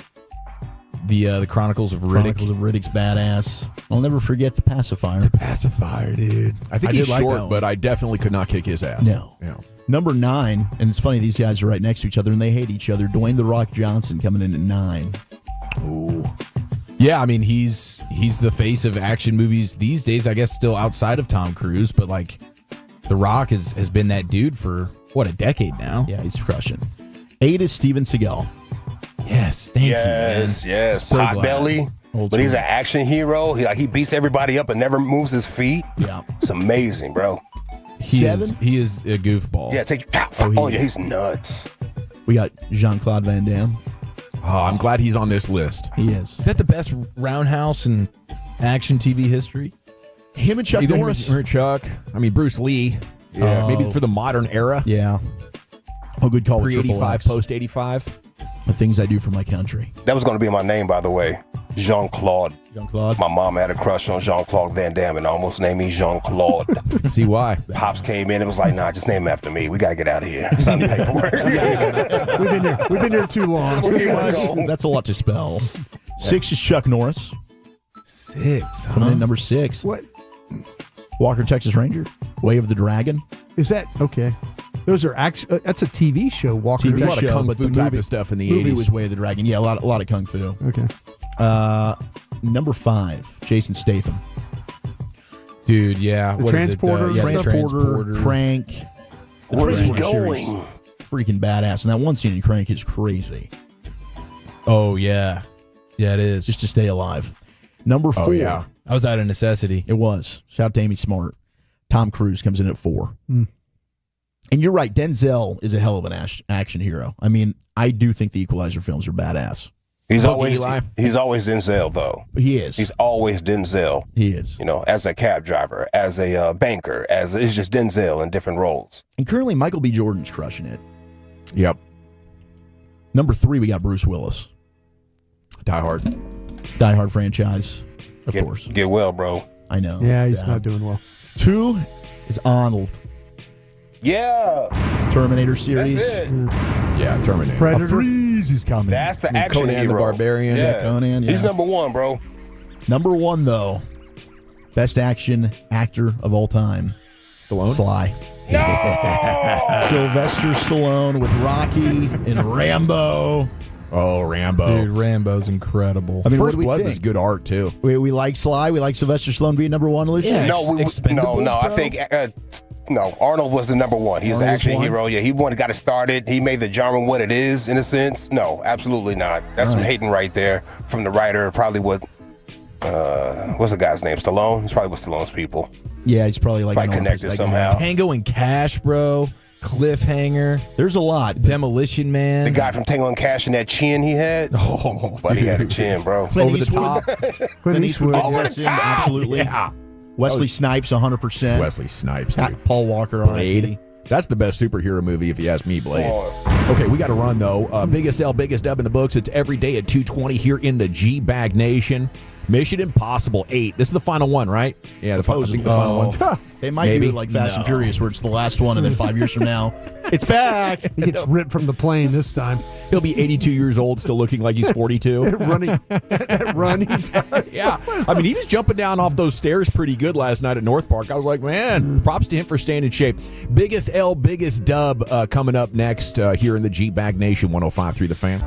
The Chronicles of Riddick. Chronicles of Riddick's badass. I'll never forget the pacifier. The pacifier, dude. I think he's short, but I definitely could not kick his ass. No. Number 9, and it's funny, these guys are right next to each other, and they hate each other. Dwayne "The Rock" Johnson coming in at 9. Ooh. Yeah, I mean, he's the face of action movies these days, I guess still outside of Tom Cruise, but The Rock has been that dude for, a decade now? Yeah, he's crushing. 8 is Steven Seagal. Yes, thank you, man. Yes, So Hot glad. belly. But he's an action hero. He beats everybody up and never moves his feet. Yeah. It's amazing, bro. He is a goofball. Yeah, he's nuts. We got Jean-Claude Van Damme. Oh, I'm glad he's on this list. He is. Is that the best roundhouse in action TV history? Him and Chuck Norris. Or Chuck. I mean, Bruce Lee. Yeah, maybe for the modern era. Yeah. Oh, good call. Pre-85, post-85. The things I do for my country. That was going to be my name, by the way. Jean-Claude. Jean-Claude. My mom had a crush on Jean-Claude Van Damme and almost named me Jean-Claude. See why? Pops came in and was like, nah, just name him after me. We got to get out of here. Sign the paperwork. We've been here too long. That's a lot to spell. 6 is Chuck Norris. 6, huh? Coming in number 6. What? Walker, Texas Ranger. Way of the Dragon. Is that okay? Those are actually that's a TV show. Walker. There's a lot of kung fu type of stuff in the 80s. Movie was Way of the Dragon. Yeah, a lot of kung fu. Okay. Number 5, Jason Statham. Dude, yeah. The Transporter. Transporter. Crank. Where's he going? Freaking badass. And that one scene in Crank is crazy. Oh, yeah. Yeah, it is. Just to stay alive. Number 4. Oh, yeah. That was out of necessity. It was. Shout out to Amy Smart. Tom Cruise comes in at 4. Mm. And you're right, Denzel is a hell of an action hero. I mean, I do think the Equalizer films are badass. He's always Denzel, though. He is. He's always Denzel. He is. You know, as a cab driver, as a banker, it's just Denzel in different roles. And currently, Michael B. Jordan's crushing it. Yep. Number 3, we got Bruce Willis. Die Hard. Die Hard franchise, of course. Get well, bro. I know. Yeah, he's not doing well. 2 is Arnold. Yeah. Terminator series. That's it. Yeah, Terminator. Predator. Freeze is coming. That's the action Conan hero. the Barbarian. Yeah. Conan, yeah. He's number 1, bro. Number 1, though. Best action actor of all time. Stallone? Sly. No! Sylvester Stallone with Rocky and Rambo. Oh, Rambo. Dude, Rambo's incredible. I mean, First what do we Blood think? was good art, too. We like Sly. We like Sylvester Stallone being number 1, Lucia. Yeah. No, Expendables, I bro? think no. Arnold was the number 1. He's an Arnold's action one? hero. Yeah, he got it started. He made the genre what it is in a sense. No, absolutely not. That's some hating right there from the writer. Probably what what's the guy's name? Stallone. It's probably with Stallone's people. Yeah, he's probably like Connected somehow. Tango and Cash, bro. Cliffhanger. There's a lot. Demolition Man. The guy from Tango and Cash and that chin he had. Oh, but he had a chin, bro. Clint Over the Eastwood. top. Clint Eastwood. Over That's the him, top. absolutely. Yeah. Wesley Snipes, 100%. Wesley Snipes, Got dude. Paul Walker on Blade. it. That's the best superhero movie, if you ask me, Blade. Okay, we got to run, though. Biggest L, biggest dub in the books. It's every day at 2:20 here in the G-Bag Nation. Mission Impossible 8. This is the final one, right? Yeah, I think the final one. They might do it like Fast and Furious, where it's the last one, and then 5 years from now, it's back. He gets ripped from the plane this time. He'll be 82 years old, still looking like he's 42. Running, he does. Yeah. I mean, he was jumping down off those stairs pretty good last night at North Park. I was like, man, props to him for staying in shape. Biggest L, biggest dub coming up next here in the G-Bag Nation, 105.3 The Fan.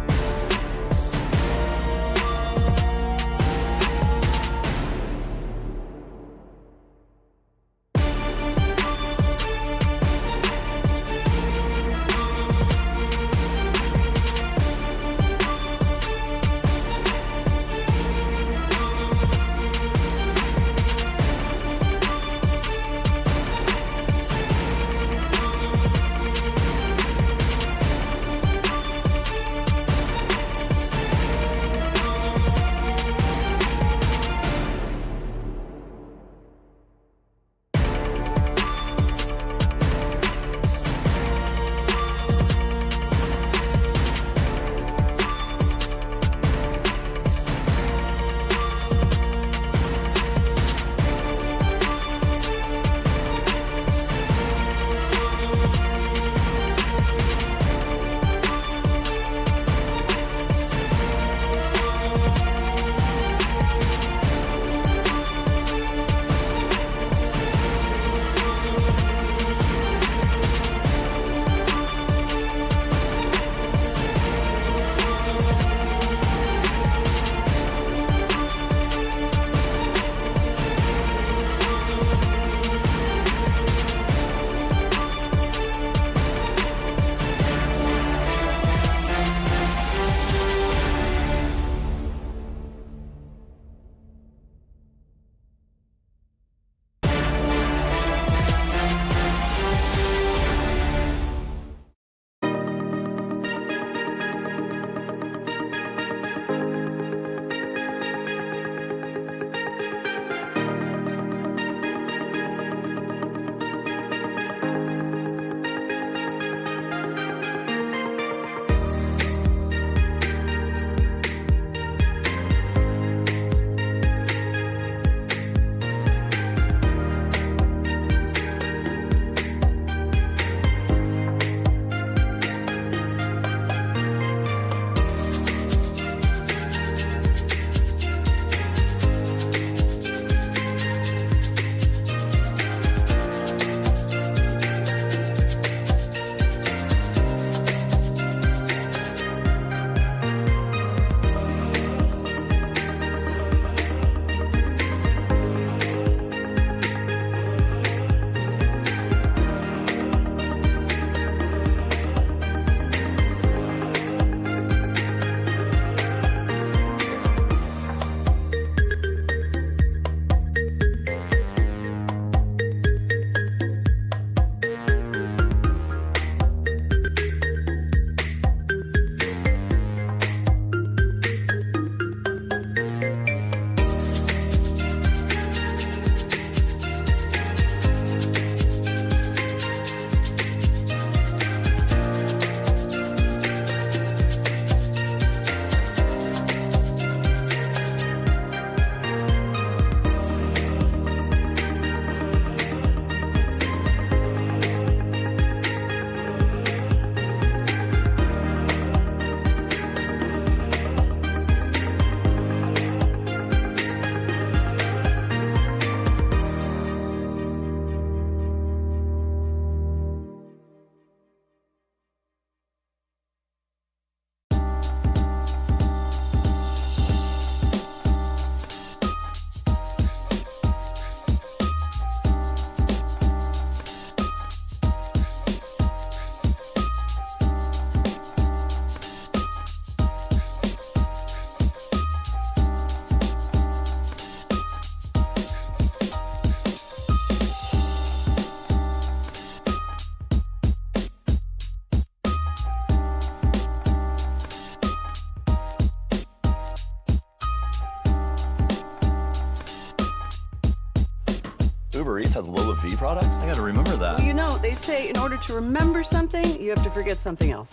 Uber Eats has low fee products? I gotta remember that. Well, you know, they say in order to remember something, you have to forget something else.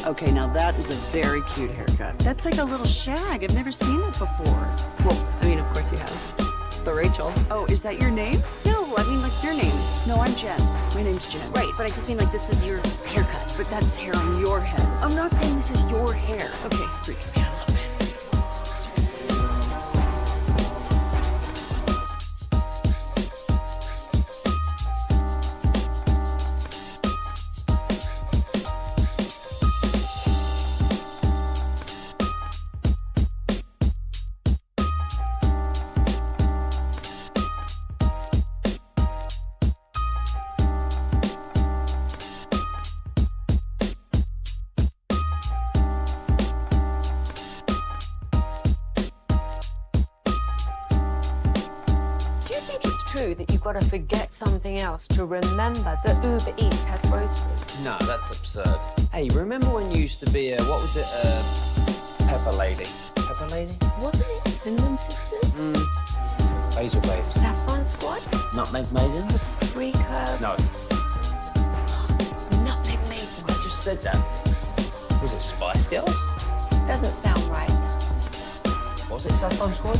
Okay, now that is a very cute haircut. That's like a little shag. I've never seen it before. Well, I mean, of course you have. It's the Rachel. Oh, is that your name? No, I mean, like, your name. No, I'm Jen. My name's Jen. Right, but I just mean, like, this is your haircut. But that's hair on your head. I'm not saying this is your hair. Okay, freak me out a little bit. That you've got to forget something else to remember that Uber Eats has groceries. No, that's absurd. Hey, remember when you used to be what was it, Pepper Lady? Pepper Lady? Wasn't it Cinnamon Sisters? Basil Babes. Saffron Squad? Nutmeg Maidens? Pre-curb? No. Nutmeg Maidens. I just said that. Was it Spice Girls? Doesn't sound right. Was it Saffron Squad?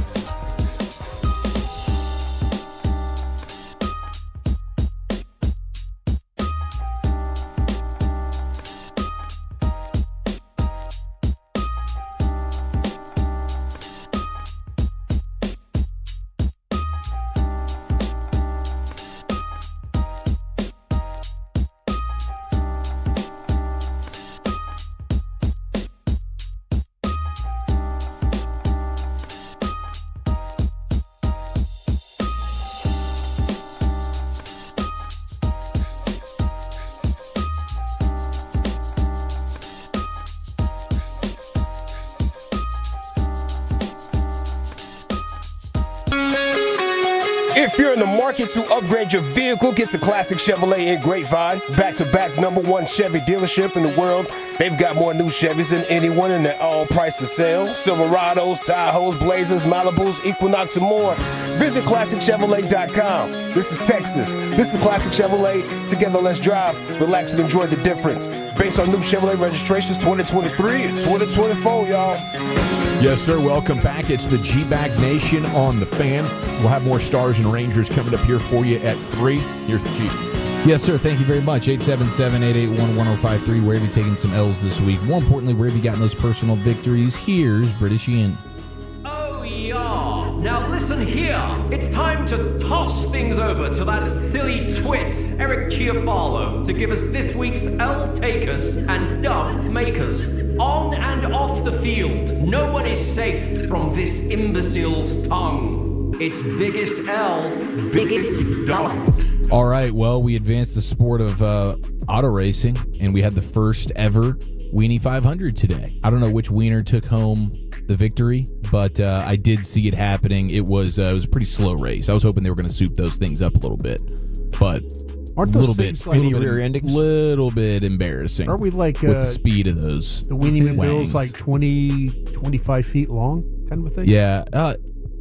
If you're in the market to upgrade your vehicle, get to Classic Chevrolet in Grapevine. Back-to-back #1 Chevy dealership in the world. They've got more new Chevys than anyone, and they're all priced to sell. Silverados, Tahoes, Blazers, Malibus, Equinox, and more. Visit ClassicChevrolet.com. This is Texas. This is Classic Chevrolet. Together, let's drive, relax, and enjoy the difference. Based on new Chevrolet registrations 2023 and 2024, y'all. Yes, sir. Welcome back. It's the G-Bag Nation on the Fan. We'll have more Stars and Rangers coming up here for you at 3. Here's the Chief. Yes, sir. Thank you very much. 877-881-1053. Where have you taken some L's this week? More importantly, where have you gotten those personal victories? Here's British Ian. Oh, yeah. Now listen here. It's time to toss things over to that silly twit, Eric Chiafalo, to give us this week's L takers and dub makers. On and off the field, no one is safe from this imbecile's tongue. It's biggest L, biggest dub. All right, well, we advanced the sport of auto racing, and we had the first ever Weenie 500 today. I don't know which wiener took home the victory, but I did see it happening. It was a pretty slow race. I was hoping they were going to soup those things up a little bit, but aren't those things like little bit embarrassing? Are we like with the speed of those? The Weenie Bill's like 20, 25 feet long, kind of a thing. Yeah.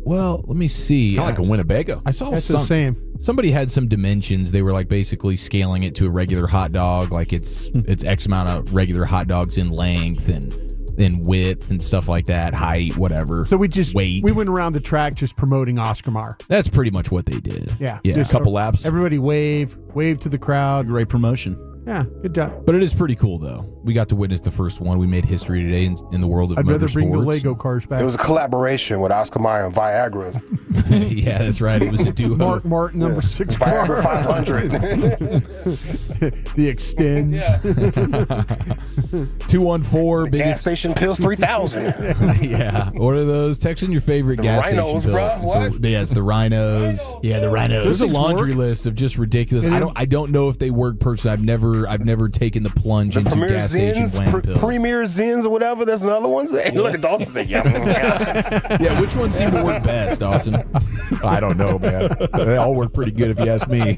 Well, let me see. Kind of like a Winnebago. I saw that's the same. Somebody had some dimensions. They were like basically scaling it to a regular hot dog, like it's X amount of regular hot dogs in length and in width and stuff like that, height, whatever. So we just weight. We went around the track just promoting Oscar Mayer. That's pretty much what they did. Yeah, a couple laps. Everybody wave to the crowd. Great promotion. Yeah, good job. But it is pretty cool, though. We got to witness the first one. We made history today in the world of motorsports. I'd rather bring the Lego cars back. It was a collaboration with Oscar Mayer and Viagra. Yeah, that's right. It was a duo. Mark Martin, number 6 car. Viagra 500. The Extends. 214 biggest Gas station pills 3000. Yeah. What are those? Text in your favorite gas Rhinos, station bro. What? Yeah, it's the Rhinos. Yeah, the Rhinos. There's a laundry list of just ridiculous. I don't know if they work personally. I've never taken the plunge into Premier gas station Zins, glam pills. Premier Zins or whatever. That's another one. Hey, look at Dawson say, Yeah, which ones seem to work best, Dawson? I don't know, man. They all work pretty good if you ask me.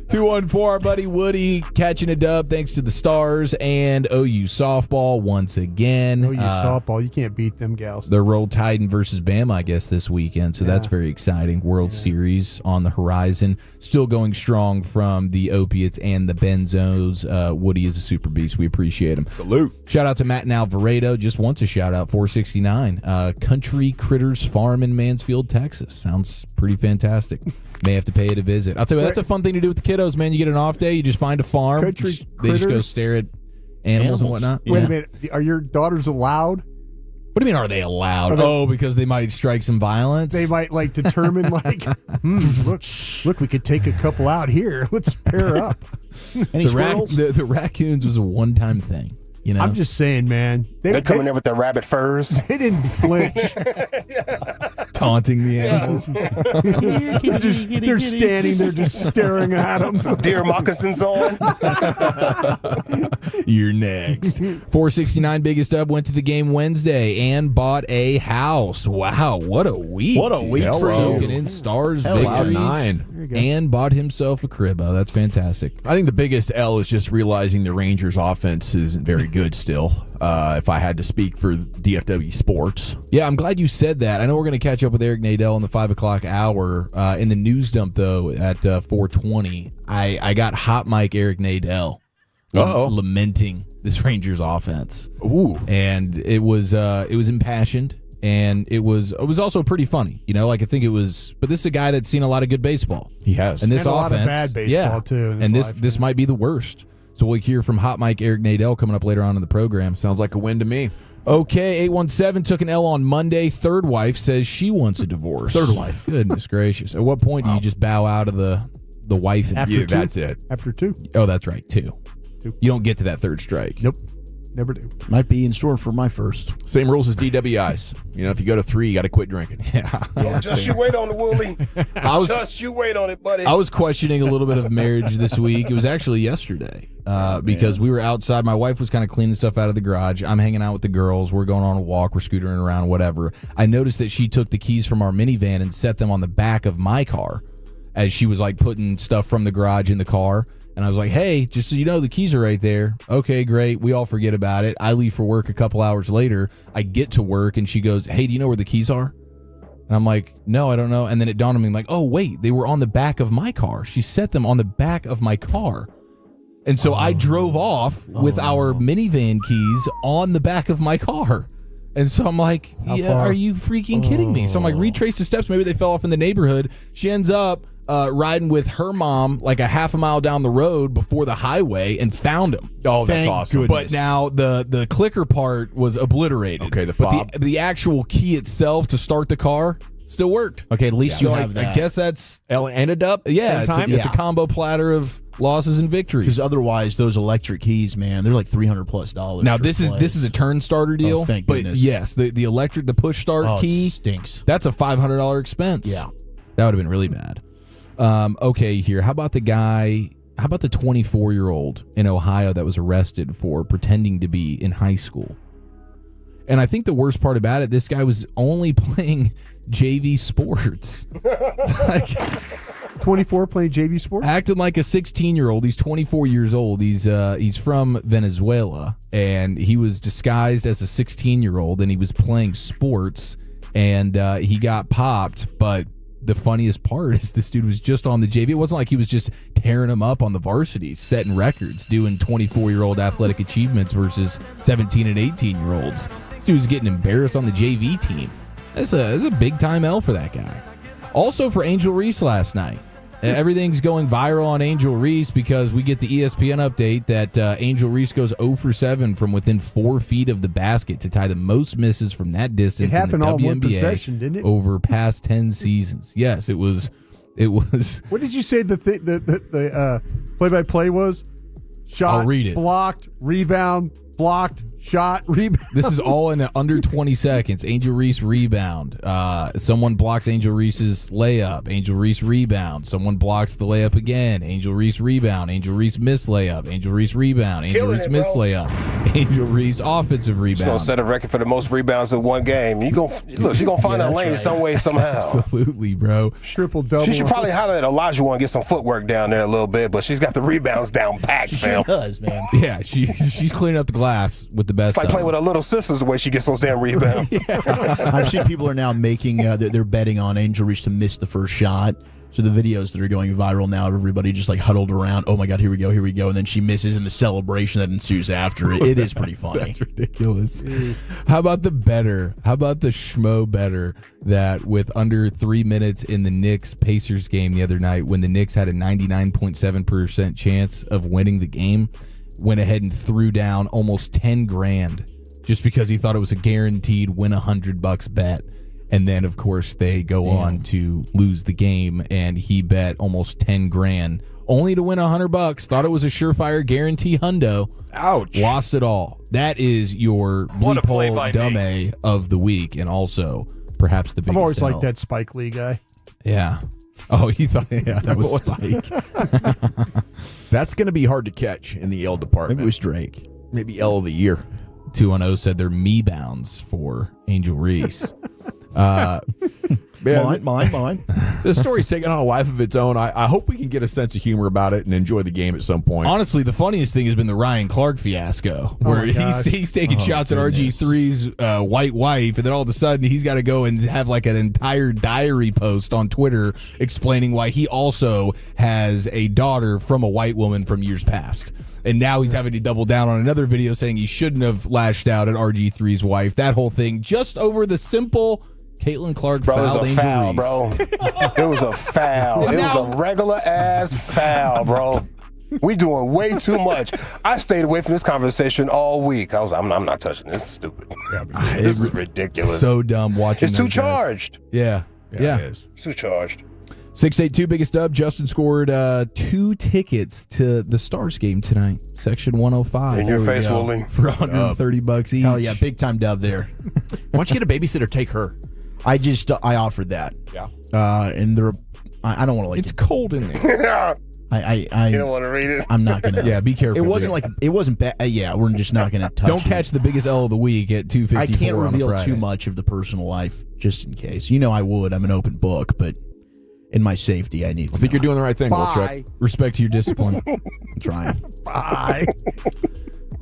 214, our buddy Woody catching a dub thanks to the Stars and OU softball once again. OU softball, you can't beat them gals. The Roll Tide versus Bama, I guess, this weekend, so that's very exciting. World Series on the horizon. Still going strong from the opiates and the benzos. Woody is a super beast. We appreciate him. Salute. Shout out to Matt and Alvaredo. Just wants a shout out, 469. Country Critters Farm in Mansfield, Texas. Sounds pretty fantastic. May have to pay it a visit. I'll tell you, that's a fun thing to do with the kiddos, man. You get an off day, you just find a farm. They just go stare at animals and whatnot. Wait a minute. Are your daughters allowed? What do you mean, are they allowed? Because they might strike some violence? They might determine look, we could take a couple out here. Let's pair up. The raccoons was a one-time thing. You know? I'm just saying, man. They come in there with their rabbit furs. They didn't flinch. Taunting the animals. They're standing there just staring at them. Deer moccasins on. You're next. 469 biggest up went to the game Wednesday and bought a house. Wow, what a week. What a week for you. Soaking in Stars victories and bought himself a crib. Oh, that's fantastic. I think the biggest L is just realizing the Rangers offense isn't very good still. If I had to speak for DFW Sports. Yeah, I'm glad you said that. I know we're going to catch up with Eric Nadel in the 5 o'clock hour. In the news dump, though, at 4:20, I got hot mic Eric Nadel lamenting this Rangers offense. Ooh, and it was impassioned, and it was also pretty funny. You know, I think it was. But this is a guy that's seen a lot of good baseball. He has, and this and offense, a lot of bad baseball too. And this might be the worst. So we'll hear from Hot Mike Eric Nadel coming up later on in the program. Sounds like a win to me. Okay, 817 took an L on Monday. Third wife says she wants a divorce. Third wife. Goodness gracious. At what point do you just bow out of the wife? After two. That's it. After 2. Oh, that's right, 2. You don't get to that third strike. Nope. Never do. Might be in store for my first. Same rules as DWIs. You know, if you go to 3, you got to quit drinking. Yeah. Just you wait on it, Wooly. Just you wait on it, buddy. I was questioning a little bit of marriage this week. It was actually yesterday because we were outside. My wife was kind of cleaning stuff out of the garage. I'm hanging out with the girls. We're going on a walk. We're scootering around, whatever. I noticed that she took the keys from our minivan and set them on the back of my car as she was putting stuff from the garage in the car. And I was like, hey, just so you know, the keys are right there. Okay, great. We all forget about it. I leave for work a couple hours later. I get to work, and she goes, hey, do you know where the keys are? And I'm like, no, I don't know. And then it dawned on me, like, oh, wait, they were on the back of my car. She set them on the back of my car. And so I drove off with our minivan keys on the back of my car. And so I'm like, are you freaking kidding me? So I'm like, retrace the steps. Maybe they fell off in the neighborhood. She ends up riding with her mom like a half a mile down the road before the highway and found him. Oh, that's awesome. Goodness. But now the clicker part was obliterated. Okay, the fob. But the actual key itself to start the car still worked. Okay, at least you have that. I guess that's L and a dub. Yeah, it's a combo platter of losses and victories. Because otherwise, those electric keys, man, they're like $300+. Now this is a turn starter deal. Oh, thank but goodness. yes, the electric, the push start key stinks. That's a $500 expense. Yeah, that would have been really bad. Okay, here. How about the 24-year-old in Ohio that was arrested for pretending to be in high school? And I think the worst part about it, this guy was only playing JV sports. 24 playing JV sports? Acting like a 16-year-old. He's 24 years old. He's from Venezuela, and he was disguised as a 16-year-old, and he was playing sports, and he got popped, but the funniest part is this dude was just on the JV. It wasn't like he was just tearing them up on the varsity, setting records, doing 24-year-old athletic achievements versus 17 and 18-year-olds. This dude was getting embarrassed on the JV team. That's a big-time L for that guy. Also for Angel Reese last night. Everything's going viral on Angel Reese because we get the ESPN update that Angel Reese goes 0 for 7 from within 4 feet of the basket to tie the most misses from that distance in the WNBA one possession, didn't it? Over past 10 seasons. Yes, it was. What did you say the play-by-play was? Shot, I'll read it. Blocked, rebound, blocked, shot, rebound. This is all in under 20 seconds. Angel Reese rebound. Someone blocks Angel Reese's layup. Angel Reese rebound. Someone blocks the layup again. Angel Reese rebound. Angel Reese miss layup. Angel Reese rebound. Angel Reese miss layup. Angel Reese, offensive rebound. She's gonna set a record for the most rebounds in one game. She's gonna find a lane some way, somehow. Absolutely, bro. Triple double. She should probably holler at Olajuwon and get some footwork down there a little bit, but she's got the rebounds down packed, fam. She does, man. Yeah, she's cleaning up the glass with the best. It's like playing with her little sisters the way she gets those damn rebounds. I've seen people are now making they're betting on Angel Reese to miss the first shot. So the videos that are going viral now of everybody just like huddled around, oh my God, here we go, and then she misses in the celebration that ensues after it. It is pretty funny. That's ridiculous. How about the better? How about the schmo better that with under 3 minutes in the Knicks-Pacers game the other night, when the Knicks had a 99.7% chance of winning the game, went ahead and threw down almost 10 grand just because he thought it was a guaranteed win $100 bet. And then, of course, they go on to lose the game, and he bet almost 10 grand only to win $100. Thought it was a surefire guarantee hundo. Ouch. Lost it all. That is your bleep hole dumb A of the week, and also perhaps the biggest I've always L. liked that Spike Lee guy. Yeah. Oh, you thought that was Spike. That's going to be hard to catch in the L department. Maybe it was Drake. Maybe L of the year. 210 said they're me bounds for Angel Reese. Mine. The story's taking on a life of its own. I hope we can get a sense of humor about it and enjoy the game at some point. Honestly, the funniest thing has been the Ryan Clark fiasco, where he's taking shots at RG3's white wife, and then all of a sudden he's got to go and have like an entire diary post on Twitter explaining why he also has a daughter from a white woman from years past. And now he's having to double down on another video saying he shouldn't have lashed out at RG3's wife. That whole thing just over the simple Caitlin Clark fouled Angel Reese. Bro. It was a foul. It was a regular ass foul, bro. We doing way too much. I stayed away from this conversation all week. I'm not touching this. It's stupid. This is ridiculous. So dumb watching. It's too charged. Yeah. It is. It's too charged. 682 biggest dub. Justin scored 2 tickets to the Stars game tonight. Section 105. In your face, Wooly. For $130 each. Hell yeah, big time dub there. Why don't you get a babysitter? Take her. I offered that. Yeah. And I don't want to It's cold in there. I you don't want to read it. I'm not gonna. Yeah, be careful. It wasn't bad. Yeah, we're just not gonna touch. Don't catch the biggest L of the week at 2:54. I can't reveal on a Friday. too much of the personal life, just in case. I would. I'm an open book, but in my safety, I need. I think you're doing the right thing, Wilczek. Respect to your discipline. I'm trying. Bye.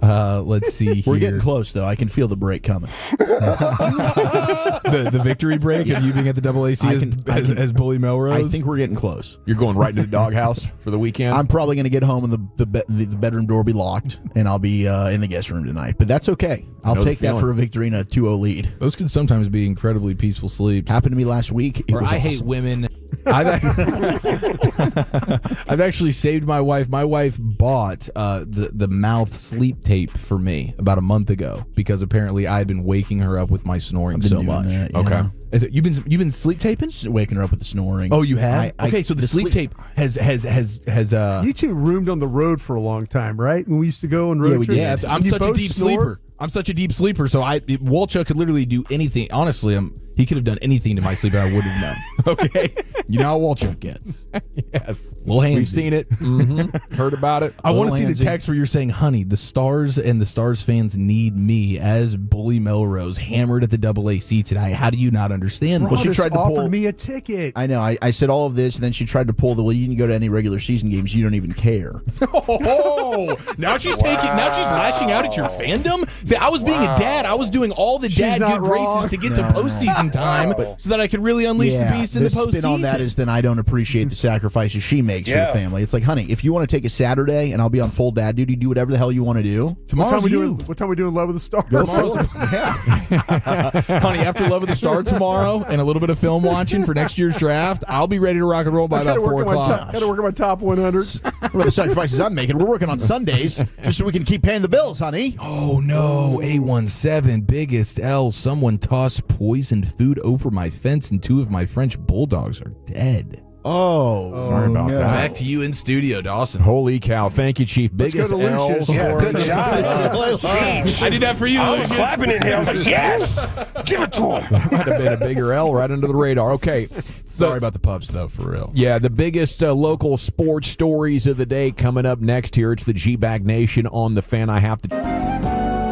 Let's see. We're getting close, though. I can feel the break coming. the victory break of you being at the AAC as Bully Melrose. I think we're getting close. You're going right into the doghouse for the weekend? I'm probably going to get home and the bedroom door will be locked, and I'll be in the guest room tonight. But that's okay. I'll take that for a victory and a 2-0 lead. Those can sometimes be incredibly peaceful sleep. Happened to me last week. It was I awesome. hate women. I've actually saved my wife. My wife bought the mouth sleep tape for me about a month ago because apparently I had been waking her up with my snoring so much. That, yeah. Okay, you've been sleep taping? Waking her up with the snoring. Oh, you have? Okay, so the sleep tape has You two roomed on the road for a long time, right? When we used to go on road trips. Yeah, I'm such a deep sleeper. I'm such a deep sleeper, so Walchuk could literally do anything. Honestly, he could have done anything to my sleep, and I wouldn't have known. Okay, you know how Walchuk gets. Yes, little handsy. We've seen it, heard about it. I want to see the text where you're saying, "Honey, the Stars and the Stars fans need me as Bully Melrose hammered at the AAC tonight." How do you not understand? Well, she tried to offer me a ticket. I know. I said all of this, and then she tried to pull well, you didn't go to any regular season games. You don't even care. Oh, now she's Now she's lashing out at your fandom. See, I was being a dad. I was doing all the dad good graces to get to postseason time, so that I could really unleash the beast in the postseason. The spin on that is then I don't appreciate the sacrifices she makes for the family. It's like, honey, if you want to take a Saturday and I'll be on full dad duty, do whatever the hell you want to do. What time we doing Love of the Star? Go for it. Honey, after Love of the Star tomorrow and a little bit of film watching for next year's draft, I'll be ready to rock and roll by about 4 o'clock. Got to work on my top 100. What are the sacrifices I'm making? We're working on Sundays just so we can keep paying the bills, honey. Oh, no. A17, biggest L. Someone tossed poisoned food over my fence, and 2 of my French bulldogs are dead. Oh, sorry about that. Back to you in studio, Dawson. Holy cow. Thank you, Chief. Biggest L. Yeah, good job. I did that for you, I was clapping in here. I was like, yes! Give it to him. Might have been a bigger L right under the radar. Okay. Sorry about the pups, though, for real. Yeah, the biggest local sports stories of the day coming up next here. It's the G-Bag Nation on the Fan. I have to...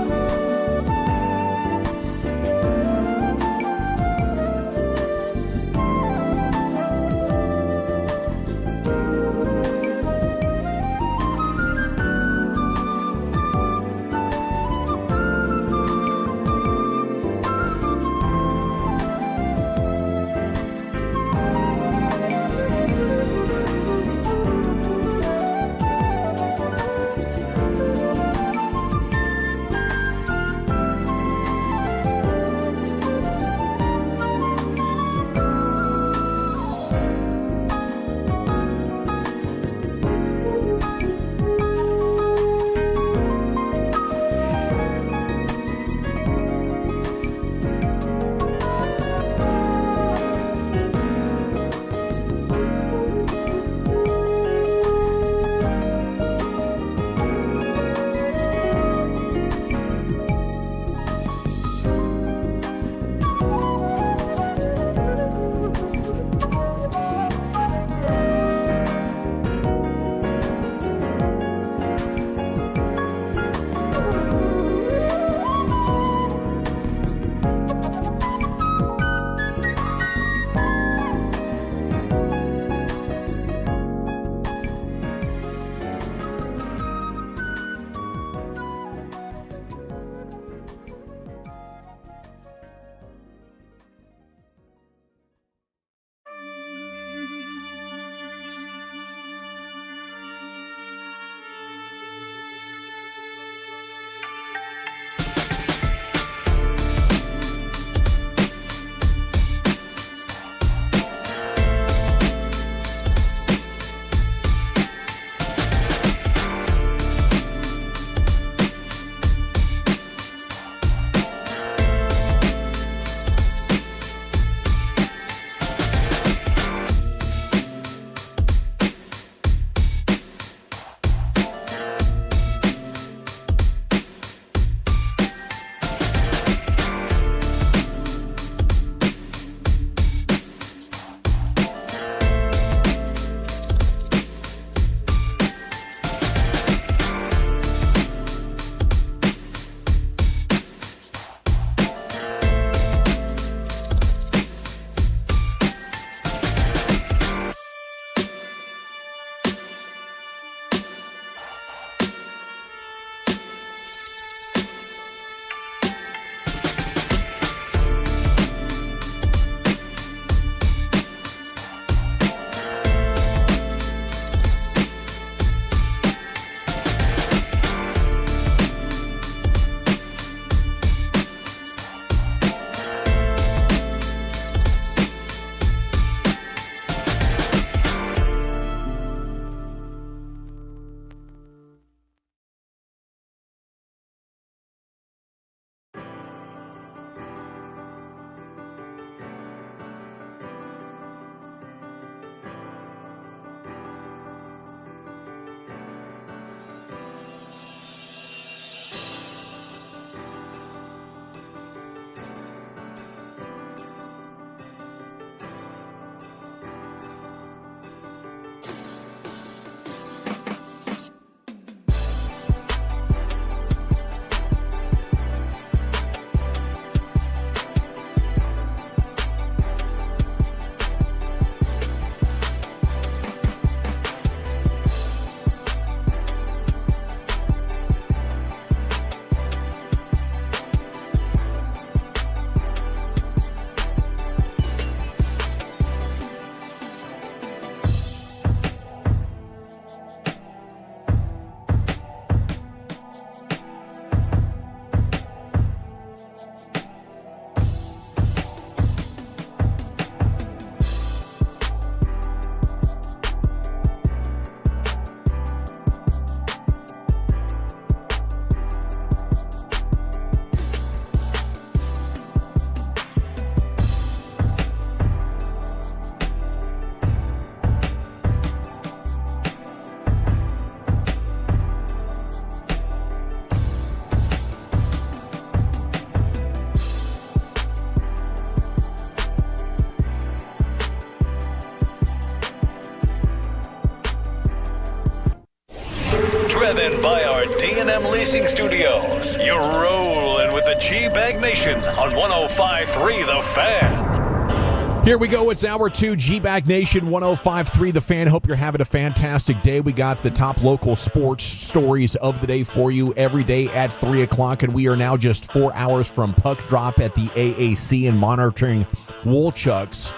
krl-fm Leasing Studios. You're rolling with the G-Bag Nation on 105.3 The Fan. Here we go. It's Hour 2, G-Bag Nation, 105.3 The Fan. Hope you're having a fantastic day. We got the top local sports stories of the day for you every day at 3 o'clock, and we are now just 4 hours from puck drop at the AAC and monitoring Wolchuk's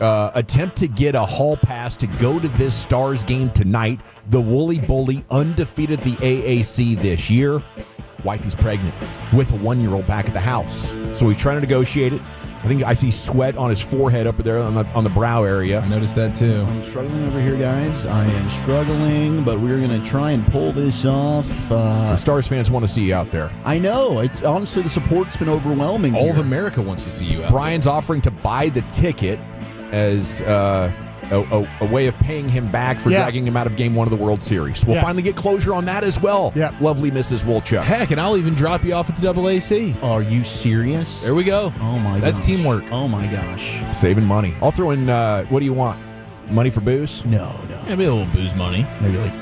attempt to get a hall pass to go to this Stars game tonight. The Woolly Bully undefeated the AAC this year. Wifey's pregnant with a 1-year-old back at the house, so he's trying to negotiate it. I think I see sweat on his forehead up there on the brow area. I noticed that too. I'm struggling over here, guys. I am struggling, but we're going to try and pull this off. The Stars fans want to see you out there. I know. It's honestly, the support's been overwhelming. All of America wants to see you out Brian's offering to buy the ticket as a way of paying him back for dragging him out of Game 1 of the World Series. We'll finally get closure on that as well. Yeah. Lovely Mrs. Wolchuk. Heck, and I'll even drop you off at the AAC. Are you serious? There we go. Oh, my gosh. That's teamwork. Oh, my gosh. Saving money. I'll throw in, what do you want? Money for booze? No. Maybe a little booze money. Maybe like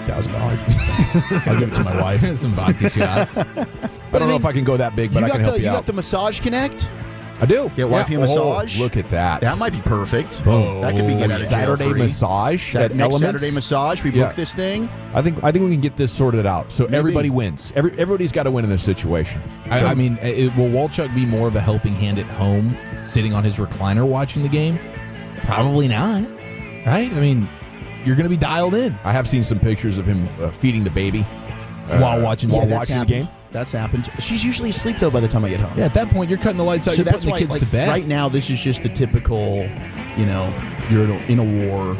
$1,000. I'll give it to my wife. Some vodka shots. I don't know if I can go that big, but I can help you out. You got the Massage Connect? I do. Get wifey a massage. Look at that. That might be perfect. Oh, that could be good. Saturday massage. Next Saturday massage. We book this thing. I think we can get this sorted out. So everybody wins. Everybody's got to win in this situation. I mean, will Wolchuk be more of a helping hand at home, sitting on his recliner watching the game? Probably not. Right? I mean, you're going to be dialed in. I have seen some pictures of him feeding the baby while watching the game. That's happened. She's usually asleep, though, by the time I get home. Yeah, at that point, you're cutting the lights out. So you're putting the kids to bed. Right now, this is just the typical, you're in a war,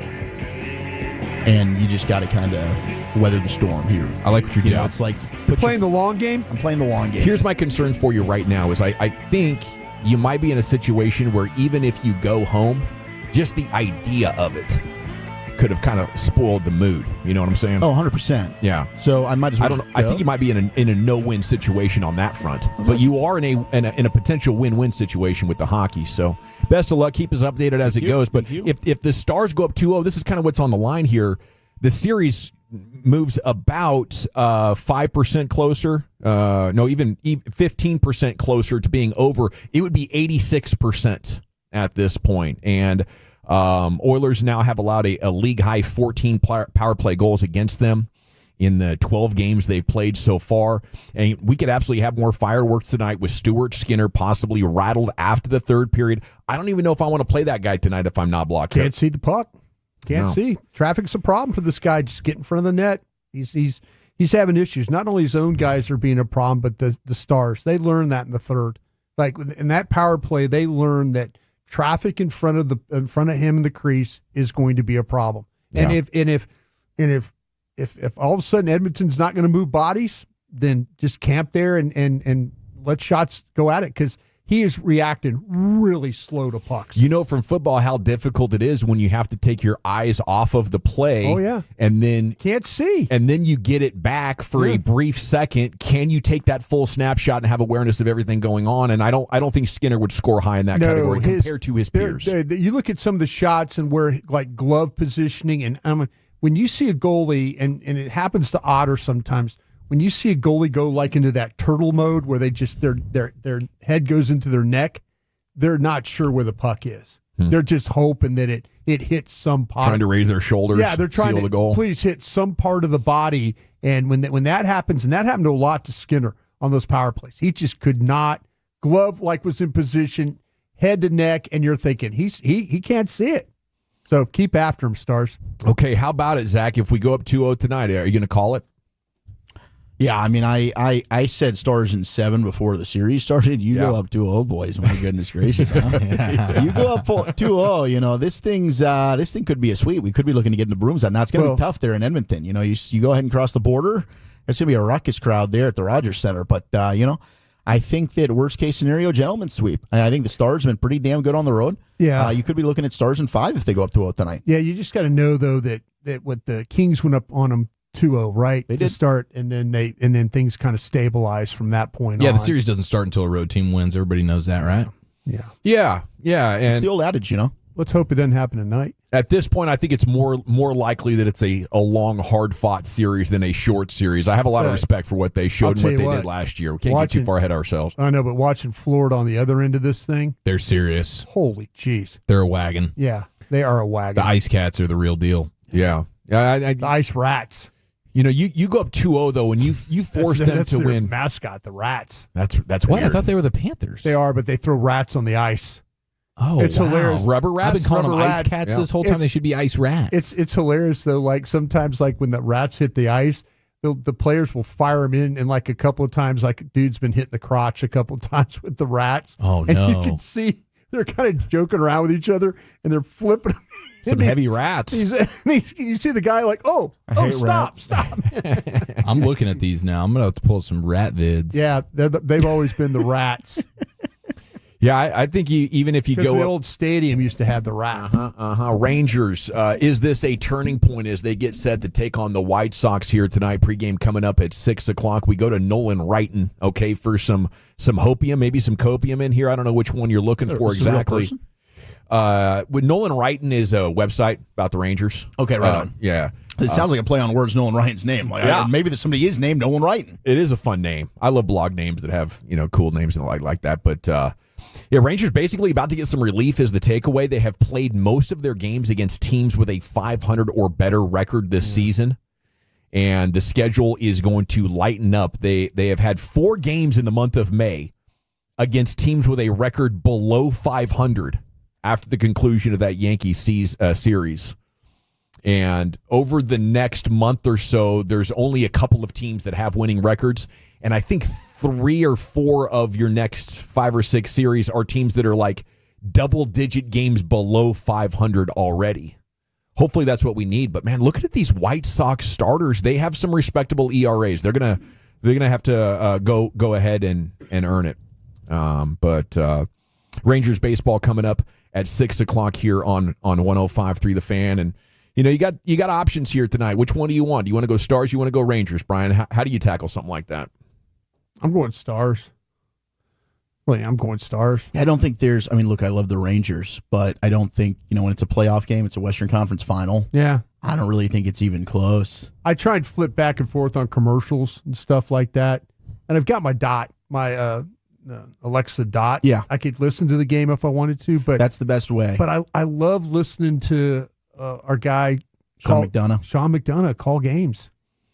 and you just got to kind of weather the storm here. I like what you're doing. It's like playing the long game. I'm playing the long game. Here's my concern for you right now is I think you might be in a situation where even if you go home, just the idea of it could have kind of spoiled the mood. You know what I'm saying? Oh, 100%. Yeah. So I might as well. I think you might be in a no-win situation on that front, but you are in a potential win-win situation with the hockey. So best of luck. Keep us updated as it goes. But if the Stars go up 2-0, this is kind of what's on the line here. The series moves about 5% closer. Even 15% closer to being over. It would be 86% at this point, and Oilers now have allowed a league-high 14 power play goals against them in the 12 games they've played so far. And we could absolutely have more fireworks tonight with Stuart Skinner possibly rattled after the third period. I don't even know if I want to play that guy tonight if I'm not blocked. Can't see the puck. Can't see. Traffic's a problem for this guy. Just get in front of the net. He's having issues. Not only his own guys are being a problem, but the Stars. They learned that in the third. Like in that power play, they learned that traffic in front of him in the crease is going to be a problem. And if all of a sudden Edmonton's not going to move bodies, then just camp there and let shots go at it, because he is reacting really slow to pucks. You know from football how difficult it is when you have to take your eyes off of the play. Oh, yeah. And then can't see. And then you get it back for a brief second. Can you take that full snapshot and have awareness of everything going on? And I don't think Skinner would score high in that category compared to his peers. You look at some of the shots and where like glove positioning, and when you see a goalie, and it happens to Otter sometimes, when you see a goalie go like into that turtle mode where they just their head goes into their neck, they're not sure where the puck is. They're just hoping that it hits some part. Trying to raise their shoulders. Yeah, they're trying seal to the goal. Please hit some part of the body. And when that happens, and that happened to a lot to Skinner on those power plays, he just could not. Glove like was in position, head to neck, and you're thinking he can't see it. So keep after him, Stars. Okay, how about it, Zach? If we go up 2-0 tonight, are you going to call it? Yeah, I mean, I said Stars in 7 before the series started. You go up 2-0, boys. My goodness gracious, huh? You go up 2-0. This thing could be a sweep. We could be looking to get in the brooms. Now it's going to be tough there in Edmonton. You go ahead and cross the border. There's going to be a ruckus crowd there at the Rogers Center. But I think that worst case scenario, gentleman's sweep. I think the Stars have been pretty damn good on the road. Yeah, you could be looking at Stars in 5 if they go up 2-0 tonight. Yeah, you just got to know though that what the Kings went up on them 2-0, right? They did start, and then things kind of stabilized from that point on. Yeah, the series doesn't start until a road team wins. Everybody knows that, right? Yeah. Yeah. And it's the old adage, Let's hope it doesn't happen tonight. At this point, I think it's more likely that it's a long, hard-fought series than a short series. I have a lot of respect for what they showed and what they did last year. We can't get too far ahead of ourselves. I know, but watching Florida on the other end of this thing. They're serious. Holy jeez. They're a wagon. Yeah, they are a wagon. The Ice Cats are the real deal. Yeah. The Ice Rats. You know, you go up 2-0, though, and you force them to their win. Mascot, the Rats. That's what? weird. I thought they were the Panthers. They are, but they throw rats on the ice. Oh, it's hilarious. Rubber rats. I've been calling them Rubber Ice Cats this whole time. They should be Ice Rats. It's hilarious though. Like sometimes, like when the rats hit the ice, the players will fire them in, and like a couple of times, like a dude's been hitting the crotch a couple of times with the rats. Oh and no! You can see they're kind of joking around with each other, and they're flipping them. Some heavy rats. You see the guy like, stop. I'm looking at these now. I'm gonna have to pull some rat vids. Yeah, they've always been the rats. Yeah, I think even if you go the old stadium used to have the rat. Rangers, is this a turning point as they get set to take on the White Sox here tonight? Pregame coming up at 6:00. We go to Nolan Wrighton, okay, for some hopium, maybe some copium in here. I don't know which one you're looking for exactly. With Nolan Wrighton is a website about the Rangers. Okay, right on. Yeah. It sounds like a play on words, Nolan Wrighton's name. Like, maybe that somebody is named Nolan Wrighton. It is a fun name. I love blog names that have cool names and like that. But Rangers basically about to get some relief is the takeaway. They have played most of their games against teams with a 500 or better record this season, and the schedule is going to lighten up. They have had 4 games in the month of May against teams with a record below 500 after the conclusion of that Yankees series. And over the next month or so, there's only a couple of teams that have winning records. And I think 3 or 4 of your next 5 or 6 series are teams that are like double-digit games below 500 already. Hopefully that's what we need. But, man, looking at these White Sox starters, they have some respectable ERAs. They're gonna have to go ahead and earn it. But Rangers baseball coming up at 6:00 here on 105.3 The Fan. And you got options here tonight. Which one do you want? Do you want to go Stars? You want to go Rangers, Brian? How do you tackle something like that? I'm going Stars. Well, yeah, I'm going Stars. I don't think there's. I mean, look, I love the Rangers, but I don't think when it's a playoff game, it's a Western Conference final. Yeah, I don't really think it's even close. I tried to flip back and forth on commercials and stuff like that, and I've got my Dot, my Alexa Dot. Yeah, I could listen to the game if I wanted to, but that's the best way. But I love listening to our guy Sean McDonough call games.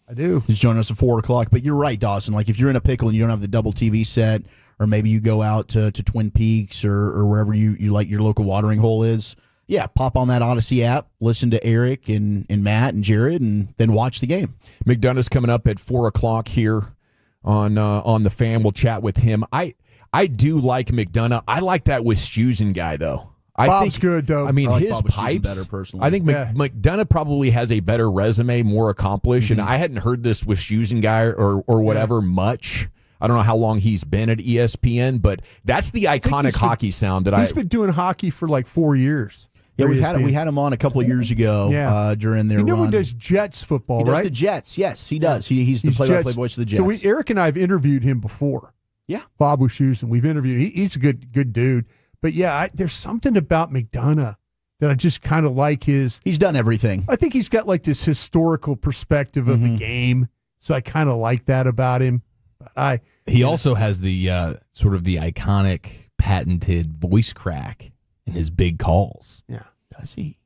I do. He's joining us at 4:00. But you're right, Dawson. Like if you're in a pickle and you don't have the double TV set, or maybe you go out to Twin Peaks or wherever you like your local watering hole is, yeah, pop on that Odyssey app, listen to Eric and Matt and Jared, and then watch the game. McDonough's coming up at 4:00 here on the Fan. We'll chat with him. I do like McDonough. I like that Wischusen guy though. Bob's good though. I mean, like his Bob pipes. better personally. I think McDonough probably has a better resume, more accomplished, and I hadn't heard this Wischusen guy or whatever much. I don't know how long he's been at ESPN, but that's the iconic hockey sound that he's been doing hockey for like 4 years. Yeah, we had him on a couple of years ago during their run. He does Jets football, he right? He does the Jets. Yes, he does. He's the play-by-play voice of the Jets. So Eric and I have interviewed him before. Yeah, Bob Wischusen. We've interviewed. He's a good dude. But yeah, there's something about McDonough that I just kind of like his. He's done everything. I think he's got like this historical perspective of the game, so I kind of like that about him. But he also has the sort of the iconic patented voice crack in his big calls. Yeah, does he?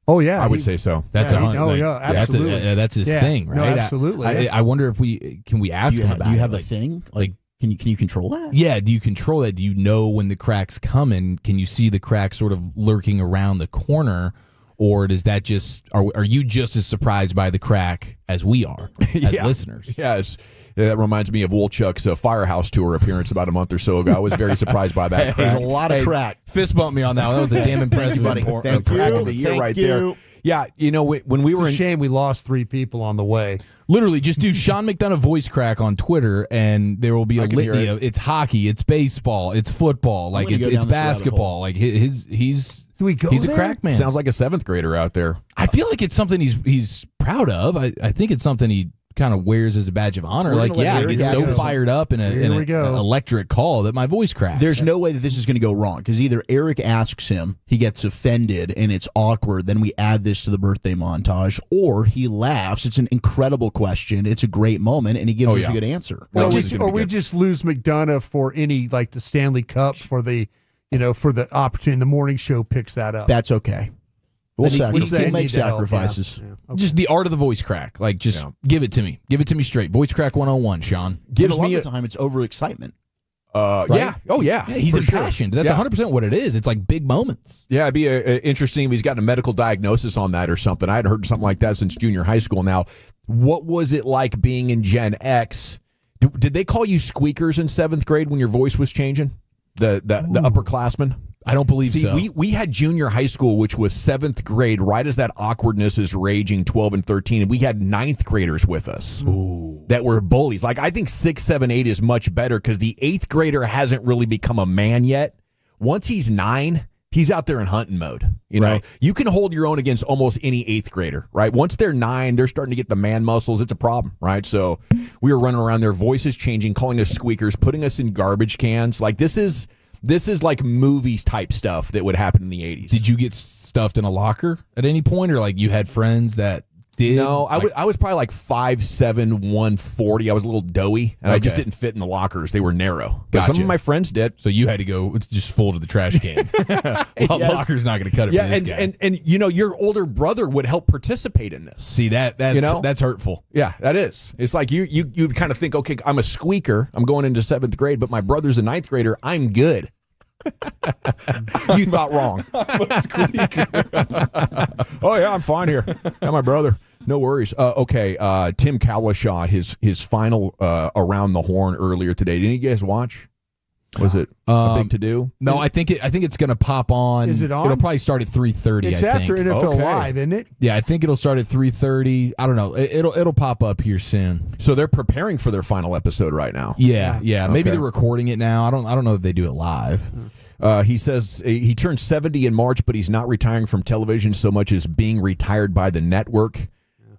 Oh yeah, I would say so. That's absolutely. That's his thing, right? No, absolutely. I wonder if can we ask him about it? Do you have a thing like? Can you control that? Yeah, do you control that? Do you know when the crack's coming? Can you see the crack sort of lurking around the corner? Or does that just are you just as surprised by the crack as we are as listeners? Yes. That reminds me of Wolchuk's Firehouse Tour appearance about a month or so ago. I was very surprised by that. There's a lot of crack. Fist bump me on that one. That was a damn impressive buddy. Crack of the year right there. Yeah, when we were it's a shame we lost 3 people on the way. Literally, just do Sean McDonough voice crack on Twitter, and there will be a litany of it's hockey, it's baseball, it's football, like it's basketball. Like he's do we go he's there? A crack man. Sounds like a 7th grader out there. I feel like it's something he's proud of. I think it's something he kind of wears as a badge of honor. We're Like, gonna let I Eric get so go. fired up in an electric call that my voice cracks. There's no way that this is going to go wrong because either Eric asks him, he gets offended, and it's awkward. Then we add this to the birthday montage, or he laughs. It's an incredible question. It's a great moment, and he gives us a good answer. Or we just lose McDonough for any like the Stanley Cup for the for the opportunity. The morning show picks that up. That's okay. We'll make sacrifices. Yeah. Okay. Just the art of the voice crack. Like, just give it to me. Give it to me straight. Voice crack 101, Sean. Gives me a time. It's overexcitement. Right? Yeah. Oh, yeah. He's impassioned. Sure. That's 100% what it is. It's like big moments. Yeah, it'd be interesting if he's got a medical diagnosis on that or something. I hadn't heard something like that since junior high school. Now, what was it like being in Gen X? Did they call you squeakers in 7th grade when your voice was changing? The upperclassmen? I don't believe so. We had junior high school, which was 7th grade, right as that awkwardness is raging, 12 and 13, and we had 9th graders with us that were bullies. Like, I think 6, 7, 8 is much better because the 8th grader hasn't really become a man yet. Once he's 9, he's out there in hunting mode. You know, you can hold your own against almost any 8th grader, right? Once they're 9, they're starting to get the man muscles. It's a problem, right? So we were running around, their voices changing, calling us squeakers, putting us in garbage cans. Like, this is like movies type stuff that would happen in the 80s. Did you get stuffed in a locker at any point, or like you had friends that did? No, I was probably like 5'7", 140. I was a little doughy, and I just didn't fit in the lockers. They were narrow. But some of my friends did. So you had to go, it's just full to the trash can. Locker's not going to cut it for this guy. And you know, your older brother would help participate in this. See, that's hurtful. Yeah, that is. It's like you kind of think, okay, I'm a squeaker. I'm going into 7th grade, but my brother's a 9th grader. I'm good. You thought wrong. Oh yeah, I'm fine here. Got my brother. No worries. Okay, Tim Cowlishaw, his final around the horn earlier today. Didn't you guys watch? Was it a big to do? No, I think it's going to pop on. Is it on? It'll probably start at 3:30. It's after NFL Live, isn't it? Yeah, I think it'll start at 3:30. I don't know. It'll pop up here soon. So they're preparing for their final episode right now. Yeah. Maybe they're recording it now. I don't know if they do it live. He says he turned 70 in March, but he's not retiring from television so much as being retired by the network.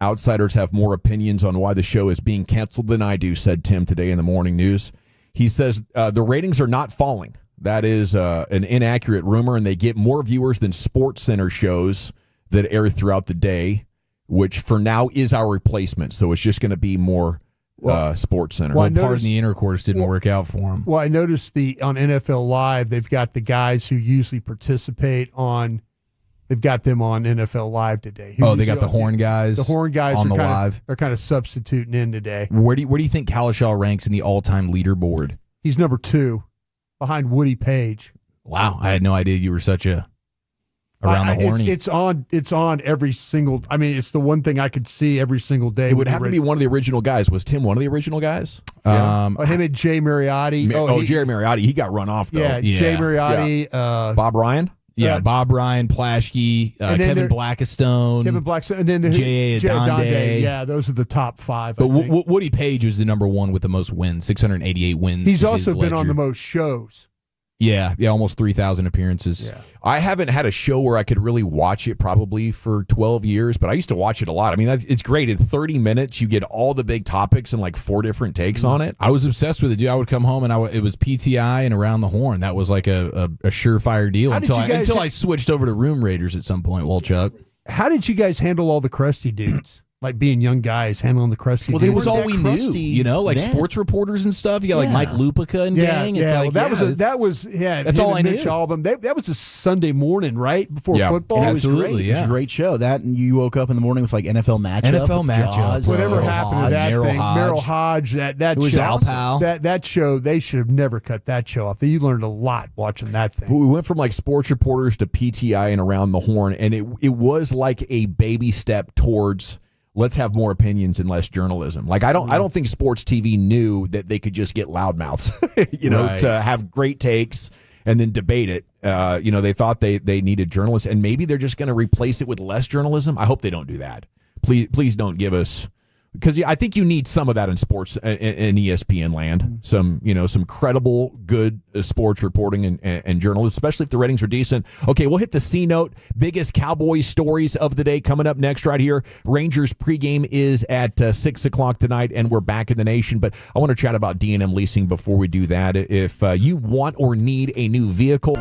Outsiders have more opinions on why the show is being canceled than I do, said Tim today in the morning news. He says the ratings are not falling. That is an inaccurate rumor, and they get more viewers than SportsCenter shows that air throughout the day, which for now is our replacement. So it's just going to be more SportsCenter. Well, pardon the intercourse didn't work out for him. Well, I noticed on NFL Live, they've got the guys who usually participate on. They've got them on NFL Live today. They got the horn guys. The horn guys on are the kind live. They're kind of substituting in today. Where do you think Cowlishaw ranks in the all-time leaderboard? He's number 2, behind Woody Page. Wow, I had no idea you were such a around the horny. It's on every single. I mean, it's the one thing I could see every single day. It would have to be one of the original guys. Was Tim one of the original guys? Yeah. Him and Jay Mariotti. Jerry Mariotti. He got run off though. Yeah, Jay Mariotti. Yeah. Bob Ryan. Yeah, Bob Ryan, Plaschke, Kevin Blackistone. And then J.A. Adonde. Yeah, those are the top 5. But Woody Page was the number 1 with the most wins, 688 wins. He's also been on the most shows. Yeah, almost 3,000 appearances. Yeah. I haven't had a show where I could really watch it probably for 12 years, but I used to watch it a lot. I mean, it's great. In 30 minutes, you get all the big topics and like 4 different takes on it. I was obsessed with it, dude. I would come home and it was PTI and Around the Horn. That was like a surefire deal until I switched over to Room Raiders at some point, Chuck. How did you guys handle all the crusty dudes? Like being young guys handling the crusty dudes. Well, it was all we knew, like sports reporters and stuff. You got like Mike Lupica and gang. It's like, that's all I knew. Album. That was a Sunday morning, right before football. Absolutely, It was a great show. That and you woke up in the morning with like NFL matchup. Whatever happened to that thing? Merrill Hodge. That was show. Al Pal. That show. They should have never cut that show off. You learned a lot watching that thing. We went from like sports reporters to PTI and Around the Horn, and it was like a baby step towards. Let's have more opinions and less journalism. Like I don't think sports TV knew that they could just get loudmouths, to have great takes and then debate it. They thought they needed journalists, and maybe they're just going to replace it with less journalism. I hope they don't do that. Please don't give us because I think you need some of that in sports in ESPN land. Some credible, good sports reporting and journalism, especially if the ratings are decent. Okay, we'll hit the C note. Biggest Cowboys stories of the day coming up next right here. Rangers pregame is at 6 o'clock tonight, and we're back in the nation. But I want to chat about D&M leasing before we do that. If you want or need a new vehicle.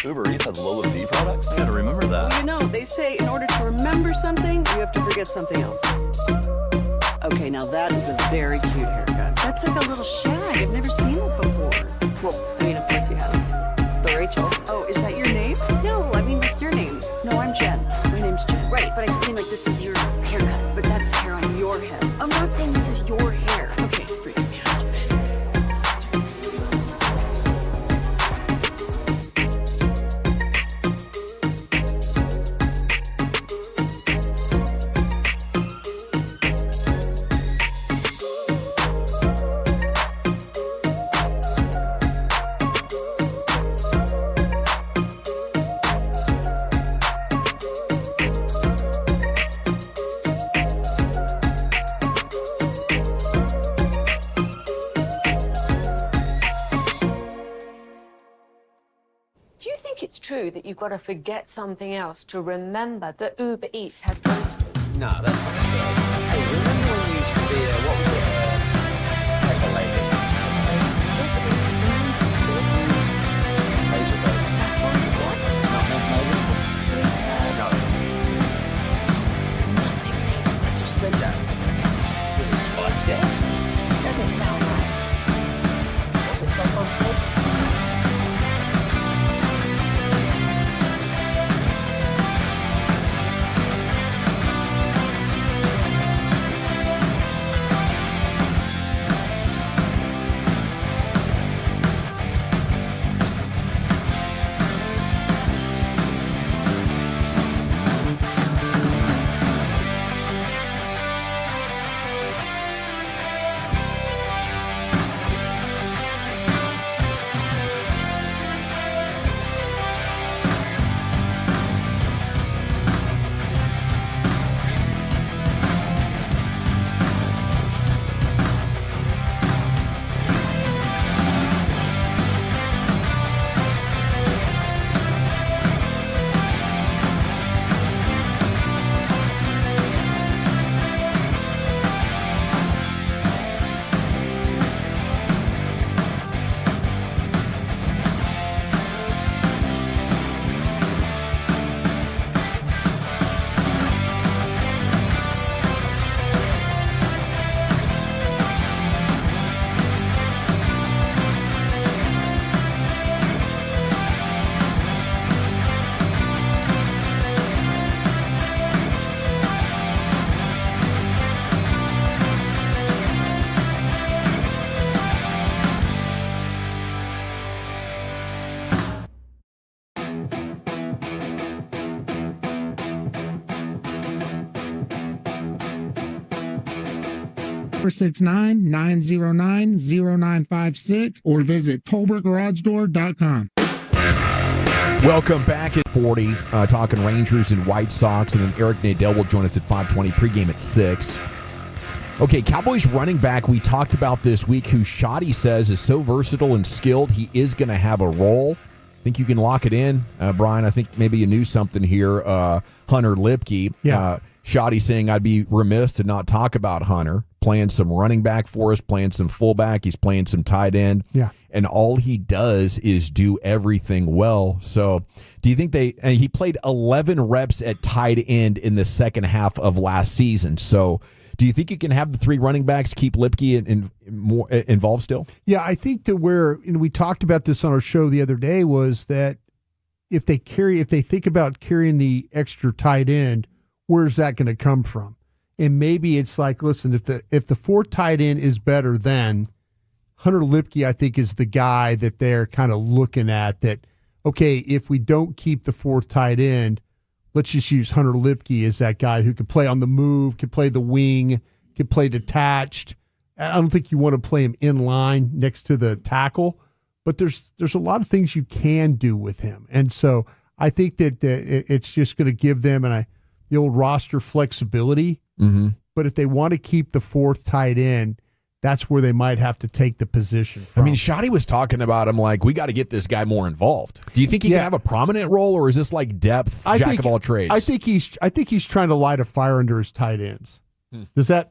Uber Eats has lower fee products? I gotta remember that. Well, you know, they say in order to remember something, you have to forget something else. Okay, now that is a very cute haircut. That's like a little shag. I've never seen it before. Well, I mean, of course you have. It's the Rachel. Oh, is that your name? No, I mean like your name. No, I'm Jen. My name's Jen. Right, but I just mean like this is your haircut. But that's hair on your head. I'm not saying this is your hair. Okay, freak me out. Do you think it's true that you've got to forget something else to remember that Uber Eats has groceries? No, that's absurd. Hey, remember when you used to be what was it? Pepper lady. Hazel Boats. Not Maybe? No. I just said that. Was it Spice Girls? Doesn't sound right. Was it something called? 469-909-0956 or visit TolbertGarageDoor.com. Welcome back at 40, talking Rangers and White Sox, and then Eric Nadel will join us at 5:20, pregame at 6. Okay, Cowboys running back, we talked about this week, who Shoddy says is so versatile and skilled, he is going to have a role. Think you can lock it in, Brian? I think maybe you knew something here. Hunter Lipke. Yeah. Shoddy saying I'd be remiss to not talk about Hunter. Playing some running back for us, playing some fullback. He's playing some tight end. Yeah. And all he does is do everything well. So do you think he played 11 reps at tight end in the second half of last season. So do you think you can have the three running backs keep Lipke more involved still? Yeah, I think that we talked about this on our show the other day, was that if they think about carrying the extra tight end, where's that going to come from? And maybe it's like, listen, if the fourth tight end is better than Hunter Lipke, I think is the guy that they're kind of looking at, that, okay, if we don't keep the fourth tight end, let's just use Hunter Lipke as that guy who could play on the move, could play the wing, could play detached. I don't think you want to play him in line next to the tackle, but there's a lot of things you can do with him. And so I think that it's just going to give them the old roster flexibility. Mm-hmm. But if they want to keep the fourth tight end, that's where they might have to take the position from. I mean, Shoddy was talking about him like, we got to get this guy more involved. Do you think he can have a prominent role, or is this like depth, jack of all trades? I think he's trying to light a fire under his tight ends. Does that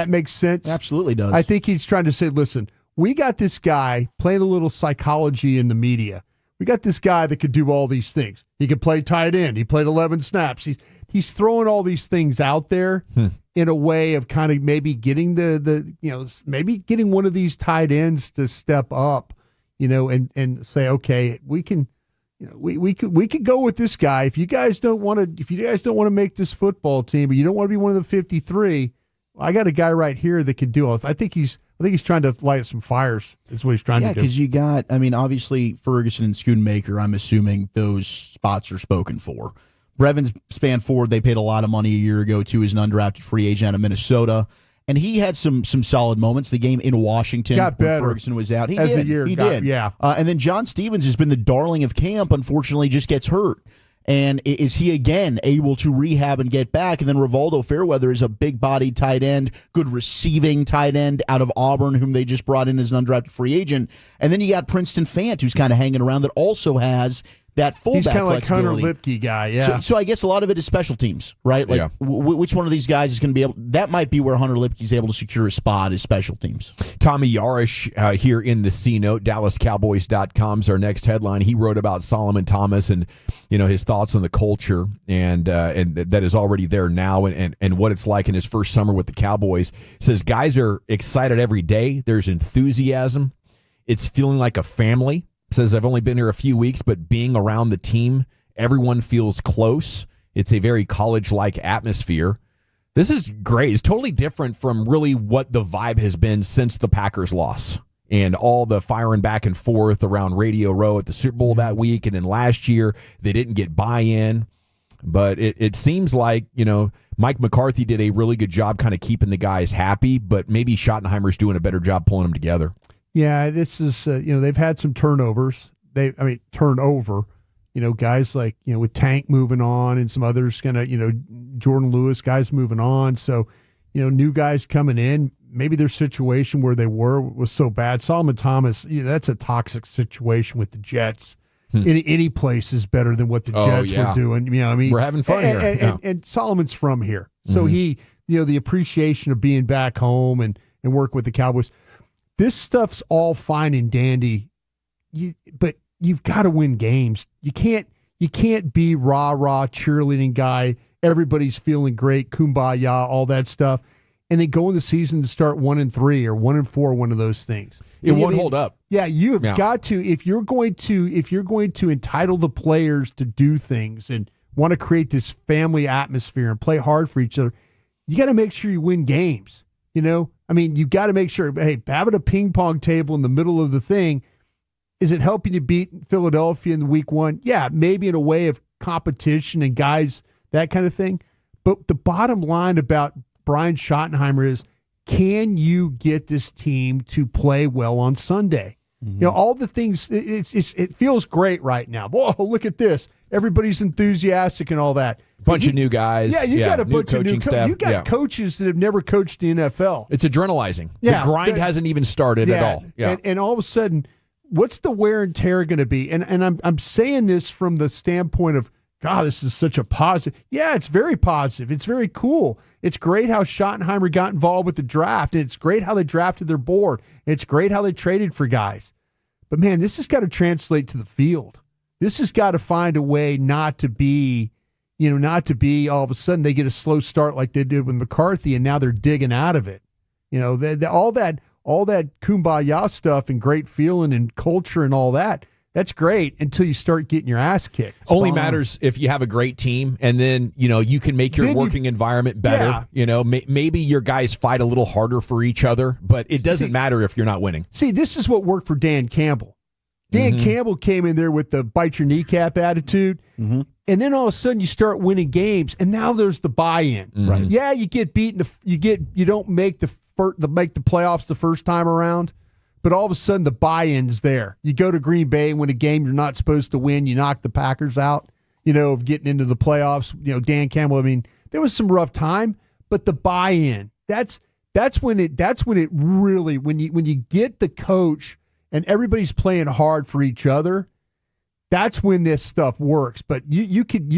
make sense? Absolutely does. I think he's trying to say, listen, we got this guy playing a little psychology in the media. We got this guy that could do all these things. He could play tight end. He played 11 snaps. He's throwing all these things out there in a way of kind of maybe getting maybe getting one of these tight ends to step up, and say, okay, we can, we could go with this guy. If you guys don't want to make this football team, but you don't want to be one of the 53, I got a guy right here that can do all this. I think he's trying to light some fires, is what he's trying to do. Yeah, because you got, obviously Ferguson and Schoonmaker, I'm assuming those spots are spoken for. Brevin Spanford, they paid a lot of money a year ago to, as an undrafted free agent out of Minnesota. And he had some solid moments. The game in Washington got when better Ferguson was out. He as did. The year he got, did. Yeah. And then John Stevens has been the darling of camp, unfortunately just gets hurt. And is he again able to rehab and get back? And then Rivaldo Fairweather is a big-bodied tight end, good receiving tight end out of Auburn, whom they just brought in as an undrafted free agent. And then you got Princeton Fant, who's kind of hanging around, that also has that fullback flexibility. He's kind of like Hunter flexibility. Lipke guy, yeah. So I guess a lot of it is special teams, right? Like, which one of these guys is going to be able? That might be where Hunter Lipke is able to secure a spot, is special teams. Tommy Yarish here in the C-Note, DallasCowboys.com is our next headline. He wrote about Solomon Thomas and his thoughts on the culture and that is already there now and what it's like in his first summer with the Cowboys. Says guys are excited every day. There's enthusiasm. It's feeling like a family. Says I've only been here a few weeks, but being around the team, everyone feels close. It's a very college-like atmosphere. This is great. It's totally different from really what the vibe has been since the Packers loss and all the firing back and forth around Radio Row at the Super Bowl that week. And then last year, they didn't get buy-in. But it seems like, Mike McCarthy did a really good job kind of keeping the guys happy, but maybe Schottenheimer's doing a better job pulling them together. Yeah, this is, they've had some turnovers. Turnover, guys like, with Tank moving on and some others Jordan Lewis, guys moving on. So, new guys coming in, maybe their situation where they was so bad. Solomon Thomas, that's a toxic situation with the Jets. Any place is better than what the Jets were doing. We're having fun here. And Solomon's from here. So he, the appreciation of being back home and work with the Cowboys. This stuff's all fine and dandy, but you've got to win games. You can't be rah-rah cheerleading guy. Everybody's feeling great, kumbaya, all that stuff, and then go in the season to start 1-3 or 1-4, one of those things. It won't hold up. Yeah, you have got to if you're going to entitle the players to do things and want to create this family atmosphere and play hard for each other, you got to make sure you win games. You got to make sure, hey, having a ping pong table in the middle of the thing, is it helping you beat Philadelphia in week one? Yeah, maybe in a way of competition and guys, that kind of thing. But the bottom line about Brian Schottenheimer is can you get this team to play well on Sunday? All the things, it feels great right now. Whoa, look at this. Everybody's enthusiastic and all that. Bunch of new guys. Yeah, you got a bunch of new staff. You got coaches that have never coached the NFL. It's adrenalizing. The grind hasn't even started at all. Yeah. And all of a sudden, what's the wear and tear going to be? And I'm saying this from the standpoint of, God, this is such a positive. Yeah, it's very positive. It's very cool. It's great how Schottenheimer got involved with the draft. It's great how they drafted their board. It's great how they traded for guys. But, man, this has got to translate to the field. This has got to find a way not to be all of a sudden they get a slow start like they did with McCarthy, and now they're digging out of it. All that kumbaya stuff and great feeling and culture and all that, that's great until you start getting your ass kicked. Only matters if you have a great team, and then you can make your working environment better. Yeah. Maybe your guys fight a little harder for each other, but it doesn't matter if you're not winning. See, this is what worked for Dan Campbell. Dan Campbell came in there with the bite your kneecap attitude, and then all of a sudden you start winning games, and now there's the buy-in. Right? Yeah, you get beaten. You don't make the playoffs the first time around. But all of a sudden, the buy-in's there. You go to Green Bay and win a game you're not supposed to win. You knock the Packers out, of getting into the playoffs. Dan Campbell, there was some rough time, but the buy-in, that's when it really, when you get the coach and everybody's playing hard for each other, that's when this stuff works. But you could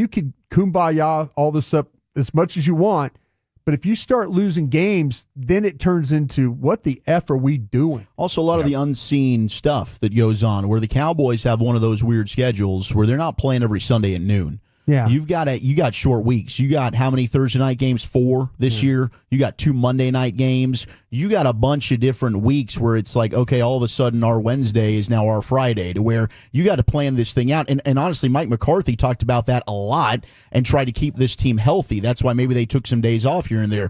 kumbaya all this up as much as you want. But if you start losing games, then it turns into, what the F are we doing? Also, a lot of the unseen stuff that goes on, where the Cowboys have one of those weird schedules where they're not playing every Sunday at noon. Yeah. You got short weeks. You got how many Thursday night games? 4 this year. You got 2 Monday night games. You got a bunch of different weeks where it's like, okay, all of a sudden our Wednesday is now our Friday, to where you got to plan this thing out. And honestly, Mike McCarthy talked about that a lot and tried to keep this team healthy. That's why maybe they took some days off here and there.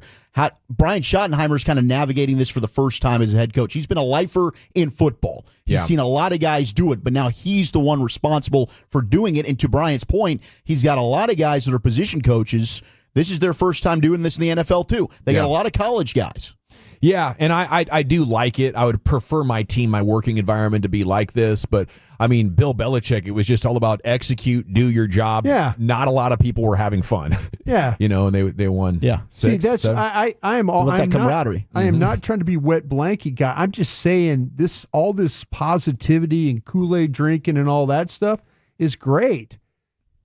Brian Schottenheimer's kind of navigating this for the first time as a head coach. He's been a lifer in football. He's seen a lot of guys do it, but now he's the one responsible for doing it. And to Brian's point, he's got a lot of guys that are position coaches. This is their first time doing this in the NFL, too. They got a lot of college guys. Yeah, and I do like it. I would prefer my working environment to be like this. But, Bill Belichick, it was just all about execute, do your job. Yeah. Not a lot of people were having fun. Yeah. And they won. Yeah. 6, See, that's 7. I am all that camaraderie. I am not trying to be wet blanket guy. I'm just saying all this positivity and Kool-Aid drinking and all that stuff is great.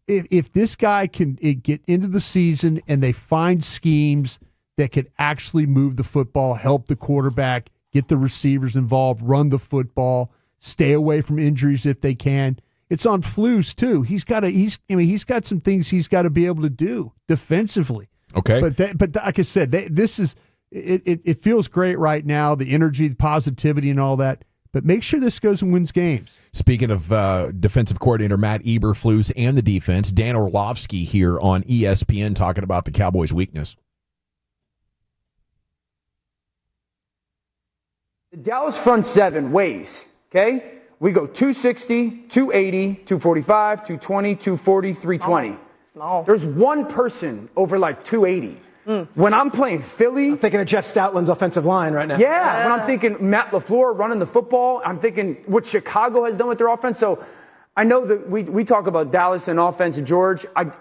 If this guy can get into the season and they find schemes that could actually move the football, help the quarterback, get the receivers involved, run the football, stay away from injuries if they can. It's on Flus too. He's got some things he's got to be able to do defensively. Okay, but like I said, it feels great right now. The energy, the positivity, and all that. But make sure this goes and wins games. Speaking of defensive coordinator Matt Eberflus and the defense, Dan Orlovsky here on ESPN talking about the Cowboys' weakness. The Dallas front seven weighs, okay? We go 260, 280, 245, 220, 240, 320. Small. There's one person over like 280. When I'm playing Philly... I'm thinking of Jeff Stoutland's offensive line right now. Yeah, when I'm thinking Matt LaFleur running the football, I'm thinking what Chicago has done with their offense. So I know that we talk about Dallas and offense and George. I'm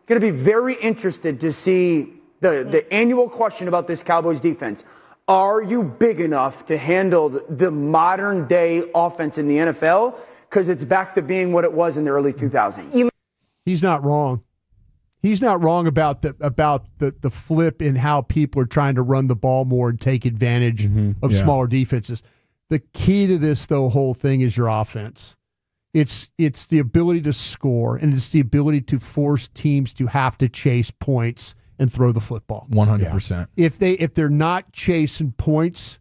going to be very interested to see the annual question about this Cowboys defense. Are you big enough to handle the modern day offense in the NFL? Because it's back to being what it was in the early 2000s. He's not wrong. He's not wrong about the flip in how people are trying to run the ball more and take advantage of smaller defenses. The key to this, whole thing is your offense. It's the ability to score, and it's the ability to force teams to have to chase points and throw the football. 100%. If they're not chasing points,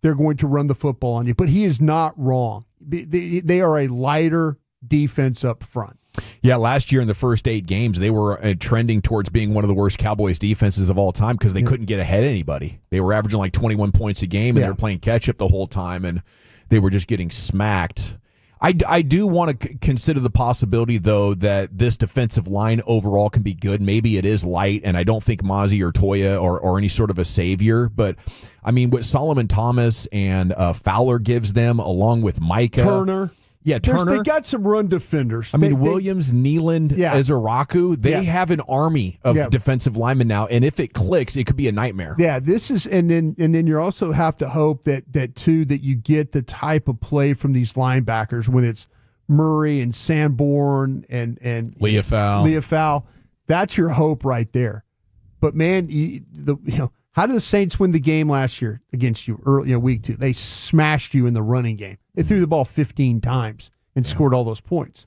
they're going to run the football on you. But he is not wrong. They are a lighter defense up front. Yeah, last year in the first 8 games, they were trending towards being one of the worst Cowboys defenses of all time because they couldn't get ahead of anybody. They were averaging like 21 points a game, and they were playing catch-up the whole time, and they were just getting smacked. I do want to consider the possibility, though, that this defensive line overall can be good. Maybe it is light, and I don't think Mozzie or Toya or any sort of a savior. But, I mean, what Solomon Thomas and Fowler gives them, along with Micah. Turner. Yeah, Turner. They got some run defenders. I mean, Williams, Nealand, Ezeraku, they have an army of defensive linemen now, and if it clicks, it could be a nightmare. Yeah, this is, and then you also have to hope that you get the type of play from these linebackers when it's Murray and Sanborn and Leofau. That's your hope right there. But man, how did the Saints win the game last year against you early, week 2? They smashed you in the running game. They threw the ball 15 times and scored all those points.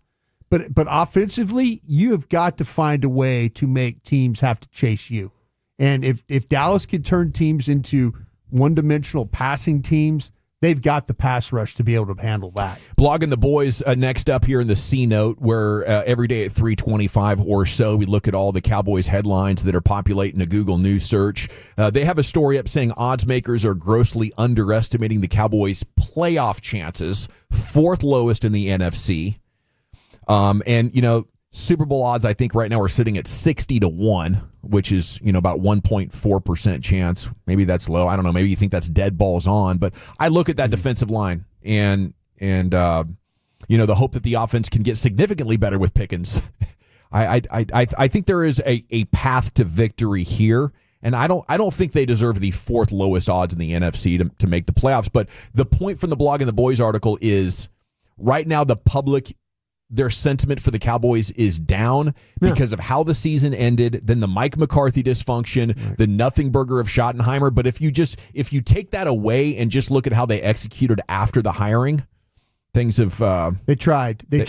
But offensively, you have got to find a way to make teams have to chase you. And if Dallas can turn teams into one-dimensional passing teams, they've got the pass rush to be able to handle that. Blogging the Boys next up here in the C Note, where every day at 3:25 or so, we look at all the Cowboys headlines that are populating a Google News search. They have a story up saying odds makers are grossly underestimating the Cowboys' playoff chances, 4th lowest in the NFC. And Super Bowl odds, I think right now are sitting at 60-1, which is, about 1.4% chance. Maybe that's low. I don't know. Maybe you think that's dead balls on. But I look at that defensive line and the hope that the offense can get significantly better with Pickens. I think there is a path to victory here. And I don't think they deserve the 4th lowest odds in the NFC to make the playoffs. But the point from the Blog and the Boys article is right now the public, their sentiment for the Cowboys is down because of how the season ended, then the Mike McCarthy dysfunction, the nothing burger of Schottenheimer. But if you take that away and just look at how they executed after the hiring, things have they tried. They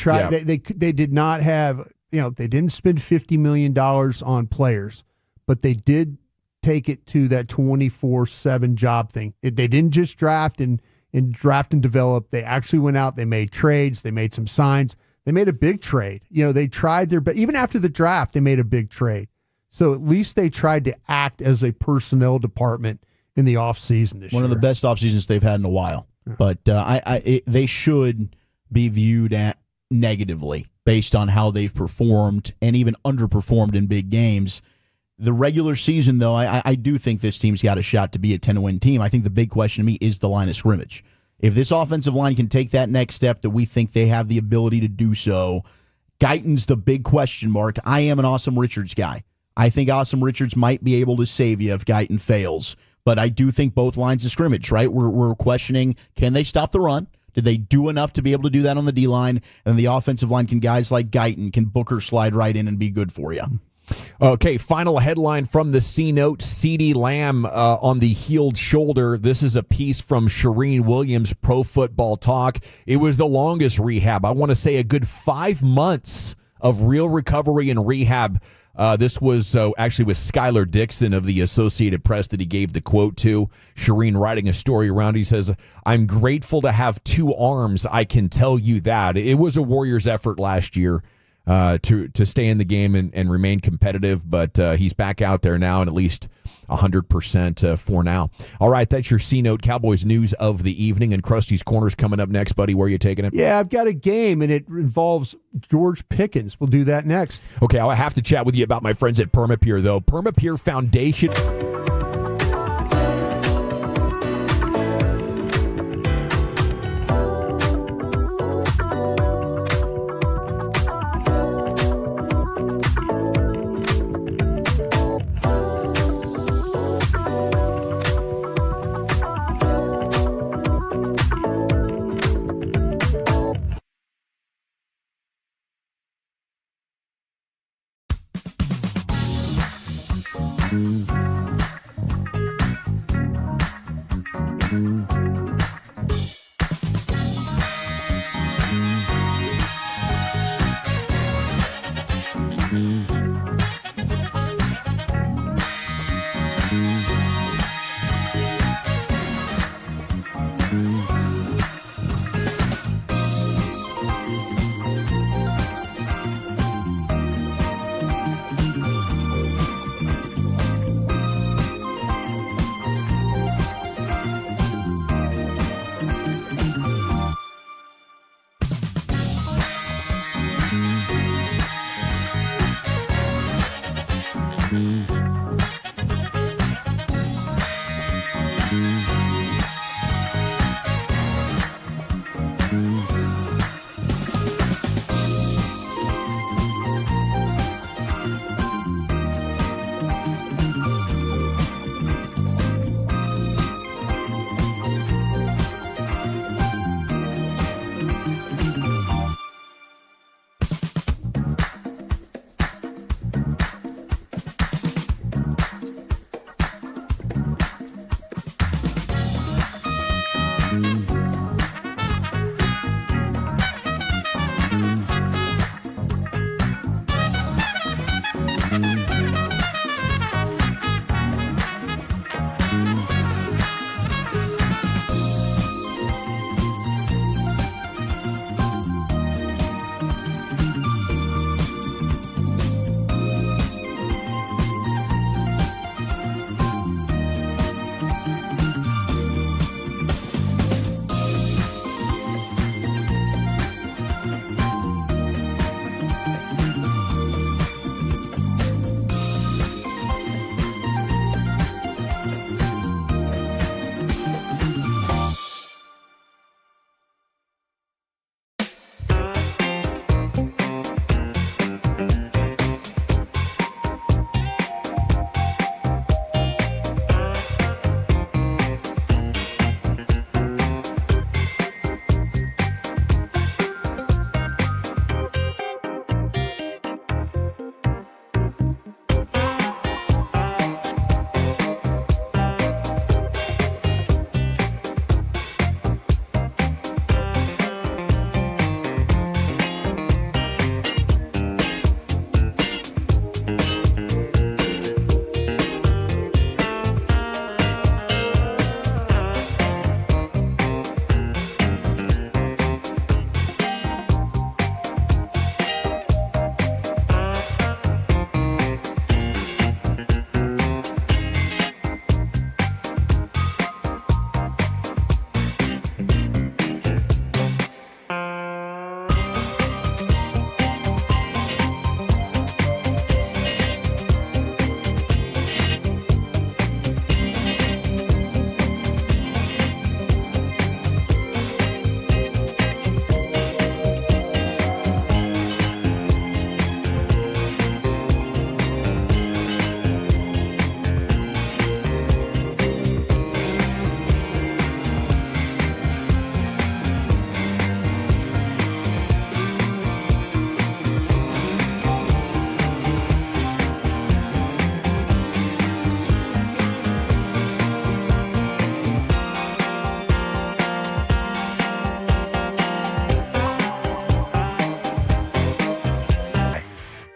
did not have, they didn't spend $50 million on players, but they did take it to that 24/7 job thing. They didn't just draft and develop. They actually went out, they made trades, they made some signs. They made a big trade. They tried but even after the draft, they made a big trade. So at least they tried to act as a personnel department in the offseason this year. One of the best off seasons they've had in a while. Yeah. But they should be viewed negatively based on how they've performed and even underperformed in big games. The regular season, though, I do think this team's got a shot to be a 10-win team. I think the big question to me is the line of scrimmage. If this offensive line can take that next step that we think they have the ability to do so, Guyton's the big question mark. I am an Awesome Richards guy. I think Awesome Richards might be able to save you if Guyton fails. But I do think both lines of scrimmage, right? We're questioning, can they stop the run? Did they do enough to be able to do that on the D-line? And the offensive line, can guys like Guyton, can Booker slide right in and be good for you? Okay, final headline from the C-Note, CeeDee Lamb on the healed shoulder. This is a piece from Shireen Williams, Pro Football Talk. It was the longest rehab. I want to say a good 5 months of real recovery and rehab. This was actually with Skylar Dixon of the Associated Press that he gave the quote to. Shireen writing a story around. He says, "I'm grateful to have 2 arms. I can tell you that." It was a Warriors effort last year. To stay in the game and remain competitive, but he's back out there now and at least 100% for now. All right, that's your C-Note Cowboys news of the evening, and Krusty's Corner's coming up next, buddy. Where are you taking it? Yeah, I've got a game, and it involves George Pickens. We'll do that next. Okay, I have to chat with you about my friends at Permapure, though. Permapure Foundation.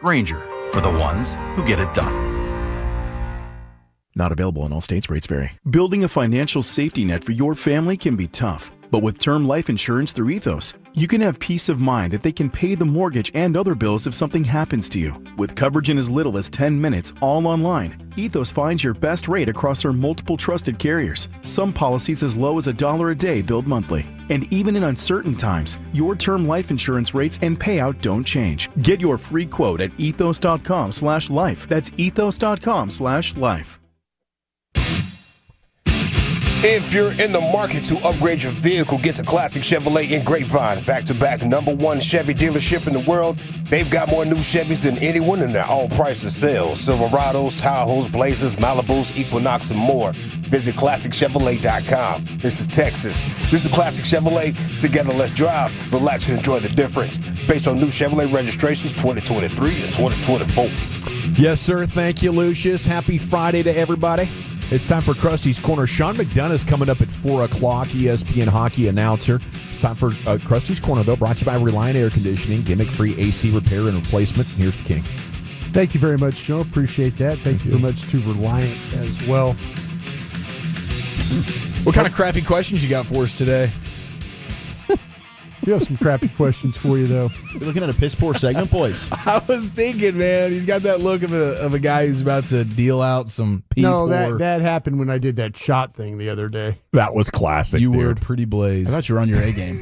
Grainger, for the ones who get it done. Not available in all states. Rates vary. Building a financial safety net for your family can be tough. But with term life insurance through Ethos, you can have peace of mind that they can pay the mortgage and other bills if something happens to you. With coverage in as little as 10 minutes, all online, Ethos finds your best rate across their multiple trusted carriers. Some policies as low as $1 a day billed monthly. And even in uncertain times, your term life insurance rates and payout don't change. Get your free quote at ethos.com/life. That's ethos.com/life. If you're in the market to upgrade your vehicle, get to Classic Chevrolet in Grapevine. Back-to-back #1 Chevy dealership in the world. They've got more new Chevys than anyone, and they're all priced to sell. Silverados, Tahoes, Blazers, Malibus, Equinox, and more. Visit ClassicChevrolet.com. This is Texas. This is Classic Chevrolet. Together, let's drive, relax, and enjoy the difference. Based on new Chevrolet registrations 2023 and 2024. Yes, sir. Thank you, Lucius. Happy Friday to everybody. It's time for Krusty's Corner. Sean McDonough's coming up at 4 o'clock, ESPN hockey announcer. It's time for Krusty's Corner, though, brought to you by Reliant Air Conditioning, gimmick-free AC repair and replacement. Here's the king. Thank you very much, Joe. Appreciate that. Thank you very much to Reliant as well. What kind of crappy questions you got for us today? We have some crappy questions for you, though. You're looking at a piss poor segment, boys. I was thinking, man, he's got that look of a guy who's about to deal out some pee. No, that happened when I did that shot thing the other day. That was classic. You were pretty blazed. I thought you were on your A game.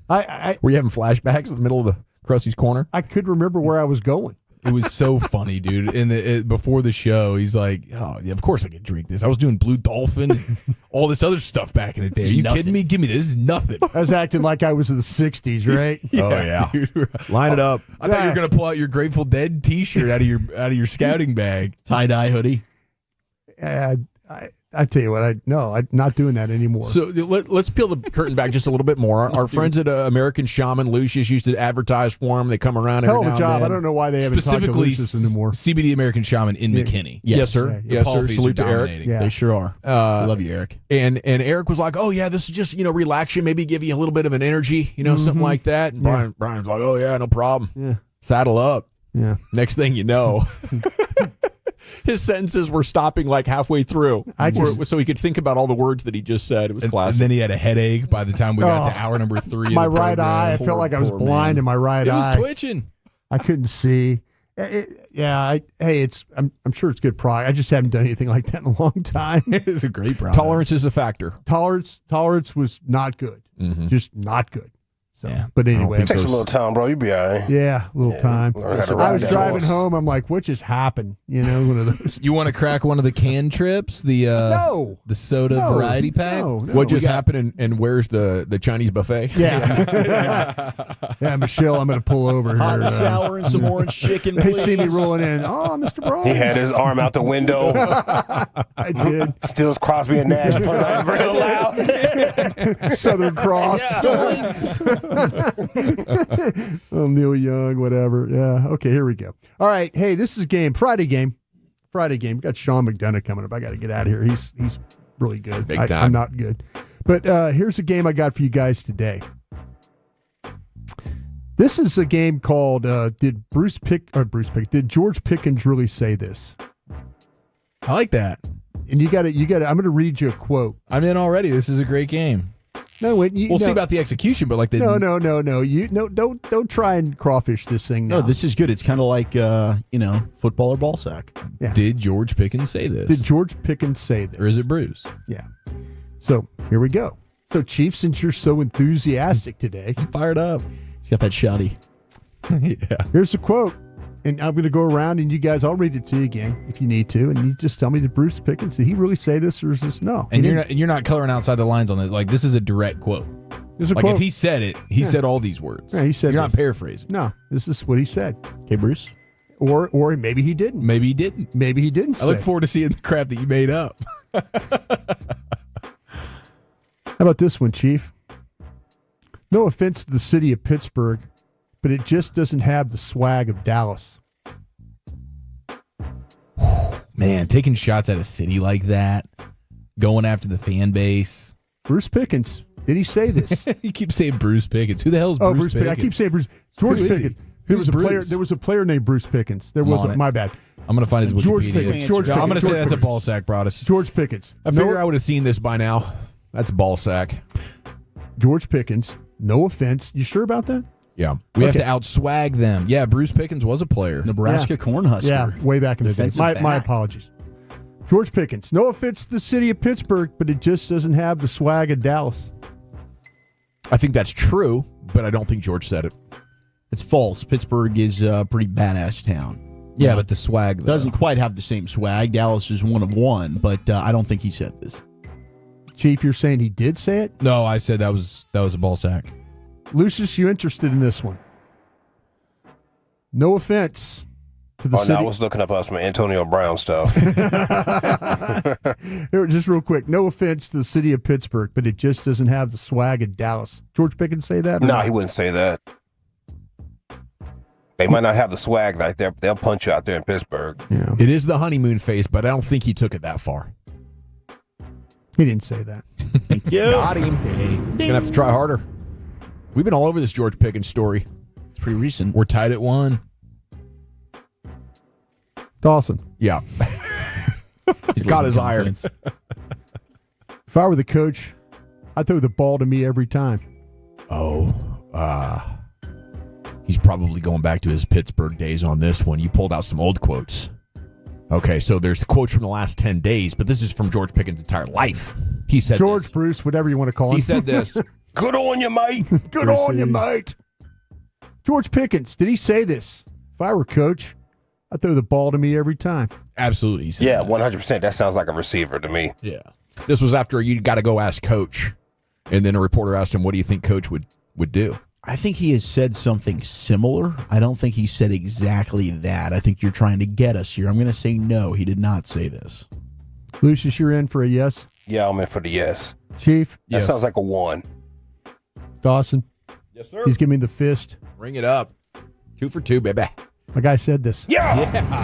Were you having flashbacks in the middle of the Krusty's Corner? I couldn't remember where I was going. It was so funny, dude. Before the show, he's like, "Oh, yeah, of course I can drink this. I was doing Blue Dolphin and all this other stuff back in the day. Are you kidding me? Give me this. This is nothing." I was acting like I was in the 60s, right? Oh yeah. Dude. Line it up. I thought you were gonna pull out your Grateful Dead T-shirt out of your scouting bag, tie-dye hoodie. I tell you what, I'm not doing that anymore. So let's peel the curtain back just a little bit more. Our friends at American Shaman, Lucius, used to advertise for them. They come around every Hell now of a job. and then. I don't know why they haven't talked to Lucius anymore. CBD American Shaman in McKinney. Yes, sir. The Yes, sir. Paul fees Salute are to Eric. dominating. Yeah. They sure are. I love you, Eric. And Eric was like, "Oh yeah, this is just relax you, maybe give you a little bit of an energy, something like that." And Brian's like, "Oh yeah, no problem. Yeah. Saddle up." Yeah. Next thing you know, his sentences were stopping like halfway through, so he could think about all the words that he just said. It was classic. And then he had a headache by the time we got to hour number 3. My right eye, I felt like I was blind in my right eye. It was twitching. I couldn't see. I'm sure it's good product. I just haven't done anything like that in a long time. It's a great product. Tolerance is a factor. Tolerance was not good. Mm-hmm. Just not good. So, but anyway, it takes a little time, bro. You be all right. Yeah, a little time. I was driving home. I'm like, what just happened? One of those. You want to crack one of the can trips? The soda variety pack? No, what just happened and where's the Chinese buffet? Yeah. Yeah, Michelle, I'm going to pull over here. Hot and sour and some orange chicken, They please. see me rolling in. Oh, Mr. Brown. He had his arm out the window. I did. Stills Crosby and Nash playing real loud. Southern Cross. Neil Young, whatever. Yeah. Okay, here we go. All right. Hey, this is Friday game. We got Sean McDonough coming up. I got to get out of here. He's really good. Big time. I'm not good. But here's a game I got for you guys today. This is a game called Did George Pickens really say this? I like that. And you got to. I'm going to read you a quote. I'm in already. This is a great game. No, wait. We'll see about the execution, but like the No. Don't try and crawfish this thing. No, now. this is good. It's kind of like football or ball sack. Yeah. Did George Pickens say this? Did George Pickens say this? Or is it Bruce? Yeah. So here we go. So Chief, since you're so enthusiastic today, fired up. He's got that shoddy. Yeah. Here's a quote, and I'm going to go around, and you guys, I'll read it to you again if you need to, and you just tell me, did Bruce Pickens, did he really say this, or is this no? And you're not coloring outside the lines on this. Like, this is a direct quote. There's a like quote. if he said it, he said all these words. Yeah, he said you're this. not paraphrasing. No, this is what he said. Okay, Bruce. Or maybe he didn't. Maybe he didn't. Maybe he didn't. I look forward to seeing the crap that you made up. How about this one, Chief? No offense to the city of Pittsburgh, but it just doesn't have the swag of Dallas. Man, taking shots at a city like that, going after the fan base. Bruce Pickens. Did he say this? You keep saying Bruce Pickens. Who the hell is Bruce Pickens? I keep saying Bruce. George Pickens. There was a player named Bruce Pickens. There wasn't. My bad. I'm going to find his Wikipedia. George Pickens. I'm going to say that's a ball sack, Broadus. George Pickens. I figure I would have seen this by now. That's ball sack. George Pickens. No offense. You sure about that? Yeah. We have to outswag them. Yeah, Bruce Pickens was a player. Nebraska Cornhusker. Yeah, way back in the day. My apologies. George Pickens. No offense to the city of Pittsburgh, but it just doesn't have the swag of Dallas. I think that's true, but I don't think George said it. It's false. Pittsburgh is a pretty badass town. Yeah, but the swag, though. Doesn't quite have the same swag. Dallas is one of one, but I don't think he said this. Chief, you're saying he did say it? No, I said that was a ball sack. Lucius, you interested in this one? No offense to the city. I was looking up some Antonio Brown stuff. Here, just real quick. No offense to the city of Pittsburgh, but it just doesn't have the swag of Dallas. George Pickens say that? No, he wouldn't say that. They might not have the swag like that. They'll punch you out there in Pittsburgh. Yeah. It is the honeymoon phase, but I don't think he took it that far. He didn't say that. Thank you. Got him. Gonna have to try harder. We've been all over this George Pickens story. It's pretty recent. We're tied at 1. Dawson. Yeah. He's got his iron. If I were the coach, I'd throw the ball to me every time. He's probably going back to his Pittsburgh days on this one. You pulled out some old quotes. Okay, so there's the quotes from the last 10 days, but this is from George Pickens' entire life. He said George, this. Bruce, whatever you want to call him. He said this. Good on you, mate. Good on you, mate. George Pickens, did he say this? If I were coach, I throw the ball to me every time. Absolutely. Yeah, 100%. That sounds like a receiver to me. Yeah. This was after you got to go ask Coach, and then a reporter asked him, "What do you think Coach would do?" I think he has said something similar. I don't think he said exactly that. I think you're trying to get us here. I'm going to say no. He did not say this. Lucius, you're in for a yes? Yeah, I'm in for the yes. Chief? That sounds like a 1. Dawson? Yes, sir. He's giving me the fist. Bring it up. 2 for 2, baby. My guy said this. Yeah.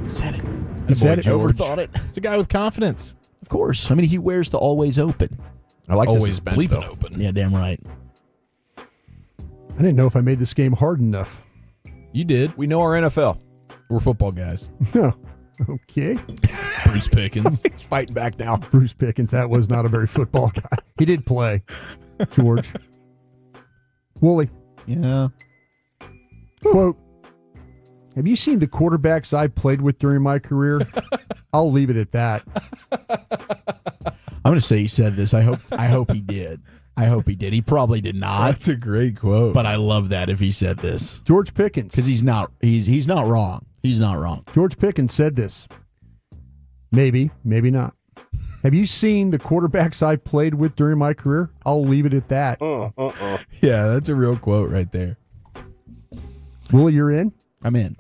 Said it. He said it. Overthought it. It's a guy with confidence. Of course. I mean, he wears the always open. I like Always the suspense, bleeping though. open. Yeah, damn right. I didn't know if I made this game hard enough. You did. We know our NFL. We're football guys. No. Okay. Bruce Pickens. He's fighting back now. Bruce Pickens, that was not a very football guy. He did play. George. Wooly. Yeah. Quote, have you seen the quarterbacks I played with during my career? I'll leave it at that. I'm going to say he said this. I hope he did. I hope he did. He probably did not. That's a great quote. But I love that if he said this. George Pickens. Because he's not wrong. He's not wrong. George Pickens said this. Maybe, maybe not. Have you seen the quarterbacks I played with during my career? I'll leave it at that. Yeah, that's a real quote right there. Will, you're in? I'm in.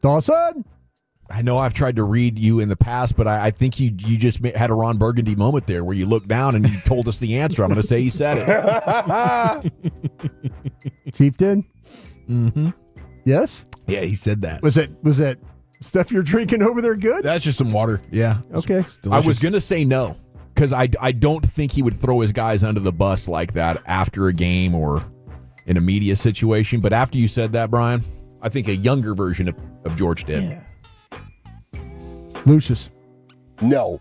Dawson? I know I've tried to read you in the past, but I think you just had a Ron Burgundy moment there where you looked down and you told us the answer. I'm going to say you said it. Chief did? Mm-hmm. Yes? Yeah, he said that. Was that stuff you're drinking over there good? That's just some water. Yeah. Okay. I was going to say no because I don't think he would throw his guys under the bus like that after a game or in a media situation. But after you said that, Brian, I think a younger version of George did. Yeah. Lucius. No.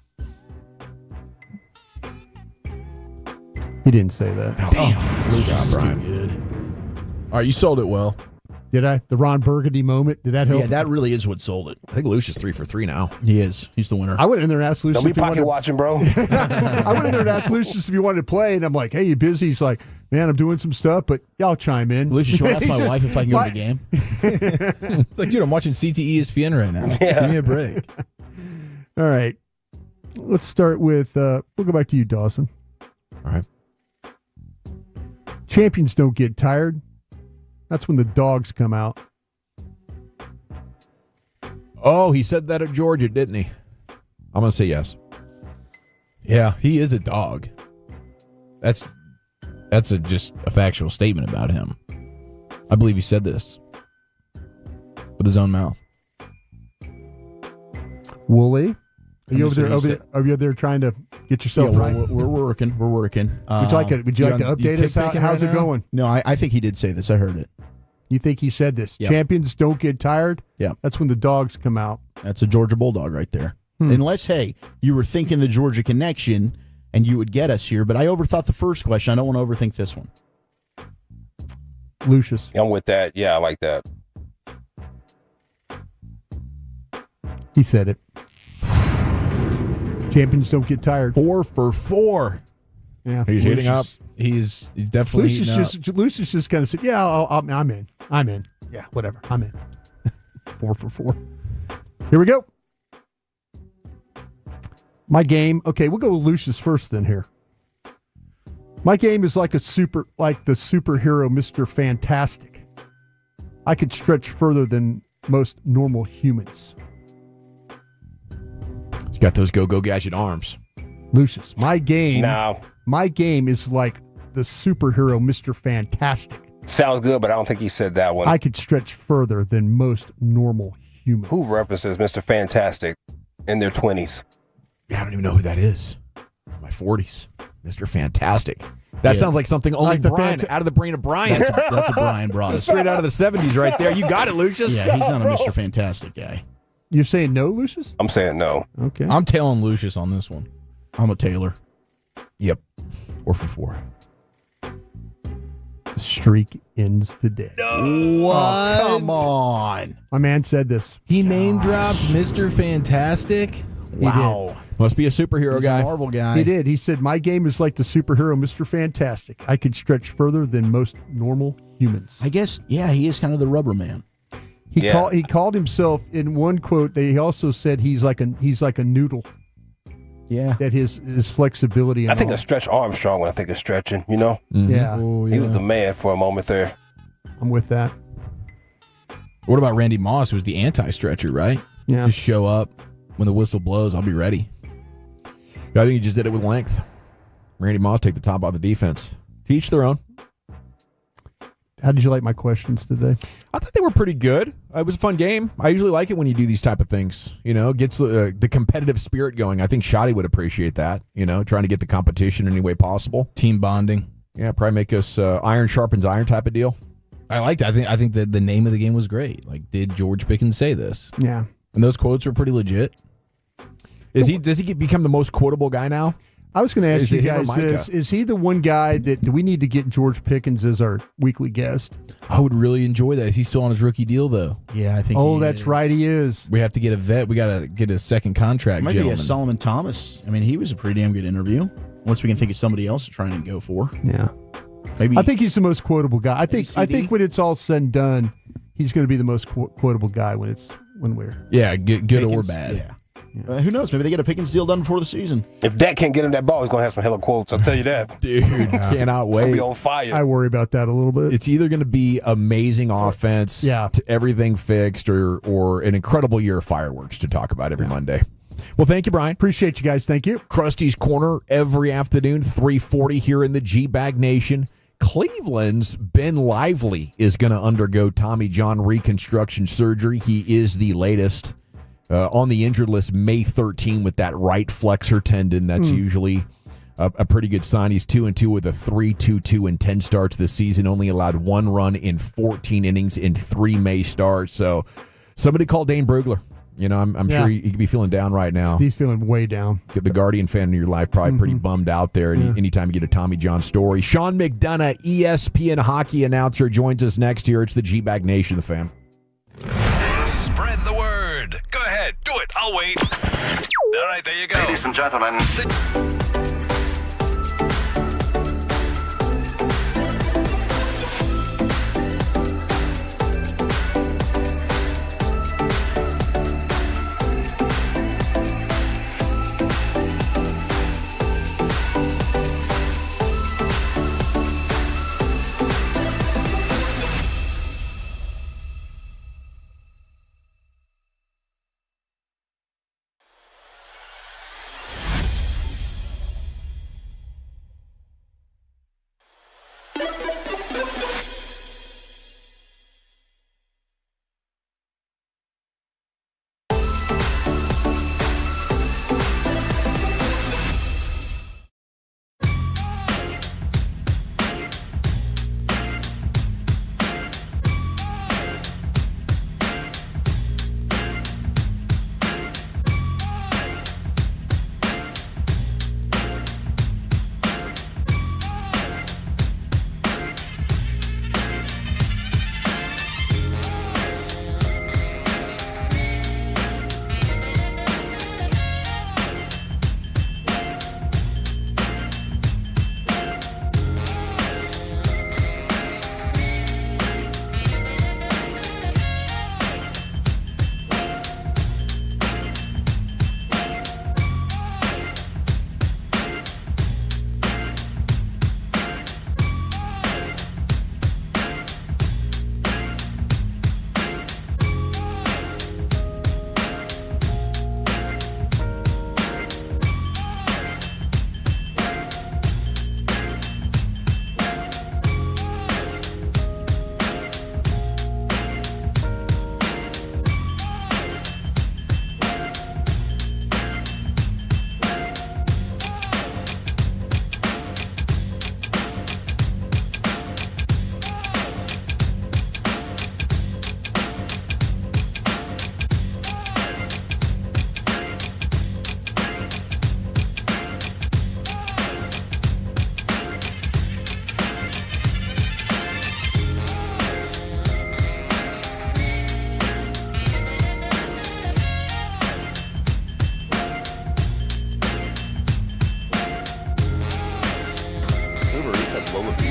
He didn't say that. Damn. Lucius is too good. All right, you sold it well. Did I? The Ron Burgundy moment? Did that help? Yeah, that really is what sold it. I think Lucius 3 for 3 now. He is. He's the winner. I went in there and asked Lucius Don't be if he pocket wanted. watching, bro. I went in there and asked Lucius if he wanted to play, and I'm like, "Hey, you busy?" He's like, "Man, I'm doing some stuff, but yeah, I'll chime in." Lucius, you want to ask my wife if I can go to the game? It's like, dude, I'm watching CTE ESPN right now. Yeah. Give me a break. All right. Let's start with, we'll go back to you, Dawson. All right. Champions don't get tired. That's when the dogs come out. Oh, he said that at Georgia, didn't he? I'm going to say yes. Yeah, he is a dog. That's just a factual statement about him. I believe he said this with his own mouth. Wooly, are you over there trying to get yourself right? We're working. We're working. Would you like to update us? How's it going? No, I think he did say this. I heard it. You think he said this? Yep. Champions don't get tired? Yeah. That's when the dogs come out. That's a Georgia Bulldog right there. Unless, hey, you were thinking the Georgia connection and you would get us here, but I overthought the first question. I don't want to overthink this one. Lucius. I'm with that. Yeah, I like that. He said it. Champions don't get tired. 4 for 4. Yeah. He's hitting up. He's definitely Lucius just kind of said, yeah, I'm in. I'm in. Yeah, whatever. I'm in. 4 for 4. Here we go. My game. Okay, we'll go with Lucius first then here. My game is like the superhero Mr. Fantastic. I could stretch further than most normal humans. He's got those go-go gadget arms. Lucius, my game. No. My game is like the superhero Mr. Fantastic. Sounds good, but I don't think he said that one. I could stretch further than most normal humans. Who references Mr. Fantastic in their 20s? Yeah, I don't even know who that is. In my 40s. Mr. Fantastic. That sounds like something only like Brian, out of the brain of Brian. That's a Brian Broad. That's straight out of the 70s right there. You got it, Lucius. Yeah, he's not a Mr. Fantastic guy. You're saying no, Lucius? I'm saying no. Okay. I'm tailing Lucius on this one. I'm a Taylor. Yep. 4 for 4. The streak ends today. No. What? Oh, come on. My man said this. He name dropped Mr. Fantastic. Wow. Must be a superhero He's guy. a Marvel guy. He did. He said, my game is like the superhero Mr. Fantastic. I could stretch further than most normal humans. I guess, yeah, he is kind of the rubber man. He called himself in one quote. He also said he's like a noodle. Yeah, that his flexibility. And I think all. of Stretch Armstrong when I think of stretching. You know. Mm-hmm. Yeah. He was the man for a moment there. I'm with that. What about Randy Moss, who was the anti-stretcher, right? Yeah. Just show up when the whistle blows. I'll be ready. I think he just did it with length. Randy Moss take the top out of the defense. To each their own. How did you like my questions today? I thought they were pretty good. It was a fun game. I usually like it when you do these type of things. Gets the competitive spirit going. I think Shotty would appreciate that. Trying to get the competition any way possible. Team bonding. Yeah, probably make us iron sharpens iron type of deal. I liked it. I think that the name of the game was great. Like, did George Pickens say this? Yeah. And those quotes were pretty legit. Does he become the most quotable guy now? I was going to ask you guys this. Is he the one guy do we need to get George Pickens as our weekly guest? I would really enjoy that. Is he still on his rookie deal, though? Yeah, I think that's right, he is. We have to get a vet. We got to get a second contract, Might gentlemen. be a Solomon Thomas. I mean, he was a pretty damn good interview. Once we can think of somebody else to try and go for. Yeah. Maybe. I think he's the most quotable guy. I think when it's all said and done, he's going to be the most quotable guy when we're. Yeah, good Pickens, or bad. Yeah. Who knows? Maybe they get a Pickens deal done before the season. If Dak can't get him that ball, he's going to have some hella quotes. I'll tell you that. Dude, cannot wait. It's going to be on fire. I worry about that a little bit. It's either going to be amazing offense, to everything fixed, or an incredible year of fireworks to talk about every Monday. Well, thank you, Brian. Appreciate you guys. Thank you. Krusty's Corner every afternoon, 3:40 here in the G-Bag Nation. Cleveland's Ben Lively is going to undergo Tommy John reconstruction surgery. He is the latest on the injured list May 13 with that right flexor tendon. That's usually a pretty good sign. He's 2-2 with a 3.22 in 10 starts this season. Only allowed 1 run in 14 innings in 3 May starts. So somebody call Dane Brugler. I'm sure he could be feeling down right now. He's feeling way down. Get the Guardian fan in your life probably pretty bummed out there. Anytime you get a Tommy John story. Sean McDonough, ESPN hockey announcer, joins us next year. It's the G-Bag Nation, the fam. Spread the word. Go ahead. Do it. I'll wait. All right, there you go. Ladies and gentlemen.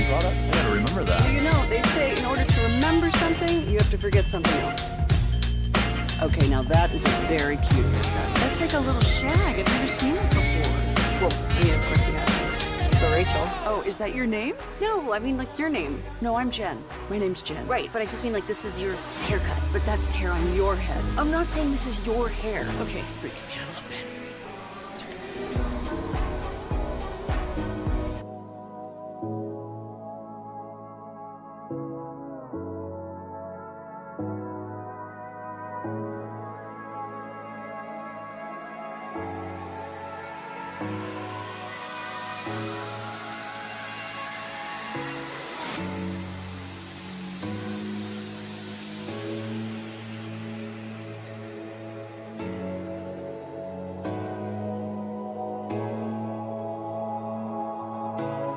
I gotta remember that. Well, they say in order to remember something, you have to forget something else. Okay, now that is a very cute haircut. That's like a little shag. I've never seen it before. Well, I mean, of course you have. So Rachel. Oh, is that your name? No, I mean like your name. No, I'm Jen. My name's Jen. Right, but I just mean like this is your haircut. But that's hair on your head. I'm not saying this is your hair. Okay, freaking me out a little bit.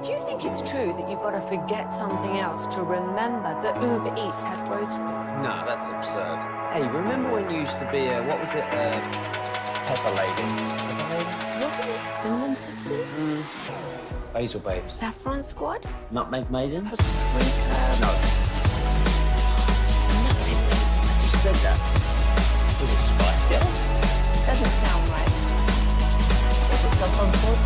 Do you think it's true that you've got to forget something else to remember that Uber Eats has groceries? No, that's absurd. Hey, remember when you used to be a, what was it, Pepper Lady? Pepper Lady? Wasn't it Cinnamon Sisters? Basil Babes. Saffron Squad? Nutmeg Maidens? Paprika? No. Nutmeg Maidens. You said that. Was it Spice Girls? Doesn't sound right. Was it Saffron Squad?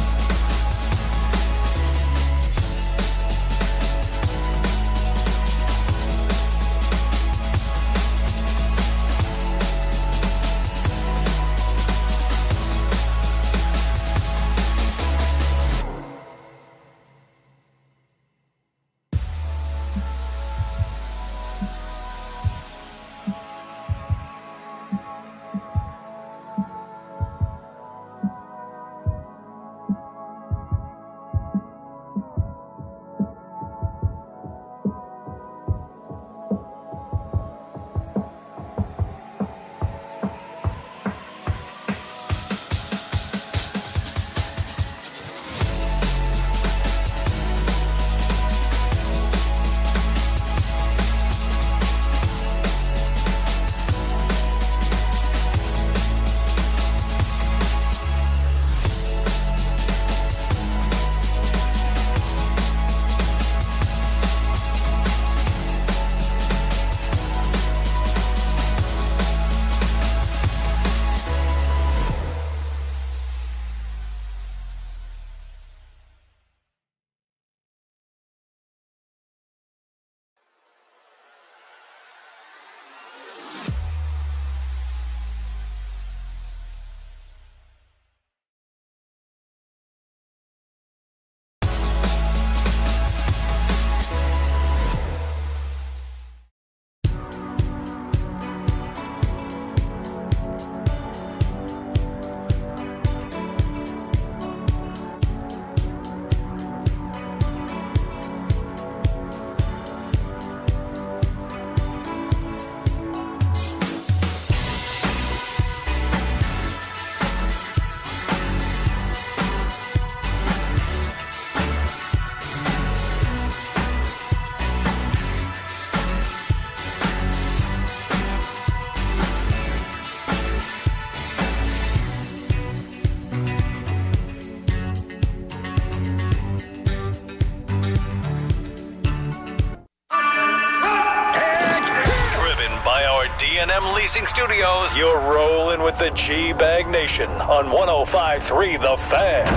D&M Leasing Studios, you're rolling with the G-Bag Nation on 105.3 The Fan.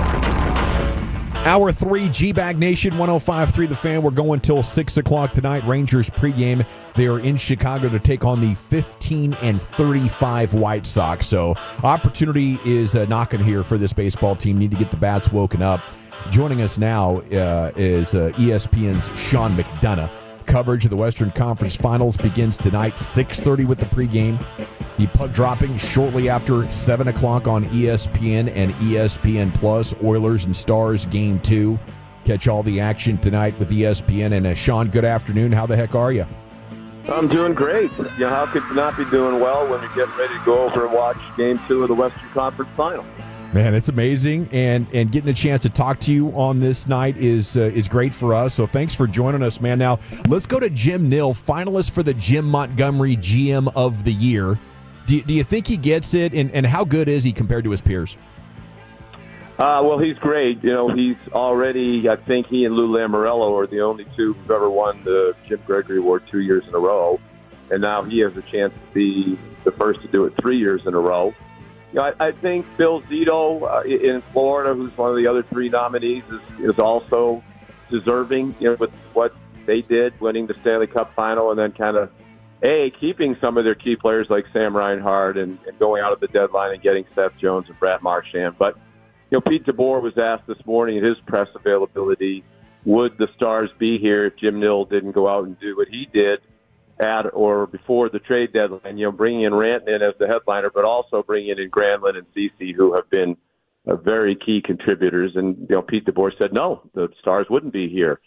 Hour 3, G-Bag Nation, 105.3 The Fan. We're going till 6 o'clock tonight. Rangers pregame. They are in Chicago to take on the 15-35 White Sox. So opportunity is knocking here for this baseball team. Need to get the bats woken up. Joining us now is ESPN's Sean McDonough. Coverage of the Western Conference Finals begins tonight, 6:30 with the pregame. The puck dropping shortly after 7 o'clock on ESPN and ESPN Plus. Oilers and Stars Game 2. Catch all the action tonight with ESPN. And Sean, good afternoon. How the heck are you? I'm doing great. You know, how could you not be doing well when you're getting ready to go over and watch Game 2 of the Western Conference Finals? Man, it's amazing, and getting a chance to talk to you on this night is great for us. So thanks for joining us, man. Now let's go to Jim Nill, finalist for the Jim Montgomery GM of the Year. Do you think he gets it, and how good is he compared to his peers? Well, he's great. You know, he's already, I think he and Lou Lamoriello are the only two who've ever won the Jim Gregory Award 2 years in a row. and now he has a chance to be the first to do it 3 years in a row. I think Bill Zito in Florida, who's one of the other 3 nominees, is also deserving, with what they did, winning the Stanley Cup final, and then kind of, keeping some of their key players like Sam Reinhart and going out of the deadline and getting Seth Jones and Brad Marchand. But, Pete DeBoer was asked this morning in his press availability, would the Stars be here if Jim Nill didn't go out and do what he did at or before the trade deadline, bringing in Rantanen as the headliner, but also bringing in Granlund and Ceci, who have been very key contributors. And, Pete DeBoer said, no, the Stars wouldn't be here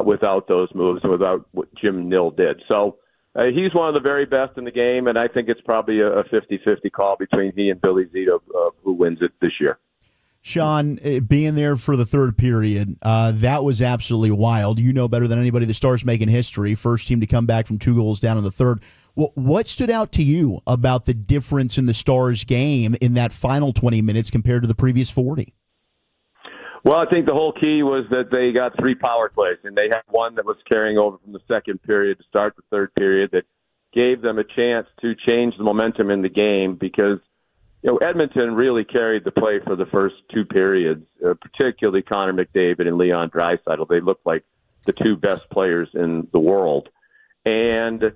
without those moves and without what Jim Nill did. So he's one of the very best in the game, and I think it's probably a 50-50 call between he and Billy Zito who wins it this year. Sean, being there for the third period, that was absolutely wild. You know better than anybody the Stars making history. First team to come back from 2 goals down in the third. What stood out to you about the difference in the Stars game in that final 20 minutes compared to the previous 40? Well, I think the whole key was that they got 3 power plays, and they had one that was carrying over from the second period to start the third period that gave them a chance to change the momentum in the game because Edmonton really carried the play for the first 2 periods, particularly Connor McDavid and Leon Draisaitl. They looked like the 2 best players in the world. And,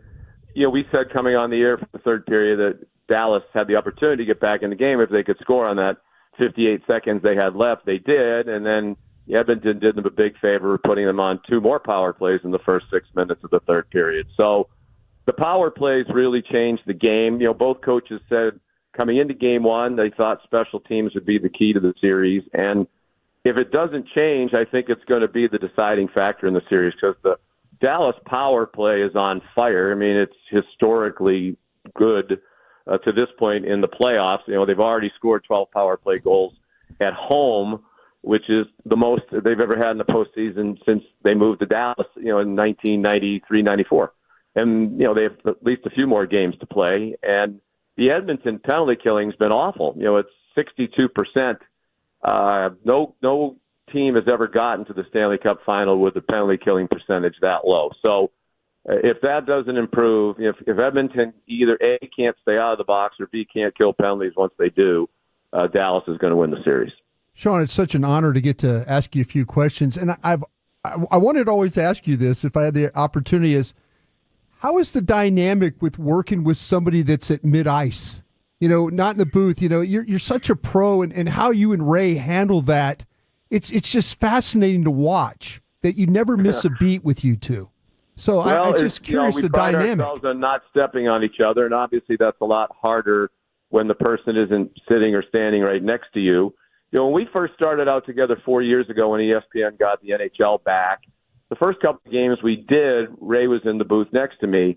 we said coming on the air for the third period that Dallas had the opportunity to get back in the game if they could score on that 58 seconds they had left. They did, and then Edmonton did them a big favor, putting them on 2 more power plays in the first 6 minutes of the third period. So the power plays really changed the game. Both coaches said coming into game 1, they thought special teams would be the key to the series. And if it doesn't change, I think it's going to be the deciding factor in the series because the Dallas power play is on fire. I mean, it's historically good to this point in the playoffs. They've already scored 12 power play goals at home, which is the most they've ever had in the postseason since they moved to Dallas, in 1993-94. And, they have at least a few more games to play. And the Edmonton penalty killing's been awful. It's 62%. No team has ever gotten to the Stanley Cup final with the penalty killing percentage that low. So if that doesn't improve, if Edmonton either A, can't stay out of the box or B, can't kill penalties once they do, Dallas is going to win the series. Sean, it's such an honor to get to ask you a few questions. And I wanted to always ask you this if I had the opportunity is, how is the dynamic with working with somebody that's at mid-ice? Not in the booth. You're such a pro, and how you and Ray handle that, it's just fascinating to watch that you never miss a beat with you two. So I'm just curious the dynamic. We pride ourselves on not stepping on each other, and obviously that's a lot harder when the person isn't sitting or standing right next to you. When we first started out together 4 years ago when ESPN got the NHL back, the first couple of games we did, Ray was in the booth next to me.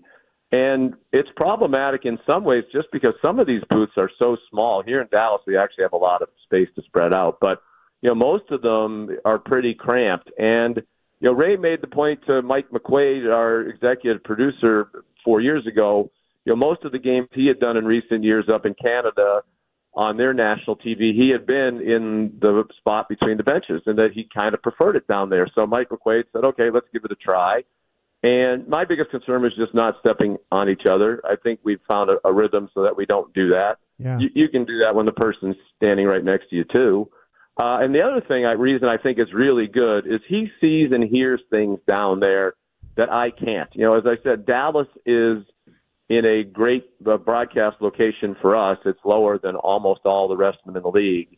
And it's problematic in some ways just because some of these booths are so small. Here in Dallas, we actually have a lot of space to spread out. But, most of them are pretty cramped. And, Ray made the point to Mike McQuaid, our executive producer 4 years ago, most of the games he had done in recent years up in Canada on their national TV, he had been in the spot between the benches and that he kind of preferred it down there. So Mike McQuaid said, okay, let's give it a try. And my biggest concern was just not stepping on each other. I think we've found a rhythm so that we don't do that. Yeah. You can do that when the person's standing right next to you, too. And the other reason I think is really good is he sees and hears things down there that I can't. As I said, Dallas is in a great broadcast location for us. It's lower than almost all the rest of them in the league.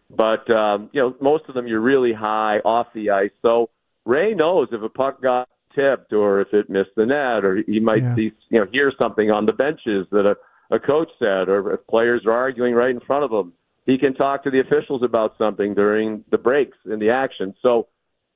But, most of them you're really high off the ice. So Ray knows if a puck got tipped or if it missed the net or he might see, hear something on the benches that a coach said or if players are arguing right in front of him. He can talk to the officials about something during the breaks in the action. So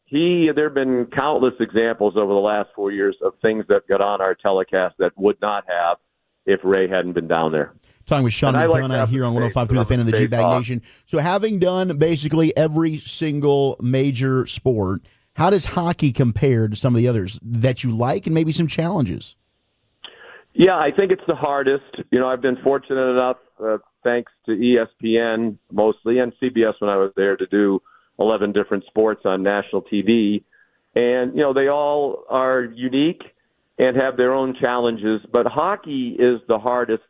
there have been countless examples over the last 4 years of things that got on our telecast that would not have if Ray hadn't been down there. Talking with Sean McDonough here on 105.3 The Fan of the G-Bag Nation. So having done basically every single major sport, how does hockey compare to some of the others that you like and maybe some challenges? Yeah, I think it's the hardest. I've been fortunate enough, thanks to ESPN mostly and CBS when I was there, to do 11 different sports on national TV. And, they all are unique and have their own challenges. But hockey is the hardest,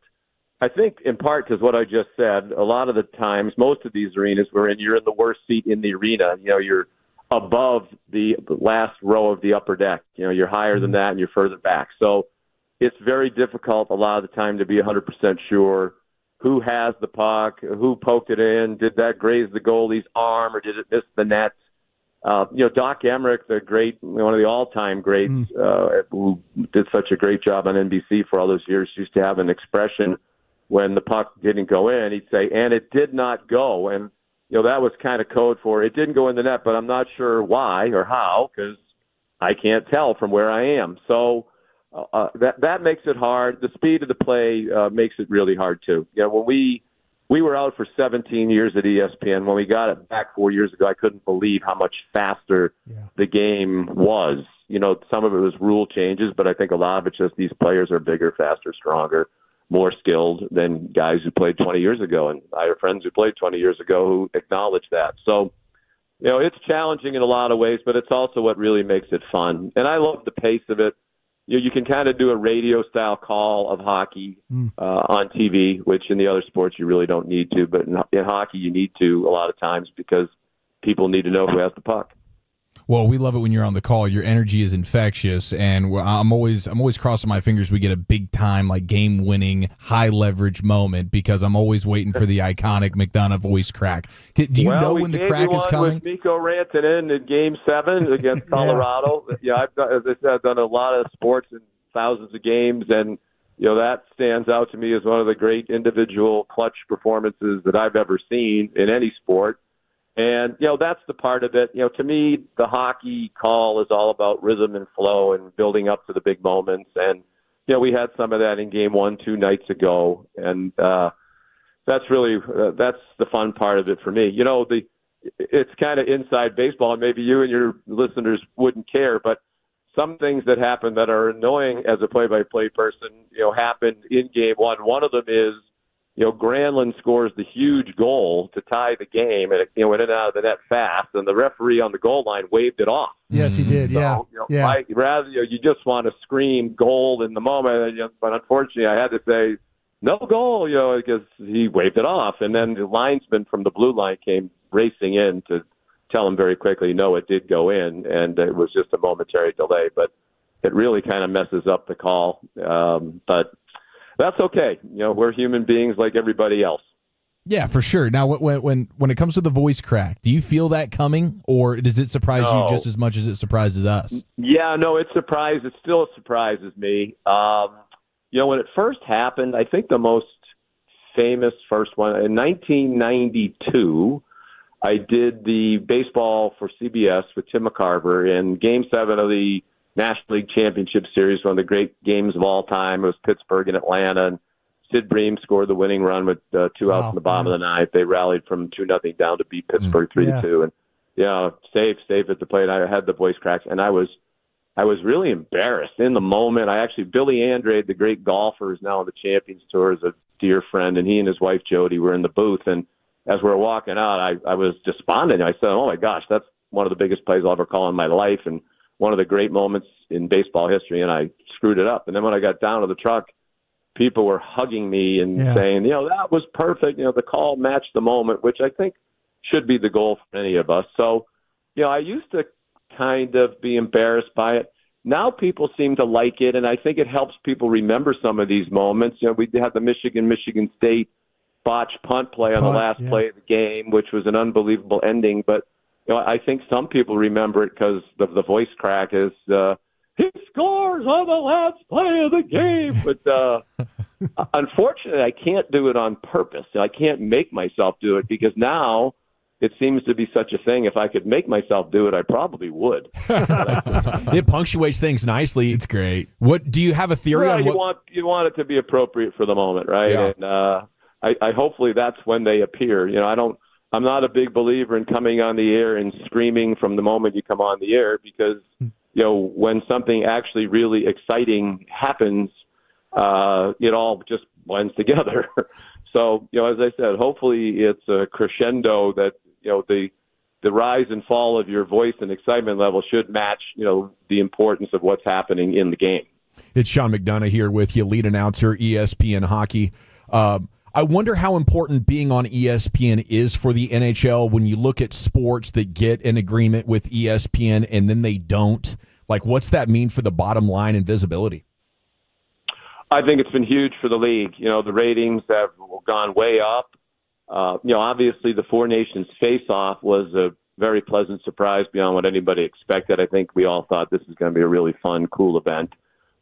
I think, in part because what I just said. A lot of the times, most of these arenas you're in the worst seat in the arena. You're above the last row of the upper deck. You're higher than that and you're further back. So it's very difficult a lot of the time to be 100% sure who has the puck, who poked it in, did that graze the goalie's arm, or did it miss the net? Doc Emmerich, the great, one of the all-time greats, who did such a great job on NBC for all those years, used to have an expression when the puck didn't go in. He'd say, "And it did not go." And that was kind of code for it didn't go in the net, but I'm not sure why or how because I can't tell from where I am. So that makes it hard. The speed of the play makes it really hard too. When we were out for 17 years at ESPN. When we got it back 4 years ago, I couldn't believe how much faster the game was. Some of it was rule changes, but I think a lot of it's just these players are bigger, faster, stronger, more skilled than guys who played 20 years ago. And I have friends who played 20 years ago who acknowledge that. So, it's challenging in a lot of ways, but it's also what really makes it fun. And I love the pace of it. You can kind of do a radio-style call of hockey on TV, which in the other sports you really don't need to. But in hockey, you need to a lot of times because people need to know who has the puck. Well, we love it when you're on the call. Your energy is infectious, and I'm always crossing my fingers we get a big time, like game-winning, high-leverage moment because I'm always waiting for the iconic McDonough voice crack. Do you know when the crack is coming? With Mikko Rantanen in Game 7 against Colorado. As I said, I've done a lot of sports and thousands of games, and that stands out to me as one of the great individual clutch performances that I've ever seen in any sport. And, that's the part of it. To me, the hockey call is all about rhythm and flow and building up to the big moments. And, we had some of that in Game 1 2 nights ago. And that's the fun part of it for me. It's kind of inside baseball, and maybe you and your listeners wouldn't care, but some things that happen that are annoying as a play-by-play person, happened in Game 1. One of them is, Granlund scores the huge goal to tie the game, and it went in and out of the net fast, and the referee on the goal line waved it off. Yes, he did. So, rather, you just want to scream goal in the moment, but unfortunately, I had to say no goal, because he waved it off, and then the linesman from the blue line came racing in to tell him very quickly, no, it did go in, and it was just a momentary delay, but it really kind of messes up the call, but. That's okay. We're human beings like everybody else. Yeah, for sure. Now, when it comes to the voice crack, do you feel that coming, or does it surprise you just as much as it surprises us? Yeah, no, it still surprises me. When it first happened, I think the most famous first one, in 1992, I did the baseball for CBS with Tim McCarver in Game 7 of the National League Championship Series, one of the great games of all time. It was Pittsburgh and Atlanta, and Sid Bream scored the winning run with 2 outs in the bottom of the ninth. They rallied from 2-0 down to beat Pittsburgh 3-2, and safe at the plate. I had the voice cracks, and I was really embarrassed in the moment. Billy Andrade, the great golfer, is now on the Champions Tour, is a dear friend, and he and his wife Jody were in the booth. And as we were walking out, I was despondent. I said, "Oh my gosh, that's one of the biggest plays I'll ever call in my life," and one of the great moments in baseball history, and I screwed it up. And then when I got down to the truck, people were hugging me and saying, that was perfect. The call matched the moment, which I think should be the goal for any of us. So, I used to kind of be embarrassed by it. Now people seem to like it, and I think it helps people remember some of these moments. We had the Michigan State botched punt play on the last play of the game, which was an unbelievable ending, but I think some people remember it because the voice crack is, he scores on the last play of the game. But unfortunately, I can't do it on purpose. I can't make myself do it because now it seems to be such a thing. If I could make myself do it, I probably would. It punctuates things nicely. It's great. What do you have a theory on what? You want it to be appropriate for the moment, right? Yeah. And I hopefully that's when they appear. I'm not a big believer in coming on the air and screaming from the moment you come on the air because, when something actually really exciting happens, it all just blends together. So, as I said, hopefully it's a crescendo that, the rise and fall of your voice and excitement level should match, the importance of what's happening in the game. It's Sean McDonough here with you, lead announcer, ESPN Hockey. I wonder how important being on ESPN is for the NHL when you look at sports that get an agreement with ESPN and then they don't. Like, what's that mean for the bottom line and visibility? I think it's been huge for the league. The ratings have gone way up. Obviously the Four Nations face-off was a very pleasant surprise beyond what anybody expected. I think we all thought this is going to be a really fun, cool event.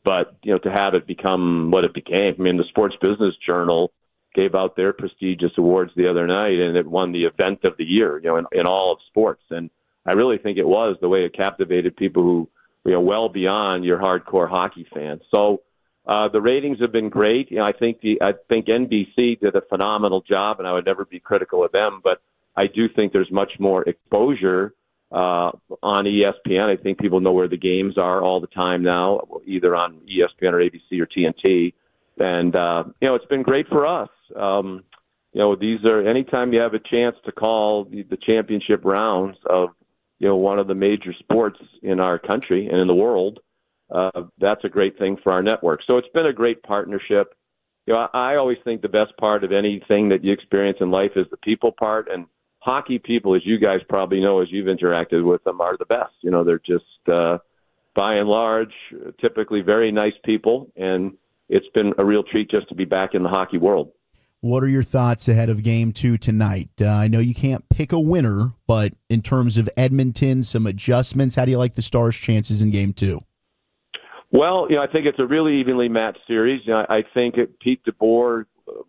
But, to have it become what it became, the Sports Business Journal gave out their prestigious awards the other night, and it won the event of the year, in all of sports. And I really think it was the way it captivated people who, well beyond your hardcore hockey fans. So the ratings have been great. I think NBC did a phenomenal job, and I would never be critical of them, but I do think there's much more exposure on ESPN. I think people know where the games are all the time now, either on ESPN or ABC or TNT. And, it's been great for us. These are, anytime you have a chance to call the championship rounds of, one of the major sports in our country and in the world, that's a great thing for our network. So it's been a great partnership. I always think the best part of anything that you experience in life is the people part, and hockey people, as you guys probably know, as you've interacted with them, are the best. They're just, by and large, typically very nice people, and it's been a real treat just to be back in the hockey world. What are your thoughts ahead of Game 2 tonight? I know you can't pick a winner, but in terms of Edmonton, some adjustments, how do you like the Stars' chances in Game 2? Well, I think it's a really evenly matched series. I think Pete DeBoer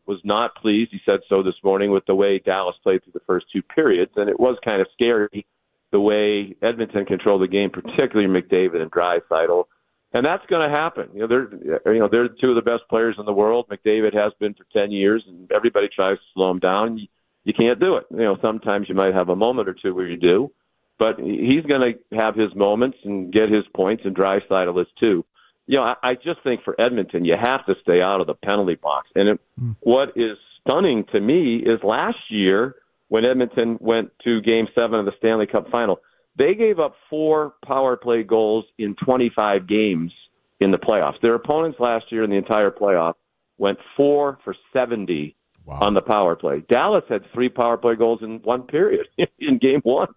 was not pleased. He said so this morning with the way Dallas played through the first two periods, and it was kind of scary the way Edmonton controlled the game, particularly McDavid and Draisaitl. And that's going to happen. They're two of the best players in the world. McDavid has been for 10 years, and everybody tries to slow him down. You can't do it. Sometimes you might have a moment or two where you do, but he's going to have his moments and get his points, and Draisaitl is too. I just think for Edmonton, you have to stay out of the penalty box. And what is stunning to me is last year when Edmonton went to Game 7 of the Stanley Cup Final, they gave up 4 power play goals in 25 games in the playoffs. Their opponents last year in the entire playoff went 4 for 70 on the power play. Dallas had 3 power play goals in one period in Game 1.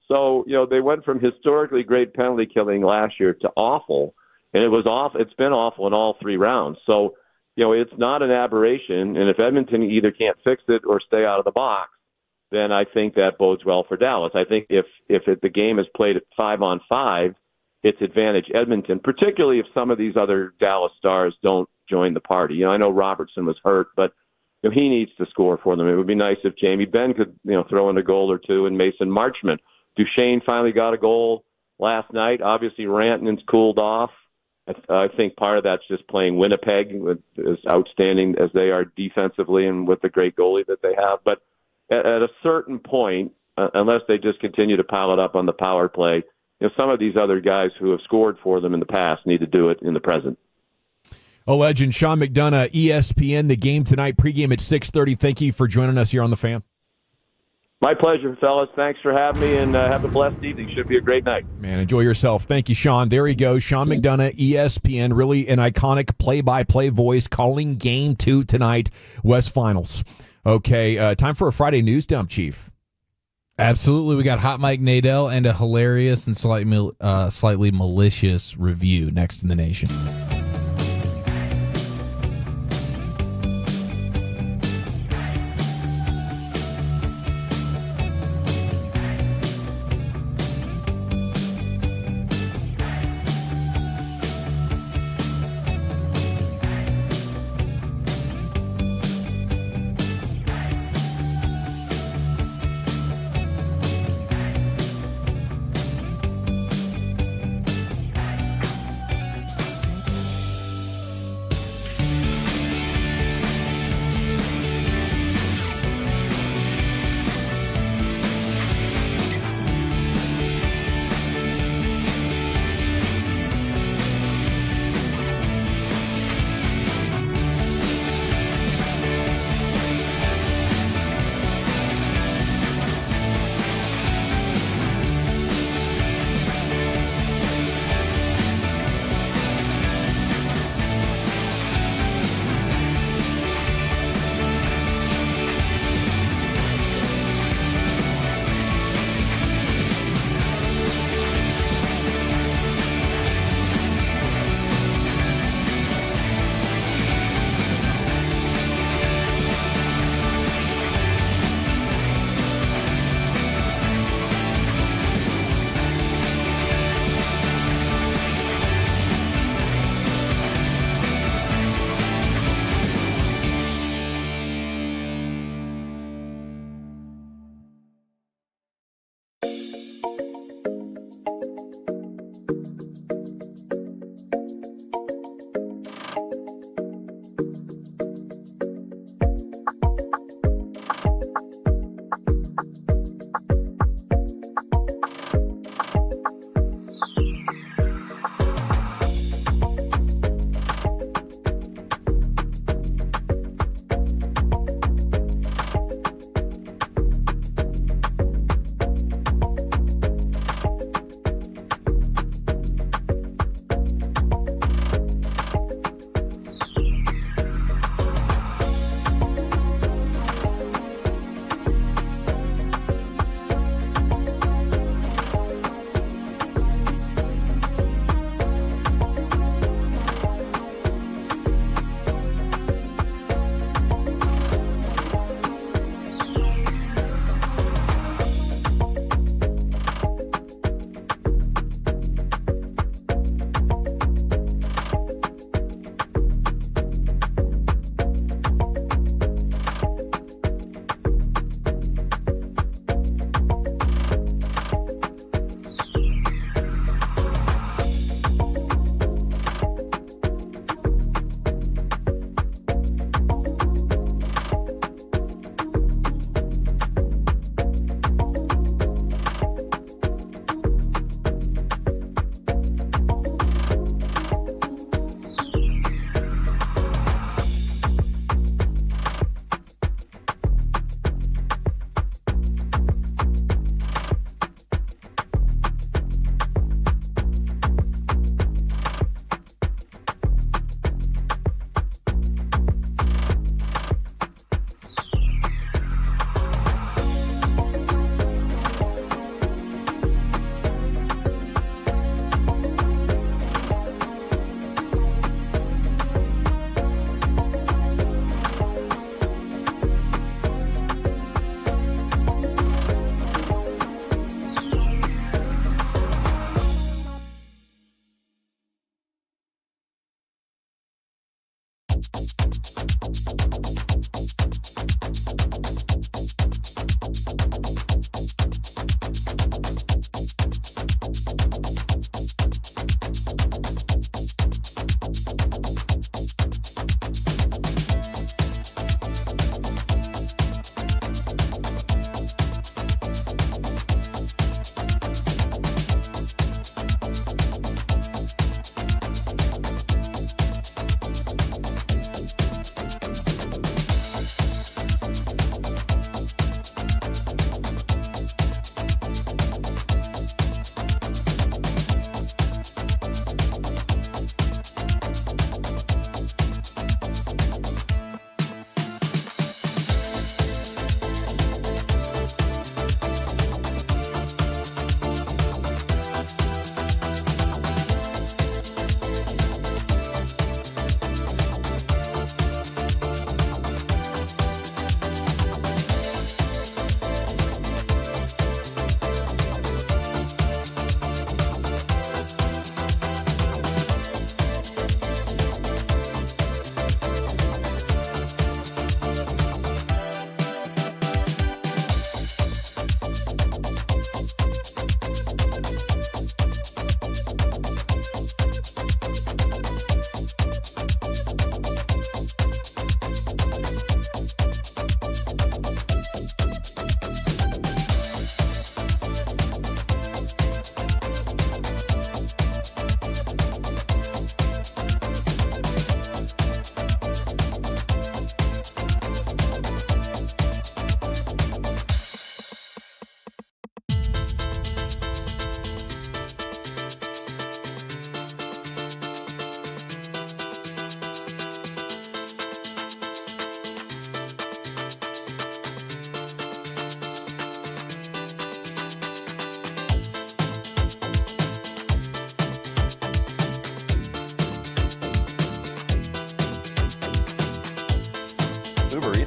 So, they went from historically great penalty killing last year to awful. And it was awful. It's been awful in all 3 rounds. So, it's not an aberration. And if Edmonton either can't fix it or stay out of the box, then I think that bodes well for Dallas. I think if the game is played at 5-on-5, it's advantage Edmonton, particularly if some of these other Dallas Stars don't join the party. I know Robertson was hurt, but he needs to score for them. It would be nice if Jamie Benn could throw in a goal or two, and Mason Marchment. Duchesne finally got a goal last night. Obviously, Rantanen's cooled off. I think part of that's just playing Winnipeg, as outstanding as they are defensively and with the great goalie that they have. But at a certain point, unless they just continue to pile it up on the power play, some of these other guys who have scored for them in the past need to do it in the present. A legend, Sean McDonough, ESPN, the game tonight, pregame at 6:30. Thank you for joining us here on The Fan. My pleasure, fellas. Thanks for having me, and have a blessed evening. Should be a great night. Man, enjoy yourself. Thank you, Sean. There he goes. Sean McDonough, ESPN, really an iconic play-by-play voice calling Game 2 tonight, West Finals. Okay, time for a Friday news dump, Chief. Absolutely. We got Hot Mike Nadell and a hilarious and slightly malicious review next in the nation.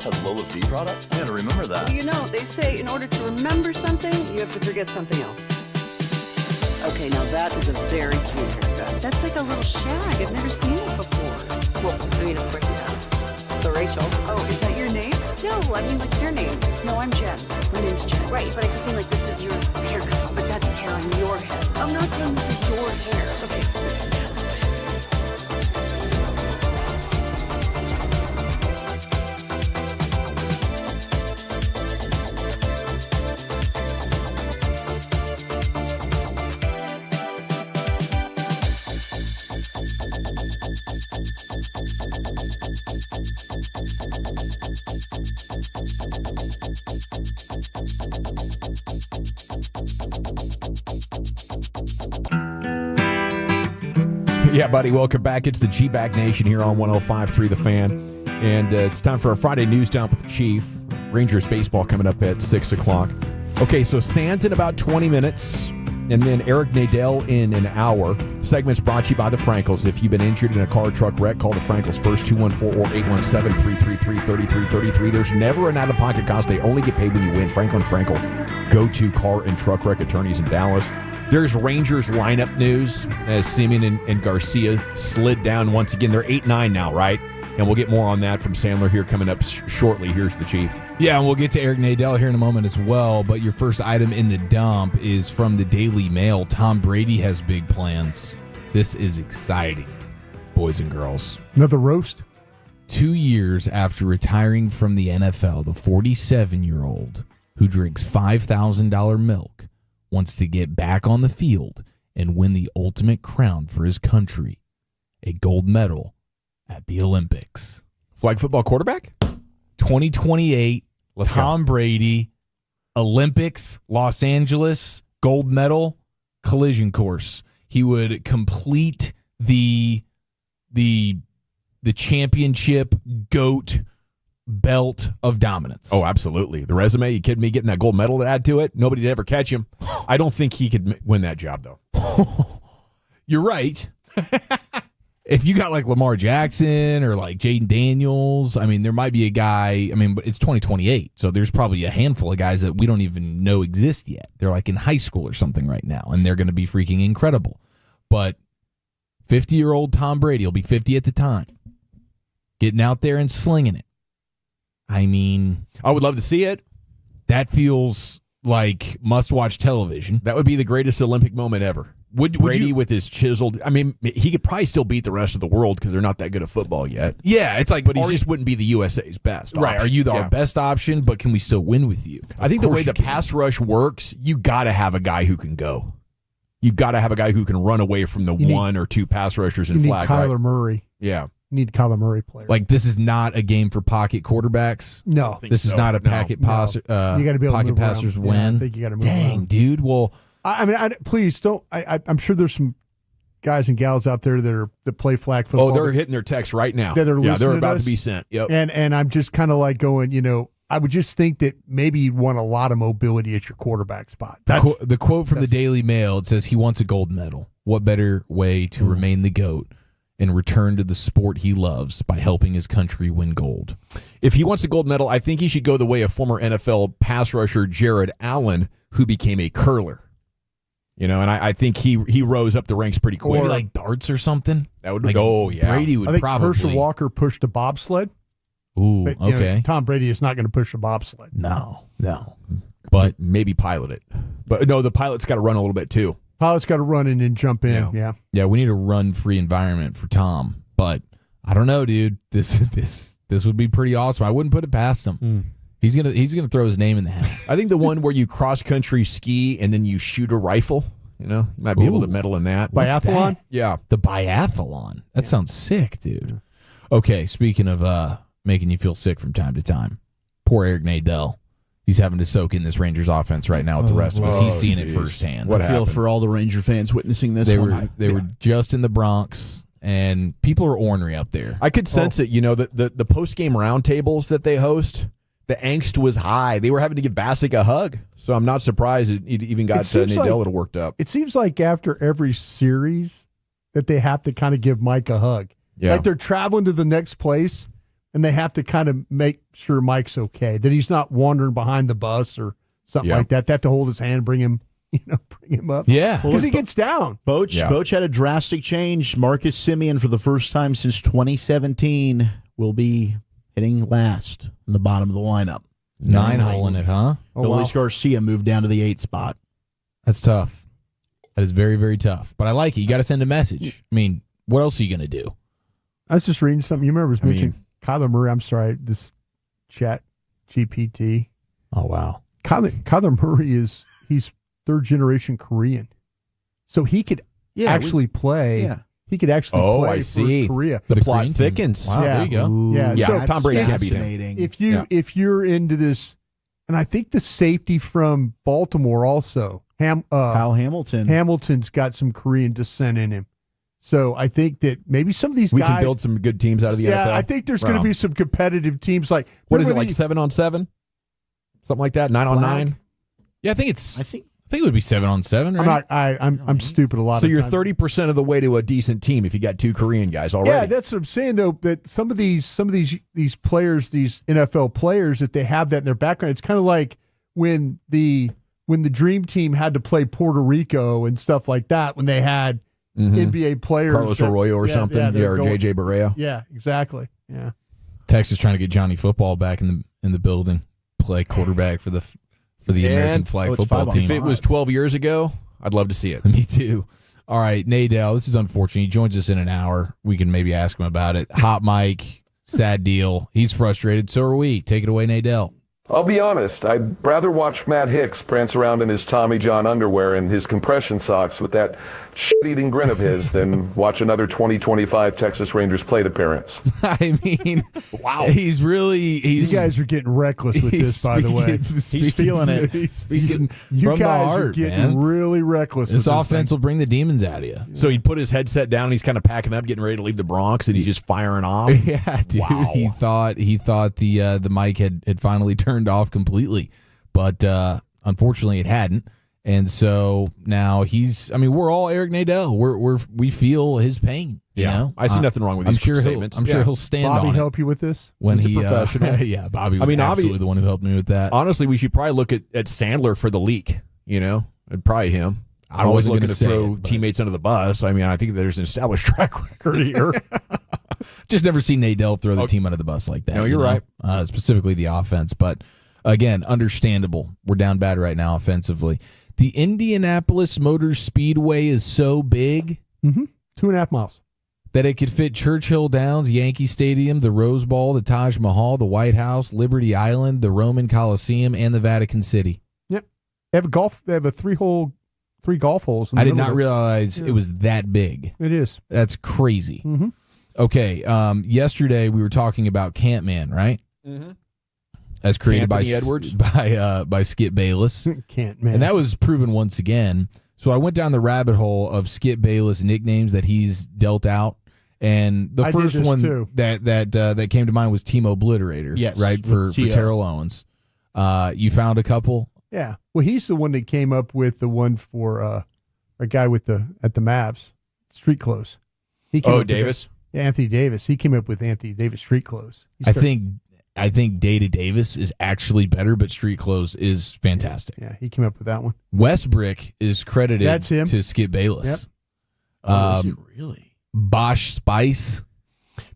Eats has low-of-B products? I gotta remember that. Well, you know, they say in order to remember something, you have to forget something else. Okay, now that is a very cute haircut. That's like a little shag. I've never seen it before. Well, I mean, of course you have. It's the Rachel. Oh, is that your name? No, I mean, what's your name? No, I'm Jen. My name's Jen. Right, but I just mean like this is your haircut, but that's hair on your head. I'm not saying this is your hair. Okay. Yeah, buddy, welcome back. It's the G-Bag Nation here on 105.3 The Fan. And it's time for our Friday news dump with the Chief. Rangers baseball coming up at 6 o'clock. Okay, so Sands in about 20 minutes, and then Eric Nadel in an hour. Segments brought to you by the Frankels. If you've been injured in a car or truck wreck, call the Frankels first, 214 or 817-333-3333. There's never an out-of-pocket cost. They only get paid when you win. Franklin Frankel, go-to car and truck wreck attorneys in Dallas. There's Rangers lineup news as Semien and Garcia slid down once again. They're 8-9 now, right? And we'll get more on that from Sandler here coming up shortly. Here's the Chief. Yeah, and we'll get to Eric Nadel here in a moment as well. But your first item in the dump is from the Daily Mail. Tom Brady has big plans. This is exciting, boys and girls. Another roast? 2 years after retiring from the NFL, the 47-year-old who drinks $5,000 milk wants to get back on the field and win the ultimate crown for his country, a gold medal at the Olympics. Flag football quarterback? 2028, Tom Brady, Olympics, Los Angeles, gold medal, collision course. He would complete the championship GOAT belt of dominance. Oh, absolutely. The resume, you kidding me? Getting that gold medal to add to it? Nobody'd ever catch him. I don't think he could win that job, though. You're right. If you got like Lamar Jackson or like Jaden Daniels, I mean, there might be a guy, I mean, but it's 2028, so there's probably a handful of guys that we don't even know exist yet. They're like in high school or something right now, and they're going to be freaking incredible. But 50-year-old Tom Brady will be 50 at the time, getting out there and slinging it. I mean, I would love to see it. That feels like must-watch television. That would be the greatest Olympic moment ever. Would Brady with his chiseled, I mean, he could probably still beat the rest of the world because they're not that good at football yet. Yeah, it's like, but he just wouldn't be the USA's best. Right? Option. Are you our best option? But can we still win with you? I think the way the pass rush works, you got to have a guy who can go. You got to have a guy who can run away from the one or two pass rushers and flag. Kyler Murray. Yeah. Need Kyler Murray player. Like, this is not a game for pocket quarterbacks. No, this is not a packet pass. You got to be able to move passers around. win. Yeah, I think you got to move Dang, around. dude. Well, I mean, please don't. I'm sure there's some guys and gals out there that play flag football. Oh, they're hitting their texts right now. They're about to be sent. Yep. And I'm just kind of like going, I would just think that maybe you'd want a lot of mobility at your quarterback spot. The quote from the Daily Mail, it says he wants a gold medal. What better way to remain the GOAT and return to the sport he loves by helping his country win gold? If he wants a gold medal, I think he should go the way of former NFL pass rusher Jared Allen, who became a curler. And I think he rose up the ranks pretty quick. Maybe like darts or something. That would be. Oh yeah, Brady would I think probably. Herschel Walker pushed a bobsled. Ooh, but, okay. Tom Brady is not going to push a bobsled. No. But maybe pilot it. But no, the pilot's got to run a little bit too. Pilot's got to run in and jump in. Yeah. We need a run-free environment for Tom. But I don't know, dude. This would be pretty awesome. I wouldn't put it past him. He's gonna throw his name in the hat. I think the one where you cross country ski and then you shoot a rifle. You might be able to medal in that. Biathlon? Yeah. The biathlon. That sounds sick, dude. Okay, speaking of making you feel sick from time to time, poor Eric Nadel. He's having to soak in this Rangers offense right now with the rest of us. He's seeing it firsthand. I feel for all the Ranger fans witnessing this. They were just in the Bronx, and people are ornery up there. I could sense it. The post-game roundtables that they host, the angst was high. They were having to give Bassick a hug. So I'm not surprised it even got Nadel that worked up. It seems like after every series that they have to kind of give Mike a hug. Yeah. Like they're traveling to the next place, and they have to kind of make sure Mike's okay, that he's not wandering behind the bus or something like that. They have to hold his hand, bring him up. Yeah. Because he gets down. Boch had a drastic change. Marcus Semien, for the first time since 2017, will be hitting last in the bottom of the lineup. 9-hole in it, huh? Luis Garcia moved down to the 8th spot. That's tough. That is very, very tough. But I like it. You got to send a message. I mean, what else are you going to do? I was just reading something. You remember mentioning Kyler Murray. I'm sorry, this chat GPT. Oh, wow. Kyler Murray he's third-generation Korean. So he could actually play. Yeah. He could actually play for Korea. The plot thickens. Wow, there you go. Yeah. So Tom Brady can't beat him. If you're into this, and I think the safety from Baltimore also, Kyle Hamilton. Hamilton's got some Korean descent in him. So I think that maybe some of these guys can build some good teams out of the NFL. Yeah, I think there's going to be some competitive teams like what is it, like 7-on-7? Something like that? 9-on-9? Yeah, I think it would be 7-on-7, right? I'm stupid a lot. So of you're times. 30% of the way to a decent team if you got 2 Korean guys already. Yeah, that's what I'm saying though. That some of these players, these NFL players, that they have that in their background. It's kind of like when the Dream Team had to play Puerto Rico and stuff like that. When they had NBA players, Carlos Arroyo or something, or JJ Barea. Yeah, exactly. Yeah. Texas trying to get Johnny Football back in the building, play quarterback for the American flag football team. If it was 12 years ago, I'd love to see it. Me too. All right, Nadell, this is unfortunate. He joins us in an hour. We can maybe ask him about it. Hot mic, sad deal. He's frustrated. So are we. Take it away, Nadell. I'll be honest, I'd rather watch Matt Hicks prance around in his Tommy John underwear and his compression socks with that shit-eating grin of his than watch another 2025 Texas Rangers plate appearance. I mean, wow. You guys are getting reckless with this, by the way. He's feeling it. He's speaking you from guys the heart, are getting man. really reckless This with offense will bring the demons out of you. So he'd put his headset down and he's kind of packing up, getting ready to leave the Bronx, and he's just firing off. Yeah, dude. Wow. He thought the mic had finally turned off completely, but unfortunately it hadn't. And so now we're all Eric Nadell. We feel his pain. You know? I see nothing wrong with these statements. I'm sure he'll stand Bobby on it. help you with this? When he's he a professional. Yeah, Bobby was absolutely the one who helped me with that. Honestly, we should probably look at Sandler for the leak. And probably him. I wasn't looking gonna to throw teammates under the bus. I mean, I think there's an established track record here. Just never seen Nadell throw the team under the bus like that. No, you're right. Specifically the offense, but again, understandable. We're down bad right now offensively. The Indianapolis Motor Speedway is so big, 2.5 miles, that it could fit Churchill Downs, Yankee Stadium, the Rose Bowl, the Taj Mahal, the White House, Liberty Island, the Roman Coliseum, and the Vatican City. Yep. They have a 3 golf holes. I did not realize it was that big. It is. That's crazy. Mm-hmm. Okay. Yesterday we were talking about Campman, right? Mm-hmm. As created Edwards by Skip Bayless. Campman. And that was proven once again. So I went down the rabbit hole of Skip Bayless nicknames that he's dealt out. And the first one that came to mind was Team Obliterator. Yes, right, for Terrell Owens. You found a couple? Yeah. Well, he's the one that came up with the one for a guy at the Mavs, street clothes. Davis? Anthony Davis. He came up with Anthony Davis street clothes. I think Data Davis is actually better, but Street Clothes is fantastic. Yeah, he came up with that one. Westbrick is credited That's him. to Skip Bayless. Yep. Is it really? Bosch Spice.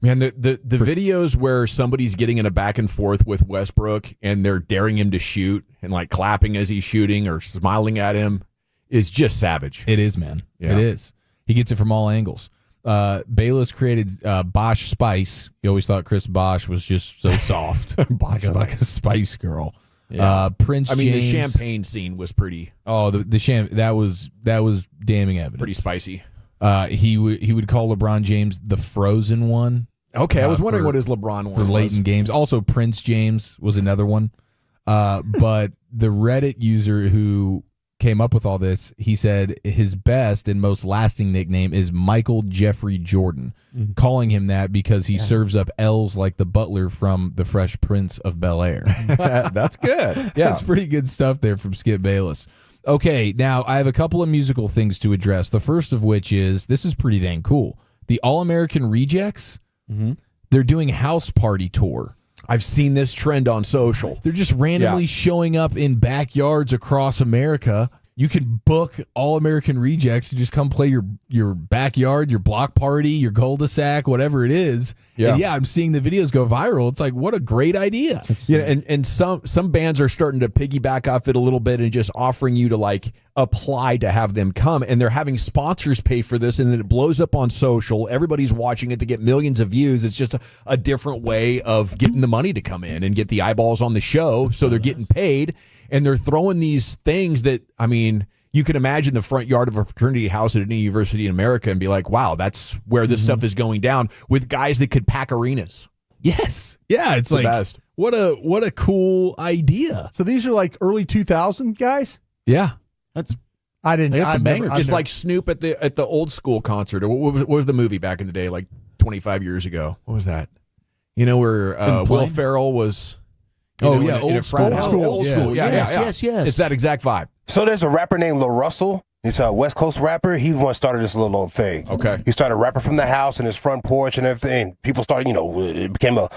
Man, the videos where somebody's getting in a back and forth with Westbrook and they're daring him to shoot and like clapping as he's shooting or smiling at him is just savage. It is, man. Yeah. It is. He gets it from all angles. Bayless created Bosch Spice. He always thought Chris Bosch was just so soft, like a Spice Girl. Yeah. Prince James. The champagne scene was pretty. Oh, that was damning evidence. Pretty spicy. He would call LeBron James the Frozen one. Okay, I was wondering what his LeBron one for late in games. Also, Prince James was another one. But the Reddit user who came up with all this, he said his best and most lasting nickname is Michael Jeffrey Jordan, calling him that because he serves up L's like the butler from The Fresh Prince of Bel-Air. That's good. Yeah. That's pretty good stuff there from Skip Bayless. Okay, now I have a couple of musical things to address. The first of which is, this is pretty dang cool. The All-American Rejects, They're doing house party tour. I've seen this trend on social. They're just randomly showing up in backyards across America. You can book All-American Rejects to just come play your backyard, your block party, your cul-de-sac, whatever it is. Yeah. And I'm seeing the videos go viral. It's like, what a great idea. Yeah, and some bands are starting to piggyback off it a little bit and just offering you to like apply to have them come, and they're having sponsors pay for this, and then it blows up on social. Everybody's watching it to get millions of views. It's just a different way of getting the money to come in and get the eyeballs on the show, so they're getting paid, and they're throwing these things that, I mean, you can imagine the front yard of a fraternity house at any university in America and be like, wow, that's where this stuff is going down, with guys that could pack arenas. Yes. Yeah, it's like, best. What a cool idea. So these are like early 2000 guys? Yeah. I didn't. They got some I've bangers. never- It's like Snoop at the old school concert. Or what was the movie back in the day, like 25 years ago? What was that? You know, where Will Ferrell was. Oh, in yeah, a frat house. Old school. Yeah, Yes. It's that exact vibe. So there's a rapper named Lil Russell. He's a West Coast rapper. He once started this little old thing. Okay. He started rapping from the house and his front porch and everything. People started, it became a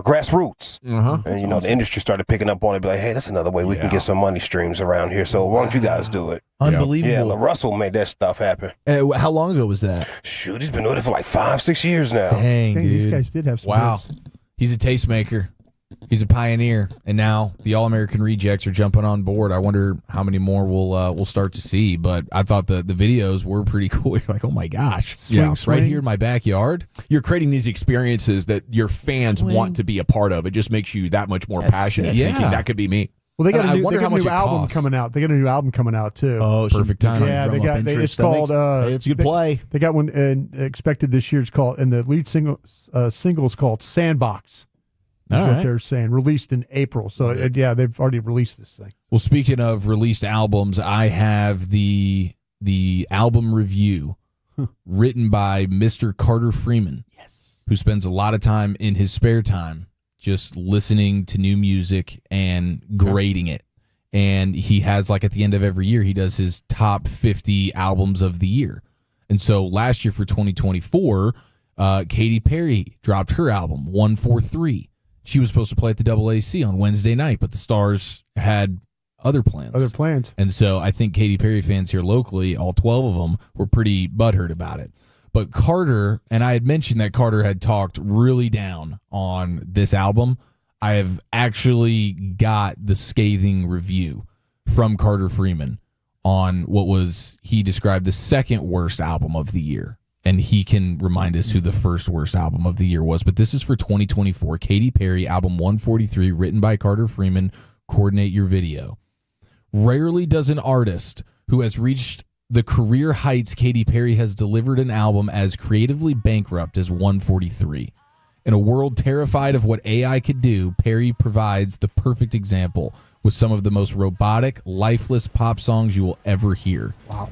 grassroots. And, the industry started picking up on it. Be like, hey, that's another way we can get some money streams around here. So why don't you guys do it? Unbelievable. Yeah, Lil Russell made that stuff happen. How long ago was that? Shoot, he's been doing it for like 5-6 years now. Dang, Dang, dude. these guys did have some Wow. hits. He's a tastemaker. He's a pioneer, and now the All-American Rejects are jumping on board. I wonder how many more we'll start to see. But I thought the videos were pretty cool. You're like, oh my gosh, Swing. right here in my backyard. You're creating these experiences that your fans want to be a part of. It just makes you that much more passionate. sick. Thinking Yeah. that could be me. Well, they got And I a new, wonder they got how a new much it album costs. coming out. They got a new album coming out too. Oh, Perfect timing. Yeah, they got. It's called. It's a good play. They got one expected this year. It's called, and the lead single is called "Sandbox." That's All what right. they're saying. Released in April. So they've already released this thing. Well, speaking of released albums, I have the album review written by Mr. Carter Freeman. Yes. Who spends a lot of time in his spare time just listening to new music and grading it. And he has, like, at the end of every year, he does his top 50 albums of the year. And so last year for 2024, Katy Perry dropped her album, 143. She was supposed to play at the AAC on Wednesday night, but the Stars had other plans. And so I think Katy Perry fans here locally, all 12 of them, were pretty butthurt about it. But Carter, and I had mentioned that Carter had talked really down on this album. I have actually got the scathing review from Carter Freeman on what was, he described, the second worst album of the year. And he can remind us who the first worst album of the year was. But this is for 2024. Katy Perry, album 143, written by Carter Freeman. Coordinate your video. Rarely does an artist who has reached the career heights Katy Perry has delivered an album as creatively bankrupt as 143. In a world terrified of what AI could do, Perry provides the perfect example with some of the most robotic, lifeless pop songs you will ever hear. Wow.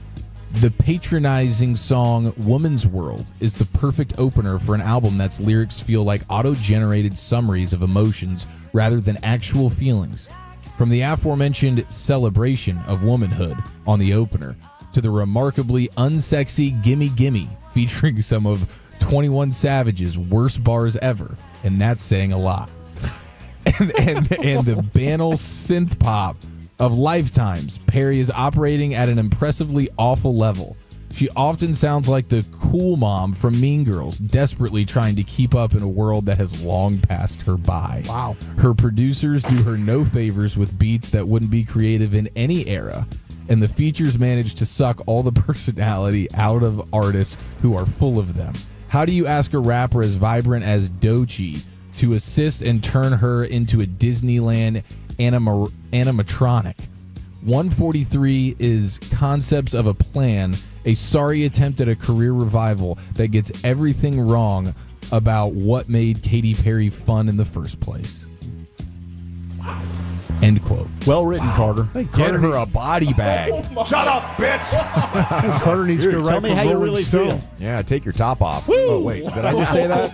The patronizing song Woman's World is the perfect opener for an album that's lyrics feel like auto-generated summaries of emotions rather than actual feelings. From the aforementioned celebration of womanhood on the opener to the remarkably unsexy Gimme Gimme featuring some of 21 Savage's worst bars ever, and that's saying a lot. and the banal synth pop of Lifetimes, Perry is operating at an impressively awful level. She often sounds like the cool mom from Mean Girls, desperately trying to keep up in a world that has long passed her by. Wow. Her producers do her no favors with beats that wouldn't be creative in any era, and the features manage to suck all the personality out of artists who are full of them. How do you ask a rapper as vibrant as Doechii to assist and turn her into a Disneyland animatronic? 143 is concepts of a plan, a sorry attempt at a career revival that gets everything wrong about what made Katy Perry fun in the first place. Wow. End quote. Well written, Carter. Get her a body bag. Shut up, bitch! Carter needs to Tell write me for how you Rolling really Stone. feel. Yeah, take your top off. Oh, wait. Did I just say that?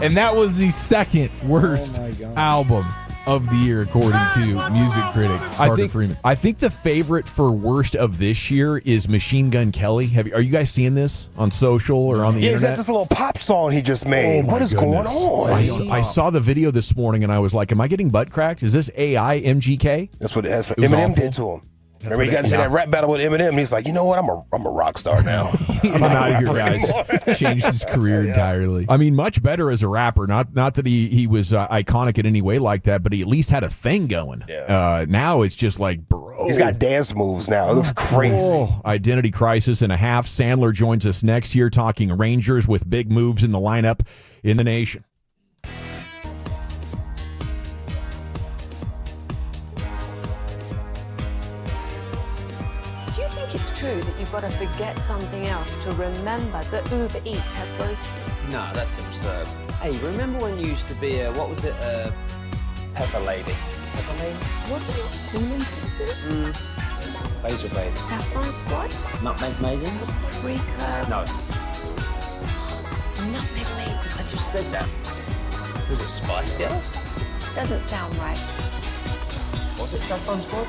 And that was the second worst album of the year, according to music critic Carter Freeman. I think the favorite for worst of this year is Machine Gun Kelly. Are you guys seeing this on social or on the internet? Is that this little pop song he just made? What is going on? I saw the video this morning and I was like, am I getting butt cracked? Is this AI MGK? That's what Eminem did to him. Remember, he got into that rap battle with Eminem, and he's like, you know what? I'm a rock star now. I'm out of here, guys. Changed his career entirely. I mean, much better as a rapper. Not that he was iconic in any way like that, but he at least had a thing going. Yeah. Now it's just like, bro. He's got dance moves now. It looks crazy. Identity crisis and a half. Sandler joins us next year talking Rangers with big moves in the lineup in the nation. It's true that you've got to forget something else to remember that Uber Eats has groceries. No, that's absurd. Hey, remember when you used to be a, what was it, Pepper Lady? Pepper Lady? What are you, Human Sisters? Basil Babes. Sapphire Squad? Nutmeg Maidens? Pre-Curb? No. Nutmeg Maidens? I just said that. Was it Spice Girls? Doesn't sound right. Was it Saffron Squad?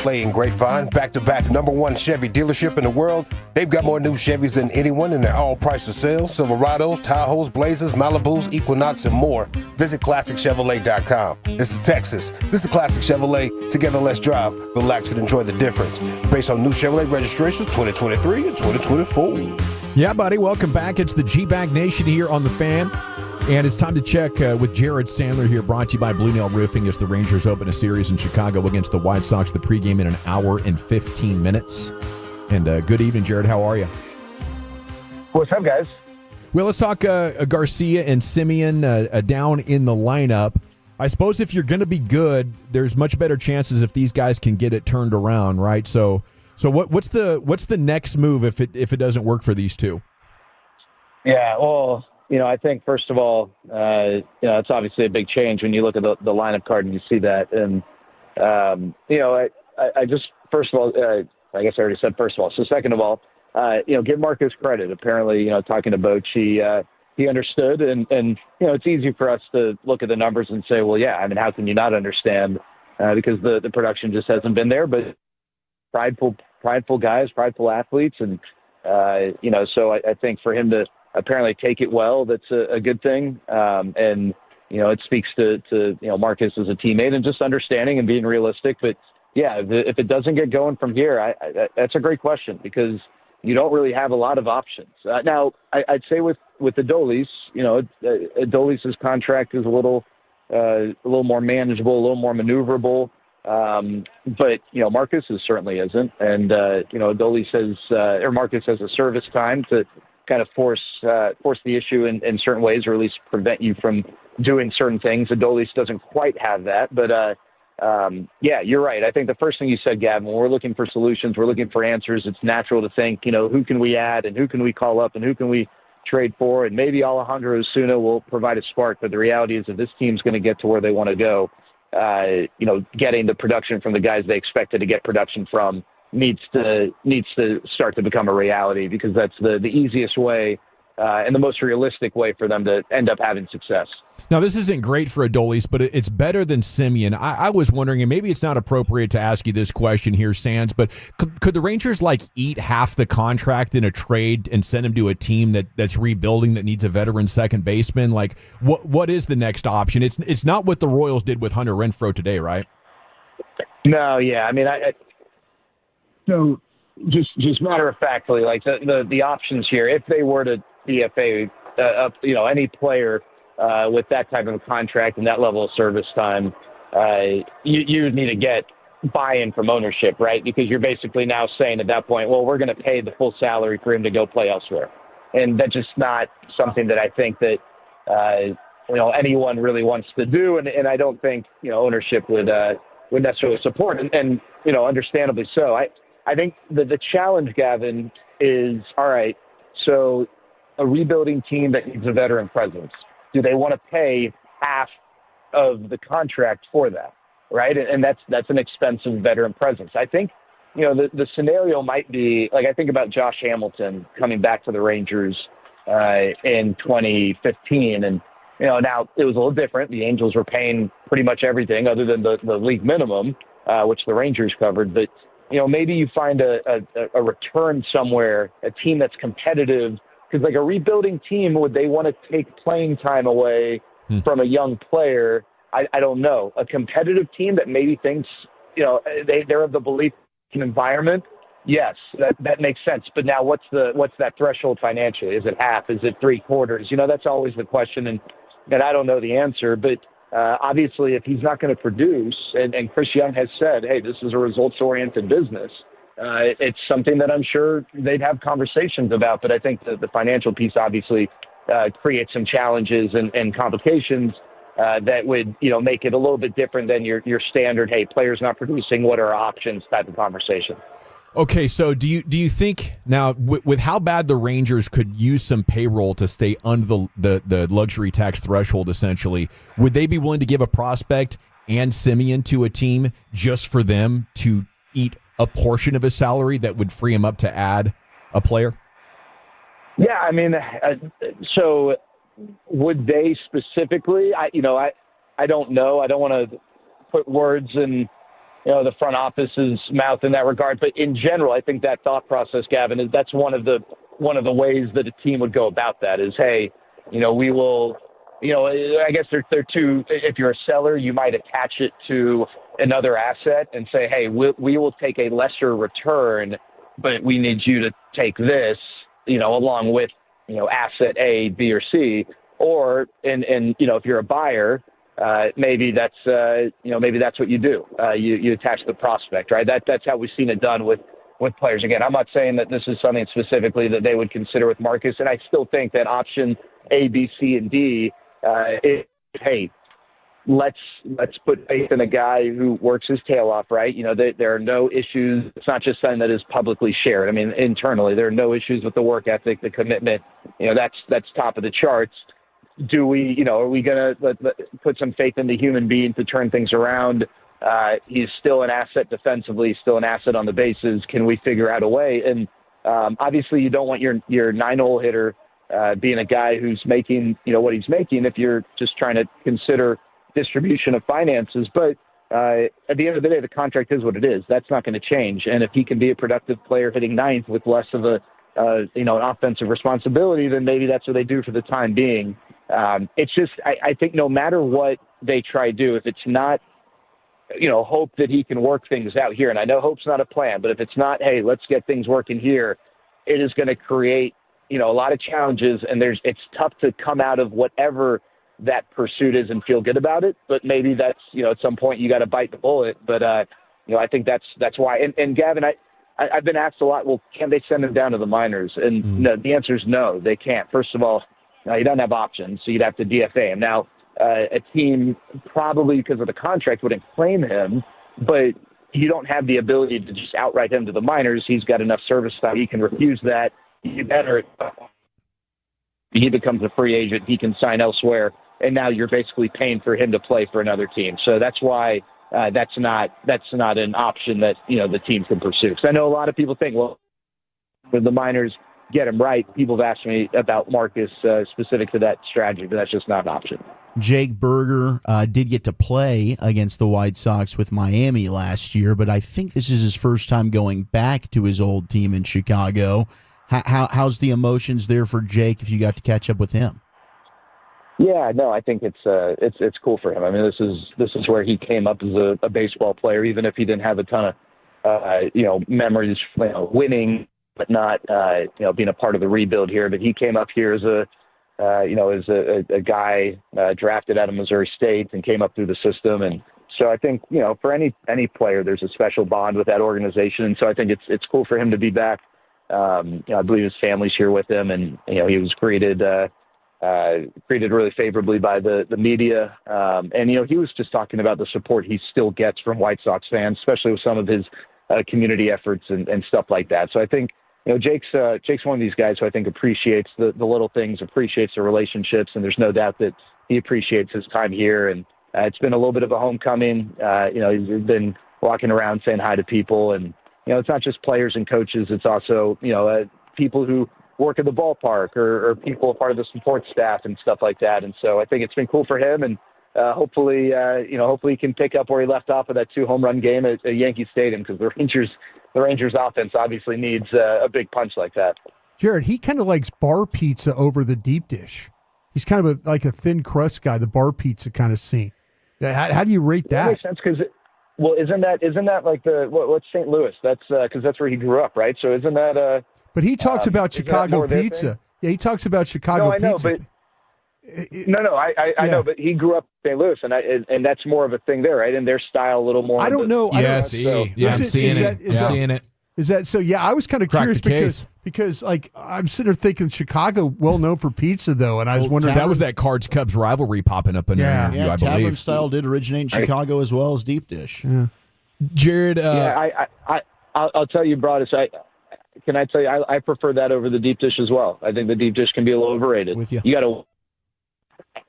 Chevrolet in Grapevine, back-to-back #1 Chevy dealership in the world. They've got more new Chevys than anyone, and they're all priced to sale. Silverados, Tahoes, Blazers, Malibus, Equinox, and more. Visit ClassicChevrolet.com. This is Texas. This is Classic Chevrolet. Together, let's drive, relax, and enjoy the difference. Based on new Chevrolet registrations 2023 and 2024. Yeah, buddy, welcome back. It's the G-Bag Nation here on The Fan. And it's time to check with Jared Sandler here, brought to you by Blue Nail Roofing as the Rangers open a series in Chicago against the White Sox. The pregame in an hour and 15 minutes. And good evening, Jared. How are you? What's up, guys? Well, let's talk Garcia and Simeon down in the lineup. I suppose if you're going to be good, there's much better chances if these guys can get it turned around, right? So what's the next move if it doesn't work for these two? Yeah, well, I think first of all, it's obviously a big change when you look at the lineup card and you see that. And I just first of all, I guess I already said first of all. So second of all, give Marcus credit. Apparently, talking to Boch, he understood, and it's easy for us to look at the numbers and say, well, yeah, I mean, how can you not understand? Because the production just hasn't been there. But prideful guys, prideful athletes, and so I think for him to apparently take it well, that's a good thing. And it speaks to Marcus as a teammate and just understanding and being realistic. But yeah, if it doesn't get going from here, that's a great question, because you don't really have a lot of options. Now, I'd say with Adolis, Adolis' contract is a little more manageable, a little more maneuverable. But Marcus certainly isn't, and Adolis Marcus has a service time to kind of force the issue in certain ways, or at least prevent you from doing certain things. Adolis doesn't quite have that, but yeah, you're right. I think the first thing you said, Gavin, when we're looking for solutions, we're looking for answers. It's natural to think, who can we add and who can we call up and who can we trade for, and maybe Alejandro Osuna will provide a spark. But the reality is, if this team's going to get to where they want to go, getting the production from the guys they expected to get production from needs to start to become a reality, because that's the easiest way and the most realistic way for them to end up having success. Now, this isn't great for Adolis, but it's better than Simeon. I was wondering, and maybe it's not appropriate to ask you this question here, Sands, but could the Rangers eat half the contract in a trade and send him to a team that's rebuilding, that needs a veteran second baseman? What is the next option? It's not what the Royals did with Hunter Renfroe today, right? No, yeah. I mean, so just matter of factly, the options here, if they were to DFA any player with that type of a contract and that level of service time, you would need to get buy-in from ownership, right? Because you're basically now saying at that point, well, we're going to pay the full salary for him to go play elsewhere. And that's just not something that I think that, anyone really wants to do. And I don't think, ownership would necessarily support, and understandably so. I think the challenge, Gavin, is, all right, so a rebuilding team that needs a veteran presence, do they want to pay half of the contract for that, right? And that's an expensive veteran presence. I think, the scenario might be, I think about Josh Hamilton coming back to the Rangers in 2015, and now it was a little different. The Angels were paying pretty much everything other than the league minimum, which the Rangers covered. But maybe you find a return somewhere, a team that's competitive. Because a rebuilding team, would they want to take playing time away from a young player? I don't know. A competitive team that maybe thinks, they're of the belief in environment. Yes, that makes sense. But now what's that threshold financially? Is it half? Is it 3/4? That's always the question, and I don't know the answer. But obviously, if he's not going to produce, and Chris Young has said, hey, this is a results-oriented business, it's something that I'm sure they'd have conversations about. But I think the financial piece obviously creates some challenges and complications that would, make it a little bit different than your standard, hey, players not producing, what are our options type of conversation. Okay, so do you think now with how bad the Rangers could use some payroll to stay under the luxury tax threshold, essentially, would they be willing to give a prospect and Simeon to a team just for them to eat a portion of his salary that would free him up to add a player? Yeah, I mean, so would they specifically? I don't know. I don't want to put words in the front office's mouth in that regard. But in general, I think that thought process, Gavin, that's one of the ways that a team would go about that is, hey, we will, I guess there are two. If you're a seller, you might attach it to another asset and say, hey, we will take a lesser return, but we need you to take this, along with, asset A, B, or C. Or, and if you're a buyer, maybe that's what you do. You attach the prospect, right? That's how we've seen it done with players. Again, I'm not saying that this is something specifically that they would consider with Marcus, and I still think that option A, B, C, and D, hey, let's put faith in a guy who works his tail off, right? There are no issues. It's not just something that is publicly shared. I mean, internally, there are no issues with the work ethic, the commitment. That's top of the charts. Do we, are we going to put some faith in the human being to turn things around? He's still an asset defensively, still an asset on the bases. Can we figure out a way? And obviously, you don't want your 9-hole hitter being a guy who's making, what he's making if you're just trying to consider distribution of finances. But at the end of the day, the contract is what it is. That's not going to change. And if he can be a productive player hitting ninth with less of an offensive responsibility, then maybe that's what they do for the time being. It's just, I think no matter what they try to do, if it's not, hope that he can work things out here. And I know hope's not a plan, but if it's not, hey, let's get things working here, it is going to create, a lot of challenges. And it's tough to come out of whatever that pursuit is and feel good about it. But maybe that's, at some point you got to bite the bullet. But, I think that's why. And Gavin, I've been asked a lot, well, can they send him down to the minors? And no, the answer is no, they can't. First of all, he doesn't have options, so you'd have to DFA him. Now, a team probably because of the contract wouldn't claim him, but you don't have the ability to just outright him to the minors. He's got enough service time. He can refuse that. He becomes a free agent. He can sign elsewhere, and now you're basically paying for him to play for another team. So that's why that's not an option that the team can pursue. Because I know a lot of people think, well, with the minors, get him right. People have asked me about Marcus specific to that strategy, but that's just not an option. Jake Berger did get to play against the White Sox with Miami last year, but I think this is his first time going back to his old team in Chicago. How's the emotions there for Jake if you got to catch up with him? Yeah, no, I think it's cool for him. I mean, this is where he came up as a baseball player, even if he didn't have a ton of memories, winning, but not being a part of the rebuild here. But he came up here as a guy drafted out of Missouri State and came up through the system. And so I think, for any player, there's a special bond with that organization. And so I think it's cool for him to be back. I believe his family's here with him, and, he was greeted really favorably by the media. And, he was just talking about the support he still gets from White Sox fans, especially with some of his community efforts and stuff like that. So I think, Jake's one of these guys who I think appreciates the little things, appreciates the relationships, and there's no doubt that he appreciates his time here. And it's been a little bit of a homecoming. He's been walking around saying hi to people, and it's not just players and coaches. It's also people who work at the ballpark or people part of the support staff and stuff like that. And so I think it's been cool for him, and hopefully he can pick up where he left off with that 2-home run game at Yankee Stadium, because the Rangers offense obviously needs a big punch like that. Jared, he kind of likes bar pizza over the deep dish. He's kind of like a thin crust guy, the bar pizza kind of scene. How do you rate that? That makes sense, because isn't that like what's St. Louis? That's because that's where he grew up, right? So isn't that But he talks about Chicago pizza. Yeah, he talks about Chicago pizza. I know, but he grew up in St. Louis, and that's more of a thing there, right? And their style a little more. I don't know. I'm seeing it. Is that so? Yeah, I was kind of curious because like I'm sitting there thinking Chicago, well known for pizza, though, and I was wondering that was that Cards Cubs rivalry popping up in there. Yeah, I tavern believe style did originate in Chicago as well as deep dish. Yeah, Jared. I'll tell you, Broadus. Can I tell you? I prefer that over the deep dish as well. I think the deep dish can be a little overrated. With you got to.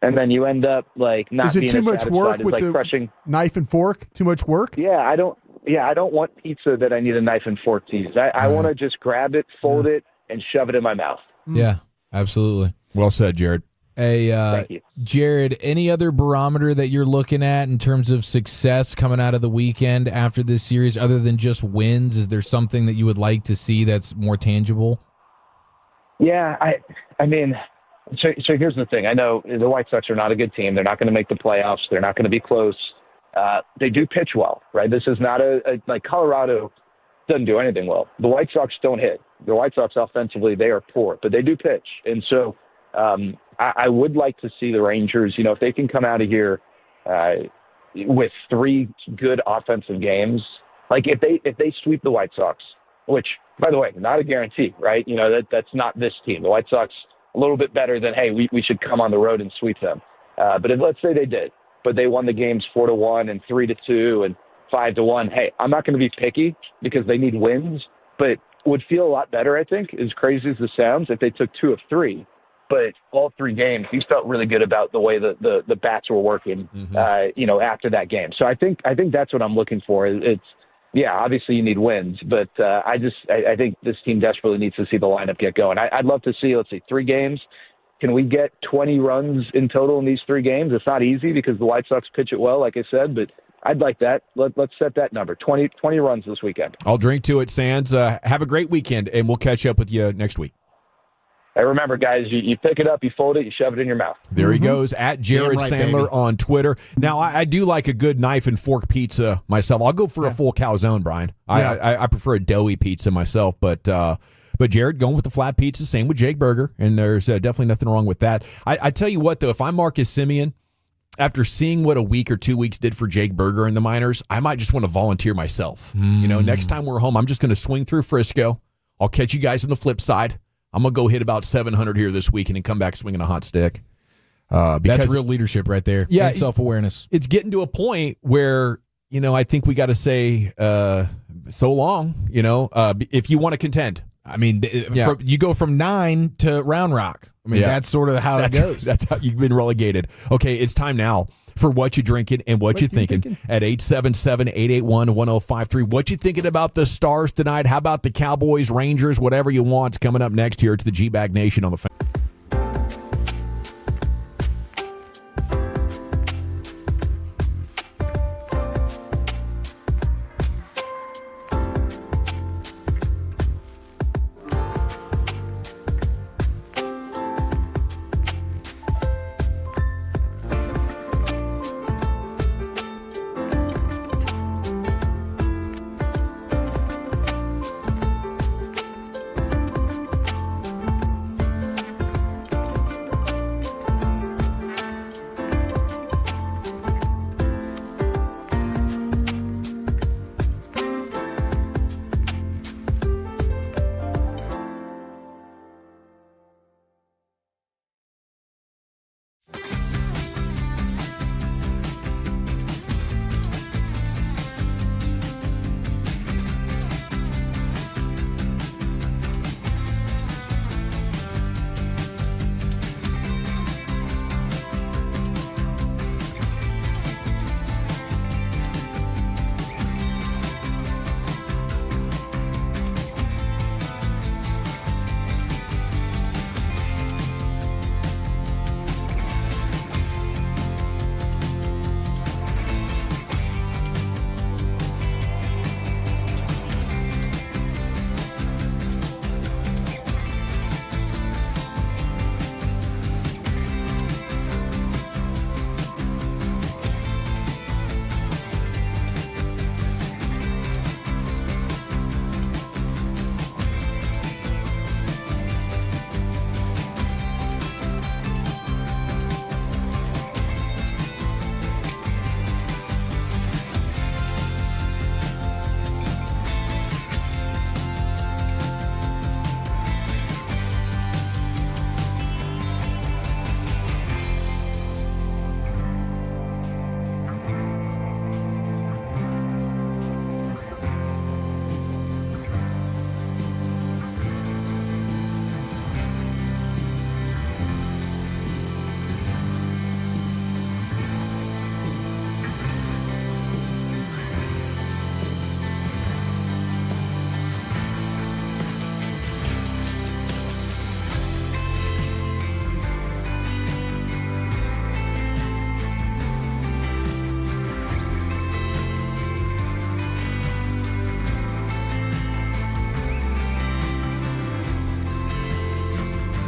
And then you end up like not. Is it being too much work with the crushing knife and fork? Too much work? Yeah, I don't want pizza that I need a knife and fork to use. I want to just grab it, fold it, and shove it in my mouth. Yeah, absolutely. Well said, Jared. Hey, Thank you. Jared, any other barometer that you're looking at in terms of success coming out of the weekend after this series, other than just wins? Is there something that you would like to see that's more tangible? Yeah, I mean, so here's the thing. I know the White Sox are not a good team. They're not going to make the playoffs. They're not going to be close. They do pitch well, right? This is not like Colorado doesn't do anything well. The White Sox don't hit. The White Sox offensively, they are poor, but they do pitch. And so I would like to see the Rangers, if they can come out of here with 3 good offensive games, like if they sweep the White Sox, which, by the way, not a guarantee, right? That's not this team. The White Sox a little bit better than, hey, we should come on the road and sweep them. But let's say they did, but they won the games 4-1 and 3-2 and 5-1. Hey, I'm not going to be picky because they need wins, but would feel a lot better, I think, as crazy as this sounds, if they took 2 of 3. But all 3 games, he felt really good about the way the bats were working, after that game. So I think that's what I'm looking for. Obviously you need wins, but I think this team desperately needs to see the lineup get going. I'd love to see, 3 games. Can we get 20 runs in total in these 3 games? It's not easy because the White Sox pitch it well, like I said, but I'd like that. Let's set that number, 20 runs this weekend. I'll drink to it, Sands. Have a great weekend, and we'll catch up with you next week. Hey, remember, guys, you pick it up, you fold it, you shove it in your mouth. There he goes, at Jared Sandler baby. On Twitter. Now, I do like a good knife and fork pizza myself. I'll go for a full calzone, Brian. Yeah. I prefer a doughy pizza myself, but Jared going with the flat pizza, same with Jake Berger, and there's definitely nothing wrong with that. I tell you what, though, if I'm Marcus Semien, after seeing what a week or 2 weeks did for Jake Berger in the minors, I might just want to volunteer myself. Next time we're home, I'm just going to swing through Frisco. I'll catch you guys on the flip side. I'm going to go hit about 700 here this week and then come back swinging a hot stick. Because that's real leadership right there. Yeah, and self-awareness. It's getting to a point where, I think we got to say so long, if you want to contend. I mean, you go from 9 to Round Rock. I mean, that's sort of how it goes. That's how you've been relegated. Okay, it's time now for What You Drinking and What You Thinking at 877-881-1053. What you thinking about the Stars tonight? How about the Cowboys, Rangers, whatever you want? It's coming up next here. It's the G-Bag Nation on the Fan.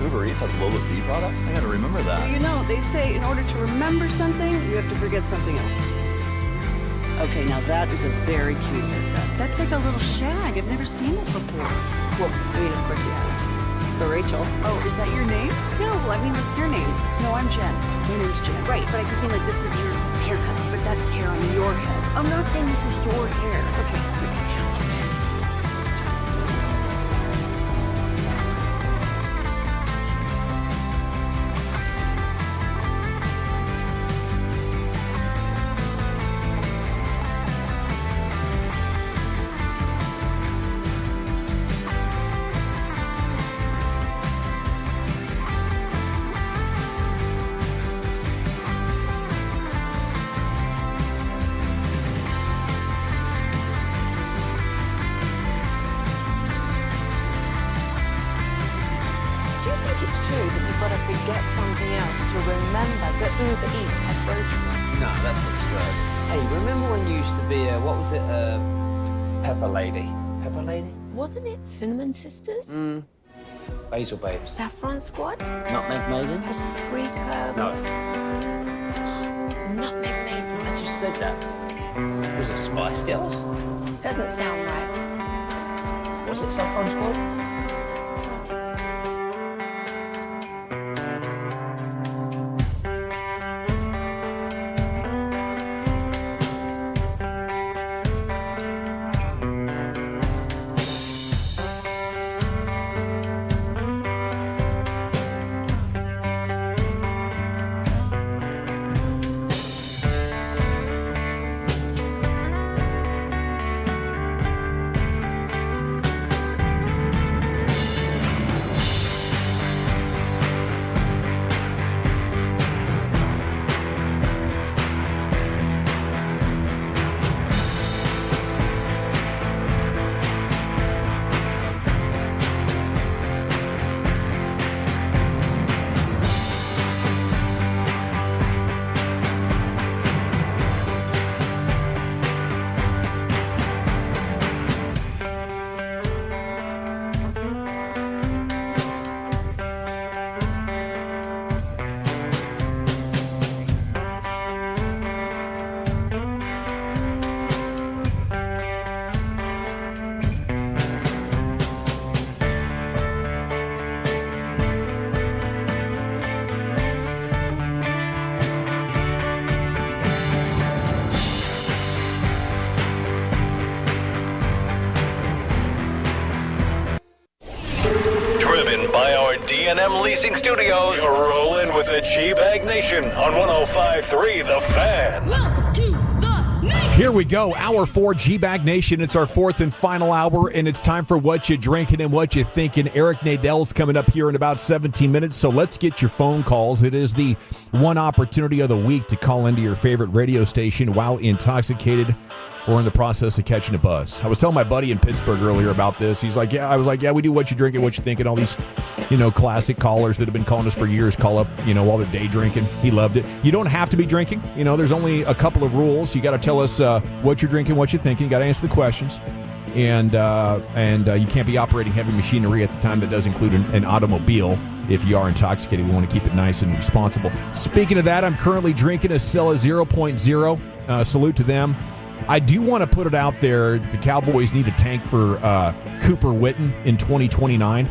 Uber Eats has lower fee products? I gotta remember that. You know, they say in order to remember something, you have to forget something else. Okay, now that is a very cute haircut. That's like a little shag. I've never seen it before. Well, I mean, of course you have. It's the Rachel. Oh, is that your name? No, I mean, like your name. No, I'm Jen. My name's Jen. Right, but I just mean like this is your haircut, but that's hair on your head. I'm not saying this is your hair. Okay. Forget something else to remember that Uber Eats has groceries. No, that's absurd. Hey, remember when you used to be what was it, Pepper Lady? Pepper Lady? Wasn't it Cinnamon Sisters? Basil Babes. Saffron Squad? Nutmeg Maidens? Paprika? No. Nutmeg Maidens. I just said that. Was it Spice Girls? Doesn't sound right. Was it Saffron Squad? D&M Leasing Studios. You're rolling with the G-Bag Nation on 105.3 The Fan. Welcome to the Nation. Here we go, Hour 4, G-Bag Nation. It's our fourth and final hour, and it's time for What You Drinking and What You Thinking. Eric Nadell's coming up here in about 17 minutes, so let's get your phone calls. It is the one opportunity of the week to call into your favorite radio station while intoxicated or in the process of catching a buzz. I was telling my buddy in Pittsburgh earlier about this. He's like, I was like, we do What You Drinking, What You Thinking. All these, classic callers that have been calling us for years call up, while they're day drinking. He loved it. You don't have to be drinking. There's only a couple of rules. You got to tell us what you're drinking, what you're thinking. You got to answer the questions. And you can't be operating heavy machinery at the time that does include an automobile. If you are intoxicated, we want to keep it nice and responsible. Speaking of that, I'm currently drinking a Stella 0.0. Salute to them. I do want to put it out there. The Cowboys need a tank for Cooper Witten in 2029.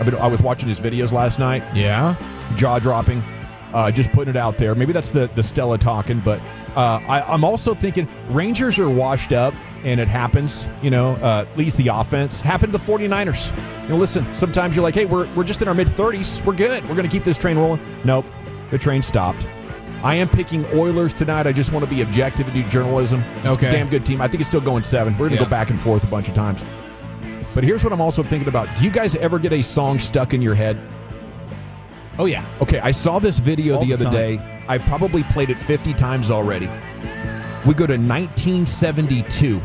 I was watching his videos last night. Yeah. Jaw-dropping. Just putting it out there. Maybe that's the Stella talking, but I'm also thinking Rangers are washed up, and it happens, at least the offense. Happened to the 49ers. Listen, sometimes you're like, hey, we're just in our mid-30s. We're good. We're going to keep this train rolling. Nope. The train stopped. I am picking Oilers tonight. I just want to be objective and do journalism. It's a damn good team. I think it's still going 7. We're going to go back and forth a bunch of times. But here's what I'm also thinking about. Do you guys ever get a song stuck in your head? Oh, yeah. Okay, I saw this video the other day. I've probably played it 50 times already. We go to 1972.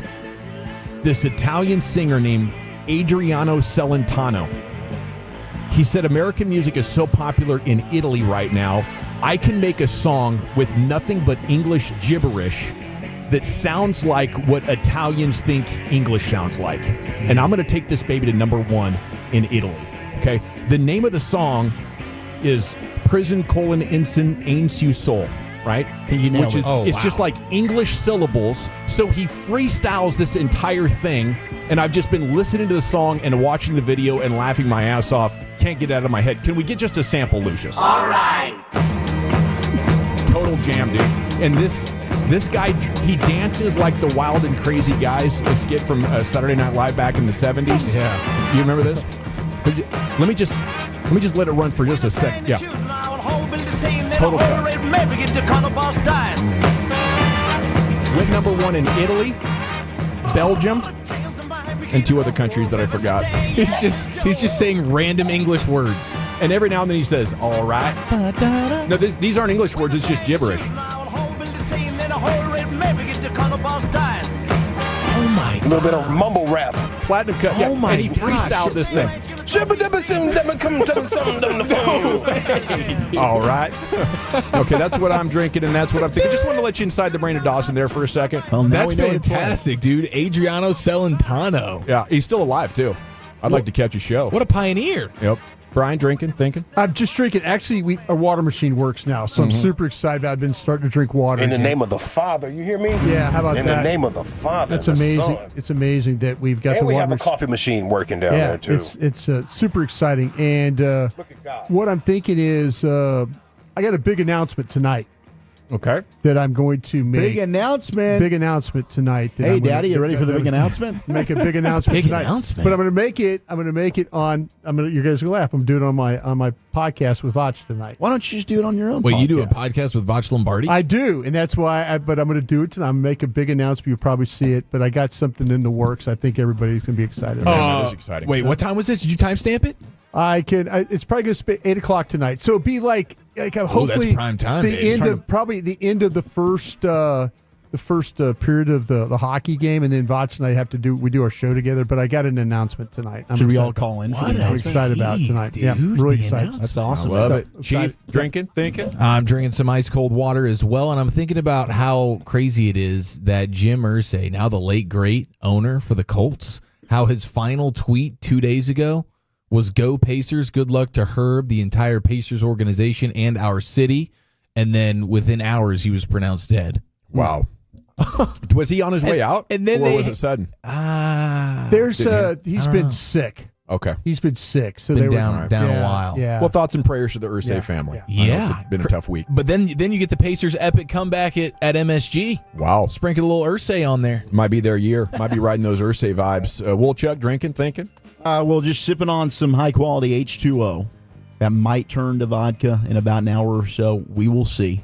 This Italian singer named Adriano Celentano. He said American music is so popular in Italy right now, I can make a song with nothing but English gibberish that sounds like what Italians think English sounds like. And I'm going to take this baby to number 1 in Italy. Okay, the name of the song is Prison: Ensign Ains You Soul, right? Which is it's just like English syllables. So he freestyles this entire thing, and I've just been listening to the song and watching the video and laughing my ass off. Can't get it out of my head. Can we get just a sample, Lucius? All right. Total jam, dude. And this guy, he dances like the Wild and Crazy Guys, a skit from Saturday Night Live back in the 70s. Yeah. You remember this? Let me just let it run for just a sec. Yeah. Total cut. Went number 1 in Italy, Belgium, and 2 other countries that I forgot. He's just saying random English words. And every now and then he says, all right. No, these aren't English words. It's just gibberish. Oh, my God. A little bit of mumble rap. Platinum cut. Yeah. Oh, my And he gosh. freestyled this thing. All right. Okay, that's what I'm drinking, and that's what I'm thinking. Just want to let you inside the brain of Dawson there for a second. Well, that's fantastic, dude. Adriano Celentano. Yeah, he's still alive, too. I'd like to catch a show. What a pioneer. Yep. Brian, drinking, thinking? I'm just drinking. Actually, our water machine works now, so I'm super excited. I've been starting to drink water. In the name of the Father, you hear me? Yeah, how about that? In the name of the Father. That's and the amazing. Son. It's amazing that we've got And the we water have a machine. coffee machine working down there, too. It's super exciting. And what I'm thinking is I got a big announcement tonight. Okay. That I'm going to make. Big announcement. Big announcement tonight. Hey, Daddy, you ready for the big announcement? Make a big announcement Big tonight. announcement. But I'm going to make it on. You guys are gonna laugh. I'm doing it on my podcast with Vach tonight. Why don't you just do it on your own? Wait, podcast? you do a podcast with Vach Lombardi? I do, and that's why. But I'm going to do it tonight. I'm going to make a big announcement. You'll probably see it. But I got something in the works. I think everybody's going to be excited. That is exciting. Wait, what time was this? Did you timestamp it? It's probably going to be 8:00 tonight. So it'll be like hopefully that's prime time, The baby. end of probably the end of the first period of the hockey game, and then Vach and I we do our show together. But I got an announcement tonight. Should we all call in? I'm excited about it tonight. Yeah, really excited. That's awesome. I love it. Chief, drinking, thinking? I'm drinking some ice cold water as well, and I'm thinking about how crazy it is that Jim Irsay, now the late great owner for the Colts, how his final tweet 2 days ago was "Go Pacers, good luck to Herb, the entire Pacers organization, and our city." And then within hours, he was pronounced dead. Wow. Was he on his way out? And then or was it sudden? He's been sick. Okay. He's been sick. So Been they were down a while. Yeah. Well, thoughts and prayers to the Irsay family. I know it's been a tough week. But then you get the Pacers' epic comeback at MSG. Wow. Sprinkle a little Irsay on there. Might be their year. Might be riding those Irsay vibes. Woolchuck, drinking, thinking? Well, just sipping on some high-quality H2O. That might turn to vodka in about an hour or so. We will see.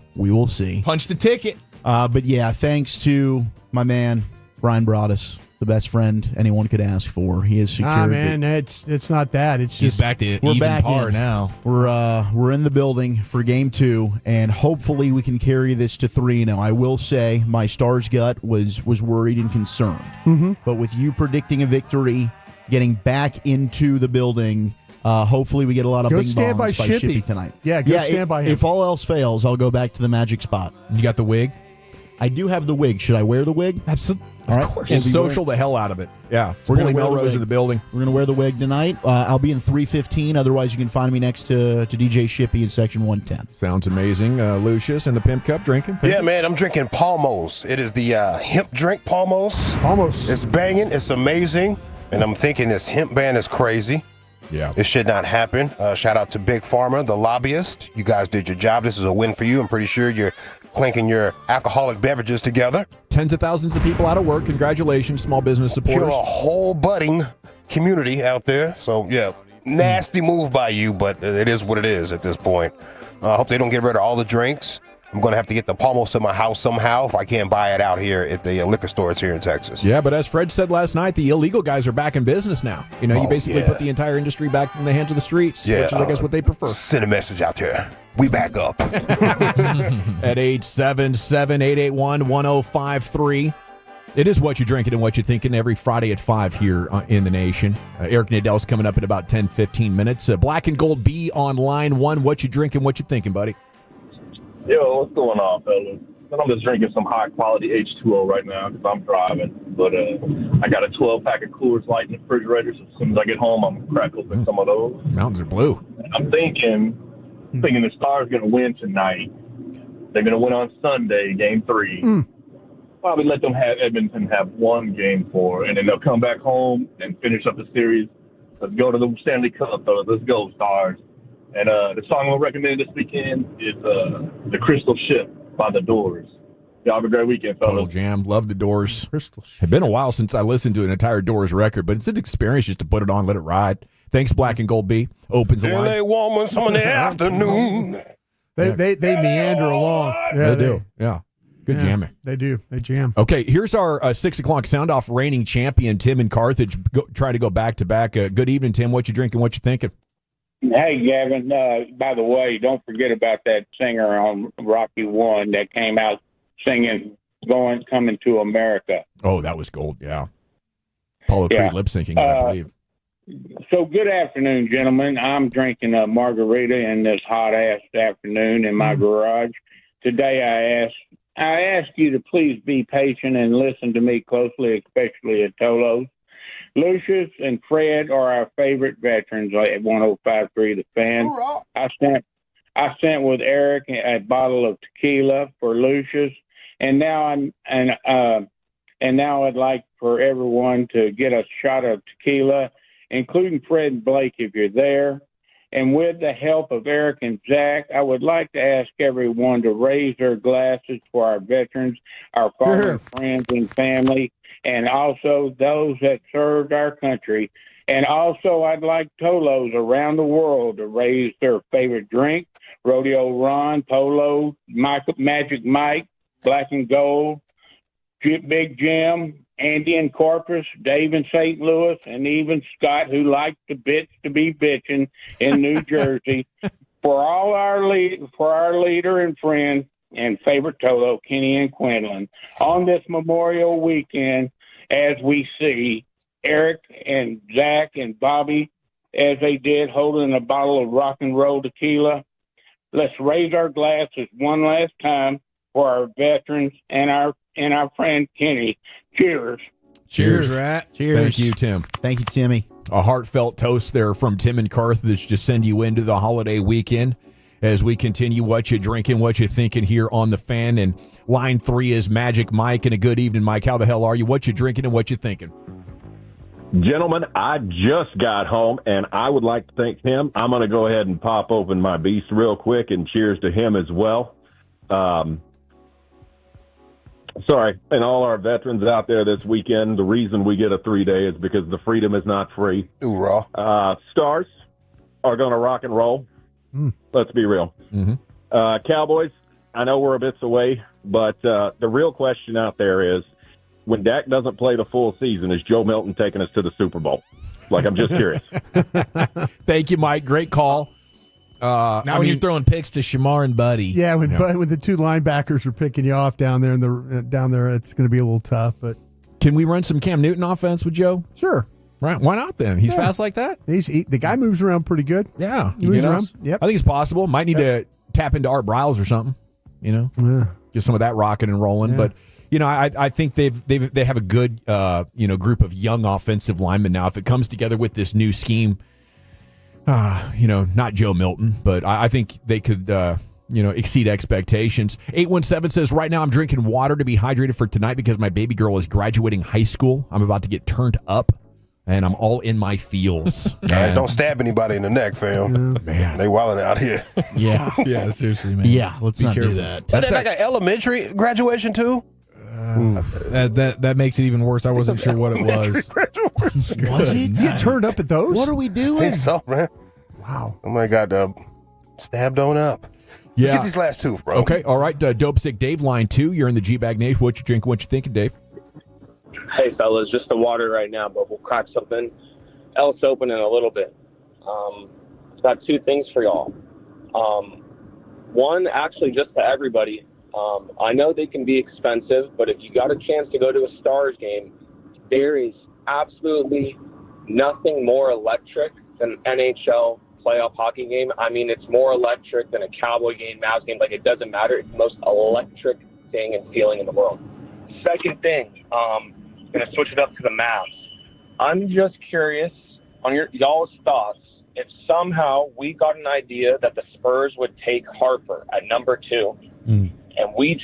Punch the ticket. But yeah, thanks to my man, Brian Broaddus, the best friend anyone could ask for. He has secured man, it's not that. It's He's just back to even par now. We're in the building for game 2, and hopefully we can carry this to 3-0. I will say my Stars gut was worried and concerned. Mm-hmm. But with you predicting a victory, getting back into the building, hopefully we get a lot of Go bing stand bongs by by Shippy. Shippy tonight. Yeah, go stand by him. If all else fails, I'll go back to the magic spot. You got the wig? I do have the wig. Should I wear the wig? Absolutely. All right. Of course. And social the hell out of it. Yeah. We're going Paulie to wear the Melrose wig. in the building. We're going to wear the wig tonight. I'll be in 315. Otherwise, you can find me next to DJ Shippy in section 110. Sounds amazing. Lucius and the Pimp Cup drinking. Yeah, man, I'm drinking Palmos. It is the hemp drink, Palmos. Palmos. It's banging. It's amazing. And I'm thinking this hemp ban is crazy. Yeah. It should not happen. Shout out to Big Pharma, the lobbyist. You guys did your job. This is a win for you. I'm pretty sure you're clinking your alcoholic beverages together. Tens of thousands of people out of work. Congratulations, small business You're supporters. a whole budding community out there. So, yeah, nasty move by you, but it is what it is at this point. I hope they don't get rid of all the drinks. I'm going to have to get the Palmos to my house somehow if I can't buy it out here at the liquor stores here in Texas. Yeah, but as Fred said last night, the illegal guys are back in business now. You know, you basically put the entire industry back in the hands of the streets, which is, I guess, what they prefer. Send a message out there. We back up. At 877-881-1053. It is What You Drinking and What You Thinking every Friday at 5 here in the nation. Eric Nadell's coming up in about 10, 15 minutes. Black and Gold B on line 1. What you drinking, what you thinking, buddy? Yo, what's going on, fellas? I'm just drinking some high-quality H2O right now because I'm driving. But I got a 12-pack of Coors Light in the refrigerator, so as soon as I get home, I'm going to crack open some of those. Mountains are blue. I'm thinking the Stars are going to win tonight. They're going to win on Sunday, Game 3. Probably let them have Edmonton have 1 Game 4, and then they'll come back home and finish up the series. Let's go to the Stanley Cup, fellas. Let's go, Stars. And the song I'm recommending this weekend is The Crystal Ship by The Doors. Y'all have a great weekend, fellas. Total jam. Love The Doors. Crystal Ship. It's been a while since I listened to an entire Doors record, but it's an experience just to put it on, let it ride. Thanks, Black and Gold B. Opens the line. LA woman, Sunday afternoon. They meander along. Yeah, they do. Yeah. Good jamming. They do. They jam. Okay, here's our 6 o'clock sound off reigning champion, Tim in Carthage. Try to go back to back. Good evening, Tim. What you drinking? What you thinking? Hey, Gavin. By the way, don't forget about that singer on Rocky One that came out singing "Coming to America." Oh, that was gold. Yeah. Apollo Creed lip syncing, I believe. So, good afternoon, gentlemen. I'm drinking a margarita in this hot ass afternoon in my garage. Today, I ask you to please be patient and listen to me closely, especially at Tolo's. Lucius and Fred are our favorite veterans at 105.3 The Fan. I sent with Eric a bottle of tequila for Lucius, and now I'd like for everyone to get a shot of tequila, including Fred and Blake if you're there. And with the help of Eric and Zach, I would like to ask everyone to raise their glasses for our veterans, our fallen friends and family, and also those that served our country. And also, I'd like Tolos around the world to raise their favorite drink, Rodeo Ron, Polo, Magic Mike, Black and Gold, Big Jim, Andy in Corpus, Dave in St. Louis, and even Scott, who likes the bits to be bitching in New Jersey. For our leader and friend and favorite Tolo, Kenny and Quinlan, on this Memorial Weekend, as we see Eric and Zach and Bobby, as they did, holding a bottle of rock and roll tequila. Let's raise our glasses one last time for our veterans and our friend Kenny. Cheers. Cheers. Rat. Cheers. Thank you, Tim. Thank you, Timmy. A heartfelt toast there from Tim and Carthage to send you into the holiday weekend as we continue what you drinking, what you thinking here on The Fan. And line 3 is Magic Mike. And a good evening, Mike. How the hell are you? What you drinking and what you thinking? Gentlemen, I just got home, and I would like to thank him. I'm going to go ahead and pop open my beast real quick, and cheers to him as well. Sorry, and all our veterans out there this weekend, the reason we get a 3-day is because the freedom is not free. Hoorah. Stars are going to rock and roll. Let's be real. Cowboys, I know we're a bit away, but the real question out there is, when Dak doesn't play the full season, is Joe Milton taking us to the Super Bowl? I'm just curious. Thank you, Mike. Great call. When you're throwing picks to Shamar and Buddy. Yeah, when the two linebackers are picking you off down there, it's going to be a little tough. But can we run some Cam Newton offense with Joe? Sure. Right? Why not then? He's fast like that. The guy moves around pretty good. Yeah, he moves around. Yep. I think it's possible. Might need to tap into Art Briles or something. Get some of that rocking and rolling. But I think they have a good group of young offensive linemen now. If it comes together with this new scheme. Not Joe Milton, but I think they could, exceed expectations. 817 says, right now I'm drinking water to be hydrated for tonight because my baby girl is graduating high school. I'm about to get turned up, and I'm all in my feels. Hey, don't stab anybody in the neck, fam. Man. They wilding out here. Yeah, seriously, man. Yeah, let's be not careful. do that. Is that like an elementary graduation, too? That makes it even worse. I wasn't sure what it was. Was it? You get turned up at those? What are we I doing? think so, man. Wow. Oh, my God. Stabbed on up. Let's get these last two, bro. Okay, all right. Dope Sick Dave, line 2. You're in the G-Bag Nation. What you drinking? What you thinking, Dave? Hey, fellas, just the water right now, but we'll crack something else open in a little bit. Got 2 things for y'all. One, actually, just to everybody. I know they can be expensive, but if you got a chance to go to a Stars game, there is absolutely nothing more electric than an NHL playoff hockey game. I mean, it's more electric than a Cowboy game, Mavs game. It doesn't matter. It's the most electric thing and feeling in the world. Second thing, I'm going to switch it up to the Mavs. I'm just curious on y'all's thoughts if somehow we got an idea that the Spurs would take Harper at number 2, and we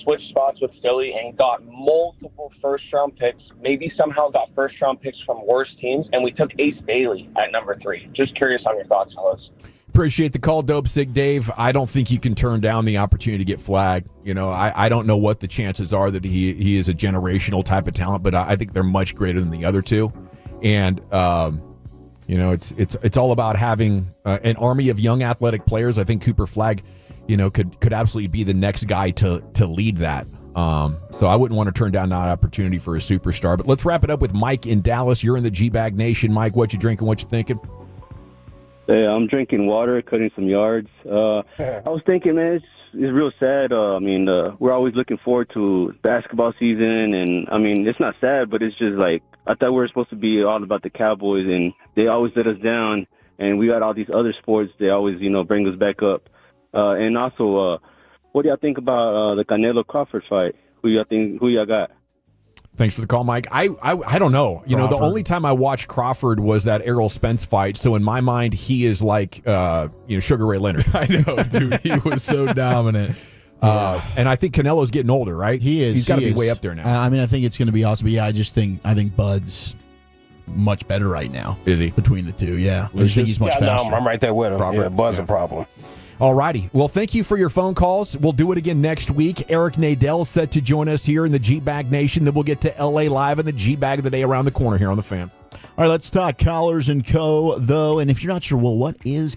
switched spots with Philly and got multiple first-round picks, maybe somehow got first-round picks from worse teams, and we took Ace Bailey at number 3. Just curious on your thoughts, fellas. Appreciate the call, Dope Sick Dave. I don't think you can turn down the opportunity to get flagged. I don't know what the chances are that he is a generational type of talent, but I think they're much greater than the other two. And it's all about having an army of young athletic players. I think Cooper Flagg, could absolutely be the next guy to lead that. So I wouldn't want to turn down that opportunity for a superstar. But let's wrap it up with Mike in Dallas. You're in the G-Bag Nation. Mike, what you drinking? What you thinking? Hey, I'm drinking water, cutting some yards. I was thinking, man, it's real sad. We're always looking forward to basketball season, and it's not sad, but it's just like I thought we were supposed to be all about the Cowboys, and they always let us down. And we got all these other sports; they always, bring us back up. And also, what do y'all think about the Canelo Crawford fight? Who y'all got? Thanks for the call, Mike. I don't know. The only time I watched Crawford was that Errol Spence fight. So in my mind, he is like, Sugar Ray Leonard. I know, dude. He was so dominant. And I think Canelo's getting older, right? He is. He's got to be way up there now. I think it's going to be awesome. But yeah, I think Bud's much better right now. Is he? Between the two, yeah. I think he's much faster. No, I'm right there with him. Crawford, yeah, Bud's a problem. All righty. Well, thank you for your phone calls. We'll do it again next week. Eric Nadell set to join us here in the G-Bag Nation. Then we'll get to L.A. Live and the G-Bag of the Day around the corner here on The Fan. All right, let's talk Collars & Co., though. And if you're not sure, well, what is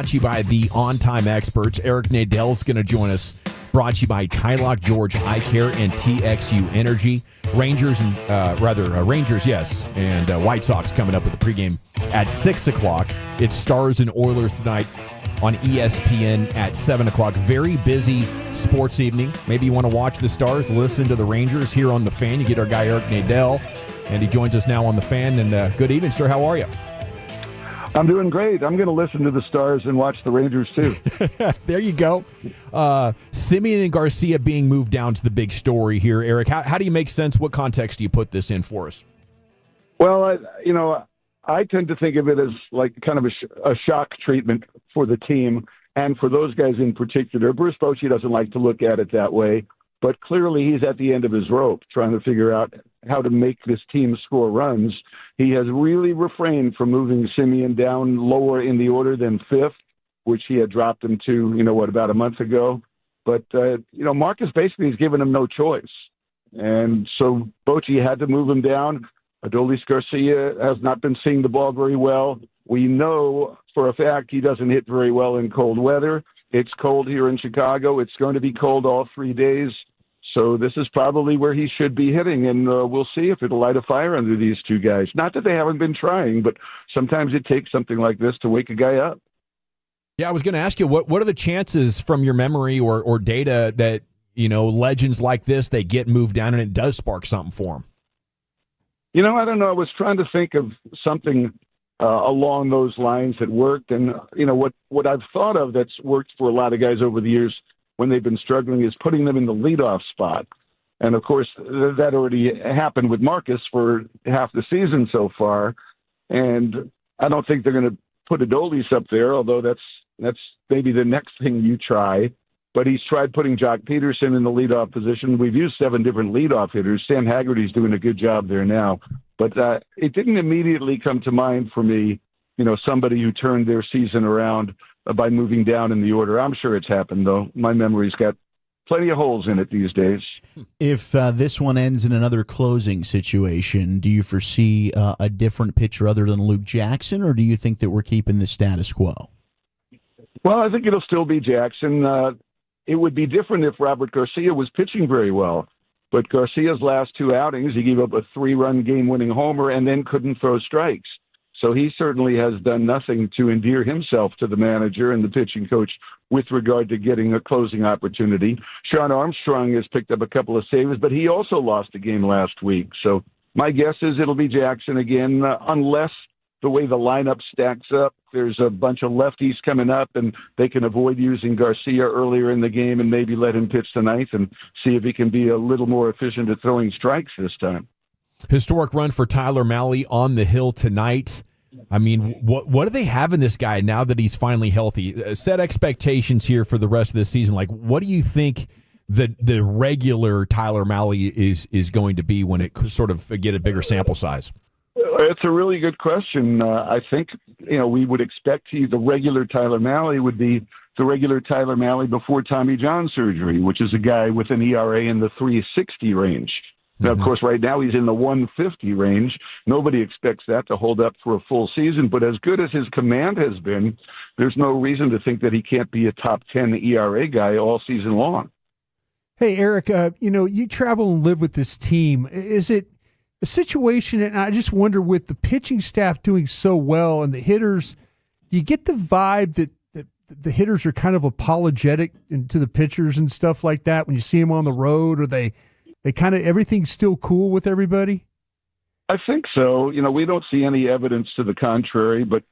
brought to you by the On-Time Experts. Eric Nadell's going to join us. Brought to you by Tylock George Eye Care and TXU Energy. Rangers, yes. And White Sox coming up with the pregame at 6 o'clock. It's Stars and Oilers tonight on ESPN at 7 o'clock. Very busy sports evening. Maybe you want to watch the Stars, listen to the Rangers here on The Fan. You get our guy Eric Nadell, and he joins us now on The Fan. And good evening, sir. How are you? I'm doing great. I'm going to listen to the Stars and watch the Rangers, too. There you go. Simeon and Garcia being moved down to the big story here. Eric, how do you make sense? What context do you put this in for us? Well, I tend to think of it as like kind of a shock treatment for the team and for those guys in particular. Bruce Bochy doesn't like to look at it that way, but clearly he's at the end of his rope trying to figure out how to make this team score runs. He has really refrained from moving Simeon down lower in the order than fifth, which he had dropped him to, about a month ago. But, Marcus basically has given him no choice. And so Bochy had to move him down. Adolis Garcia has not been seeing the ball very well. We know for a fact he doesn't hit very well in cold weather. It's cold here in Chicago. It's going to be cold all 3 days. So this is probably where he should be hitting, and we'll see if it'll light a fire under these two guys. Not that they haven't been trying, but sometimes it takes something like this to wake a guy up. Yeah, I was going to ask you, what are the chances from your memory or data that, legends like this, they get moved down and it does spark something for them? I don't know. I was trying to think of something along those lines that worked. And, what I've thought of that's worked for a lot of guys over the years when they've been struggling is putting them in the leadoff spot. And, of course, that already happened with Marcus for half the season so far. And I don't think they're going to put Adolis up there, although that's maybe the next thing you try. But he's tried putting Jock Peterson in the leadoff position. We've used 7 different leadoff hitters. Sam Haggerty's doing a good job there now. But it didn't immediately come to mind for me, somebody who turned their season around by moving down in the order. I'm sure it's happened, though. My memory's got plenty of holes in it these days. If this one ends in another closing situation, do you foresee a different pitcher other than Luke Jackson, or do you think that we're keeping the status quo? Well, I think it'll still be Jackson. It would be different if Robert Garcia was pitching very well. But Garcia's last 2 outings, he gave up a 3-run game-winning homer and then couldn't throw strikes. So he certainly has done nothing to endear himself to the manager and the pitching coach with regard to getting a closing opportunity. Sean Armstrong has picked up a couple of saves, but he also lost a game last week. So my guess is it'll be Jackson again, unless the way the lineup stacks up, there's a bunch of lefties coming up, and they can avoid using Garcia earlier in the game and maybe let him pitch tonight and see if he can be a little more efficient at throwing strikes this time. Historic run for Tyler Mahle on the hill tonight. I mean, what do they have in this guy now that he's finally healthy? Set expectations here for the rest of this season. Like, what do you think the regular Tyler Mahle is going to be when it sort of get a bigger sample size? It's a really good question. I think, we would expect the regular Tyler Mahle would be the regular Tyler Mahle before Tommy John surgery, which is a guy with an ERA in the 3.60 range. Now, of course, right now he's in the 150 range. Nobody expects that to hold up for a full season, but as good as his command has been, there's no reason to think that he can't be a top 10 ERA guy all season long. Hey, Eric, you travel and live with this team. Is it a situation, and I just wonder, with the pitching staff doing so well and the hitters, do you get the vibe that the hitters are kind of apologetic to the pitchers and stuff like that when you see them on the road, or they kind of, everything's still cool with everybody? I think so. We don't see any evidence to the contrary, but,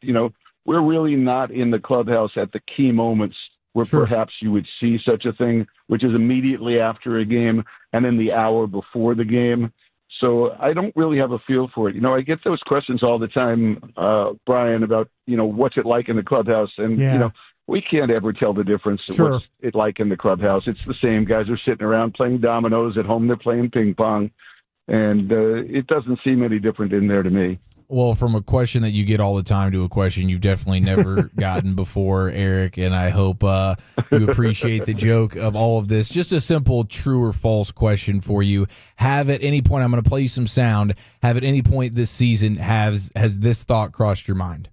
we're really not in the clubhouse at the key moments where perhaps you would see such a thing, which is immediately after a game and then the hour before the game. So I don't really have a feel for it. I get those questions all the time, Brian, about, what's it like in the clubhouse? And, we can't ever tell the difference. What's it like in the clubhouse? It's the same. Guys are sitting around playing dominoes. At home, they're playing ping pong. And it doesn't seem any different in there to me. Well, from a question that you get all the time to a question you've definitely never gotten before, Eric, and I hope you appreciate the joke of all of this. Just a simple true or false question for you. Have at any point, I'm going to play you some sound, have at any point this season, has this thought crossed your mind?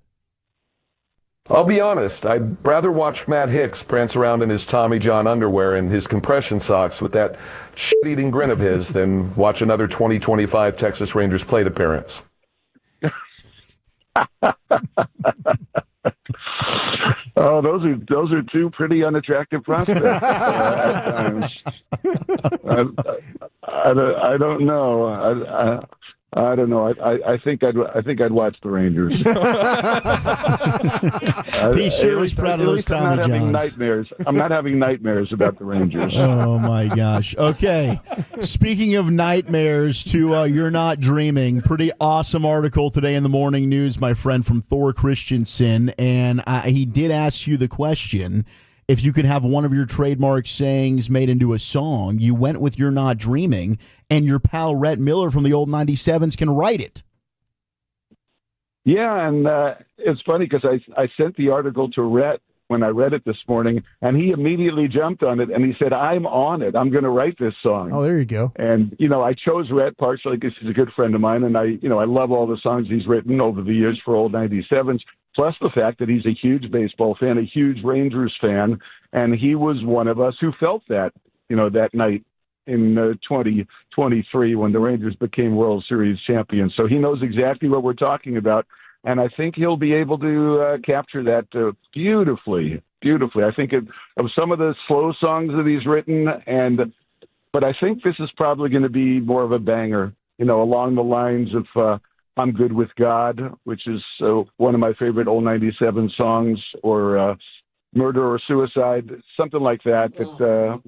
I'll be honest, I'd rather watch Matt Hicks prance around in his Tommy John underwear and his compression socks with that shit-eating grin of his than watch another 2025 Texas Rangers plate appearance. Oh, those are two pretty unattractive prospects. I don't know. I don't know. I think I'd watch the Rangers. He sure is proud of those Tommy Johns. I'm not having nightmares about the Rangers. Oh my gosh. Okay. Speaking of nightmares, to You're Not Dreaming. Pretty awesome article today in the Morning News, my friend, from Thor Christensen, and he did ask you the question. If you could have one of your trademark sayings made into a song, you went with You're Not Dreaming, and your pal Rhett Miller from the old 97s can write it. Yeah, and it's funny because I sent the article to Rhett when I read it this morning, and he immediately jumped on it, and he said, I'm on it. I'm going to write this song. Oh, there you go. And, I chose Rhett partially because he's a good friend of mine, and I love all the songs he's written over the years for old 97s. Plus the fact that he's a huge baseball fan, a huge Rangers fan, and he was one of us who felt that, that night in 2023 when the Rangers became World Series champions. So he knows exactly what we're talking about, and I think he'll be able to capture that beautifully. I think of some of the slow songs that he's written, but I think this is probably going to be more of a banger, along the lines of I'm Good With God, which is one of my favorite old 97 songs, or Murder or Suicide, something like that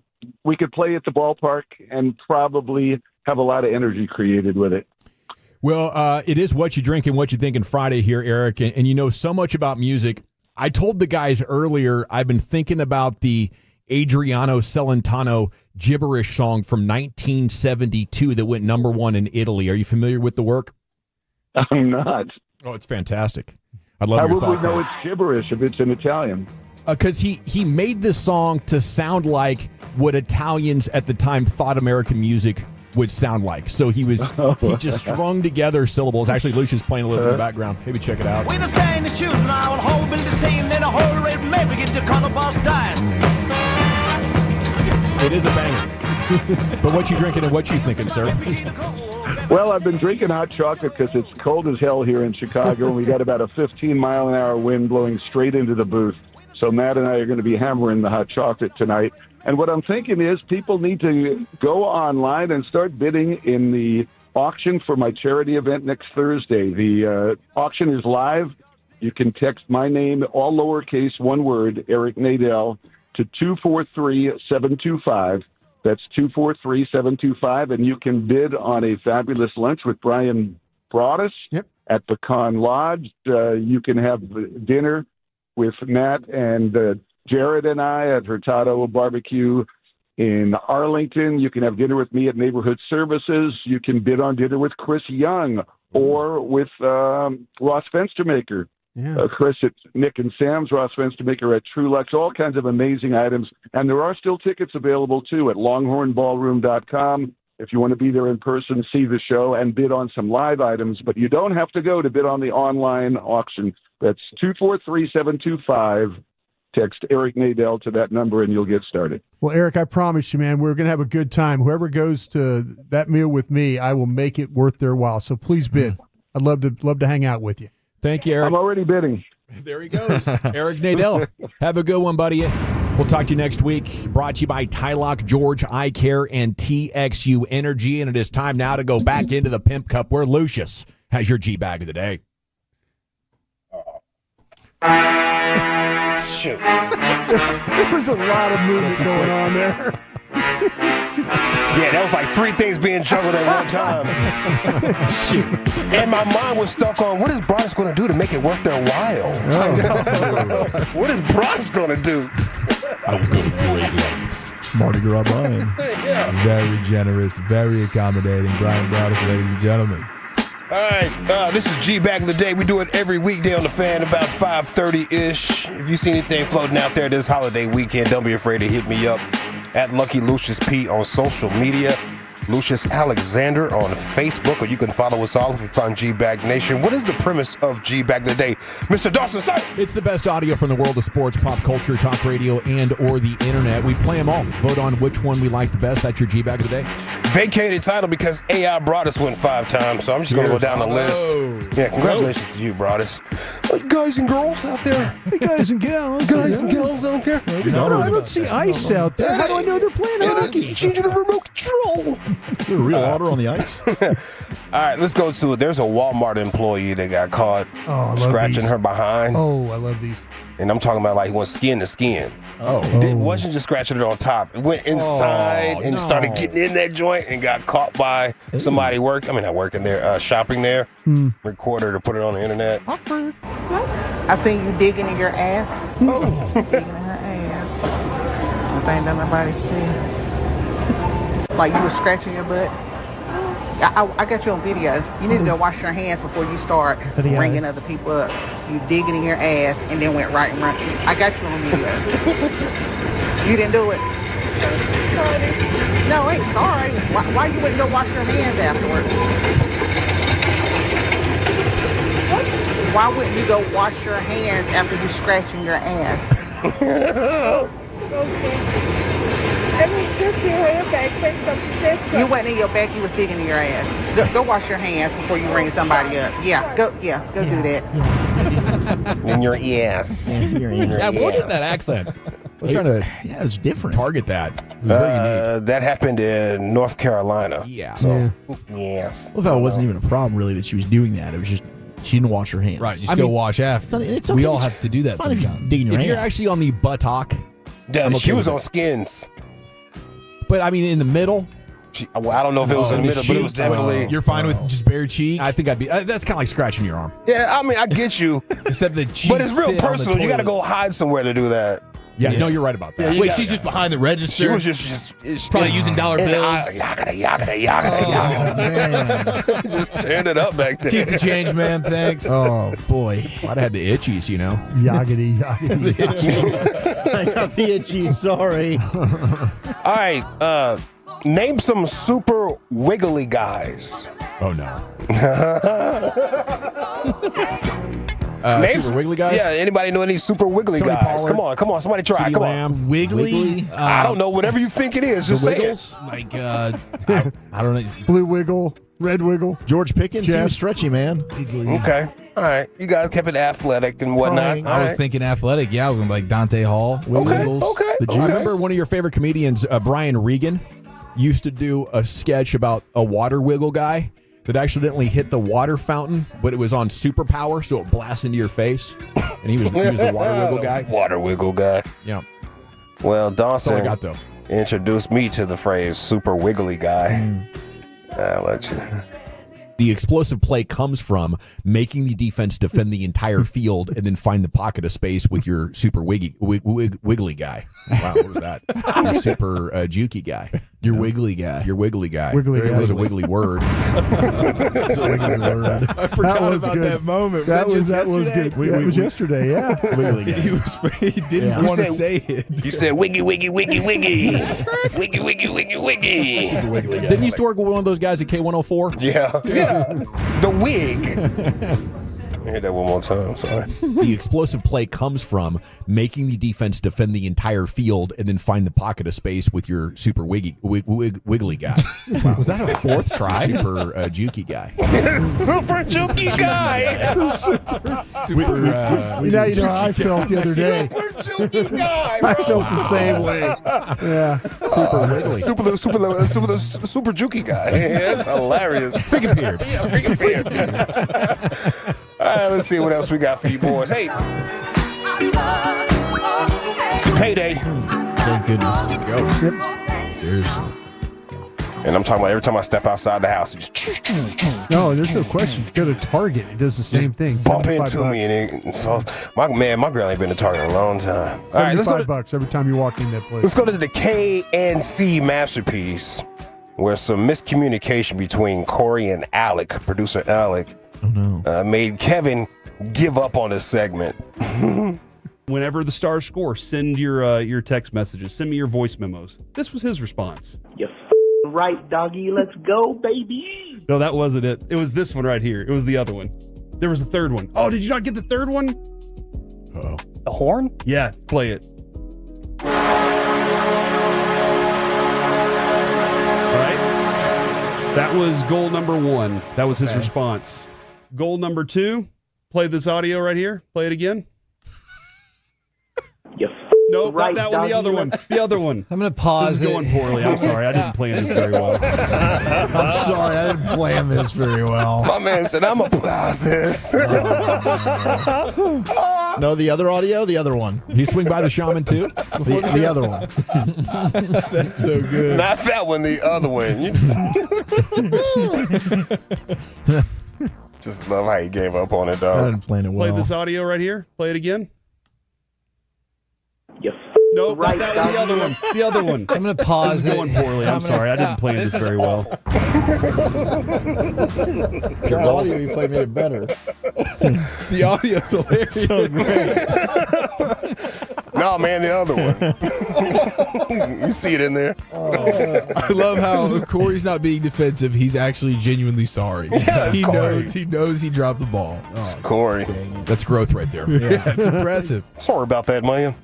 we could play at the ballpark and probably have a lot of energy created with it. Well, it is What You Drink and What You Thinking Friday here, Eric, and you know so much about music. I told the guys earlier I've been thinking about the Adriano Celentano gibberish song from 1972 that went #1 in Italy. Are you familiar with the work? I'm not. Oh, it's fantastic. I'd love your thoughts. How would we know it's gibberish if it's in Italian? Because he made this song to sound like what Italians at the time thought American music would sound like. So he just strung together syllables. Actually, Lucian's playing a little bit in the background. Maybe check it out. We don't stay in the shoes now, and whole building scene in a whole red maybe get the color boss dying. It is a banger. But what you drinking and what you thinking, sir? Well, I've been drinking hot chocolate because it's cold as hell here in Chicago, and we got about a 15-mile-an-hour wind blowing straight into the booth. So Matt and I are going to be hammering the hot chocolate tonight. And what I'm thinking is people need to go online and start bidding in the auction for my charity event next Thursday. The auction is live. You can text my name, all lowercase, one word, Eric Nadel, to 243-725. That's 243-725, and you can bid on a fabulous lunch with Brian Broaddus at Pecan Lodge. You can have dinner with Matt and Jared and I at Hurtado Barbecue in Arlington. You can have dinner with me at Neighborhood Services. You can bid on dinner with Chris Young or with Ross Fenstermaker. Chris at Nick and Sam's, Ross Fenstermaker at Trulux, all kinds of amazing items. And there are still tickets available, too, at longhornballroom.com. If you want to be there in person, see the show, and bid on some live items. But you don't have to go to bid on the online auction. That's 243-725. Text Eric Nadel to that number, and you'll get started. Well, Eric, I promise you, man, we're going to have a good time. Whoever goes to that meal with me, I will make it worth their while. So please bid. I'd love to hang out with you. Thank you, Eric. I'm already bidding. There he goes. Eric Nadel. Have a good one, buddy. We'll talk to you next week. Brought to you by Tylock George Eye Care and TXU Energy. And it is time now to go back into the Pimp Cup where Lucius has your G-Bag of the day. Shoot. There was a lot of movement going on there. Yeah, that was like three things being juggled at one time. Shit. And my mind was stuck on what is Bronx going to do to make it worth their while? What is Bronx going to do? I will go to great lengths. Mardi Gras Brian. Yeah. Very generous, very accommodating. Brian Broaddus, ladies and gentlemen. All right, this is G Back in the Day. We do it every weekday on the Fan about 5:30-ish. If you see anything floating out there this holiday weekend, don't be afraid to hit me up at Lucky Lucius P on social media. Lucius Alexander on Facebook, or you can follow us all if you find G-Bag Nation. What is the premise of G-Bag today? Mr. Dawson, say! It's the best audio from the world of sports, pop culture, talk radio, and or the internet. We play them all. Vote on which one we like the best. That's your G-Bag of the day. Vacated title because AI Broadus went 5 times, so I'm just going to go down the list. Yeah, congratulations to you, Broadus. Guys and girls out there. Hey, guys and gals. Guys and gals out there. I don't see ice out there. How do I know they're playing hockey? Changing the remote control. Is there real water on the ice? All right, let's go to it. There's a Walmart employee that got caught scratching her behind. Oh, I love these. And I'm talking about like he went skin to skin. It wasn't just scratching it on top. It went inside and started getting in that joint and got caught by somebody shopping there. Recorded to put it on the internet. Awkward. I seen you digging in your ass. Digging in her ass. I think that nobody see. Like you was scratching your butt. I got you on video. You need to go wash your hands before you start ringing other people up. You digging in your ass and then went right and right. I got you on video. You didn't do it. Sorry. No, ain't sorry. Why you wouldn't go wash your hands afterwards? Why wouldn't you go wash your hands after you scratching your ass? Okay. I mean, just your hair back, but something. You went in your back, you was digging in your ass. Go wash your hands before you ring somebody up. Go do that. In your ass. What is that accent? I was trying to it was different. Target that. It was very unique. That happened in North Carolina. Yeah. So, yes. Well, that wasn't even a problem, really, that she was doing that. It was just she didn't wash her hands. Right, just go wash after. It's okay. We all have to do that sometimes. If you're actually on the buttock. Yeah, she was on skins. But, I mean, in the middle. I don't know if it was in the middle, but it was definitely. You're fine with just bare cheek? I think I'd be. That's kind of like scratching your arm. Yeah, I mean, I get you. Except the cheek. But it's real personal. You got to go hide somewhere to do that. Yeah, no, you're right about that. Wait, she's just behind the register? She was just probably using dollar bills. Yakata. Just tearing it up back there. Keep the change, man. Thanks. Oh, boy. I'd have had the itchies, you know. Yaggity. I got the itchies, sorry. All right. Name some super wiggly guys. Oh, no. Name super wiggly guys? Yeah, anybody know any super wiggly Tony guys? Pollard. Come on, somebody try. Come on. Wiggly? I don't know, whatever you think it is, just say it. Like, I don't know. Blue wiggle, red wiggle. George Pickens, Jeff. he was stretchy, man. Okay. All right. You guys kept it athletic and whatnot. I was thinking athletic. Yeah, I was like Dante Hall. Wiggles. Okay. I remember one of your favorite comedians, Brian Regan, used to do a sketch about a water wiggle guy that accidentally hit the water fountain, but it was on superpower, so it blasts into your face. And he was the water wiggle guy. Water wiggle guy. Yeah. Well, That's all I Dawson got, though. introduced me to the phrase super wiggly guy. I'll let you. The explosive play comes from making the defense defend the entire field and then find the pocket of space with your super wiggly guy. Wow, what was that? Super jukey guy. Your wiggly guy. Your wiggly guy. Wiggly guy. It was a wiggly word. It's a wiggly word. I forgot about that moment. That was good. That was yesterday, yeah. Wiggly guy. He didn't want to say it. You said wiggy, wiggy, wiggy, wiggy. Wiggy, wiggy, wiggy, wiggy. Didn't you used to work with one of those guys at K104? Yeah. The wig. Let me hear that one more time. Sorry. The explosive play comes from making the defense defend the entire field and then find the pocket of space with your super wiggly guy. Wow. Was that a fourth try? Super jukey guy. Super jukey guy. Super. You know how I felt the other day. Super jukey guy, bro. I felt the same way. Yeah. Super wiggly. Super jukey guy. That's hilarious. Fig appeared. All right, let's see what else we got for you boys. Hey, it's payday. Thank goodness. Go. Seriously. And I'm talking about every time I step outside the house, it's just No, there's no question. Go to Target. It does the same thing. bump into me. And my girl ain't been to Target in a long time. All right, let's go $75 every time you walk in that place. Let's go to the KNC masterpiece, where some miscommunication between Corey and Alec, producer Alec, made Kevin give up on this segment. Whenever the Stars score, send your text messages. Send me your voice memos. This was his response. You Right, doggy. Let's go, baby. No, that wasn't it. It was this one right here. It was the other one. There was a third one. Oh, did you not get the third one? Uh-oh. The horn? Yeah, play it. All right. That was goal number 1. That was his response. Goal number 2. Play this audio right here. Play it again. Nope, right, not that one. The other one. The other one. I'm going to pause This is it. going poorly. I'm sorry. I didn't plan this very well. I'm sorry, I didn't plan this very well. My man said, I'm going to pause this. No, the other audio, the other one. He swing by the shaman too? The other one. That's so good. Not that one, the other one. You just love how he gave up on it, I dog. didn't plan it well. Play this audio right here. Play it again. Yes. Nope, Right, not that one. The other one. The other one. I'm going to pause This it. is going poorly. I'm sorry. I didn't plan this very well. The audio you played made it better. The audio's hilarious. So great. No, man, the other one. You see it in there. I love how Corey's not being defensive. He's actually genuinely sorry. Yeah, it's Corey. He knows he dropped the ball. It's Corey. That's growth right there. Yeah, it's impressive. Sorry about that, man.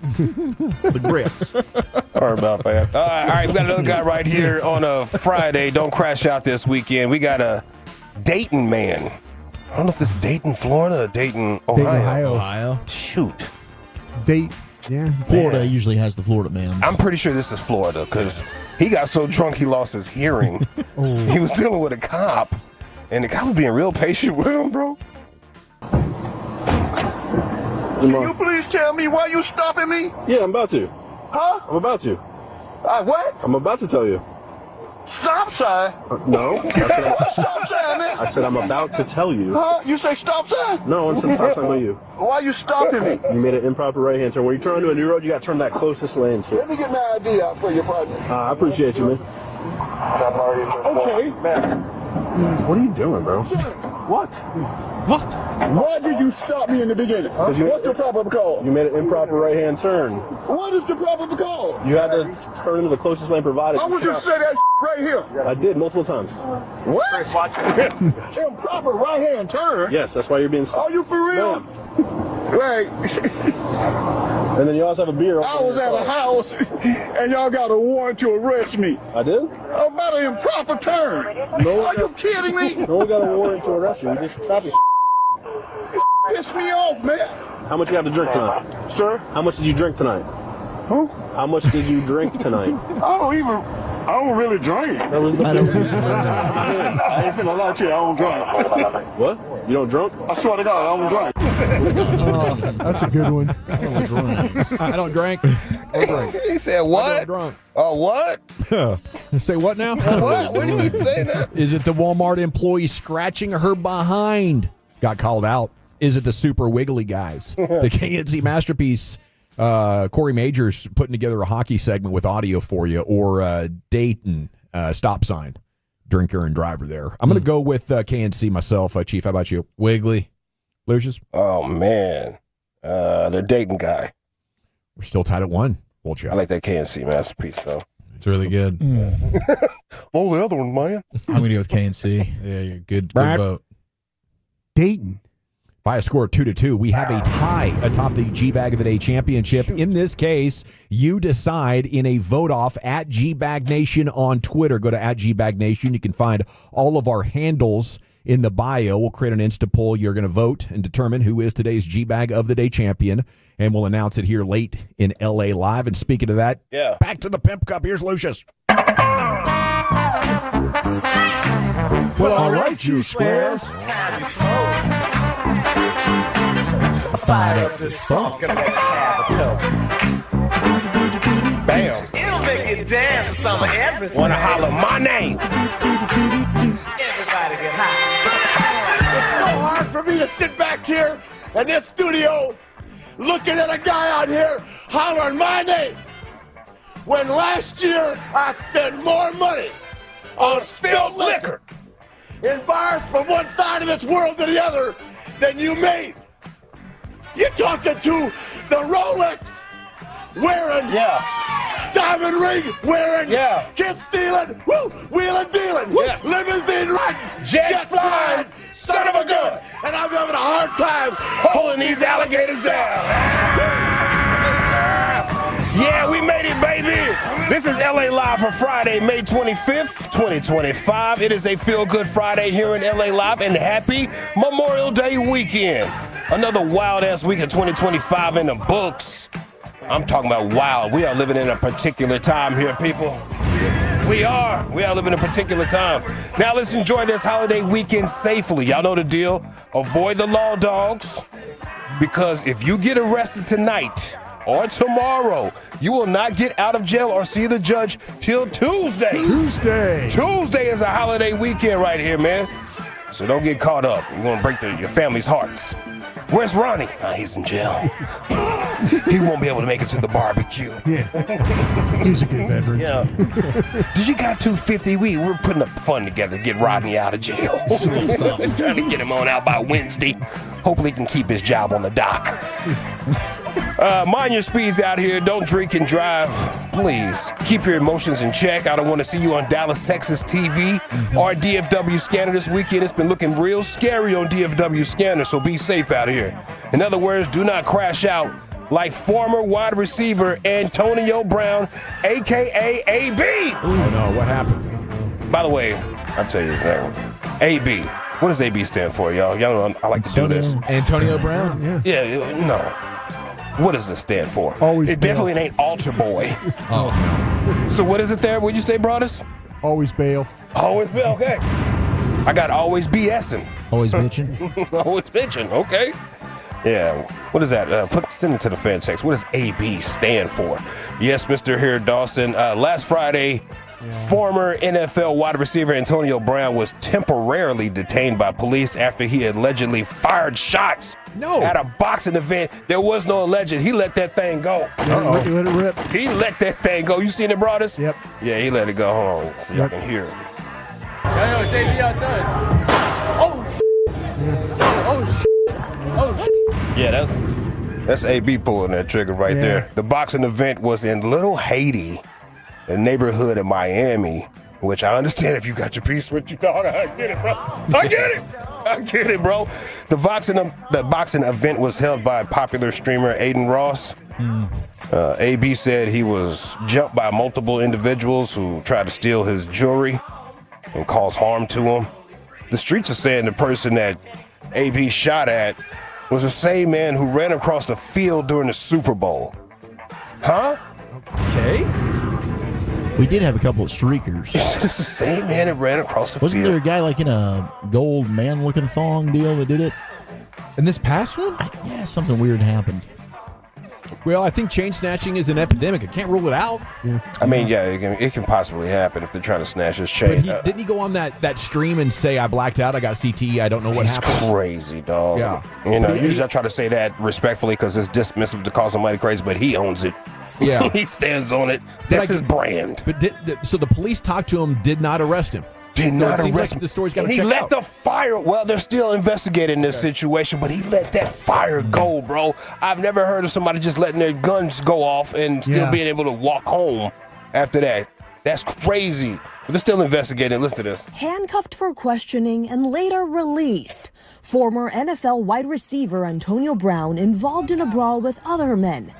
The grits. Sorry about that. All right, we got another guy right here on a Friday. Don't crash out this weekend. We got a Dayton man. I don't know if this is Dayton, Florida, or Dayton, Ohio. Ohio. Shoot. Yeah. Florida usually has the Florida man. I'm pretty sure this is Florida because he got so drunk he lost his hearing. He was dealing with a cop, and the cop was being real patient with him, bro. Can you please tell me why you stopping me? Yeah, I'm about to. Huh? I'm about to. What? I'm about to tell you. Stop sign? No. Stop sign, man. I said I'm about to tell you. Huh? You say stop sign? No, I said stop sign with you. Why you stopping me? You made an improper right-hand turn. When you turn onto a new road, you got to turn that closest lane, sir. Let me get my ID out for you, partner. I appreciate you, man. Okay. What are you doing, bro? What? What? Why did you stop me in the beginning? What's the proper call? You made an improper right-hand turn. What is the proper call? You had to turn into the closest lane provided. I was just say that right here. I did multiple times. What? Improper right-hand turn? Yes, that's why you're being stopped. Are you for real? Right. And then you also have a beer. I was at a house and y'all got a warrant to arrest me. I did? About an improper turn. No, are you kidding me? No one got a warrant to arrest you. We just traffic. Piss me off, man. How much you have to drink tonight? Sir? How much did you drink tonight? Who? How much did you drink tonight? I don't really drink. That was the I ain't finna lie to you, I don't drink. What? You don't drunk? I swear to God, I don't drink. That's a good one. I don't drink. Or drink. He said what? Drunk. Oh, what? Say what now? What? What did you say that? Is it the Walmart employee scratching her behind? Got called out. Is it the Super Wiggly guys? The KNC Masterpiece, Corey Majors putting together a hockey segment with audio for you, or Dayton stop sign, drinker and driver there. I'm going to go with KNC myself. Chief, how about you? Wiggly. Lucius? Oh, man. The Dayton guy. We're still tied at 1. Hold you. I like that KNC Masterpiece, though. It's really good. Oh, the other one, man. I'm going to go with KNC. Yeah, you're good Brad? vote. Dayton. By a score of 2-2, we have a tie atop the G-Bag of the Day championship. In this case, you decide in a vote-off at G-Bag Nation on Twitter. Go to at G-Bag Nation. You can find all of our handles in the bio. We'll create an Insta poll. You're going to vote and determine who is today's G-Bag of the Day champion, and we'll announce it here late in L.A. Live. And speaking of that, back to the Pimp Cup. Here's Lucius. Well, all right, you squares. I fired up this funk and let's have a toe. Bam. It'll make you dance to some of everything. Wanna holler my name. Everybody get high. It's so hard for me to sit back here in this studio looking at a guy out here hollering my name when last year I spent more money on spilled liquor in bars from one side of this world to the other than you made. You're talking to the Rolex wearing diamond ring wearing, kiss stealing, woo, wheeling dealing, limousine riding, jet flying, son of a gun. And I'm having a hard time holding these alligators down. Yeah, we made it, baby. This is LA Live for Friday, May 25th, 2025. It is a feel-good Friday here in LA Live, and happy Memorial Day weekend. Another wild-ass week of 2025 in the books. I'm talking about wild. We are living in a particular time here, people. We are living in a particular time. Now let's enjoy this holiday weekend safely. Y'all know the deal. Avoid the law dogs, because if you get arrested tonight or tomorrow, you will not get out of jail or see the judge till Tuesday. Tuesday is a holiday weekend right here, man. So don't get caught up. You're going to break your family's hearts. Where's Ronnie? He's in jail. He won't be able to make it to the barbecue. Yeah. He's a good veteran. Yeah. Did you got $250? We're putting up fun together to get Rodney out of jail. Trying to get him on out by Wednesday. Hopefully he can keep his job on the dock. Mind your speeds out here. Don't drink and drive. Please keep your emotions in check. I don't want to see you on Dallas, Texas TV or DFW Scanner this weekend. It's been looking real scary on DFW Scanner, so be safe out here. In other words, do not crash out like former wide receiver Antonio Brown, a.k.a. AB. Oh, no. What happened? By the way, I'll tell you this. AB. What does AB stand for, y'all? Y'all know I like to do this. Antonio Brown? Yeah, no. What does it stand for? Always it bail. definitely ain't altar boy. Oh, no. So what is it there? What'd you say, Broadus? Always bail. Always bail, okay. I got always BSing. Always bitching. Always bitching, okay. Yeah, what is that? Send it to the fan text. What does AB stand for? Yes, Mr. Here Dawson. Last Friday, former NFL wide receiver Antonio Brown was temporarily detained by police after he allegedly fired shots at a boxing event. There was no alleged. He let that thing go. He let it rip. He let that thing go. You seen it, Broadus? Yep. Yeah, he let it go. Hold on, so y'all can hear it. Yo, JB outside. Yeah, that's AB pulling that trigger right there. The boxing event was in Little Haiti, a neighborhood in Miami, which I understand if you got your piece with you, dog. I get it, bro. I get it, bro. The boxing event was held by popular streamer Aiden Ross. AB said he was jumped by multiple individuals who tried to steal his jewelry and cause harm to him. The streets are saying the person that AB shot at was the same man who ran across the field during the Super Bowl. Huh? Okay. We did have a couple of streakers. It's the same man that ran across the Wasn't field. there a guy like in a gold man-looking thong deal that did it? In this past one? Yeah, something weird happened. Well, I think chain snatching is an epidemic. I can't rule it out. I mean, yeah, it can possibly happen if they're trying to snatch his chain. But didn't he go on that stream and say, I blacked out, I got CTE, I don't know what happened? Crazy, dog. Yeah. You know, usually I try to say that respectfully because it's dismissive to call somebody crazy, but he owns it. Yeah. He stands on it. That's his brand. But so the police talked to him, did not arrest him. Did not it seems arrest like him. the story's got to And check he let out. the fire. Well, they're still investigating this situation, but he let that fire go, bro. I've never heard of somebody just letting their guns go off and still being able to walk home after that. That's crazy. But they're still investigating. Listen to this. Handcuffed for questioning and later released. Former NFL wide receiver Antonio Brown involved in a brawl with other men.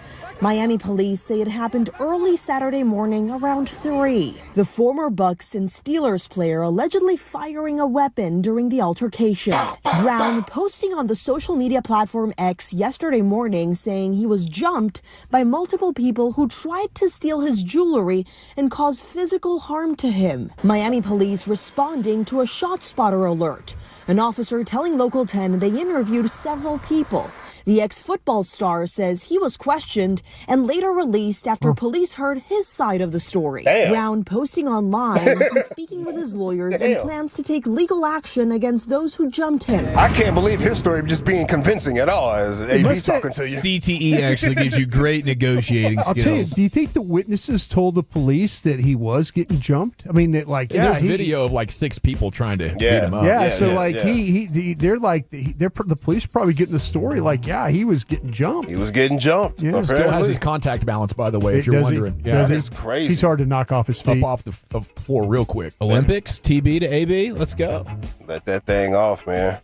Miami police say it happened early Saturday morning around 3. The former Bucks and Steelers player allegedly firing a weapon during the altercation. Brown posting on the social media platform X yesterday morning saying he was jumped by multiple people who tried to steal his jewelry and cause physical harm to him. Miami police responding to a shot spotter alert. An officer telling Local 10 they interviewed several people. The ex-football star says he was questioned and later released after police heard his side of the story. Damn. Brown posting online he's speaking with his lawyers and plans to take legal action against those who jumped him. I can't believe his story just being convincing at all as AB talking to you. CTE actually gives you great negotiating I'll skills. tell you, do you think the witnesses told the police that he was getting jumped? I mean, mean, that like there's video of like 6 people trying to beat him up. The police probably getting the story like, he was getting jumped. He was getting jumped. Yeah. Still has his contact balance, by the way, if you're wondering. It's crazy. He's hard to knock off his feet. Up off the floor real quick. Olympics, TB to AB. Let's go. Let that thing off, man.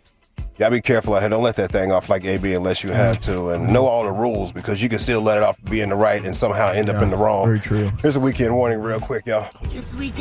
Gotta be careful out here. Don't let that thing off like AB unless you have to, and know all the rules, because you can still let it off, be in the right, and somehow end up in the wrong. Very true. Here's a weekend warning real quick, y'all. This weekend.